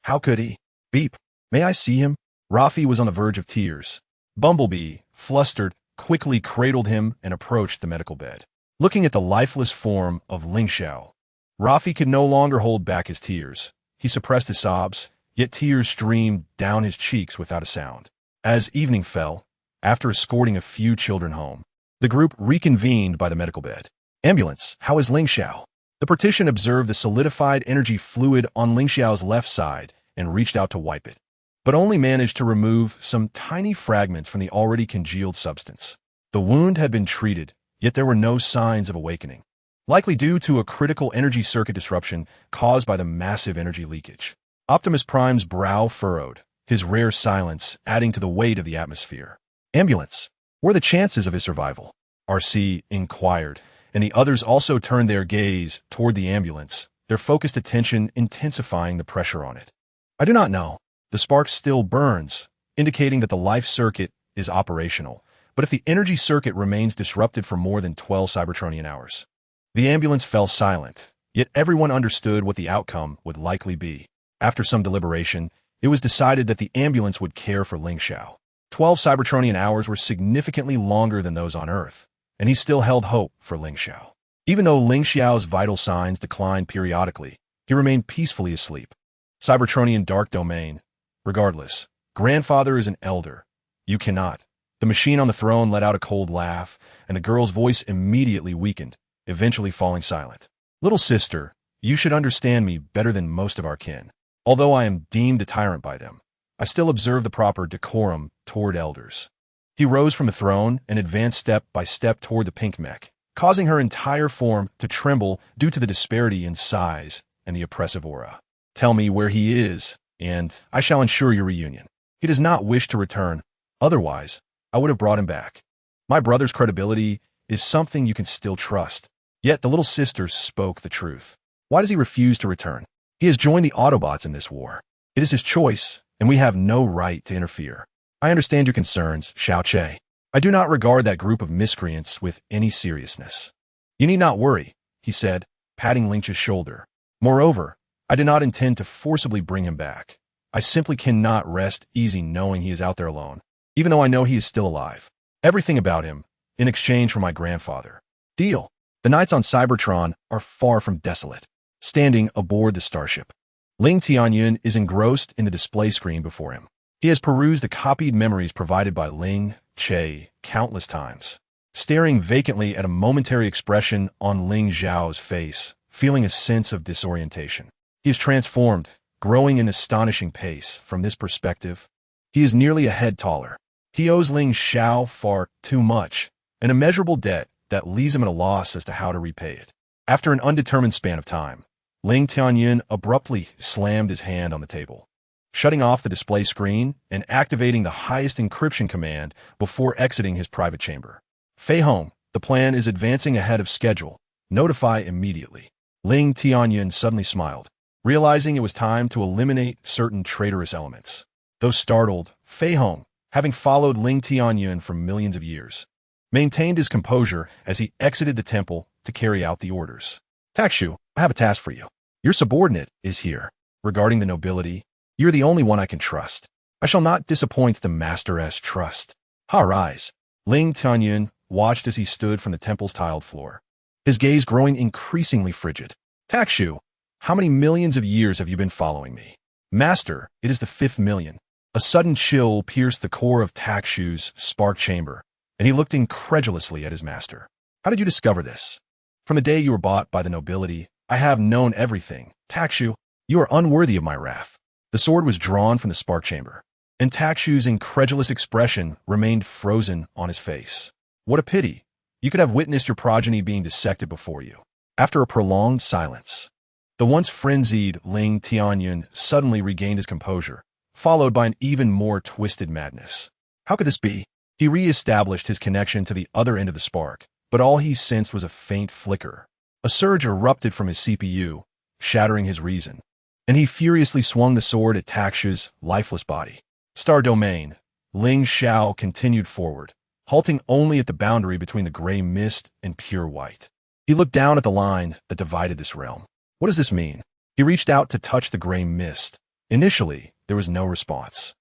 How could he? Beep. May I see him? Raffi was on the verge of tears. Bumblebee, flustered, quickly cradled him and approached the medical bed. Looking at the lifeless form of Ling Xiao, Raffi could no longer hold back his tears. He suppressed his sobs, yet tears streamed down his cheeks without a sound. As evening fell, after escorting a few children home, the group reconvened by the medical bed. Ambulance, how is Ling Xiao? The partition observed the solidified energy fluid on Ling Xiao's left side and reached out to wipe it, but only managed to remove some tiny fragments from the already congealed substance. The wound had been treated, yet there were no signs of awakening, likely due to a critical energy circuit disruption caused by the massive energy leakage. Optimus Prime's brow furrowed, his rare silence adding to the weight of the atmosphere. Ambulance, what are the chances of his survival? RC inquired, and the others also turned their gaze toward the ambulance, their focused attention intensifying the pressure on it. I do not know. The spark still burns, indicating that the life circuit is operational, but if the energy circuit remains disrupted for more than 12 Cybertronian hours. The ambulance fell silent, yet everyone understood what the outcome would likely be. After some deliberation, it was decided that the ambulance would care for Ling Xiao. 12 Cybertronian hours were significantly longer than those on Earth, and he still held hope for Ling Xiao. Even though Ling Xiao's vital signs declined periodically, he remained peacefully asleep. Cybertronian dark domain. Regardless, grandfather is an elder. You cannot. The machine on the throne let out a cold laugh, and the girl's voice immediately weakened, eventually falling silent. Little sister, you should understand me better than most of our kin. Although I am deemed a tyrant by them, I still observe the proper decorum toward elders. He rose from the throne and advanced step by step toward the pink mech, causing her entire form to tremble due to the disparity in size and the oppressive aura. Tell me where he is, and I shall ensure your reunion. He does not wish to return. Otherwise, I would have brought him back. My brother's credibility is something you can still trust. Yet the little sister spoke the truth. Why does he refuse to return? He has joined the Autobots in this war. It is his choice, and we have no right to interfere. I understand your concerns, Xiao Che. I do not regard that group of miscreants with any seriousness. You need not worry, he said, patting Lynch's shoulder. Moreover, I do not intend to forcibly bring him back. I simply cannot rest easy knowing he is out there alone, even though I know he is still alive. Everything about him, in exchange for my grandfather. Deal. The nights on Cybertron are far from desolate. Standing aboard the starship, Ling Tianyun is engrossed in the display screen before him. He has perused the copied memories provided by Ling Che countless times, staring vacantly at a momentary expression on Ling Zhao's face, feeling a sense of disorientation. He is transformed, growing in astonishing pace. From this perspective, he is nearly a head taller. He owes Ling Zhao far too much, an immeasurable debt that leaves him at a loss as to how to repay it. After an undetermined span of time, Ling Tianyun abruptly slammed his hand on the table, shutting off the display screen and activating the highest encryption command before exiting his private chamber. Fei Hong, the plan is advancing ahead of schedule. Notify immediately. Ling Tianyun suddenly smiled, realizing it was time to eliminate certain traitorous elements. Though startled, Fei Hong, having followed Ling Tianyun for millions of years, maintained his composure as he exited the temple to carry out the orders. Takshu, I have a task for you. Your subordinate is here. Regarding the nobility, you're the only one I can trust. I shall not disappoint the master's trust. Rise. Ling Tianyun watched as he stood from the temple's tiled floor, his gaze growing increasingly frigid. Takshu, how many millions of years have you been following me? Master, it is the 5th million. A sudden chill pierced the core of Takshu's spark chamber, and he looked incredulously at his master. How did you discover this? From the day you were bought by the nobility, I have known everything. Takshu, you are unworthy of my wrath. The sword was drawn from the spark chamber, and Takshu's incredulous expression remained frozen on his face. What a pity. You could have witnessed your progeny being dissected before you. After a prolonged silence, the once frenzied Ling Tianyun suddenly regained his composure, followed by an even more twisted madness. How could this be? He re-established his connection to the other end of the spark, but all he sensed was a faint flicker. A surge erupted from his CPU, shattering his reason, and he furiously swung the sword at Takshu's lifeless body. Star Domain. Ling Zhao continued forward, halting only at the boundary between the gray mist and pure white. He looked down at the line that divided this realm. What does this mean? He reached out to touch the gray mist. Initially, there was no response,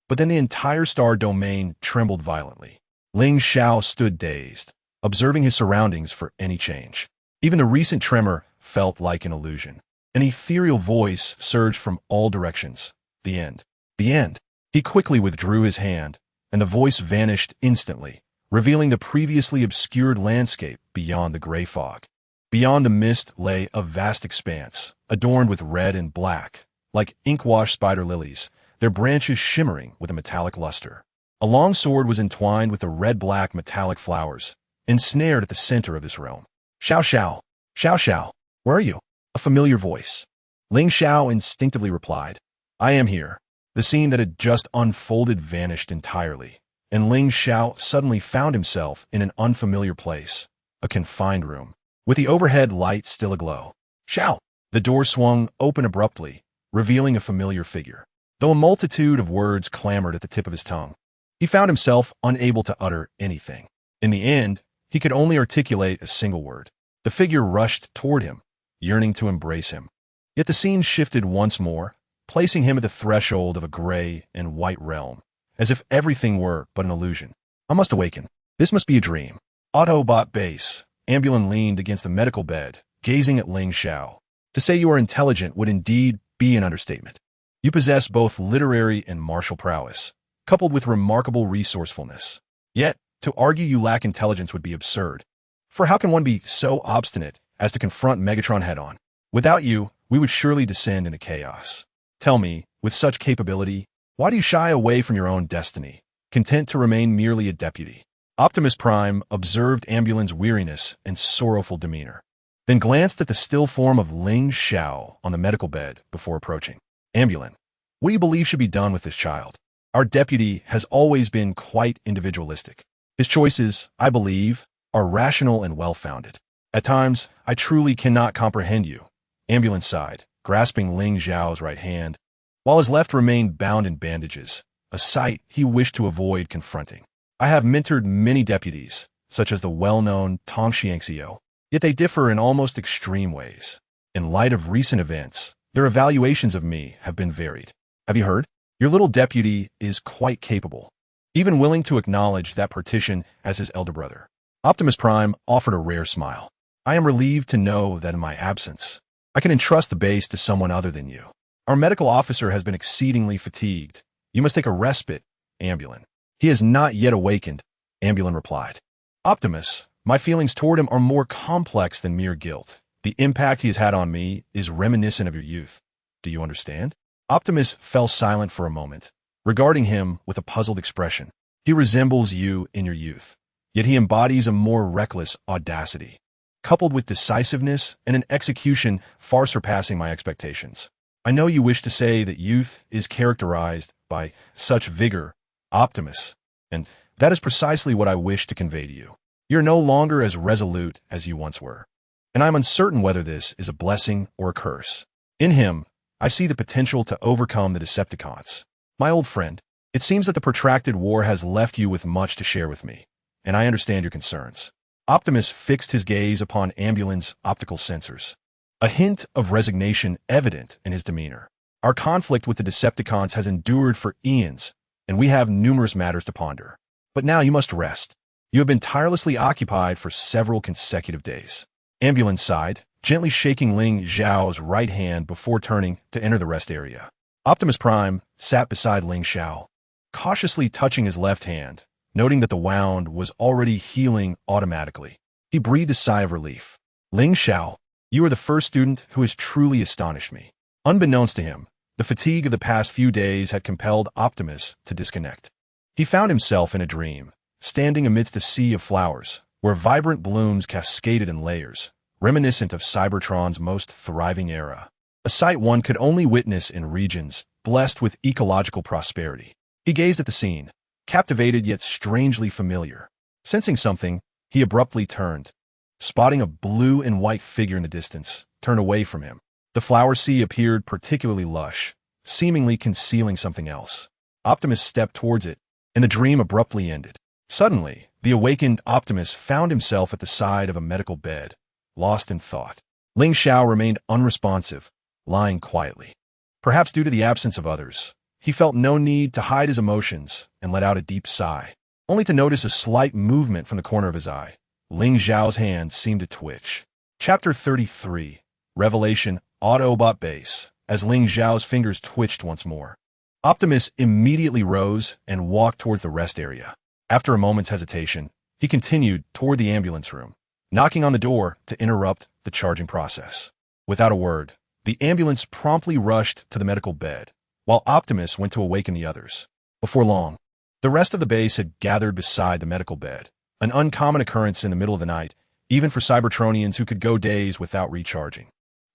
but then the entire star domain trembled violently. Ling Zhao stood dazed, observing his surroundings for any change. Even the recent tremor felt like an illusion. An ethereal voice surged from all directions. The end. The end. He quickly withdrew his hand, and the voice vanished instantly, revealing the previously obscured landscape beyond the gray fog. Beyond the mist lay a vast expanse, adorned with red and black, like ink-washed spider lilies, their branches shimmering with a metallic luster. A long sword was entwined with the red-black metallic flowers, ensnared at the center of this realm. Xiao Xiao, Xiao Xiao, where are you? A familiar voice. Ling Zhao instinctively replied, I am here. The scene that had just unfolded vanished entirely, and Ling Zhao suddenly found himself in an unfamiliar place, a confined room, with the overhead light still aglow. Xiao! The door swung open abruptly, revealing a familiar figure. Though a multitude of words clamored at the tip of his tongue, he found himself unable to utter anything. In the end, he could only articulate a single word. The figure rushed toward him, yearning to embrace him. Yet the scene shifted once more, placing him at the threshold of a gray and white realm, as if everything were but an illusion. I must awaken. This must be a dream. Autobot base. Ambulin leaned against the medical bed, gazing at Ling Zhao. To say you are intelligent would indeed be an understatement. You possess both literary and martial prowess, coupled with remarkable resourcefulness. Yet, to argue you lack intelligence would be absurd. For how can one be so obstinate as to confront Megatron head-on? Without you, we would surely descend into chaos. Tell me, with such capability, why do you shy away from your own destiny, content to remain merely a deputy? Optimus Prime observed Ambulin's weariness and sorrowful demeanor, then glanced at the still form of Ling Zhao on the medical bed before approaching. Ambulin, what do you believe should be done with this child? Our deputy has always been quite individualistic. His choices, I believe, are rational and well-founded. At times, I truly cannot comprehend you. Ambulin sighed, grasping Ling Zhao's right hand, while his left remained bound in bandages, a sight he wished to avoid confronting. I have mentored many deputies, such as the well-known Tong Xiangxiu, yet they differ in almost extreme ways. In light of recent events, their evaluations of me have been varied. Have you heard? Your little deputy is quite capable, even willing to acknowledge that partition as his elder brother. Optimus Prime offered a rare smile. I am relieved to know that in my absence, I can entrust the base to someone other than you. Our medical officer has been exceedingly fatigued. You must take a respite, Ambulin. He has not yet awakened, Ambulin replied. Optimus, my feelings toward him are more complex than mere guilt. The impact he has had on me is reminiscent of your youth. Do you understand? Optimus fell silent for a moment, regarding him with a puzzled expression. He resembles you in your youth, yet he embodies a more reckless audacity, coupled with decisiveness and an execution far surpassing my expectations. I know you wish to say that youth is characterized by such vigor, Optimus, and that is precisely what I wish to convey to you. You're no longer as resolute as you once were, and I'm uncertain whether this is a blessing or a curse. In him, I see the potential to overcome the Decepticons. My old friend, it seems that the protracted war has left you with much to share with me, and I understand your concerns. Optimus fixed his gaze upon Ambulin's optical sensors, a hint of resignation evident in his demeanor. Our conflict with the Decepticons has endured for eons, and we have numerous matters to ponder. But now you must rest. You have been tirelessly occupied for several consecutive days. Ambulin sighed, gently shaking Ling Xiao's right hand before turning to enter the rest area. Optimus Prime sat beside Ling Xiao, cautiously touching his left hand, noting that the wound was already healing automatically. He breathed a sigh of relief. Ling Xiao, you are the first student who has truly astonished me. Unbeknownst to him, the fatigue of the past few days had compelled Optimus to disconnect. He found himself in a dream, standing amidst a sea of flowers, where vibrant blooms cascaded in layers, reminiscent of Cybertron's most thriving era, a sight one could only witness in regions blessed with ecological prosperity. He gazed at the scene, captivated yet strangely familiar. Sensing something, he abruptly turned, spotting a blue and white figure in the distance, turned away from him. The flower sea appeared particularly lush, seemingly concealing something else. Optimus stepped towards it, and the dream abruptly ended. Suddenly, the awakened Optimus found himself at the side of a medical bed, lost in thought. Ling Xiao remained unresponsive, lying quietly. Perhaps due to the absence of others, he felt no need to hide his emotions and let out a deep sigh, only to notice a slight movement from the corner of his eye. Ling Xiao's hand seemed to twitch. Chapter 33, Revelation, Autobot Base. As Ling Xiao's fingers twitched once more, Optimus immediately rose and walked towards the rest area. After a moment's hesitation, he continued toward the ambulance room, knocking on the door to interrupt the charging process. Without a word, the ambulance promptly rushed to the medical bed, while Optimus went to awaken the others. Before long, the rest of the base had gathered beside the medical bed, an uncommon occurrence in the middle of the night, even for Cybertronians who could go days without recharging.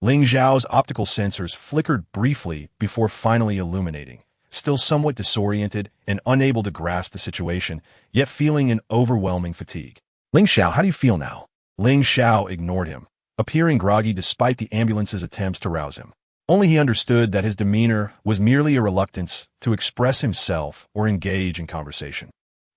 Ling Xiao's optical sensors flickered briefly before finally illuminating, still somewhat disoriented and unable to grasp the situation, yet feeling an overwhelming fatigue. Ling Xiao, how do you feel now? Ling Xiao ignored him, appearing groggy despite the ambulance's attempts to rouse him. Only he understood that his demeanor was merely a reluctance to express himself or engage in conversation.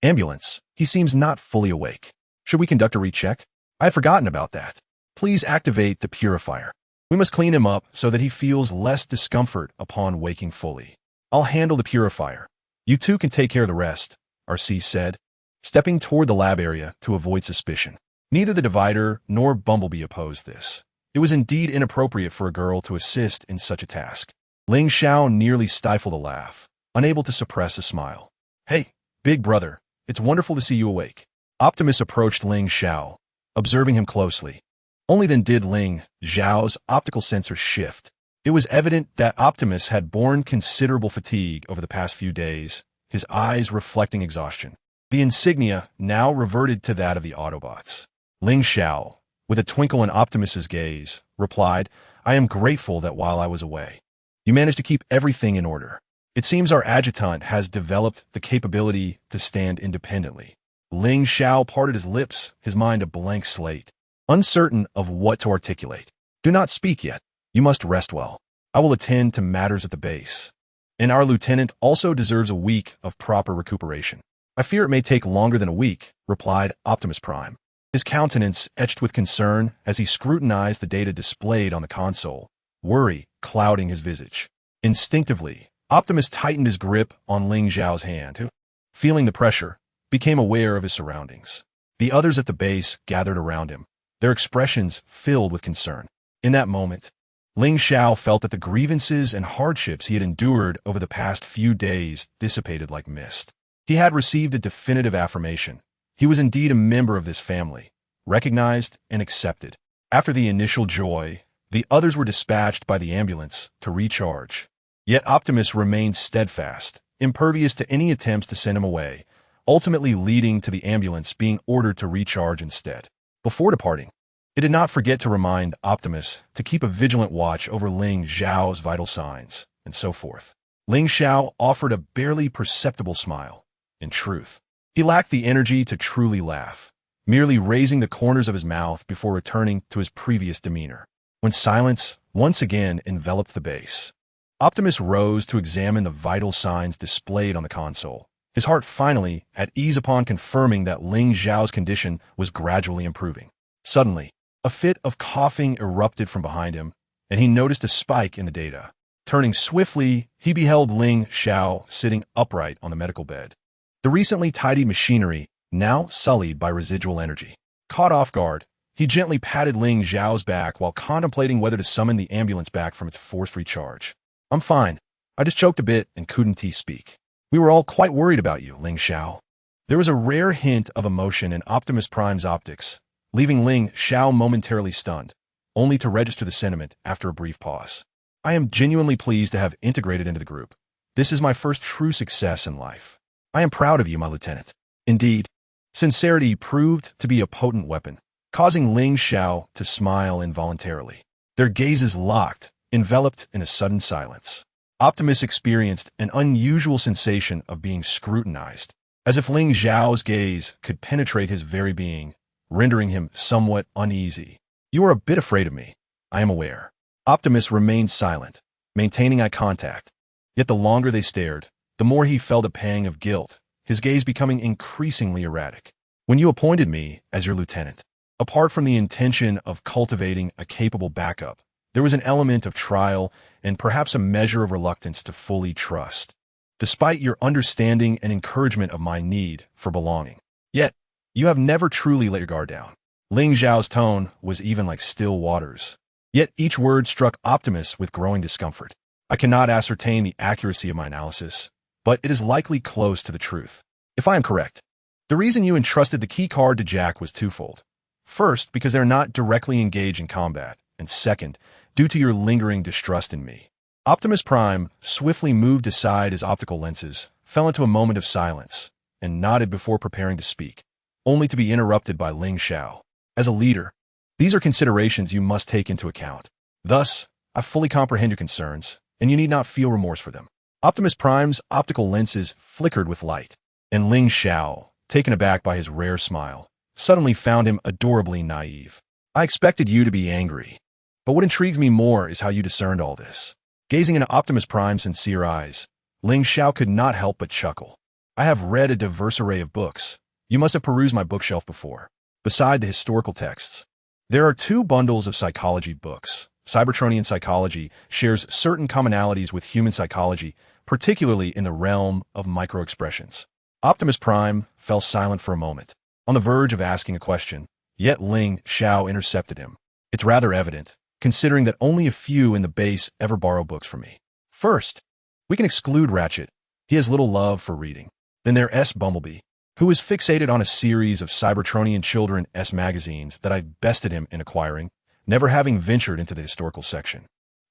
Ambulance, he seems not fully awake. Should we conduct a recheck? I had forgotten about that. Please activate the purifier. We must clean him up so that he feels less discomfort upon waking fully. I'll handle the purifier. You two can take care of the rest, RC said, stepping toward the lab area to avoid suspicion. Neither the Divider nor Bumblebee opposed this. It was indeed inappropriate for a girl to assist in such a task. Ling Xiao nearly stifled a laugh, unable to suppress a smile. Hey, big brother, it's wonderful to see you awake. Optimus approached Ling Xiao, observing him closely. Only then did Ling Xiao's optical sensors shift. It was evident that Optimus had borne considerable fatigue over the past few days, his eyes reflecting exhaustion. The insignia now reverted to that of the Autobots. Ling Xiao, with a twinkle in Optimus's gaze, replied, I am grateful that while I was away, you managed to keep everything in order. It seems our adjutant has developed the capability to stand independently. Ling Xiao parted his lips, his mind a blank slate, uncertain of what to articulate. Do not speak yet. You must rest well. I will attend to matters at the base. And our lieutenant also deserves a week of proper recuperation. I fear it may take longer than a week, replied Optimus Prime, his countenance etched with concern as he scrutinized the data displayed on the console, worry clouding his visage. Instinctively, Optimus tightened his grip on Ling Xiao's hand, who, feeling the pressure, became aware of his surroundings. The others at the base gathered around him, their expressions filled with concern. In that moment, Ling Xiao felt that the grievances and hardships he had endured over the past few days dissipated like mist. He had received a definitive affirmation. He was indeed a member of this family, recognized and accepted. After the initial joy, the others were dispatched by the ambulance to recharge. Yet Optimus remained steadfast, impervious to any attempts to send him away, ultimately leading to the ambulance being ordered to recharge instead. Before departing, it did not forget to remind Optimus to keep a vigilant watch over Ling Xiao's vital signs, and so forth. Ling Xiao offered a barely perceptible smile. In truth, he lacked the energy to truly laugh, merely raising the corners of his mouth before returning to his previous demeanor. When silence once again enveloped the base, Optimus rose to examine the vital signs displayed on the console, his heart finally at ease upon confirming that Ling Xiao's condition was gradually improving. Suddenly, a fit of coughing erupted from behind him, and he noticed a spike in the data. Turning swiftly, he beheld Ling Xiao sitting upright on the medical bed. The recently tidied machinery now sullied by residual energy. Caught off guard, he gently patted Ling Xiao's back while contemplating whether to summon the ambulance back from its forced recharge. "I'm fine. I just choked a bit and couldn't speak. We were all quite worried about you, Ling Xiao." There was a rare hint of emotion in Optimus Prime's optics, leaving Ling Xiao momentarily stunned, only to register the sentiment after a brief pause. "I am genuinely pleased to have integrated into the group. This is my first true success in life. I am proud of you, my lieutenant." Indeed, sincerity proved to be a potent weapon, causing Ling Xiao to smile involuntarily. Their gazes locked, enveloped in a sudden silence. Optimus experienced an unusual sensation of being scrutinized, as if Ling Xiao's gaze could penetrate his very being, rendering him somewhat uneasy. "You are a bit afraid of me, I am aware." Optimus remained silent, maintaining eye contact. Yet the longer they stared, the more he felt a pang of guilt, his gaze becoming increasingly erratic. "When you appointed me as your lieutenant, apart from the intention of cultivating a capable backup, there was an element of trial and perhaps a measure of reluctance to fully trust, despite your understanding and encouragement of my need for belonging. Yet, you have never truly let your guard down." Ling Xiao's tone was even like still waters. Yet each word struck Optimus with growing discomfort. "I cannot ascertain the accuracy of my analysis, but it is likely close to the truth. If I am correct, the reason you entrusted the key card to Jack was twofold. First, because they're not directly engaged in combat, and second, due to your lingering distrust in me." Optimus Prime swiftly moved aside his optical lenses, fell into a moment of silence, and nodded before preparing to speak, only to be interrupted by Ling Xiao. "As a leader, these are considerations you must take into account. Thus, I fully comprehend your concerns, and you need not feel remorse for them." Optimus Prime's optical lenses flickered with light, and Ling Xiao, taken aback by his rare smile, suddenly found him adorably naive. "I expected you to be angry, but what intrigues me more is how you discerned all this." Gazing into Optimus Prime's sincere eyes, Ling Xiao could not help but chuckle. "I have read a diverse array of books. You must have perused my bookshelf before. Beside the historical texts, there are 2 bundles of psychology books. Cybertronian psychology shares certain commonalities with human psychology, particularly in the realm of microexpressions." Optimus Prime fell silent for a moment, on the verge of asking a question, yet Ling Xiao intercepted him. "It's rather evident, considering that only a few in the base ever borrow books from me. First, we can exclude Ratchet. He has little love for reading. Then there's Bumblebee, who is fixated on a series of Cybertronian children's magazines that I bested him in acquiring, never having ventured into the historical section.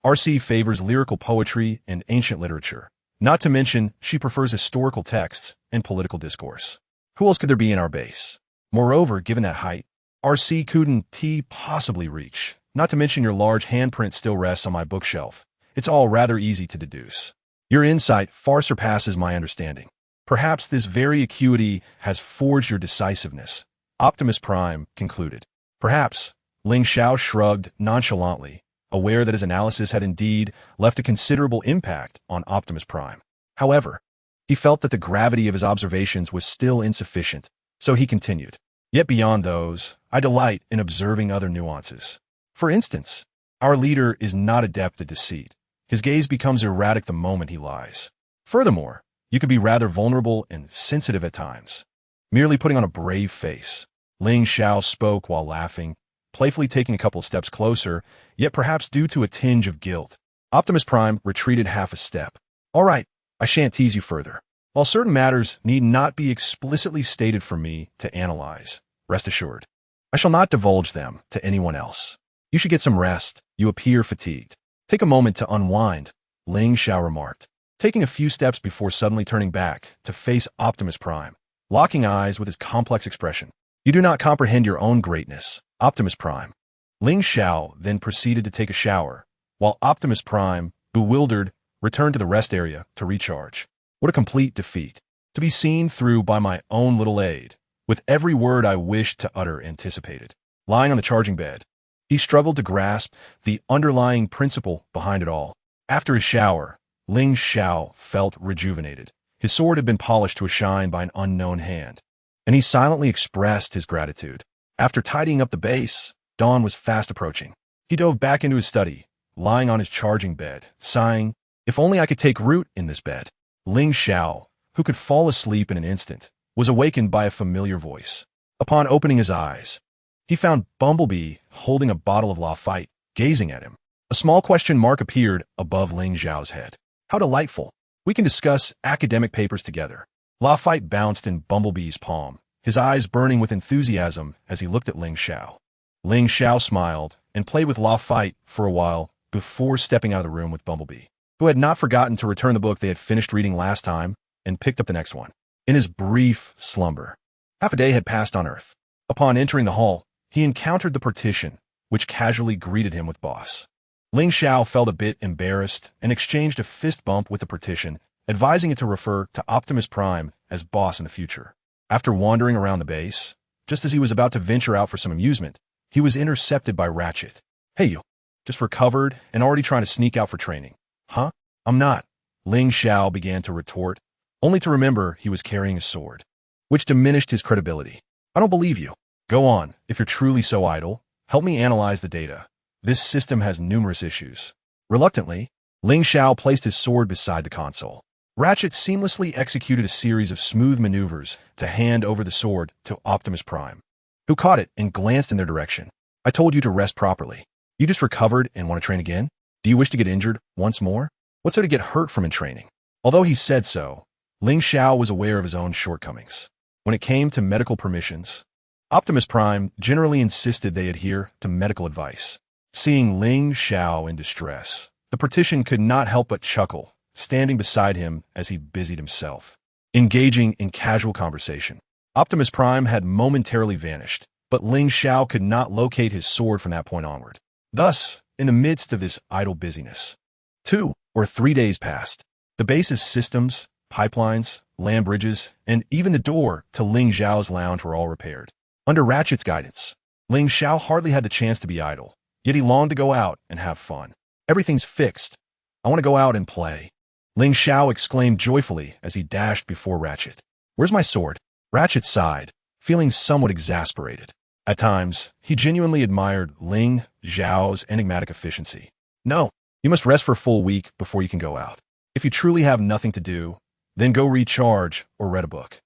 RC favors lyrical poetry and ancient literature. Not to mention, she prefers historical texts and political discourse. Who else could there be in our base? Moreover, given that height, RC couldn't possibly reach. Not to mention your large handprint still rests on my bookshelf. It's all rather easy to deduce. Your insight far surpasses my understanding. Perhaps this very acuity has forged your decisiveness," Optimus Prime concluded. "Perhaps," Ling Xiao shrugged nonchalantly, aware that his analysis had indeed left a considerable impact on Optimus Prime. However, he felt that the gravity of his observations was still insufficient, so he continued. "Yet beyond those, I delight in observing other nuances. For instance, our leader is not adept at deceit. His gaze becomes erratic the moment he lies. Furthermore, you can be rather vulnerable and sensitive at times, merely putting on a brave face." Ling Xiao spoke while laughing, playfully taking a couple of steps closer, yet perhaps due to a tinge of guilt. Optimus Prime retreated half a step. All right, I shan't tease you further. While certain matters need not be explicitly stated for me to analyze, rest assured, I shall not divulge them to anyone else. You should get some rest. You appear fatigued. Take a moment to unwind, Ling Xiao remarked, taking a few steps before suddenly turning back to face Optimus Prime, locking eyes with his complex expression. You do not comprehend your own greatness, Optimus Prime. Ling Xiao then proceeded to take a shower, while Optimus Prime, bewildered, returned to the rest area to recharge. What a complete defeat. To be seen through by my own little aid, with every word I wished to utter anticipated. Lying on the charging bed, he struggled to grasp the underlying principle behind it all. After his shower, Ling Xiao felt rejuvenated. His sword had been polished to a shine by an unknown hand, and he silently expressed his gratitude. After tidying up the base, dawn was fast approaching. He dove back into his study, lying on his charging bed, sighing, if only I could take root in this bed. Ling Xiao, who could fall asleep in an instant, was awakened by a familiar voice. Upon opening his eyes, he found Bumblebee holding a bottle of Lafite, gazing at him. A small question mark appeared above Ling Xiao's head. How delightful. We can discuss academic papers together. Lafite bounced in Bumblebee's palm, his eyes burning with enthusiasm as he looked at Ling Xiao. Ling Xiao smiled and played with Lafite for a while before stepping out of the room with Bumblebee, who had not forgotten to return the book they had finished reading last time and picked up the next one. In his brief slumber, half a day had passed on Earth. Upon entering the hall, he encountered the partition, which casually greeted him with boss. Ling Xiao felt a bit embarrassed and exchanged a fist bump with the partition, advising it to refer to Optimus Prime as boss in the future. After wandering around the base, just as he was about to venture out for some amusement, he was intercepted by Ratchet. Hey you, just recovered and already trying to sneak out for training. Huh? I'm not, Ling Xiao began to retort, only to remember he was carrying a sword, which diminished his credibility. I don't believe you. Go on, if you're truly so idle, help me analyze the data. This system has numerous issues. Reluctantly, Ling Xiao placed his sword beside the console. Ratchet seamlessly executed a series of smooth maneuvers to hand over the sword to Optimus Prime, who caught it and glanced in their direction. I told you to rest properly. You just recovered and want to train again? Do you wish to get injured once more? What's there to get hurt from in training? Although he said so, Ling Xiao was aware of his own shortcomings. When it came to medical permissions, Optimus Prime generally insisted they adhere to medical advice. Seeing Ling Xiao in distress, the partition could not help but chuckle, standing beside him as he busied himself, engaging in casual conversation. Optimus Prime had momentarily vanished, but Ling Xiao could not locate his sword from that point onward. Thus, in the midst of this idle busyness, 2 or 3 days passed. The base's systems, pipelines, land bridges, and even the door to Ling Xiao's lounge were all repaired. Under Ratchet's guidance, Ling Xiao hardly had the chance to be idle, yet he longed to go out and have fun. Everything's fixed. I want to go out and play, Ling Xiao exclaimed joyfully as he dashed before Ratchet. Where's my sword? Ratchet sighed, feeling somewhat exasperated. At times, he genuinely admired Ling Xiao's enigmatic efficiency. No, you must rest for a full week before you can go out. If you truly have nothing to do, then go recharge or read a book.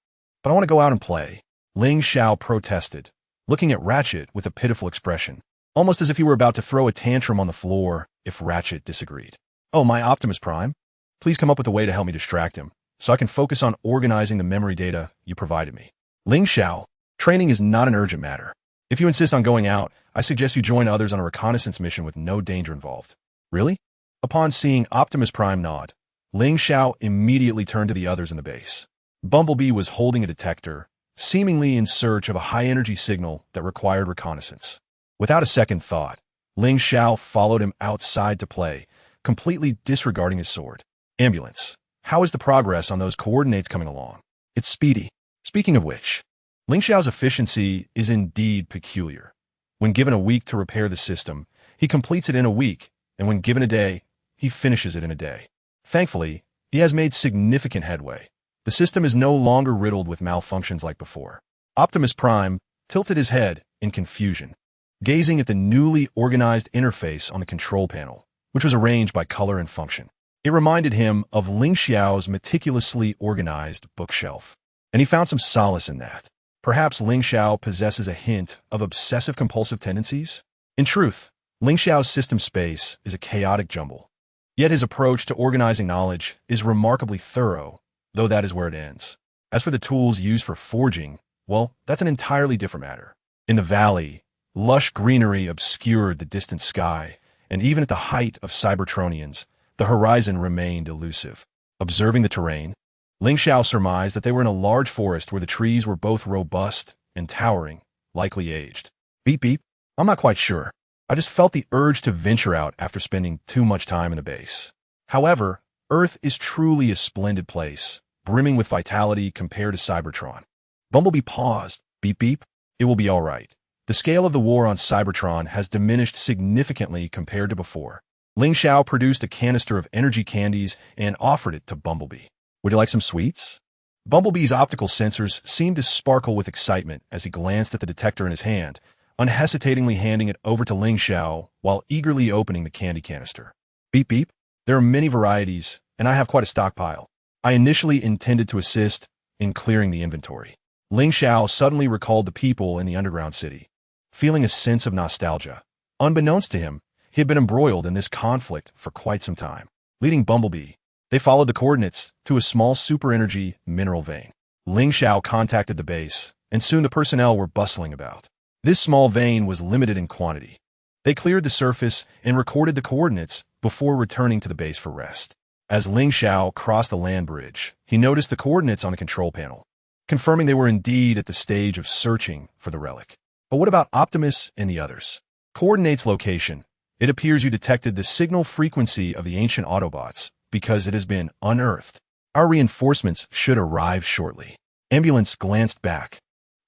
But I want to go out and play, Ling Xiao protested, looking at Ratchet with a pitiful expression, almost as if he were about to throw a tantrum on the floor if Ratchet disagreed. Oh, my Optimus Prime, please come up with a way to help me distract him, so I can focus on organizing the memory data you provided me. Ling Xiao, training is not an urgent matter. If you insist on going out, I suggest you join others on a reconnaissance mission with no danger involved. Really? Upon seeing Optimus Prime nod, Ling Xiao immediately turned to the others in the base. Bumblebee was holding a detector, seemingly in search of a high-energy signal that required reconnaissance. Without a second thought, Ling Xiao followed him outside to play, completely disregarding his sword. Ambulance. How is the progress on those coordinates coming along? It's speedy. Speaking of which, Ling Xiao's efficiency is indeed peculiar. When given a week to repair the system, he completes it in a week, and when given a day, he finishes it in a day. Thankfully, he has made significant headway. The system is no longer riddled with malfunctions like before. Optimus Prime tilted his head in confusion, gazing at the newly organized interface on the control panel, which was arranged by color and function. It reminded him of Ling Xiao's meticulously organized bookshelf, and he found some solace in that. Perhaps Ling Xiao possesses a hint of obsessive-compulsive tendencies? In truth, Ling Xiao's system space is a chaotic jumble. Yet his approach to organizing knowledge is remarkably thorough, though that is where it ends. As for the tools used for forging, well, that's an entirely different matter. In the valley, lush greenery obscured the distant sky, and even at the height of Cybertronians, the horizon remained elusive. Observing the terrain, Ling Xiao surmised that they were in a large forest where the trees were both robust and towering, likely aged. Beep beep, I'm not quite sure. I just felt the urge to venture out after spending too much time in the base. However, Earth is truly a splendid place, brimming with vitality compared to Cybertron. Bumblebee paused. Beep beep, it will be all right. The scale of the war on Cybertron has diminished significantly compared to before. Ling Xiao produced a canister of energy candies and offered it to Bumblebee. Would you like some sweets? Bumblebee's optical sensors seemed to sparkle with excitement as he glanced at the detector in his hand, unhesitatingly handing it over to Ling Xiao while eagerly opening the candy canister. Beep beep, there are many varieties, and I have quite a stockpile. I initially intended to assist in clearing the inventory. Ling Xiao suddenly recalled the people in the underground city. Feeling a sense of nostalgia, unbeknownst to him, he had been embroiled in this conflict for quite some time. Leading Bumblebee, they followed the coordinates to a small super-energy mineral vein. Ling Xiao contacted the base, and soon the personnel were bustling about. This small vein was limited in quantity. They cleared the surface and recorded the coordinates before returning to the base for rest. As Ling Xiao crossed the land bridge, he noticed the coordinates on the control panel, confirming they were indeed at the stage of searching for the relic. But what about Optimus and the others? Coordinates location. It appears you detected the signal frequency of the ancient Autobots because it has been unearthed. Our reinforcements should arrive shortly. Ambulance glanced back.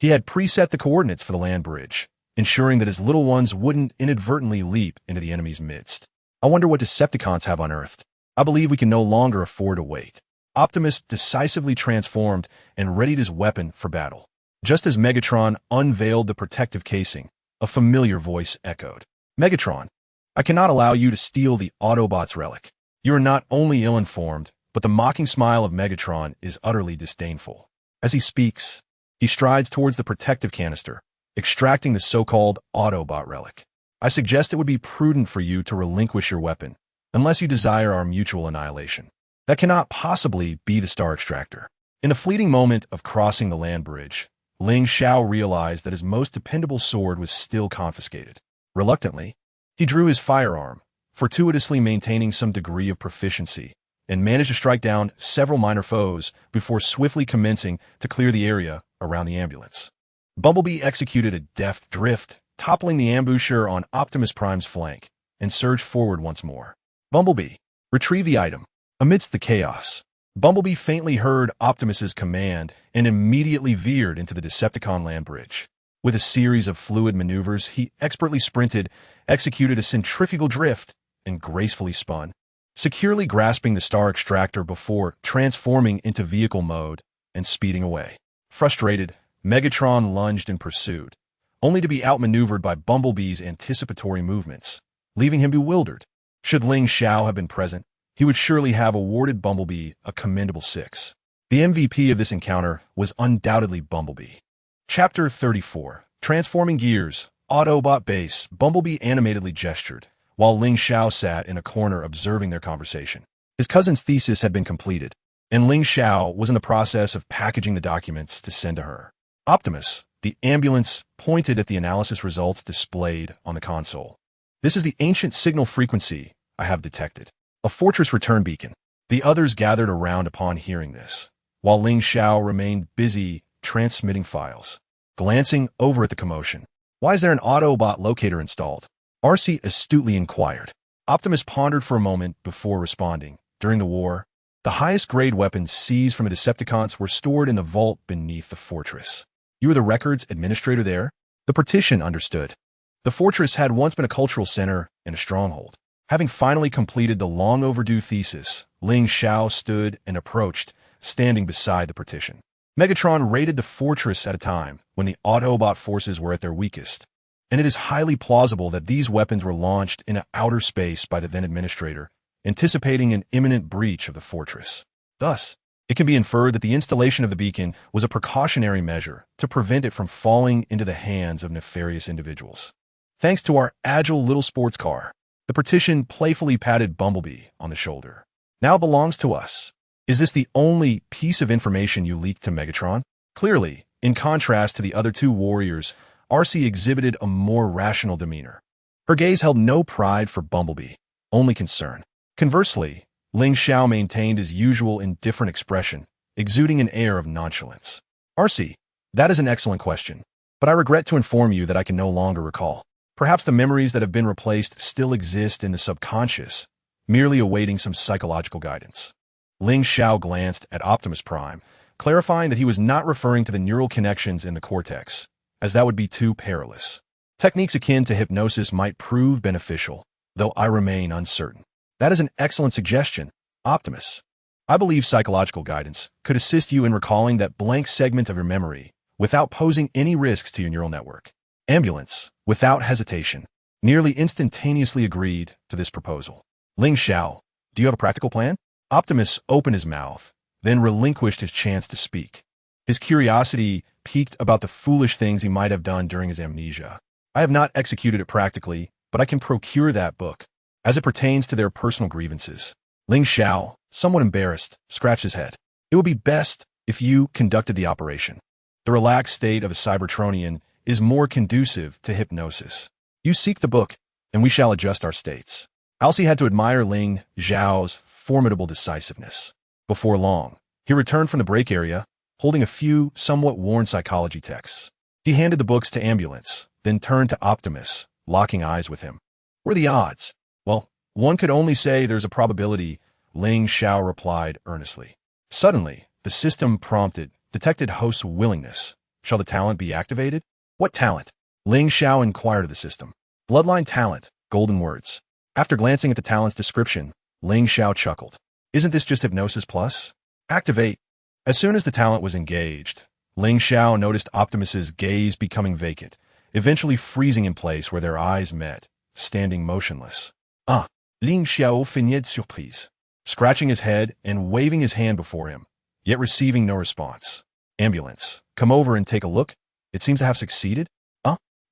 He had preset the coordinates for the land bridge, ensuring that his little ones wouldn't inadvertently leap into the enemy's midst. I wonder what Decepticons have unearthed. I believe we can no longer afford to wait. Optimus decisively transformed and readied his weapon for battle. Just as Megatron unveiled the protective casing, a familiar voice echoed. Megatron, I cannot allow you to steal the Autobots relic. You are not only ill-informed, but the mocking smile of Megatron is utterly disdainful. As he speaks, he strides towards the protective canister, extracting the so-called Autobot relic. I suggest it would be prudent for you to relinquish your weapon, unless you desire our mutual annihilation. That cannot possibly be the Star Extractor. In the fleeting moment of crossing the land bridge, Ling Xiao realized that his most dependable sword was still confiscated. Reluctantly, he drew his firearm, fortuitously maintaining some degree of proficiency, and managed to strike down several minor foes before swiftly commencing to clear the area around the ambulance. Bumblebee executed a deft drift, toppling the ambusher on Optimus Prime's flank, and surged forward once more. Bumblebee, retrieve the item. Amidst the chaos, Bumblebee faintly heard Optimus's command and immediately veered into the Decepticon land bridge. With a series of fluid maneuvers, he expertly sprinted, executed a centrifugal drift, and gracefully spun, securely grasping the Star Extractor before transforming into vehicle mode and speeding away. Frustrated, Megatron lunged in pursuit, only to be outmaneuvered by Bumblebee's anticipatory movements, leaving him bewildered. Should Ling Xiao have been present, he would surely have awarded Bumblebee a commendable 6. The MVP of this encounter was undoubtedly Bumblebee. Chapter 34. Transforming Gears. Autobot Base. Bumblebee animatedly gestured, while Ling Xiao sat in a corner observing their conversation. His cousin's thesis had been completed, and Ling Xiao was in the process of packaging the documents to send to her. Optimus, the ambulance, pointed at the analysis results displayed on the console. This is the ancient signal frequency I have detected. A fortress return beacon. The others gathered around upon hearing this, while Ling Xiao remained busy transmitting files. Glancing over at the commotion. Why is there an Autobot locator installed? RC astutely inquired. Optimus pondered for a moment before responding. During the war, the highest grade weapons seized from the Decepticons were stored in the vault beneath the fortress. You were the records administrator there? The partition understood. The fortress had once been a cultural center and a stronghold. Having finally completed the long overdue thesis, Ling Xiao stood and approached, standing beside the partition. Megatron raided the fortress at a time when the Autobot forces were at their weakest, and it is highly plausible that these weapons were launched in outer space by the then administrator, anticipating an imminent breach of the fortress. Thus, It can be inferred that the installation of the beacon was a precautionary measure to prevent it from falling into the hands of nefarious individuals. Thanks to our agile little sports car, the partition playfully patted Bumblebee on the shoulder. Now it belongs to us. Is this the only piece of information you leaked to Megatron? Clearly, in contrast to the other two warriors, Arcee exhibited a more rational demeanor. Her gaze held no pride for Bumblebee, only concern. Conversely, Ling Xiao maintained his usual indifferent expression, exuding an air of nonchalance. Arcee, that is an excellent question, but I regret to inform you that I can no longer recall. Perhaps the memories that have been replaced still exist in the subconscious, merely awaiting some psychological guidance. Ling Xiao glanced at Optimus Prime, clarifying that he was not referring to the neural connections in the cortex, as that would be too perilous. Techniques akin to hypnosis might prove beneficial, though I remain uncertain. That is an excellent suggestion, Optimus. I believe psychological guidance could assist you in recalling that blank segment of your memory without posing any risks to your neural network. Ambulance, without hesitation, nearly instantaneously agreed to this proposal. Ling Xiao, do you have a practical plan? Optimus opened his mouth, then relinquished his chance to speak. His curiosity piqued about the foolish things he might have done during his amnesia. I have not executed it practically, but I can procure that book. As it pertains to their personal grievances, Ling Xiao, somewhat embarrassed, scratched his head. It would be best if you conducted the operation. The relaxed state of a Cybertronian is more conducive to hypnosis. You seek the book, and we shall adjust our states. Arcee had to admire Ling Xiao's formidable decisiveness. Before long, he returned from the break area, holding a few somewhat worn psychology texts. He handed the books to Ambulance, then turned to Optimus, locking eyes with him. What are the odds? Well, one could only say there's a probability, Ling Xiao replied earnestly. Suddenly, the system prompted, detected host's willingness. Shall the talent be activated? What talent? Ling Xiao inquired of the system. Bloodline talent, golden words. After glancing at the talent's description, Ling Xiao chuckled. Isn't this just Hypnosis Plus? Activate. As soon as the talent was engaged, Ling Xiao noticed Optimus's gaze becoming vacant, eventually freezing in place where their eyes met, standing motionless. Ling Xiao feigned surprise, scratching his head and waving his hand before him, yet receiving no response. Ambulance, come over and take a look. It seems to have succeeded.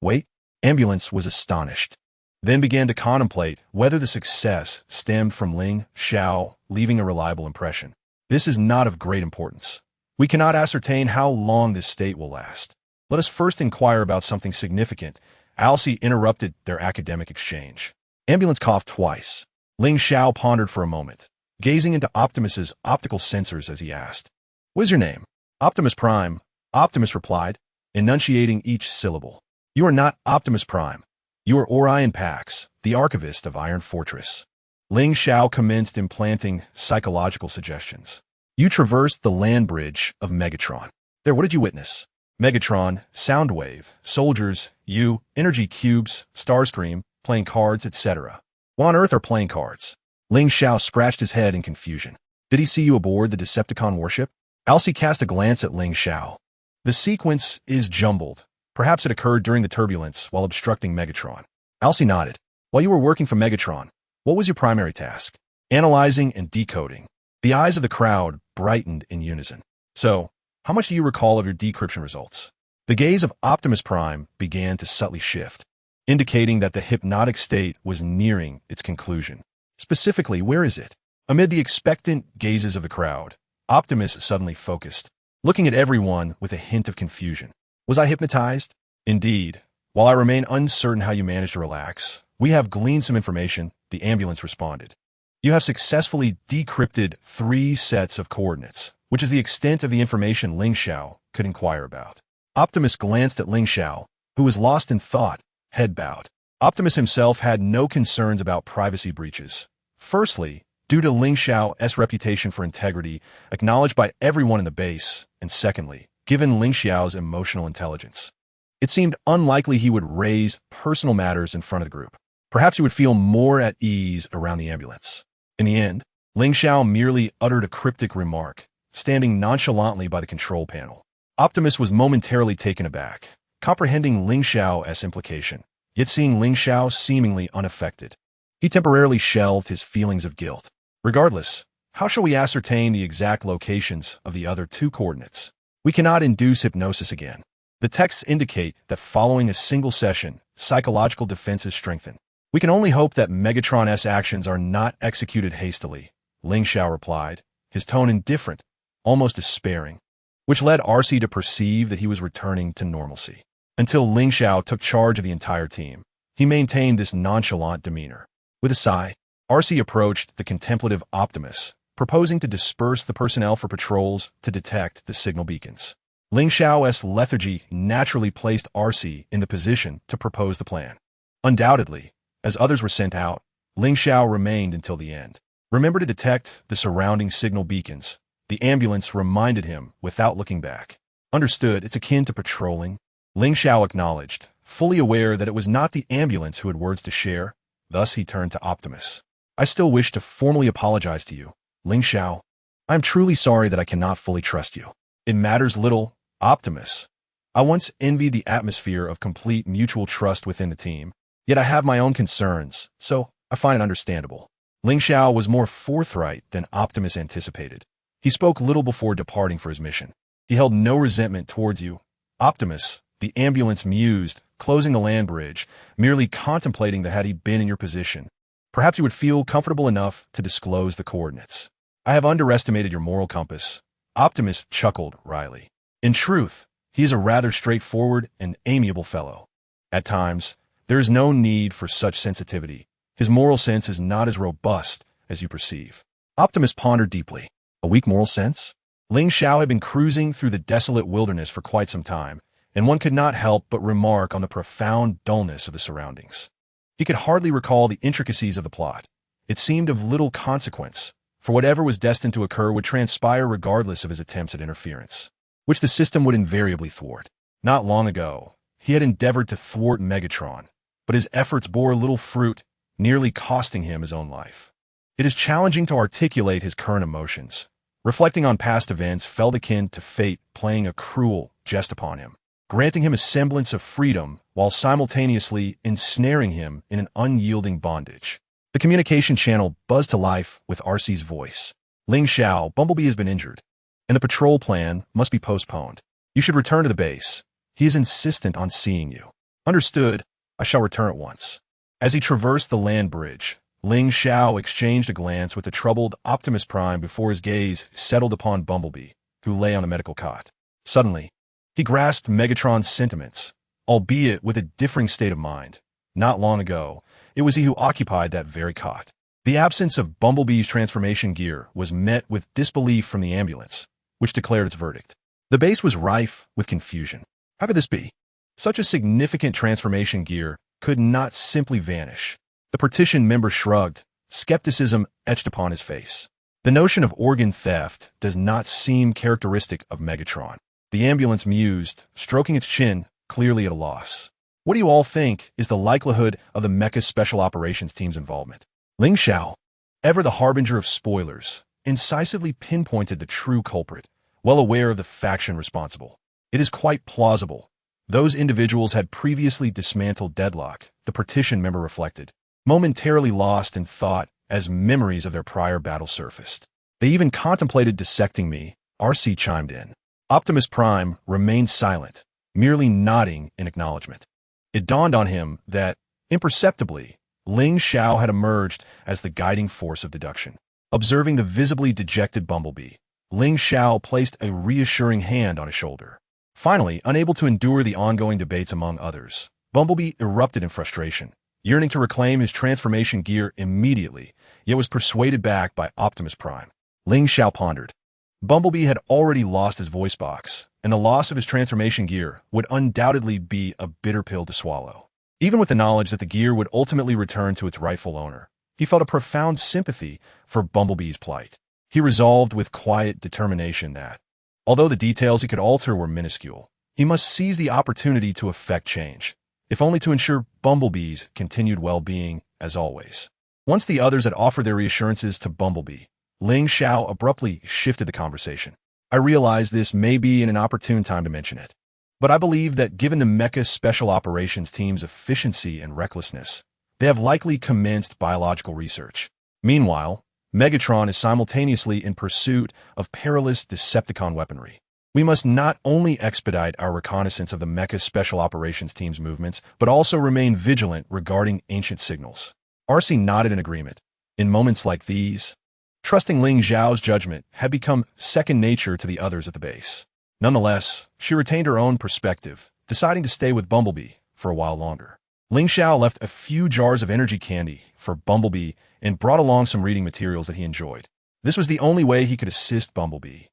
Wait. Ambulance was astonished, then began to contemplate whether the success stemmed from Ling Xiao leaving a reliable impression. This is not of great importance. We cannot ascertain how long this state will last. Let us first inquire about something significant. Arcee interrupted their academic exchange. Ambulance coughed twice. Ling Xiao pondered for a moment, gazing into Optimus's optical sensors as he asked, "What is your name?" "Optimus Prime," Optimus replied, enunciating each syllable. "You are not Optimus Prime. You are Orion Pax, the archivist of Iron Fortress." Ling Xiao commenced implanting psychological suggestions. "You traversed the land bridge of Megatron. There, what did you witness?" "Megatron, Soundwave, soldiers, you, energy cubes, Starscream, playing cards, etc. What on earth are playing cards?" Ling Xiao scratched his head in confusion. "Did he see you aboard the Decepticon warship?" Arcee cast a glance at Ling Xiao. "The sequence is jumbled. Perhaps it occurred during the turbulence while obstructing Megatron." Arcee nodded. "While you were working for Megatron, what was your primary task?" "Analyzing and decoding." The eyes of the crowd brightened in unison. "So, how much do you recall of your decryption results?" The gaze of Optimus Prime began to subtly shift, indicating that the hypnotic state was nearing its conclusion. "Specifically, where is it?" Amid the expectant gazes of the crowd, Optimus suddenly focused, looking at everyone with a hint of confusion. "Was I hypnotized?" "Indeed. While I remain uncertain how you managed to relax, we have gleaned some information," the ambulance responded. "You have successfully decrypted 3 sets of coordinates, which is the extent of the information Ling Xiao could inquire about." Optimus glanced at Ling Xiao, who was lost in thought, head bowed. Optimus himself had no concerns about privacy breaches. Firstly, due to Ling Xiao's reputation for integrity, acknowledged by everyone in the base, and secondly, given Ling Xiao's emotional intelligence. It seemed unlikely he would raise personal matters in front of the group. Perhaps he would feel more at ease around the ambulance. In the end, Ling Xiao merely uttered a cryptic remark, standing nonchalantly by the control panel. Optimus was momentarily taken aback, comprehending Ling Xiao's implication, yet seeing Ling Xiao seemingly unaffected. He temporarily shelved his feelings of guilt. Regardless, How shall we ascertain the exact locations of the other two coordinates? We cannot induce hypnosis again. The texts indicate that following a single session, psychological defenses strengthen. We can only hope that Megatron's actions are not executed hastily, Ling Xiao replied, his tone indifferent, almost despairing, which led RC to perceive that he was returning to normalcy. Until Ling Xiao took charge of the entire team, he maintained this nonchalant demeanor. With a sigh, RC approached the contemplative Optimus, proposing to disperse the personnel for patrols to detect the signal beacons. Ling Xiao's lethargy naturally placed RC in the position to propose the plan. Undoubtedly, as others were sent out, Ling Xiao remained until the end. Remember to detect the surrounding signal beacons, the ambulance reminded him without looking back. Understood, it's akin to patrolling. Ling Xiao acknowledged, fully aware that it was not the ambulance who had words to share. Thus he turned to Optimus. I still wish to formally apologize to you, Ling Xiao. I am truly sorry that I cannot fully trust you. It matters little, Optimus. I once envied the atmosphere of complete mutual trust within the team, yet I have my own concerns, so I find it understandable. Ling Xiao was more forthright than Optimus anticipated. He spoke little before departing for his mission. He held no resentment towards you, Optimus, the ambulance mused, closing the land bridge, merely contemplating that had he been in your position, perhaps you would feel comfortable enough to disclose the coordinates. I have underestimated your moral compass. Optimus chuckled wryly. In truth, he is a rather straightforward and amiable fellow. At times, there is no need for such sensitivity. His moral sense is not as robust as you perceive. Optimus pondered deeply. A weak moral sense? Ling Xiao had been cruising through the desolate wilderness for quite some time, and one could not help but remark on the profound dullness of the surroundings. He could hardly recall the intricacies of the plot. It seemed of little consequence, for whatever was destined to occur would transpire regardless of his attempts at interference, which the system would invariably thwart. Not long ago, he had endeavored to thwart Megatron, but his efforts bore little fruit, nearly costing him his own life. It is challenging to articulate his current emotions. Reflecting on past events felt akin to fate playing a cruel jest upon him, granting him a semblance of freedom while simultaneously ensnaring him in an unyielding bondage. The communication channel buzzed to life with RC's voice. Ling Xiao, Bumblebee has been injured, and the patrol plan must be postponed. You should return to the base. He is insistent on seeing you. Understood. I shall return at once. As he traversed the land bridge, Ling Xiao exchanged a glance with the troubled Optimus Prime before his gaze settled upon Bumblebee, who lay on the medical cot. Suddenly, he grasped Megatron's sentiments, albeit with a differing state of mind. Not long ago, it was he who occupied that very cot. The absence of Bumblebee's transformation gear was met with disbelief from the ambulance, which declared its verdict. The base was rife with confusion. How could this be? Such a significant transformation gear could not simply vanish. The partition member shrugged, skepticism etched upon his face. The notion of organ theft does not seem characteristic of Megatron. The ambulance mused, stroking its chin, clearly at a loss. What do you all think is the likelihood of the Mecha Special Operations team's involvement? Ling Xiao, ever the harbinger of spoilers, incisively pinpointed the true culprit, well aware of the faction responsible. It is quite plausible. Those individuals had previously dismantled Deadlock, the partition member reflected, momentarily lost in thought as memories of their prior battle surfaced. They even contemplated dissecting me, RC chimed in. Optimus Prime remained silent, merely nodding in acknowledgement. It dawned on him that, imperceptibly, Ling Xiao had emerged as the guiding force of deduction. Observing the visibly dejected Bumblebee, Ling Xiao placed a reassuring hand on his shoulder. Finally, unable to endure the ongoing debates among others, Bumblebee erupted in frustration, yearning to reclaim his transformation gear immediately, yet was persuaded back by Optimus Prime. Ling Xiao pondered. Bumblebee had already lost his voice box, and the loss of his transformation gear would undoubtedly be a bitter pill to swallow. Even with the knowledge that the gear would ultimately return to its rightful owner, he felt a profound sympathy for Bumblebee's plight. He resolved with quiet determination that, although the details he could alter were minuscule, he must seize the opportunity to effect change, if only to ensure Bumblebee's continued well-being as always. Once the others had offered their reassurances to Bumblebee, Ling Xiao abruptly shifted the conversation. I realize this may be an inopportune time to mention it, but I believe that given the Mecha Special Operations team's efficiency and recklessness, they have likely commenced biological research. Meanwhile, Megatron is simultaneously in pursuit of perilous Decepticon weaponry. We must not only expedite our reconnaissance of the Mecha Special Operations Team's movements, but also remain vigilant regarding ancient signals. RC nodded in agreement. In moments like these, trusting Ling Xiao's judgment had become second nature to the others at the base. Nonetheless, she retained her own perspective, deciding to stay with Bumblebee for a while longer. Ling Xiao left a few jars of energy candy for Bumblebee and brought along some reading materials that he enjoyed. This was the only way he could assist Bumblebee,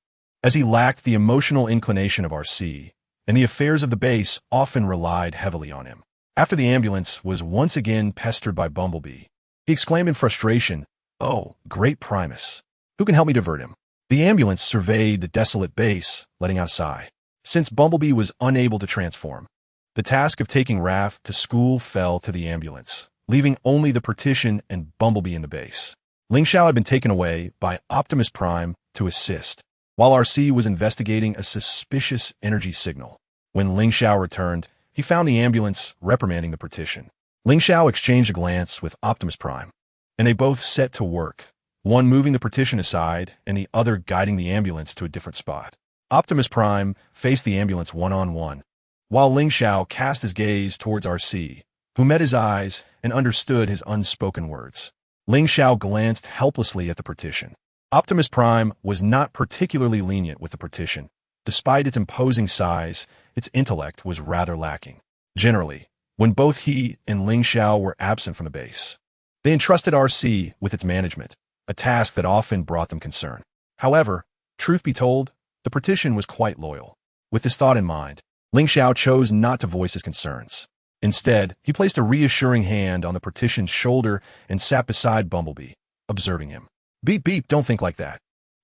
as he lacked the emotional inclination of RC, and the affairs of the base often relied heavily on him. After the ambulance was once again pestered by Bumblebee, he exclaimed in frustration, "Oh, great Primus! Who can help me divert him?" The ambulance surveyed the desolate base, letting out a sigh. Since Bumblebee was unable to transform, the task of taking Raph to school fell to the ambulance, leaving only the partition and Bumblebee in the base. Ling Xiao had been taken away by Optimus Prime to assist, while RC was investigating a suspicious energy signal. When Ling Xiao returned, he found the ambulance reprimanding the partition. Ling Xiao exchanged a glance with Optimus Prime, and they both set to work, one moving the partition aside and the other guiding the ambulance to a different spot. Optimus Prime faced the ambulance one-on-one, while Ling Xiao cast his gaze towards RC, who met his eyes and understood his unspoken words. Ling Xiao glanced helplessly at the partition. Optimus Prime was not particularly lenient with the partition. Despite its imposing size, its intellect was rather lacking. Generally, when both he and Ling Xiao were absent from the base, they entrusted RC with its management, a task that often brought them concern. However, truth be told, the partition was quite loyal. With this thought in mind, Ling Xiao chose not to voice his concerns. Instead, he placed a reassuring hand on the partition's shoulder and sat beside Bumblebee, observing him. "Beep beep, don't think like that,"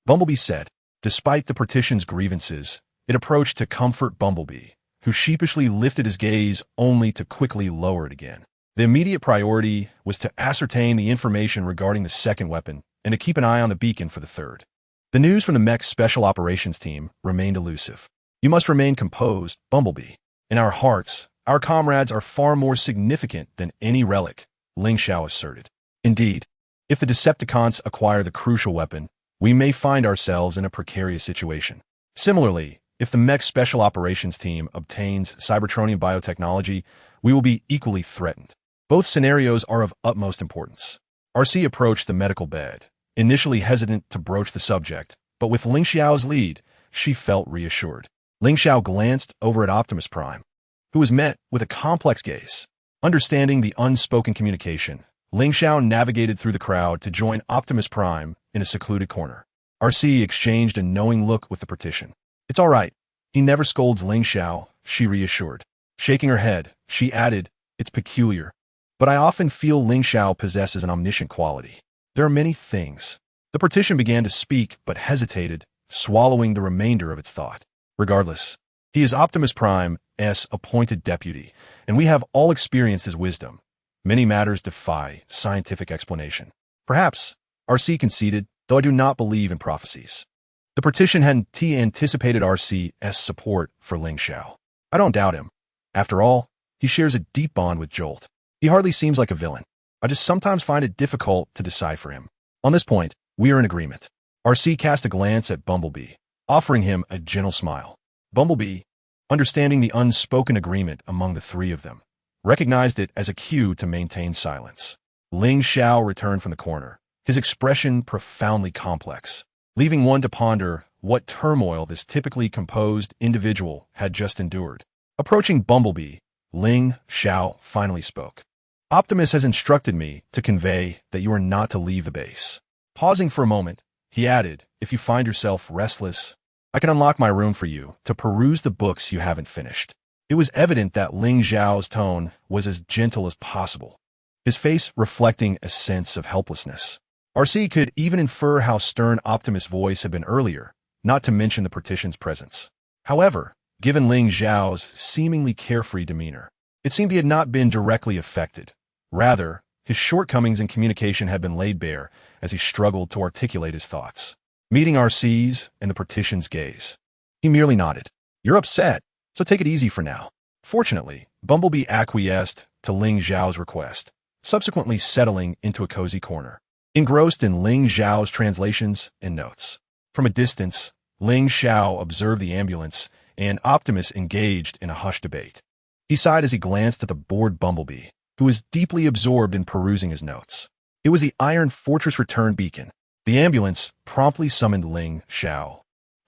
Bumblebee said. Despite the partition's grievances, it approached to comfort Bumblebee, who sheepishly lifted his gaze only to quickly lower it again. The immediate priority was to ascertain the information regarding the second weapon and to keep an eye on the beacon for the third. The news from the mech's Special Operations Team remained elusive. "You must remain composed, Bumblebee. In our hearts, our comrades are far more significant than any relic," Ling Xiao asserted. "Indeed, if the Decepticons acquire the crucial weapon, we may find ourselves in a precarious situation. Similarly, if the mech's Special Operations Team obtains Cybertronian biotechnology, we will be equally threatened. Both scenarios are of utmost importance." RC approached the medical bed, initially hesitant to broach the subject, but with Ling Xiao's lead, she felt reassured. Ling Xiao glanced over at Optimus Prime, who was met with a complex gaze. Understanding the unspoken communication, Ling Xiao navigated through the crowd to join Optimus Prime in a secluded corner. RC exchanged a knowing look with the partition. "It's all right. He never scolds Ling Xiao," she reassured. Shaking her head, she added, "It's peculiar, but I often feel Ling Xiao possesses an omniscient quality. There are many things." The partition began to speak, but hesitated, swallowing the remainder of its thought. "Regardless, he is Optimus Prime's appointed deputy, and we have all experienced his wisdom. Many matters defy scientific explanation." "Perhaps," RC conceded, "though I do not believe in prophecies." The partition had anticipated RC's support for Ling Xiao. "I don't doubt him. After all, he shares a deep bond with Jolt. He hardly seems like a villain. I just sometimes find it difficult to decipher him. On this point, we are in agreement." RC cast a glance at Bumblebee, offering him a gentle smile. Bumblebee, understanding the unspoken agreement among the three of them, recognized it as a cue to maintain silence. Ling Xiao returned from the corner, his expression profoundly complex, leaving one to ponder what turmoil this typically composed individual had just endured. Approaching Bumblebee, Ling Xiao finally spoke. "Optimus has instructed me to convey that you are not to leave the base." Pausing for a moment, he added, "If you find yourself restless, I can unlock my room for you to peruse the books you haven't finished." It was evident that Ling Xiao's tone was as gentle as possible, his face reflecting a sense of helplessness. RC could even infer how stern Optimus' voice had been earlier, not to mention the partition's presence. However, given Ling Xiao's seemingly carefree demeanor, it seemed he had not been directly affected. Rather, his shortcomings in communication had been laid bare as he struggled to articulate his thoughts. Meeting RC's and the partition's gaze, he merely nodded. "You're upset, so take it easy for now." Fortunately, Bumblebee acquiesced to Ling Xiao's request, subsequently settling into a cozy corner. engrossed in Ling Xiao's translations and notes. From a distance, Ling Xiao observed the ambulance, and Optimus engaged in a hushed debate. He sighed as he glanced at the bored Bumblebee, who was deeply absorbed in perusing his notes. It was the Iron Fortress return beacon. The ambulance promptly summoned Ling Xiao,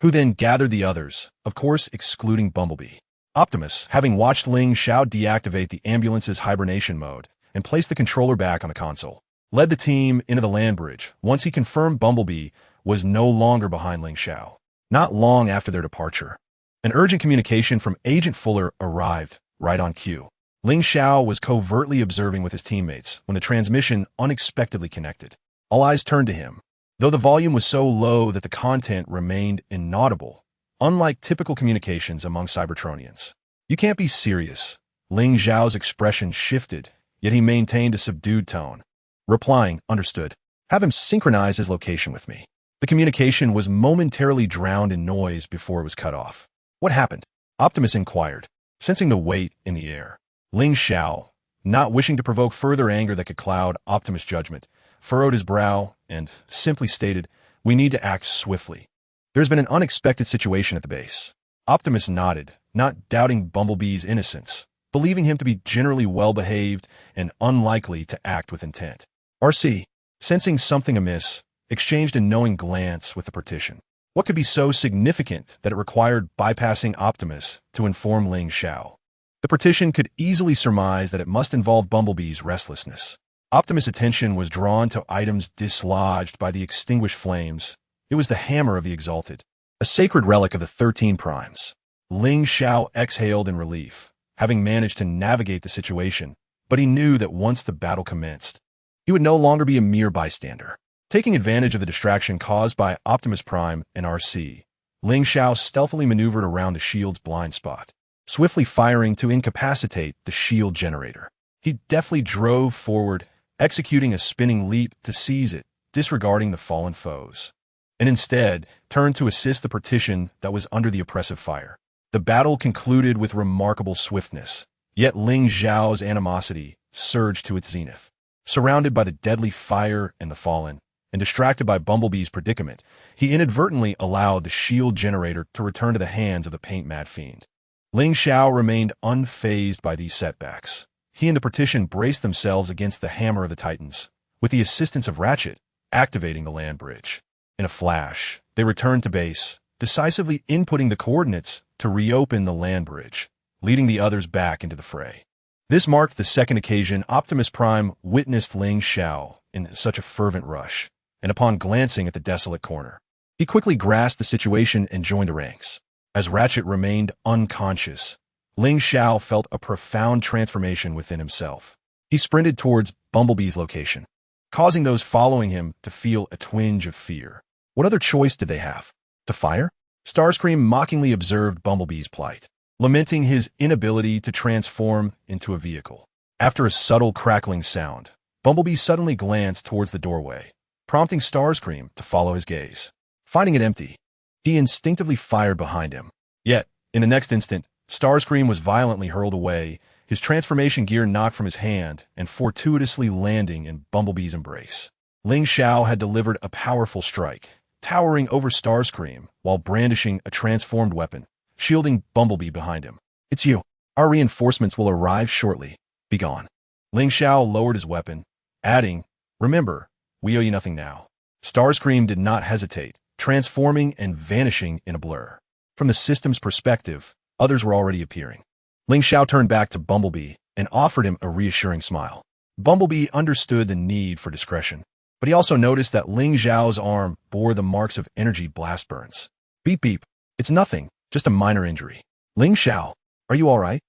who then gathered the others, of course excluding Bumblebee. Optimus, having watched Ling Xiao deactivate the ambulance's hibernation mode and place the controller back on the console, led the team into the land bridge once he confirmed Bumblebee was no longer behind Ling Xiao. Not long after their departure, an urgent communication from Agent Fuller arrived right on cue. Ling Xiao was covertly observing with his teammates when the transmission unexpectedly connected. All eyes turned to him, though the volume was so low that the content remained inaudible, unlike typical communications among Cybertronians. "You can't be serious." Ling Xiao's expression shifted, yet he maintained a subdued tone, replying, "Understood. Have him synchronize his location with me." The communication was momentarily drowned in noise before it was cut off. "What happened?" Optimus inquired, sensing the weight in the air. Ling Xiao, not wishing to provoke further anger that could cloud Optimus' judgment, furrowed his brow and simply stated, "We need to act swiftly. There's been an unexpected situation at the base." Optimus nodded, not doubting Bumblebee's innocence, believing him to be generally well-behaved and unlikely to act with intent. RC, sensing something amiss, exchanged a knowing glance with the partition. What could be so significant that it required bypassing Optimus to inform Ling Xiao? The partition could easily surmise that it must involve Bumblebee's restlessness. Optimus' attention was drawn to items dislodged by the extinguished flames. It was the hammer of the Exalted, a sacred relic of the 13 Primes. Ling Xiao exhaled in relief, having managed to navigate the situation, but he knew that once the battle commenced, he would no longer be a mere bystander. Taking advantage of the distraction caused by Optimus Prime and RC, Ling Xiao stealthily maneuvered around the shield's blind spot, swiftly firing to incapacitate the shield generator. He deftly drove forward, executing a spinning leap to seize it, disregarding the fallen foes, and instead turned to assist the partition that was under the oppressive fire. The battle concluded with remarkable swiftness, yet Ling Xiao's animosity surged to its zenith. Surrounded by the deadly fire and the fallen, and distracted by Bumblebee's predicament, he inadvertently allowed the shield generator to return to the hands of the paint-mad fiend. Ling Xiao remained unfazed by these setbacks. He and the partition braced themselves against the hammer of the Titans, with the assistance of Ratchet, activating the land bridge. In a flash, they returned to base, decisively inputting the coordinates to reopen the land bridge, leading the others back into the fray. This marked the second occasion Optimus Prime witnessed Ling Xiao in such a fervent rush, and upon glancing at the desolate corner, he quickly grasped the situation and joined the ranks. As Ratchet remained unconscious, Ling Xiao felt a profound transformation within himself. He sprinted towards Bumblebee's location, causing those following him to feel a twinge of fear. What other choice did they have? To fire? Starscream mockingly observed Bumblebee's plight, lamenting his inability to transform into a vehicle. After a subtle crackling sound, Bumblebee suddenly glanced towards the doorway, prompting Starscream to follow his gaze. Finding it empty, he instinctively fired behind him. Yet, in the next instant, Starscream was violently hurled away, his transformation gear knocked from his hand and fortuitously landing in Bumblebee's embrace. Ling Xiao had delivered a powerful strike, towering over Starscream while brandishing a transformed weapon, shielding Bumblebee behind him. "It's you. Our reinforcements will arrive shortly. Be gone." Ling Xiao lowered his weapon, adding, "Remember, we owe you nothing now." Starscream did not hesitate, transforming and vanishing in a blur. From the system's perspective, others were already appearing. Ling Xiao turned back to Bumblebee and offered him a reassuring smile. Bumblebee understood the need for discretion, but he also noticed that Ling Xiao's arm bore the marks of energy blast burns. "Beep beep. It's nothing, just a minor injury." "Ling Xiao, are you all right?"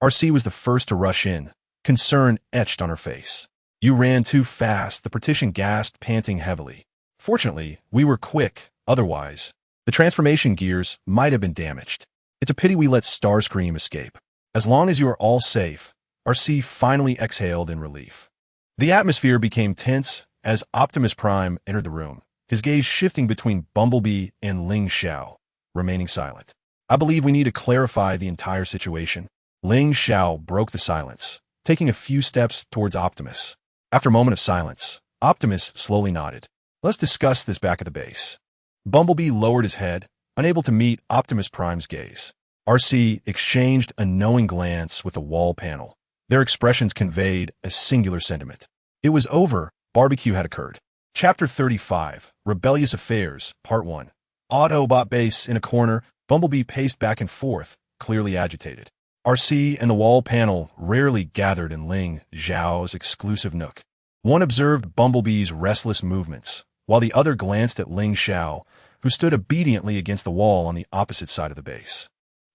RC was the first to rush in, concern etched on her face. "You ran too fast," the partition gasped, panting heavily. "Fortunately, we were quick, otherwise, the transformation gears might have been damaged. It's a pity we let Starscream escape." "As long as you are all safe," RC finally exhaled in relief. The atmosphere became tense as Optimus Prime entered the room, his gaze shifting between Bumblebee and Ling Xiao, remaining silent. "I believe we need to clarify the entire situation." Ling Xiao broke the silence, taking a few steps towards Optimus. After a moment of silence, Optimus slowly nodded. Let's discuss this back at the base. Bumblebee lowered his head, unable to meet Optimus Prime's gaze. RC exchanged a knowing glance with the wall panel. Their expressions conveyed a singular sentiment. It was over. Barbecue had occurred. Chapter 35, Rebellious Affairs, Part 1. Autobot base in a corner, Bumblebee paced back and forth, clearly agitated. RC and the wall panel rarely gathered in Ling Xiao's exclusive nook. One observed Bumblebee's restless movements, while the other glanced at Ling Xiao, who stood obediently against the wall on the opposite side of the base.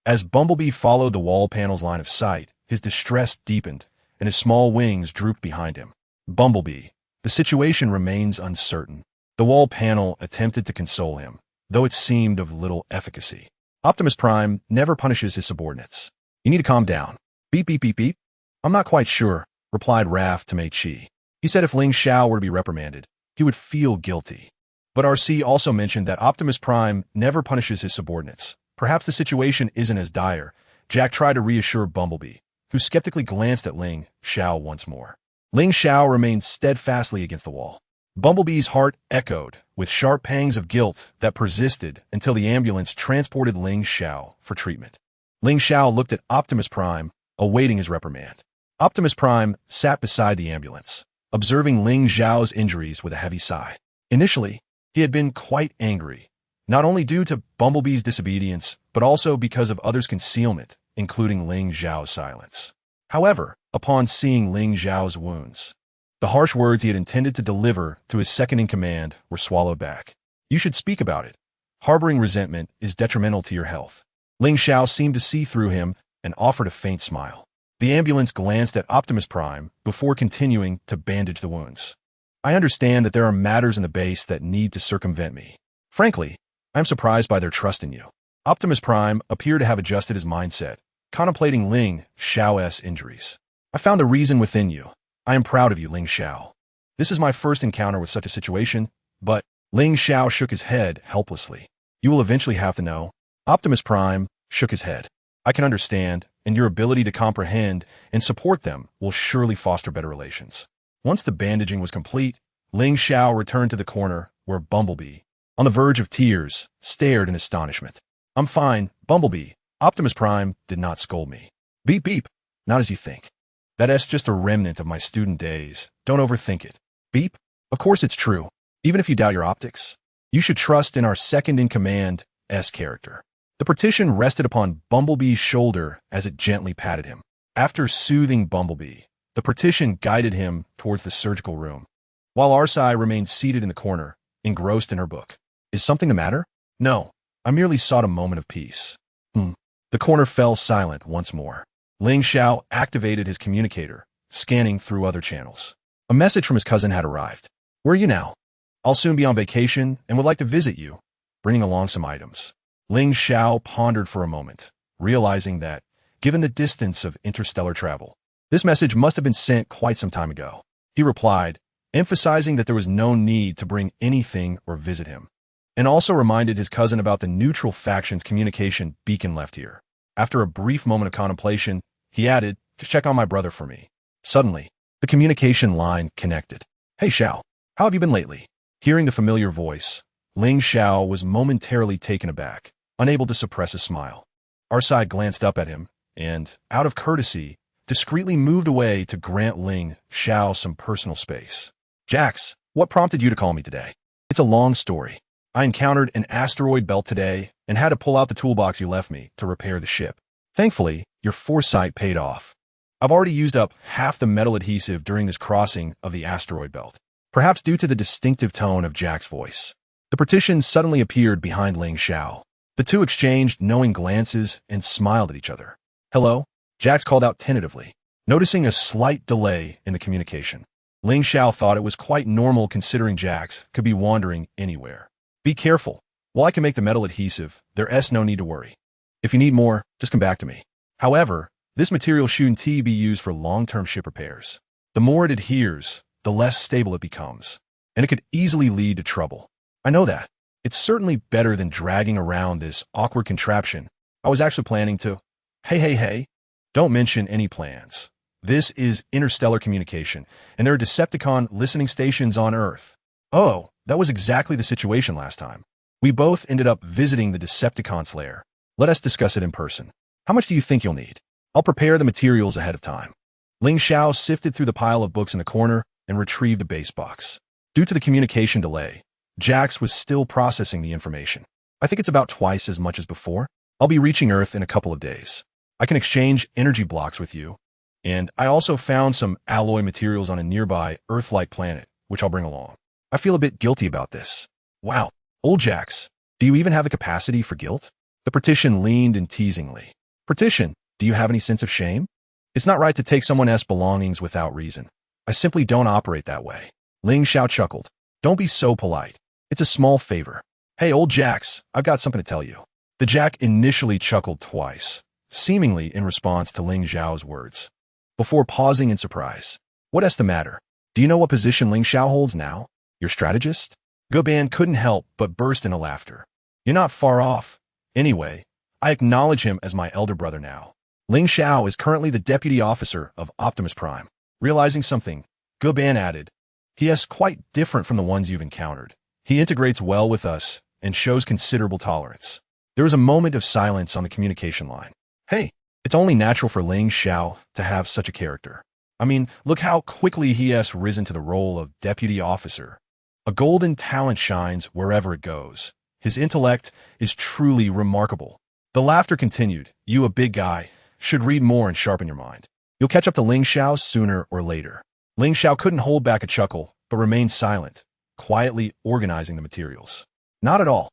As Bumblebee followed the wall panel's line of sight, his distress deepened, and his small wings drooped behind him. Bumblebee, the situation remains uncertain. The wall panel attempted to console him, though it seemed of little efficacy. Optimus Prime never punishes his subordinates. You need to calm down. Beep, beep, beep, beep. I'm not quite sure, replied Raph to Mei Chi. He said if Ling Xiao were to be reprimanded, he would feel guilty. But RC also mentioned that Optimus Prime never punishes his subordinates. Perhaps the situation isn't as dire. Jack tried to reassure Bumblebee, who skeptically glanced at Ling Xiao once more. Ling Xiao remained steadfastly against the wall. Bumblebee's heart echoed with sharp pangs of guilt that persisted until the ambulance transported Ling Xiao for treatment. Ling Xiao looked at Optimus Prime, awaiting his reprimand. Optimus Prime sat beside the ambulance, observing Ling Xiao's injuries with a heavy sigh. Initially, he had been quite angry, not only due to Bumblebee's disobedience, but also because of others' concealment, including Ling Xiao's silence. However, upon seeing Ling Xiao's wounds, the harsh words he had intended to deliver to his second-in-command were swallowed back. You should speak about it. Harboring resentment is detrimental to your health. Ling Xiao seemed to see through him and offered a faint smile. The ambulance glanced at Optimus Prime before continuing to bandage the wounds. I understand that there are matters in the base that need to circumvent me. Frankly, I am surprised by their trust in you. Optimus Prime appeared to have adjusted his mindset, contemplating Ling Xiao's injuries. I found the reason within you. I am proud of you, Ling Xiao. This is my first encounter with such a situation, but Ling Xiao shook his head helplessly. You will eventually have to know. Optimus Prime shook his head. I can understand, and your ability to comprehend and support them will surely foster better relations. Once the bandaging was complete, Ling Xiao returned to the corner where Bumblebee, on the verge of tears, stared in astonishment. I'm fine, Bumblebee. Optimus Prime did not scold me. Beep beep. Not as you think. That's just a remnant of my student days. Don't overthink it. Beep. Of course it's true. Even if you doubt your optics, you should trust in our second-in-command S character. The partition rested upon Bumblebee's shoulder as it gently patted him. After soothing Bumblebee, the partition guided him towards the surgical room, while Arsai remained seated in the corner, engrossed in her book. Is something the matter? No, I merely sought a moment of peace. The corner fell silent once more. Ling Xiao activated his communicator, scanning through other channels. A message from his cousin had arrived. Where are you now? I'll soon be on vacation and would like to visit you, bringing along some items. Ling Xiao pondered for a moment, realizing that, given the distance of interstellar travel, this message must have been sent quite some time ago. He replied, emphasizing that there was no need to bring anything or visit him, and also reminded his cousin about the neutral faction's communication beacon left here. After a brief moment of contemplation, he added, "Just check on my brother for me." Suddenly, the communication line connected. Hey Xiao, how have you been lately? Hearing the familiar voice, Ling Xiao was momentarily taken aback, unable to suppress a smile. Arsai glanced up at him, and, out of courtesy, discreetly moved away to grant Ling Xiao some personal space. Jax, what prompted you to call me today? It's a long story. I encountered an asteroid belt today and had to pull out the toolbox you left me to repair the ship. Thankfully, your foresight paid off. I've already used up half the metal adhesive during this crossing of the asteroid belt, perhaps due to the distinctive tone of Jack's voice. The partition suddenly appeared behind Ling Xiao. The two exchanged knowing glances and smiled at each other. Hello? Jax called out tentatively, noticing a slight delay in the communication. Ling Xiao thought it was quite normal considering Jax could be wandering anywhere. Be careful. While I can make the metal adhesive, there's no need to worry. If you need more, just come back to me. However, this material shouldn't be used for long-term ship repairs. The more it adheres, the less stable it becomes, and it could easily lead to trouble. I know that. It's certainly better than dragging around this awkward contraption. I was actually planning to... Hey. Don't mention any plans. This is interstellar communication, and there are Decepticon listening stations on Earth. Oh, that was exactly the situation last time. We both ended up visiting the Decepticon's lair. Let us discuss it in person. How much do you think you'll need? I'll prepare the materials ahead of time. Ling Xiao sifted through the pile of books in the corner and retrieved a base box. Due to the communication delay, Jax was still processing the information. I think it's about twice as much as before. I'll be reaching Earth in a couple of days. I can exchange energy blocks with you, and I also found some alloy materials on a nearby Earth-like planet, which I'll bring along. I feel a bit guilty about this. Wow, old Jax, do you even have the capacity for guilt? The partition leaned in teasingly. Partition, do you have any sense of shame? It's not right to take someone else's belongings without reason. I simply don't operate that way. Ling Xiao chuckled. Don't be so polite. It's a small favor. Hey, old Jax, I've got something to tell you. The Jack initially chuckled twice, seemingly in response to Ling Xiao's words, before pausing in surprise. What's the matter? Do you know what position Ling Xiao holds now? Your strategist? Guban couldn't help but burst into laughter. You're not far off. Anyway, I acknowledge him as my elder brother now. Ling Xiao is currently the deputy officer of Optimus Prime. Realizing something, Guban added, he is quite different from the ones you've encountered. He integrates well with us and shows considerable tolerance. There was a moment of silence on the communication line. Hey, it's only natural for Ling Xiao to have such a character. I mean, look how quickly he has risen to the role of deputy officer. A golden talent shines wherever it goes. His intellect is truly remarkable. The laughter continued. You, a big guy, should read more and sharpen your mind. You'll catch up to Ling Xiao sooner or later. Ling Xiao couldn't hold back a chuckle, but remained silent, quietly organizing the materials. Not at all.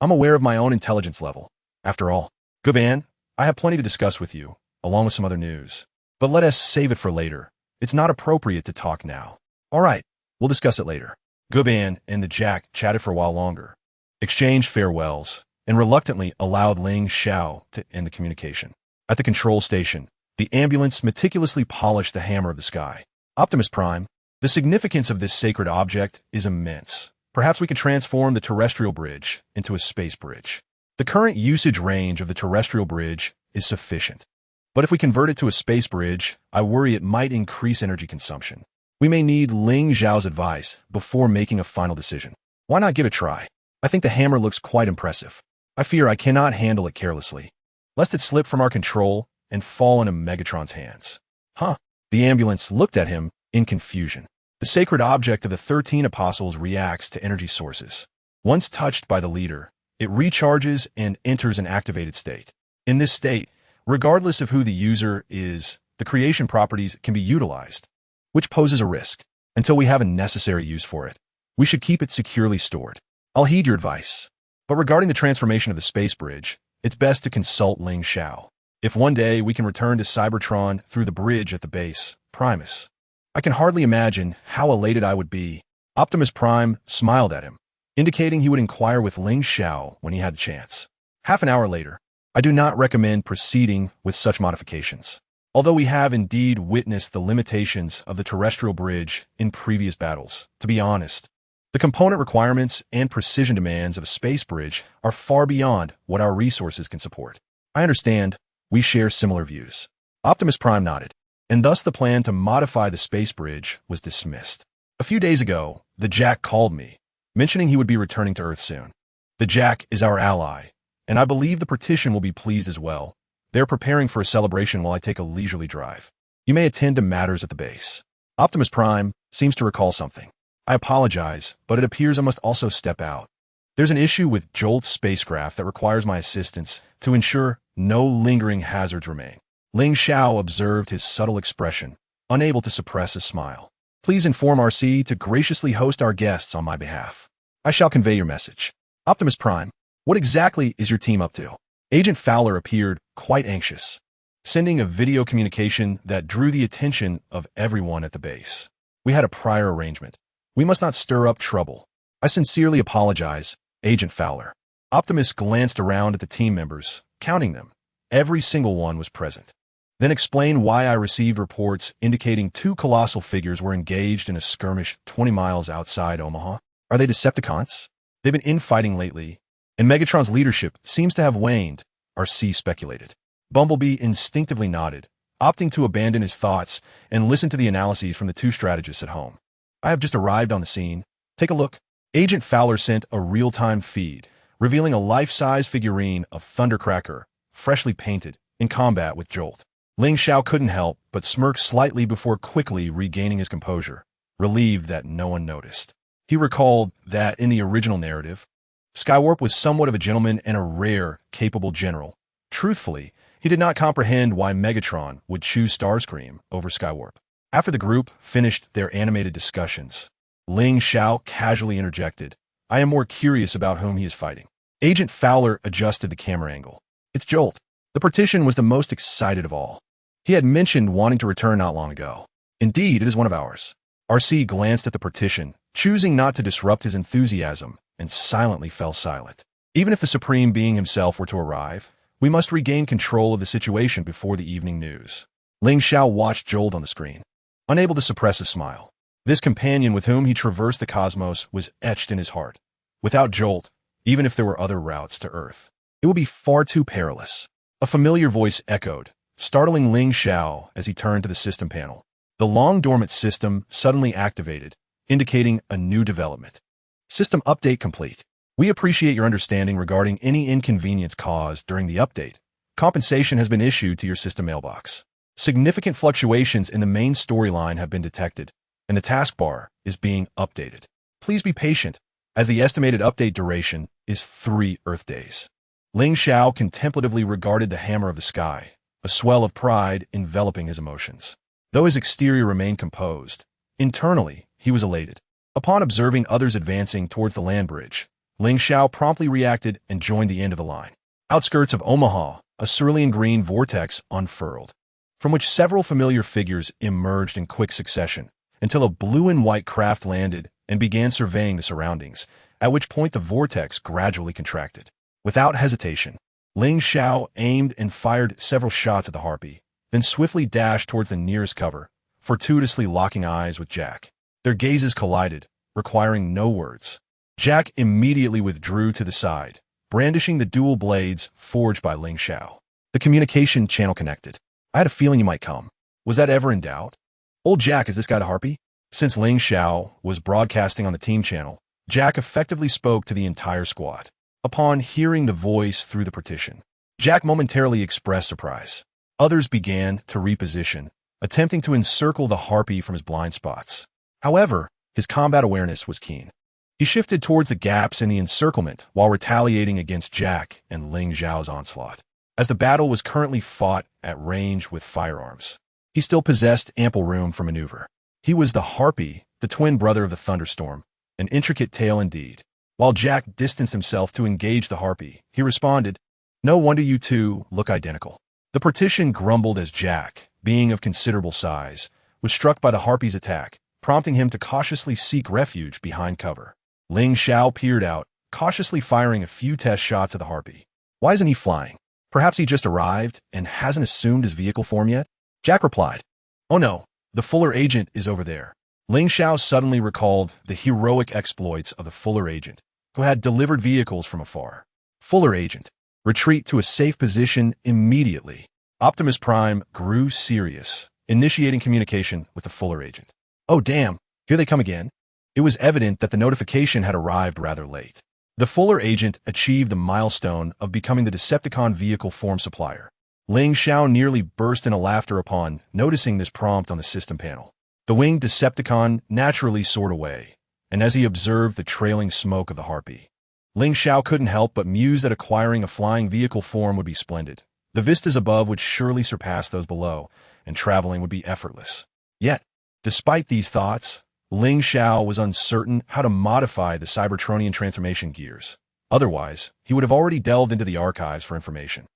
I'm aware of my own intelligence level. After all, Guban, I have plenty to discuss with you, along with some other news. But let us save it for later. It's not appropriate to talk now. All right, we'll discuss it later. Guban and the Jack chatted for a while longer, exchanged farewells, and reluctantly allowed Ling Xiao to end the communication. At the control station, the ambulance meticulously polished the hammer of the sky. Optimus Prime, the significance of this sacred object is immense. Perhaps we can transform the terrestrial bridge into a space bridge. The current usage range of the terrestrial bridge is sufficient. But if we convert it to a space bridge, I worry it might increase energy consumption. We may need Ling Xiao's advice before making a final decision. Why not give it a try? I think the hammer looks quite impressive. I fear I cannot handle it carelessly, lest it slip from our control and fall into Megatron's hands. Huh? The ambulance looked at him in confusion. The sacred object of the 13 apostles reacts to energy sources. Once touched by the leader, it recharges and enters an activated state. In this state, regardless of who the user is, the creation properties can be utilized, which poses a risk. Until we have a necessary use for it, we should keep it securely stored. I'll heed your advice. But regarding the transformation of the space bridge, it's best to consult Ling Xiao. If one day we can return to Cybertron through the bridge at the base, Primus, I can hardly imagine how elated I would be. Optimus Prime smiled at him, indicating he would inquire with Ling Xiao when he had a chance. Half an hour later, I do not recommend proceeding with such modifications. Although we have indeed witnessed the limitations of the terrestrial bridge in previous battles, to be honest, the component requirements and precision demands of a space bridge are far beyond what our resources can support. I understand we share similar views. Optimus Prime nodded, and thus the plan to modify the space bridge was dismissed. A few days ago, the Jack called me, mentioning he would be returning to Earth soon. The Jack is our ally, and I believe the partition will be pleased as well. They're preparing for a celebration while I take a leisurely drive. You may attend to matters at the base. Optimus Prime seems to recall something. I apologize, but it appears I must also step out. There's an issue with Jolt's spacecraft that requires my assistance to ensure no lingering hazards remain. Ling Xiao observed his subtle expression, unable to suppress a smile. Please inform RC to graciously host our guests on my behalf. I shall convey your message. Optimus Prime, what exactly is your team up to? Agent Fowler appeared quite anxious, sending a video communication that drew the attention of everyone at the base. We had a prior arrangement. We must not stir up trouble. I sincerely apologize, Agent Fowler. Optimus glanced around at the team members, counting them. Every single one was present. Then explained why I received reports indicating 2 colossal figures were engaged in a skirmish 20 miles outside Omaha. Are they Decepticons? They've been infighting lately, and Megatron's leadership seems to have waned, RC speculated. Bumblebee instinctively nodded. opting to abandon his thoughts and listen to the analyses from the two strategists at home. I have just arrived on the scene. Take a look. Agent Fowler sent a real-time feed, revealing a life-size figurine of Thundercracker, freshly painted, in combat with Jolt. Ling Xiao couldn't help but smirk slightly before quickly regaining his composure, relieved that no one noticed. He recalled that in the original narrative, Skywarp was somewhat of a gentleman and a rare, capable general. Truthfully, he did not comprehend why Megatron would choose Starscream over Skywarp. After the group finished their animated discussions, Ling Xiao casually interjected, "I am more curious about whom he is fighting." Agent Fowler adjusted the camera angle. "It's Jolt." The partition was the most excited of all. He had mentioned wanting to return not long ago. "Indeed, it is one of ours." RC glanced at the partition, choosing not to disrupt his enthusiasm, and silently fell silent. Even if the Supreme Being himself were to arrive, we must regain control of the situation before the evening news. Ling Xiao watched Jolt on the screen, unable to suppress a smile. This companion with whom he traversed the cosmos was etched in his heart. Without Jolt, even if there were other routes to Earth, it would be far too perilous. A familiar voice echoed, startling Ling Xiao as he turned to the system panel. The long-dormant system suddenly activated, indicating a new development. System update complete. We appreciate your understanding regarding any inconvenience caused during the update. Compensation has been issued to your system mailbox. Significant fluctuations in the main storyline have been detected, and the taskbar is being updated. Please be patient, as the estimated update duration is 3 Earth days. Ling Xiao contemplatively regarded the hammer of the sky, a swell of pride enveloping his emotions. Though his exterior remained composed, internally he was elated. Upon observing others advancing towards the land bridge, Ling Xiao promptly reacted and joined the end of the line. Outskirts of Omaha, a cerulean green vortex unfurled, from which several familiar figures emerged in quick succession, until a blue and white craft landed and began surveying the surroundings, at which point the vortex gradually contracted. Without hesitation, Ling Xiao aimed and fired several shots at the harpy, then swiftly dashed towards the nearest cover, fortuitously locking eyes with Jack. Their gazes collided, requiring no words. Jack immediately withdrew to the side, brandishing the dual blades forged by Ling Xiao. The communication channel connected. "I had a feeling you might come. Was that ever in doubt?" "Old Jack, is this guy the harpy?" Since Ling Xiao was broadcasting on the team channel, Jack effectively spoke to the entire squad. Upon hearing the voice through the partition, Jack momentarily expressed surprise. Others began to reposition, attempting to encircle the harpy from his blind spots. However, his combat awareness was keen. He shifted towards the gaps in the encirclement while retaliating against Jack and Ling Xiao's onslaught. As the battle was currently fought at range with firearms, he still possessed ample room for maneuver. He was the harpy, the twin brother of the thunderstorm, an intricate tale indeed. While Jack distanced himself to engage the harpy, he responded, "No wonder you two look identical." The partition grumbled as Jack, being of considerable size, was struck by the harpy's attack, prompting him to cautiously seek refuge behind cover. Ling Xiao peered out, cautiously firing a few test shots at the harpy. "Why isn't he flying? Perhaps he just arrived and hasn't assumed his vehicle form yet?" Jack replied, "Oh no, the Fuller Agent is over there." Ling Xiao suddenly recalled the heroic exploits of the Fuller Agent, who had delivered vehicles from afar. Fuller Agent, retreat to a safe position immediately. Optimus Prime grew serious, initiating communication with the Fuller Agent. "Oh damn, here they come again." It was evident that the notification had arrived rather late. The Fuller Agent achieved the milestone of becoming the Decepticon vehicle form supplier. Ling Xiao nearly burst into laughter upon noticing this prompt on the system panel. The winged Decepticon naturally soared away, and as he observed the trailing smoke of the harpy, Ling Xiao couldn't help but muse that acquiring a flying vehicle form would be splendid. The vistas above would surely surpass those below, and traveling would be effortless. Yet, despite these thoughts, Ling Xiao was uncertain how to modify the Cybertronian transformation gears. Otherwise, he would have already delved into the archives for information.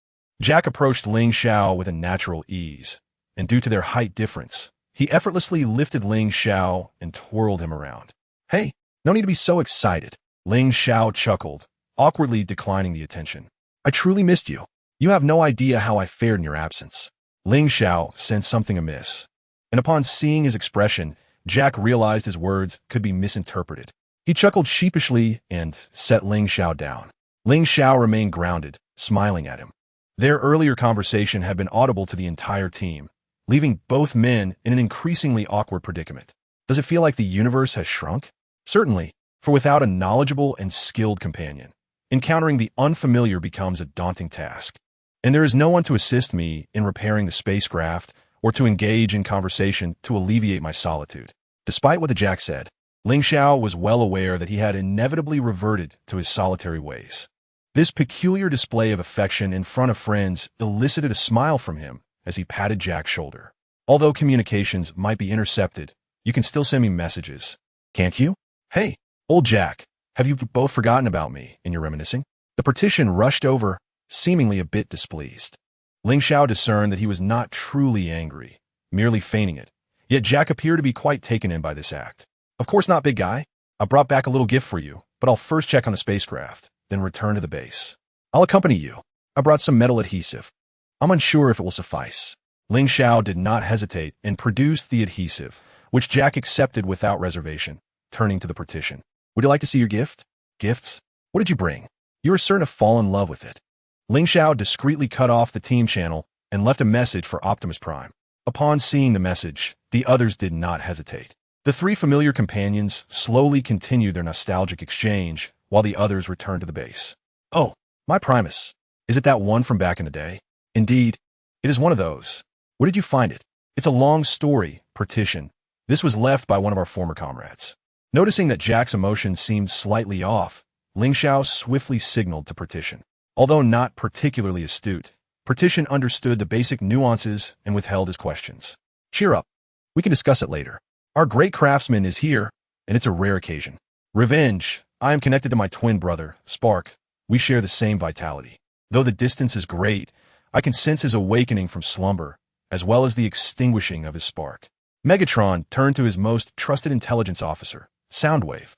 Jack approached Ling Xiao with a natural ease, and due to their height difference, he effortlessly lifted Ling Xiao and twirled him around. "Hey, no need to be so excited." Ling Xiao chuckled, awkwardly declining the attention. "I truly missed you. You have no idea how I fared in your absence." Ling Xiao sensed something amiss, and upon seeing his expression, Jack realized his words could be misinterpreted. He chuckled sheepishly and set Ling Xiao down. Ling Xiao remained grounded, smiling at him. Their earlier conversation had been audible to the entire team, leaving both men in an increasingly awkward predicament. Does it feel like the universe has shrunk? Certainly, for without a knowledgeable and skilled companion, encountering the unfamiliar becomes a daunting task. And there is no one to assist me in repairing the spacecraft or to engage in conversation to alleviate my solitude. Despite what the Jack said, Ling Xiao was well aware that he had inevitably reverted to his solitary ways. This peculiar display of affection in front of friends elicited a smile from him as he patted Jack's shoulder. Although communications might be intercepted, you can still send me messages, can't you? Hey, old Jack, have you both forgotten about me in your reminiscing? The partition rushed over, seemingly a bit displeased. Ling Xiao discerned that he was not truly angry, merely feigning it. Yet Jack appeared to be quite taken in by this act. Of course not, big guy. I brought back a little gift for you, but I'll first check on the spacecraft, then return to the base. I'll accompany you. I brought some metal adhesive. I'm unsure if it will suffice. Ling Xiao did not hesitate and produced the adhesive, which Jack accepted without reservation, turning to the partition. Would you like to see your gift? Gifts? What did you bring? You are certain to fall in love with it. Ling Xiao discreetly cut off the team channel and left a message for Optimus Prime. Upon seeing the message, the others did not hesitate. The three familiar companions slowly continued their nostalgic exchange while the others returned to the base. Oh, my Primus. Is it that one from back in the day? Indeed, it is one of those. Where did you find it? It's a long story, partition. This was left by one of our former comrades. Noticing that Jack's emotions seemed slightly off, Ling Xiao swiftly signaled to partition. Although not particularly astute, partition understood the basic nuances and withheld his questions. Cheer up. We can discuss it later. Our great craftsman is here, and it's a rare occasion. Revenge. I am connected to my twin brother, Spark. We share the same vitality. Though the distance is great, I can sense his awakening from slumber, as well as the extinguishing of his spark. Megatron turned to his most trusted intelligence officer, Soundwave,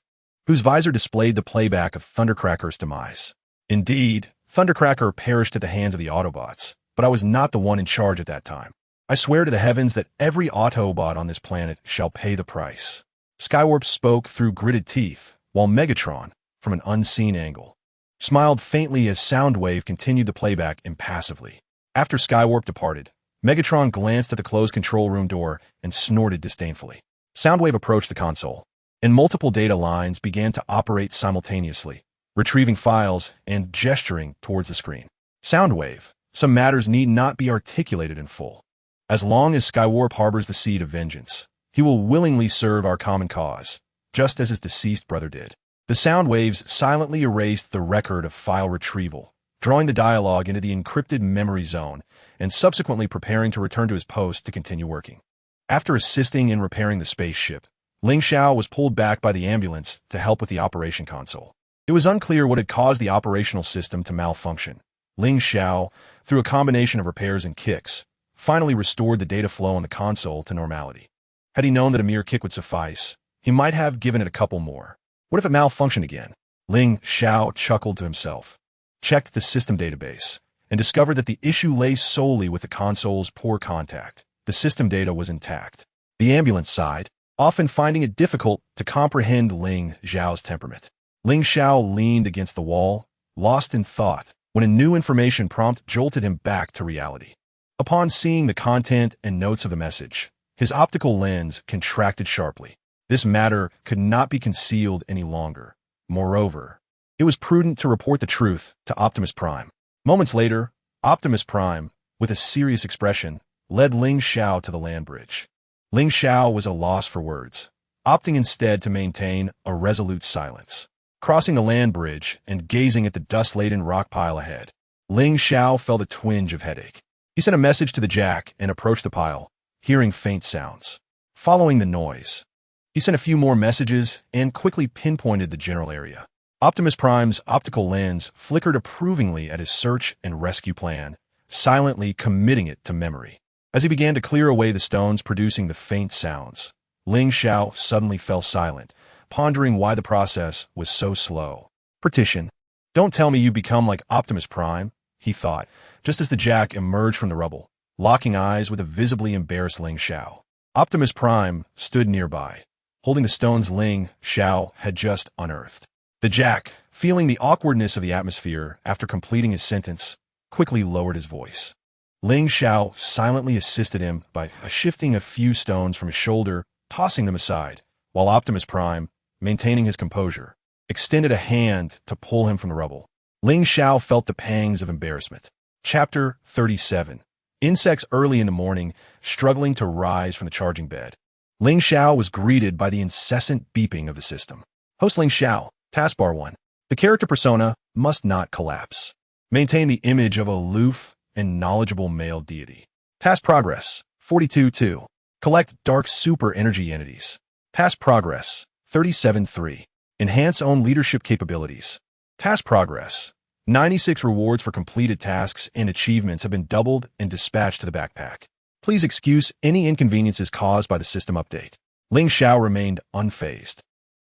whose visor displayed the playback of Thundercracker's demise. Indeed, Thundercracker perished at the hands of the Autobots, but I was not the one in charge at that time. I swear to the heavens that every Autobot on this planet shall pay the price. Skywarp spoke through gritted teeth, while Megatron, from an unseen angle, smiled faintly as Soundwave continued the playback impassively. After Skywarp departed, Megatron glanced at the closed control room door and snorted disdainfully. Soundwave approached the console, and multiple data lines began to operate simultaneously, retrieving files and gesturing towards the screen. Soundwave, some matters need not be articulated in full. As long as Skywarp harbors the seed of vengeance, he will willingly serve our common cause, just as his deceased brother did. The sound waves silently erased the record of file retrieval, drawing the dialogue into the encrypted memory zone, and subsequently preparing to return to his post to continue working. After assisting in repairing the spaceship, Ling Xiao was pulled back by the ambulance to help with the operation console. It was unclear what had caused the operational system to malfunction. Ling Xiao, through a combination of repairs and kicks, finally restored the data flow on the console to normality. Had he known that a mere kick would suffice, he might have given it a couple more. What if it malfunctioned again? Ling Xiao chuckled to himself, checked the system database, and discovered that the issue lay solely with the console's poor contact. The system data was intact. The ambulance sighed, often finding it difficult to comprehend Ling Xiao's temperament. Ling Xiao leaned against the wall, lost in thought, when a new information prompt jolted him back to reality. Upon seeing the content and notes of the message, his optical lens contracted sharply. This matter could not be concealed any longer. Moreover, it was prudent to report the truth to Optimus Prime. Moments later, Optimus Prime, with a serious expression, led Ling Xiao to the land bridge. Ling Xiao was a loss for words, opting instead to maintain a resolute silence. Crossing the land bridge and gazing at the dust-laden rock pile ahead, Ling Xiao felt a twinge of headache. He sent a message to the Jack and approached the pile, hearing faint sounds. Following the noise, he sent a few more messages and quickly pinpointed the general area. Optimus Prime's optical lens flickered approvingly at his search and rescue plan, silently committing it to memory. As he began to clear away the stones producing the faint sounds, Ling Xiao suddenly fell silent, pondering why the process was so slow. Partition. Don't tell me you've become like Optimus Prime, he thought, just as the Jack emerged from the rubble, locking eyes with a visibly embarrassed Ling Xiao. Optimus Prime stood nearby, holding the stones Ling Xiao had just unearthed. The Jack, feeling the awkwardness of the atmosphere after completing his sentence, quickly lowered his voice. Ling Xiao silently assisted him by shifting a few stones from his shoulder, tossing them aside, while Optimus Prime, maintaining his composure, extended a hand to pull him from the rubble. Ling Xiao felt the pangs of embarrassment. Chapter 37. Insects early in the morning, struggling to rise from the charging bed. Ling Xiao was greeted by the incessant beeping of the system. Host Ling Xiao, Taskbar 1. The character persona must not collapse. Maintain the image of a aloof and knowledgeable male deity. Task progress, 42-2. Collect dark super energy entities. Task progress, 37-3. Enhance own leadership capabilities. Task progress, 96 rewards for completed tasks and achievements have been doubled and dispatched to the backpack. Please excuse any inconveniences caused by the system update. Ling Xiao remained unfazed.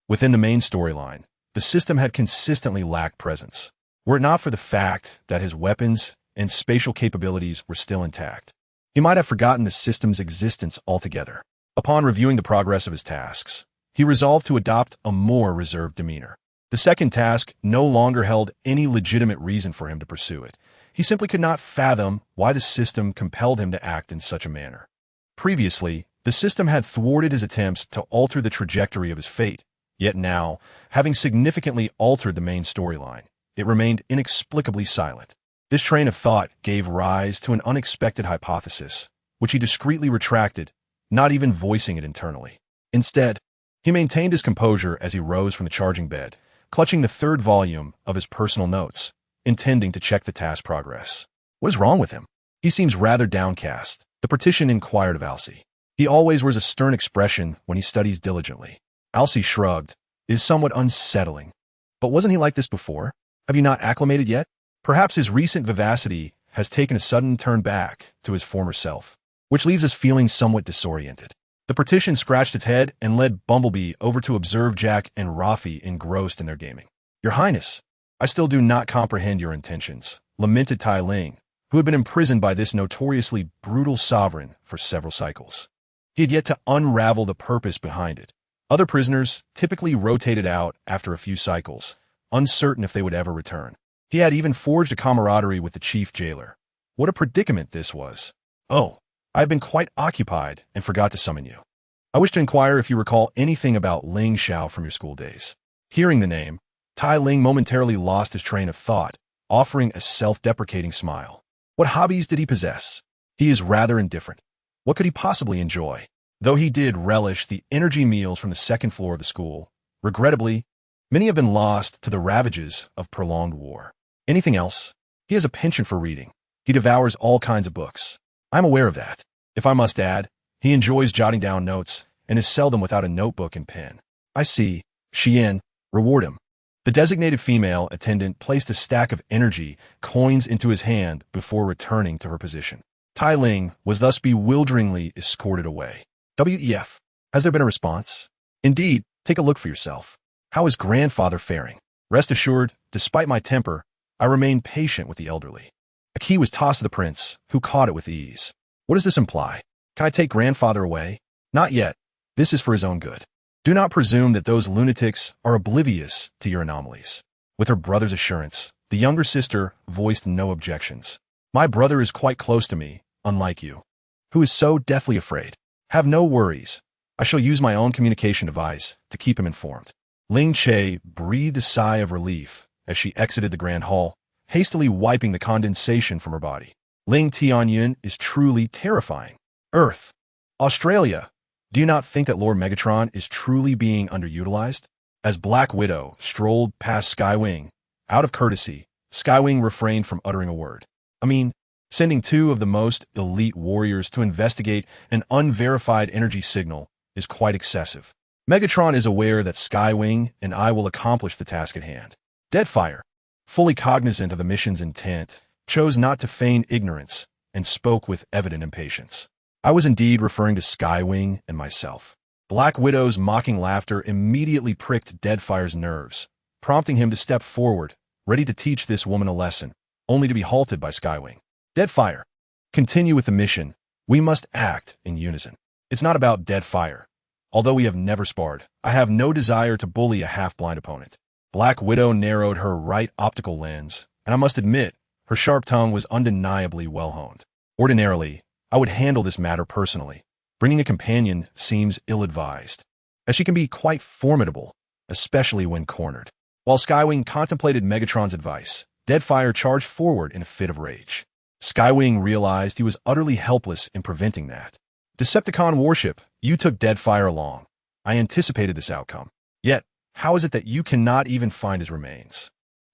Within the main storyline, the system had consistently lacked presence. Were it not for the fact that his weapons and spatial capabilities were still intact, he might have forgotten the system's existence altogether. Upon reviewing the progress of his tasks, he resolved to adopt a more reserved demeanor. The second task no longer held any legitimate reason for him to pursue it. He simply could not fathom why the system compelled him to act in such a manner. Previously, the system had thwarted his attempts to alter the trajectory of his fate, yet now, having significantly altered the main storyline, it remained inexplicably silent. This train of thought gave rise to an unexpected hypothesis, which he discreetly retracted, not even voicing it internally. Instead, he maintained his composure as he rose from the charging bed, clutching the third volume of his personal notes, intending to check the task progress. What is wrong with him? He seems rather downcast, the partition inquired of Alcy. He always wears a stern expression when he studies diligently. Alcy shrugged. It is somewhat unsettling. But wasn't he like this before? Have you not acclimated yet? Perhaps his recent vivacity has taken a sudden turn back to his former self, which leaves us feeling somewhat disoriented. The partition scratched its head and led Bumblebee over to observe Jack and Rafi engrossed in their gaming. Your Highness, I still do not comprehend your intentions, lamented Tai Ling, who had been imprisoned by this notoriously brutal sovereign for several cycles. He had yet to unravel the purpose behind it. Other prisoners typically rotated out after a few cycles, uncertain if they would ever return. He had even forged a camaraderie with the chief jailer. What a predicament this was. Oh, I have been quite occupied and forgot to summon you. I wish to inquire if you recall anything about Ling Xiao from your school days. Hearing the name, Tai Ling momentarily lost his train of thought, offering a self-deprecating smile. What hobbies did he possess? He is rather indifferent. What could he possibly enjoy? Though he did relish the energy meals from the second floor of the school, regrettably, many have been lost to the ravages of prolonged war. Anything else? He has a penchant for reading. He devours all kinds of books. I'm aware of that. If I must add, he enjoys jotting down notes and is seldom without a notebook and pen. I see. Xian, reward him. The designated female attendant placed a stack of energy coins into his hand before returning to her position. Tai Ling was thus bewilderingly escorted away. WEF, has there been a response? Indeed, take a look for yourself. How is grandfather faring? Rest assured, despite my temper, I remain patient with the elderly. A key was tossed to the prince, who caught it with ease. What does this imply? Can I take grandfather away? Not yet. This is for his own good. Do not presume that those lunatics are oblivious to your anomalies. With her brother's assurance, the younger sister voiced no objections. My brother is quite close to me, unlike you, who is so deathly afraid. Have no worries. I shall use my own communication device to keep him informed. Ling Che breathed a sigh of relief as she exited the grand hall, hastily wiping the condensation from her body. Ling Tianyun is truly terrifying. Earth. Australia. Do you not think that Lord Megatron is truly being underutilized? As Black Widow strolled past Skywing, out of courtesy, Skywing refrained from uttering a word. Sending two of the most elite warriors to investigate an unverified energy signal is quite excessive. Megatron is aware that Skywing and I will accomplish the task at hand. Deadfire, fully cognizant of the mission's intent, chose not to feign ignorance and spoke with evident impatience. I was indeed referring to Skywing and myself. Black Widow's mocking laughter immediately pricked Deadfire's nerves, prompting him to step forward, ready to teach this woman a lesson, only to be halted by Skywing. Deadfire, continue with the mission. We must act in unison. It's not about Deadfire. Although we have never sparred, I have no desire to bully a half-blind opponent. Black Widow narrowed her right optical lens, and I must admit, her sharp tongue was undeniably well-honed. Ordinarily, I would handle this matter personally. Bringing a companion seems ill-advised, as she can be quite formidable, especially when cornered. While Skywing contemplated Megatron's advice, Deadfire charged forward in a fit of rage. Skywing realized he was utterly helpless in preventing that. Decepticon warship, you took Deadfire along. I anticipated this outcome. Yet, how is it that you cannot even find his remains?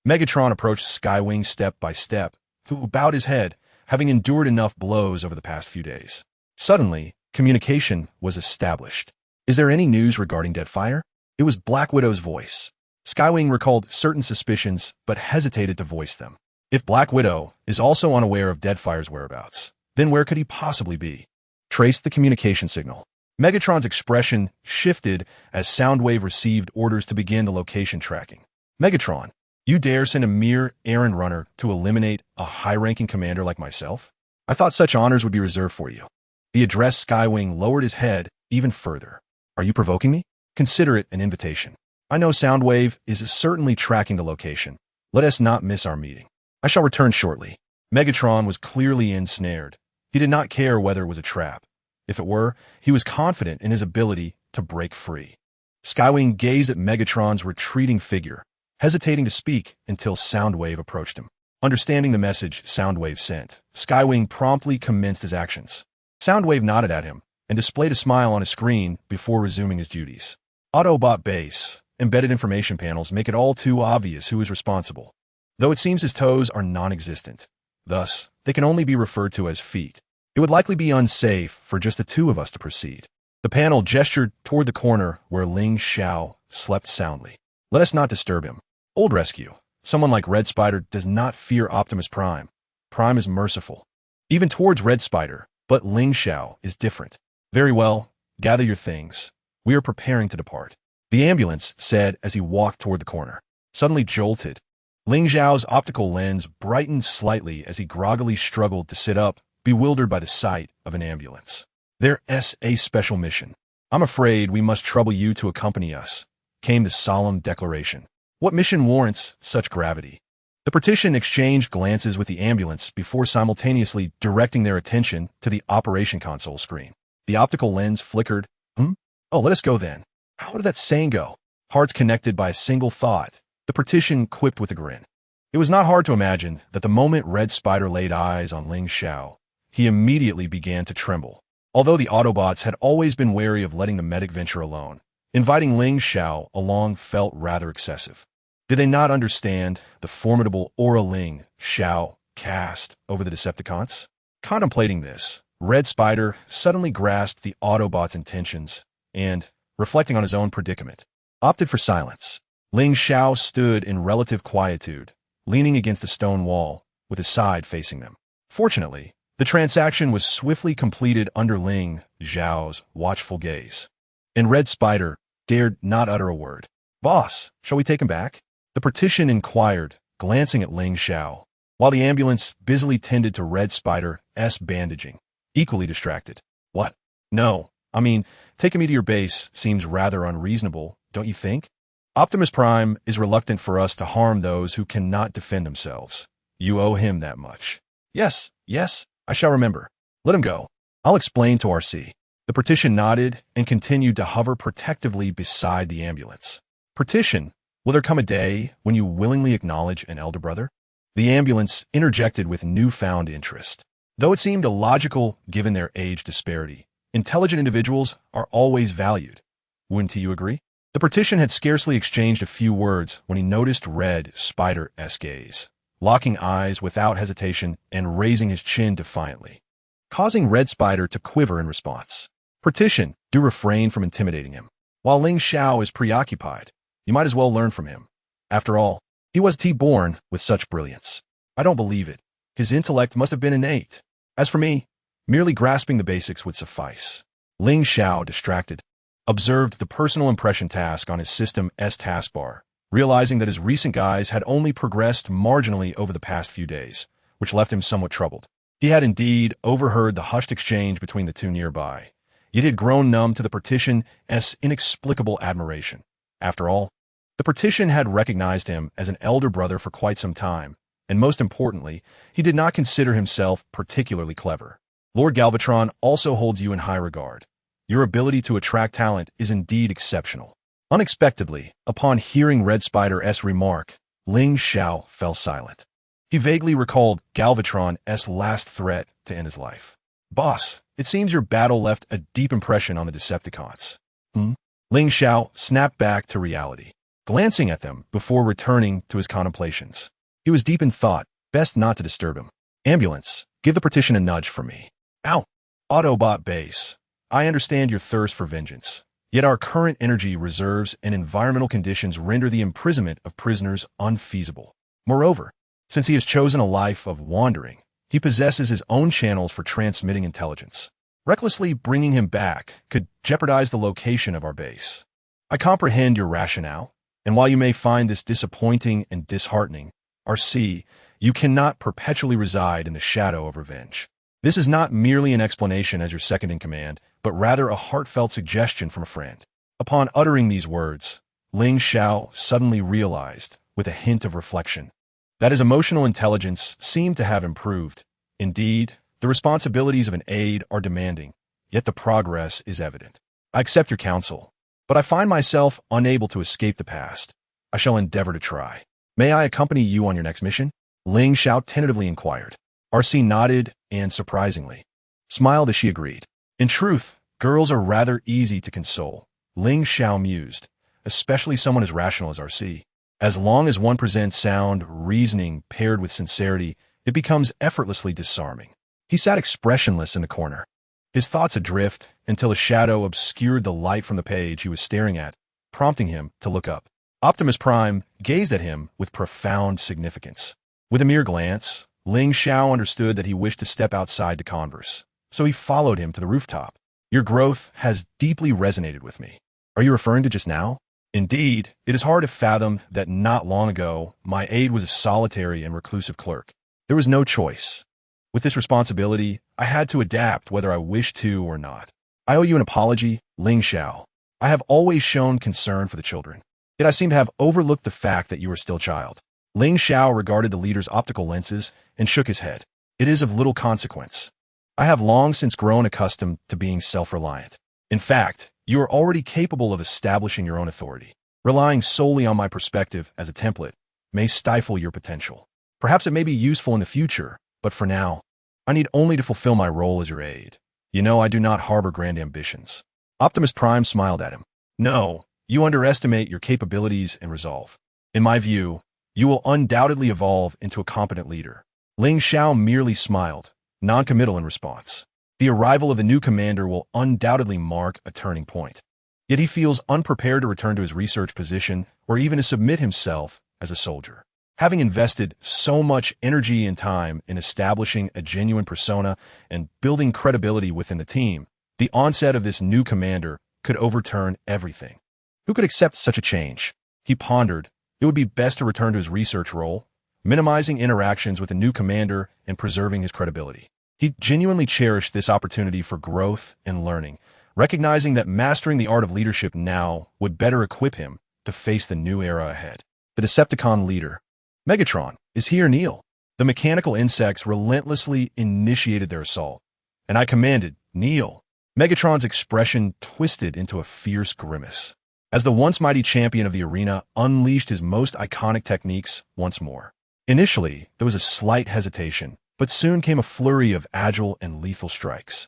Megatron approached Skywing step by step, who bowed his head, having endured enough blows over the past few days. Suddenly, communication was established. Is there any news regarding Deadfire? It was Black Widow's voice. Skywing recalled certain suspicions, but hesitated to voice them. If Black Widow is also unaware of Deadfire's whereabouts, then where could he possibly be? Trace the communication signal. Megatron's expression shifted as Soundwave received orders to begin the location tracking. Megatron, you dare send a mere errand runner to eliminate a high-ranking commander like myself? I thought such honors would be reserved for you. The addressed Skywing lowered his head even further. Are you provoking me? Consider it an invitation. I know Soundwave is certainly tracking the location. Let us not miss our meeting. I shall return shortly. Megatron was clearly ensnared. He did not care whether it was a trap. If it were, he was confident in his ability to break free. Skywing gazed at Megatron's retreating figure, hesitating to speak until Soundwave approached him. Understanding the message Soundwave sent, Skywing promptly commenced his actions. Soundwave nodded at him and displayed a smile on his screen before resuming his duties. Autobot base. Embedded information panels make it all too obvious who is responsible, though it seems his toes are non-existent. Thus, they can only be referred to as feet. It would likely be unsafe for just the two of us to proceed. The panel gestured toward the corner where Ling Xiao slept soundly. Let us not disturb him. Old rescue. Someone like Red Spider does not fear Optimus Prime. Prime is merciful, even towards Red Spider, but Ling Xiao is different. Very well, gather your things. We are preparing to depart. The ambulance said as he walked toward the corner. Suddenly jolted. Ling Xiao's optical lens brightened slightly as he groggily struggled to sit up, bewildered by the sight of an ambulance. There's a special mission. I'm afraid we must trouble you to accompany us, came the solemn declaration. What mission warrants such gravity? The partition exchanged glances with the ambulance before simultaneously directing their attention to the operation console screen. The optical lens flickered. Oh, let us go then. How did that saying go? Hearts connected by a single thought. The partition quipped with a grin. It was not hard to imagine that the moment Red Spider laid eyes on Ling Xiao, he immediately began to tremble. Although the Autobots had always been wary of letting the medic venture alone, inviting Ling Xiao along felt rather excessive. Did they not understand the formidable aura Ling Xiao cast over the Decepticons? Contemplating this, Red Spider suddenly grasped the Autobots' intentions and, reflecting on his own predicament, opted for silence. Ling Xiao stood in relative quietude, leaning against a stone wall, with his side facing them. Fortunately, the transaction was swiftly completed under Ling Xiao's watchful gaze, and Red Spider dared not utter a word. Boss, shall we take him back? The partition inquired, glancing at Ling Xiao, while the ambulance busily tended to Red Spider's bandaging, equally distracted. What? No. Taking me to your base seems rather unreasonable, don't you think? Optimus Prime is reluctant for us to harm those who cannot defend themselves. You owe him that much. Yes, I shall remember. Let him go. I'll explain to RC. The partition nodded and continued to hover protectively beside the ambulance. Partition, will there come a day when you willingly acknowledge an elder brother? The ambulance interjected with newfound interest. Though it seemed illogical given their age disparity, intelligent individuals are always valued. Wouldn't you agree? The partition had scarcely exchanged a few words when he noticed Red Spider's gaze, locking eyes without hesitation and raising his chin defiantly, causing Red Spider to quiver in response. Partition, do refrain from intimidating him. While Ling Xiao is preoccupied, you might as well learn from him. After all, he was born with such brilliance. I don't believe it. His intellect must have been innate. As for me, merely grasping the basics would suffice. Ling Xiao, distracted, observed the personal impression task on his system's taskbar, realizing that his recent guys had only progressed marginally over the past few days, which left him somewhat troubled. He had indeed overheard the hushed exchange between the two nearby, yet he had grown numb to the partition's inexplicable admiration. After all, the partition had recognized him as an elder brother for quite some time, and most importantly, he did not consider himself particularly clever. Lord Galvatron also holds you in high regard. Your ability to attract talent is indeed exceptional. Unexpectedly, upon hearing Red Spider's remark, Ling Xiao fell silent. He vaguely recalled Galvatron's last threat to end his life. Boss, it seems your battle left a deep impression on the Decepticons. Ling Xiao snapped back to reality, glancing at them before returning to his contemplations. He was deep in thought, best not to disturb him. Ambulance, give the partition a nudge for me. Ow! Autobot base. I understand your thirst for vengeance. Yet our current energy reserves and environmental conditions render the imprisonment of prisoners unfeasible. Moreover, since he has chosen a life of wandering, he possesses his own channels for transmitting intelligence. Recklessly bringing him back could jeopardize the location of our base. I comprehend your rationale, and while you may find this disappointing and disheartening, RC, you cannot perpetually reside in the shadow of revenge. This is not merely an explanation as your second-in-command, but rather a heartfelt suggestion from a friend. Upon uttering these words, Ling Xiao suddenly realized, with a hint of reflection, that his emotional intelligence seemed to have improved. Indeed, the responsibilities of an aide are demanding, yet the progress is evident. I accept your counsel, but I find myself unable to escape the past. I shall endeavor to try. May I accompany you on your next mission? Ling Xiao tentatively inquired. RC nodded and, surprisingly, smiled as she agreed. In truth, girls are rather easy to console, Ling Xiao mused, especially someone as rational as RC. As long as one presents sound reasoning paired with sincerity, it becomes effortlessly disarming. He sat expressionless in the corner, his thoughts adrift until a shadow obscured the light from the page he was staring at, prompting him to look up. Optimus Prime gazed at him with profound significance. With a mere glance, Ling Xiao understood that he wished to step outside to converse, so he followed him to the rooftop. Your growth has deeply resonated with me. Are you referring to just now? Indeed, it is hard to fathom that not long ago, my aide was a solitary and reclusive clerk. There was no choice. With this responsibility, I had to adapt whether I wished to or not. I owe you an apology, Ling Xiao. I have always shown concern for the children, yet I seem to have overlooked the fact that you are still a child. Ling Xiao regarded the leader's optical lenses and shook his head. It is of little consequence. I have long since grown accustomed to being self-reliant. In fact, you are already capable of establishing your own authority. Relying solely on my perspective as a template may stifle your potential. Perhaps it may be useful in the future, but for now, I need only to fulfill my role as your aide. You know I do not harbor grand ambitions. Optimus Prime smiled at him. No, you underestimate your capabilities and resolve. In my view, you will undoubtedly evolve into a competent leader. Ling Xiao merely smiled, non-committal in response. The arrival of the new commander will undoubtedly mark a turning point. Yet he feels unprepared to return to his research position or even to submit himself as a soldier. Having invested so much energy and time in establishing a genuine persona and building credibility within the team, the onset of this new commander could overturn everything. Who could accept such a change? He pondered. It would be best to return to his research role, minimizing interactions with the new commander and preserving his credibility. He genuinely cherished this opportunity for growth and learning, recognizing that mastering the art of leadership now would better equip him to face the new era ahead. The Decepticon leader, Megatron, is here, Neil. The mechanical insects relentlessly initiated their assault, and I commanded, Neil. Megatron's expression twisted into a fierce grimace, as the once mighty champion of the arena unleashed his most iconic techniques once more. Initially, there was a slight hesitation, but soon came a flurry of agile and lethal strikes.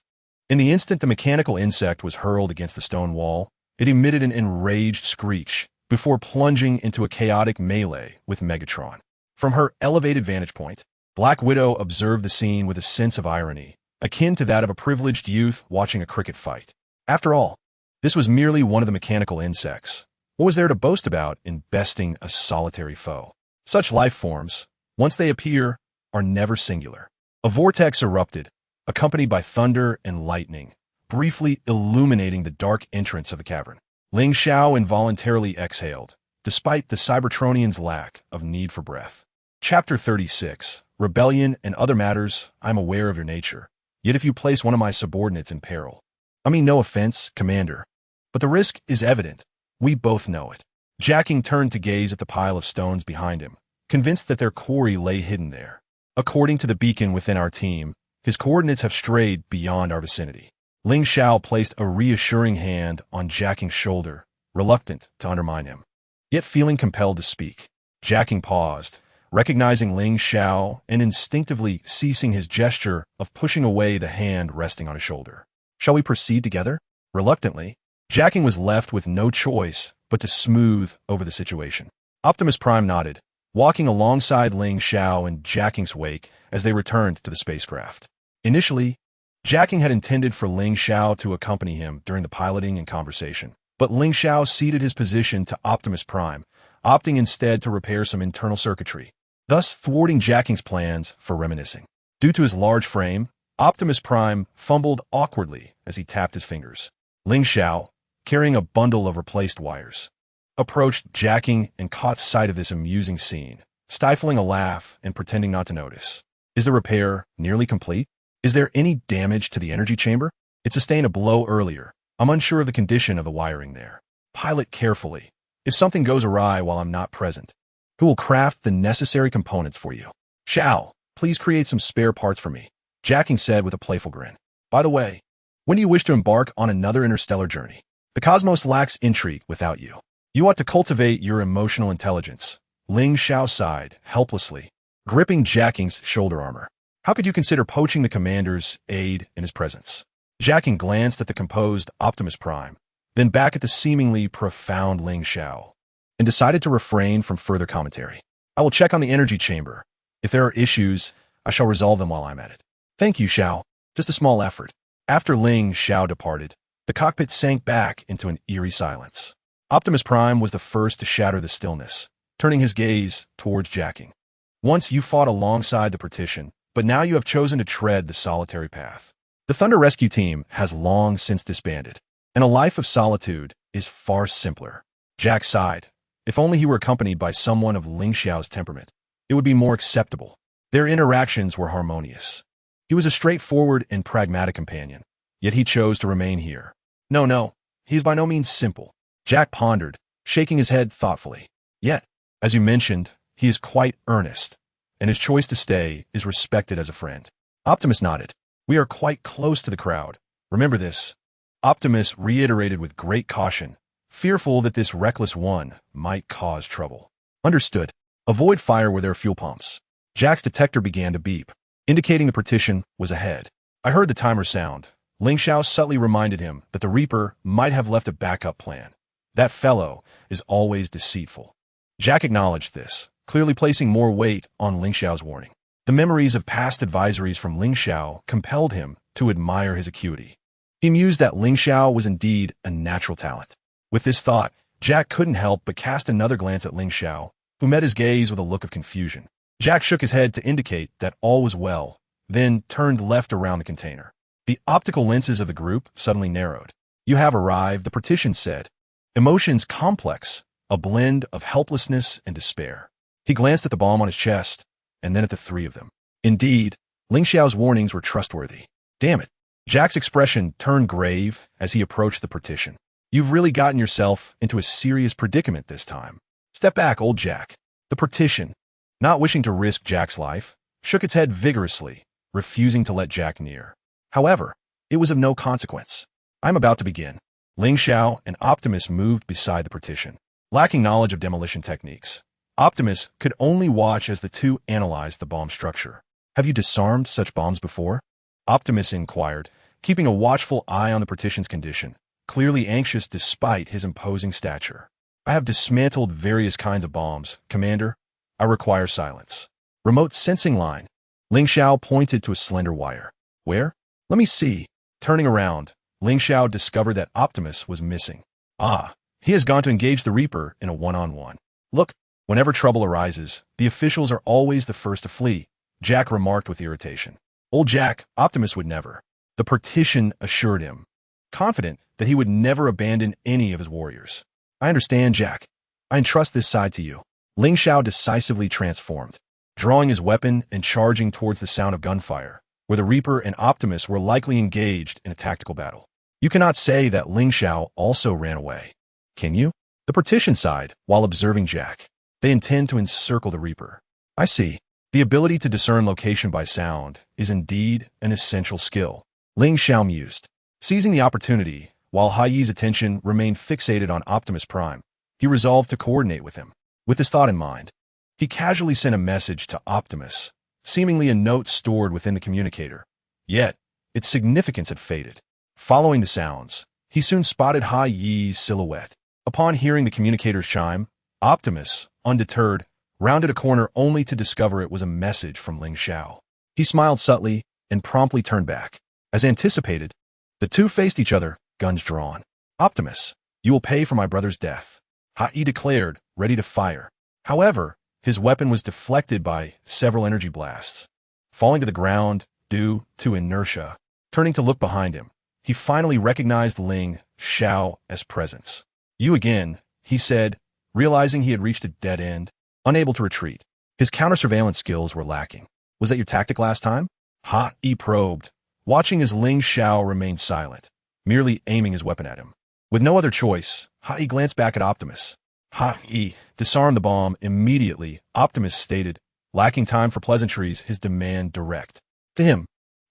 In the instant the mechanical insect was hurled against the stone wall, it emitted an enraged screech before plunging into a chaotic melee with Megatron. From her elevated vantage point, Black Widow observed the scene with a sense of irony, akin to that of a privileged youth watching a cricket fight. After all, this was merely one of the mechanical insects. What was there to boast about in besting a solitary foe? Such life forms, once they appear, are never singular. A vortex erupted, accompanied by thunder and lightning, briefly illuminating the dark entrance of the cavern. Ling Xiao involuntarily exhaled, despite the Cybertronian's lack of need for breath. Chapter 36, Rebellion and Other Matters. I'm aware of your nature, yet if you place one of my subordinates in peril, I mean no offense, Commander, but the risk is evident. We both know it. Jacking turned to gaze at the pile of stones behind him, convinced that their quarry lay hidden there. According to the beacon within our team, his coordinates have strayed beyond our vicinity. Ling Xiao placed a reassuring hand on Jacking's shoulder, reluctant to undermine him, yet feeling compelled to speak. Jacking paused, recognizing Ling Xiao and instinctively ceasing his gesture of pushing away the hand resting on his shoulder. Shall we proceed together? Reluctantly, Jacking was left with no choice but to smooth over the situation. Optimus Prime nodded, walking alongside Ling Xiao in Jacking's wake as they returned to the spacecraft. Initially, Jacking had intended for Ling Xiao to accompany him during the piloting and conversation, but Ling Xiao ceded his position to Optimus Prime, opting instead to repair some internal circuitry, thus thwarting Jacking's plans for reminiscing. Due to his large frame, Optimus Prime fumbled awkwardly as he tapped his fingers. Ling Xiao, carrying a bundle of replaced wires, approached Jacking and caught sight of this amusing scene, stifling a laugh and pretending not to notice. Is the repair nearly complete? Is there any damage to the energy chamber? It sustained a blow earlier. I'm unsure of the condition of the wiring there. Pilot carefully. If something goes awry while I'm not present, who will craft the necessary components for you? Xiao, please create some spare parts for me, Jacking said with a playful grin. By the way, when do you wish to embark on another interstellar journey? The cosmos lacks intrigue without you. You ought to cultivate your emotional intelligence. Ling Xiao sighed, helplessly, gripping Jacking's shoulder armor. How could you consider poaching the commander's aid in his presence? Jacking glanced at the composed Optimus Prime, then back at the seemingly profound Ling Xiao, and decided to refrain from further commentary. I will check on the energy chamber. If there are issues, I shall resolve them while I'm at it. Thank you, Xiao. Just a small effort. After Ling Xiao departed, the cockpit sank back into an eerie silence. Optimus Prime was the first to shatter the stillness, turning his gaze towards Jacking. Once you fought alongside the partition, but now you have chosen to tread the solitary path. The Thunder Rescue Team has long since disbanded, and a life of solitude is far simpler. Jack sighed. If only he were accompanied by someone of Ling Xiao's temperament, it would be more acceptable. Their interactions were harmonious. He was a straightforward and pragmatic companion, yet he chose to remain here. No, he is by no means simple. Jack pondered, shaking his head thoughtfully. Yet, as you mentioned, he is quite earnest, and his choice to stay is respected as a friend. Optimus nodded. We are quite close to the crowd. Remember this. Optimus reiterated with great caution, fearful that this reckless one might cause trouble. Understood. Avoid fire where there are fuel pumps. Jack's detector began to beep, indicating the partition was ahead. I heard the timer sound. Ling Xiao subtly reminded him that the Reaper might have left a backup plan. That fellow is always deceitful. Jack acknowledged this, clearly placing more weight on Ling Xiao's warning. The memories of past advisories from Ling Xiao compelled him to admire his acuity. He mused that Ling Xiao was indeed a natural talent. With this thought, Jack couldn't help but cast another glance at Ling Xiao, who met his gaze with a look of confusion. Jack shook his head to indicate that all was well, then turned left around the container. The optical lenses of the group suddenly narrowed. You have arrived, the partition said. Emotions complex, a blend of helplessness and despair. He glanced at the bomb on his chest, and then at the three of them. Indeed, Ling Xiao's warnings were trustworthy. Damn it. Jack's expression turned grave as he approached the partition. You've really gotten yourself into a serious predicament this time. Step back, old Jack. The partition, not wishing to risk Jack's life, shook its head vigorously, refusing to let Jack near. However, it was of no consequence. I'm about to begin. Ling Xiao and Optimus moved beside the partition. Lacking knowledge of demolition techniques, Optimus could only watch as the two analyzed the bomb structure. Have you disarmed such bombs before? Optimus inquired, keeping a watchful eye on the partition's condition, clearly anxious despite his imposing stature. I have dismantled various kinds of bombs, Commander. I require silence. Remote sensing line. Ling Xiao pointed to a slender wire. Where? Let me see. Turning around, Ling Xiao discovered that Optimus was missing. Ah, he has gone to engage the Reaper in a one-on-one. Look, whenever trouble arises, the officials are always the first to flee, Jack remarked with irritation. Old Jack, Optimus would never. The partition assured him, confident that he would never abandon any of his warriors. I understand, Jack. I entrust this side to you. Ling Xiao decisively transformed, drawing his weapon and charging towards the sound of gunfire, where the Reaper and Optimus were likely engaged in a tactical battle. You cannot say that Ling Xiao also ran away, can you? The partition sighed while observing Jack. They intend to encircle the Reaper. I see. The ability to discern location by sound is indeed an essential skill. Ling Xiao mused. Seizing the opportunity, while Hai Yi's attention remained fixated on Optimus Prime, he resolved to coordinate with him. With this thought in mind, he casually sent a message to Optimus, seemingly a note stored within the communicator. Yet, its significance had faded. Following the sounds, he soon spotted Hai Yi's silhouette. Upon hearing the communicator's chime, Optimus, undeterred, rounded a corner only to discover it was a message from Ling Xiao. He smiled subtly and promptly turned back. As anticipated, the two faced each other, guns drawn. Optimus, you will pay for my brother's death, Hai Yi declared, ready to fire. However, his weapon was deflected by several energy blasts, falling to the ground due to inertia. Turning to look behind him, he finally recognized Ling Xiao as presence. You again, he said, realizing he had reached a dead end, unable to retreat. His counter-surveillance skills were lacking. Was that your tactic last time? Hai Yi probed, watching as Ling Xiao remained silent, merely aiming his weapon at him. With no other choice, Hai Yi glanced back at Optimus. Hai Yi disarmed the bomb immediately, Optimus stated, lacking time for pleasantries, his demand direct. To him,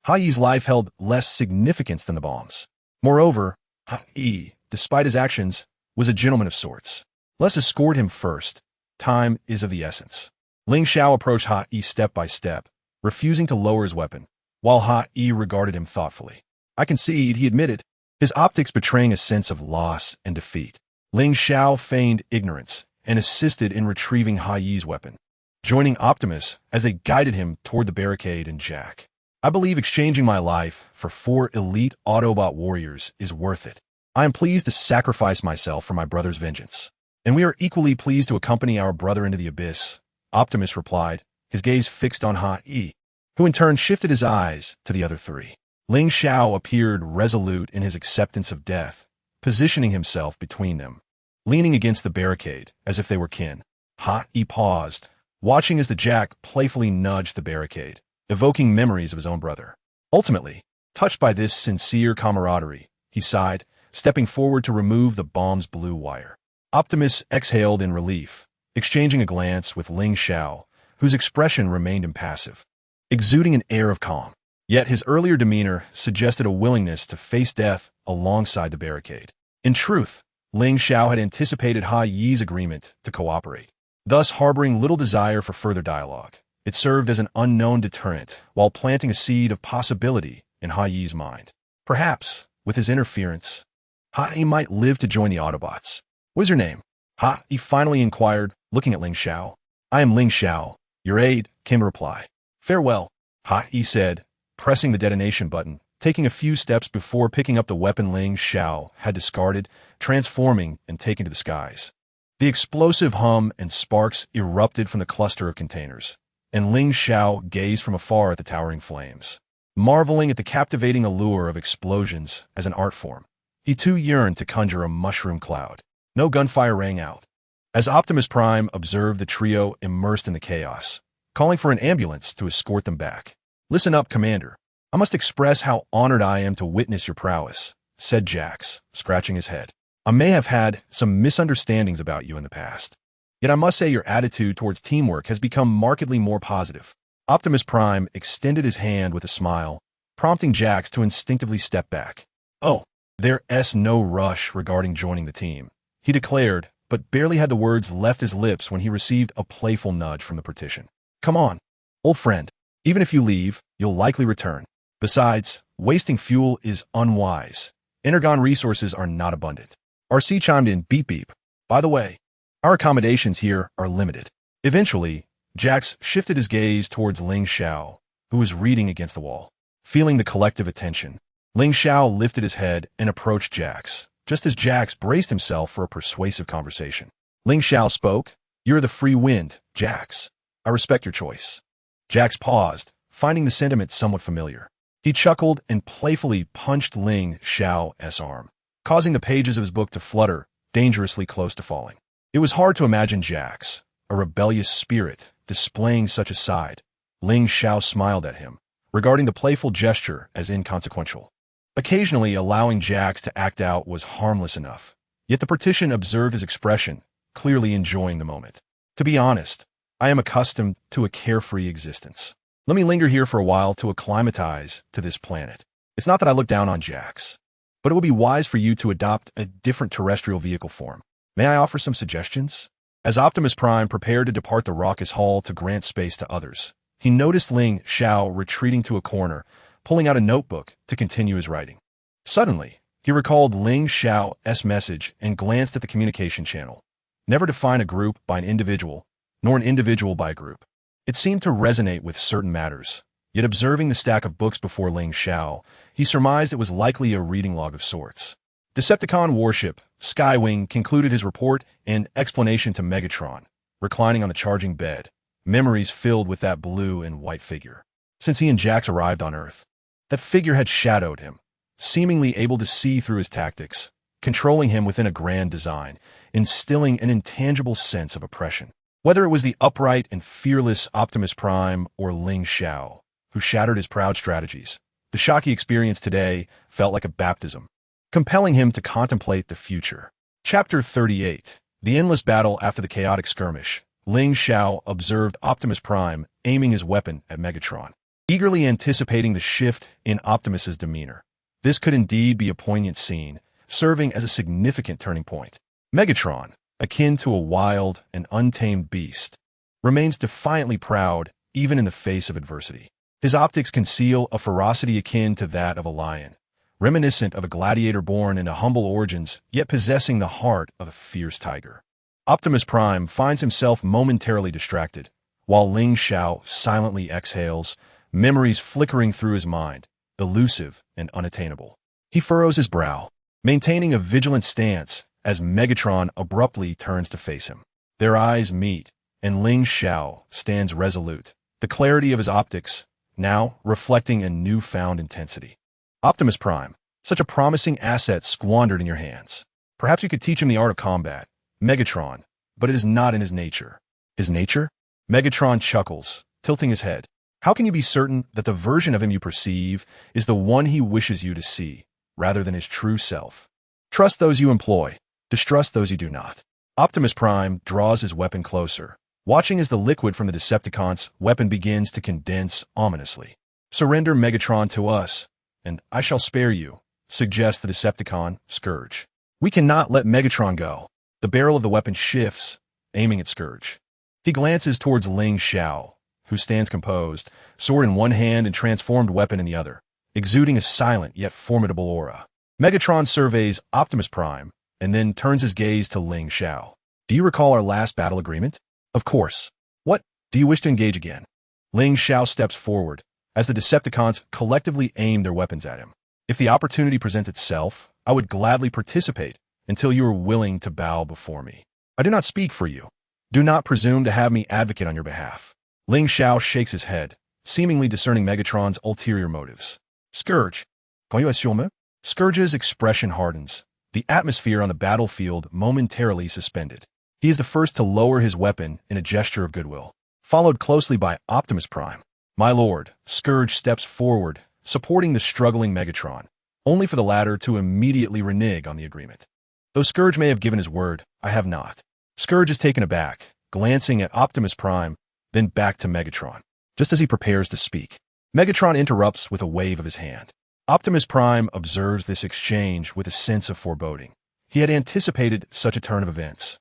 Hai Yi's life held less significance than the bomb's. Moreover, Hai Yi, despite his actions, was a gentleman of sorts. Let's escort him first. Time is of the essence. Ling Xiao approached Hai Yi step by step, refusing to lower his weapon, while Hai Yi regarded him thoughtfully. I concede, he admitted, his optics betraying a sense of loss and defeat. Ling Xiao feigned ignorance and assisted in retrieving Hai Yi's weapon, joining Optimus as they guided him toward the barricade and Jack. I believe exchanging my life for 4 elite Autobot warriors is worth it. I am pleased to sacrifice myself for my brother's vengeance. And we are equally pleased to accompany our brother into the abyss, Optimus replied, his gaze fixed on Hai Yi, who in turn shifted his eyes to the other 3. Ling Xiao appeared resolute in his acceptance of death, positioning himself between them, leaning against the barricade as if they were kin. Hai Yi paused, watching as the Jack playfully nudged the barricade, evoking memories of his own brother. Ultimately, touched by this sincere camaraderie, he sighed, stepping forward to remove the bomb's blue wire. Optimus exhaled in relief, exchanging a glance with Ling Xiao, whose expression remained impassive, exuding an air of calm. Yet his earlier demeanor suggested a willingness to face death alongside the barricade. In truth, Ling Xiao had anticipated Hai Yi's agreement to cooperate, thus harboring little desire for further dialogue. It served as an unknown deterrent while planting a seed of possibility in Hai Yi's mind. Perhaps, with his interference, Hai Yi might live to join the Autobots. What is your name? Hai Yi finally inquired, looking at Ling Xiao. I am Ling Xiao. Your aide, came the reply. Farewell, Hai Yi said, pressing the detonation button, taking a few steps before picking up the weapon Ling Xiao had discarded, transforming and taking to the skies. The explosive hum and sparks erupted from the cluster of containers, and Ling Xiao gazed from afar at the towering flames, marveling at the captivating allure of explosions as an art form. He too yearned to conjure a mushroom cloud. No gunfire rang out, as Optimus Prime observed the trio immersed in the chaos, calling for an ambulance to escort them back. Listen up, Commander. I must express how honored I am to witness your prowess, said Jax, scratching his head. I may have had some misunderstandings about you in the past, yet I must say your attitude towards teamwork has become markedly more positive. Optimus Prime extended his hand with a smile, prompting Jax to instinctively step back. Oh, there's no rush regarding joining the team, he declared, but barely had the words left his lips when he received a playful nudge from the partition. Come on, old friend. Even if you leave, you'll likely return. Besides, wasting fuel is unwise. Energon resources are not abundant. RC chimed in, beep beep. By the way, our accommodations here are limited. Eventually, Jax shifted his gaze towards Ling Xiao, who was reading against the wall. Feeling the collective attention, Ling Xiao lifted his head and approached Jax, just as Jax braced himself for a persuasive conversation. Ling Xiao spoke, You're the free wind, Jax. I respect your choice. Jax paused, finding the sentiment somewhat familiar. He chuckled and playfully punched Ling Xiao's arm, causing the pages of his book to flutter, dangerously close to falling. It was hard to imagine Jax, a rebellious spirit, displaying such a side. Ling Xiao smiled at him, regarding the playful gesture as inconsequential. Occasionally allowing Jax to act out was harmless enough, yet the partition observed his expression, clearly enjoying the moment. To be honest, I am accustomed to a carefree existence. Let me linger here for a while to acclimatize to this planet. It's not that I look down on Jax, but it would be wise for you to adopt a different terrestrial vehicle form. May I offer some suggestions? As Optimus Prime prepared to depart the raucous hall to grant space to others, he noticed Ling Xiao retreating to a corner, pulling out a notebook to continue his writing. Suddenly, he recalled Ling Xiao's message and glanced at the communication channel. Never define a group by an individual, nor an individual by a group. It seemed to resonate with certain matters, yet observing the stack of books before Ling Xiao, he surmised it was likely a reading log of sorts. Decepticon warship Skywing concluded his report in explanation to Megatron, reclining on the charging bed, memories filled with that blue and white figure. Since he and Jax arrived on Earth, that figure had shadowed him, seemingly able to see through his tactics, controlling him within a grand design, instilling an intangible sense of oppression. Whether it was the upright and fearless Optimus Prime or Ling Xiao, who shattered his proud strategies, the shock he experienced today felt like a baptism, compelling him to contemplate the future. Chapter 38. The endless battle after the chaotic skirmish. Ling Xiao observed Optimus Prime aiming his weapon at Megatron, eagerly anticipating the shift in Optimus's demeanor. This could indeed be a poignant scene, serving as a significant turning point. Megatron, akin to a wild and untamed beast, remains defiantly proud even in the face of adversity. His optics conceal a ferocity akin to that of a lion, reminiscent of a gladiator born into humble origins, yet possessing the heart of a fierce tiger. Optimus Prime finds himself momentarily distracted, while Ling Xiao silently exhales, memories flickering through his mind, elusive and unattainable. He furrows his brow, maintaining a vigilant stance as Megatron abruptly turns to face him. Their eyes meet, and Ling Xiao stands resolute, the clarity of his optics now reflecting a newfound intensity. Optimus Prime, such a promising asset squandered in your hands. Perhaps you could teach him the art of combat, Megatron, but it is not in his nature. His nature? Megatron chuckles, tilting his head. How can you be certain that the version of him you perceive is the one he wishes you to see, rather than his true self? Trust those you employ. Distrust those you do not. Optimus Prime draws his weapon closer, watching as the liquid from the Decepticon's weapon begins to condense ominously. Surrender Megatron to us, and I shall spare you, suggests the Decepticon, Scourge. We cannot let Megatron go. The barrel of the weapon shifts, aiming at Scourge. He glances towards Ling Xiao, who stands composed, sword in one hand and transformed weapon in the other, exuding a silent yet formidable aura. Megatron surveys Optimus Prime, and then turns his gaze to Ling Xiao. Do you recall our last battle agreement? Of course. What? Do you wish to engage again? Ling Xiao steps forward, as the Decepticons collectively aim their weapons at him. If the opportunity presents itself, I would gladly participate until you are willing to bow before me. I do not speak for you. Do not presume to have me advocate on your behalf. Ling Xiao shakes his head, seemingly discerning Megatron's ulterior motives. Scourge, quand you assume? Scourge's expression hardens, the atmosphere on the battlefield momentarily suspended. He is the first to lower his weapon in a gesture of goodwill, followed closely by Optimus Prime. My lord, Scourge steps forward, supporting the struggling Megatron, only for the latter to immediately renege on the agreement. Though Scourge may have given his word, I have not. Scourge is taken aback, glancing at Optimus Prime, then back to Megatron. Just as he prepares to speak, Megatron interrupts with a wave of his hand. Optimus Prime observes this exchange with a sense of foreboding. He had anticipated such a turn of events,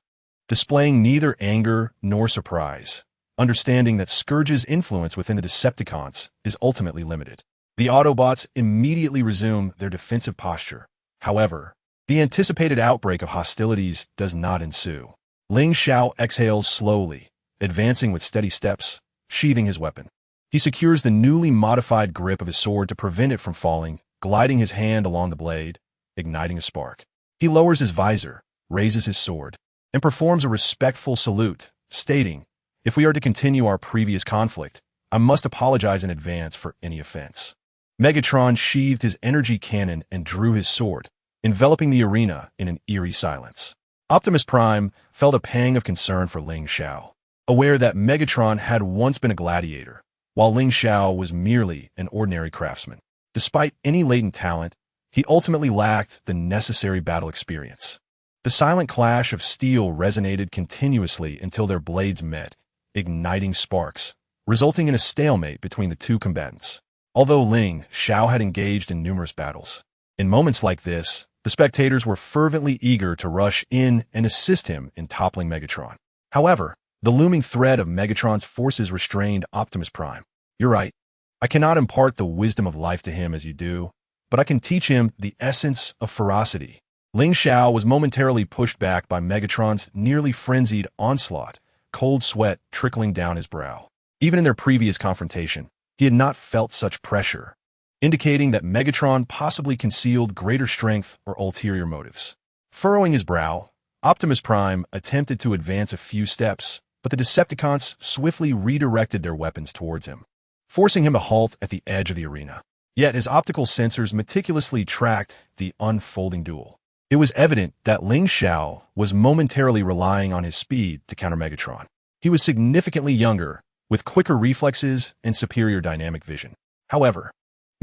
displaying neither anger nor surprise, understanding that Scourge's influence within the Decepticons is ultimately limited. The Autobots immediately resume their defensive posture. However, the anticipated outbreak of hostilities does not ensue. Ling Xiao exhales slowly, advancing with steady steps, sheathing his weapon. He secures the newly modified grip of his sword to prevent it from falling, gliding his hand along the blade, igniting a spark. He lowers his visor, raises his sword, and performs a respectful salute, stating, "If we are to continue our previous conflict, I must apologize in advance for any offense." Megatron sheathed his energy cannon and drew his sword, enveloping the arena in an eerie silence. Optimus Prime felt a pang of concern for Ling Xiao, aware that Megatron had once been a gladiator, while Ling Xiao was merely an ordinary craftsman. Despite any latent talent, he ultimately lacked the necessary battle experience. The silent clash of steel resonated continuously until their blades met, igniting sparks, resulting in a stalemate between the two combatants. Although Ling Xiao had engaged in numerous battles, in moments like this, the spectators were fervently eager to rush in and assist him in toppling Megatron. However, the looming threat of Megatron's forces restrained Optimus Prime. "You're right. I cannot impart the wisdom of life to him as you do, but I can teach him the essence of ferocity." Ling Xiao was momentarily pushed back by Megatron's nearly frenzied onslaught, cold sweat trickling down his brow. Even in their previous confrontation, he had not felt such pressure, indicating that Megatron possibly concealed greater strength or ulterior motives. Furrowing his brow, Optimus Prime attempted to advance a few steps, but the Decepticons swiftly redirected their weapons towards him, forcing him to halt at the edge of the arena. Yet his optical sensors meticulously tracked the unfolding duel. It was evident that Ling Xiao was momentarily relying on his speed to counter Megatron. He was significantly younger, with quicker reflexes and superior dynamic vision. However,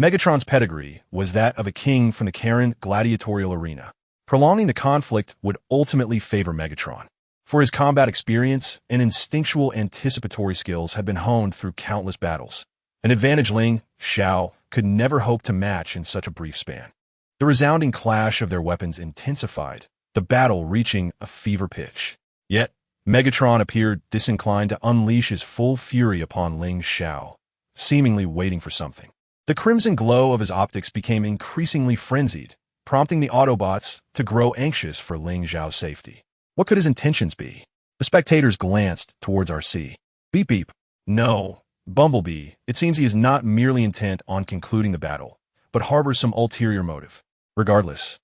Megatron's pedigree was that of a king from the Karen gladiatorial arena. Prolonging the conflict would ultimately favor Megatron, for his combat experience and instinctual anticipatory skills had been honed through countless battles, an advantage Ling Xiao could never hope to match in such a brief span. The resounding clash of their weapons intensified, the battle reaching a fever pitch. Yet, Megatron appeared disinclined to unleash his full fury upon Ling Xiao, seemingly waiting for something. The crimson glow of his optics became increasingly frenzied, prompting the Autobots to grow anxious for Ling Xiao's safety. What could his intentions be? The spectators glanced towards RC. Beep beep. No, Bumblebee, it seems he is not merely intent on concluding the battle, but harbors some ulterior motive. Regardless,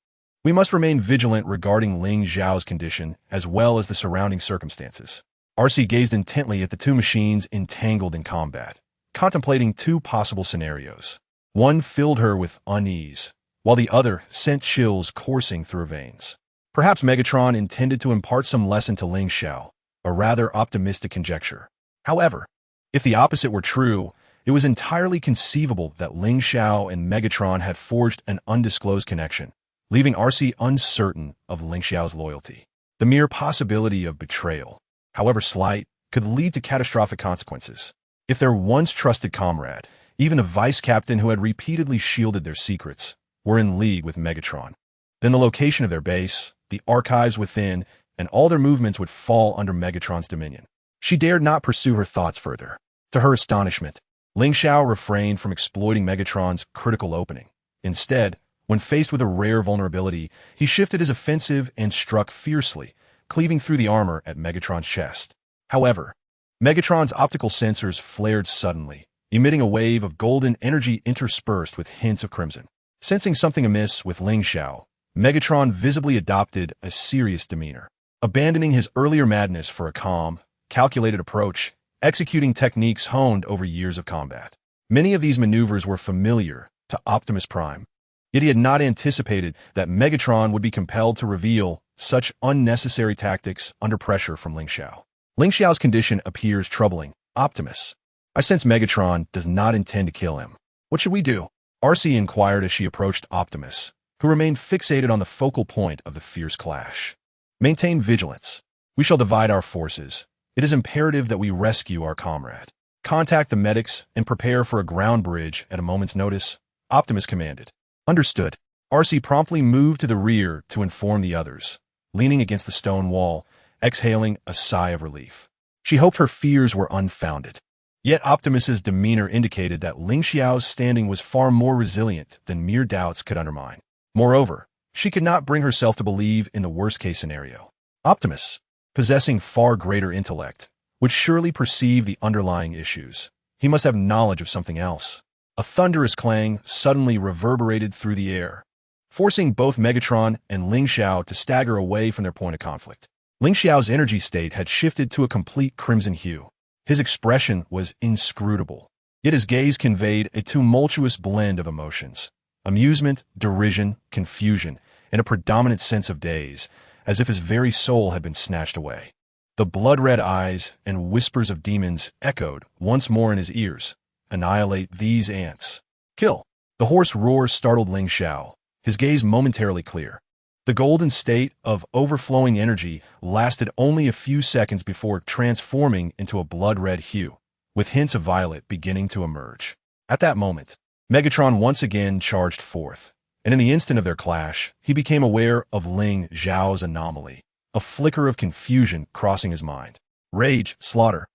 we must remain vigilant regarding Ling Xiao's condition as well as the surrounding circumstances. RC gazed intently at the two machines entangled in combat, contemplating two possible scenarios. One filled her with unease, while the other sent chills coursing through her veins. Perhaps Megatron intended to impart some lesson to Ling Xiao, a rather optimistic conjecture. However, if the opposite were true, it was entirely conceivable that Ling Xiao and Megatron had forged an undisclosed connection, leaving RC uncertain of Ling Xiao's loyalty. The mere possibility of betrayal, however slight, could lead to catastrophic consequences. If their once trusted comrade, even a vice captain who had repeatedly shielded their secrets, were in league with Megatron, then the location of their base, the archives within, and all their movements would fall under Megatron's dominion. She dared not pursue her thoughts further. To her astonishment, Ling Xiao refrained from exploiting Megatron's critical opening. Instead, when faced with a rare vulnerability, he shifted his offensive and struck fiercely, cleaving through the armor at Megatron's chest. However, Megatron's optical sensors flared suddenly, emitting a wave of golden energy interspersed with hints of crimson. Sensing something amiss with Ling Xiao, Megatron visibly adopted a serious demeanor, abandoning his earlier madness for a calm, calculated approach, executing techniques honed over years of combat. Many of these maneuvers were familiar to Optimus Prime, yet he had not anticipated that Megatron would be compelled to reveal such unnecessary tactics under pressure from Ling Xiao. Ling Xiao's condition appears troubling. Optimus, I sense Megatron does not intend to kill him. What should we do? RC inquired as she approached Optimus, who remained fixated on the focal point of the fierce clash. Maintain vigilance. We shall divide our forces. It is imperative that we rescue our comrade. Contact the medics and prepare for a ground bridge at a moment's notice, Optimus commanded. Understood. RC promptly moved to the rear to inform the others, leaning against the stone wall, exhaling a sigh of relief. She hoped her fears were unfounded. Yet Optimus's demeanor indicated that Ling Xiao's standing was far more resilient than mere doubts could undermine. Moreover, she could not bring herself to believe in the worst-case scenario. Optimus, possessing far greater intellect, would surely perceive the underlying issues. He must have knowledge of something else. A thunderous clang suddenly reverberated through the air, forcing both Megatron and Ling Xiao to stagger away from their point of conflict. Ling Xiao's energy state had shifted to a complete crimson hue. His expression was inscrutable, yet his gaze conveyed a tumultuous blend of emotions: amusement, derision, confusion, and a predominant sense of daze, as if his very soul had been snatched away. The blood-red eyes and whispers of demons echoed once more in his ears. Annihilate these ants. Kill. The hoarse roar startled Ling Xiao, his gaze momentarily clear. The golden state of overflowing energy lasted only a few seconds before transforming into a blood-red hue, with hints of violet beginning to emerge. At that moment, Megatron once again charged forth, and in the instant of their clash, he became aware of Ling Xiao's anomaly, a flicker of confusion crossing his mind. Rage, slaughter,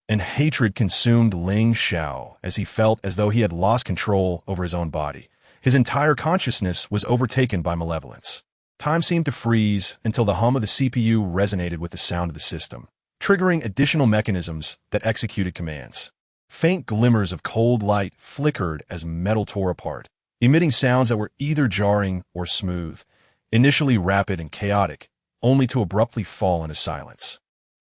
and hatred consumed Ling Xiao as he felt as though he had lost control over his own body. His entire consciousness was overtaken by malevolence. Time seemed to freeze until the hum of the CPU resonated with the sound of the system, triggering additional mechanisms that executed commands. Faint glimmers of cold light flickered as metal tore apart, emitting sounds that were either jarring or smooth, initially rapid and chaotic, only to abruptly fall into silence,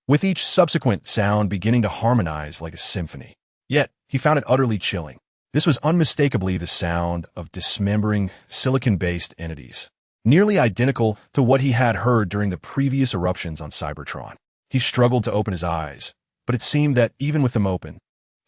with each subsequent sound beginning to harmonize like a symphony. Yet, he found it utterly chilling. This was unmistakably the sound of dismembering silicon-based entities, nearly identical to what he had heard during the previous eruptions on Cybertron. He struggled to open his eyes, but it seemed that even with them open,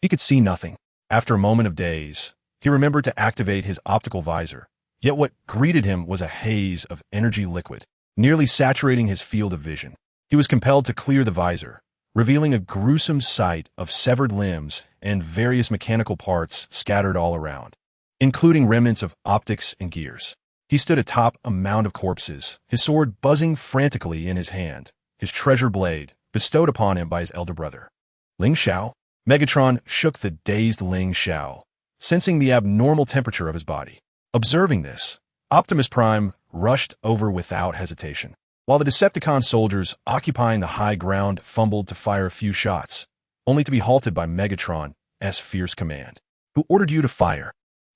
he could see nothing. After a moment of daze, he remembered to activate his optical visor, yet what greeted him was a haze of energy liquid, nearly saturating his field of vision. He was compelled to clear the visor, revealing a gruesome sight of severed limbs and various mechanical parts scattered all around, including remnants of optics and gears. He stood atop a mound of corpses, his sword buzzing frantically in his hand, his treasure blade bestowed upon him by his elder brother. Ling Xiao? Megatron shook the dazed Ling Xiao, sensing the abnormal temperature of his body. Observing this, Optimus Prime rushed over without hesitation, while the Decepticon soldiers occupying the high ground fumbled to fire a few shots, only to be halted by Megatron's fierce command. Who ordered you to fire?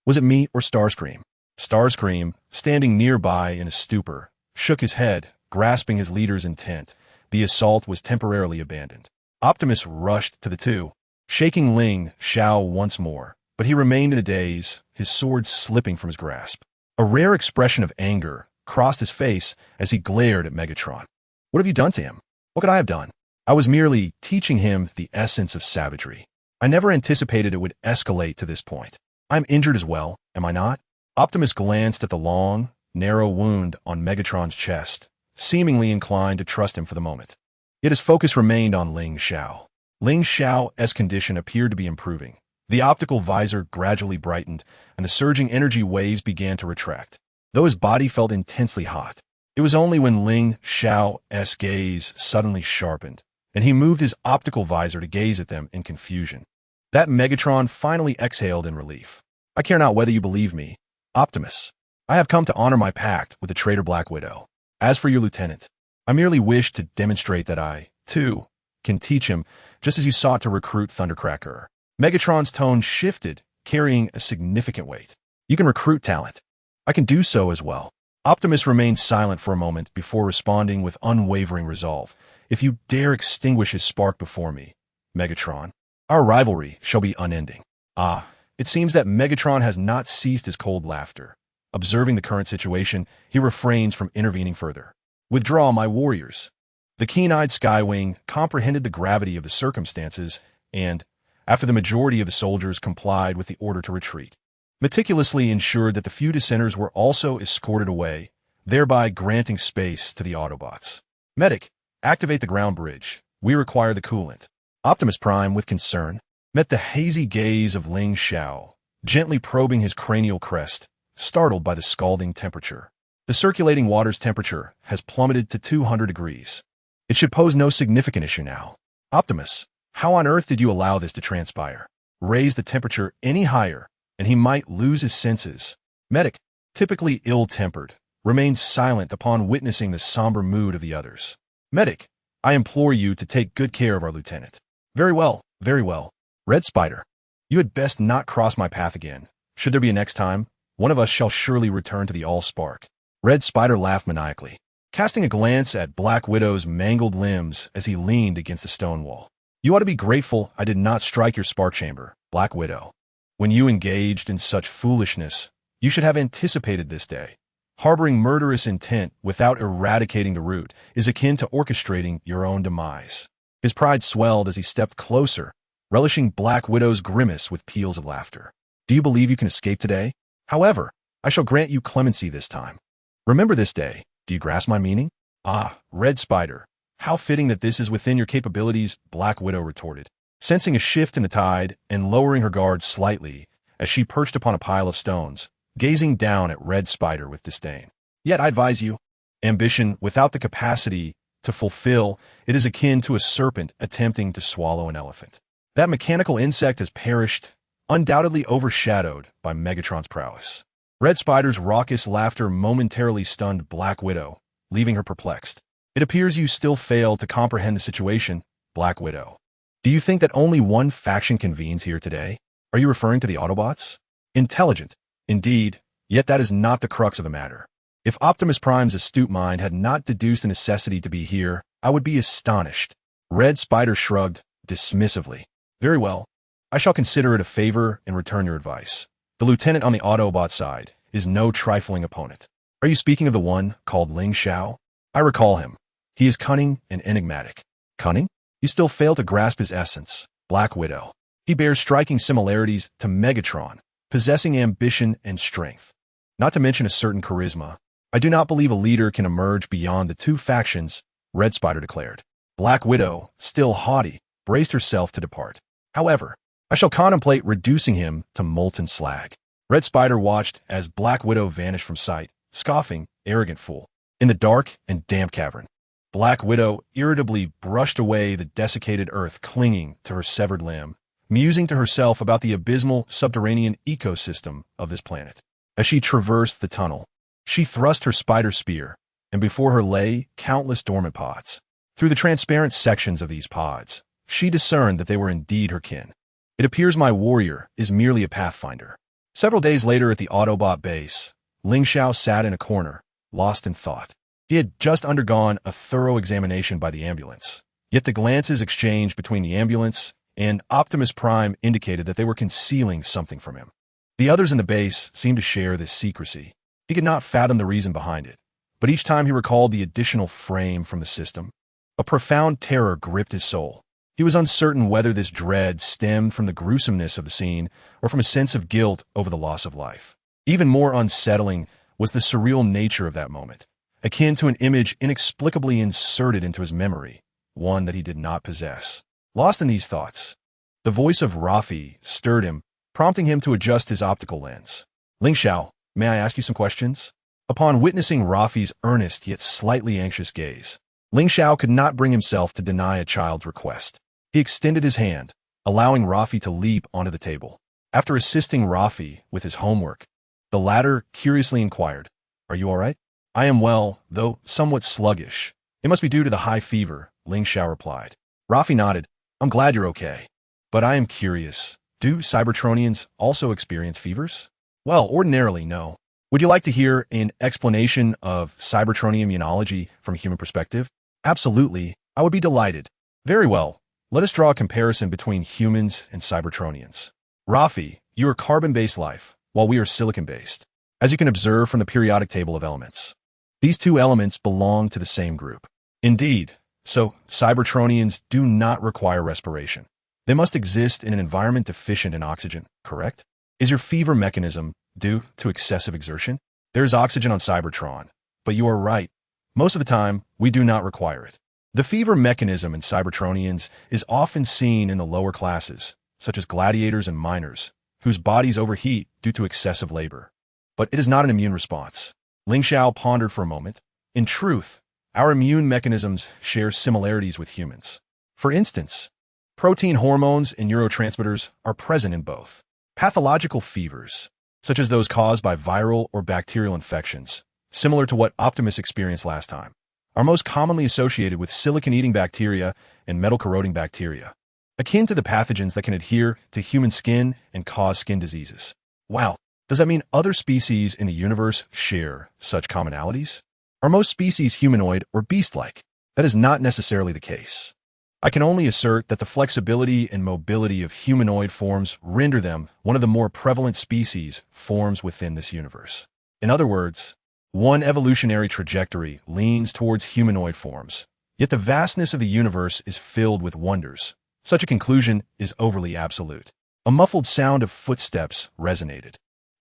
Was it me or Starscream? Starscream, standing nearby in a stupor, shook his head, grasping his leader's intent. The assault was temporarily abandoned. Optimus rushed to the two, shaking Ling Xiao once more, but he remained in a daze, his sword slipping from his grasp. A rare expression of anger crossed his face as he glared at Megatron. What have you done to him? What could I have done? I was merely teaching him the essence of savagery. I never anticipated it would escalate to this point. I'm injured as well, am I not? Optimus glanced at the long, narrow wound on Megatron's chest, seemingly inclined to trust him for the moment. Yet his focus remained on Ling Xiao. Ling Xiao's condition appeared to be improving. The optical visor gradually brightened, and the surging energy waves began to retract, though his body felt intensely hot. It was only when Ling Xiao's gaze suddenly sharpened, and he moved his optical visor to gaze at them in confusion, that Megatron finally exhaled in relief. I care not whether you believe me, Optimus. I have come to honor my pact with the traitor Black Widow. As for your lieutenant, I merely wish to demonstrate that I, too, can teach him, just as you sought to recruit Thundercracker. Megatron's tone shifted, carrying a significant weight. You can recruit talent. I can do so as well. Optimus remained silent for a moment before responding with unwavering resolve. If you dare extinguish his spark before me, Megatron, our rivalry shall be unending. Ah, it seems that Megatron has not ceased his cold laughter. Observing the current situation, he refrains from intervening further. Withdraw, my warriors. The keen-eyed Skywing comprehended the gravity of the circumstances and, after the majority of the soldiers complied with the order to retreat, meticulously ensured that the few dissenters were also escorted away, thereby granting space to the Autobots. Medic, activate the ground bridge. We require the coolant. Optimus Prime, with concern, met the hazy gaze of Ling Xiao, gently probing his cranial crest, startled by the scalding temperature. The circulating water's temperature has plummeted to 200 degrees. It should pose no significant issue now. Optimus, how on earth did you allow this to transpire? Raise the temperature any higher, and he might lose his senses. Medic, typically ill-tempered, remained silent upon witnessing the somber mood of the others. Medic, I implore you to take good care of our lieutenant. Very well, very well. Red Spider, you had best not cross my path again. Should there be a next time, one of us shall surely return to the Allspark. Red Spider laughed maniacally, casting a glance at Black Widow's mangled limbs as he leaned against the stone wall. You ought to be grateful I did not strike your spark chamber, Black Widow. When you engaged in such foolishness, you should have anticipated this day. Harboring murderous intent without eradicating the root is akin to orchestrating your own demise. His pride swelled as he stepped closer, relishing Black Widow's grimace with peals of laughter. Do you believe you can escape today? However, I shall grant you clemency this time. Remember this day, Do you grasp my meaning? Ah, Red Spider. How fitting that this is within your capabilities, Black Widow retorted, sensing a shift in the tide and lowering her guard slightly as she perched upon a pile of stones, gazing down at Red Spider with disdain. Yet I advise you, ambition without the capacity to fulfill it is akin to a serpent attempting to swallow an elephant. That mechanical insect has perished, undoubtedly overshadowed by Megatron's prowess. Red Spider's raucous laughter momentarily stunned Black Widow, leaving her perplexed. It appears you still fail to comprehend the situation, Black Widow. Do you think that only one faction convenes here today? Are you referring to the Autobots? Intelligent, indeed, yet that is not the crux of the matter. If Optimus Prime's astute mind had not deduced the necessity to be here, I would be astonished. Red Spider shrugged dismissively. Very well. I shall consider it a favor and return your advice. The lieutenant on the Autobot side is no trifling opponent. Are you speaking of the one called Ling Xiao? I recall him. He is cunning and enigmatic. Cunning? You still fail to grasp his essence, Black Widow. He bears striking similarities to Megatron, possessing ambition and strength. Not to mention a certain charisma. I do not believe a leader can emerge beyond the two factions, Red Spider declared. Black Widow, still haughty, braced herself to depart. However, I shall contemplate reducing him to molten slag. Red Spider watched as Black Widow vanished from sight, scoffing, arrogant fool. In the dark and damp cavern, Black Widow irritably brushed away the desiccated earth clinging to her severed limb, musing to herself about the abysmal subterranean ecosystem of this planet. As she traversed the tunnel, she thrust her spider spear, and before her lay countless dormant pods. Through the transparent sections of these pods, she discerned that they were indeed her kin. It appears my warrior is merely a pathfinder. Several days later at the Autobot base, Ling Xiao sat in a corner, lost in thought. He had just undergone a thorough examination by the ambulance, yet the glances exchanged between the ambulance and Optimus Prime indicated that they were concealing something from him. The others in the base seemed to share this secrecy. He could not fathom the reason behind it, but each time he recalled the additional frame from the system, a profound terror gripped his soul. He was uncertain whether this dread stemmed from the gruesomeness of the scene or from a sense of guilt over the loss of life. Even more unsettling was the surreal nature of that moment, akin to an image inexplicably inserted into his memory, one that he did not possess. Lost in these thoughts, the voice of Rafi stirred him, prompting him to adjust his optical lens. Ling Xiao, may I ask you some questions? Upon witnessing Rafi's earnest yet slightly anxious gaze, Ling Xiao could not bring himself to deny a child's request. He extended his hand, allowing Rafi to leap onto the table. After assisting Rafi with his homework, the latter curiously inquired, "Are you all right?" "I am well, though somewhat sluggish. It must be due to the high fever," Ling Xiao replied. Rafi nodded. "I'm glad you're okay. But I am curious. Do Cybertronians also experience fevers?" "Well, ordinarily, no. Would you like to hear an explanation of Cybertronian immunology from a human perspective?" "Absolutely. I would be delighted." "Very well. Let us draw a comparison between humans and Cybertronians. Rafi, you are carbon-based life, while we are silicon-based, as you can observe from the periodic table of elements. These two elements belong to the same group. Indeed, so Cybertronians do not require respiration. They must exist in an environment deficient in oxygen, correct? Is your fever mechanism due to excessive exertion? There is oxygen on Cybertron, but you are right. Most of the time, we do not require it. The fever mechanism in Cybertronians is often seen in the lower classes, such as gladiators and miners, whose bodies overheat due to excessive labor. But it is not an immune response. Ling Xiao pondered for a moment. In truth, our immune mechanisms share similarities with humans. For instance, protein hormones and neurotransmitters are present in both. Pathological fevers, such as those caused by viral or bacterial infections, similar to what Optimus experienced last time, are most commonly associated with silicon-eating bacteria and metal-corroding bacteria, akin to the pathogens that can adhere to human skin and cause skin diseases. Wow, does that mean other species in the universe share such commonalities? Are most species humanoid or beast-like? That is not necessarily the case. I can only assert that the flexibility and mobility of humanoid forms render them one of the more prevalent species forms within this universe. In other words, one evolutionary trajectory leans towards humanoid forms, yet the vastness of the universe is filled with wonders. Such a conclusion is overly absolute. A muffled sound of footsteps resonated.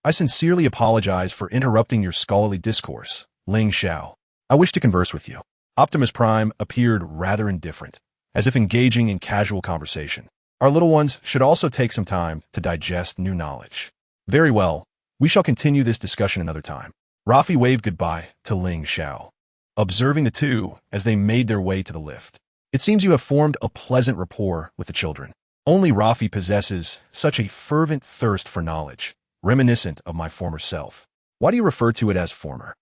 "I sincerely apologize for interrupting your scholarly discourse, Ling Xiao. I wish to converse with you. Optimus Prime appeared rather indifferent, as if engaging in casual conversation. Our little ones should also take some time to digest new knowledge. Very well, we shall continue this discussion another time. Rafi waved goodbye to Ling Xiao, observing the two as they made their way to the lift. It seems you have formed a pleasant rapport with the children. Only Rafi possesses such a fervent thirst for knowledge, reminiscent of my former self. Why do you refer to it as former?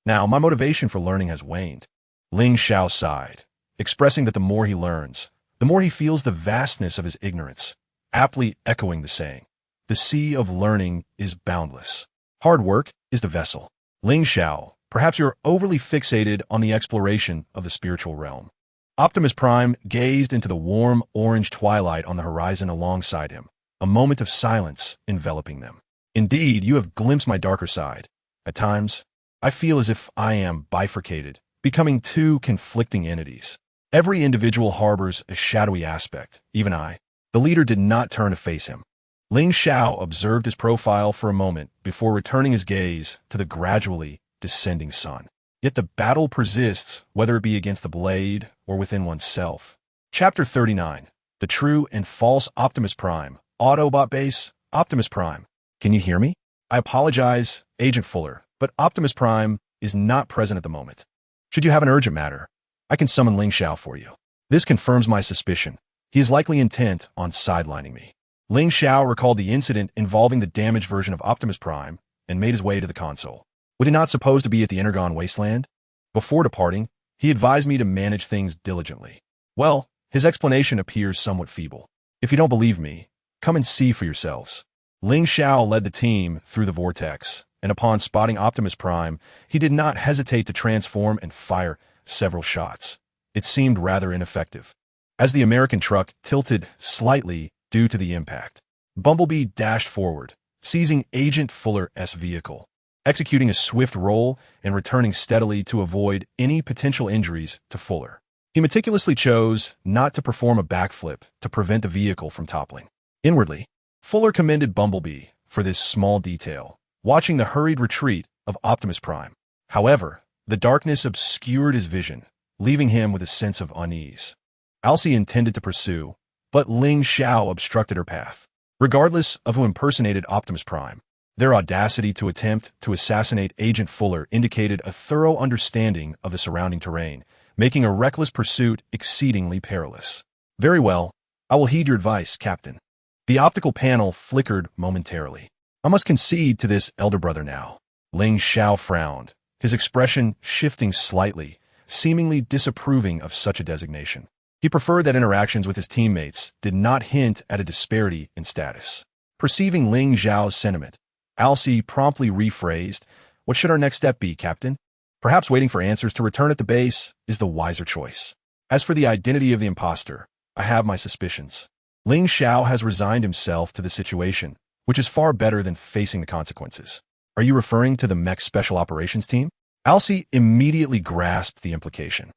Now, my motivation for learning has waned. Ling Xiao sighed, expressing that the more he learns, the more he feels the vastness of his ignorance, aptly echoing the saying, "The sea of learning is boundless. Hard work is the vessel." Ling Xiao, perhaps you're overly fixated on the exploration of the spiritual realm. Optimus Prime gazed into the warm orange twilight on the horizon alongside him, a moment of silence enveloping them. Indeed, you have glimpsed my darker side. At times, I feel as if I am bifurcated, becoming two conflicting entities. Every individual harbors a shadowy aspect, even I. The leader did not turn to face him. Ling Xiao observed his profile for a moment before returning his gaze to the gradually descending sun. Yet the battle persists, whether it be against the blade or within oneself. Chapter 39. The True and False Optimus Prime. Autobot Base, Optimus Prime. Can you hear me? I apologize, Agent Fuller, but Optimus Prime is not present at the moment. Should you have an urgent matter, I can summon Ling Xiao for you. This confirms my suspicion. He is likely intent on sidelining me. Ling Xiao recalled the incident involving the damaged version of Optimus Prime and made his way to the console. Was he not supposed to be at the Energon Wasteland? Before departing, he advised me to manage things diligently. Well, his explanation appears somewhat feeble. If you don't believe me, come and see for yourselves. Ling Xiao led the team through the vortex, and upon spotting Optimus Prime, he did not hesitate to transform and fire several shots. It seemed rather ineffective. As the American truck tilted slightly due to the impact, Bumblebee dashed forward, seizing Agent Fuller's vehicle, executing a swift roll and returning steadily to avoid any potential injuries to Fuller. He meticulously chose not to perform a backflip to prevent the vehicle from toppling. Inwardly, Fuller commended Bumblebee for this small detail, watching the hurried retreat of Optimus Prime. However, the darkness obscured his vision, leaving him with a sense of unease. Alcee intended to pursue, but Ling Xiao obstructed her path. Regardless of who impersonated Optimus Prime, their audacity to attempt to assassinate Agent Fuller indicated a thorough understanding of the surrounding terrain, making a reckless pursuit exceedingly perilous. Very well, I will heed your advice, Captain. The optical panel flickered momentarily. I must concede to this elder brother now. Ling Xiao frowned, his expression shifting slightly, seemingly disapproving of such a designation. He preferred that interactions with his teammates did not hint at a disparity in status. Perceiving Ling Xiao's sentiment, Alcee promptly rephrased, "What should our next step be, Captain?" Perhaps waiting for answers to return at the base is the wiser choice. As for the identity of the imposter, I have my suspicions. Ling Xiao has resigned himself to the situation, which is far better than facing the consequences. Are you referring to the mech special operations team? Alcee immediately grasped the implication.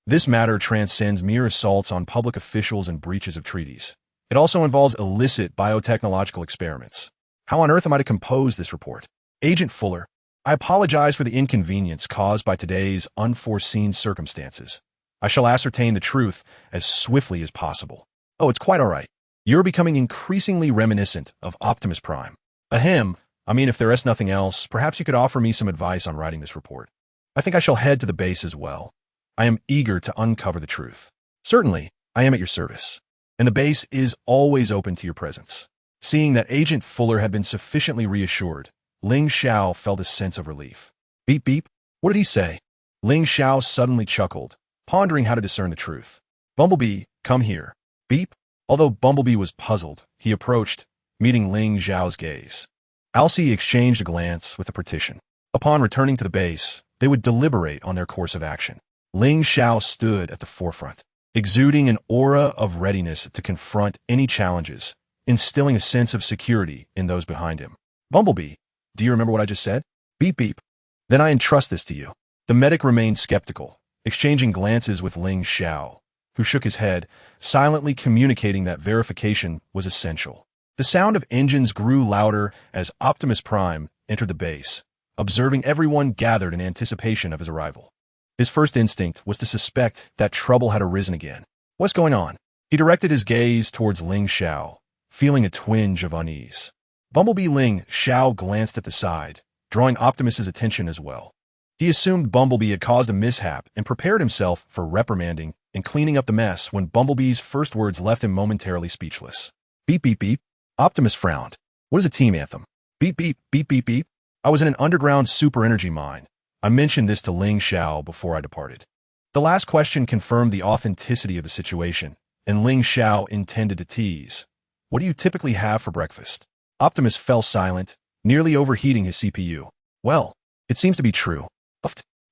This matter transcends mere assaults on public officials and breaches of treaties. It also involves illicit biotechnological experiments. How on earth am I to compose this report? Agent Fuller, I apologize for the inconvenience caused by today's unforeseen circumstances. I shall ascertain the truth as swiftly as possible. Oh, it's quite all right. You're becoming increasingly reminiscent of Optimus Prime. Ahem. I mean, if there is nothing else, perhaps you could offer me some advice on writing this report. I think I shall head to the base as well. I am eager to uncover the truth. Certainly, I am at your service. And the base is always open to your presence. Seeing that Agent Fuller had been sufficiently reassured, Ling Xiao felt a sense of relief. Beep beep. What did he say? Ling Xiao suddenly chuckled, pondering how to discern the truth. Bumblebee, come here. Beep. Although Bumblebee was puzzled, he approached, meeting Ling Xiao's gaze. Alcee exchanged a glance with the partition. Upon returning to the base, they would deliberate on their course of action. Ling Xiao stood at the forefront, exuding an aura of readiness to confront any challenges, instilling a sense of security in those behind him. Bumblebee, do you remember what I just said? Beep beep. Then I entrust this to you. The medic remained skeptical, exchanging glances with Ling Xiao, who shook his head, silently communicating that verification was essential. The sound of engines grew louder as Optimus Prime entered the base, observing everyone gathered in anticipation of his arrival. His first instinct was to suspect that trouble had arisen again. What's going on? He directed his gaze towards Ling Xiao, feeling a twinge of unease. Bumblebee Ling Xiao glanced at the side, drawing Optimus's attention as well. He assumed Bumblebee had caused a mishap and prepared himself for reprimanding and cleaning up the mess when Bumblebee's first words left him momentarily speechless. Beep, beep, beep. Optimus frowned. What is a team anthem? Beep, beep, beep, beep, beep. I was in an underground super energy mine. I mentioned this to Ling Xiao before I departed. The last question confirmed the authenticity of the situation, and Ling Xiao intended to tease. What do you typically have for breakfast? Optimus fell silent, nearly overheating his CPU. Well, it seems to be true.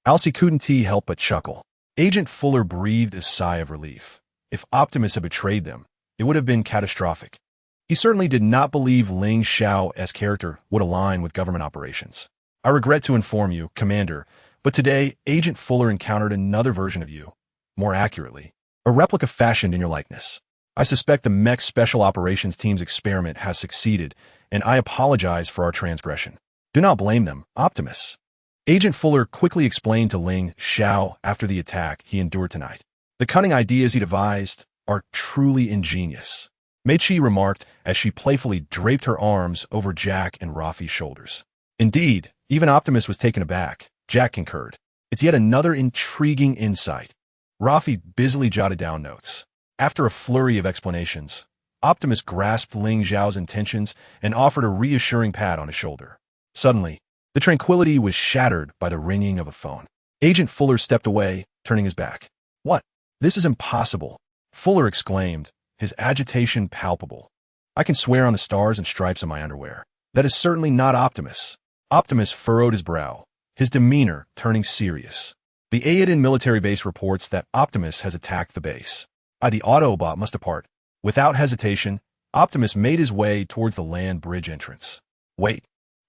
Alcee couldn't help but chuckle. Agent Fuller breathed a sigh of relief. If Optimus had betrayed them, it would have been catastrophic. He certainly did not believe Ling Xiao's character would align with government operations. I regret to inform you, Commander, but today Agent Fuller encountered another version of you. More accurately, a replica fashioned in your likeness. I suspect the mech Special Operations Team's experiment has succeeded, and I apologize for our transgression. Do not blame them, Optimus. Agent Fuller quickly explained to Ling Xiao after the attack he endured tonight. The cunning ideas he devised are truly ingenious, Mei Chi remarked as she playfully draped her arms over Jack and Rafi's shoulders. Indeed, even Optimus was taken aback. Jack concurred. It's yet another intriguing insight. Rafi busily jotted down notes. After a flurry of explanations, Optimus grasped Ling Xiao's intentions and offered a reassuring pat on his shoulder. Suddenly, the tranquility was shattered by the ringing of a phone. Agent Fuller stepped away, turning his back. What? This is impossible, Fuller exclaimed, his agitation palpable. I can swear on the stars and stripes of my underwear. That is certainly not Optimus. Optimus furrowed his brow, his demeanor turning serious. The Aiden military base reports that Optimus has attacked the base. The Autobot must depart. Without hesitation, Optimus made his way towards the land bridge entrance. Wait.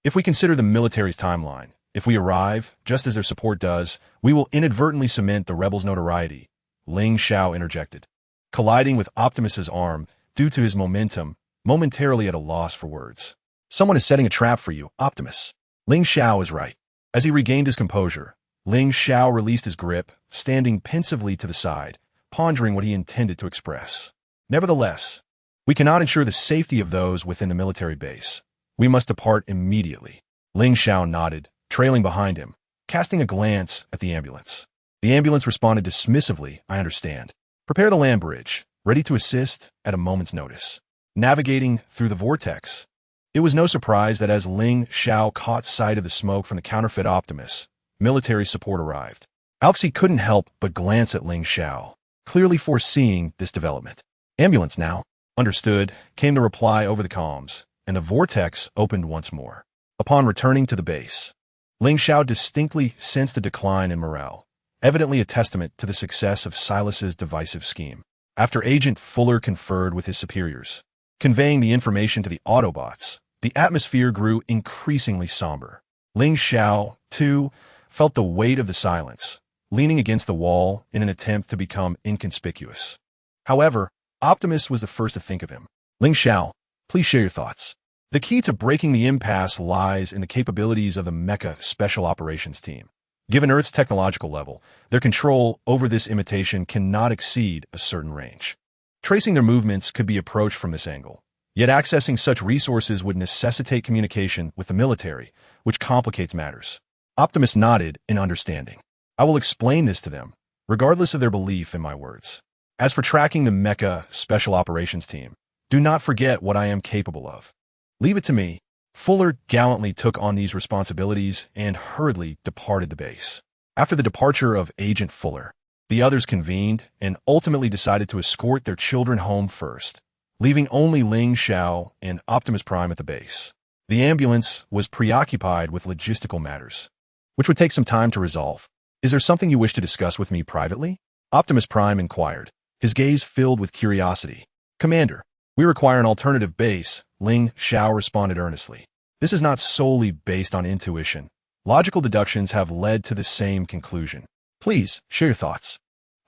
If we consider the military's timeline, if we arrive, just as their support does, we will inadvertently cement the rebels' notoriety, Ling Xiao interjected. Colliding with Optimus's arm, due to his momentum, momentarily at a loss for words. Someone is setting a trap for you, Optimus. Ling Xiao is right. As he regained his composure, Ling Xiao released his grip, standing pensively to the side, pondering what he intended to express. Nevertheless, we cannot ensure the safety of those within the military base. We must depart immediately. Ling Xiao nodded, trailing behind him, casting a glance at the ambulance. The ambulance responded dismissively, I understand. Prepare the land bridge, ready to assist at a moment's notice. Navigating through the vortex. It was no surprise that as Ling Xiao caught sight of the smoke from the counterfeit Optimus, military support arrived. Alcee couldn't help but glance at Ling Xiao, clearly foreseeing this development. Ambulance now. Understood, came the reply over the comms, and the vortex opened once more. Upon returning to the base, Ling Xiao distinctly sensed a decline in morale, evidently a testament to the success of Silas's divisive scheme. After Agent Fuller conferred with his superiors, conveying the information to the Autobots, the atmosphere grew increasingly somber. Ling Xiao, too, felt the weight of the silence, leaning against the wall in an attempt to become inconspicuous. However, Optimus was the first to think of him. Ling Xiao, please share your thoughts. The key to breaking the impasse lies in the capabilities of the Mecha Special Operations Team. Given Earth's technological level, their control over this imitation cannot exceed a certain range. Tracing their movements could be approached from this angle. Yet accessing such resources would necessitate communication with the military, which complicates matters. Optimus nodded in understanding. I will explain this to them, regardless of their belief in my words. As for tracking the Mecha Special Operations Team, do not forget what I am capable of. Leave it to me. Fuller gallantly took on these responsibilities and hurriedly departed the base. After the departure of Agent Fuller, the others convened and ultimately decided to escort their children home first, leaving only Ling Xiao and Optimus Prime at the base. The ambulance was preoccupied with logistical matters, which would take some time to resolve. Is there something you wish to discuss with me privately? Optimus Prime inquired, his gaze filled with curiosity. Commander, we require an alternative base, Ling Xiao responded earnestly. This is not solely based on intuition. Logical deductions have led to the same conclusion. Please, share your thoughts.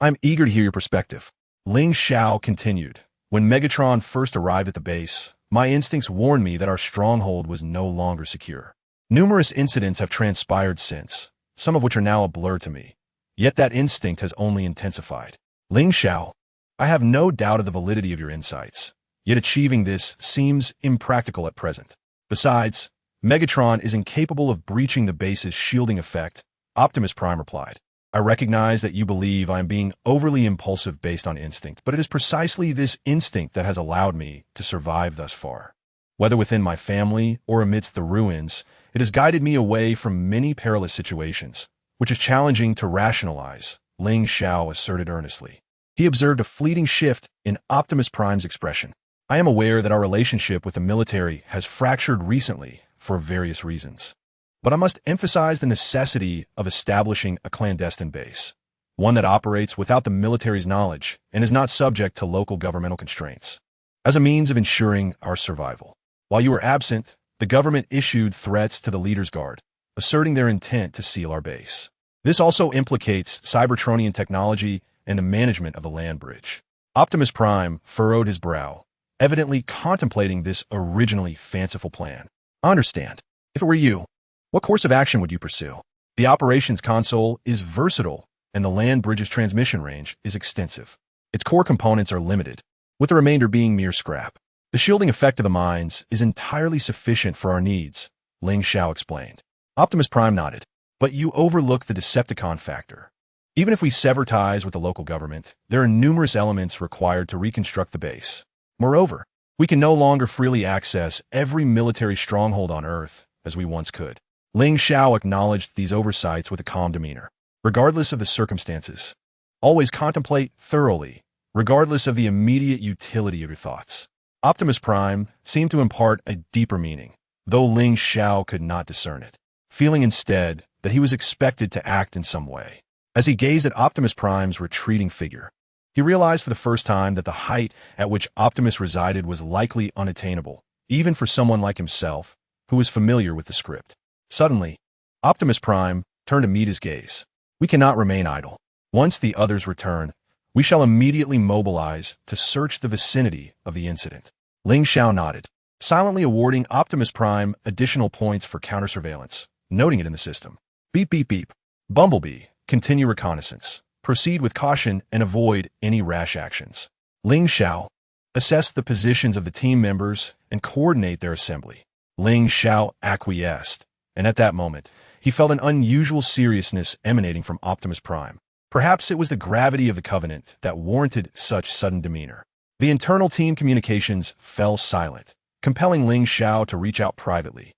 I'm eager to hear your perspective. Ling Xiao continued. When Megatron first arrived at the base, my instincts warned me that our stronghold was no longer secure. Numerous incidents have transpired since, some of which are now a blur to me. Yet that instinct has only intensified. Ling Xiao, I have no doubt of the validity of your insights, yet achieving this seems impractical at present. Besides, Megatron is incapable of breaching the base's shielding effect, Optimus Prime replied. I recognize that you believe I am being overly impulsive based on instinct, but it is precisely this instinct that has allowed me to survive thus far. Whether within my family or amidst the ruins, it has guided me away from many perilous situations, which is challenging to rationalize, Ling Xiao asserted earnestly. He observed a fleeting shift in Optimus Prime's expression. I am aware that our relationship with the military has fractured recently for various reasons. But I must emphasize the necessity of establishing a clandestine base, one that operates without the military's knowledge and is not subject to local governmental constraints, as a means of ensuring our survival. While you were absent, the government issued threats to the Leader's Guard, asserting their intent to seal our base. This also implicates Cybertronian technology and the management of the land bridge. Optimus Prime furrowed his brow, evidently contemplating this originally fanciful plan. I understand. If it were you, what course of action would you pursue? The operations console is versatile, and the land bridge's transmission range is extensive. Its core components are limited, with the remainder being mere scrap. The shielding effect of the mines is entirely sufficient for our needs, Ling Xiao explained. Optimus Prime nodded. But you overlook the Decepticon factor. Even if we sever ties with the local government, there are numerous elements required to reconstruct the base. Moreover, we can no longer freely access every military stronghold on Earth as we once could. Ling Xiao acknowledged these oversights with a calm demeanor. Regardless of the circumstances, always contemplate thoroughly, regardless of the immediate utility of your thoughts. Optimus Prime seemed to impart a deeper meaning, though Ling Xiao could not discern it, feeling instead that he was expected to act in some way. As he gazed at Optimus Prime's retreating figure, he realized for the first time that the height at which Optimus resided was likely unattainable, even for someone like himself, who was familiar with the script. Suddenly, Optimus Prime turned to meet his gaze. We cannot remain idle. Once the others return, we shall immediately mobilize to search the vicinity of the incident. Ling Xiao nodded, silently awarding Optimus Prime additional points for counter-surveillance, noting it in the system. Beep, beep, beep. Bumblebee, continue reconnaissance. Proceed with caution and avoid any rash actions. Ling Xiao, assess the positions of the team members and coordinate their assembly. Ling Xiao acquiesced, and at that moment, he felt an unusual seriousness emanating from Optimus Prime. Perhaps it was the gravity of the Covenant that warranted such sudden demeanor. The internal team communications fell silent, compelling Ling Xiao to reach out privately,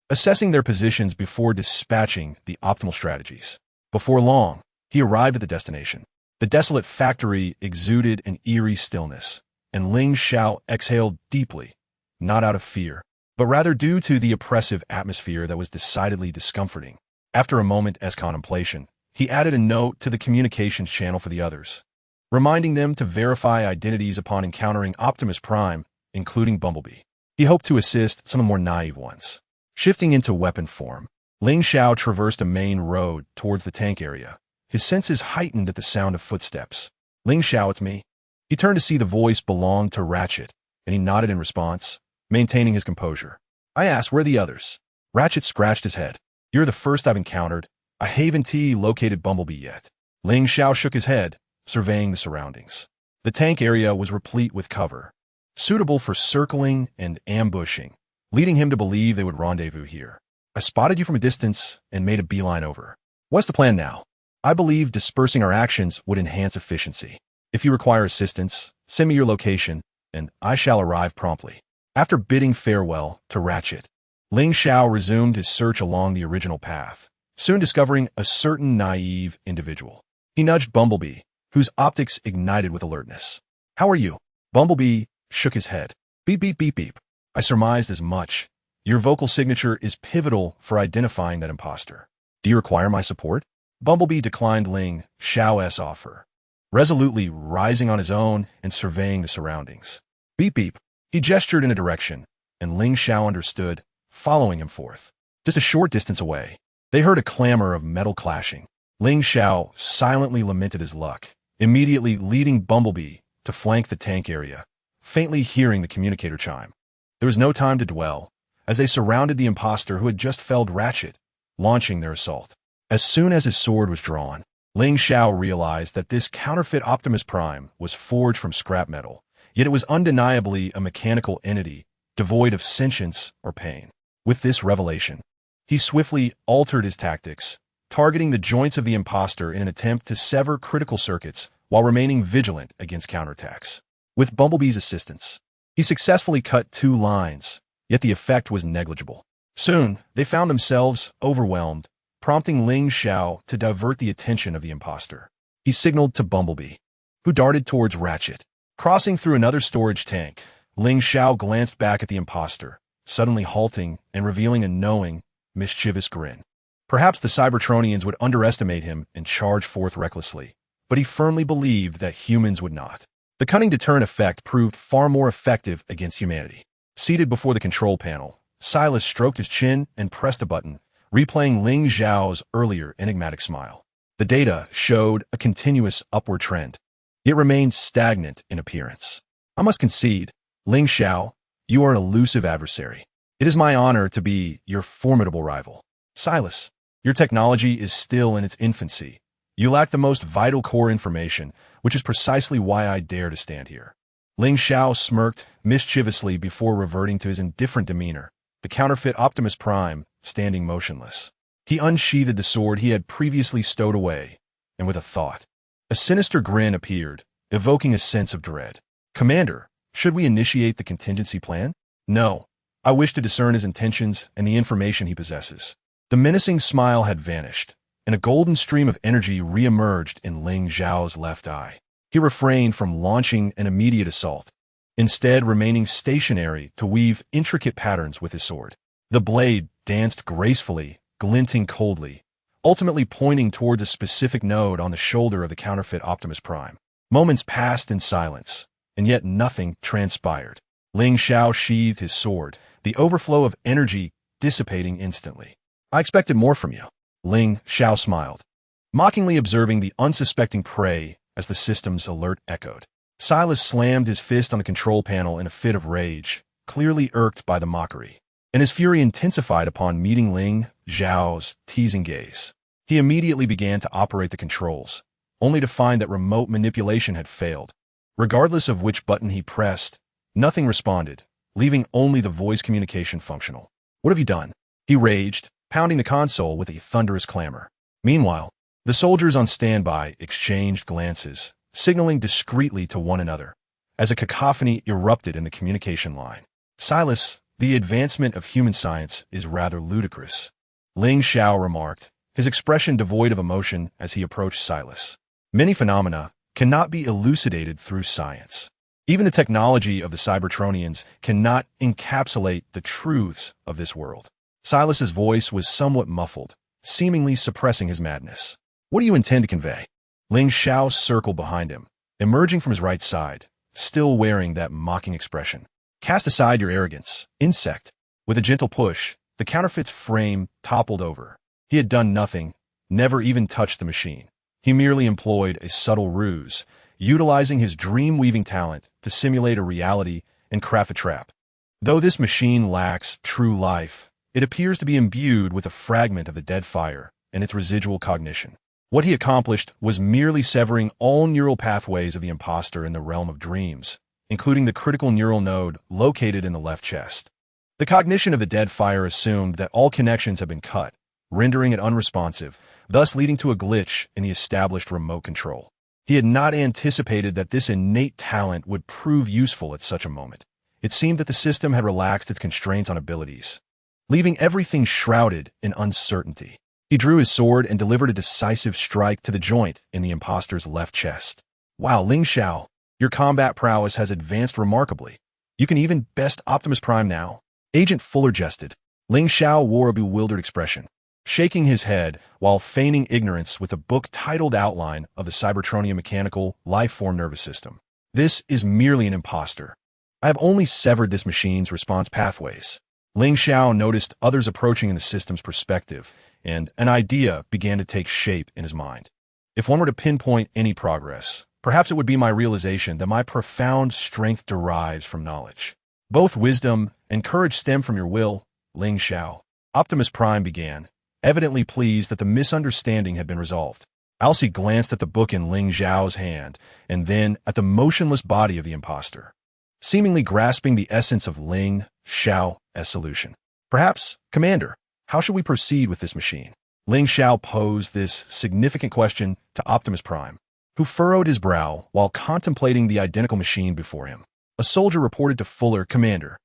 assessing their positions before dispatching the optimal strategies. Before long, he arrived at the destination. The desolate factory exuded an eerie stillness, and Ling Xiao exhaled deeply, not out of fear, but rather due to the oppressive atmosphere that was decidedly discomforting. After a moment's contemplation, he added a note to the communications channel for the others, reminding them to verify identities upon encountering Optimus Prime, including Bumblebee. He hoped to assist some of the more naive ones. Shifting into weapon form, Ling Xiao traversed a main road towards the tank area, his senses heightened at the sound of footsteps. Ling Xiao, it's me. He turned to see the voice belonged to Ratchet, and he nodded in response, maintaining his composure. I asked, where are the others? Ratchet scratched his head. You're the first I've encountered. I haven't located Bumblebee yet. Ling Xiao shook his head, surveying the surroundings. The tank area was replete with cover, suitable for circling and ambushing, leading him to believe they would rendezvous here. I spotted you from a distance and made a beeline over. What's the plan now? I believe dispersing our actions would enhance efficiency. If you require assistance, send me your location, and I shall arrive promptly. After bidding farewell to Ratchet, Ling Xiao resumed his search along the original path, soon discovering a certain naive individual. He nudged Bumblebee, whose optics ignited with alertness. How are you? Bumblebee shook his head. Beep, beep, beep, beep. I surmised as much. Your vocal signature is pivotal for identifying that imposter. Do you require my support? Bumblebee declined Ling Xiao's offer, resolutely rising on his own and surveying the surroundings. Beep, beep. He gestured in a direction, and Ling Xiao understood, following him forth. Just a short distance away, they heard a clamor of metal clashing. Ling Xiao silently lamented his luck, immediately leading Bumblebee to flank the tank area, faintly hearing the communicator chime. There was no time to dwell, as they surrounded the imposter who had just felled Ratchet, launching their assault. As soon as his sword was drawn, Ling Xiao realized that this counterfeit Optimus Prime was forged from scrap metal, yet it was undeniably a mechanical entity, devoid of sentience or pain. With this revelation, he swiftly altered his tactics, targeting the joints of the imposter in an attempt to sever critical circuits while remaining vigilant against counterattacks. With Bumblebee's assistance, he successfully cut 2 lines, yet the effect was negligible. Soon, they found themselves overwhelmed, prompting Ling Xiao to divert the attention of the imposter. He signaled to Bumblebee, who darted towards Ratchet. Crossing through another storage tank, Ling Xiao glanced back at the imposter, suddenly halting and revealing a knowing, mischievous grin. Perhaps the Cybertronians would underestimate him and charge forth recklessly, but he firmly believed that humans would not. The cunning deterrent effect proved far more effective against humanity. Seated before the control panel, Silas stroked his chin and pressed a button, replaying Ling Xiao's earlier enigmatic smile. The data showed a continuous upward trend. It remained stagnant in appearance. I must concede, Ling Xiao, you are an elusive adversary. It is my honor to be your formidable rival. Silas, your technology is still in its infancy. You lack the most vital core information, which is precisely why I dare to stand here. Ling Xiao smirked mischievously before reverting to his indifferent demeanor, the counterfeit Optimus Prime standing motionless. He unsheathed the sword he had previously stowed away, and with a thought, a sinister grin appeared, evoking a sense of dread. Commander, should we initiate the contingency plan? No. I wish to discern his intentions and the information he possesses. The menacing smile had vanished, and a golden stream of energy re-emerged in Ling Xiao's left eye. He refrained from launching an immediate assault, instead remaining stationary to weave intricate patterns with his sword. The blade danced gracefully, glinting coldly, ultimately pointing towards a specific node on the shoulder of the counterfeit Optimus Prime. Moments passed in silence, and yet nothing transpired. Ling Xiao sheathed his sword, the overflow of energy dissipating instantly. I expected more from you. Ling Xiao smiled, mockingly observing the unsuspecting prey as the system's alert echoed. Silas slammed his fist on the control panel in a fit of rage, clearly irked by the mockery, and his fury intensified upon meeting Ling Xiao's teasing gaze. He immediately began to operate the controls, only to find that remote manipulation had failed. Regardless of which button he pressed, nothing responded, leaving only the voice communication functional. What have you done? He raged, pounding the console with a thunderous clamor. Meanwhile, the soldiers on standby exchanged glances, signaling discreetly to one another, as a cacophony erupted in the communication line. Silas, the advancement of human science is rather ludicrous, Ling Xiao remarked, his expression devoid of emotion as he approached Silas. Many phenomena cannot be elucidated through science. Even the technology of the Cybertronians cannot encapsulate the truths of this world. Silas's voice was somewhat muffled, seemingly suppressing his madness. What do you intend to convey? Ling Xiao circled behind him, emerging from his right side, still wearing that mocking expression. Cast aside your arrogance, insect. With a gentle push, the counterfeit's frame toppled over. He had done nothing, never even touched the machine. He merely employed a subtle ruse, utilizing his dream-weaving talent to simulate a reality and craft a trap. Though this machine lacks true life, it appears to be imbued with a fragment of the dead fire and its residual cognition. What he accomplished was merely severing all neural pathways of the imposter in the realm of dreams, including the critical neural node located in the left chest. The cognition of the dead fire assumed that all connections had been cut, rendering it unresponsive, thus leading to a glitch in the established remote control. He had not anticipated that this innate talent would prove useful at such a moment. It seemed that the system had relaxed its constraints on abilities, leaving everything shrouded in uncertainty. He drew his sword and delivered a decisive strike to the joint in the imposter's left chest. Wow, Ling Xiao, your combat prowess has advanced remarkably. You can even best Optimus Prime now. Agent Fuller jested. Ling Xiao wore a bewildered expression, shaking his head while feigning ignorance with a book-titled outline of the Cybertronian mechanical life-form nervous system. This is merely an imposter. I have only severed this machine's response pathways. Ling Xiao noticed others approaching in the system's perspective, and an idea began to take shape in his mind. If one were to pinpoint any progress, perhaps it would be my realization that my profound strength derives from knowledge. Both wisdom and courage stem from your will, Ling Xiao. Optimus Prime began, evidently pleased that the misunderstanding had been resolved. Alcee glanced at the book in Ling Zhao's hand, and then at the motionless body of the impostor, seemingly grasping the essence of Ling Zhao's solution. Perhaps, Commander, how should we proceed with this machine? Ling Zhao posed this significant question to Optimus Prime, who furrowed his brow while contemplating the identical machine before him. A soldier reported to Fuller, Commander,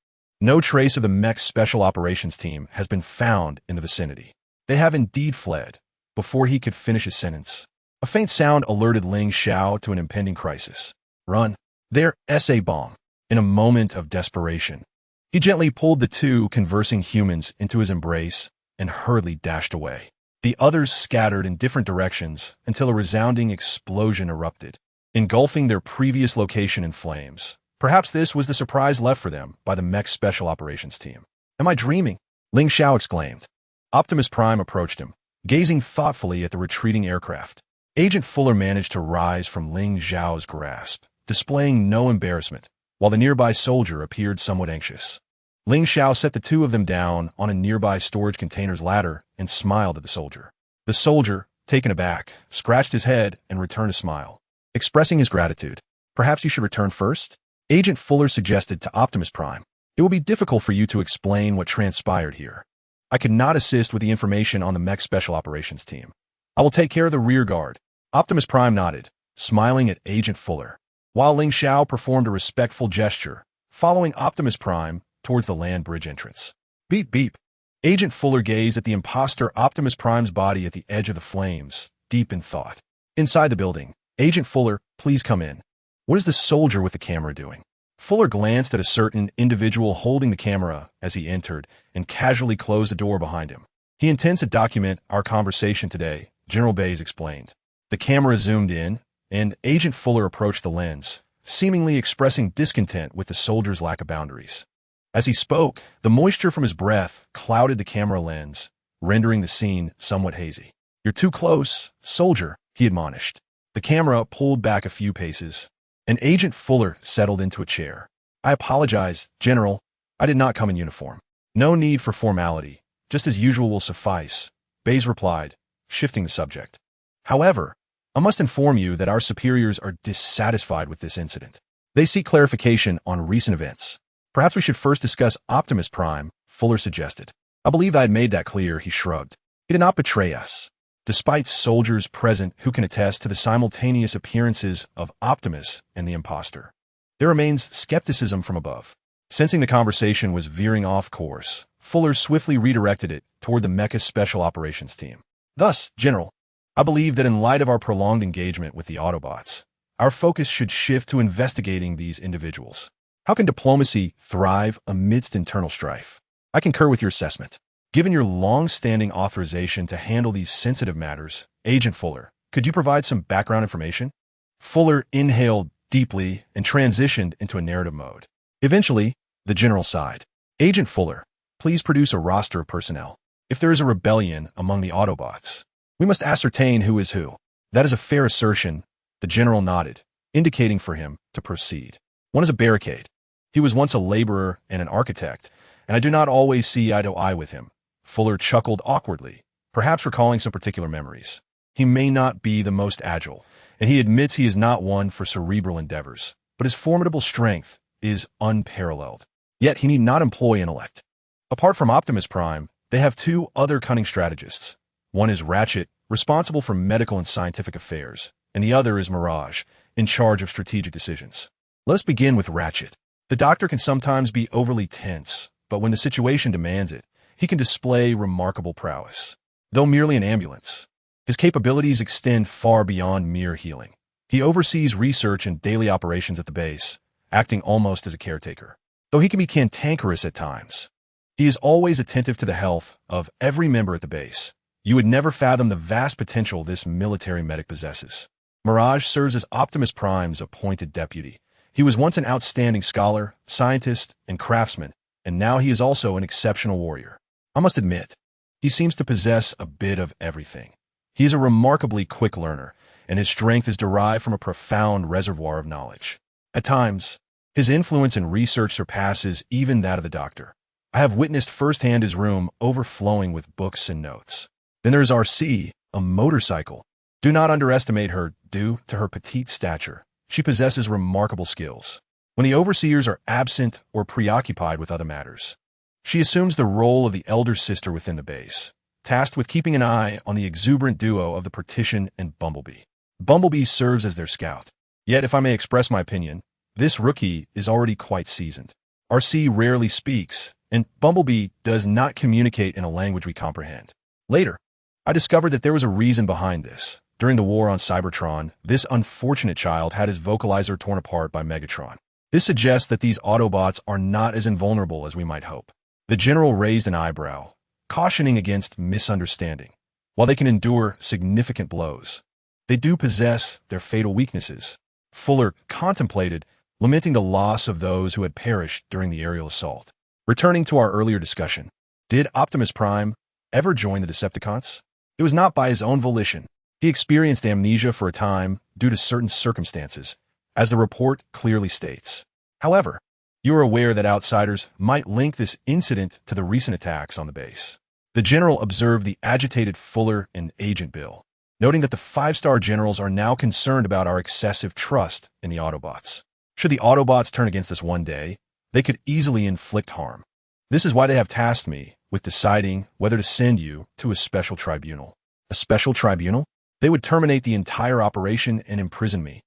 no trace of the mech's special operations team has been found in the vicinity. They have indeed fled. Before he could finish his sentence, a faint sound alerted Ling Zhao to an impending crisis. Run. Their SA bomb. In a moment of desperation, he gently pulled the two conversing humans into his embrace and hurriedly dashed away. The others scattered in different directions until a resounding explosion erupted, engulfing their previous location in flames. Perhaps this was the surprise left for them by the mech's special operations team. Am I dreaming? Ling Zhao exclaimed. Optimus Prime approached him, gazing thoughtfully at the retreating aircraft. Agent Fuller managed to rise from Ling Zhao's grasp, displaying no embarrassment, while the nearby soldier appeared somewhat anxious. Ling Zhao set the two of them down on a nearby storage container's ladder and smiled at the soldier. The soldier, taken aback, scratched his head and returned a smile, expressing his gratitude. Perhaps you should return first? Agent Fuller suggested to Optimus Prime. It will be difficult for you to explain what transpired here. I could not assist with the information on the mech special operations team. I will take care of the rear guard. Optimus Prime nodded, smiling at Agent Fuller, while Ling Zhao performed a respectful gesture, following Optimus Prime towards the land bridge entrance. Beep beep. Agent Fuller gazed at the imposter Optimus Prime's body at the edge of the flames, deep in thought. Inside the building, Agent Fuller, please come in. What is the soldier with the camera doing? Fuller glanced at a certain individual holding the camera as he entered and casually closed the door behind him. He intends to document our conversation today, General Baze explained. The camera zoomed in, and Agent Fuller approached the lens, seemingly expressing discontent with the soldier's lack of boundaries. As he spoke, the moisture from his breath clouded the camera lens, rendering the scene somewhat hazy. You're too close, soldier, he admonished. The camera pulled back a few paces, and Agent Fuller settled into a chair. I apologize, General. I did not come in uniform. No need for formality. Just as usual will suffice, Baze replied, shifting the subject. However, I must inform you that our superiors are dissatisfied with this incident. They seek clarification on recent events. Perhaps we should first discuss Optimus Prime, Fuller suggested. I believe I had made that clear, he shrugged. He did not betray us. Despite soldiers present who can attest to the simultaneous appearances of Optimus and the imposter, there remains skepticism from above. Sensing the conversation was veering off course, Fuller swiftly redirected it toward the Mecha Special Operations team. Thus, General, I believe that in light of our prolonged engagement with the Autobots, our focus should shift to investigating these individuals. How can diplomacy thrive amidst internal strife? I concur with your assessment. Given your long-standing authorization to handle these sensitive matters, Agent Fuller, could you provide some background information? Fuller inhaled deeply and transitioned into a narrative mode. Eventually, the general sighed. Agent Fuller, please produce a roster of personnel. If there is a rebellion among the Autobots, we must ascertain who is who. That is a fair assertion, the general nodded, indicating for him to proceed. One is a barricade. He was once a laborer and an architect, and I do not always see eye to eye with him. Fuller chuckled awkwardly, perhaps recalling some particular memories. He may not be the most agile, and he admits he is not one for cerebral endeavors, but his formidable strength is unparalleled. Yet he need not employ intellect. Apart from Optimus Prime, they have two other cunning strategists. One is Ratchet, responsible for medical and scientific affairs, and the other is Mirage, in charge of strategic decisions. Let's begin with Ratchet. The Doctor can sometimes be overly tense, but when the situation demands it, he can display remarkable prowess. Though merely an ambulance, his capabilities extend far beyond mere healing. He oversees research and daily operations at the base, acting almost as a caretaker. Though he can be cantankerous at times, he is always attentive to the health of every member at the base. You would never fathom the vast potential this military medic possesses. Mirage serves as Optimus Prime's appointed deputy. He was once an outstanding scholar, scientist, and craftsman, and now he is also an exceptional warrior. I must admit, he seems to possess a bit of everything. He is a remarkably quick learner, and his strength is derived from a profound reservoir of knowledge. At times, his influence in research surpasses even that of the Doctor. I have witnessed firsthand his room overflowing with books and notes. Then there is RC, a motorcycle. Do not underestimate her due to her petite stature. She possesses remarkable skills. When the overseers are absent or preoccupied with other matters, she assumes the role of the elder sister within the base, tasked with keeping an eye on the exuberant duo of the Partition and Bumblebee. Bumblebee serves as their scout. Yet, if I may express my opinion, this rookie is already quite seasoned. RC rarely speaks, and Bumblebee does not communicate in a language we comprehend. Later, I discovered that there was a reason behind this. During the war on Cybertron, this unfortunate child had his vocalizer torn apart by Megatron. This suggests that these Autobots are not as invulnerable as we might hope. The general raised an eyebrow, cautioning against misunderstanding. While they can endure significant blows, they do possess their fatal weaknesses. Fuller contemplated, lamenting the loss of those who had perished during the aerial assault. Returning to our earlier discussion, did Optimus Prime ever join the Decepticons? It was not by his own volition. He experienced amnesia for a time due to certain circumstances, as the report clearly states. However, you are aware that outsiders might link this incident to the recent attacks on the base. The general observed the agitated Fuller and Agent Bill, noting that the 5-star generals are now concerned about our excessive trust in the Autobots. Should the Autobots turn against us one day, they could easily inflict harm. This is why they have tasked me with deciding whether to send you to a special tribunal. A special tribunal? They would terminate the entire operation and imprison me.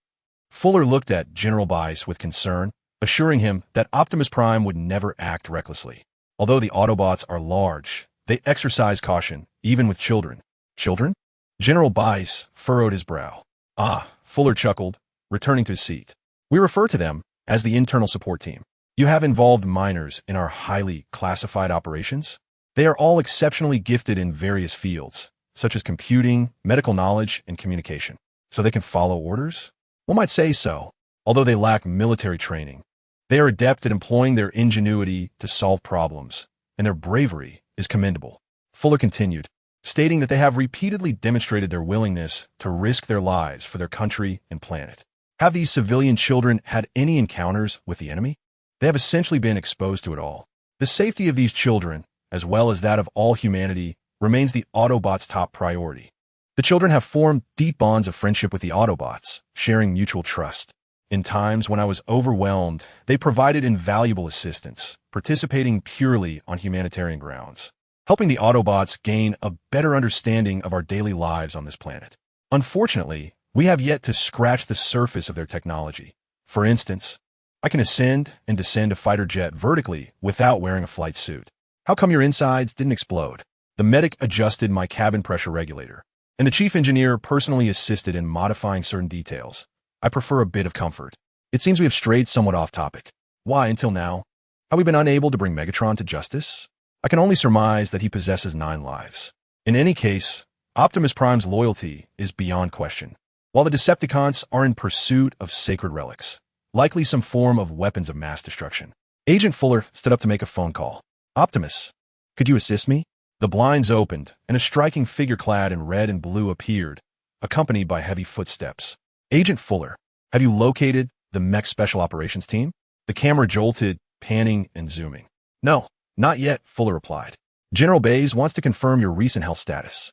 Fuller looked at General Bice with concern, assuring him that Optimus Prime would never act recklessly. Although the Autobots are large, they exercise caution, even with children. Children? General Bice furrowed his brow. Ah, Fuller chuckled, returning to his seat. We refer to them as the internal support team. You have involved minors in our highly classified operations. They are all exceptionally gifted in various fields, such as computing, medical knowledge, and communication. So they can follow orders? One might say so, although they lack military training. They are adept at employing their ingenuity to solve problems, and their bravery is commendable. Fuller continued, stating that they have repeatedly demonstrated their willingness to risk their lives for their country and planet. Have these civilian children had any encounters with the enemy? They have essentially been exposed to it all. The safety of these children, as well as that of all humanity, remains the Autobots' top priority. The children have formed deep bonds of friendship with the Autobots, sharing mutual trust. In times when I was overwhelmed, they provided invaluable assistance, participating purely on humanitarian grounds, helping the Autobots gain a better understanding of our daily lives on this planet. Unfortunately, we have yet to scratch the surface of their technology. For instance, I can ascend and descend a fighter jet vertically without wearing a flight suit. How come your insides didn't explode? The medic adjusted my cabin pressure regulator, and the chief engineer personally assisted in modifying certain details. I prefer a bit of comfort. It seems we have strayed somewhat off topic. Why, until now, have we been unable to bring Megatron to justice? I can only surmise that he possesses 9 lives. In any case, Optimus Prime's loyalty is beyond question, while the Decepticons are in pursuit of sacred relics, likely some form of weapons of mass destruction. Agent Fuller stood up to make a phone call. Optimus, could you assist me? The blinds opened, and a striking figure clad in red and blue appeared, accompanied by heavy footsteps. Agent Fuller, have you located the mech special operations team? The camera jolted, panning and zooming. No, not yet, Fuller replied. General Bays wants to confirm your recent health status.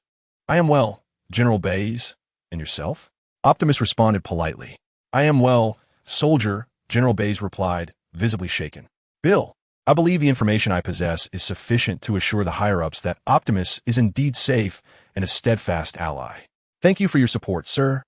I am well, General Bays. And yourself? Optimus responded politely. I am well, soldier, General Bays replied, visibly shaken. Bill, I believe the information I possess is sufficient to assure the higher-ups that Optimus is indeed safe and a steadfast ally. Thank you for your support, sir.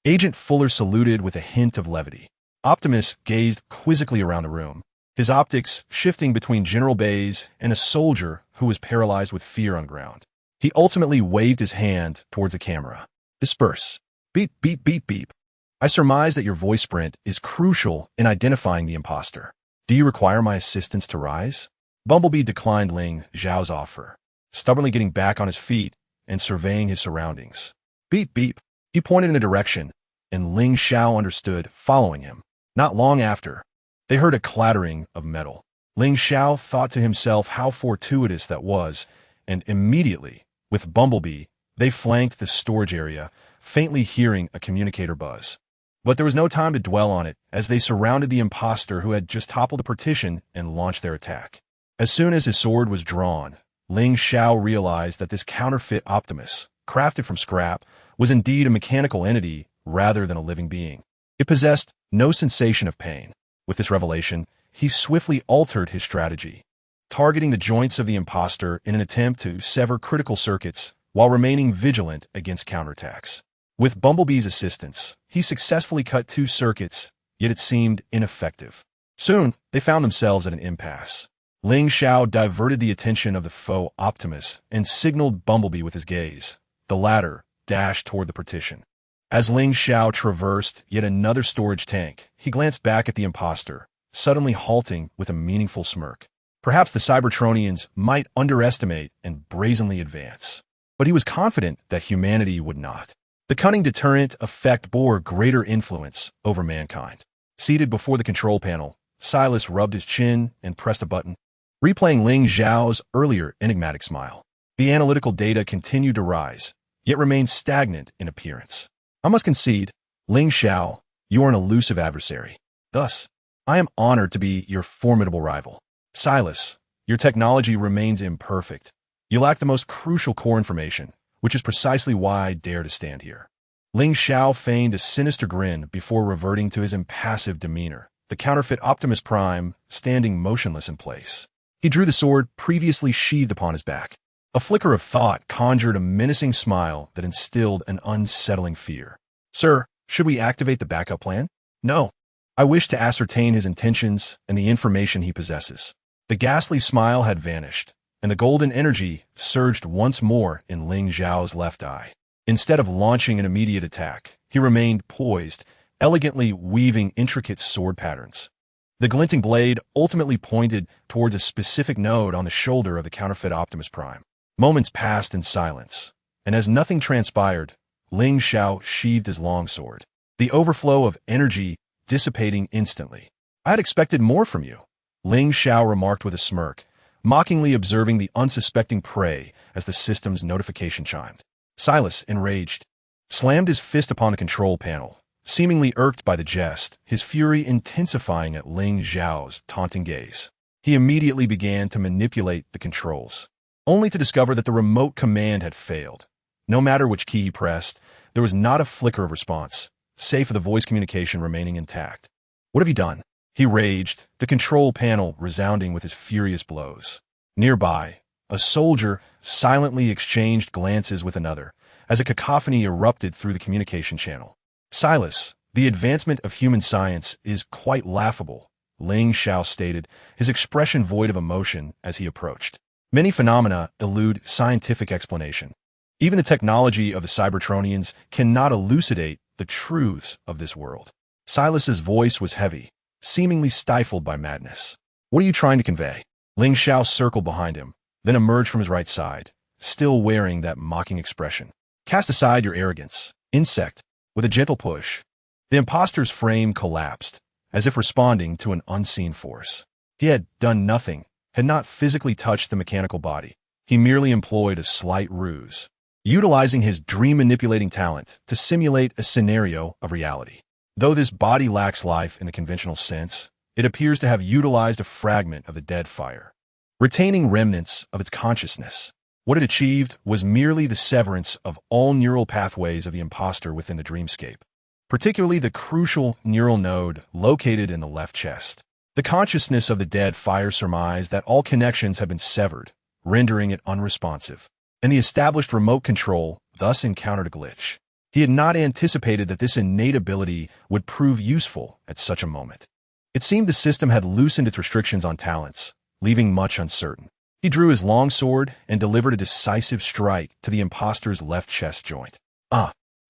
Agent Fuller saluted with a hint of levity. Optimus gazed quizzically around the room, his optics shifting between General Bays and a soldier who was paralyzed with fear on ground. He ultimately waved his hand towards the camera. Disperse. Beep, beep, beep, beep. I surmise that your voice print is crucial in identifying the imposter. Do you require my assistance to rise? Bumblebee declined Ling Zhao's offer, stubbornly getting back on his feet and surveying his surroundings. Beep, beep. He pointed in a direction, and Ling Zhao understood, following him. Not long after, they heard a clattering of metal. Ling Zhao thought to himself how fortuitous that was, and immediately, with Bumblebee, they flanked the storage area, faintly hearing a communicator buzz. But there was no time to dwell on it, as they surrounded the imposter who had just toppled the partition and launched their attack. As soon as his sword was drawn, Ling Zhao realized that this counterfeit Optimus, crafted from scrap, was indeed a mechanical entity rather than a living being. It possessed no sensation of pain. With this revelation, he swiftly altered his strategy, targeting the joints of the imposter in an attempt to sever critical circuits while remaining vigilant against counterattacks. With Bumblebee's assistance, he successfully cut 2 circuits, yet it seemed ineffective. Soon, they found themselves at an impasse. Ling Xiao diverted the attention of the foe Optimus and signaled Bumblebee with his gaze. The latter dashed toward the partition. As Ling Xiao traversed yet another storage tank, he glanced back at the imposter, suddenly halting with a meaningful smirk. Perhaps the Cybertronians might underestimate and brazenly advance, but he was confident that humanity would not. The cunning deterrent effect bore greater influence over mankind. Seated before the control panel, Silas rubbed his chin and pressed a button, replaying Ling Xiao's earlier enigmatic smile. The analytical data continued to rise, yet remained stagnant in appearance. I must concede, Ling Xiao, you are an elusive adversary. Thus, I am honored to be your formidable rival. Silas, your technology remains imperfect. You lack the most crucial core information, which is precisely why I dare to stand here. Ling Xiao feigned a sinister grin before reverting to his impassive demeanor, the counterfeit Optimus Prime standing motionless in place. He drew the sword previously sheathed upon his back. A flicker of thought conjured a menacing smile that instilled an unsettling fear. Sir, should we activate the backup plan? No. I wish to ascertain his intentions and the information he possesses. The ghastly smile had vanished, and the golden energy surged once more in Ling Xiao's left eye. Instead of launching an immediate attack, he remained poised, elegantly weaving intricate sword patterns. The glinting blade ultimately pointed towards a specific node on the shoulder of the counterfeit Optimus Prime. Moments passed in silence, and as nothing transpired, Ling Xiao sheathed his longsword, the overflow of energy dissipating instantly. I had expected more from you, Ling Xiao remarked with a smirk, mockingly observing the unsuspecting prey as the system's notification chimed. Silas, enraged, slammed his fist upon the control panel, seemingly irked by the jest, his fury intensifying at Ling Xiao's taunting gaze. He immediately began to manipulate the controls, only to discover that the remote command had failed. No matter which key he pressed, there was not a flicker of response, save for the voice communication remaining intact. What have you done? He raged, the control panel resounding with his furious blows. Nearby, a soldier silently exchanged glances with another, as a cacophony erupted through the communication channel. Silas, the advancement of human science is quite laughable, Ling Xiao stated, his expression void of emotion as he approached. Many phenomena elude scientific explanation. Even the technology of the Cybertronians cannot elucidate the truths of this world. Silas's voice was heavy, seemingly stifled by madness. What are you trying to convey? Ling Xiao circled behind him, then emerged from his right side, still wearing that mocking expression. Cast aside your arrogance, insect. With a gentle push, the imposter's frame collapsed, as if responding to an unseen force. He had done nothing, had not physically touched the mechanical body. He merely employed a slight ruse, utilizing his dream-manipulating talent to simulate a scenario of reality. Though this body lacks life in the conventional sense, it appears to have utilized a fragment of the dead fire, retaining remnants of its consciousness. What it achieved was merely the severance of all neural pathways of the imposter within the dreamscape, particularly the crucial neural node located in the left chest. The consciousness of the dead fire surmised that all connections had been severed, rendering it unresponsive, and the established remote control thus encountered a glitch. He had not anticipated that this innate ability would prove useful at such a moment. It seemed the system had loosened its restrictions on talents, leaving much uncertain. He drew his longsword and delivered a decisive strike to the imposter's left chest joint.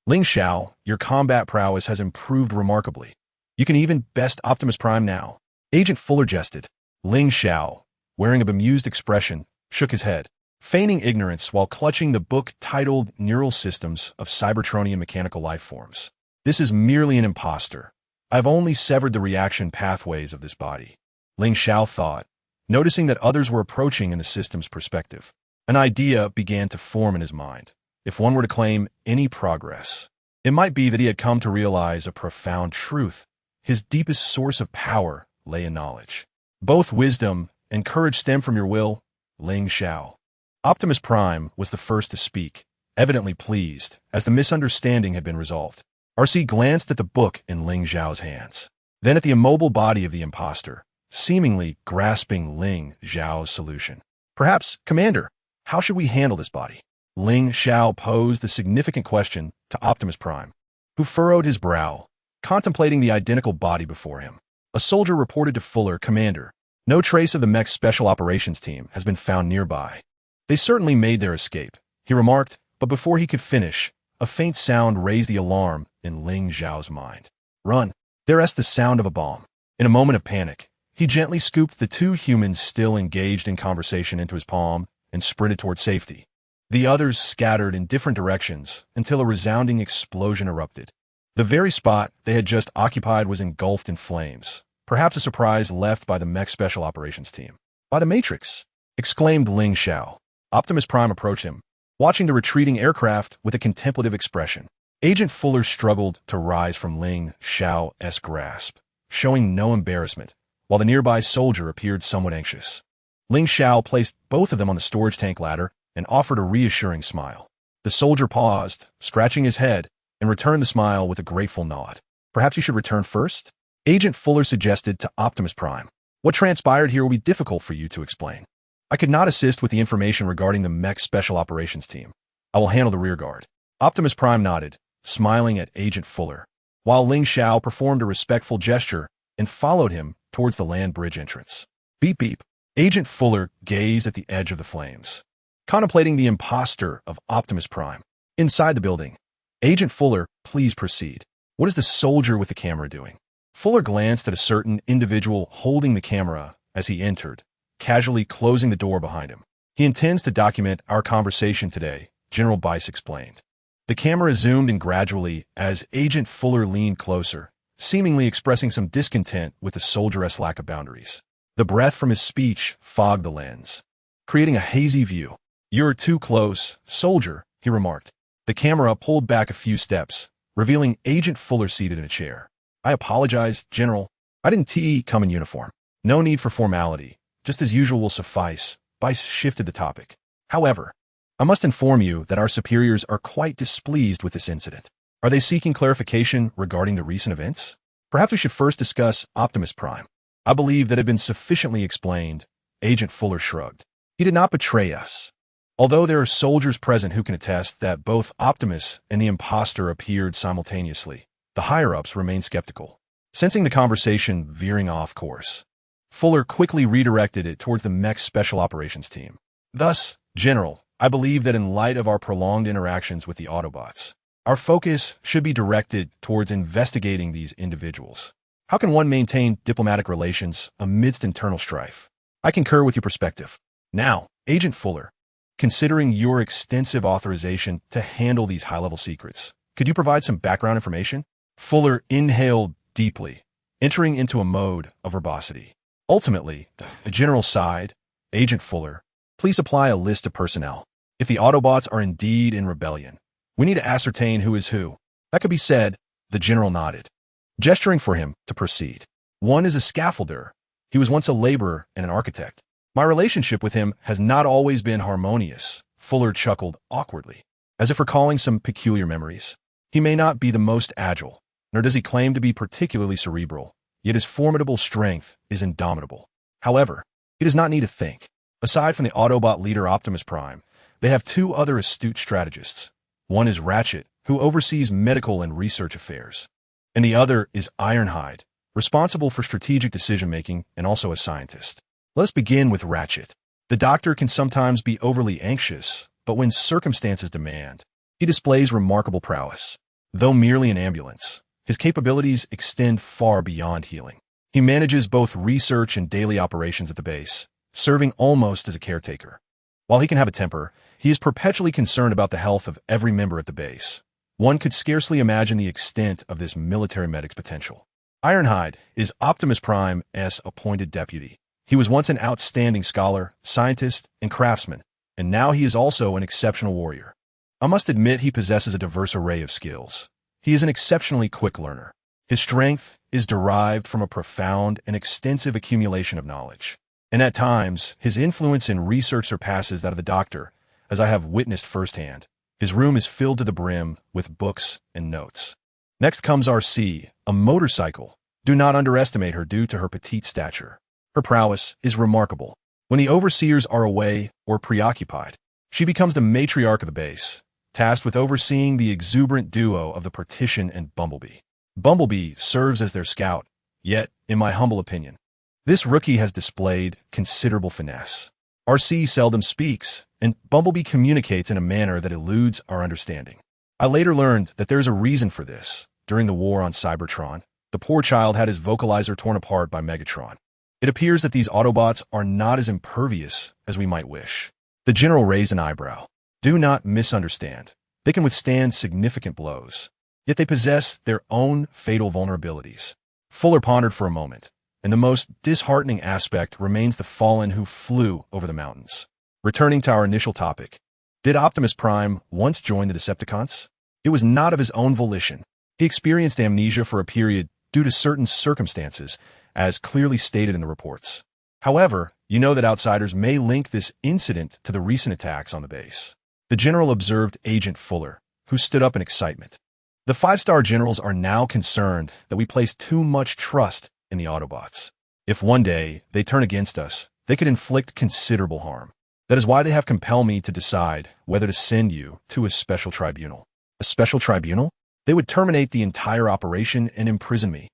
Ling Xiao, your combat prowess has improved remarkably. You can even best Optimus Prime now. Agent Fuller jested. Ling Xiao, wearing a bemused expression, shook his head, feigning ignorance while clutching the book titled Neural Systems of Cybertronian Mechanical Life Forms. This is merely an imposter. I've only severed the reaction pathways of this body. Ling Xiao thought, noticing that others were approaching in the system's perspective. An idea began to form in his mind. If one were to claim any progress, it might be that he had come to realize a profound truth. His deepest source of power lay in knowledge. Both wisdom and courage stem from your will, Ling Xiao. Optimus Prime was the first to speak, evidently pleased, as the misunderstanding had been resolved. RC glanced at the book in Ling Xiao's hands, then at the immobile body of the impostor, seemingly grasping Ling Xiao's solution. Perhaps, Commander, how should we handle this body? Ling Xiao posed the significant question to Optimus Prime, who furrowed his brow, contemplating the identical body before him. A soldier reported to Fuller, Commander, no trace of the mech's special operations team has been found nearby. They certainly made their escape, he remarked, but before he could finish, a faint sound raised the alarm in Ling Xiao's mind. Run! There's the sound of a bomb. In a moment of panic, he gently scooped the two humans still engaged in conversation into his palm and sprinted toward safety. The others scattered in different directions until a resounding explosion erupted. The very spot they had just occupied was engulfed in flames, perhaps a surprise left by the mech special operations team. By the Matrix! Exclaimed Ling Xiao. Optimus Prime approached him, watching the retreating aircraft with a contemplative expression. Agent Fuller struggled to rise from Ling Xiao's grasp, showing no embarrassment, while the nearby soldier appeared somewhat anxious. Ling Xiao placed both of them on the storage tank ladder and offered a reassuring smile. The soldier paused, scratching his head, and returned the smile with a grateful nod. Perhaps you should return first? Agent Fuller suggested to Optimus Prime. What transpired here will be difficult for you to explain. I could not assist with the information regarding the mech special operations team. I will handle the rear guard. Optimus Prime nodded, smiling at Agent Fuller, while Ling Xiao performed a respectful gesture and followed him towards the land bridge entrance. Beep beep. Agent Fuller gazed at the edge of the flames, contemplating the impostor of Optimus Prime. Inside the building, Agent Fuller, please proceed. What is the soldier with the camera doing? Fuller glanced at a certain individual holding the camera as he entered, casually closing the door behind him. He intends to document our conversation today, General Bice explained. The camera zoomed in gradually as Agent Fuller leaned closer, seemingly expressing some discontent with the soldier's lack of boundaries. The breath from his speech fogged the lens, creating a hazy view. You're too close, soldier, he remarked. The camera pulled back a few steps, revealing Agent Fuller seated in a chair. I apologize, General. I didn't come in uniform. No need for formality. Just as usual will suffice. Bice shifted the topic. However, I must inform you that our superiors are quite displeased with this incident. Are they seeking clarification regarding the recent events? Perhaps we should first discuss Optimus Prime. I believe that had been sufficiently explained. Agent Fuller shrugged. He did not betray us. Although there are soldiers present who can attest that both Optimus and the impostor appeared simultaneously, the higher-ups remained skeptical. Sensing the conversation veering off course, Fuller quickly redirected it towards the mech special operations team. Thus, General, I believe that in light of our prolonged interactions with the Autobots, our focus should be directed towards investigating these individuals. How can one maintain diplomatic relations amidst internal strife? I concur with your perspective. Now, Agent Fuller, considering your extensive authorization to handle these high-level secrets, could you provide some background information? Fuller inhaled deeply, entering into a mode of verbosity. Ultimately, the general sighed. Agent Fuller, please apply a list of personnel. If the Autobots are indeed in rebellion, we need to ascertain who is who. That could be said. The general nodded, gesturing for him to proceed. One is a scaffolder. He was once a laborer and an architect. My relationship with him has not always been harmonious. Fuller chuckled awkwardly, as if recalling some peculiar memories. He may not be the most agile, nor does he claim to be particularly cerebral, yet his formidable strength is indomitable. However, he does not need to think. Aside from the Autobot leader Optimus Prime, they have two other astute strategists. One is Ratchet, who oversees medical and research affairs, and the other is Ironhide, responsible for strategic decision-making and also a scientist. Let's begin with Ratchet. The Doctor can sometimes be overly anxious, but when circumstances demand, he displays remarkable prowess. Though merely an ambulance, his capabilities extend far beyond healing. He manages both research and daily operations at the base, serving almost as a caretaker. While he can have a temper, he is perpetually concerned about the health of every member at the base. One could scarcely imagine the extent of this military medic's potential. Ironhide is Optimus Prime's appointed deputy. He was once an outstanding scholar, scientist, and craftsman, and now he is also an exceptional warrior. I must admit he possesses a diverse array of skills. He is an exceptionally quick learner. His strength is derived from a profound and extensive accumulation of knowledge. And at times, his influence in research surpasses that of the Doctor, as I have witnessed firsthand. His room is filled to the brim with books and notes. Next comes RC, a motorcycle. Do not underestimate her due to her petite stature. Her prowess is remarkable. When the overseers are away or preoccupied, she becomes the matriarch of the base, tasked with overseeing the exuberant duo of the Partition and Bumblebee. Bumblebee serves as their scout, yet, in my humble opinion, this rookie has displayed considerable finesse. RC seldom speaks, and Bumblebee communicates in a manner that eludes our understanding. I later learned that there is a reason for this. During the war on Cybertron, the poor child had his vocalizer torn apart by Megatron. It appears that these Autobots are not as impervious as we might wish. The general raised an eyebrow. Do not misunderstand. They can withstand significant blows, yet they possess their own fatal vulnerabilities. Fuller pondered for a moment, and the most disheartening aspect remains the fallen who flew over the mountains. Returning to our initial topic, did Optimus Prime once join the Decepticons? It was not of his own volition. He experienced amnesia for a period due to certain circumstances, as clearly stated in the reports. However, you know that outsiders may link this incident to the recent attacks on the base. The general observed Agent Fuller, who stood up in excitement. The 5-star generals are now concerned that we place too much trust in the Autobots. If one day they turn against us, they could inflict considerable harm. That is why they have compelled me to decide whether to send you to a special tribunal. A special tribunal? They would terminate the entire operation and imprison me.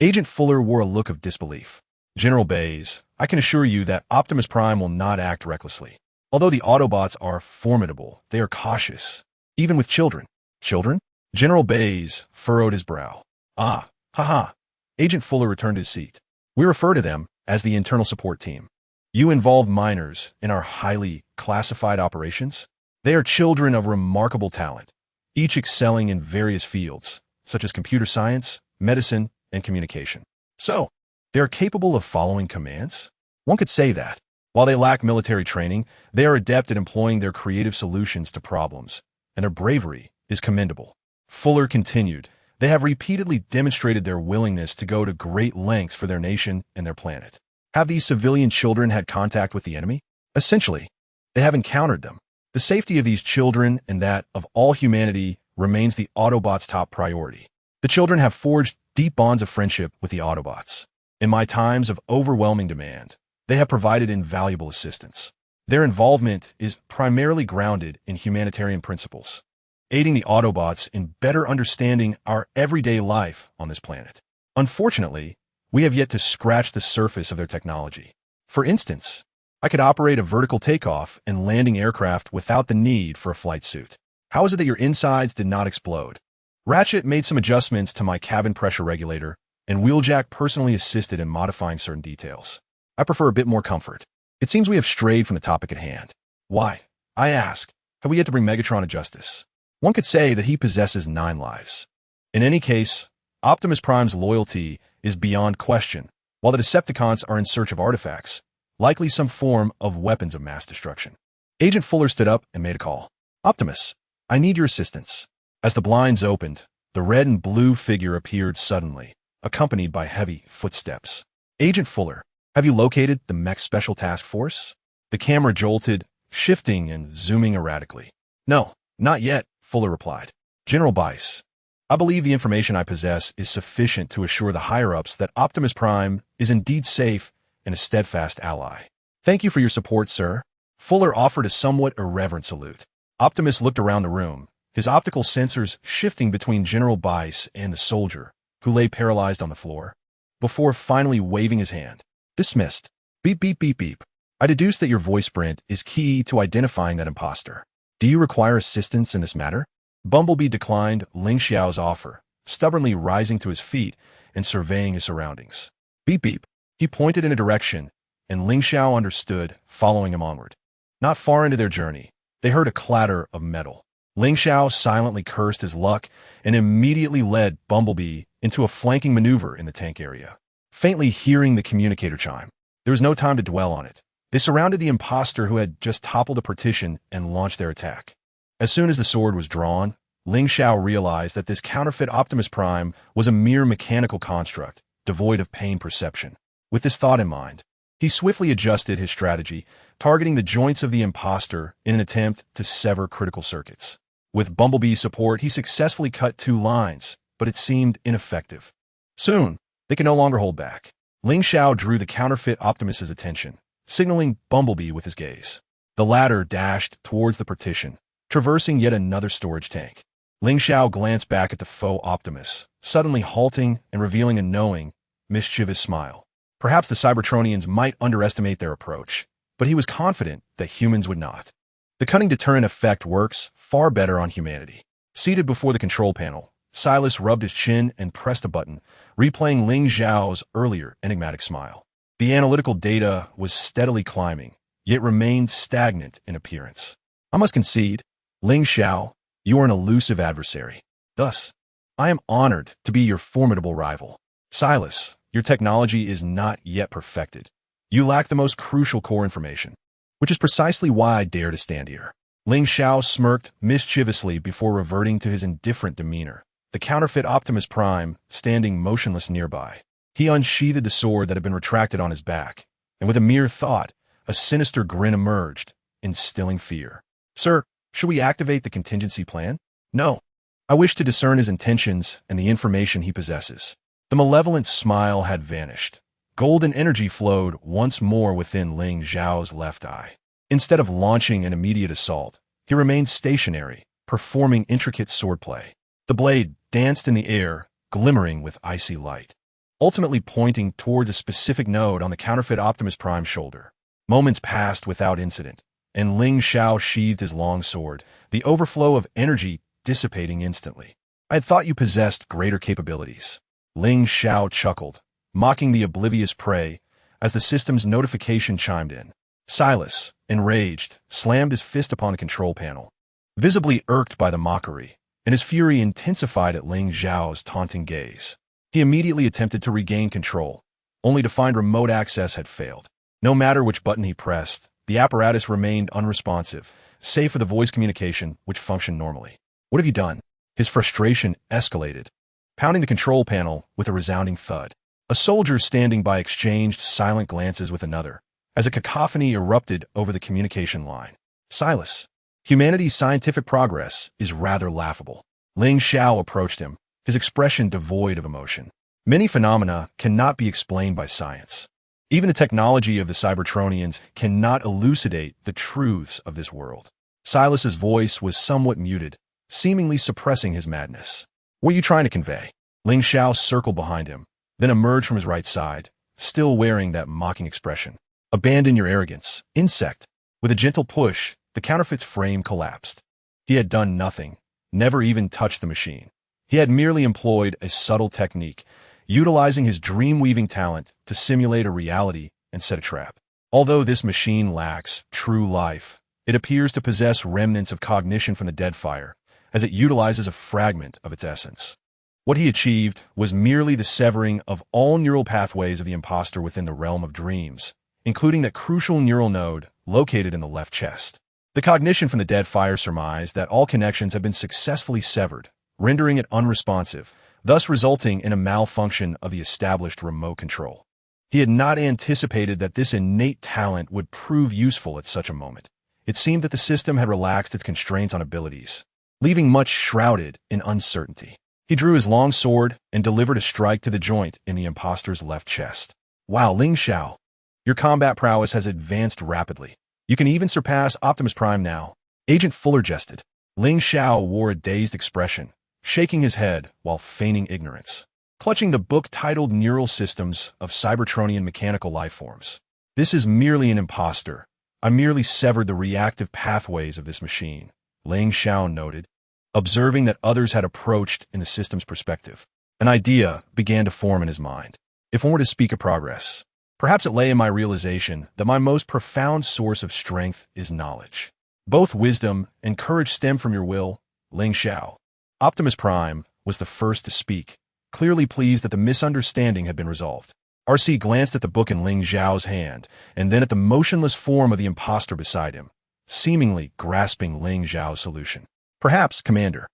Agent Fuller wore a look of disbelief. General Bays, I can assure you that Optimus Prime will not act recklessly. Although the Autobots are formidable, they are cautious, even with children. Children? General Bays furrowed his brow. Ah, haha. Agent Fuller returned to his seat. We refer to them as the internal support team. You involve minors in our highly classified operations? They are children of remarkable talent, each excelling in various fields, such as computer science, medicine, and communication. So, they are capable of following commands? One could say that. While they lack military training, they are adept at employing their creative solutions to problems, and their bravery is commendable. Fuller continued, they have repeatedly demonstrated their willingness to go to great lengths for their nation and their planet. Have these civilian children had contact with the enemy? Essentially, they have encountered them. The safety of these children and that of all humanity remains the Autobots' top priority. The children have forged deep bonds of friendship with the Autobots. In my times of overwhelming demand, they have provided invaluable assistance. Their involvement is primarily grounded in humanitarian principles, aiding the Autobots in better understanding our everyday life on this planet. Unfortunately, we have yet to scratch the surface of their technology. For instance, I could operate a vertical takeoff and landing aircraft without the need for a flight suit. How is it that your insides did not explode? Ratchet made some adjustments to my cabin pressure regulator, and Wheeljack personally assisted in modifying certain details. I prefer a bit more comfort. It seems we have strayed from the topic at hand. Why? I ask, have we yet to bring Megatron to justice? One could say that he possesses 9 lives. In any case, Optimus Prime's loyalty is beyond question, while the Decepticons are in search of artifacts, likely some form of weapons of mass destruction. Agent Fuller stood up and made a call. Optimus, I need your assistance. As the blinds opened, the red and blue figure appeared suddenly, accompanied by heavy footsteps. Agent Fuller, have you located the Mech Special Task Force? The camera jolted, shifting and zooming erratically. No, not yet, Fuller replied. General Bice, I believe the information I possess is sufficient to assure the higher-ups that Optimus Prime is indeed safe and a steadfast ally. Thank you for your support, sir. Fuller offered a somewhat irreverent salute. Optimus looked around the room, his optical sensors shifting between General Bice and the soldier, who lay paralyzed on the floor, before finally waving his hand. Dismissed. Beep, beep, beep, beep. I deduce that your voice print is key to identifying that imposter. Do you require assistance in this matter? Bumblebee declined Ling Xiao's offer, stubbornly rising to his feet and surveying his surroundings. Beep, beep. He pointed in a direction, and Ling Xiao understood, following him onward. Not far into their journey, they heard a clatter of metal. Ling Xiao silently cursed his luck and immediately led Bumblebee into a flanking maneuver in the tank area. Faintly hearing the communicator chime, there was no time to dwell on it. They surrounded the imposter who had just toppled a partition and launched their attack. As soon as the sword was drawn, Ling Xiao realized that this counterfeit Optimus Prime was a mere mechanical construct, devoid of pain perception. With this thought in mind, he swiftly adjusted his strategy, targeting the joints of the imposter in an attempt to sever critical circuits. With Bumblebee's support, he successfully cut 2 lines, but it seemed ineffective. Soon, they could no longer hold back. Ling Xiao drew the counterfeit Optimus's attention, signaling Bumblebee with his gaze. The latter dashed towards the partition, traversing yet another storage tank. Ling Xiao glanced back at the faux Optimus, suddenly halting and revealing a knowing, mischievous smile. Perhaps the Cybertronians might underestimate their approach, but he was confident that humans would not. The cunning deterrent effect works far better on humanity. Seated before the control panel, Silas rubbed his chin and pressed a button, replaying Ling Xiao's earlier enigmatic smile. The analytical data was steadily climbing, yet remained stagnant in appearance. I must concede, Ling Xiao, you are an elusive adversary. Thus, I am honored to be your formidable rival. Silas, your technology is not yet perfected. You lack the most crucial core information, which is precisely why I dare to stand here. Ling Xiao smirked mischievously before reverting to his indifferent demeanor, the counterfeit Optimus Prime standing motionless nearby. He unsheathed the sword that had been retracted on his back, and with a mere thought, a sinister grin emerged, instilling fear. Sir, should we activate the contingency plan? No. I wish to discern his intentions and the information he possesses. The malevolent smile had vanished. Golden energy flowed once more within Ling Xiao's left eye. Instead of launching an immediate assault, he remained stationary, performing intricate swordplay. The blade danced in the air, glimmering with icy light, ultimately pointing towards a specific node on the counterfeit Optimus Prime's shoulder. Moments passed without incident, and Ling Xiao sheathed his long sword, the overflow of energy dissipating instantly. I had thought you possessed greater capabilities. Ling Xiao chuckled, mocking the oblivious prey, as the system's notification chimed in. Silas, enraged, slammed his fist upon the control panel, visibly irked by the mockery, and his fury intensified at Ling Xiao's taunting gaze. He immediately attempted to regain control, only to find remote access had failed. No matter which button he pressed, the apparatus remained unresponsive, save for the voice communication, which functioned normally. What have you done? His frustration escalated, pounding the control panel with a resounding thud. A soldier standing by exchanged silent glances with another, as a cacophony erupted over the communication line. Silas, humanity's scientific progress is rather laughable. Ling Xiao approached him, his expression devoid of emotion. Many phenomena cannot be explained by science. Even the technology of the Cybertronians cannot elucidate the truths of this world. Silas's voice was somewhat muted, seemingly suppressing his madness. What are you trying to convey? Ling Xiao circled behind him, then emerged from his right side, still wearing that mocking expression. Abandon your arrogance, insect. With a gentle push, the counterfeit's frame collapsed. He had done nothing, never even touched the machine. He had merely employed a subtle technique, utilizing his dream-weaving talent to simulate a reality and set a trap. Although this machine lacks true life, it appears to possess remnants of cognition from the dead fire, as it utilizes a fragment of its essence. What he achieved was merely the severing of all neural pathways of the imposter within the realm of dreams, including that crucial neural node located in the left chest. The cognition from the dead fire surmised that all connections had been successfully severed, rendering it unresponsive, thus resulting in a malfunction of the established remote control. He had not anticipated that this innate talent would prove useful at such a moment. It seemed that the system had relaxed its constraints on abilities, leaving much shrouded in uncertainty. He drew his long sword and delivered a strike to the joint in the imposter's left chest. Wow, Ling Xiao, your combat prowess has advanced rapidly. You can even surpass Optimus Prime now. Agent Fuller jested. Ling Xiao wore a dazed expression, shaking his head while feigning ignorance. Clutching the book titled Neural Systems of Cybertronian Mechanical Lifeforms. This is merely an imposter. I merely severed the reactive pathways of this machine, Ling Xiao noted, observing that others had approached in the system's perspective. An idea began to form in his mind. If one were to speak of progress, perhaps it lay in my realization that my most profound source of strength is knowledge. Both wisdom and courage stem from your will, Ling Xiao. Optimus Prime was the first to speak, clearly pleased that the misunderstanding had been resolved. RC glanced at the book in Ling Xiao's hand, and then at the motionless form of the imposter beside him, seemingly grasping Ling Xiao's solution. Perhaps, Commander,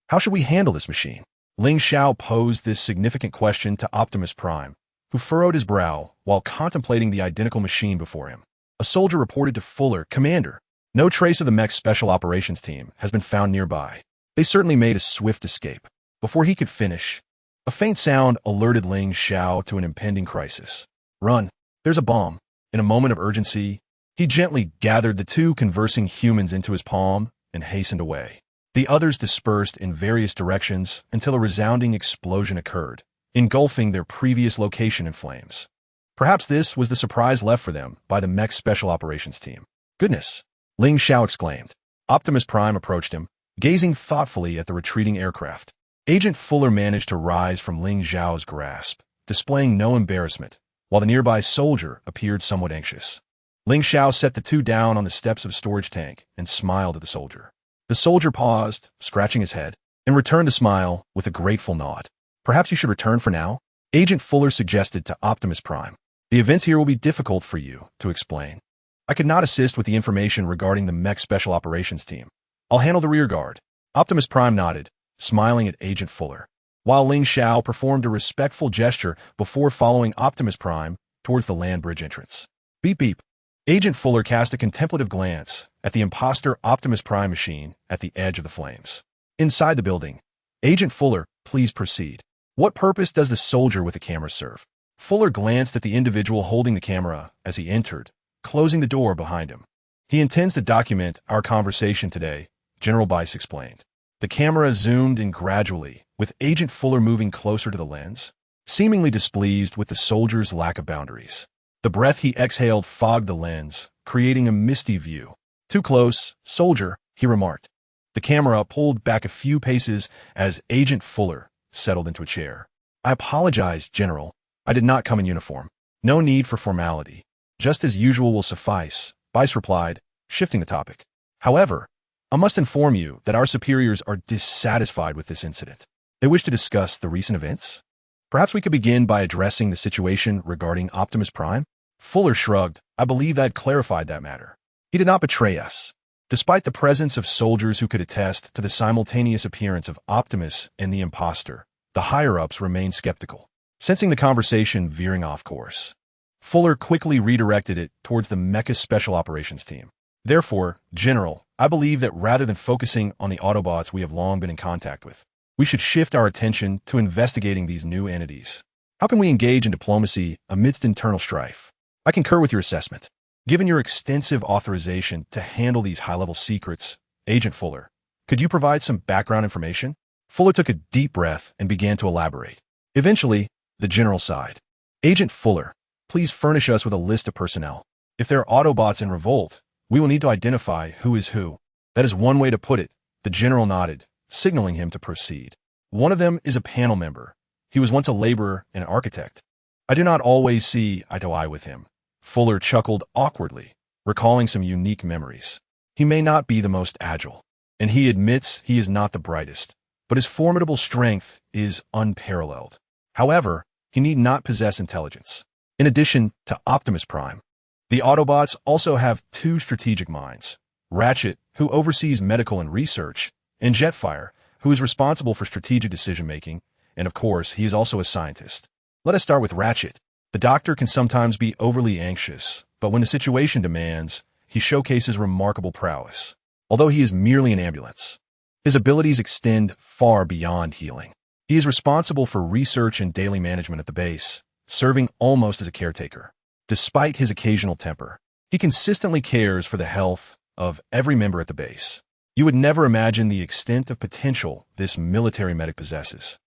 how should we handle this machine? Ling Xiao posed this significant question to Optimus Prime, who furrowed his brow while contemplating the identical machine before him. A soldier reported to Fuller, Commander, no trace of the mech's special operations team has been found nearby. They certainly made a swift escape. Before he could finish, a faint sound alerted Ling Xiao to an impending crisis. Run, there's a bomb. In a moment of urgency, he gently gathered the two conversing humans into his palm and hastened away. The others dispersed in various directions until a resounding explosion occurred, engulfing their previous location in flames. Perhaps this was the surprise left for them by the mech special operations team. Goodness! Ling Xiao exclaimed. Optimus Prime approached him, gazing thoughtfully at the retreating aircraft. Agent Fuller managed to rise from Ling Xiao's grasp, displaying no embarrassment, while the nearby soldier appeared somewhat anxious. Ling Xiao set the two down on the steps of a storage tank and smiled at the soldier. The soldier paused, scratching his head, and returned the smile with a grateful nod. Perhaps you should return for now? Agent Fuller suggested to Optimus Prime. The events here will be difficult for you to explain. I could not assist with the information regarding the mech special operations team. I'll handle the rear guard. Optimus Prime nodded, smiling at Agent Fuller, while Ling Xiao performed a respectful gesture before following Optimus Prime towards the land bridge entrance. Beep beep. Agent Fuller cast a contemplative glance at the imposter Optimus Prime machine at the edge of the flames. Inside the building, Agent Fuller, please proceed. What purpose does the soldier with the camera serve? Fuller glanced at the individual holding the camera as he entered, closing the door behind him. He intends to document our conversation today, General Bice explained. The camera zoomed in gradually, with Agent Fuller moving closer to the lens, seemingly displeased with the soldier's lack of boundaries. The breath he exhaled fogged the lens, creating a misty view. Too close, soldier, he remarked. The camera pulled back a few paces as Agent Fuller settled into a chair. I apologize, General. I did not come in uniform. No need for formality. Just as usual will suffice, Bice replied, shifting the topic. However, I must inform you that our superiors are dissatisfied with this incident. They wish to discuss the recent events. Perhaps we could begin by addressing the situation regarding Optimus Prime? Fuller shrugged. I believe that clarified that matter. He did not betray us. Despite the presence of soldiers who could attest to the simultaneous appearance of Optimus and the imposter, the higher-ups remained skeptical, sensing the conversation veering off course. Fuller quickly redirected it towards the Mecha Special Operations team. Therefore, General, I believe that rather than focusing on the Autobots we have long been in contact with, we should shift our attention to investigating these new entities. How can we engage in diplomacy amidst internal strife? I concur with your assessment. Given your extensive authorization to handle these high-level secrets, Agent Fuller, could you provide some background information? Fuller took a deep breath and began to elaborate. Eventually, the general sighed. Agent Fuller, please furnish us with a list of personnel. If there are Autobots in revolt, we will need to identify who is who. That is one way to put it. The general nodded, signaling him to proceed. One of them is a panel member. He was once a laborer and an architect. I do not always see eye to eye with him. Fuller chuckled awkwardly, recalling some unique memories. He may not be the most agile, and he admits he is not the brightest, but his formidable strength is unparalleled. However, he need not possess intelligence. In addition to Optimus Prime, the Autobots also have two strategic minds, Ratchet, who oversees medical and research, and Jetfire, who is responsible for strategic decision-making, and of course, he is also a scientist. Let us start with Ratchet. The Doctor can sometimes be overly anxious, but when the situation demands, he showcases remarkable prowess. Although he is merely an ambulance, his abilities extend far beyond healing. He is responsible for research and daily management at the base, serving almost as a caretaker. Despite his occasional temper, he consistently cares for the health of every member at the base. You would never imagine the extent of potential this military medic possesses.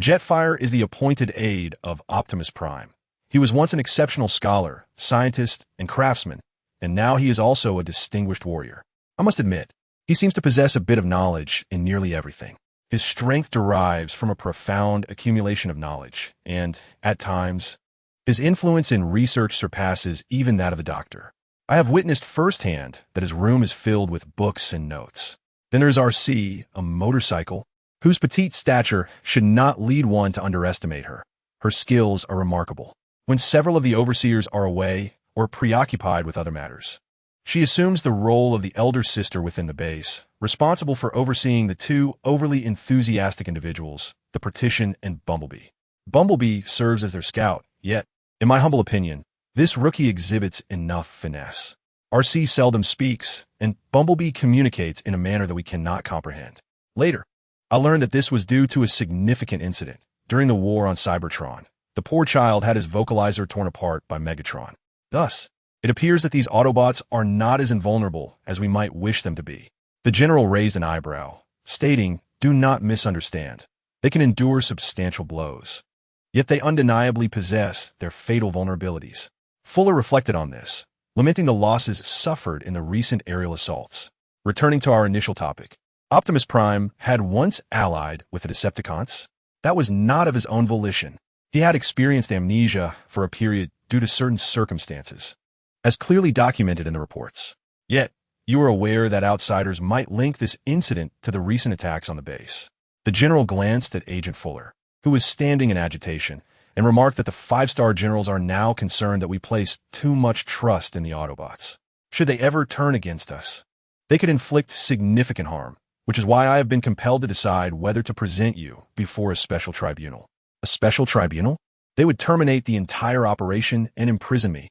Jetfire is the appointed aide of Optimus Prime. He was once an exceptional scholar, scientist, and craftsman, and now he is also a distinguished warrior. I must admit, he seems to possess a bit of knowledge in nearly everything. His strength derives from a profound accumulation of knowledge, and, at times, his influence in research surpasses even that of the Doctor. I have witnessed firsthand that his room is filled with books and notes. Then there's RC, a motorcycle, whose petite stature should not lead one to underestimate her. Her skills are remarkable. When several of the overseers are away or preoccupied with other matters, she assumes the role of the elder sister within the base, responsible for overseeing the two overly enthusiastic individuals, the Partition and Bumblebee. Bumblebee serves as their scout, yet, in my humble opinion, this rookie exhibits enough finesse. RC seldom speaks, and Bumblebee communicates in a manner that we cannot comprehend. Later, I learned that this was due to a significant incident. During the war on Cybertron, the poor child had his vocalizer torn apart by Megatron. Thus, it appears that these Autobots are not as invulnerable as we might wish them to be. The general raised an eyebrow, stating, "Do not misunderstand. They can endure substantial blows. Yet they undeniably possess their fatal vulnerabilities." Fuller reflected on this, lamenting the losses suffered in the recent aerial assaults. Returning to our initial topic, Optimus Prime had once allied with the Decepticons. That was not of his own volition. He had experienced amnesia for a period due to certain circumstances, as clearly documented in the reports. Yet, you were aware that outsiders might link this incident to the recent attacks on the base. The general glanced at Agent Fuller, who was standing in agitation, and remarked that the 5-star generals are now concerned that we place too much trust in the Autobots. Should they ever turn against us, they could inflict significant harm, which is why I have been compelled to decide whether to present you before a special tribunal. A special tribunal? They would terminate the entire operation and imprison me.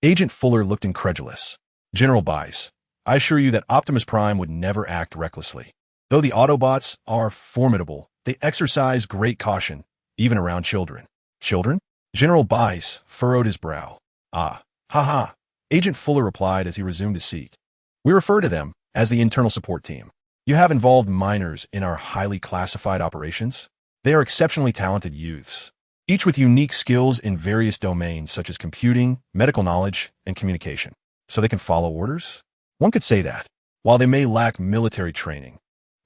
Agent Fuller looked incredulous. General Bice, I assure you that Optimus Prime would never act recklessly. Though the Autobots are formidable, they exercise great caution, even around children. Children? General Bice furrowed his brow. Ah, ha. Agent Fuller replied as he resumed his seat. We refer to them as the internal support team. You have involved minors in our highly classified operations. They are exceptionally talented youths, each with unique skills in various domains such as computing, medical knowledge, and communication. So they can follow orders? One could say that. While they may lack military training,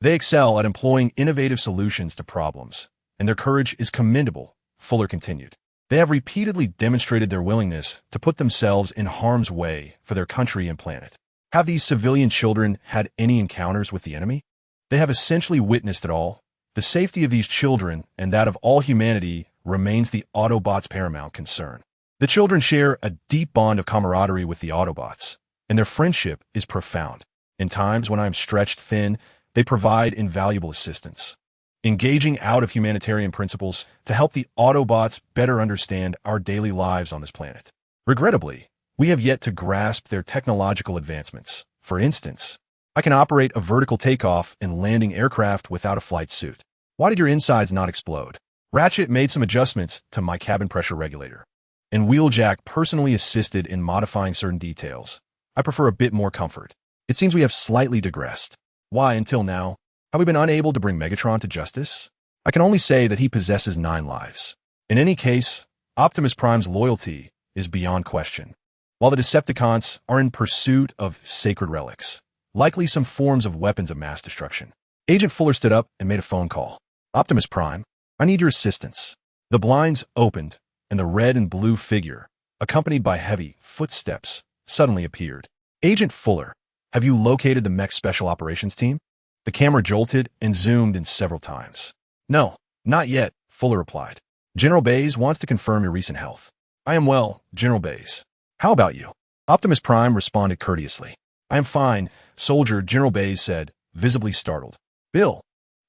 they excel at employing innovative solutions to problems, and their courage is commendable, Fuller continued. They have repeatedly demonstrated their willingness to put themselves in harm's way for their country and planet. Have these civilian children had any encounters with the enemy? They have essentially witnessed it all. The safety of these children and that of all humanity remains the Autobots' paramount concern. The children share a deep bond of camaraderie with the Autobots, and their friendship is profound. In times when I am stretched thin, they provide invaluable assistance, engaging out of humanitarian principles to help the Autobots better understand our daily lives on this planet. Regrettably, we have yet to grasp their technological advancements. For instance, I can operate a vertical takeoff and landing aircraft without a flight suit. Why did your insides not explode? Ratchet made some adjustments to my cabin pressure regulator, and Wheeljack personally assisted in modifying certain details. I prefer a bit more comfort. It seems we have slightly digressed. Why, until now, have we been unable to bring Megatron to justice? I can only say that he possesses 9 lives. In any case, Optimus Prime's loyalty is beyond question. While the Decepticons are in pursuit of sacred relics, likely some forms of weapons of mass destruction. Agent Fuller stood up and made a phone call. Optimus Prime, I need your assistance. The blinds opened, and the red and blue figure, accompanied by heavy footsteps, suddenly appeared. Agent Fuller, have you located the mech special operations team? The camera jolted and zoomed in several times. No, not yet, Fuller replied. General Baze wants to confirm your recent health. I am well, General Baze. How about you? Optimus Prime responded courteously. I am fine, Soldier, General Baze said, visibly startled. Bill,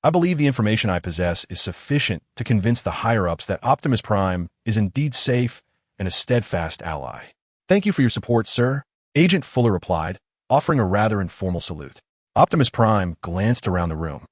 I believe the information I possess is sufficient to convince the higher-ups that Optimus Prime is indeed safe and a steadfast ally. Thank you for your support, sir, Agent Fuller replied, offering a rather informal salute. Optimus Prime glanced around the room,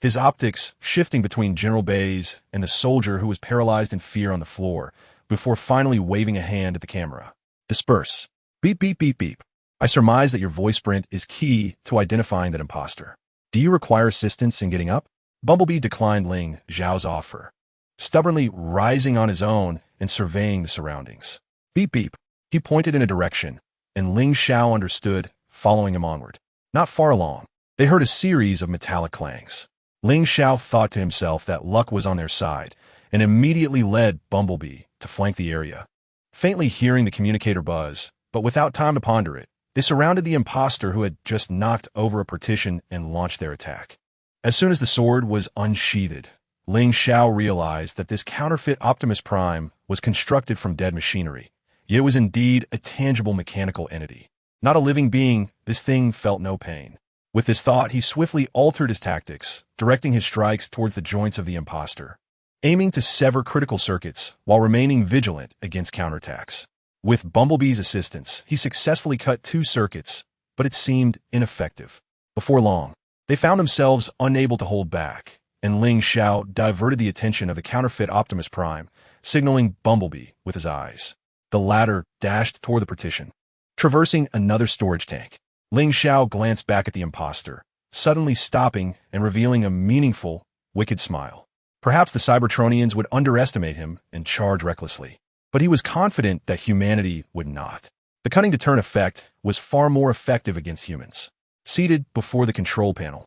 his optics shifting between General Baze and the soldier who was paralyzed in fear on the floor, before finally waving a hand at the camera. Disperse. Beep, beep, beep, beep. I surmise that your voice print is key to identifying that imposter. Do you require assistance in getting up? Bumblebee declined Ling Zhao's offer, stubbornly rising on his own and surveying the surroundings. Beep, beep. He pointed in a direction, and Ling Zhao understood, following him onward. Not far along, they heard a series of metallic clangs. Ling Zhao thought to himself that luck was on their side, and immediately led Bumblebee to flank the area. Faintly hearing the communicator buzz, but without time to ponder it, they surrounded the imposter who had just knocked over a partition and launched their attack. As soon as the sword was unsheathed, Ling Zhao realized that this counterfeit Optimus Prime was constructed from dead machinery, yet it was indeed a tangible mechanical entity. Not a living being, this thing felt no pain. With this thought, he swiftly altered his tactics, directing his strikes towards the joints of the imposter, aiming to sever critical circuits while remaining vigilant against counterattacks. With Bumblebee's assistance, he successfully cut 2 circuits, but it seemed ineffective. Before long, they found themselves unable to hold back, and Ling Xiao diverted the attention of the counterfeit Optimus Prime, signaling Bumblebee with his eyes. The latter dashed toward the partition. Traversing another storage tank, Ling Xiao glanced back at the imposter, suddenly stopping and revealing a meaningful, wicked smile. Perhaps the Cybertronians would underestimate him and charge recklessly, but he was confident that humanity would not. The cunning-to-turn effect was far more effective against humans. Seated before the control panel,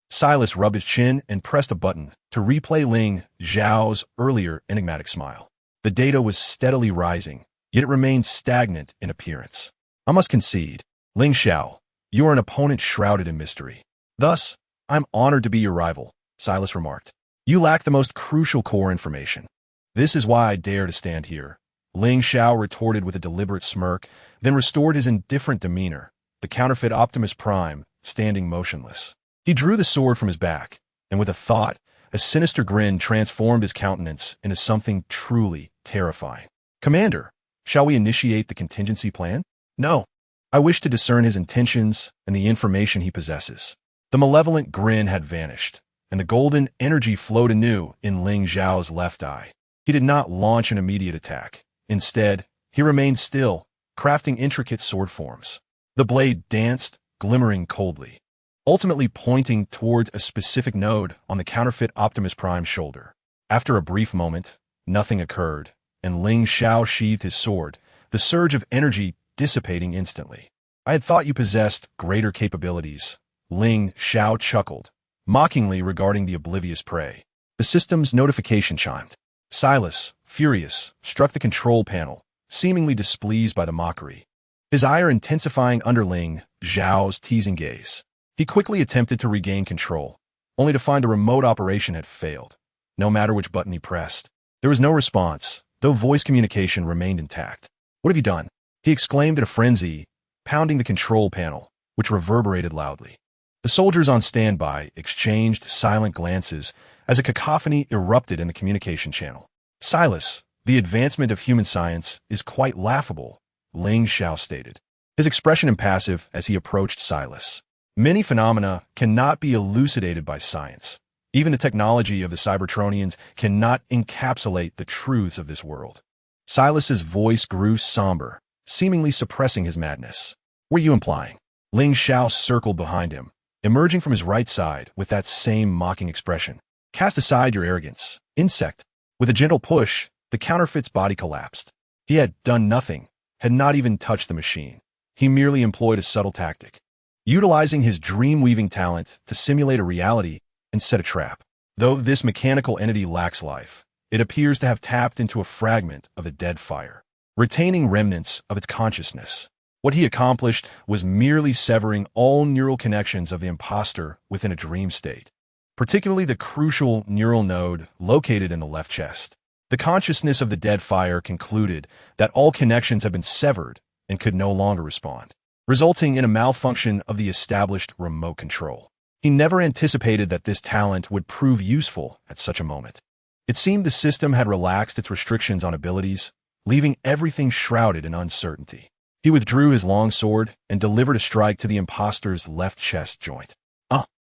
Silas rubbed his chin and pressed a button to replay Ling Xiao's earlier enigmatic smile. The data was steadily rising, yet it remained stagnant in appearance. I must concede, Ling Xiao, you are an opponent shrouded in mystery. Thus, I'm honored to be your rival, Silas remarked. You lack the most crucial core information. This is why I dare to stand here, Ling Xiao retorted with a deliberate smirk, then restored his indifferent demeanor, the counterfeit Optimus Prime standing motionless. He drew the sword from his back, and with a thought, a sinister grin transformed his countenance into something truly terrifying. Commander, shall we initiate the contingency plan? No. I wish to discern his intentions and the information he possesses. The malevolent grin had vanished, and the golden energy flowed anew in Ling Xiao's left eye. He did not launch an immediate attack. Instead, he remained still, crafting intricate sword forms. The blade danced, glimmering coldly, ultimately pointing towards a specific node on the counterfeit Optimus Prime's shoulder. After a brief moment, nothing occurred, and Ling Xiao sheathed his sword, the surge of energy dissipating instantly. I had thought you possessed greater capabilities, Ling Xiao chuckled, mockingly regarding the oblivious prey. The system's notification chimed. Silas, furious, struck the control panel, seemingly displeased by the mockery. His ire intensifying under Ling Xiao's teasing gaze. He quickly attempted to regain control, only to find the remote operation had failed. No matter which button he pressed, there was no response, though voice communication remained intact. What have you done? He exclaimed in a frenzy, pounding the control panel, which reverberated loudly. The soldiers on standby exchanged silent glances as a cacophony erupted in the communication channel. Silas, the advancement of human science is quite laughable, Ling Xiao stated, his expression impassive as he approached Silas. Many phenomena cannot be elucidated by science. Even the technology of the Cybertronians cannot encapsulate the truths of this world. Silas's voice grew somber, seemingly suppressing his madness. What are you implying? Ling Xiao circled behind him, emerging from his right side with that same mocking expression. Cast aside your arrogance, insect. With a gentle push, the counterfeit's body collapsed. He had done nothing, had not even touched the machine. He merely employed a subtle tactic, utilizing his dream-weaving talent to simulate a reality and set a trap. Though this mechanical entity lacks life, it appears to have tapped into a fragment of the dead fire, retaining remnants of its consciousness. What he accomplished was merely severing all neural connections of the imposter within a dream state, particularly the crucial neural node located in the left chest. The consciousness of the dead fire concluded that all connections had been severed and could no longer respond, resulting in a malfunction of the established remote control. He never anticipated that this talent would prove useful at such a moment. It seemed the system had relaxed its restrictions on abilities, leaving everything shrouded in uncertainty. He withdrew his long sword and delivered a strike to the imposter's left chest joint.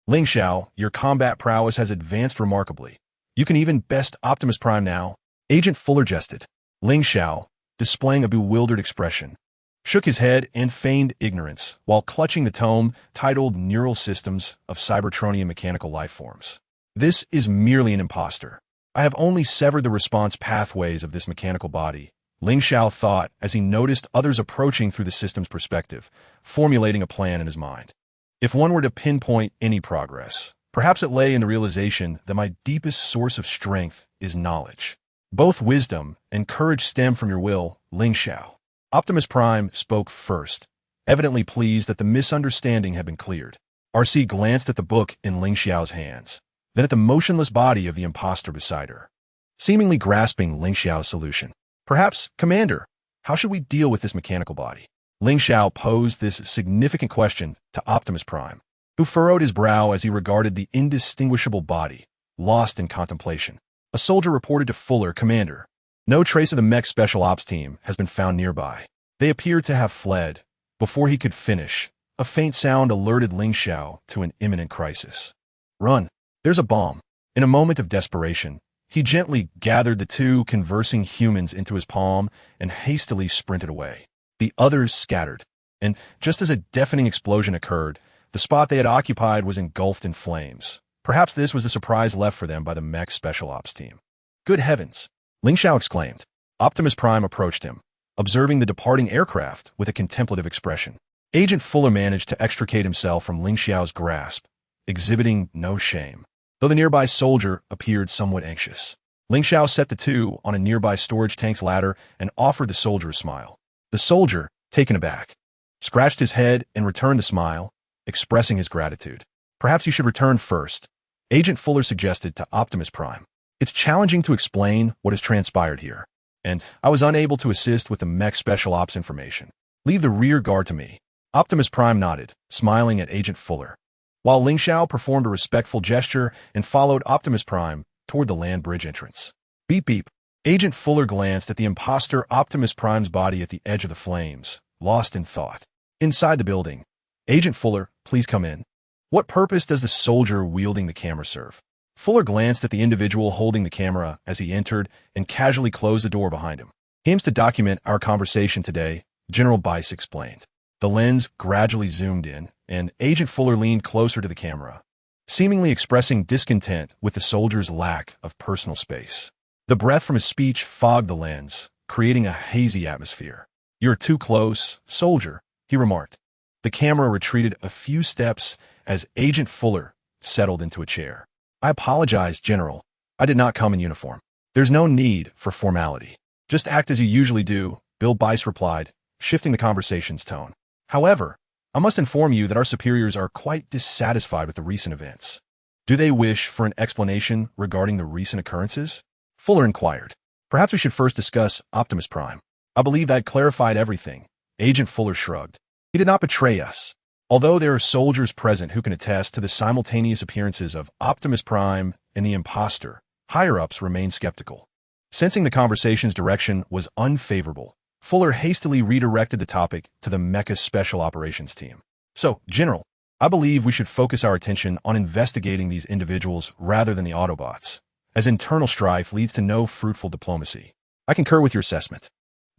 Ling Xiao, your combat prowess has advanced remarkably. You can even best Optimus Prime now. Agent Fuller jested. Ling Xiao, displaying a bewildered expression, shook his head and feigned ignorance while clutching the tome titled Neural Systems of Cybertronian Mechanical Lifeforms. This is merely an imposter. I have only severed the response pathways of this mechanical body, Ling Xiao thought as he noticed others approaching through the system's perspective, formulating a plan in his mind. If one were to pinpoint any progress, perhaps it lay in the realization that my deepest source of strength is knowledge. Both wisdom and courage stem from your will, Ling Xiao. Optimus Prime spoke first, evidently pleased that the misunderstanding had been cleared. RC glanced at the book in Ling Xiao's hands, then at the motionless body of the imposter beside her, seemingly grasping Ling Xiao's solution. Perhaps, Commander, how should we deal with this mechanical body? Ling Xiao posed this significant question to Optimus Prime, who furrowed his brow as he regarded the indistinguishable body, lost in contemplation. A soldier reported to Fuller, Commander, no trace of the mech special ops team has been found nearby. They appear to have fled. Before he could finish, a faint sound alerted Ling Xiao to an imminent crisis. Run. There's a bomb. In a moment of desperation, he gently gathered the two conversing humans into his palm and hastily sprinted away. The others scattered, and just as a deafening explosion occurred, the spot they had occupied was engulfed in flames. Perhaps this was the surprise left for them by the mech special ops team. Good heavens! Ling Xiao exclaimed. Optimus Prime approached him, observing the departing aircraft with a contemplative expression. Agent Fuller managed to extricate himself from Ling Xiao's grasp, exhibiting no shame, though the nearby soldier appeared somewhat anxious. Ling Xiao set the two on a nearby storage tank's ladder and offered the soldier a smile. The soldier, taken aback, scratched his head and returned the smile, expressing his gratitude. Perhaps you should return first, Agent Fuller suggested to Optimus Prime. It's challenging to explain what has transpired here, and I was unable to assist with the mech special ops information. Leave the rear guard to me. Optimus Prime nodded, smiling at Agent Fuller, while Ling Xiao performed a respectful gesture and followed Optimus Prime toward the land bridge entrance. Beep beep. Agent Fuller glanced at the imposter Optimus Prime's body at the edge of the flames, lost in thought. Inside the building, Agent Fuller, please come in. What purpose does the soldier wielding the camera serve? Fuller glanced at the individual holding the camera as he entered and casually closed the door behind him. He aims to document our conversation today, General Bice explained. The lens gradually zoomed in, and Agent Fuller leaned closer to the camera, seemingly expressing discontent with the soldier's lack of personal space. The breath from his speech fogged the lens, creating a hazy atmosphere. You're too close, soldier, he remarked. The camera retreated a few steps as Agent Fuller settled into a chair. I apologize, General. I did not come in uniform. There's no need for formality. Just act as you usually do, Bill Bice replied, shifting the conversation's tone. However, I must inform you that our superiors are quite dissatisfied with the recent events. Do they wish for an explanation regarding the recent occurrences? Fuller inquired. Perhaps we should first discuss Optimus Prime. I believe that clarified everything. Agent Fuller shrugged. He did not betray us. Although there are soldiers present who can attest to the simultaneous appearances of Optimus Prime and the imposter, higher-ups remain skeptical. Sensing the conversation's direction was unfavorable, Fuller hastily redirected the topic to the Mecha Special Operations team. So, General, I believe we should focus our attention on investigating these individuals rather than the Autobots, as internal strife leads to no fruitful diplomacy. I concur with your assessment.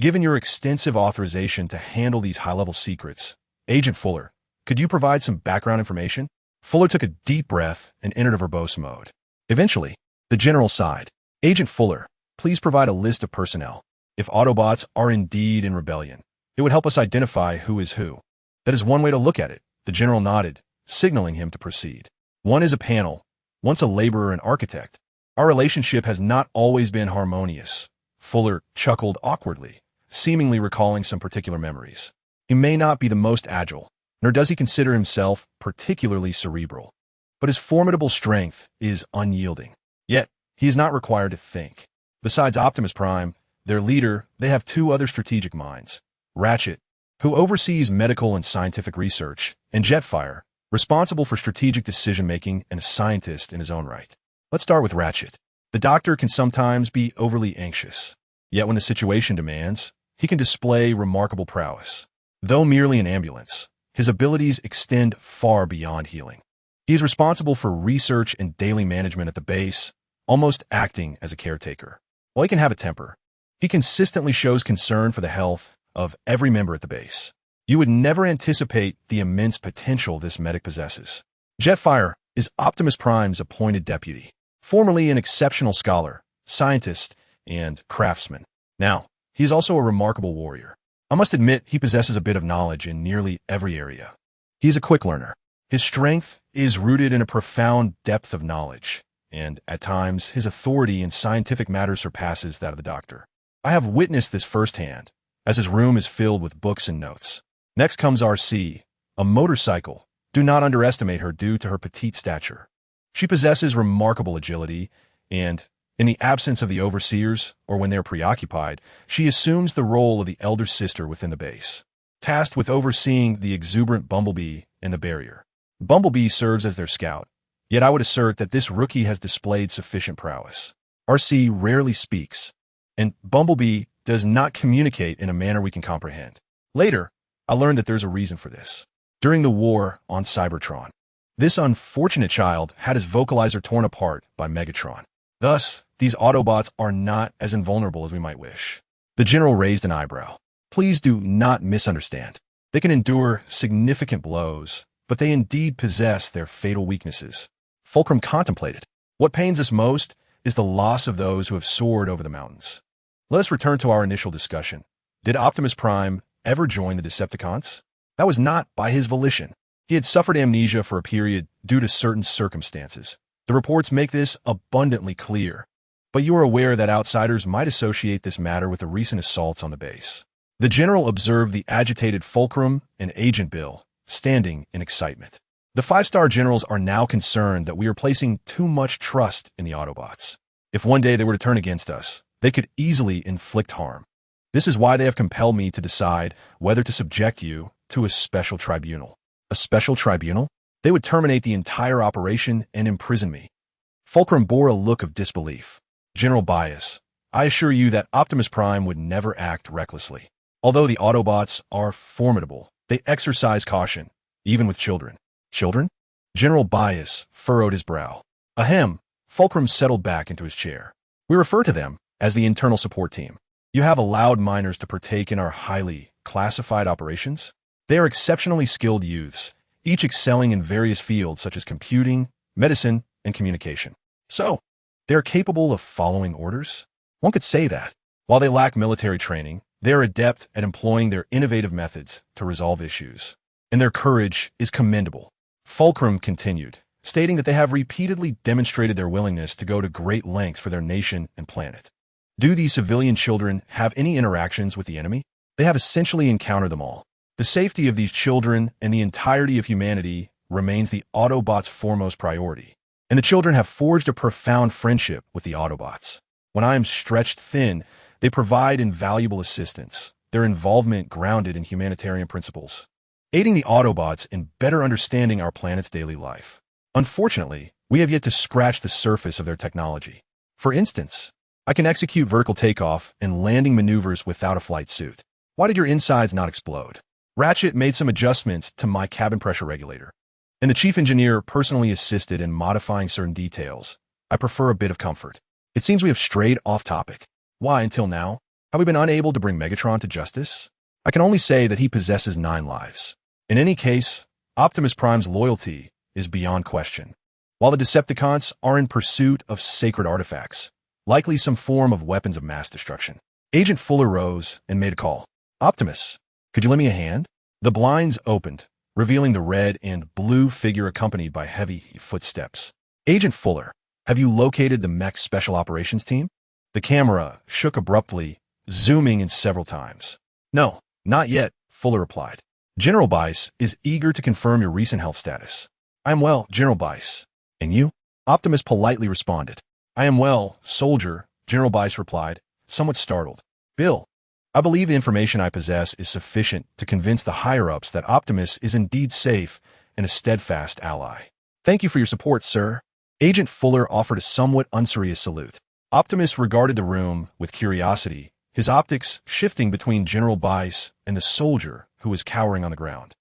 Given your extensive authorization to handle these high-level secrets, Agent Fuller, could you provide some background information? Fuller took a deep breath and entered a verbose mode. Eventually, the general sighed. Agent Fuller, please provide a list of personnel. If Autobots are indeed in rebellion, it would help us identify who is who. That is one way to look at it, the general nodded, signaling him to proceed. One is a panel, once a laborer and architect. Our relationship has not always been harmonious. Fuller chuckled awkwardly, seemingly recalling some particular memories. He may not be the most agile, nor does he consider himself particularly cerebral, but his formidable strength is unyielding. Yet, he is not required to think. Besides Optimus Prime, their leader, they have two other strategic minds. Ratchet, who oversees medical and scientific research, and Jetfire, responsible for strategic decision-making and a scientist in his own right. Let's start with Ratchet. The doctor can sometimes be overly anxious, yet when the situation demands, he can display remarkable prowess. Though merely an ambulance, his abilities extend far beyond healing. He is responsible for research and daily management at the base, almost acting as a caretaker. While he can have a temper, he consistently shows concern for the health of every member at the base. You would never anticipate the immense potential this medic possesses. Jetfire is Optimus Prime's appointed deputy, formerly an exceptional scholar, scientist, and craftsman. Now, he is also a remarkable warrior. I must admit he possesses a bit of knowledge in nearly every area. He is a quick learner. His strength is rooted in a profound depth of knowledge, and at times his authority in scientific matters surpasses that of the doctor. I have witnessed this firsthand, as his room is filled with books and notes. Next comes RC, a motorcycle. Do not underestimate her due to her petite stature. She possesses remarkable agility, and, in the absence of the overseers, or when they are preoccupied, she assumes the role of the elder sister within the base, tasked with overseeing the exuberant Bumblebee and the barrier. Bumblebee serves as their scout, yet I would assert that this rookie has displayed sufficient prowess. RC rarely speaks, and Bumblebee does not communicate in a manner we can comprehend. Later, I learned that there's a reason for this. During the war on Cybertron, This unfortunate child had his vocalizer torn apart by Megatron. Thus, these Autobots are not as invulnerable as we might wish. The general raised an eyebrow. Please do not misunderstand. They can endure significant blows, but they indeed possess their fatal weaknesses. Fulcrum contemplated. What pains us most is the loss of those who have soared over the mountains. Let us return to our initial discussion. Did Optimus Prime ever join the Decepticons? That was not by his volition. He had suffered amnesia for a period due to certain circumstances. The reports make this abundantly clear. But you are aware that outsiders might associate this matter with the recent assaults on the base. The general observed the agitated Fulcrum and Agent Bill, standing in excitement. The 5-star generals are now concerned that we are placing too much trust in the Autobots. If one day they were to turn against us, they could easily inflict harm. This is why they have compelled me to decide whether to subject you to a special tribunal. A special tribunal? They would terminate the entire operation and imprison me. Fulcrum bore a look of disbelief. General Bias, I assure you that Optimus Prime would never act recklessly. Although the Autobots are formidable, they exercise caution, even with children. Children? General Bias furrowed his brow. Ahem. Fulcrum settled back into his chair. We refer to them as the internal support team. You have allowed minors to partake in our highly classified operations? They are exceptionally skilled youths, each excelling in various fields such as computing, medicine, and communication. So, they are capable of following orders? One could say that. While they lack military training, they are adept at employing their innovative methods to resolve issues, and their courage is commendable. Fulcrum continued, stating that they have repeatedly demonstrated their willingness to go to great lengths for their nation and planet. Do these civilian children have any interactions with the enemy? They have essentially encountered them all. The safety of these children and the entirety of humanity remains the Autobots' foremost priority, and the children have forged a profound friendship with the Autobots. When I am stretched thin, they provide invaluable assistance, their involvement grounded in humanitarian principles, aiding the Autobots in better understanding our planet's daily life. Unfortunately, we have yet to scratch the surface of their technology. For instance, I can execute vertical takeoff and landing maneuvers without a flight suit. Why did your insides not explode? Ratchet made some adjustments to my cabin pressure regulator, and the chief engineer personally assisted in modifying certain details. I prefer a bit of comfort. It seems we have strayed off topic. Why, until now, have we been unable to bring Megatron to justice? I can only say that he possesses 9 lives. In any case, Optimus Prime's loyalty is beyond question. While the Decepticons are in pursuit of sacred artifacts, likely some form of weapons of mass destruction. Agent Fuller rose and made a call. Optimus, could you lend me a hand? The blinds opened, revealing the red and blue figure accompanied by heavy footsteps. Agent Fuller, have you located the mech special operations team? The camera shook abruptly, zooming in several times. No, not yet, Fuller replied. General Bice is eager to confirm your recent health status. I am well, General Bice. And you? Optimus politely responded. I am well, soldier, General Bice replied, somewhat startled. Bill, I believe the information I possess is sufficient to convince the higher-ups that Optimus is indeed safe and a steadfast ally. Thank you for your support, sir. Agent Fuller offered a somewhat unserious salute. Optimus regarded the room with curiosity, his optics shifting between General Bice and the soldier who was cowering on the ground,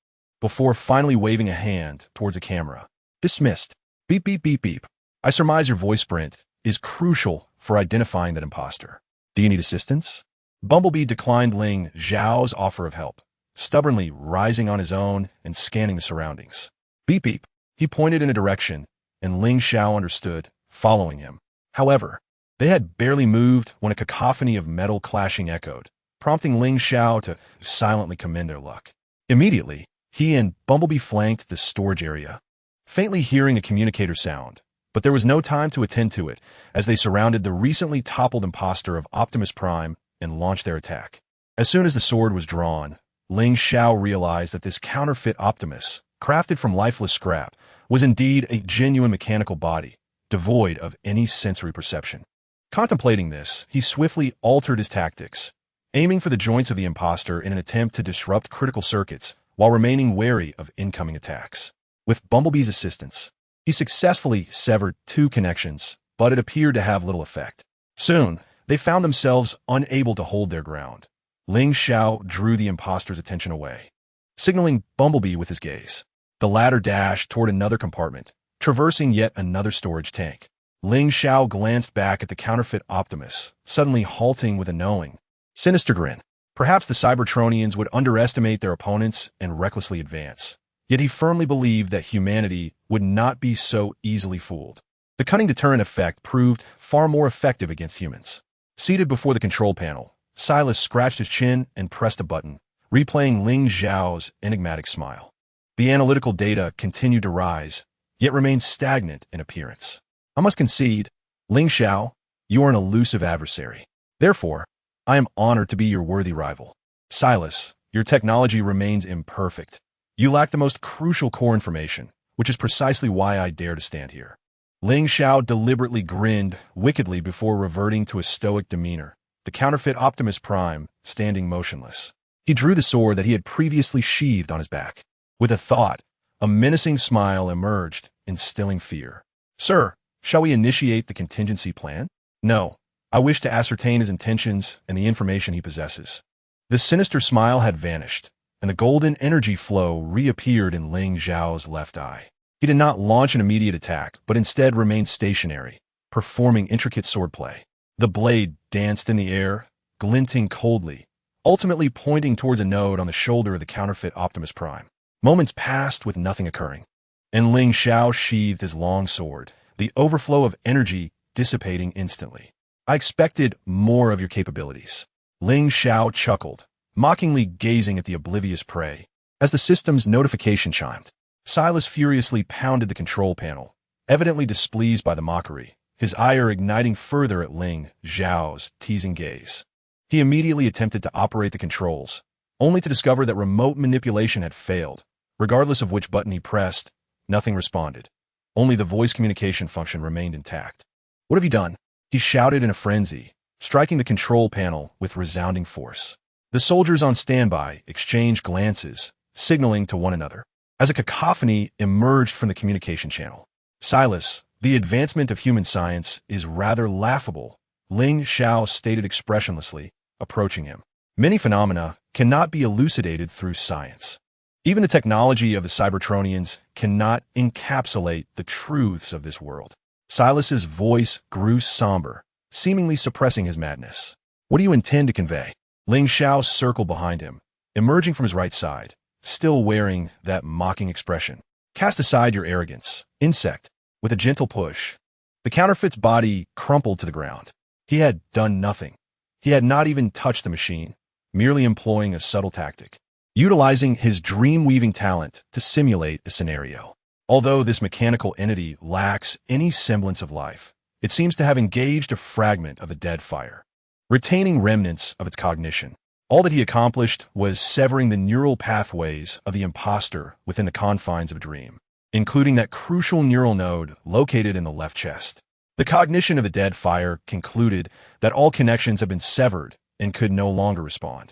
before finally waving a hand towards a camera. Dismissed. Beep, beep, beep, beep. I surmise your voice print is crucial for identifying that imposter. Do you need assistance? Bumblebee declined Ling Xiao's offer of help, stubbornly rising on his own and scanning the surroundings. Beep, beep. He pointed in a direction, and Ling Xiao understood, following him. However, they had barely moved when a cacophony of metal clashing echoed, prompting Ling Xiao to silently commend their luck. Immediately, he and Bumblebee flanked the storage area, faintly hearing a communicator sound, but there was no time to attend to it as they surrounded the recently toppled imposter of Optimus Prime and launched their attack. As soon as the sword was drawn, Ling Xiao realized that this counterfeit Optimus, crafted from lifeless scrap, was indeed a genuine mechanical body, devoid of any sensory perception. Contemplating this, he swiftly altered his tactics, aiming for the joints of the imposter in an attempt to disrupt critical circuits while remaining wary of incoming attacks. With Bumblebee's assistance, he successfully severed 2 connections, but it appeared to have little effect. Soon, they found themselves unable to hold their ground. Ling Xiao drew the imposter's attention away, signaling Bumblebee with his gaze. The latter dashed toward another compartment, traversing yet another storage tank. Ling Xiao glanced back at the counterfeit Optimus, suddenly halting with a knowing, sinister grin. Perhaps the Cybertronians would underestimate their opponents and recklessly advance. Yet he firmly believed that humanity would not be so easily fooled. The cunning deterrent effect proved far more effective against humans. Seated before the control panel, Silas scratched his chin and pressed a button, replaying Ling Xiao's enigmatic smile. The analytical data continued to rise, yet remained stagnant in appearance. I must concede, Ling Xiao, you are an elusive adversary. Therefore, I am honored to be your worthy rival. Silas, your technology remains imperfect. You lack the most crucial core information, which is precisely why I dare to stand here. Ling Xiao deliberately grinned wickedly before reverting to a stoic demeanor, the counterfeit Optimus Prime standing motionless. He drew the sword that he had previously sheathed on his back. With a thought, a menacing smile emerged, instilling fear. Sir, shall we initiate the contingency plan? No. I wish to ascertain his intentions and the information he possesses. The sinister smile had vanished, and the golden energy flow reappeared in Ling Xiao's left eye. He did not launch an immediate attack, but instead remained stationary, performing intricate swordplay. The blade danced in the air, glinting coldly, ultimately pointing towards a node on the shoulder of the counterfeit Optimus Prime. Moments passed with nothing occurring, and Ling Xiao sheathed his long sword, the overflow of energy dissipating instantly. I expected more of your capabilities. Ling Xiao chuckled, mockingly gazing at the oblivious prey. As the system's notification chimed, Silas furiously pounded the control panel, evidently displeased by the mockery, his ire igniting further at Ling Xiao's teasing gaze. He immediately attempted to operate the controls, only to discover that remote manipulation had failed. Regardless of which button he pressed, nothing responded. Only the voice communication function remained intact. What have you done? He shouted in a frenzy, striking the control panel with resounding force. The soldiers on standby exchanged glances, signaling to one another. As a cacophony emerged from the communication channel, Silas, the advancement of human science is rather laughable, Ling Xiao stated expressionlessly, approaching him. Many phenomena cannot be elucidated through science. Even the technology of the Cybertronians cannot encapsulate the truths of this world. Silas's voice grew somber, seemingly suppressing his madness. What do you intend to convey? Ling Xiao circled behind him, emerging from his right side, still wearing that mocking expression. Cast aside your arrogance, insect. With a gentle push, the counterfeit's body crumpled to the ground. He had done nothing. He had not even touched the machine, merely employing a subtle tactic, utilizing his dream-weaving talent to simulate a scenario. Although this mechanical entity lacks any semblance of life, it seems to have engaged a fragment of the dead fire, retaining remnants of its cognition. All that he accomplished was severing the neural pathways of the imposter within the confines of a dream, including that crucial neural node located in the left chest. The cognition of the dead fire concluded that all connections had been severed and could no longer respond,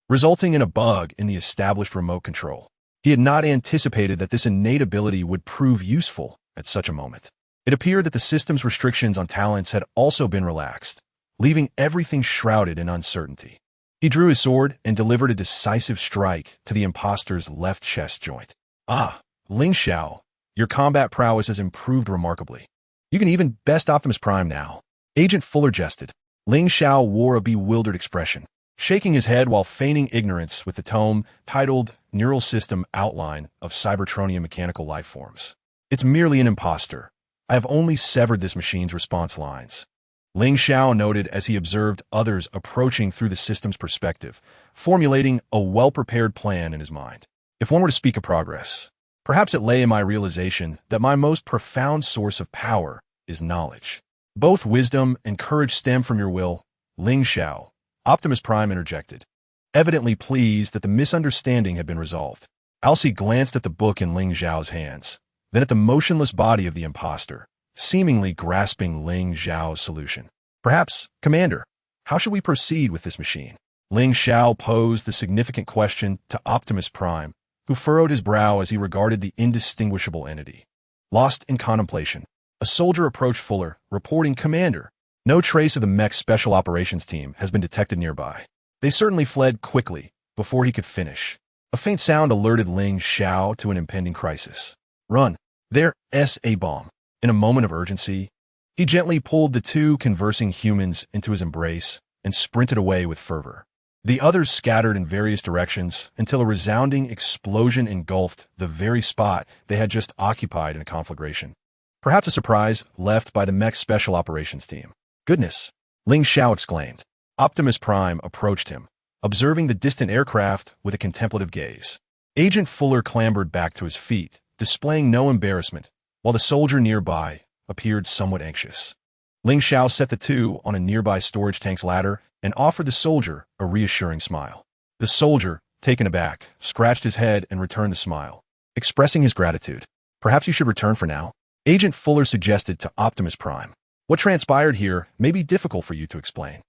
resulting in a bug in the established remote control. He had not anticipated that this innate ability would prove useful at such a moment. It appeared that the system's restrictions on talents had also been relaxed, leaving everything shrouded in uncertainty. He drew his sword and delivered a decisive strike to the imposter's left chest joint. Ah, Ling Xiao, your combat prowess has improved remarkably. You can even best Optimus Prime now. Agent Fuller jested. Ling Xiao wore a bewildered expression, shaking his head while feigning ignorance with the tome titled Neural System Outline of Cybertronian Mechanical Lifeforms. It's merely an imposter. I have only severed this machine's response lines. Ling Xiao noted as he observed others approaching through the system's perspective, formulating a well-prepared plan in his mind. If one were to speak of progress, perhaps it lay in my realization that my most profound source of power is knowledge. Both wisdom and courage stem from your will, Ling Xiao, Optimus Prime interjected, evidently pleased that the misunderstanding had been resolved. Alcee glanced at the book in Ling Xiao's hands, then at the motionless body of the imposter, seemingly grasping Ling Xiao's solution. Perhaps, Commander, how should we proceed with this machine? Ling Xiao posed the significant question to Optimus Prime, who furrowed his brow as he regarded the indistinguishable entity. Lost in contemplation, a soldier approached Fuller, reporting, Commander, no trace of the mech's special operations team has been detected nearby. They certainly fled quickly before he could finish. A faint sound alerted Ling Xiao to an impending crisis. Run! There's a bomb. In a moment of urgency, he gently pulled the two conversing humans into his embrace and sprinted away with fervor. The others scattered in various directions until a resounding explosion engulfed the very spot they had just occupied in a conflagration. Perhaps a surprise left by the mech special operations team. Goodness! Ling Xiao exclaimed. Optimus Prime approached him, observing the distant aircraft with a contemplative gaze. Agent Fuller clambered back to his feet, displaying no embarrassment, while the soldier nearby appeared somewhat anxious. Ling Xiao set the two on a nearby storage tank's ladder and offered the soldier a reassuring smile. The soldier, taken aback, scratched his head and returned the smile, expressing his gratitude. Perhaps you should return for now, Agent Fuller suggested to Optimus Prime. What transpired here may be difficult for you to explain.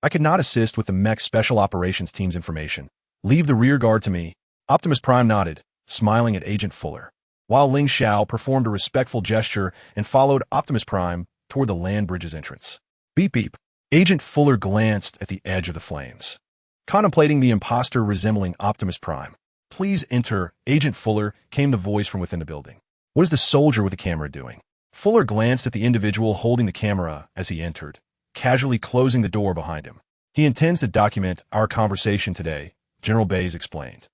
I could not assist with the mech special operations team's information. Leave the rear guard to me. Optimus Prime nodded, smiling at Agent Fuller, while Ling Xiao performed a respectful gesture and followed Optimus Prime toward the land bridge's entrance. Beep beep. Agent Fuller glanced at the edge of the flames, contemplating the imposter resembling Optimus Prime. Please enter, Agent Fuller, came the voice from within the building. What is the soldier with the camera doing? Fuller glanced at the individual holding the camera as he entered, casually closing the door behind him. He intends to document our conversation today, General Bays explained.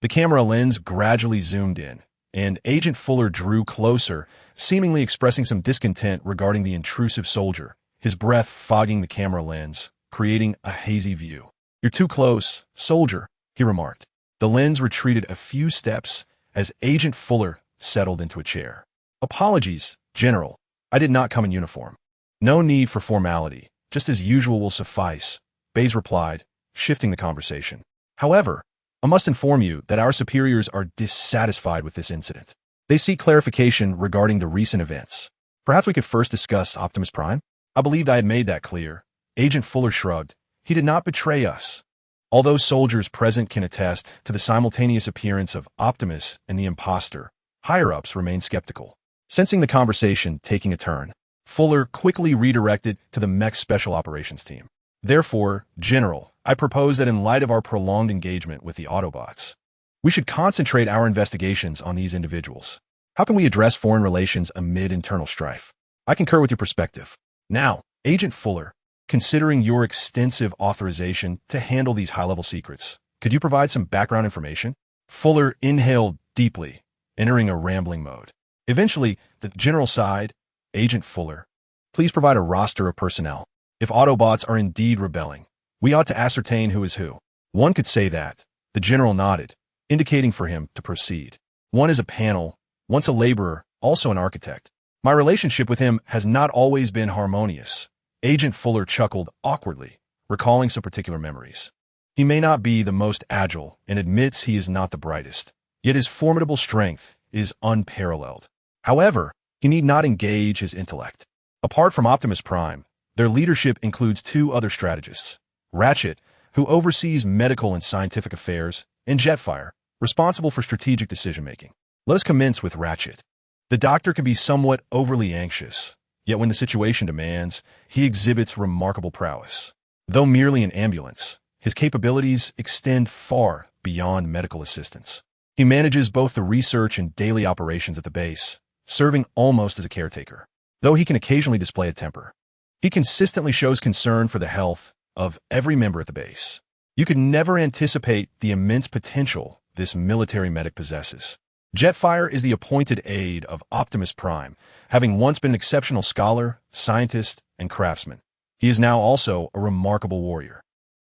The camera lens gradually zoomed in, and Agent Fuller drew closer, seemingly expressing some discontent regarding the intrusive soldier, his breath fogging the camera lens, creating a hazy view. You're too close, soldier, he remarked. The lens retreated a few steps as Agent Fuller settled into a chair. Apologies, General. I did not come in uniform. No need for formality. Just as usual will suffice, Bays replied, shifting the conversation. However, I must inform you that our superiors are dissatisfied with this incident. They seek clarification regarding the recent events. Perhaps we could first discuss Optimus Prime? I believed I had made that clear. Agent Fuller shrugged. He did not betray us. Although soldiers present can attest to the simultaneous appearance of Optimus and the imposter, higher-ups remain skeptical. Sensing the conversation taking a turn, Fuller quickly redirected to the mech special operations team. Therefore, General, I propose that in light of our prolonged engagement with the Autobots, we should concentrate our investigations on these individuals. How can we address foreign relations amid internal strife? I concur with your perspective. Now, Agent Fuller, considering your extensive authorization to handle these high-level secrets, could you provide some background information? Fuller inhaled deeply, entering a rambling mode. Eventually, the general sighed. Agent Fuller, please provide a roster of personnel. If Autobots are indeed rebelling, we ought to ascertain who is who. One could say that. The general nodded, indicating for him to proceed. One is a panel, once a laborer, also an architect. My relationship with him has not always been harmonious. Agent Fuller chuckled awkwardly, recalling some particular memories. He may not be the most agile and admits he is not the brightest, yet his formidable strength is unparalleled. However, he need not engage his intellect. Apart from Optimus Prime, their leadership includes two other strategists, Ratchet, who oversees medical and scientific affairs, and Jetfire, responsible for strategic decision-making. Let us commence with Ratchet. The doctor can be somewhat overly anxious, yet when the situation demands, he exhibits remarkable prowess. Though merely an ambulance, his capabilities extend far beyond medical assistance. He manages both the research and daily operations at the base, serving almost as a caretaker. Though he can occasionally display a temper, he consistently shows concern for the health of every member at the base. You could never anticipate the immense potential this military medic possesses. Jetfire is the appointed aide of Optimus Prime, having once been an exceptional scholar, scientist, and craftsman. He is now also a remarkable warrior.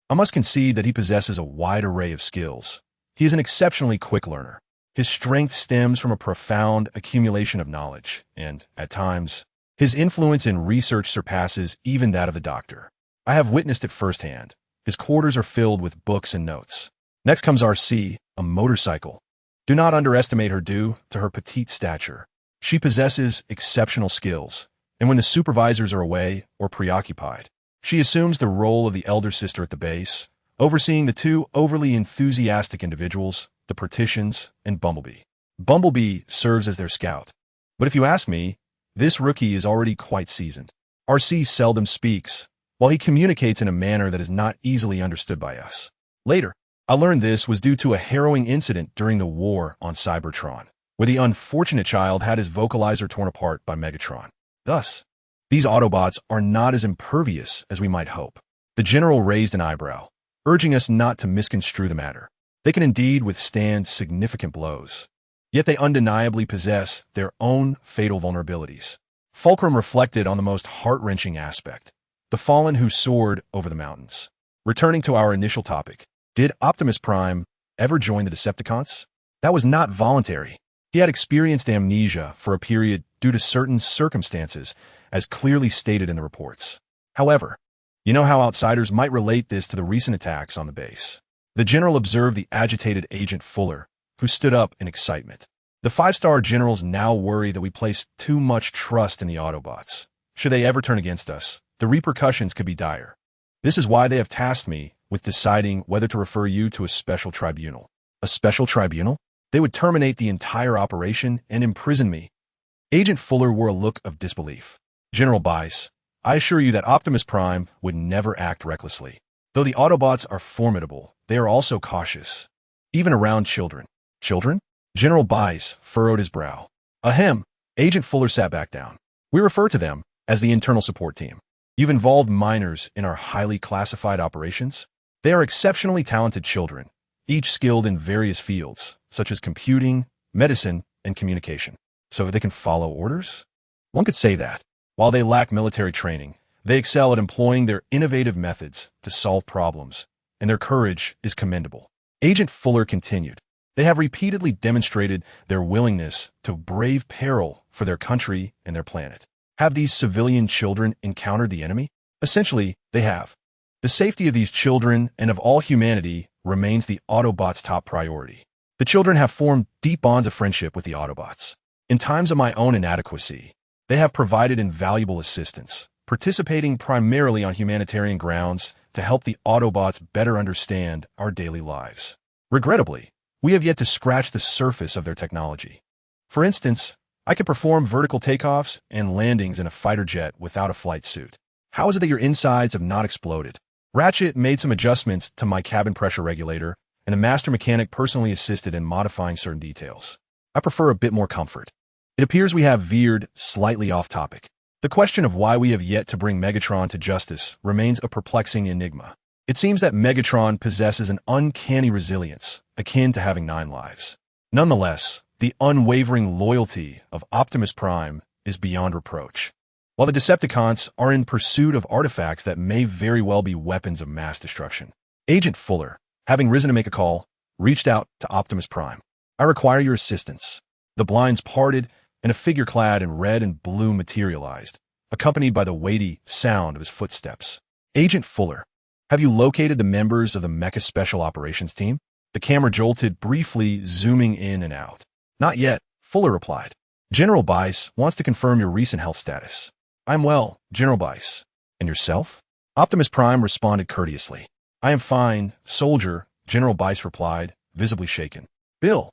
I must concede that he possesses a wide array of skills. He is an exceptionally quick learner. His strength stems from a profound accumulation of knowledge, and, at times, his influence in research surpasses even that of the doctor. I have witnessed it firsthand. His quarters are filled with books and notes. Next comes RC, a motorcycle. Do not underestimate her due to her petite stature. She possesses exceptional skills, and when the supervisors are away or preoccupied, she assumes the role of the elder sister at the base, overseeing the two overly enthusiastic individuals, the Partitions and Bumblebee. Bumblebee serves as their scout. But if you ask me, this rookie is already quite seasoned. RC seldom speaks, while he communicates in a manner that is not easily understood by us. Later, I learned this was due to a harrowing incident during the war on Cybertron, where the unfortunate child had his vocalizer torn apart by Megatron. Thus, these Autobots are not as impervious as we might hope. The general raised an eyebrow, urging us not to misconstrue the matter. They can indeed withstand significant blows, yet they undeniably possess their own fatal vulnerabilities. Fulcrum reflected on the most heart-wrenching aspect, the fallen who soared over the mountains. Returning to our initial topic, did Optimus Prime ever join the Decepticons? That was not voluntary. He had experienced amnesia for a period due to certain circumstances, as clearly stated in the reports. However, you know how outsiders might relate this to the recent attacks on the base. The general observed the agitated Agent Fuller, who stood up in excitement. The five-star generals now worry that we place too much trust in the Autobots. Should they ever turn against us, the repercussions could be dire. This is why they have tasked me with deciding whether to refer you to a special tribunal. A special tribunal? They would terminate the entire operation and imprison me. Agent Fuller wore a look of disbelief. General Bice, I assure you that Optimus Prime would never act recklessly. Though the Autobots are formidable, they are also cautious, even around children. Children? General Bice furrowed his brow. Ahem. Agent Fuller sat back down. We refer to them as the internal support team. You've involved minors in our highly classified operations. They are exceptionally talented children, each skilled in various fields, such as computing, medicine, and communication. So they can follow orders? One could say that. While they lack military training, they excel at employing their innovative methods to solve problems, and their courage is commendable. Agent Fuller continued. They have repeatedly demonstrated their willingness to brave peril for their country and their planet. Have these civilian children encountered the enemy? Essentially, they have. The safety of these children and of all humanity remains the Autobots' top priority. The children have formed deep bonds of friendship with the Autobots. In times of my own inadequacy, they have provided invaluable assistance, participating primarily on humanitarian grounds to help the Autobots better understand our daily lives. Regrettably, we have yet to scratch the surface of their technology. For instance, I can perform vertical takeoffs and landings in a fighter jet without a flight suit. How is it that your insides have not exploded? Ratchet made some adjustments to my cabin pressure regulator, and a master mechanic personally assisted in modifying certain details. I prefer a bit more comfort. It appears we have veered slightly off topic. The question of why we have yet to bring Megatron to justice remains a perplexing enigma. It seems that Megatron possesses an uncanny resilience, akin to having 9 lives. Nonetheless, the unwavering loyalty of Optimus Prime is beyond reproach. While the Decepticons are in pursuit of artifacts that may very well be weapons of mass destruction, Agent Fuller, having risen to make a call, reached out to Optimus Prime. I require your assistance. The blinds parted, and a figure clad in red and blue materialized, accompanied by the weighty sound of his footsteps. Agent Fuller, have you located the members of the Mecha Special Operations Team? The camera jolted, briefly zooming in and out. Not yet, Fuller replied. General Bice wants to confirm your recent health status. I'm well, General Bice. And yourself? Optimus Prime responded courteously. I am fine, soldier, General Bice replied, visibly shaken. Bill,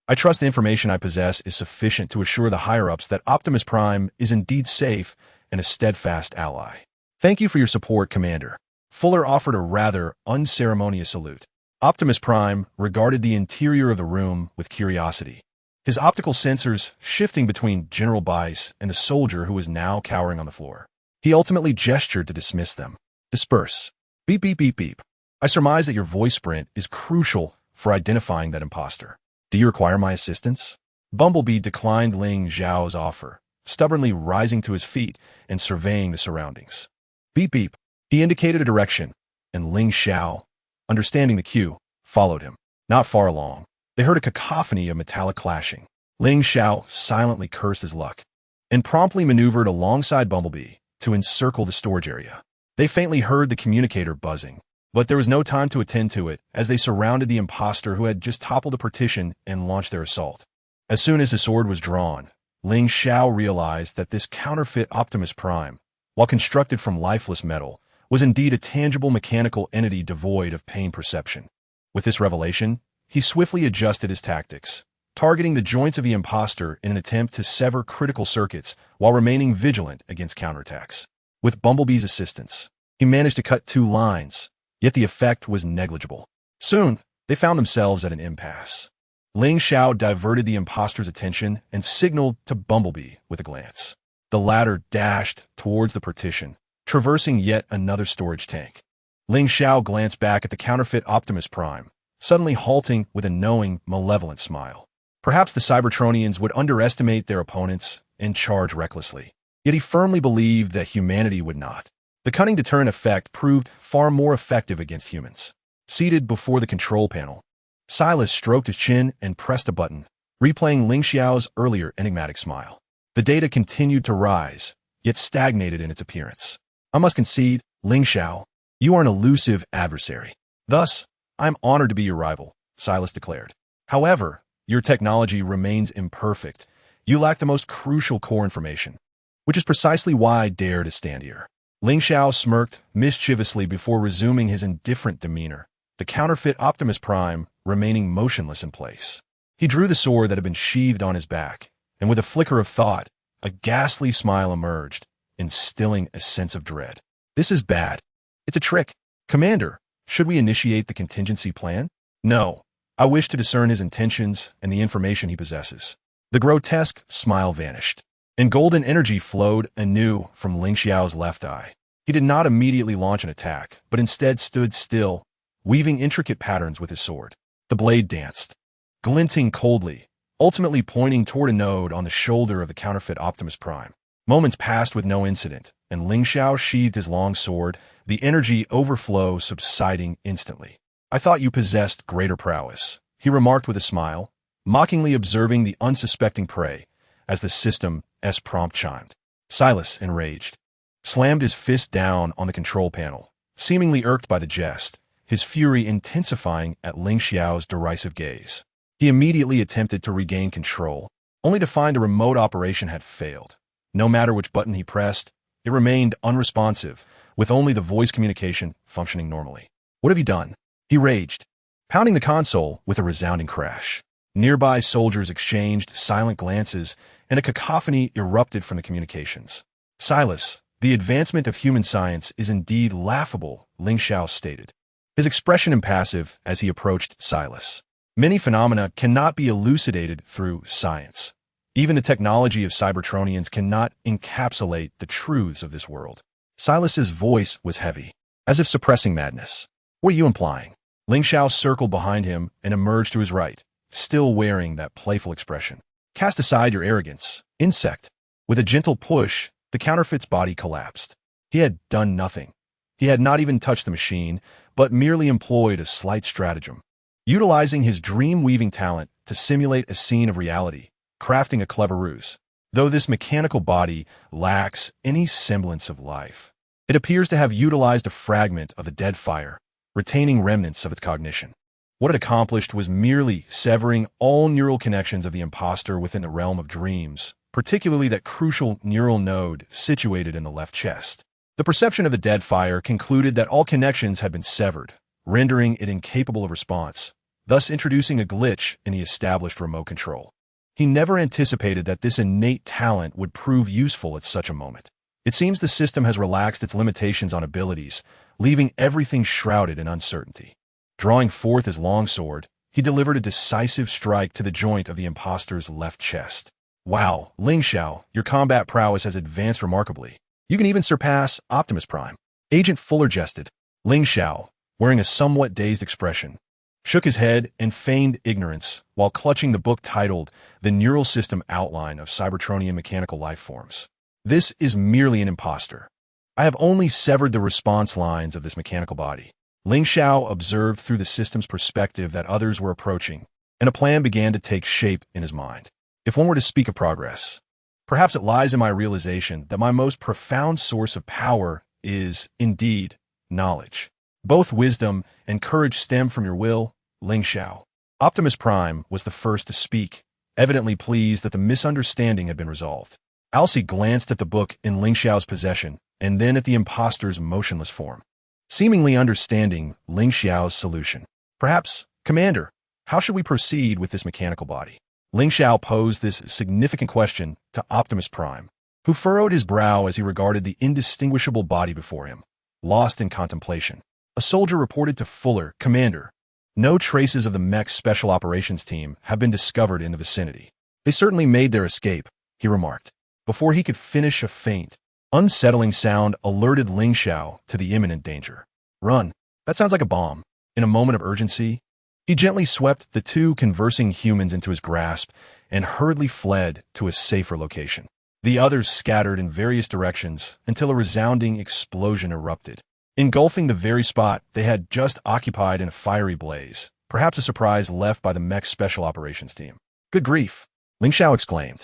I trust the information I possess is sufficient to assure the higher-ups that Optimus Prime is indeed safe and a steadfast ally. Thank you for your support, Commander. Fuller offered a rather unceremonious salute. Optimus Prime regarded the interior of the room with curiosity, his optical sensors shifting between General Bice and the soldier who was now cowering on the floor. He ultimately gestured to dismiss them. Disperse. Beep, beep, beep, beep. I surmise that your voice sprint is crucial for identifying that imposter. Do you require my assistance? Bumblebee declined Ling Xiao's offer, stubbornly rising to his feet and surveying the surroundings. Beep, beep. He indicated a direction, and Ling Xiao, understanding the cue, followed him. Not far along, they heard a cacophony of metallic clashing. Ling Xiao silently cursed his luck and promptly maneuvered alongside Bumblebee to encircle the storage area. They faintly heard the communicator buzzing, but there was no time to attend to it as they surrounded the imposter who had just toppled the partition and launched their assault. As soon as his sword was drawn, Ling Xiao realized that this counterfeit Optimus Prime, while constructed from lifeless metal, was indeed a tangible mechanical entity devoid of pain perception. With this revelation, he swiftly adjusted his tactics, targeting the joints of the imposter in an attempt to sever critical circuits while remaining vigilant against counterattacks. With Bumblebee's assistance, he managed to cut 2 lines, yet the effect was negligible. Soon, They found themselves at an impasse. Ling Xiao diverted the imposter's attention and signaled to Bumblebee with a glance. The latter dashed towards the partition, traversing yet another storage tank. Ling Xiao glanced back at the counterfeit Optimus Prime, suddenly halting with a knowing, malevolent smile. Perhaps the Cybertronians would underestimate their opponents and charge recklessly. Yet he firmly believed that humanity would not. The cunning deterrent effect proved far more effective against humans. Seated before the control panel, Silas stroked his chin and pressed a button, replaying Ling Xiao's earlier enigmatic smile. The data continued to rise, yet stagnated in its appearance. I must concede, Ling Xiao, you are an elusive adversary. Thus, I am honored to be your rival, Silas declared. However, your technology remains imperfect. You lack the most crucial core information, which is precisely why I dare to stand here. Ling Xiao smirked mischievously before resuming his indifferent demeanor, the counterfeit Optimus Prime remaining motionless in place. He drew the sword that had been sheathed on his back, and with a flicker of thought, a ghastly smile emerged, instilling a sense of dread. This is bad. It's a trick. Commander, should we initiate the contingency plan? No. I wish to discern his intentions and the information he possesses. The grotesque smile vanished, and golden energy flowed anew from Ling Xiao's left eye. He did not immediately launch an attack, but instead stood still, weaving intricate patterns with his sword. The blade danced, glinting coldly, ultimately pointing toward a node on the shoulder of the counterfeit Optimus Prime. Moments passed with no incident, and Ling Xiao sheathed his long sword, the energy overflow subsiding instantly. I thought you possessed greater prowess, he remarked with a smile, mockingly observing the unsuspecting prey as the system's prompt chimed. Silas, enraged, slammed his fist down on the control panel, seemingly irked by the jest, his fury intensifying at Ling Xiao's derisive gaze. He immediately attempted to regain control, only to find the remote operation had failed. No matter which button he pressed, it remained unresponsive, with only the voice communication functioning normally. What have you done? He raged, pounding the console with a resounding crash. Nearby soldiers exchanged silent glances, and a cacophony erupted from the communications. Silas, the advancement of human science is indeed laughable, Ling Xiao stated, his expression impassive as he approached Silas. Many phenomena cannot be elucidated through science. Even the technology of Cybertronians cannot encapsulate the truths of this world. Silas's voice was heavy, as if suppressing madness. What are you implying? Ling Xiao circled behind him and emerged to his right, still wearing that playful expression. Cast aside your arrogance, insect. With a gentle push, the counterfeit's body collapsed. He had done nothing. He had not even touched the machine, but merely employed a slight stratagem, utilizing his dream-weaving talent to simulate a scene of reality, crafting a clever ruse. Though this mechanical body lacks any semblance of life, it appears to have utilized a fragment of the dead fire, retaining remnants of its cognition. What it accomplished was merely severing all neural connections of the imposter within the realm of dreams, particularly that crucial neural node situated in the left chest. The perception of the dead fire concluded that all connections had been severed, rendering it incapable of response, thus introducing a glitch in the established remote control. He never anticipated that this innate talent would prove useful at such a moment. It seems the system has relaxed its limitations on abilities, leaving everything shrouded in uncertainty. Drawing forth his longsword, he delivered a decisive strike to the joint of the imposter's left chest. Wow, Ling Xiao, your combat prowess has advanced remarkably. You can even surpass Optimus Prime. Agent Fuller jested. Ling Xiao, wearing a somewhat dazed expression, shook his head and feigned ignorance while clutching the book titled The Neural System Outline of Cybertronian Mechanical Life Forms. This is merely an imposter. I have only severed the response lines of this mechanical body. Ling Xiao observed through the system's perspective that others were approaching, and a plan began to take shape in his mind. If one were to speak of progress, perhaps it lies in my realization that my most profound source of power is, indeed, knowledge. Both wisdom and courage stem from your will, Ling Xiao. Optimus Prime was the first to speak, evidently pleased that the misunderstanding had been resolved. Alcee glanced at the book in Ling Xiao's possession and then at the imposter's motionless form, seemingly understanding Ling Xiao's solution. Perhaps, Commander, how should we proceed with this mechanical body? Ling Xiao posed this significant question to Optimus Prime, who furrowed his brow as he regarded the indistinguishable body before him, lost in contemplation. A soldier reported to Fuller, Commander, No traces of the mech's special operations team have been discovered in the vicinity. They certainly made their escape, he remarked. Before he could finish, a faint, unsettling sound alerted Ling Xiao to the imminent danger. Run. That sounds like a bomb. In a moment of urgency, he gently swept the two conversing humans into his grasp and hurriedly fled to a safer location. The others scattered in various directions until a resounding explosion erupted, engulfing the very spot they had just occupied in a fiery blaze, perhaps a surprise left by the mech's special operations team. Good grief, Ling Xiao exclaimed.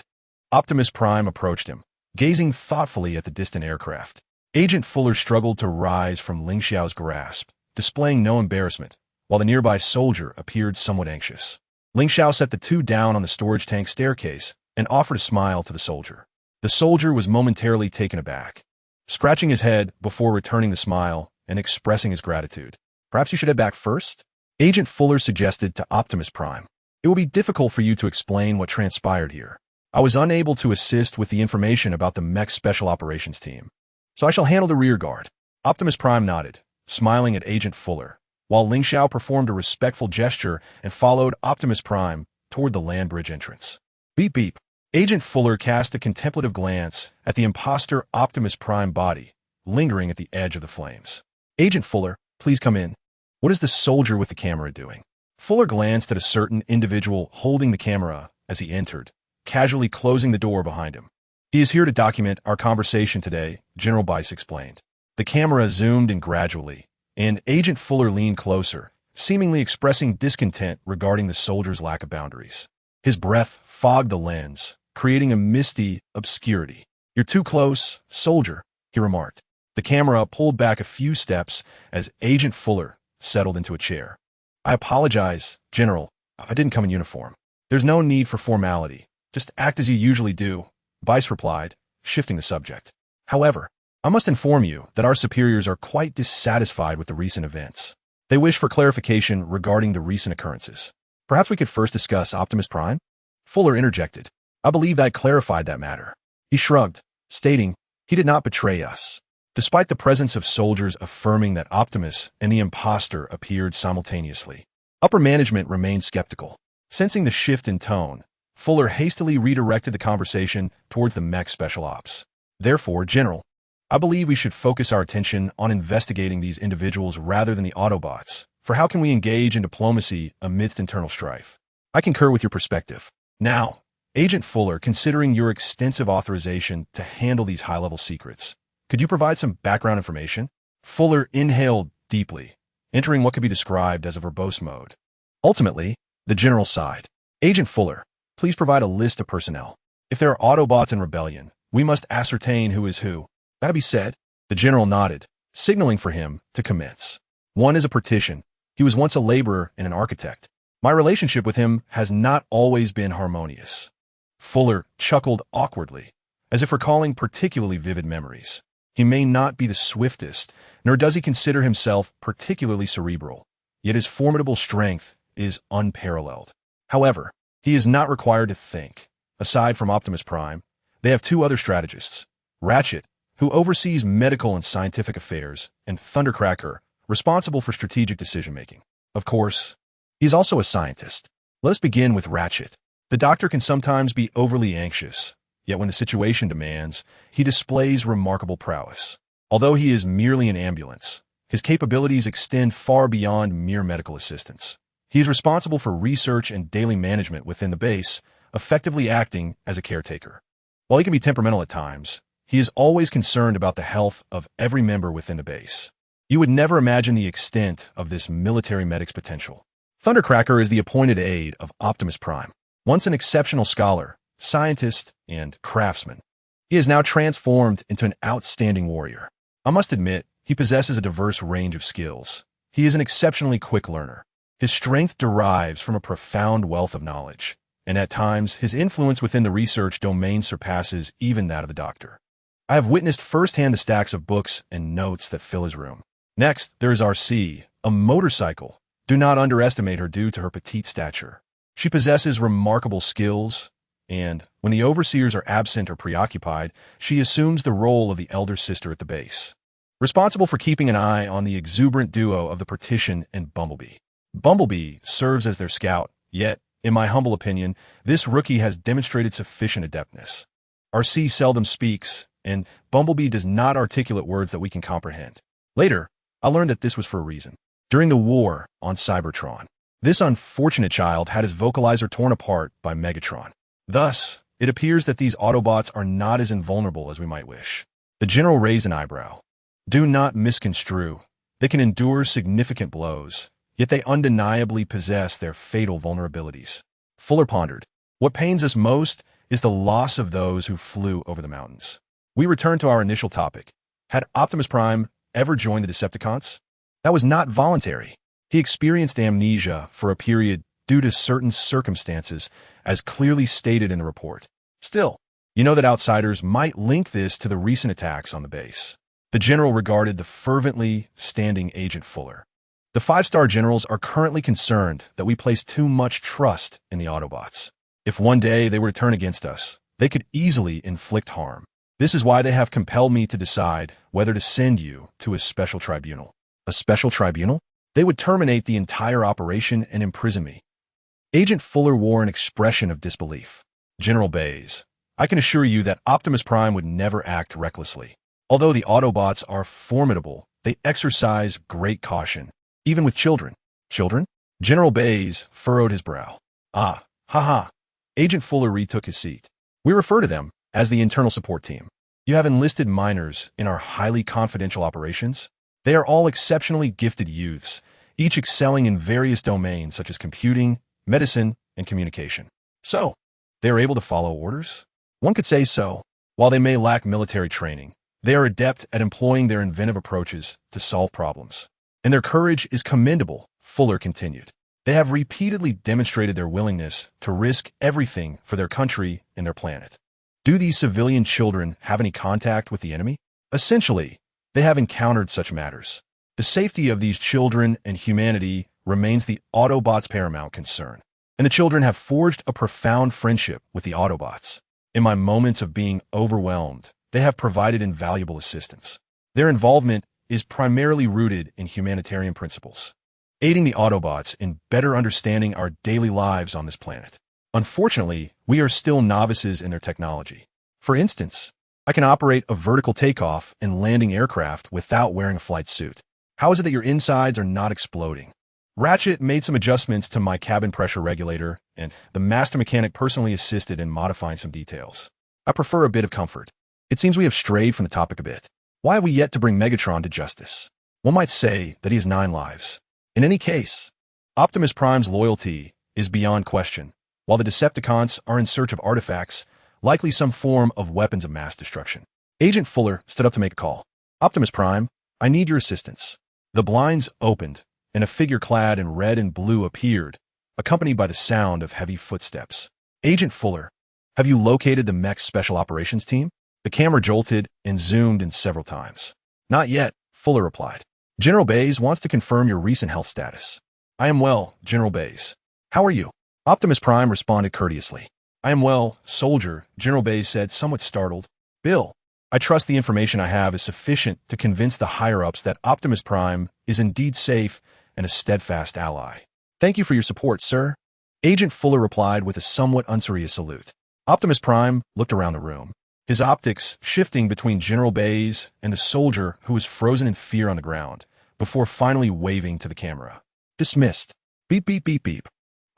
Optimus Prime approached him, gazing thoughtfully at the distant aircraft. Agent Fuller struggled to rise from Ling Xiao's grasp, displaying no embarrassment, while the nearby soldier appeared somewhat anxious. Ling Xiao set the two down on the storage tank staircase and offered a smile to the soldier. The soldier was momentarily taken aback, scratching his head before returning the smile and expressing his gratitude. Perhaps you should head back first? Agent Fuller suggested to Optimus Prime. It will be difficult for you to explain what transpired here. I was unable to assist with the information about the mech special operations team, so I shall handle the rear guard. Optimus Prime nodded, smiling at Agent Fuller, while Ling Xiao performed a respectful gesture and followed Optimus Prime toward the land bridge entrance. Beep beep. Agent Fuller cast a contemplative glance at the imposter Optimus Prime body, lingering at the edge of the flames. Agent Fuller, please come in. What is the soldier with the camera doing? Fuller glanced at a certain individual holding the camera as he entered, casually closing the door behind him. He is here to document our conversation today, General Bice explained. The camera zoomed in gradually, and Agent Fuller leaned closer, seemingly expressing discontent regarding the soldier's lack of boundaries. His breath fogged the lens, creating a misty obscurity. You're too close, soldier, he remarked. The camera pulled back a few steps as Agent Fuller settled into a chair. I apologize, General. I didn't come in uniform. There's no need for formality. Just act as you usually do, Bice replied, shifting the subject. However, I must inform you that our superiors are quite dissatisfied with the recent events. They wish for clarification regarding the recent occurrences. Perhaps we could first discuss Optimus Prime? Fuller interjected. I believe I clarified that matter. He shrugged, stating he did not betray us. Despite the presence of soldiers affirming that Optimus and the imposter appeared simultaneously, upper management remained skeptical. Sensing the shift in tone, Fuller hastily redirected the conversation towards the mech special ops. Therefore, General, I believe we should focus our attention on investigating these individuals rather than the Autobots, for how can we engage in diplomacy amidst internal strife? I concur with your perspective. Now, Agent Fuller, considering your extensive authorization to handle these high-level secrets, could you provide some background information? Fuller inhaled deeply, entering what could be described as a verbose mode. Ultimately, the General sighed. Agent Fuller, please provide a list of personnel. If there are Autobots in rebellion, we must ascertain who is who. That be said, the General nodded, signaling for him to commence. One is a partition. He was once a laborer and an architect. My relationship with him has not always been harmonious. Fuller chuckled awkwardly, as if recalling particularly vivid memories. He may not be the swiftest, nor does he consider himself particularly cerebral, yet his formidable strength is unparalleled. However, he is not required to think. Aside from Optimus Prime, they have two other strategists, Ratchet, who oversees medical and scientific affairs, and Thundercracker, responsible for strategic decision-making. Of course, he is also a scientist. Let us begin with Ratchet. The Doctor can sometimes be overly anxious, yet when the situation demands, he displays remarkable prowess. Although he is merely an ambulance, his capabilities extend far beyond mere medical assistance. He is responsible for research and daily management within the base, effectively acting as a caretaker. While he can be temperamental at times, he is always concerned about the health of every member within the base. You would never imagine the extent of this military medic's potential. Thundercracker is the appointed aide of Optimus Prime. Once an exceptional scholar, scientist, and craftsman, he is now transformed into an outstanding warrior. I must admit, he possesses a diverse range of skills. He is an exceptionally quick learner. His strength derives from a profound wealth of knowledge, and at times his influence within the research domain surpasses even that of the Doctor. I have witnessed firsthand the stacks of books and notes that fill his room. Next, there is RC, a motorcycle. Do not underestimate her due to her petite stature. She possesses remarkable skills, and when the overseers are absent or preoccupied, she assumes the role of the elder sister at the base, responsible for keeping an eye on the exuberant duo of the Partition and Bumblebee. Bumblebee serves as their scout, yet, in my humble opinion, this rookie has demonstrated sufficient adeptness. RC seldom speaks, and Bumblebee does not articulate words that we can comprehend. Later, I learned that this was for a reason. During the war on Cybertron, this unfortunate child had his vocalizer torn apart by Megatron. Thus, it appears that these Autobots are not as invulnerable as we might wish. The general raised an eyebrow. Do not misconstrue. They can endure significant blows, yet they undeniably possess their fatal vulnerabilities. Fuller pondered. What pains us most is the loss of those who flew over the mountains. We return to our initial topic. Had Optimus Prime ever joined the Decepticons? That was not voluntary. He experienced amnesia for a period due to certain circumstances, as clearly stated in the report. Still, you know that outsiders might link this to the recent attacks on the base. The general regarded the fervently standing Agent Fuller. The 5-star generals are currently concerned that we place too much trust in the Autobots. If one day they were to turn against us, they could easily inflict harm. This is why they have compelled me to decide whether to send you to a special tribunal. A special tribunal? They would terminate the entire operation and imprison me. Agent Fuller wore an expression of disbelief. General Bays, I can assure you that Optimus Prime would never act recklessly. Although the Autobots are formidable, they exercise great caution, even with children. Children? General Bays furrowed his brow. Ah, ha. Agent Fuller retook his seat. We refer to them as the internal support team. You have enlisted minors in our highly confidential operations. They are all exceptionally gifted youths, each excelling in various domains such as computing, medicine, and communication. So, they are able to follow orders? One could say so. While they may lack military training, they are adept at employing their inventive approaches to solve problems. And their courage is commendable, Fuller continued. They have repeatedly demonstrated their willingness to risk everything for their country and their planet. Do these civilian children have any contact with the enemy? Essentially, they have encountered such matters. The safety of these children and humanity remains the Autobots' paramount concern. And the children have forged a profound friendship with the Autobots. In my moments of being overwhelmed, they have provided invaluable assistance. Their involvement is primarily rooted in humanitarian principles, aiding the Autobots in better understanding our daily lives on this planet. Unfortunately, we are still novices in their technology. For instance, I can operate a vertical takeoff and landing aircraft without wearing a flight suit. How is it that your insides are not exploding? Ratchet made some adjustments to my cabin pressure regulator, and the master mechanic personally assisted in modifying some details. I prefer a bit of comfort. It seems we have strayed from the topic a bit. Why have we yet to bring Megatron to justice? One might say that he has 9 lives. In any case, Optimus Prime's loyalty is beyond question, while the Decepticons are in search of artifacts, likely some form of weapons of mass destruction. Agent Fuller stood up to make a call. Optimus Prime, I need your assistance. The blinds opened, and a figure clad in red and blue appeared, accompanied by the sound of heavy footsteps. Agent Fuller, have you located the mech's special operations team? The camera jolted and zoomed in several times. Not yet, Fuller replied. General Bays wants to confirm your recent health status. I am well, General Bays. How are you? Optimus Prime responded courteously. I am well, soldier, General Bays said, somewhat startled. Bill, I trust the information I have is sufficient to convince the higher-ups that Optimus Prime is indeed safe and a steadfast ally. Thank you for your support, sir. Agent Fuller replied with a somewhat unserious salute. Optimus Prime looked around the room, his optics shifting between General Bays and the soldier who was frozen in fear on the ground, before finally waving to the camera. Dismissed. Beep, beep, beep, beep.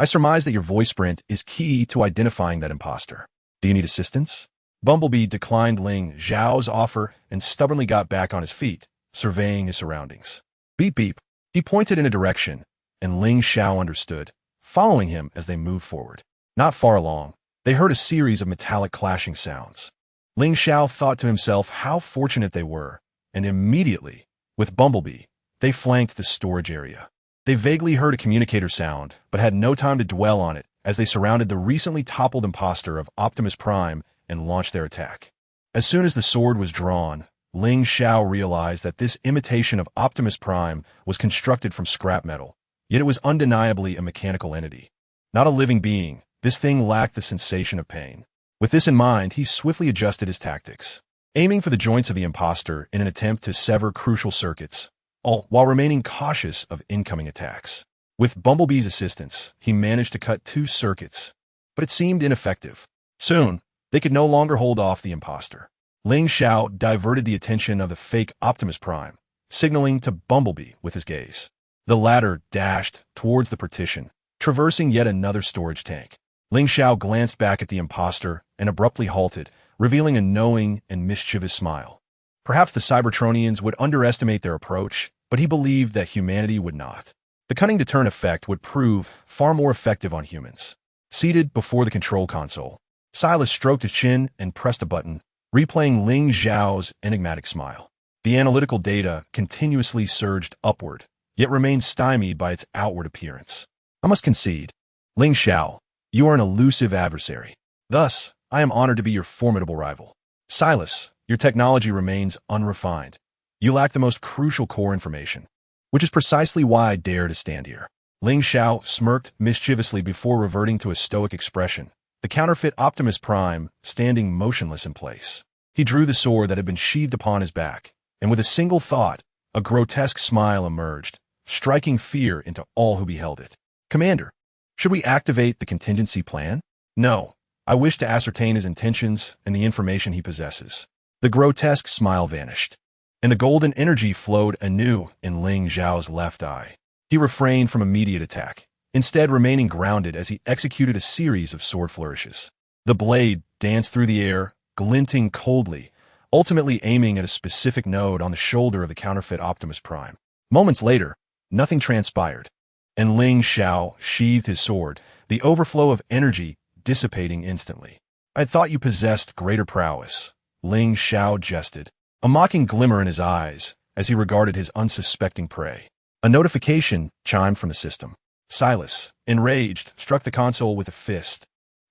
I surmise that your voice print is key to identifying that imposter. Do you need assistance? Bumblebee declined Ling Zhao's offer and stubbornly got back on his feet, surveying his surroundings. Beep, beep. He pointed in a direction, and Ling Zhao understood, following him as they moved forward. Not far along, they heard a series of metallic clashing sounds. Ling Zhao thought to himself how fortunate they were, and immediately, with Bumblebee, they flanked the storage area. They vaguely heard a communicator sound, but had no time to dwell on it as they surrounded the recently toppled imposter of Optimus Prime and launched their attack. As soon as the sword was drawn, Ling Zhao realized that this imitation of Optimus Prime was constructed from scrap metal, yet it was undeniably a mechanical entity. Not a living being, this thing lacked the sensation of pain. With this in mind, he swiftly adjusted his tactics, aiming for the joints of the imposter in an attempt to sever crucial circuits, all while remaining cautious of incoming attacks. With Bumblebee's assistance, he managed to cut 2 circuits, but it seemed ineffective. Soon, they could no longer hold off the imposter. Ling Xiao diverted the attention of the fake Optimus Prime, signaling to Bumblebee with his gaze. The latter dashed towards the partition, traversing yet another storage tank. Ling Xiao glanced back at the imposter and abruptly halted, revealing a knowing and mischievous smile. Perhaps the Cybertronians would underestimate their approach, but he believed that humanity would not. The cunning deterrent effect would prove far more effective on humans. Seated before the control console, Silas stroked his chin and pressed a button, replaying Ling Xiao's enigmatic smile. The analytical data continuously surged upward, yet remained stymied by its outward appearance. I must concede, Ling Xiao, you are an elusive adversary. Thus, I am honored to be your formidable rival. Silas, your technology remains unrefined. You lack the most crucial core information, which is precisely why I dare to stand here. Ling Xiao smirked mischievously before reverting to a stoic expression, the counterfeit Optimus Prime standing motionless in place. He drew the sword that had been sheathed upon his back, and with a single thought, a grotesque smile emerged, striking fear into all who beheld it. Commander, should we activate the contingency plan? No. I wish to ascertain his intentions and the information he possesses. The grotesque smile vanished, and the golden energy flowed anew in Ling Xiao's left eye. He refrained from immediate attack, instead remaining grounded as he executed a series of sword flourishes. The blade danced through the air, glinting coldly, ultimately aiming at a specific node on the shoulder of the counterfeit Optimus Prime. Moments later, nothing transpired, and Ling Xiao sheathed his sword, the overflow of energy dissipating instantly. I thought you possessed greater prowess, Ling Xiao jested, a mocking glimmer in his eyes as he regarded his unsuspecting prey. A notification chimed from the system. Silas, enraged, struck the console with a fist,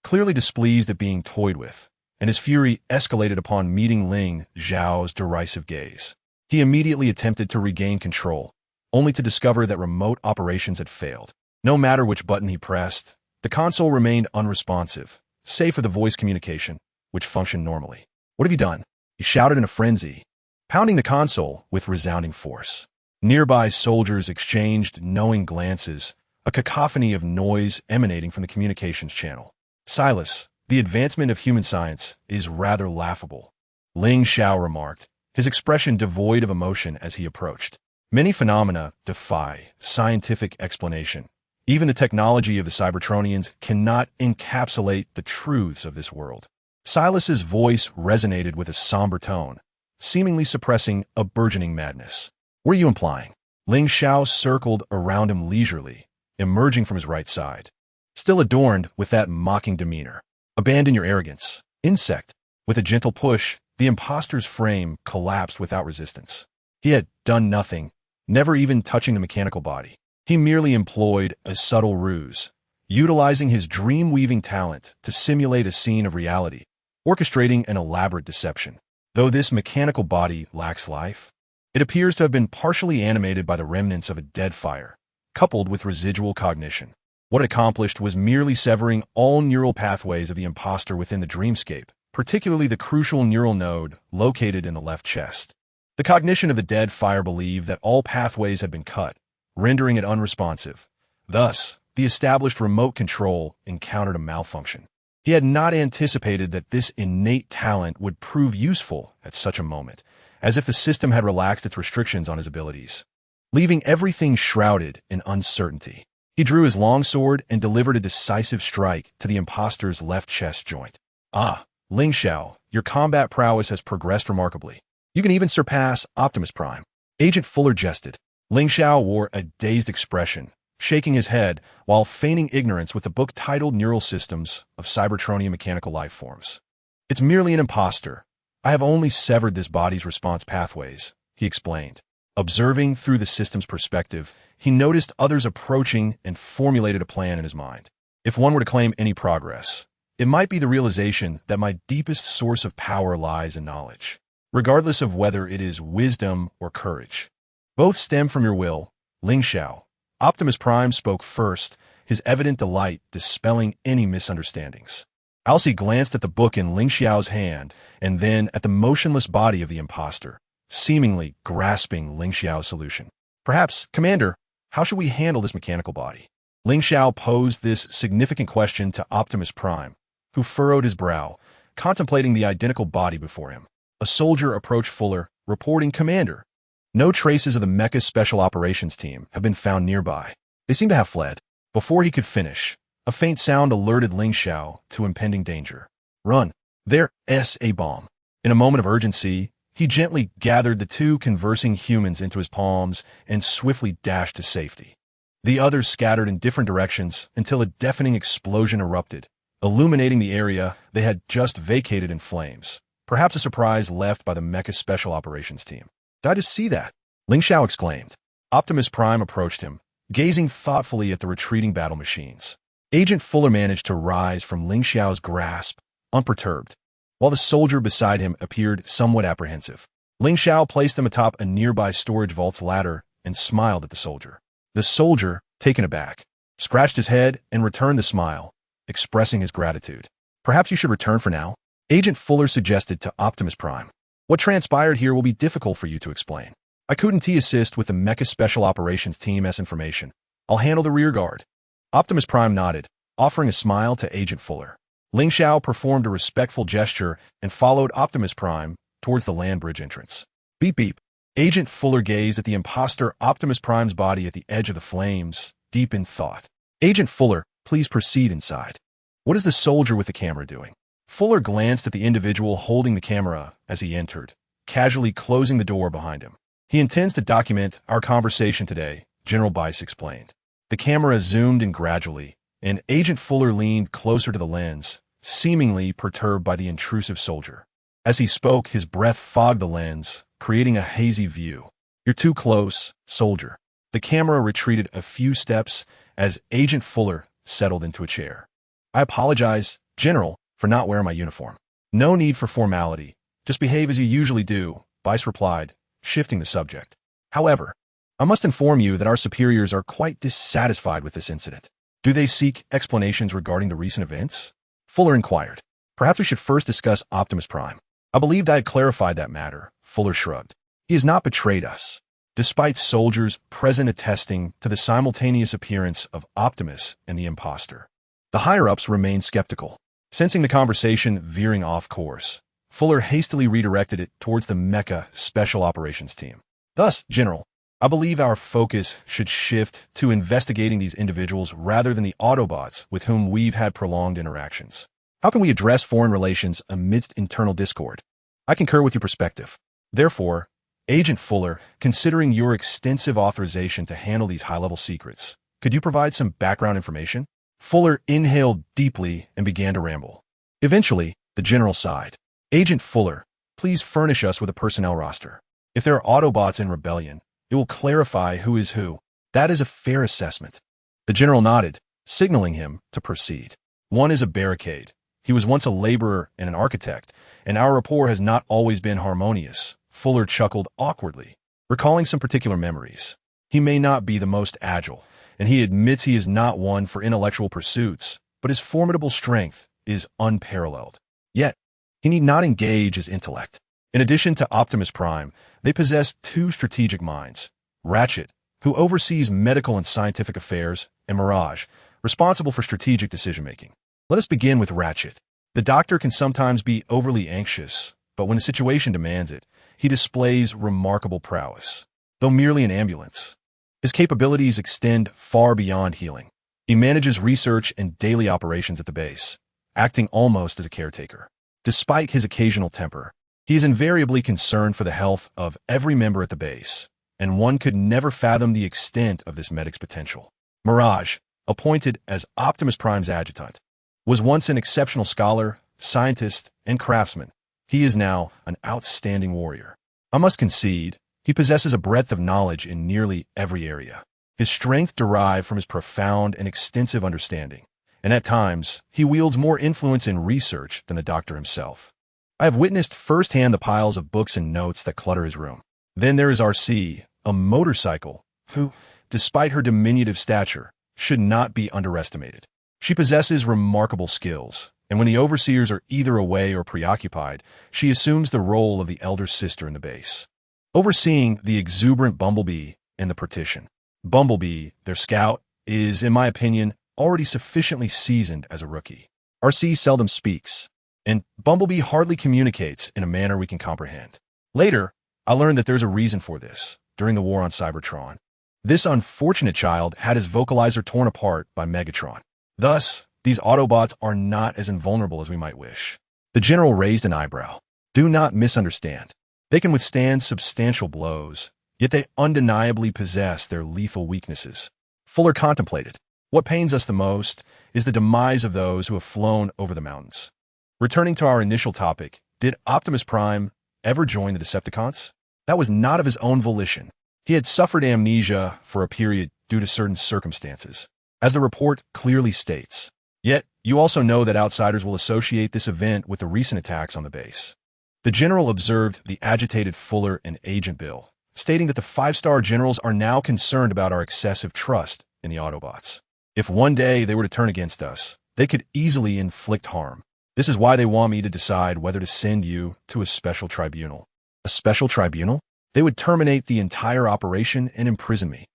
clearly displeased at being toyed with, and his fury escalated upon meeting Ling Xiao's derisive gaze. He immediately attempted to regain control, only to discover that remote operations had failed. No matter which button he pressed, the console remained unresponsive, save for the voice communication, which functioned normally. What have you done? He shouted in a frenzy, pounding the console with resounding force. Nearby soldiers exchanged knowing glances, a cacophony of noise emanating from the communications channel. Silas, the advancement of human science is rather laughable, Ling Xiao remarked, his expression devoid of emotion as he approached. Many phenomena defy scientific explanation. Even the technology of the Cybertronians cannot encapsulate the truths of this world. Silas's voice resonated with a somber tone, seemingly suppressing a burgeoning madness. What are you implying? Ling Xiao circled around him leisurely, emerging from his right side, still adorned with that mocking demeanor. Abandon your arrogance, insect. With a gentle push, the imposter's frame collapsed without resistance. He had done nothing, never even touching the mechanical body. He merely employed a subtle ruse, utilizing his dream-weaving talent to simulate a scene of reality, orchestrating an elaborate deception. Though this mechanical body lacks life, it appears to have been partially animated by the remnants of a dead fire, coupled with residual cognition. What it accomplished was merely severing all neural pathways of the imposter within the dreamscape, particularly the crucial neural node located in the left chest. The cognition of the dead fire believed that all pathways had been cut, rendering it unresponsive. Thus, the established remote control encountered a malfunction. He had not anticipated that this innate talent would prove useful at such a moment, as if the system had relaxed its restrictions on his abilities, leaving everything shrouded in uncertainty. He drew his longsword and delivered a decisive strike to the imposter's left chest joint. Ah, Ling Xiao, your combat prowess has progressed remarkably. You can even surpass Optimus Prime. Agent Fuller jested. Ling Xiao wore a dazed expression, shaking his head while feigning ignorance with the book titled Neural Systems of Cybertronian Mechanical Life Forms. It's merely an imposter. I have only severed this body's response pathways, he explained. Observing through the system's perspective, he noticed others approaching and formulated a plan in his mind. If one were to claim any progress, it might be the realization that my deepest source of power lies in knowledge, regardless of whether it is wisdom or courage. Both stem from your will, Ling Xiao. Optimus Prime spoke first, his evident delight dispelling any misunderstandings. Alcee glanced at the book in Ling Xiao's hand and then at the motionless body of the imposter, seemingly grasping Ling Xiao's solution. Perhaps, Commander, How should we handle this mechanical body? Ling Xiao posed this significant question to Optimus Prime, who furrowed his brow, contemplating the identical body before him. A soldier approached Fuller, reporting, "Commander, no traces of the Mecha Special Operations Team have been found nearby. They seem to have fled." Before he could finish, a faint sound alerted Ling Xiao to impending danger. "Run! There's a bomb." In a moment of urgency, he gently gathered the two conversing humans into his palms and swiftly dashed to safety. The others scattered in different directions until a deafening explosion erupted, illuminating the area they had just vacated in flames. Perhaps a surprise left by the Mecha Special Operations Team. "Did I just see that?" Ling Xiao exclaimed. Optimus Prime approached him, gazing thoughtfully at the retreating battle machines. Agent Fuller managed to rise from Ling Xiao's grasp, unperturbed, while the soldier beside him appeared somewhat apprehensive. Ling Xiao placed them atop a nearby storage vault's ladder and smiled at the soldier. The soldier, taken aback, scratched his head and returned the smile, expressing his gratitude. "Perhaps you should return for now," Agent Fuller suggested to Optimus Prime. "What transpired here will be difficult for you to explain. I couldn't assist with the Mecha Special Operations Team's information. I'll handle the rear guard." Optimus Prime nodded, offering a smile to Agent Fuller. Ling Xiao performed a respectful gesture and followed Optimus Prime towards the land bridge entrance. Beep beep. Agent Fuller gazed at the imposter Optimus Prime's body at the edge of the flames, deep in thought. "Agent Fuller, please proceed inside." "What is the soldier with the camera doing?" Fuller glanced at the individual holding the camera as he entered, casually closing the door behind him. "He intends to document our conversation today," General Bice explained. The camera zoomed in gradually, and Agent Fuller leaned closer to the lens, seemingly perturbed by the intrusive soldier. As he spoke, his breath fogged the lens, creating a hazy view. "You're too close, soldier." The camera retreated a few steps as Agent Fuller settled into a chair. "I apologize, General, for not wearing my uniform." "No need for formality. Just behave as you usually do," Bice replied, shifting the subject. "However, I must inform you that our superiors are quite dissatisfied with this incident." "Do they seek explanations regarding the recent events?" Fuller inquired. "Perhaps we should first discuss Optimus Prime." "I believed I had clarified that matter," Fuller shrugged. "He has not betrayed us." Despite soldiers present attesting to the simultaneous appearance of Optimus and the imposter, the higher-ups remained skeptical. Sensing the conversation veering off course, Fuller hastily redirected it towards the Mecha Special Operations Team. "Thus, General, I believe our focus should shift to investigating these individuals rather than the Autobots with whom we've had prolonged interactions. How can we address foreign relations amidst internal discord?" "I concur with your perspective. Therefore, Agent Fuller, considering your extensive authorization to handle these high-level secrets, could you provide some background information?" Fuller inhaled deeply and began to ramble. Eventually, the general sighed. "Agent Fuller, please furnish us with a personnel roster. If there are Autobots in rebellion, it will clarify who is who." "That is a fair assessment." The general nodded, signaling him to proceed. "One is a barricade. He was once a laborer and an architect, and our rapport has not always been harmonious." Fuller chuckled awkwardly, recalling some particular memories. "He may not be the most agile, and he admits he is not one for intellectual pursuits, but his formidable strength is unparalleled. Yet, he need not engage his intellect." In addition to Optimus Prime, they possess two strategic minds: Ratchet, who oversees medical and scientific affairs, and Mirage, responsible for strategic decision-making. Let us begin with Ratchet. The Doctor can sometimes be overly anxious, but when the situation demands it, he displays remarkable prowess. Though merely an ambulance, his capabilities extend far beyond healing. He manages research and daily operations at the base, acting almost as a caretaker. Despite his occasional temper, he is invariably concerned for the health of every member at the base, and one could never fathom the extent of this medic's potential. Mirage, appointed as Optimus Prime's adjutant, was once an exceptional scholar, scientist, and craftsman. He is now an outstanding warrior. I must concede, he possesses a breadth of knowledge in nearly every area. His strength derived from his profound and extensive understanding, and at times, he wields more influence in research than the Doctor himself. I have witnessed firsthand the piles of books and notes that clutter his room. Then there is RC, a motorcycle, who, despite her diminutive stature, should not be underestimated. She possesses remarkable skills, and when the overseers are either away or preoccupied, she assumes the role of the elder sister in the base, overseeing the exuberant Bumblebee and the Partition. Bumblebee, their scout, is, in my opinion, already sufficiently seasoned as a rookie. RC seldom speaks, and Bumblebee hardly communicates in a manner we can comprehend. Later, I learned that there's a reason for this. During the war on Cybertron, this unfortunate child had his vocalizer torn apart by Megatron. Thus, these Autobots are not as invulnerable as we might wish. The general raised an eyebrow. Do not misunderstand. They can withstand substantial blows, yet they undeniably possess their lethal weaknesses. Fuller contemplated. What pains us the most is the demise of those who have flown over the mountains. Returning to our initial topic, did Optimus Prime ever join the Decepticons? That was not of his own volition. He had suffered amnesia for a period due to certain circumstances, as the report clearly states. Yet, you also know that outsiders will associate this event with the recent attacks on the base. The general observed the agitated Fuller and Agent Bill, stating that the 5-star generals are now concerned about our excessive trust in the Autobots. If one day they were to turn against us, they could easily inflict harm. This is why they want me to decide whether to send you to a special tribunal. A special tribunal? They would terminate the entire operation and imprison me.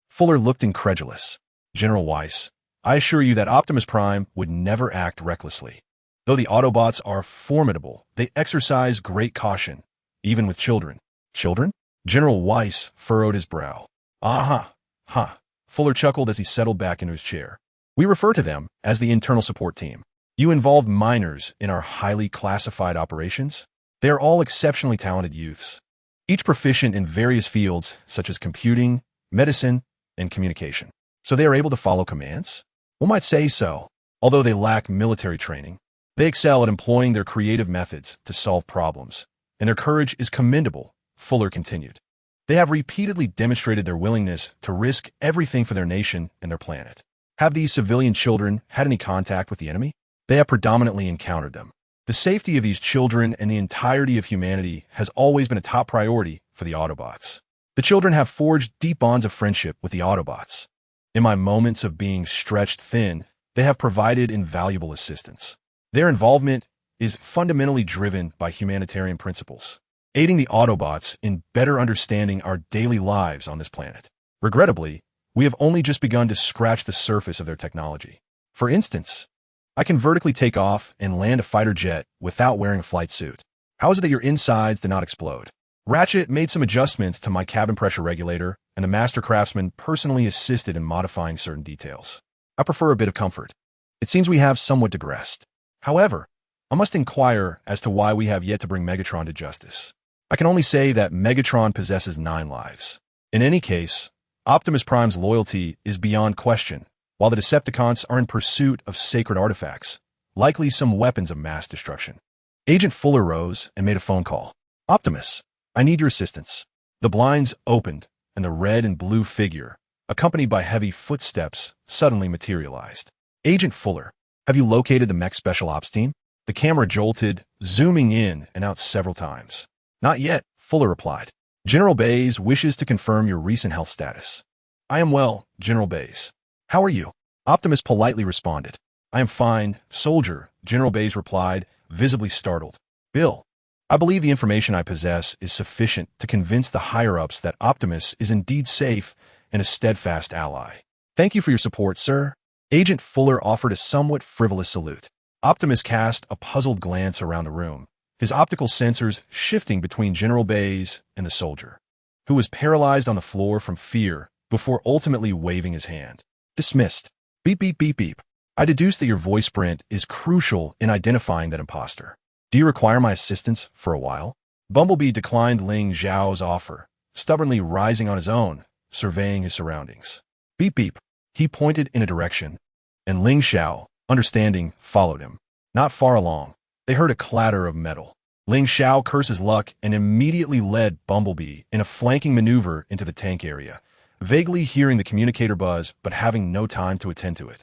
Fuller looked incredulous. General Weiss, I assure you that Optimus Prime would never act recklessly. Though the Autobots are formidable, they exercise great caution, even with children. Children? General Weiss furrowed his brow. Aha! Ha! Fuller chuckled as he settled back into his chair. We refer to them as the internal support team. You involved minors in our highly classified operations? They are all exceptionally talented youths, each proficient in various fields such as computing, medicine, and communication. So they are able to follow commands? One might say so. Although they lack military training, they excel at employing their creative methods to solve problems, and their courage is commendable, Fuller continued. They have repeatedly demonstrated their willingness to risk everything for their nation and their planet. Have these civilian children had any contact with the enemy? They have predominantly encountered them. The safety of these children and the entirety of humanity has always been a top priority for the Autobots. The children have forged deep bonds of friendship with the Autobots. In my moments of being stretched thin, they have provided invaluable assistance. Their involvement is fundamentally driven by humanitarian principles, aiding the Autobots in better understanding our daily lives on this planet. Regrettably, we have only just begun to scratch the surface of their technology. For instance, I can vertically take off and land a fighter jet without wearing a flight suit. How is it that your insides do not explode? Ratchet made some adjustments to my cabin pressure regulator, and the master craftsman personally assisted in modifying certain details. I prefer a bit of comfort. It seems we have somewhat digressed. However, I must inquire as to why we have yet to bring Megatron to justice. I can only say that Megatron possesses 9 lives. In any case, Optimus Prime's loyalty is beyond question, while the Decepticons are in pursuit of sacred artifacts, likely some weapons of mass destruction. Agent Fuller rose and made a phone call. Optimus, I need your assistance. The blinds opened, and the red and blue figure, accompanied by heavy footsteps, suddenly materialized. Agent Fuller, have you located the mech special ops team? The camera jolted, zooming in and out several times. Not yet, Fuller replied. General Bays wishes to confirm your recent health status. I am well, General Bays. How are you? Optimus politely responded. I am fine, soldier, General Bays replied, visibly startled. Bill, I believe the information I possess is sufficient to convince the higher-ups that Optimus is indeed safe and a steadfast ally. Thank you for your support, sir. Agent Fuller offered a somewhat frivolous salute. Optimus cast a puzzled glance around the room, his optical sensors shifting between General Bays and the soldier, who was paralyzed on the floor from fear before ultimately waving his hand. Dismissed. Beep, beep, beep, beep. I deduce that your voice print is crucial in identifying that imposter. Do you require my assistance for a while? Bumblebee declined Ling Xiao's offer, stubbornly rising on his own, surveying his surroundings. Beep, beep. He pointed in a direction, and Ling Xiao, understanding, followed him. Not far along, they heard a clatter of metal. Ling Xiao cursed his luck and immediately led Bumblebee in a flanking maneuver into the tank area, vaguely hearing the communicator buzz but having no time to attend to it.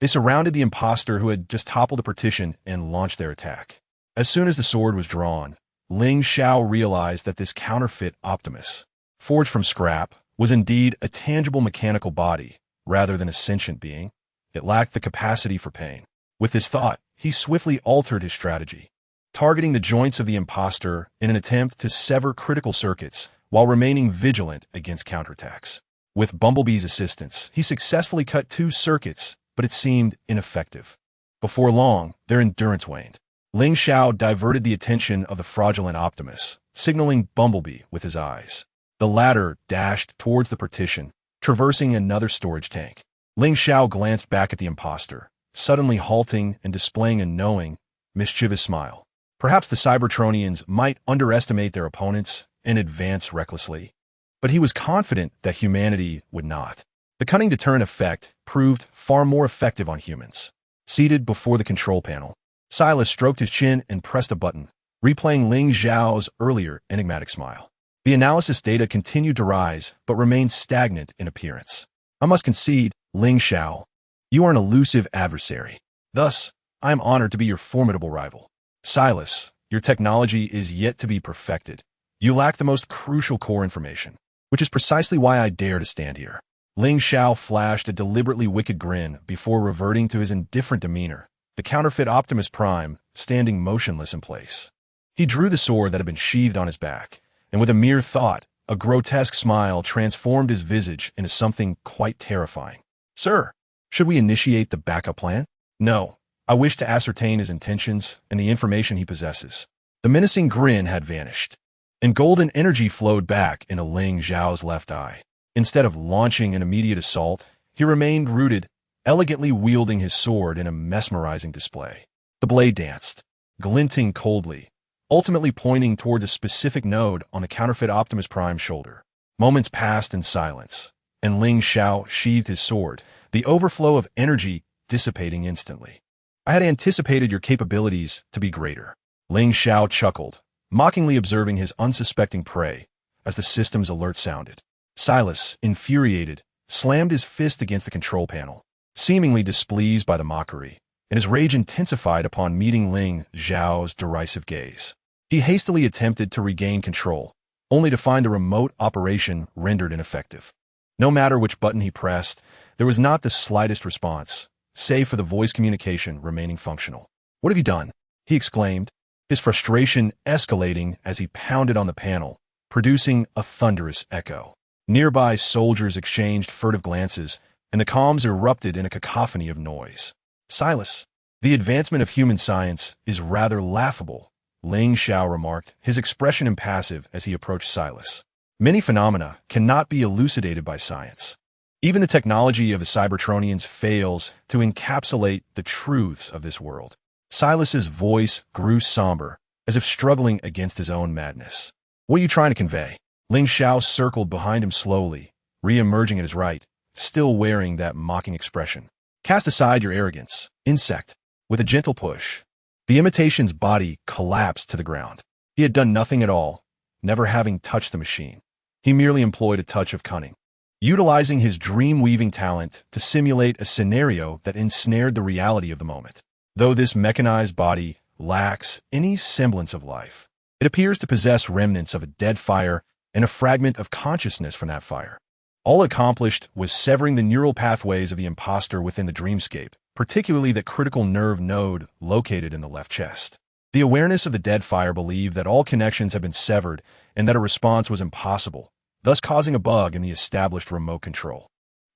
They surrounded the imposter who had just toppled the partition and launched their attack. As soon as the sword was drawn, Ling Xiao realized that this counterfeit Optimus, forged from scrap, was indeed a tangible mechanical body rather than a sentient being. It lacked the capacity for pain. With this thought, he swiftly altered his strategy, targeting the joints of the imposter in an attempt to sever critical circuits while remaining vigilant against counterattacks. With Bumblebee's assistance, he successfully cut 2 circuits, but it seemed ineffective. Before long, their endurance waned. Ling Xiao diverted the attention of the fraudulent Optimus, signaling Bumblebee with his eyes. The latter dashed towards the partition, traversing another storage tank. Ling Xiao glanced back at the imposter, suddenly halting and displaying a knowing, mischievous smile. Perhaps the Cybertronians might underestimate their opponents and advance recklessly, but he was confident that humanity would not. The cunning deterrent effect proved far more effective on humans. Seated before the control panel, Silas stroked his chin and pressed a button, replaying Ling Xiao's earlier enigmatic smile. The analysis data continued to rise, but remained stagnant in appearance. I must concede, Ling Xiao, you are an elusive adversary. Thus, I am honored to be your formidable rival. Silas, your technology is yet to be perfected. You lack the most crucial core information, which is precisely why I dare to stand here. Ling Xiao flashed a deliberately wicked grin before reverting to his indifferent demeanor, the counterfeit Optimus Prime standing motionless in place. He drew the sword that had been sheathed on his back, and with a mere thought, a grotesque smile transformed his visage into something quite terrifying. Sir, should we initiate the backup plan? No. I wish to ascertain his intentions and the information he possesses. The menacing grin had vanished, and golden energy flowed back into Ling Xiao's left eye. Instead of launching an immediate assault, he remained rooted, elegantly wielding his sword in a mesmerizing display. The blade danced, glinting coldly, ultimately pointing toward a specific node on the counterfeit Optimus Prime's shoulder. Moments passed in silence, and Ling Xiao sheathed his sword, the overflow of energy dissipating instantly. I had anticipated your capabilities to be greater. Ling Xiao chuckled, mockingly observing his unsuspecting prey as the system's alert sounded. Silas, infuriated, slammed his fist against the control panel, seemingly displeased by the mockery, and his rage intensified upon meeting Ling Xiao's derisive gaze. He hastily attempted to regain control, only to find the remote operation rendered ineffective. No matter which button he pressed, there was not the slightest response, save for the voice communication remaining functional. What have you done? He exclaimed, his frustration escalating as he pounded on the panel, producing a thunderous echo. Nearby soldiers exchanged furtive glances, and the comms erupted in a cacophony of noise. Silas, the advancement of human science is rather laughable, Ling Xiao remarked, his expression impassive as he approached Silas. Many phenomena cannot be elucidated by science. Even the technology of the Cybertronians fails to encapsulate the truths of this world. Silas's voice grew somber, as if struggling against his own madness. What are you trying to convey? Ling Xiao circled behind him slowly, re-emerging at his right, still wearing that mocking expression. Cast aside your arrogance, insect. With a gentle push, the imitation's body collapsed to the ground. He had done nothing at all, never having touched the machine. He merely employed a touch of cunning, utilizing his dream-weaving talent to simulate a scenario that ensnared the reality of the moment. Though this mechanized body lacks any semblance of life, it appears to possess remnants of a dead fire and a fragment of consciousness from that fire. All accomplished was severing the neural pathways of the imposter within the dreamscape, particularly the critical nerve node located in the left chest. The awareness of the dead fire believed that all connections had been severed and that a response was impossible, thus causing a bug in the established remote control.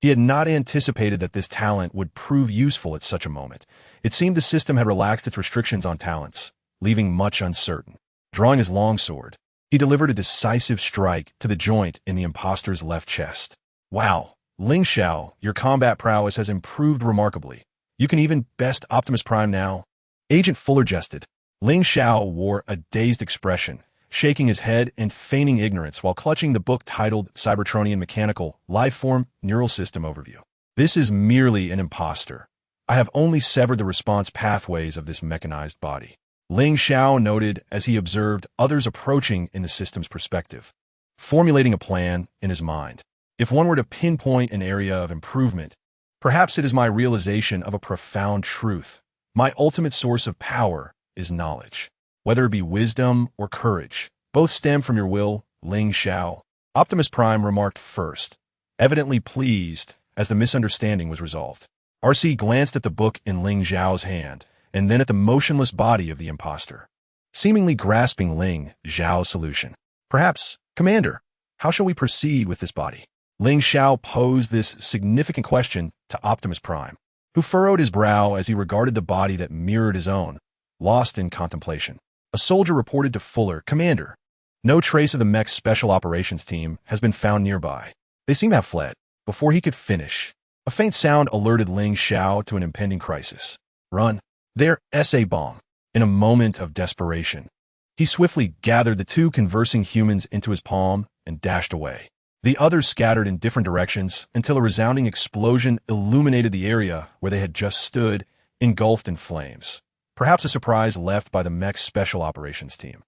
He had not anticipated that this talent would prove useful at such a moment. It seemed the system had relaxed its restrictions on talents, leaving much uncertain. Drawing his longsword, he delivered a decisive strike to the joint in the imposter's left chest. Wow, Ling Xiao, your combat prowess has improved remarkably. You can even best Optimus Prime now. Agent Fuller jested. Ling Xiao wore a dazed expression, shaking his head and feigning ignorance while clutching the book titled Cybertronian Mechanical Lifeform Neural System Overview. This is merely an imposter. I have only severed the response pathways of this mechanized body. Ling Xiao noted as he observed others approaching in the system's perspective, formulating a plan in his mind. If one were to pinpoint an area of improvement, perhaps it is my realization of a profound truth. My ultimate source of power is knowledge. Whether it be wisdom or courage, both stem from your will, Ling Xiao. Optimus Prime remarked first, evidently pleased as the misunderstanding was resolved. RC glanced at the book in Ling Xiao's hand, and then at the motionless body of the imposter, seemingly grasping Ling Xiao's solution. Perhaps, Commander, how shall we proceed with this body? Ling Xiao posed this significant question to Optimus Prime, who furrowed his brow as he regarded the body that mirrored his own, lost in contemplation. A soldier reported to Fuller, "Commander, no trace of the mech's special operations team has been found nearby. They seem to have fled." Before he could finish, a faint sound alerted Ling Xiao to an impending crisis. "Run! They're SA bomb!" In a moment of desperation, he swiftly gathered the two conversing humans into his palm and dashed away. The others scattered in different directions until a resounding explosion illuminated the area where they had just stood, engulfed in flames. Perhaps a surprise left by the mech's special operations team.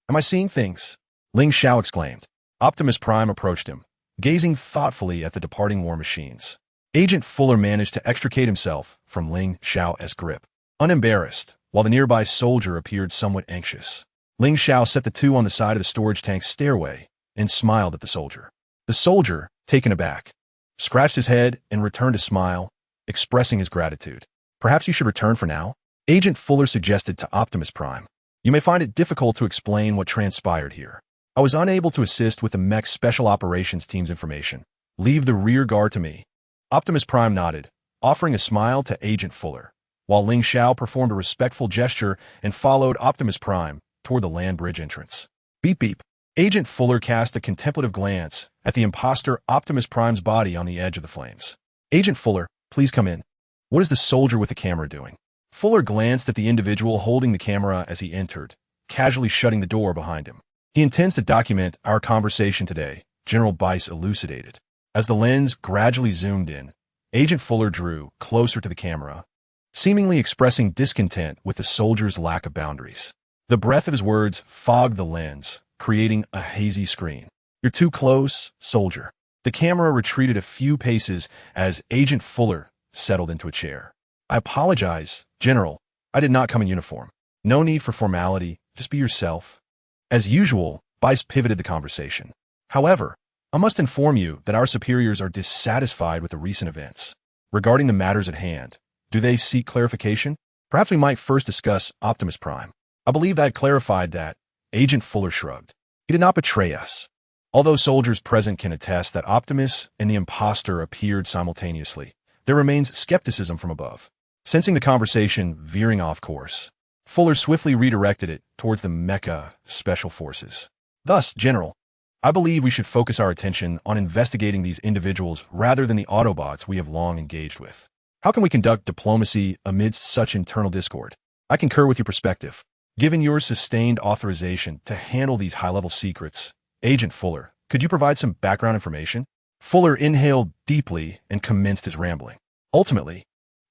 "Am I seeing things?" Ling Xiao exclaimed. Optimus Prime approached him, gazing thoughtfully at the departing war machines. Agent Fuller managed to extricate himself from Ling Xiao's grip, unembarrassed, while the nearby soldier appeared somewhat anxious. Ling Xiao set the two on the side of the storage tank's stairway and smiled at the soldier. The soldier, taken aback, scratched his head and returned a smile, expressing his gratitude. "Perhaps you should return for now?" Agent Fuller suggested to Optimus Prime. "You may find it difficult to explain what transpired here. I was unable to assist with the mech's special operations team's information. Leave the rear guard to me." Optimus Prime nodded, offering a smile to Agent Fuller, while Ling Xiao performed a respectful gesture and followed Optimus Prime toward the land bridge entrance. Beep beep. Agent Fuller cast a contemplative glance at the imposter Optimus Prime's body on the edge of the flames. "Agent Fuller, please come in. What is the soldier with the camera doing?" Fuller glanced at the individual holding the camera as he entered, casually shutting the door behind him. "He intends to document our conversation today," General Bice elucidated. As the lens gradually zoomed in, Agent Fuller drew closer to the camera, seemingly expressing discontent with the soldier's lack of boundaries. The breath of his words fogged the lens, creating a hazy screen. "You're too close, soldier." The camera retreated a few paces as Agent Fuller settled into a chair. "I apologize, General. I did not come in uniform. No need for formality. Just be yourself." As usual, Bice pivoted the conversation. "However, I must inform you that our superiors are dissatisfied with the recent events. Regarding the matters at hand, do they seek clarification? Perhaps we might first discuss Optimus Prime. I believe I had clarified that." Agent Fuller shrugged. "He did not betray us." Although soldiers present can attest that Optimus and the imposter appeared simultaneously, there remains skepticism from above. Sensing the conversation veering off course, Fuller swiftly redirected it towards the Mecha Special Forces. "Thus, General, I believe we should focus our attention on investigating these individuals rather than the Autobots we have long engaged with. How can we conduct diplomacy amidst such internal discord? I concur with your perspective. Given your sustained authorization to handle these high-level secrets, Agent Fuller, could you provide some background information?" Fuller inhaled deeply and commenced his rambling. Ultimately,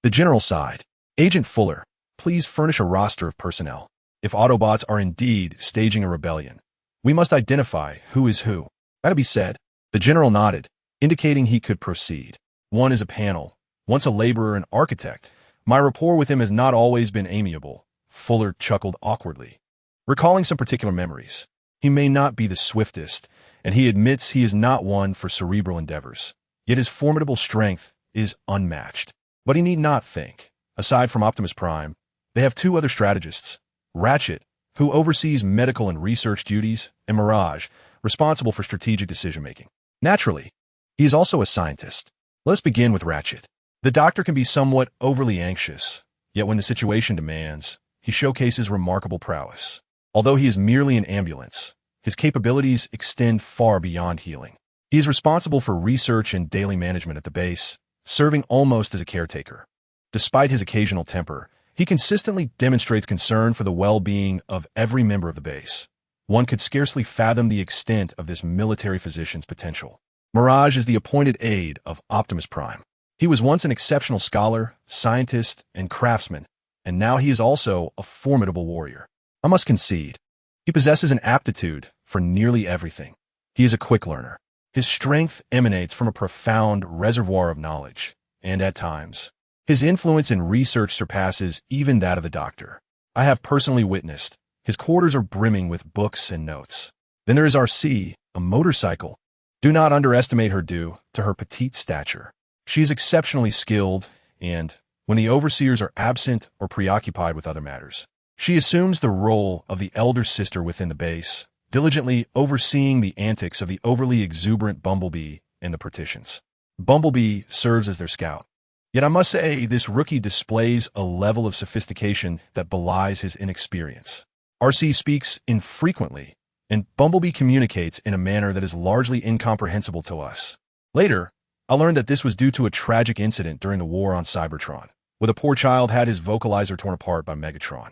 the general sighed. "Agent Fuller, please furnish a roster of personnel. If Autobots are indeed staging a rebellion, we must identify who is who." "That'll be said." The general nodded, indicating he could proceed. "One is a panel, once a laborer and architect. My rapport with him has not always been amiable." Fuller chuckled awkwardly, recalling some particular memories. "He may not be the swiftest, and he admits he is not one for cerebral endeavors. Yet his formidable strength is unmatched. But he need not think. Aside from Optimus Prime, they have two other strategists. Ratchet, who oversees medical and research duties, and Mirage, responsible for strategic decision-making. Naturally, he is also a scientist. Let's begin with Ratchet. The doctor can be somewhat overly anxious, yet when the situation demands, he showcases remarkable prowess. Although he is merely an ambulance, his capabilities extend far beyond healing. He is responsible for research and daily management at the base, serving almost as a caretaker. Despite his occasional temper, he consistently demonstrates concern for the well-being of every member of the base. One could scarcely fathom the extent of this military physician's potential. Mirage is the appointed aide of Optimus Prime. He was once an exceptional scholar, scientist, and craftsman, and now he is also a formidable warrior. I must concede, he possesses an aptitude for nearly everything. He is a quick learner. His strength emanates from a profound reservoir of knowledge, and at times, his influence in research surpasses even that of the doctor. I have personally witnessed his quarters are brimming with books and notes. Then there is RC, a motorcycle. Do not underestimate her due to her petite stature. She is exceptionally skilled, and when the overseers are absent or preoccupied with other matters, she assumes the role of the elder sister within the base, diligently overseeing the antics of the overly exuberant Bumblebee in the partitions. Bumblebee serves as their scout. Yet I must say, this rookie displays a level of sophistication that belies his inexperience. RC speaks infrequently, and Bumblebee communicates in a manner that is largely incomprehensible to us. Later, I learned that this was due to a tragic incident during the war on Cybertron, where a poor child had his vocalizer torn apart by Megatron.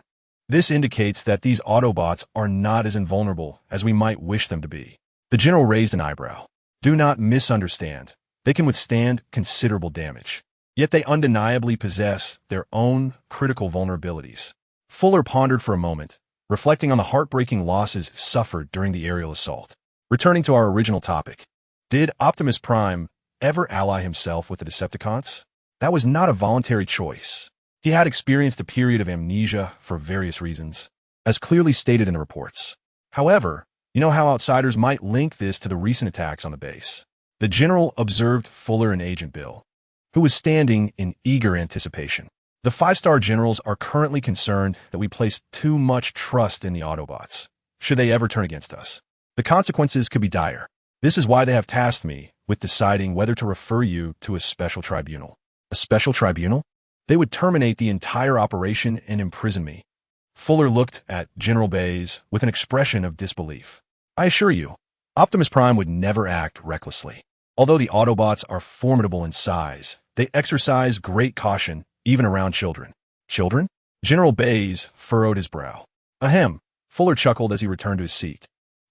This indicates that these Autobots are not as invulnerable as we might wish them to be. The general raised an eyebrow. Do not misunderstand. They can withstand considerable damage. Yet they undeniably possess their own critical vulnerabilities. Fuller pondered for a moment, reflecting on the heartbreaking losses suffered during the aerial assault. Returning to our original topic, did Optimus Prime ever ally himself with the Decepticons? That was not a voluntary choice. He had experienced a period of amnesia for various reasons, as clearly stated in the reports. However, you know how outsiders might link this to the recent attacks on the base. The general observed Fuller and Agent Bill, who was standing in eager anticipation. The 5-star generals are currently concerned that we place too much trust in the Autobots, should they ever turn against us. The consequences could be dire. This is why they have tasked me with deciding whether to refer you to a special tribunal. A special tribunal? They would terminate the entire operation and imprison me. Fuller looked at General Bays with an expression of disbelief. I assure you, Optimus Prime would never act recklessly. Although the Autobots are formidable in size, they exercise great caution even around children. Children? General Bays furrowed his brow. Ahem, Fuller chuckled as he returned to his seat.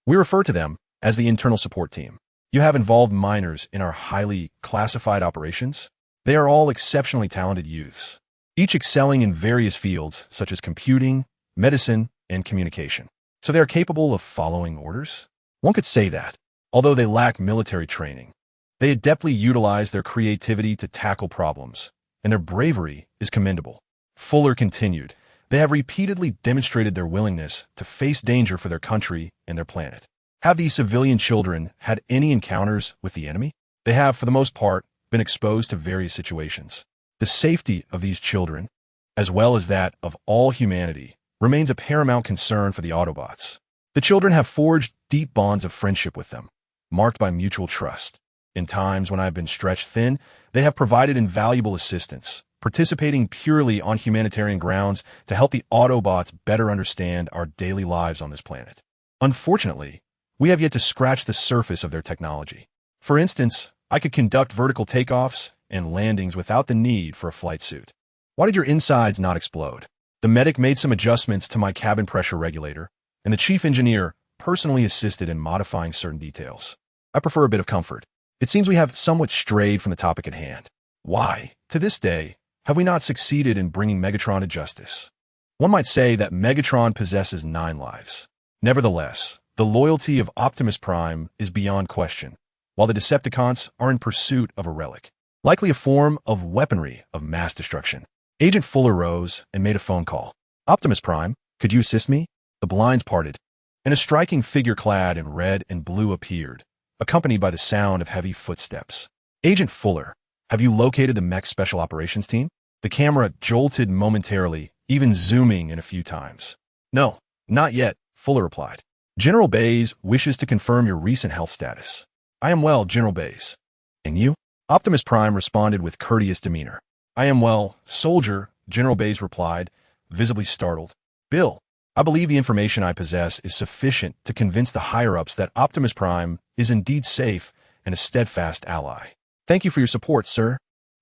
We refer to them as the internal support team. You have involved minors in our highly classified operations. They are all exceptionally talented youths, each excelling in various fields such as computing, medicine, and communication. So they are capable of following orders? One could say that, although they lack military training. They adeptly utilize their creativity to tackle problems, and their bravery is commendable. Fuller continued, they have repeatedly demonstrated their willingness to face danger for their country and their planet. Have these civilian children had any encounters with the enemy? They have, for the most part, been exposed to various situations. The safety of these children, as well as that of all humanity, remains a paramount concern for the Autobots. The children have forged deep bonds of friendship with them, marked by mutual trust. In times when I have been stretched thin, they have provided invaluable assistance, participating purely on humanitarian grounds to help the Autobots better understand our daily lives on this planet. Unfortunately, we have yet to scratch the surface of their technology. For instance, I could conduct vertical takeoffs and landings without the need for a flight suit. Why did your insides not explode? The medic made some adjustments to my cabin pressure regulator, and the chief engineer personally assisted in modifying certain details. I prefer a bit of comfort. It seems we have somewhat strayed from the topic at hand. Why, to this day, have we not succeeded in bringing Megatron to justice? One might say that Megatron possesses 9 lives. Nevertheless, the loyalty of Optimus Prime is beyond question, while the Decepticons are in pursuit of a relic, likely a form of weaponry of mass destruction. Agent Fuller rose and made a phone call. Optimus Prime, could you assist me? The blinds parted, and a striking figure clad in red and blue appeared, accompanied by the sound of heavy footsteps. Agent Fuller, have you located the mech special operations team? The camera jolted momentarily, even zooming in a few times. No, not yet, Fuller replied. General Bays wishes to confirm your recent health status. I am well, General Bays. And you? Optimus Prime responded with courteous demeanor. I am well, soldier, General Bays replied, visibly startled. Bill, I believe the information I possess is sufficient to convince the higher-ups that Optimus Prime is indeed safe and a steadfast ally. Thank you for your support, sir.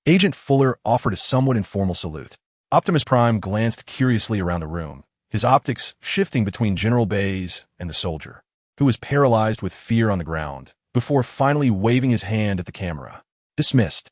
Agent Fuller offered a somewhat informal salute. Optimus Prime glanced curiously around the room, his optics shifting between General Bays and the soldier, who was paralyzed with fear on the ground, before finally waving his hand at the camera. Dismissed.